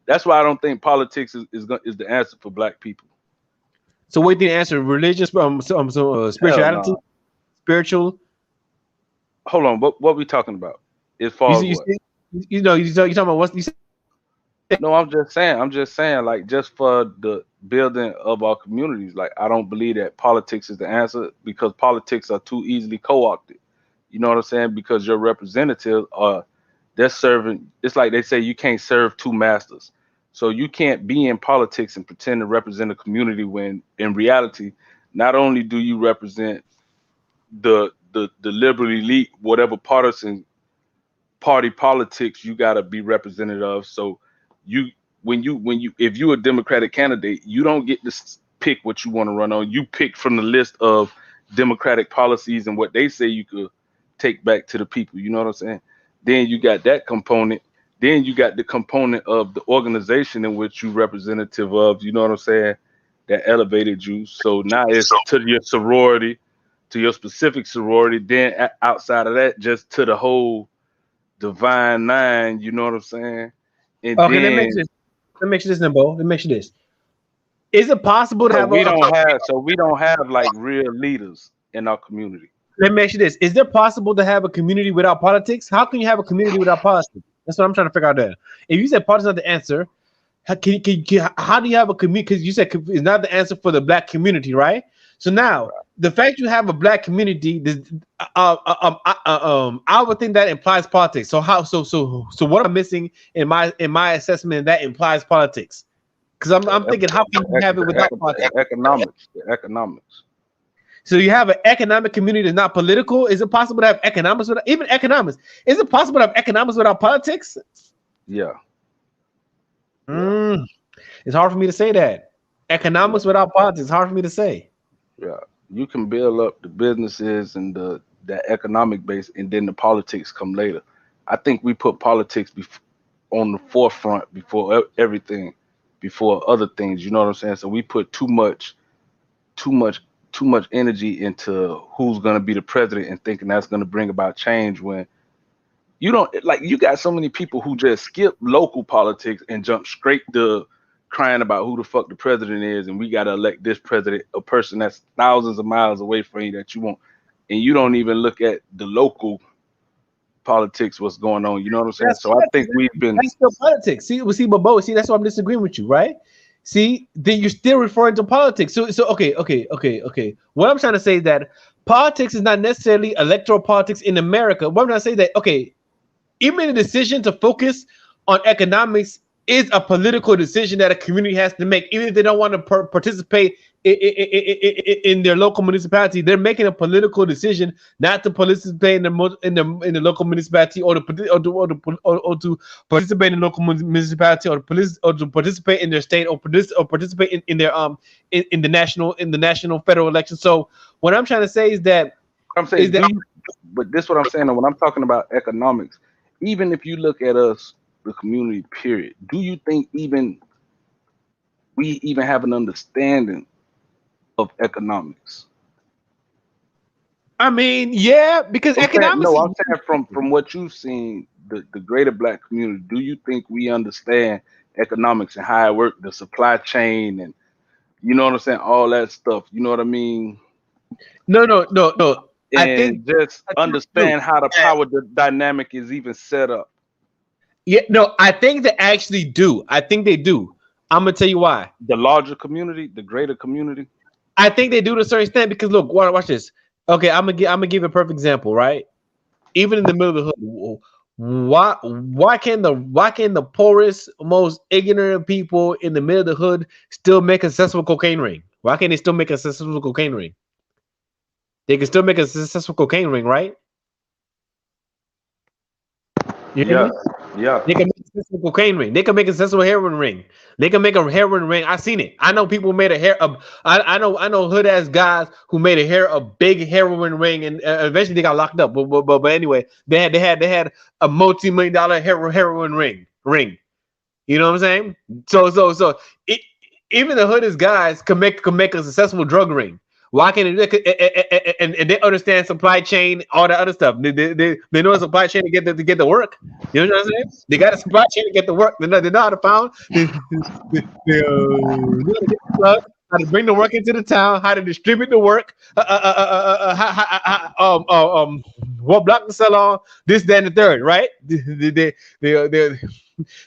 That's why I don't think politics is the answer for black people. So what do you think the answer? Religion, spirituality, spiritual. Hold on, what we talking about? As far as what? You talking about what you said? No, I'm just saying, like, just for the building of our communities, like, I don't believe that politics is the answer, because politics are too easily co-opted. You know what I'm saying? Because your representatives they're serving. It's like they say you can't serve two masters. So you can't be in politics and pretend to represent a community when in reality, not only do you represent the liberal elite, whatever partisan party politics you gotta be representative of. So if you're a Democratic candidate, you don't get to pick what you want to run on. You pick from the list of Democratic policies and what they say you could take back to the people. You know what I'm saying? Then you got that component. Then you got the component of the organization in which you representative of, you know what I'm saying, that elevated you. So now it's to your sorority, to your specific sorority, then outside of that, just to the whole divine nine. You know what I'm saying? And Okay, then let me ask you this, Nimbo. Let me ask you this. Is it possible to so have we don't have like real leaders in our community. let me ask you this. Is it possible to have a community without politics? How can you have a community without politics? That's what I'm trying to figure out there. If you said politics is not the answer, how do you have a community? Because you said it's not the answer for the black community, right? So now, the fact you have a black community, I would think that implies politics. So what am I missing in my assessment that implies politics? Because I'm thinking, how can you have it without politics? Economics. So you have an economic community that's not political. Is it possible to have economics without even economics? Is it possible to have economics without politics? Yeah. It's hard for me to say that. Economics without politics is hard for me to say. Yeah. You can build up the businesses and the economic base, and then the politics come later. I think we put politics on the forefront before everything, before other things. You know what I'm saying? So we put too much energy into who's going to be the president and thinking that's going to bring about change, when you don't, like, you got so many people who just skip local politics and jump straight to crying about who the fuck the president is, and we got to elect this president, a person that's thousands of miles away from you that you want, and you don't even look at the local politics, what's going on. You know what I'm saying? So I think we've been. That's still politics. See, that's why I'm disagreeing with you, right? See, then you're still referring to politics. So okay. What I'm trying to say is that politics is not necessarily electoral politics in America. What I'm trying to say is that, okay, even the decision to focus on economics is a political decision that a community has to make, even if they don't want to participate in their local municipality. They're making a political decision not to participate in the local municipality, or to participate in the local municipality, or to participate in their state, or participate in their in the national federal election. So what I'm trying to say is that but this is what I'm saying. When I'm talking about economics, even if you look at us, the community, period, do you think we even have an understanding of economics? I mean, yeah, because economics. No, I'm saying from what you've seen, the greater black community, do you think we understand economics and how it works, the supply chain, and you know what I'm saying, all that stuff? You know what I mean? No. And I think just understand how the power dynamic is even set up. Yeah, no, I think they actually do. I think they do. I'm gonna tell you why. The larger community, the greater community. I think they do to a certain extent, because look, watch this. Okay, I'm gonna give a perfect example, right? Even in the middle of the hood, why can the poorest, most ignorant people in the middle of the hood still make a successful cocaine ring? Why can't they still make a successful cocaine ring? They can still make a successful cocaine ring, right? Yeah. They can make a successful cocaine ring. They can make a successful heroin ring. They can make a heroin ring. I've seen it. I know people made I know hood ass guys who made a big heroin ring, and eventually they got locked up. But anyway, they had a multi-million-dollar heroin ring. You know what I'm saying? So even the hoodest guys can make a successful drug ring. Why can't it? And they understand supply chain, all that other stuff. They know the supply chain to get the work. You know what I'm saying? They got a supply chain to get the work. They know how to how to bring the work into the town, how to distribute the work, what block to sell on, this, that, and the third, right?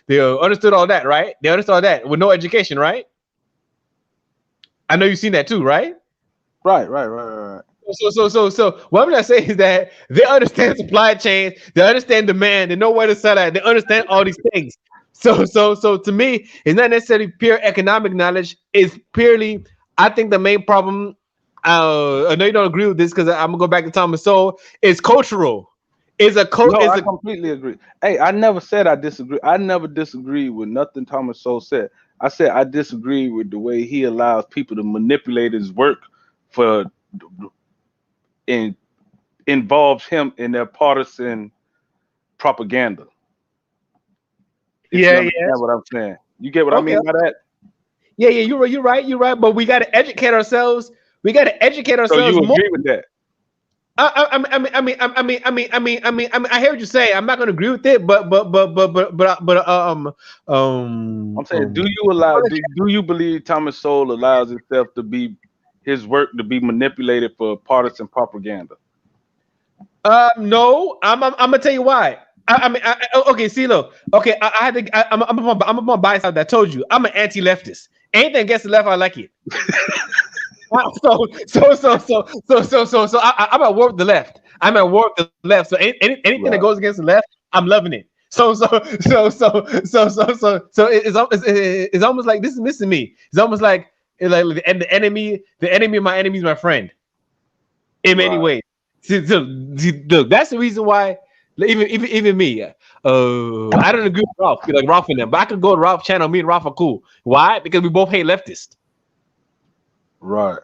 They understood all that, right? They understood all that with no education, right? I know you've seen that too, right? Right. So what I'm gonna say is that they understand supply chains, they understand demand, they know where to sell at, they understand all these things. So to me, it's not necessarily pure economic knowledge. It's purely, I think the main problem. I know you don't agree with this, because I'm gonna go back to Thomas Sowell. It's cultural. I completely agree. Hey, I never said I disagree. I never disagree with nothing Thomas Sowell said. I said I disagree with the way he allows people to manipulate his work and involves him in their partisan propaganda. You understand what I'm saying? You get what I mean by that? Yeah, you're right. But we got to educate ourselves. So you agree with that? I hear what you're saying. I'm not going to agree with it, I'm saying, do you believe Thomas Sowell allows himself to be his work to be manipulated for partisan propaganda? No, I'm gonna tell you why. Okay, see, look, okay, I had to. I'm on my bias side. That I told you, I'm an anti-leftist. Anything against the left, I like it. I'm at war with the left. I'm at war with the left. So anything that Right. goes against the left, I'm loving it. It's almost like this is missing me. It's almost like and the enemy of my enemy is my friend. In many Right. ways. See, look, that's the reason why. Even me, I don't agree with Ralph, like Ralph and them, but I could go to Ralph's channel. Me and Ralph are cool. Why? Because we both hate leftists. Right.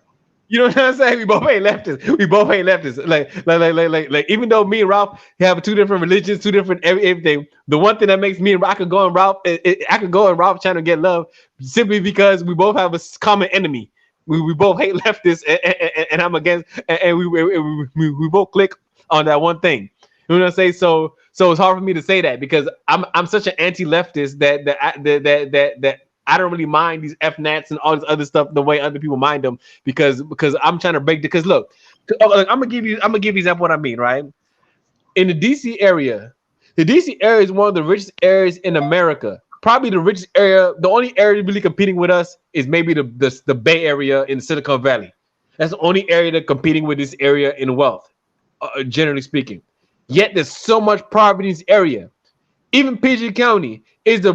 You know what I'm saying? We both hate leftists. We both hate leftists. Like even though me and Ralph have two different religions, two different everything, the one thing that makes me and I could go on Ralph, I could go on Ralph's channel and get love simply because we both have a common enemy. We both hate leftists, and I'm against, and we both click on that one thing. You know what I'm saying? So it's hard for me to say that because I'm such an anti-leftist that I don't really mind these FNATs and all this other stuff the way other people mind them because I'm trying to break because look, I'm gonna give you an example of what I mean, right? In the DC area, the DC area is one of the richest areas in America. Probably the richest area. The only area really competing with us is maybe the Bay Area in Silicon Valley. That's the only area that competing with this area in wealth, generally speaking. Yet there's so much poverty in this area. Even PG County is the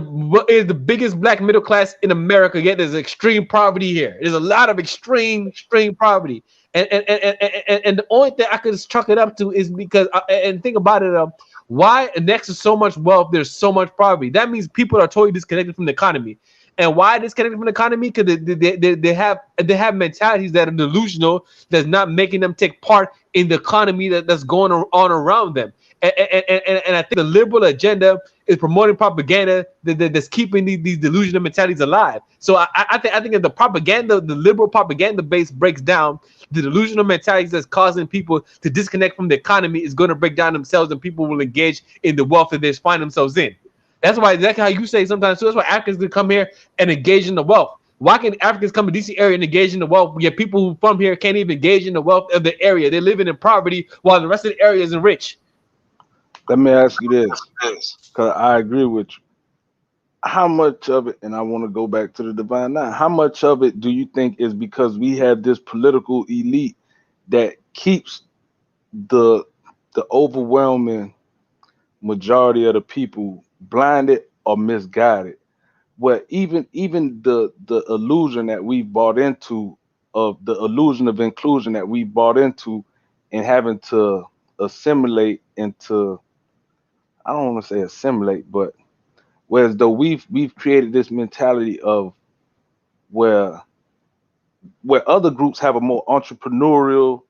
biggest black middle class in America. Yet there's extreme poverty here. There's a lot of extreme poverty, and the only thing I could chalk it up to is because and think about it. Why next to so much wealth, there's so much poverty. That means people are totally disconnected from the economy. And why disconnected from the economy? Because they have mentalities that are delusional, that's not making them take part in the economy that's going on around them. And I think the liberal agenda is promoting propaganda that's keeping these delusional mentalities alive. So I think if the propaganda, the liberal propaganda base breaks down, the delusional mentalities that's causing people to disconnect from the economy is going to break down themselves, and people will engage in the wealth that they find themselves in. That's why exactly how you say sometimes. So that's why Africans can come here and engage in the wealth. Why can Africans come to DC area and engage in the wealth? Yet people who from here can't even engage in the wealth of the area. They're living in poverty while the rest of the area isn't rich. Let me ask you this, because I agree with you. How much of it, and I want to go back to the Divine Nine, how much of it do you think is because we have this political elite that keeps the overwhelming majority of the people blinded or misguided? Where even the illusion that we bought into, of the illusion of inclusion that we bought into, and having to assimilate into, I don't want to say assimilate, but whereas though we've created this mentality of where other groups have a more entrepreneurial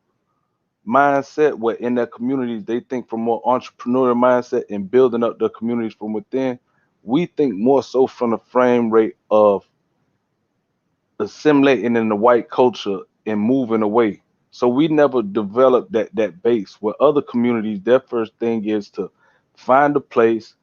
mindset, where in their communities they think from more entrepreneurial mindset and building up their communities from within. We think more so from the frame rate of assimilating in the white culture and moving away. So we never developed that base where other communities, their first thing is to find a place,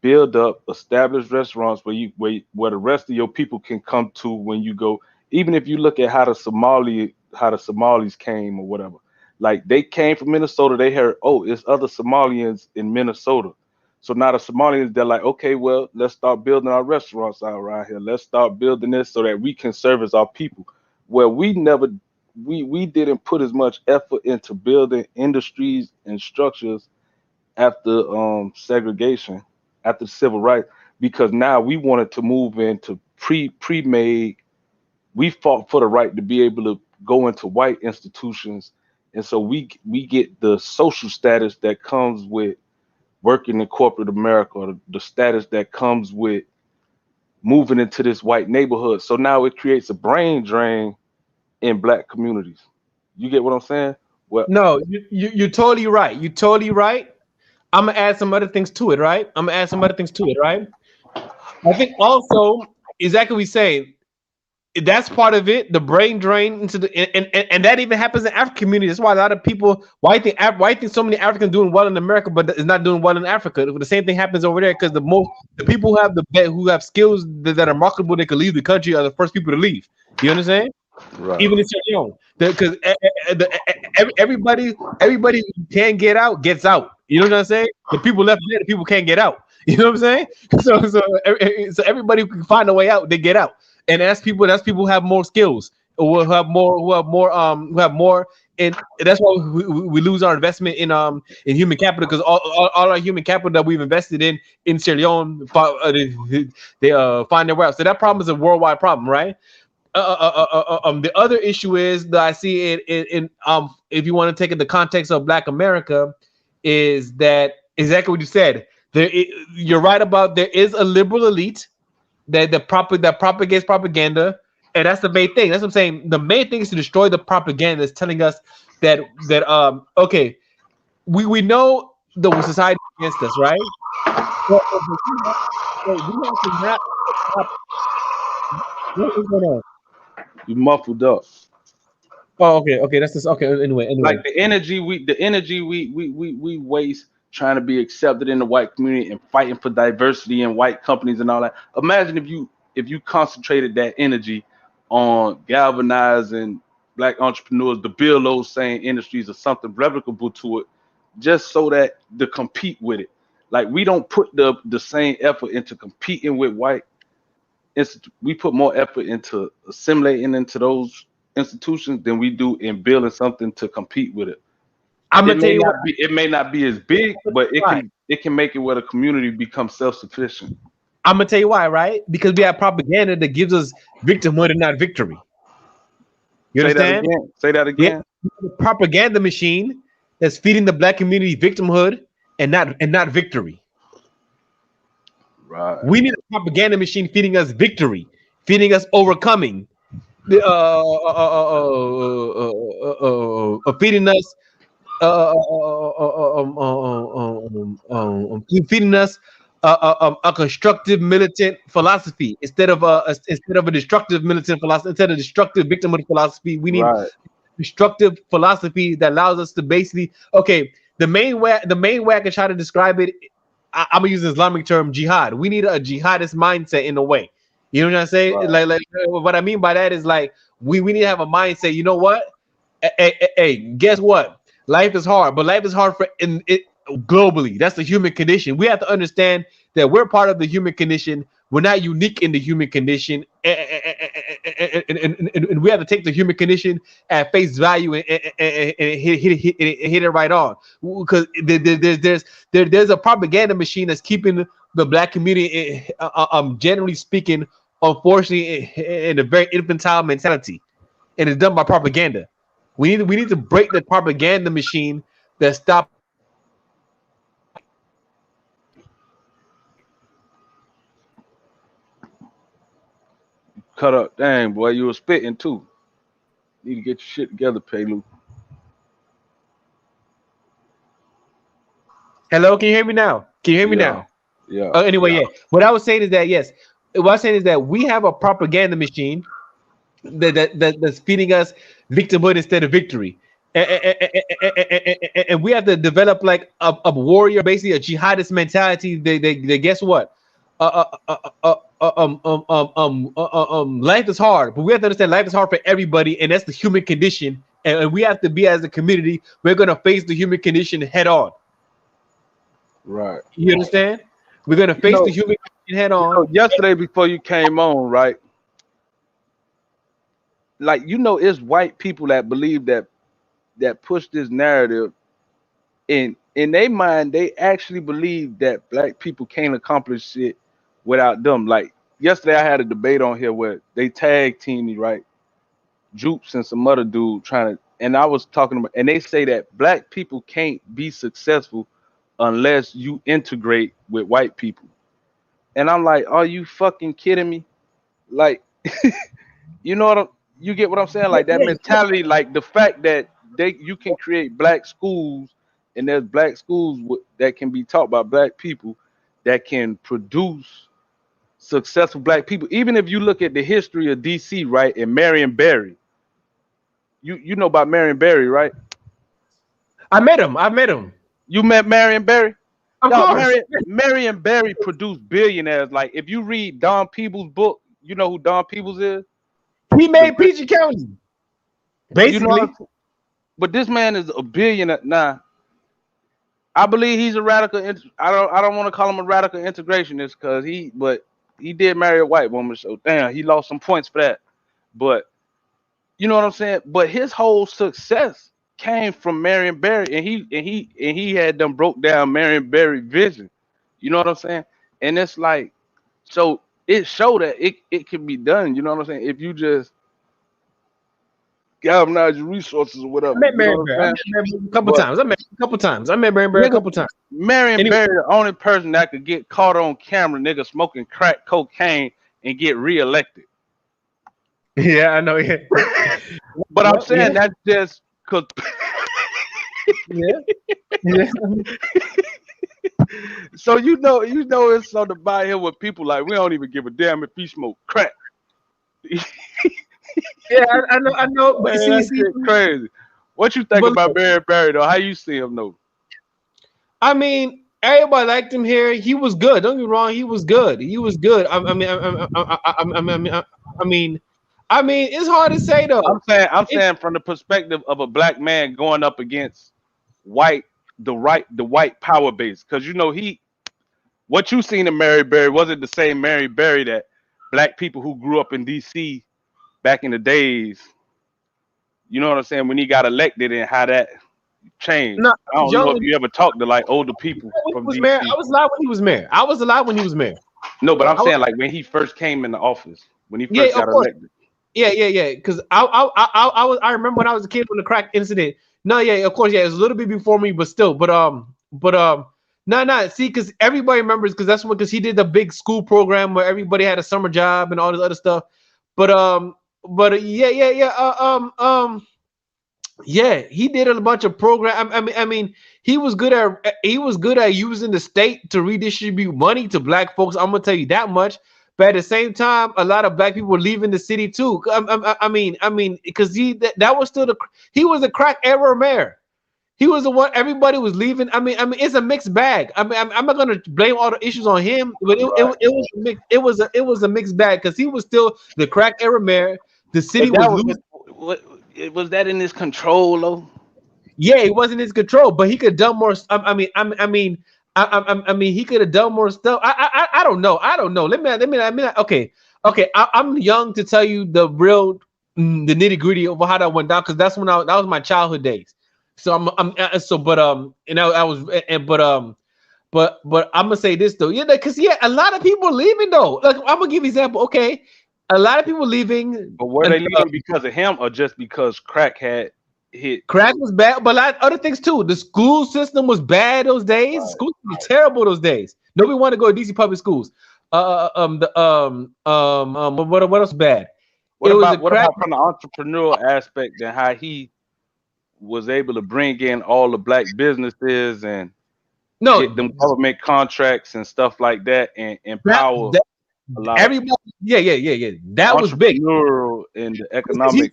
build up, establish restaurants where the rest of your people can come to when you go. Even if you look at how the Somalis came or whatever, like they came from Minnesota, they heard, oh, it's other Somalians in Minnesota. So now the Somalians, they're like, okay, well, let's start building our restaurants out around here. Let's start building this so that we can service our people. Where we didn't put as much effort into building industries and structures after segregation, after civil rights, because now we wanted to move into pre-made. We fought for the right to be able to go into white institutions, and so we get the social status that comes with working in corporate America, or the status that comes with moving into this white neighborhood. So now it creates a brain drain in black communities. You get what I'm saying? Well, No, you're totally right. You're totally right. I'm gonna add some other things to it, right? I think also exactly what we say. That's part of it. The brain drain into the and that even happens in African community. That's why a lot of people why you think so many Africans doing well in America, but is not doing well in Africa. The same thing happens over there because the people who have skills that are marketable, they can leave the country are the first people to leave. You understand? Right. Even if you're young, because everybody who can get out gets out. You know what I'm saying? The people left there, the people can't get out. You know what I'm saying? So everybody who can find a way out, they get out. And that's people who have more skills, or who have more. And that's why we lose our investment in human capital, because all our human capital that we've invested in Sierra Leone, they find their way out. So that problem is a worldwide problem, right? The other issue is that I see it in if you want to take it the context of Black America, is that exactly what you said. You're right about there is a liberal elite that propagates propaganda, and that's the main thing. That's what I'm saying. The main thing is to destroy the propaganda that's telling us that okay, we know the society against us, right? But we have to not stop. What is going on? You muffled up. Oh, okay. That's just okay. Anyway. Like the energy we waste trying to be accepted in the white community and fighting for diversity in white companies and all that. Imagine if you concentrated that energy on galvanizing Black entrepreneurs to build those same industries or something replicable to it, just so that to compete with it. Like we don't put the same effort into competing with white. We put more effort into assimilating into those institutions than we do in building something to compete with it. I'm gonna tell you what. It may not be as big, but it can make it where the community becomes self-sufficient. I'm gonna tell you why, right? Because we have propaganda that gives us victimhood and not victory. You understand? Say that again. The propaganda machine that's feeding the Black community victimhood and not victory. Right. We need a propaganda machine feeding us victory, feeding us overcoming, feeding us, feeding us a constructive militant philosophy instead of a destructive militant philosophy. Instead of destructive victimhood philosophy, we need destructive philosophy that allows us to basically the main way I can try to describe it. I'm gonna use the Islamic term jihad. We need a jihadist mindset in a way. You know what I'm saying? Right. Like what I mean by that is like we need to have a mindset. You know what? Hey, guess what? Life is hard, but life is hard for it globally. That's the human condition. We have to understand that we're part of the human condition. We're not unique in the human condition, and we have to take the human condition at face value and hit it right on. Because there's a propaganda machine that's keeping the Black community, generally speaking, unfortunately, in a very infantile mentality, and it's done by propaganda. We need to break the propaganda machine that stop. Cut up. Dang, boy, you were spitting too. Need to get your shit together, Pelu. Hello, can you hear me now? Can you hear me now? Yeah. Anyway, yeah. What I was saying is that yes, what I was saying is that we have a propaganda machine that's feeding us victimhood instead of victory, and we have to develop like a warrior, basically a jihadist mentality. They guess what? Life is hard, but we have to understand life is hard for everybody, and that's the human condition. And we have to be as a community. We're gonna face the human condition head on. Right. You understand? We're gonna face the human condition head on. Yesterday before you came on, right? Like it's white people that believe that push this narrative in their mind. They actually believe that Black people can't accomplish shit without them. Like yesterday, I had a debate on here where they tag team me, right? Jupes and some other dude and I was talking about, and they say that Black people can't be successful unless you integrate with white people. And I'm like, are you fucking kidding me? Like, you get what I'm saying? Like that mentality, like the fact that you can create Black schools, and there's Black schools that can be taught by Black people that can produce successful black people. Even if you look at the history of DC, right, and Marion Barry, you know about Marion Barry, right? I met him. You met Marion Barry? Of Dog, course. Marion Barry produced billionaires. Like if you read Don Peebles' book, you know who Don Peebles is? He made PG County. Basically. But this man is a billionaire. Nah, I believe he's a radical. I don't want to call him a radical integrationist because he did marry a white woman. So damn, he lost some points for that. But you know what I'm saying? But his whole success came from Marion Barry, and he had them broke down Marion Barry vision. You know what I'm saying? And it's like, so it showed that it can be done. You know what I'm saying? If you just galvanize your resources or whatever. I met You know Marion what Barry. I'm saying? A couple times. I met Marion Barry a couple times. Marion Barry, the only person that could get caught on camera, nigga, smoking crack cocaine and get reelected. Yeah, I know. Yeah. But I'm saying that's just because. Yeah. So you know it's something about him with people like we don't even give a damn if he smoke crack. Yeah, I know. But Man, see, crazy. What you think about Marion Barry though? How you see him though? I mean, everybody liked him here. He was good. Don't get me wrong. He was good. I mean, it's hard to say though. I'm saying from the perspective of a black man going up against the white power base, because you know what you seen in Mary Berry wasn't the same Mary Berry that black people who grew up in DC back in the days. You know what I'm saying? When he got elected and how that changed. No, I don't know if you ever talked to like older people from DC. I was alive when he was mayor. No, but I'm saying like when he first came into office, when he first got elected. Yeah. Because I remember when I was a kid when the crack incident. No, yeah, of course, yeah, it was a little bit before me, but still, no. See, because everybody remembers because that's because he did the big school program where everybody had a summer job and all this other stuff. Yeah, he did a bunch of program. I mean, he was good at using the state to redistribute money to black folks. I'm gonna tell you that much. But at the same time, a lot of black people were leaving the city too. I mean, because that was still he was a crack era mayor. He was the one everybody was leaving. I mean, it's a mixed bag. I mean, I'm not gonna blame all the issues on him, but it was a mixed bag because he was still the crack era mayor. The city was losing. Was that in his control though? Yeah, it wasn't his control, but he could have done more. I mean, he could have done more stuff. I don't know. Let me. Okay. I'm young to tell you the nitty gritty of how that went down because that was my childhood days. So but I'm gonna say this though, because a lot of people leaving though. Like I'm gonna give you an example. Okay, a lot of people leaving. But were they leaving because of him or just because crack had hit? Crack was bad, but a lot of other things too. The school system was bad those days. Right. Schools were terrible those days. Nobody wanted to go to DC public schools. What else bad? What about from the entrepreneurial aspect and how he was able to bring in all the black businesses and get them government contracts and stuff like that and empower a lot everybody? Yeah. That was big. Entrepreneurial and the economic.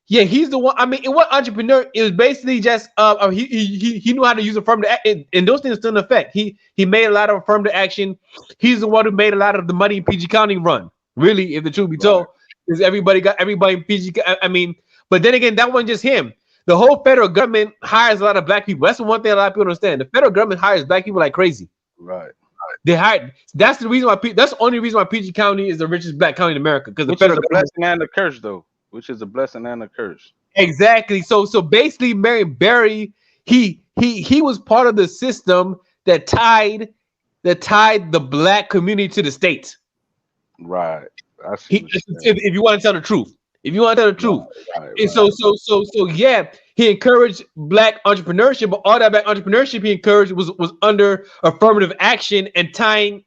He's the one. I mean, what entrepreneur is basically just he knew how to use affirmative and those things still in effect. He made a lot of affirmative action. He's the one who made a lot of the money in PG County run. Really, if the truth be told, is everybody in PG. I mean, but then again, that wasn't just him. The whole federal government hires a lot of black people. That's the one thing a lot of people don't understand. The federal government hires black people like crazy. Right. They hired. That's the reason why. That's the only reason why PG County is the richest black county in America. Because the federal government. Blessing and a curse, though. Which is a blessing and a curse. Exactly. So basically, Marion Barry, he was part of the system that tied the black community to the state. Right. If you want to tell the truth. Right. And so yeah, he encouraged black entrepreneurship, but all that black entrepreneurship he encouraged was under affirmative action and tying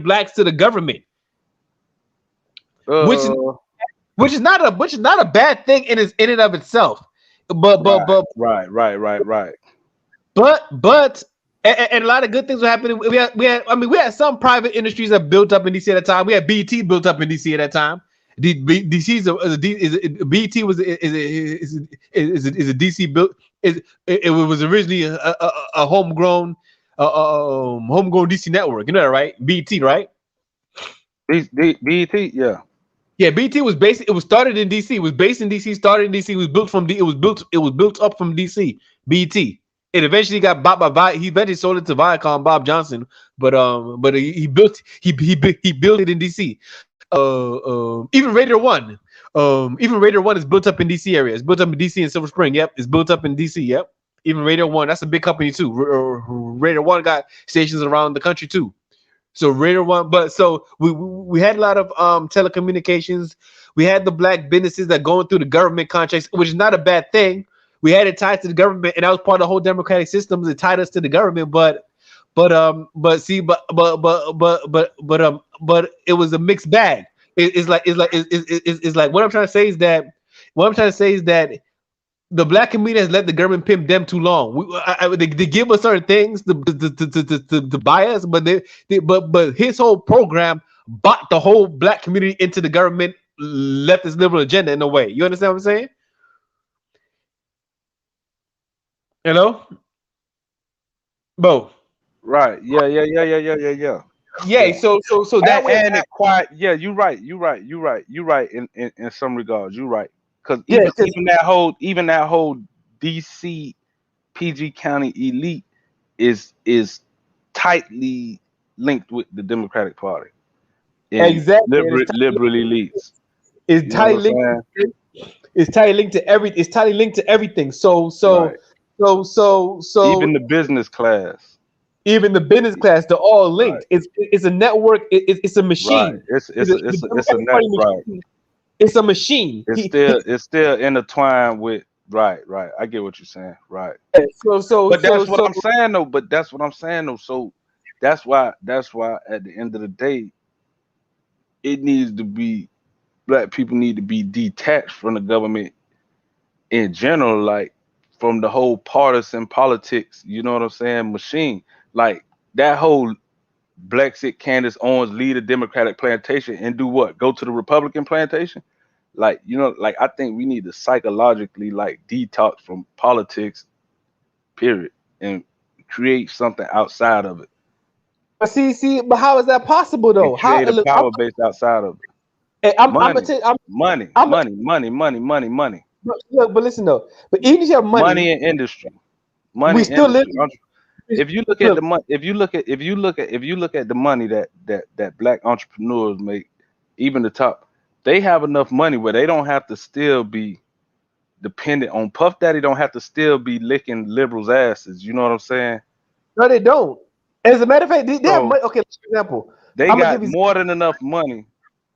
blacks to the government. Which is not a bad thing in and of itself, but right. But And a lot of good things were happening. We had some private industries that built up in DC at that time. We had BT built up in DC at that time. BT was a DC built. It was originally a homegrown DC network. You know that, right? BT, right? BET, yeah. Yeah, BT was based. It was started in DC. It was based in DC. Started in DC. It was built from. It was built up from DC. BT. It eventually got bought by. He eventually sold it to Viacom, Bob Johnson. But he built it in DC. Even Raider One. Even Raider One is built up in DC area. It's built up in DC and Silver Spring. Yep, it's built up in DC. Yep. Even Raider One. That's a big company too. Raider One got stations around the country too. So Raider One, but so we had a lot of telecommunications. We had the black businesses that going through the government contracts, which is not a bad thing. We had it tied to the government, and that was part of the whole democratic system. It tied us to the government, but it was a mixed bag. It's like what I'm trying to say is that the black community has let the government pimp them too long. They give us certain things to buy us, but his whole program bought the whole black community into the government leftist liberal agenda in a way. You understand what I'm saying? Hello, Bo. Right. Yeah. Yeah. So that way, and it quiet. Yeah, you're right. In some regards, you're right. Because Yeah, even that whole DC PG County elite is tightly linked with the Democratic Party. And exactly. liberal elites. It's You know what I'm tightly saying? linked. It's tightly linked to everything. It's tightly linked to everything. So even the business class. Even the business class, they're all linked. Right. It's a network. It's a machine. Right. It's a net. Right. It's a machine. It's still intertwined with right. I get what you're saying. Right. But that's what I'm saying though. So that's why at the end of the day, it needs to be black people need to be detached from the government in general, like from the whole partisan politics, you know what I'm saying, machine. Like that whole Brexit Candace Owens lead a Democratic plantation and do what? Go to the Republican plantation? Like, you know, like I think we need to psychologically like detox from politics, period, and create something outside of it. But but how is that possible though? And create a power base outside of it. Money. Look, but listen though. But even if you have money in industry, we still live. If you look at the money, if you look at the money that black entrepreneurs make, even the top, they have enough money where they don't have to still be dependent on Puff Daddy. Don't have to still be licking liberals' asses. You know what I'm saying? No, they don't. As a matter of fact, they have money. Okay, for example, they got more than enough money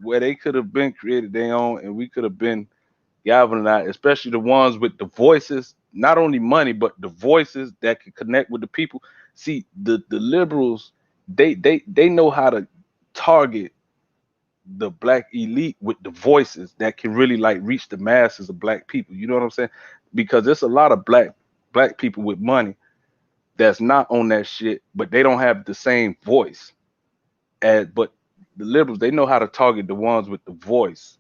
where they could have been created their own, and we could have been galvanized, especially the ones with the voices. Not only money, but the voices that can connect with the people. See, the liberals, they know how to target the black elite with the voices that can really like reach the masses of black people. You know what I'm saying? Because there's a lot of black people with money that's not on that shit, but they don't have the same voice. But the liberals, they know how to target the ones with the voice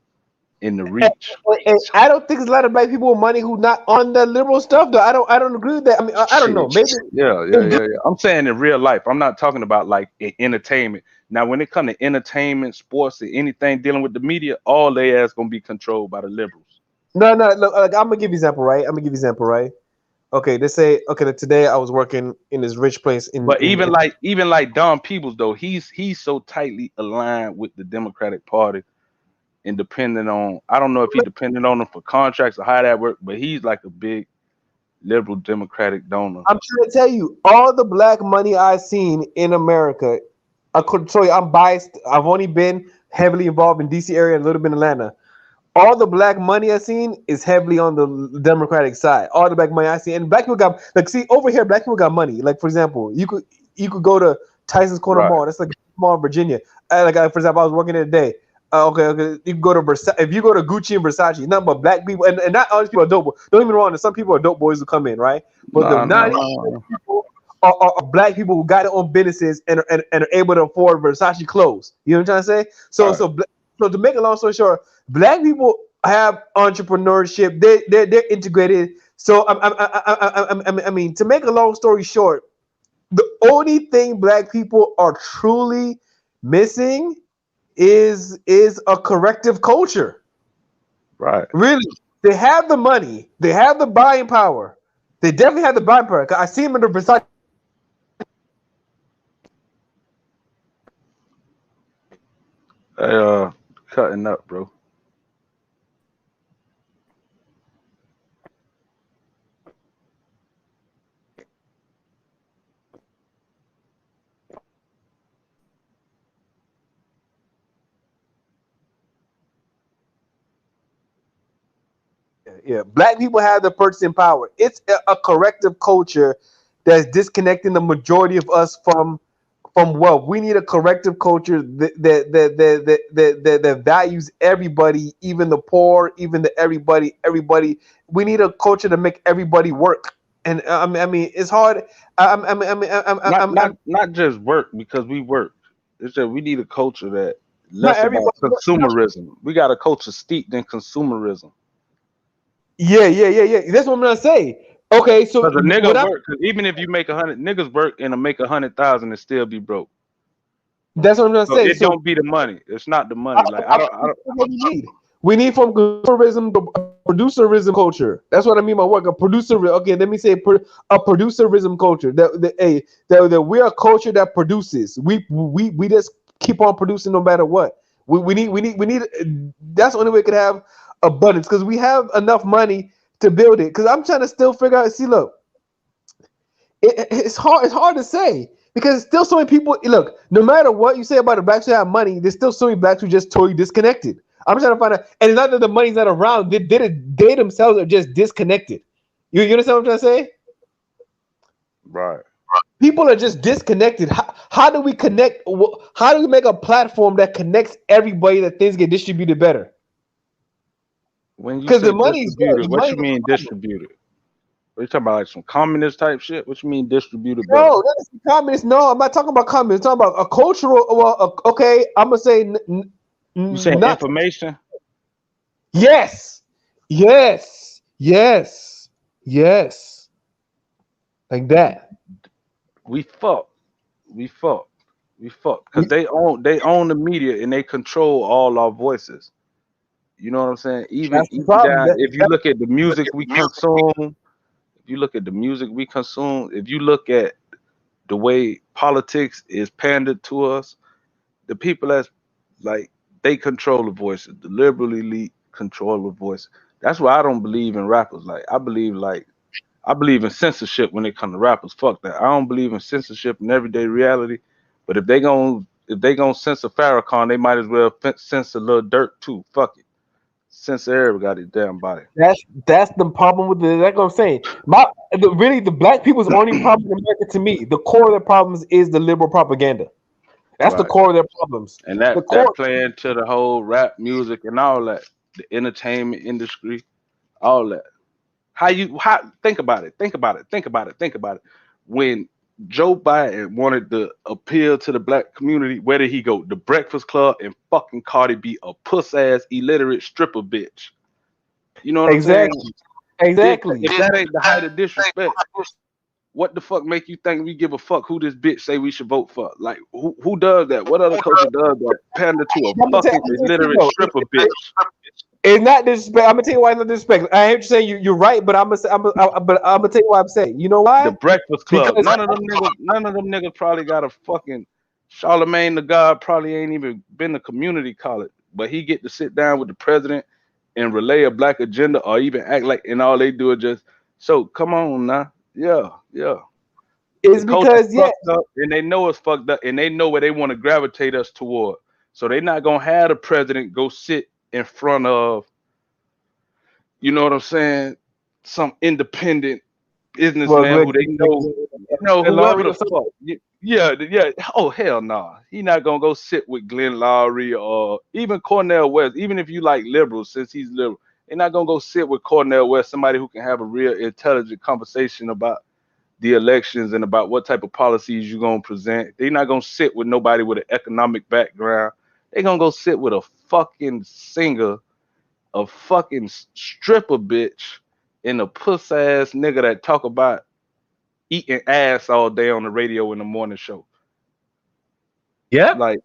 in the reach. And I don't think there's a lot of black people with money who not on the liberal stuff though. I don't agree with that. I mean, I don't know. Maybe yeah. I'm saying in real life. I'm not talking about like entertainment. Now, when it comes to entertainment, sports, or anything dealing with the media, all they ass gonna be controlled by the liberals. No. Look, I'm gonna give you an example, right? Okay, they say today I was working in this rich place even like Don Peebles though, he's so tightly aligned with the Democratic Party. And depending on, I don't know if he depended on them for contracts or how that worked, but he's like a big liberal Democratic donor. I'm trying to tell you, all the black money I've seen in America, I could show you, I'm biased. I've only been heavily involved in DC area and a little bit in Atlanta. All the black money I've seen is heavily on the Democratic side. All the black money I see, and black people got over here. Black people got money. Like for example, you could go to Tyson's Corner Mall. That's like a mall in Virginia. For example, I was working there today. Okay. You can go to Versace. If you go to Gucci and Versace, nothing but black people, and not all these people are dope. Don't get me wrong. Some people are dope boys who come in, right? But the 90% people are black people who got their own businesses and are able to afford Versace clothes. You know what I'm trying to say? So so to make a long story short, black people have entrepreneurship. They're integrated. So I mean, to make a long story short, the only thing black people are truly missing is a corrective culture. Right. Really, they have the money, they have the buying power. They definitely have the buying power. I see them in the Versace. Hey, cutting up, bro. Yeah, black people have the purchasing power. It's a corrective culture that's disconnecting the majority of us from wealth. We need a corrective culture that values everybody, even the poor, even the everybody. We need a culture to make everybody work. And I mean, it's hard. Not just work because we work. It's that we need a culture that Not less about everybody. consumerism. We got a culture steeped in consumerism. Yeah. That's what I'm gonna say. Okay, so Because a nigga without work, 'cause even if you make 100, niggas work and make 100,000 and still be broke. that's what I'm gonna So say. it So don't be the money. It's not the money. Like I don't. what we need. We need from consumerism to a producerism culture. That's what I mean by work. A producer. Okay, let me say a producerism culture. That we're a culture that produces. We just keep on producing no matter what. We need. That's the only way we could have abundance because we have enough money to build it. Because I'm trying to still figure out. See, look, it's hard. It's hard to say because there's still so many people. Look, no matter what you say about the blacks who have money, there's still so many blacks who just totally disconnected. I'm trying to find out, and it's not that the money's not around. They themselves are just disconnected. You understand what I'm trying to say? Right. People are just disconnected. How do we connect? How do we make a platform that connects everybody that things get distributed better? When you Because say the money's there. distributed, The what money's you mean distributed? What you talking about? Like some communist type shit? What you mean distributed better? no, that's communist. No, I'm not talking about communist. I'm talking about a cultural. Well, okay, I'm gonna say You saying not. information? Yes. Like that. We fuck. Because they own the media and they control all our voices. You know what I'm saying? Even That's the problem. if you look at the music we consume, if you look at the way politics is pandered to us, the people that's like they control the voices. The liberal elite control the voice. That's why I don't believe in rappers. I believe in censorship when it comes to rappers. Fuck that. I don't believe in censorship in everyday reality. But if they gonna censor Farrakhan, they might as well censor Lil Durk too. Fuck it. Censor everybody damn body. That's the problem with the. That's what I'm saying. Really, the black people's only problem in America, to me, the core of their problems is the liberal propaganda. That's the Right. core of their problems. And The that core. play into the whole rap music and all that, the entertainment industry, all that. How think about it. When Joe Biden wanted to appeal to the black community, where did he go? The Breakfast Club and fucking Cardi B, a puss ass illiterate stripper bitch. You know what I'm saying? Exactly. If that ain't the height of disrespect, what the fuck make you think we give a fuck who this bitch say we should vote for? Like who does that? What other culture does that? Pander to a fucking illiterate stripper bitch. It's not disrespect. I'm gonna tell you why it's not disrespect. I hear you saying you're right, but I'm gonna tell you why I'm saying. You know why? The Breakfast Club. Because None of them niggas probably got a fucking Charlemagne the God probably ain't even been to community college, but he get to sit down with the president and relay a black agenda or even act like and all they do is just so come on now. Yeah. It's The culture because fucked up and they know it's fucked up and they know where they want to gravitate us toward. So they not gonna have the president go sit in front of, you know what I'm saying, some independent businessman who they know whoever the fuck. Yeah. Oh hell no. He not gonna go sit with Glenn Lowry or even Cornell West. Even if you like liberals, since he's liberal, they're not gonna go sit with Cornell West, somebody who can have a real intelligent conversation about the elections and about what type of policies you're gonna present. They're not gonna sit with nobody with an economic background. They're gonna go sit with a fucking singer, a fucking stripper bitch, and a puss ass nigga that talk about eating ass all day on the radio in the morning show. Yeah, like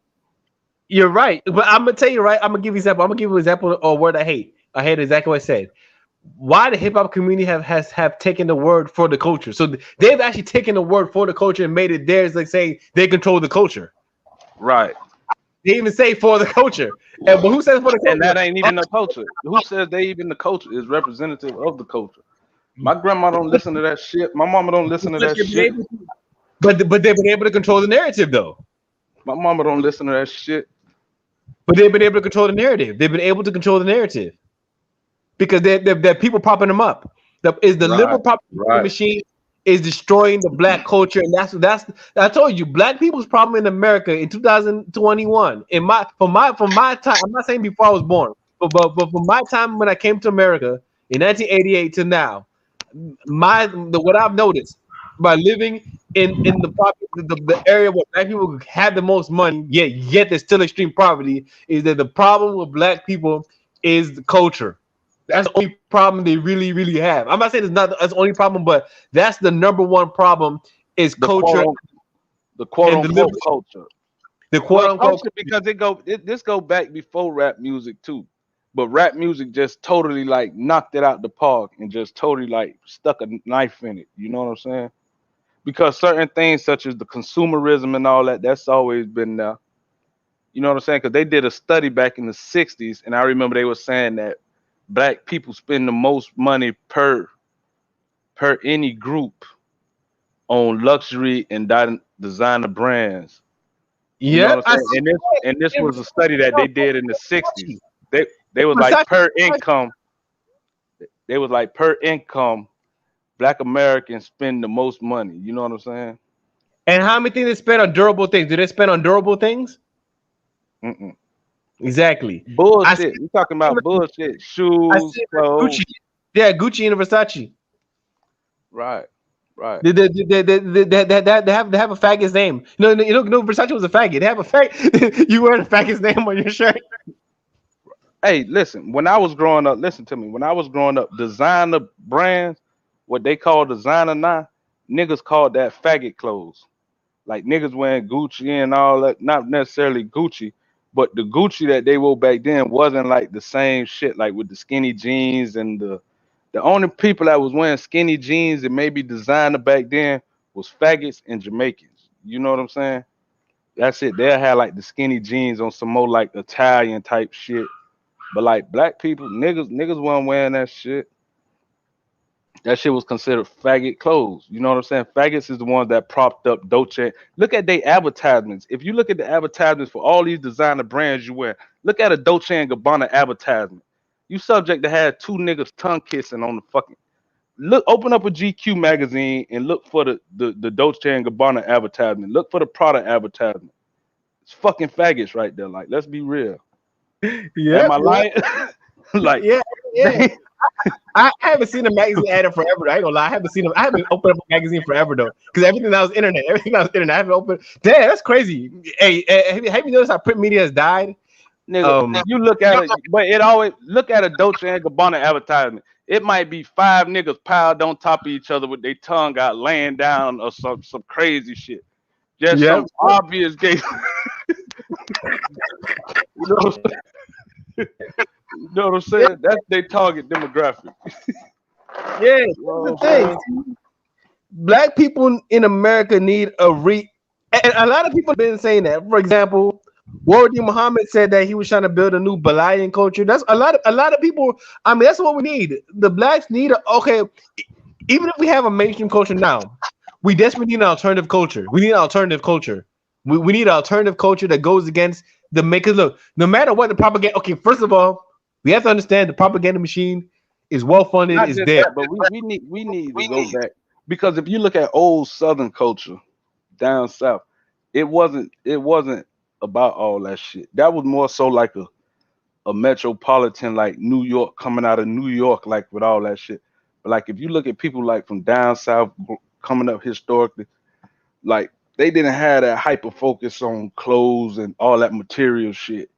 you're right. But I'm gonna tell you right. I'm gonna give you an example. I'm gonna give you an example of a word I hate. I hate exactly what I said. Why the hip hop community have taken the word for the culture. So they've actually taken the word for the culture and made it theirs, like saying they control the culture. Right. They even say for the culture. But who says for the culture? And that ain't even the culture. Who says they even the culture is representative of the culture? My grandma don't listen to that shit. My mama don't listen to that shit. But they've been able to control the narrative though. My mama don't listen to that shit. But they've been able to control the narrative. They've been able to control the narrative. Because they're people propping them up. The liberal propaganda machine is destroying the black culture, and that's I told you, black people's problem in America in 2021. From my time, I'm not saying before I was born, but from my time when I came to America in 1988 to now, what I've noticed by living in the area where black people have the most money, yet there's still extreme poverty, is that the problem with black people is the culture. That's the only problem they really, really have. I'm not saying that's the only problem, but that's the number one problem is culture. The quote unquote culture. The quote unquote culture, because this go back before rap music too. But rap music just totally like knocked it out the park and just totally like stuck a knife in it. You know what I'm saying? Because certain things such as the consumerism and all that, that's always been there. You know what I'm saying? Because they did a study back in the 60s, and I remember they were saying that black people spend the most money per any group on luxury and designer brands. You know what I'm saying? And this was a study that they did in the 60s. They was like per income. They was like per income, black Americans spend the most money. You know what I'm saying? And how many things they spend on durable things? Do they spend on durable things? Mm-mm. Exactly. Bullshit. You talking about bullshit? Shoes, clothes. Gucci. Yeah, Gucci and Versace. Right. They have a faggot's name. No, Versace was a faggot. They have a faggot. You wearing a faggot's name on your shirt. Hey, listen. When I was growing up, listen to me. When I was growing up, designer brands, what they call designer now, niggas called that faggot clothes. Like niggas wearing Gucci and all that, not necessarily Gucci, but the Gucci that they wore back then wasn't like the same shit, like with the skinny jeans and the only people that was wearing skinny jeans and maybe designer back then was faggots and Jamaicans. You know what I'm saying? That's it. They'll have like the skinny jeans on some more like Italian type shit. But like black people, niggas weren't wearing that shit. That shit was considered faggot clothes. You know what I'm saying? Faggots is the ones that propped up Dolce. Look at their advertisements. If you look at the advertisements for all these designer brands you wear, look at a Dolce and Gabbana advertisement. You subject to have two niggas tongue kissing on the fucking. Look, open up a GQ magazine and look for the Dolce and Gabbana advertisement. Look for the Prada advertisement. It's fucking faggots right there. Like, let's be real. Yeah. Am I lying? Like, yeah. I haven't seen a magazine ad in forever. I ain't gonna lie. I haven't opened up a magazine forever though, because everything now is internet. I haven't opened. Damn, that's crazy. Hey, have you noticed how print media has died? Nigga, you look at it, but it always look at a Dolce and Gabbana advertisement. It might be 5 niggas piled on top of each other with their tongue out laying down or some crazy shit. Just some obvious gay. You know what I'm saying? You know what I'm saying? That's their target demographic. Yeah, that's the thing. Black people in America need and a lot of people have been saying that. For example, Wardy Muhammad said that he was trying to build a new Balayan culture. That's a lot of people. I mean, that's what we need. The blacks need even if we have a mainstream culture now, we desperately need an alternative culture. We need an alternative culture. We need an alternative culture that goes against the makers. Look, no matter what the propaganda. Okay, first of all, we have to understand the propaganda machine is well funded. Is there, that, but we need to go back, because if you look at old Southern culture down south, it wasn't about all that shit. That was more so like a metropolitan, like New York, coming out of New York, like with all that shit. But like if you look at people like from down south coming up historically, like they didn't have that hyper focus on clothes and all that material shit.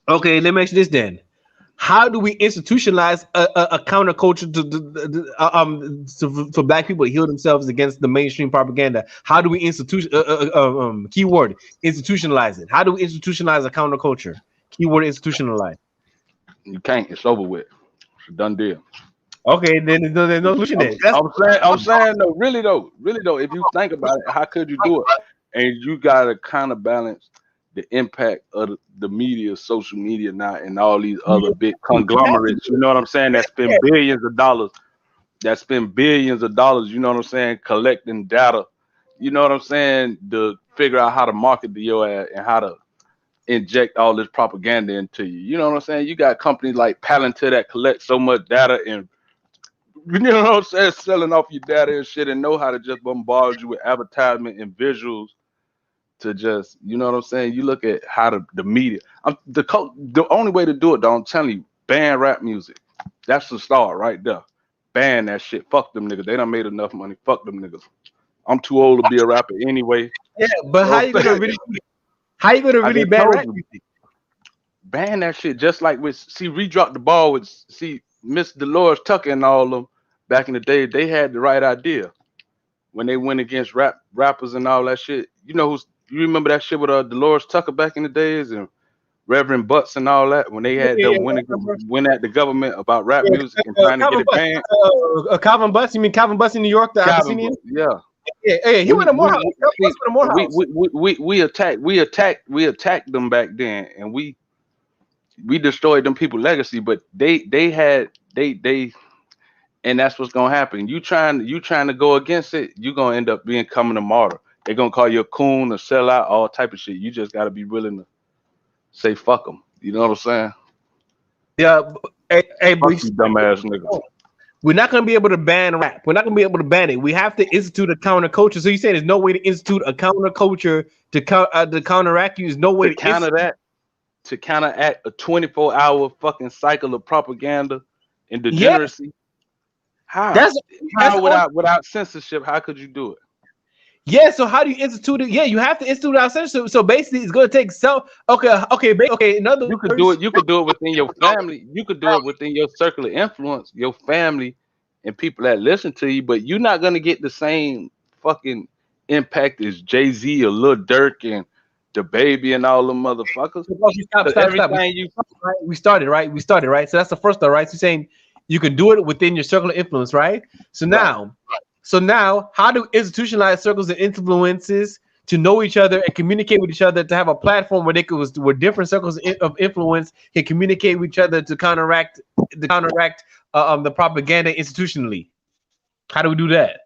Okay, let me ask you this then. How do we institutionalize a counterculture for black people to heal themselves against the mainstream propaganda? How do we keyword institutionalize it? How do we institutionalize a counterculture? Keyword institutionalize. You can't. It's over with. It's a done deal. Okay, then there's no solution there. I'm saying no, really though, if you think about it, how could you do it? And you gotta kind of balance the impact of the media, social media now, and all these other big conglomerates. You know what I'm saying? That spend billions of dollars. You know what I'm saying? Collecting data. You know what I'm saying? To figure out how to market to your ad and how to inject all this propaganda into you. You know what I'm saying? You got companies like Palantir that collect so much data and, you know what I'm saying, selling off your data and shit, and know how to just bombard you with advertisement and visuals to just, you know what I'm saying? You look at how the media, the only way to do it, though, I'm telling you, ban rap music. That's the start right there. Ban that shit. Fuck them niggas. They done made enough money. Fuck them niggas. I'm too old to be a rapper anyway. Yeah, but how you gonna really ban rap music? Ban that shit. Just like we dropped the ball with Miss Dolores Tucker and all of them back in the day. They had the right idea when they went against rappers and all that shit. You know you remember that shit with Dolores Tucker back in the days and Reverend Butts and all that when they had them win at the government about rap music and trying to get it banned. Calvin Butts, you mean Calvin Butts in New York, the Abyssinian? Yeah. Yeah, he went to Morehouse. We attacked them back then, and we destroyed them people's legacy. But they and that's what's gonna happen. You trying to go against it, you're gonna end up becoming a martyr. They're gonna call you a coon, a sellout, all type of shit. You just gotta be willing to say fuck them. You know what I'm saying? Yeah. Hey, fuck you dumbass niggas. We're not gonna be able to ban rap. We're not gonna be able to ban it. We have to institute a counterculture. So you say there's no way to institute a counterculture to counteract you. There's no way to counter that. To counteract a 24-hour fucking cycle of propaganda and degeneracy. Yeah. How without censorship? How could you do it? Yeah, so how do you institute it? Yeah, you have to institute our censorship. So basically, it's going to take okay. In other words, you could do it within your family. You could do it within your circle of influence, your family, and people that listen to you. But you're not going to get the same fucking impact as Jay-Z or Lil Durk and the Baby and all them motherfuckers. Stop. We started right. So that's the first, all right. So you're saying you can do it within your circle of influence, right? So now, how do institutionalized circles of influences to know each other and communicate with each other, to have a platform where where different circles of influence can communicate with each other to counteract the propaganda institutionally? How do we do that?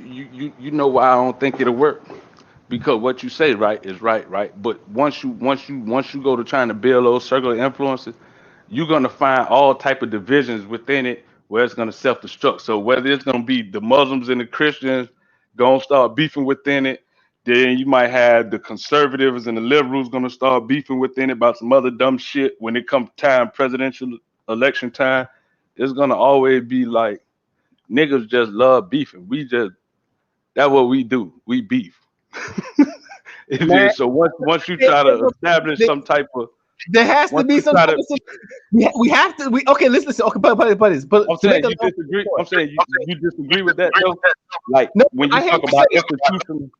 You know why I don't think it'll work? Because what you say is right. But once you go to trying to build those circle of influences, you're gonna find all type of divisions within it where it's gonna self-destruct. So whether it's gonna be the Muslims and the Christians gonna start beefing within it, then you might have the conservatives and the liberals gonna start beefing within it about some other dumb shit. When it comes time, presidential election time, it's gonna always be like niggas just love beefing. That's what we do. We beef. So once you try to establish some type of, there has to be some. We have to. Okay, listen. Okay, but I'm saying you disagree. I'm saying you disagree with that though. Like when you talk about institutions.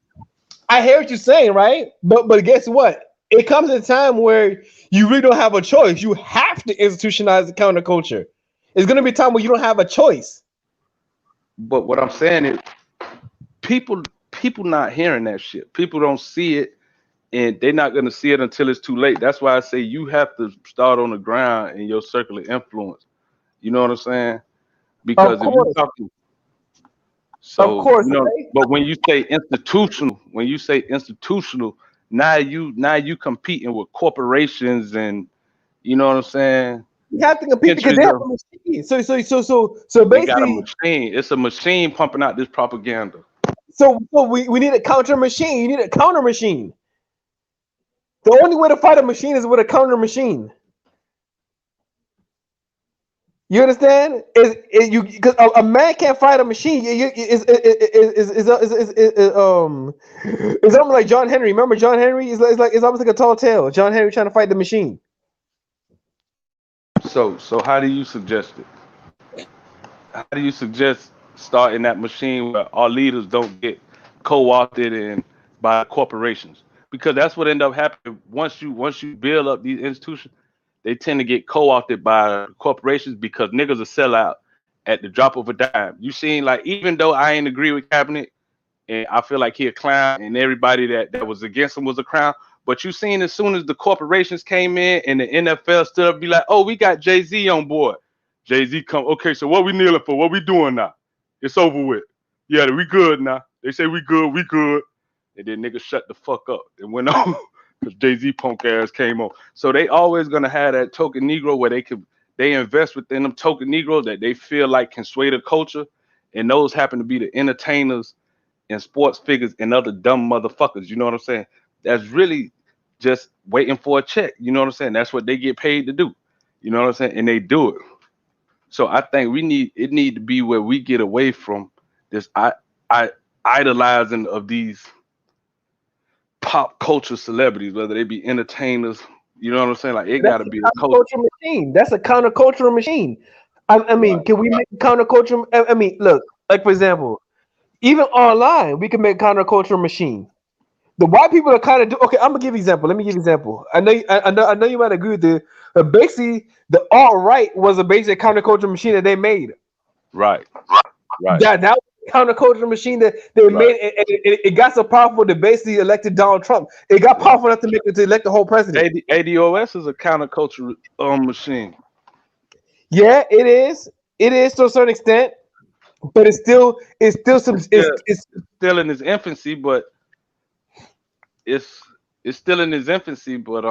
I hear what you're saying, right? But guess what? It comes at a time where you really don't have a choice. You have to institutionalize the counterculture. It's gonna be a time where you don't have a choice. But what I'm saying is, people not hearing that shit. People don't see it. And they're not going to see it until it's too late. That's why I say you have to start on the ground in your circle of influence. You know what I'm saying? Because if you're talking, so, of course, you know, but when you say institutional, now you competing with corporations and you know what I'm saying? You have to compete because they have a machine. So basically, they got a machine. It's a machine pumping out this propaganda. So we need a counter machine. You need a counter machine. The only way to fight a machine is with a counter machine. You understand? Is you because a man can't fight a machine. It's almost like John Henry. Remember John Henry? It's almost like a tall tale. John Henry trying to fight the machine. So how do you suggest it? How do you suggest starting that machine where our leaders don't get co-opted in by corporations? Because that's what end up happening once you build up these institutions, they tend to get co-opted by corporations because niggas will sell out at the drop of a dime. You seen, like, even though I ain't agree with Kaepernick and I feel like he a clown and everybody that was against him was a clown, but you seen as soon as the corporations came in and the NFL stood up, be like, oh, we got Jay-Z on board. Jay-Z come, okay, so what we kneeling for? What we doing now? It's over with. Yeah, we good now. They say we good. And then niggas shut the fuck up and went on because Jay-Z punk ass came on. So they always gonna have that token Negro where they invest within them token Negroes that they feel like can sway the culture. And those happen to be the entertainers and sports figures and other dumb motherfuckers. You know what I'm saying? That's really just waiting for a check. You know what I'm saying? That's what they get paid to do. You know what I'm saying? And they do it. So I think it need to be where we get away from this I idolizing of these pop culture celebrities, whether they be entertainers. You know what I'm saying? Like, it got to be a culture. Counterculture machine. That's a countercultural machine. I mean, can we make a counterculture? I mean, look, like for example, even online, we can make a countercultural machine. The white people are kind of okay. I'm gonna give you an example. Let me give you an example. I know you might agree with it, but basically, the alt right was a basic counterculture machine that they made. Right. That was a counterculture machine that they made, and it got so powerful that basically elected Donald Trump. It got powerful enough to elect the whole president. ADOS is a counterculture machine. Yeah, it is. It is to a certain extent, but it's still still in its infancy, but it's still in its infancy, but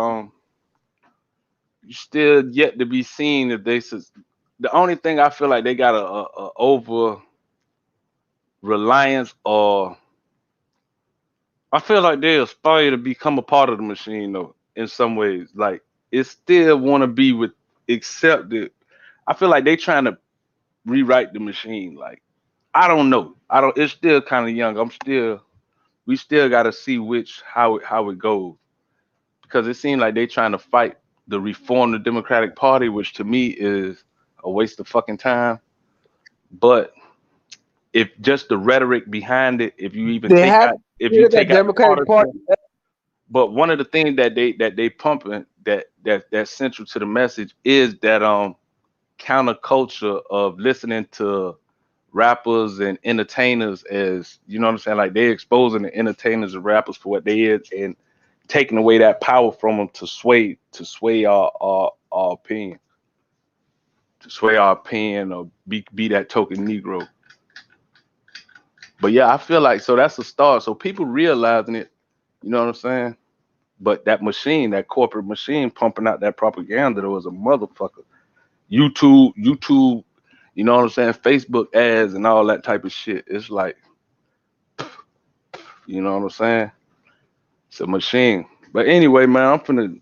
still yet to be seen if they. The only thing I feel like they got a over reliance, or I feel like they aspire to become a part of the machine though. In some ways, like, it still want to be with accepted. I feel like they trying to rewrite the machine. Like, I don't know. It's still kind of young. We still got to see how it goes, because it seems like they trying to fight the reform the Democratic Party, which to me is a waste of fucking time. But if just the rhetoric behind it, if you take out the partisan, but one of the things that they pumping that's central to the message is that counterculture of listening to rappers and entertainers, as you know what I'm saying, like, they exposing the entertainers and rappers for what they is and taking away that power from them to sway our opinion, or be that token Negro. But yeah, I feel like, so that's a start. So people realizing it, you know what I'm saying? But that machine, that corporate machine pumping out that propaganda, there was a motherfucker. YouTube, you know what I'm saying? Facebook ads and all that type of shit. It's like, you know what I'm saying? It's a machine. But anyway, man, I'm finna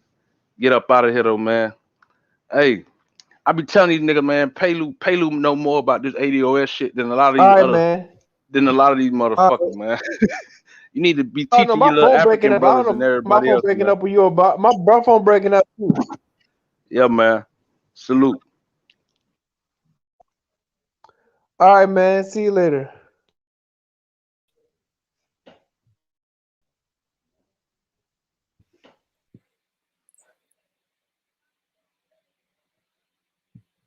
get up out of here though, man. Hey, I be telling these niggas, man, Paylu know more about this ADOS shit than a lot of these motherfuckers, man. You need to be teaching your little African brothers and everybody else. My phone breaking up with you about my phone breaking up too. Yeah, man. Salute. All right, man. See you later.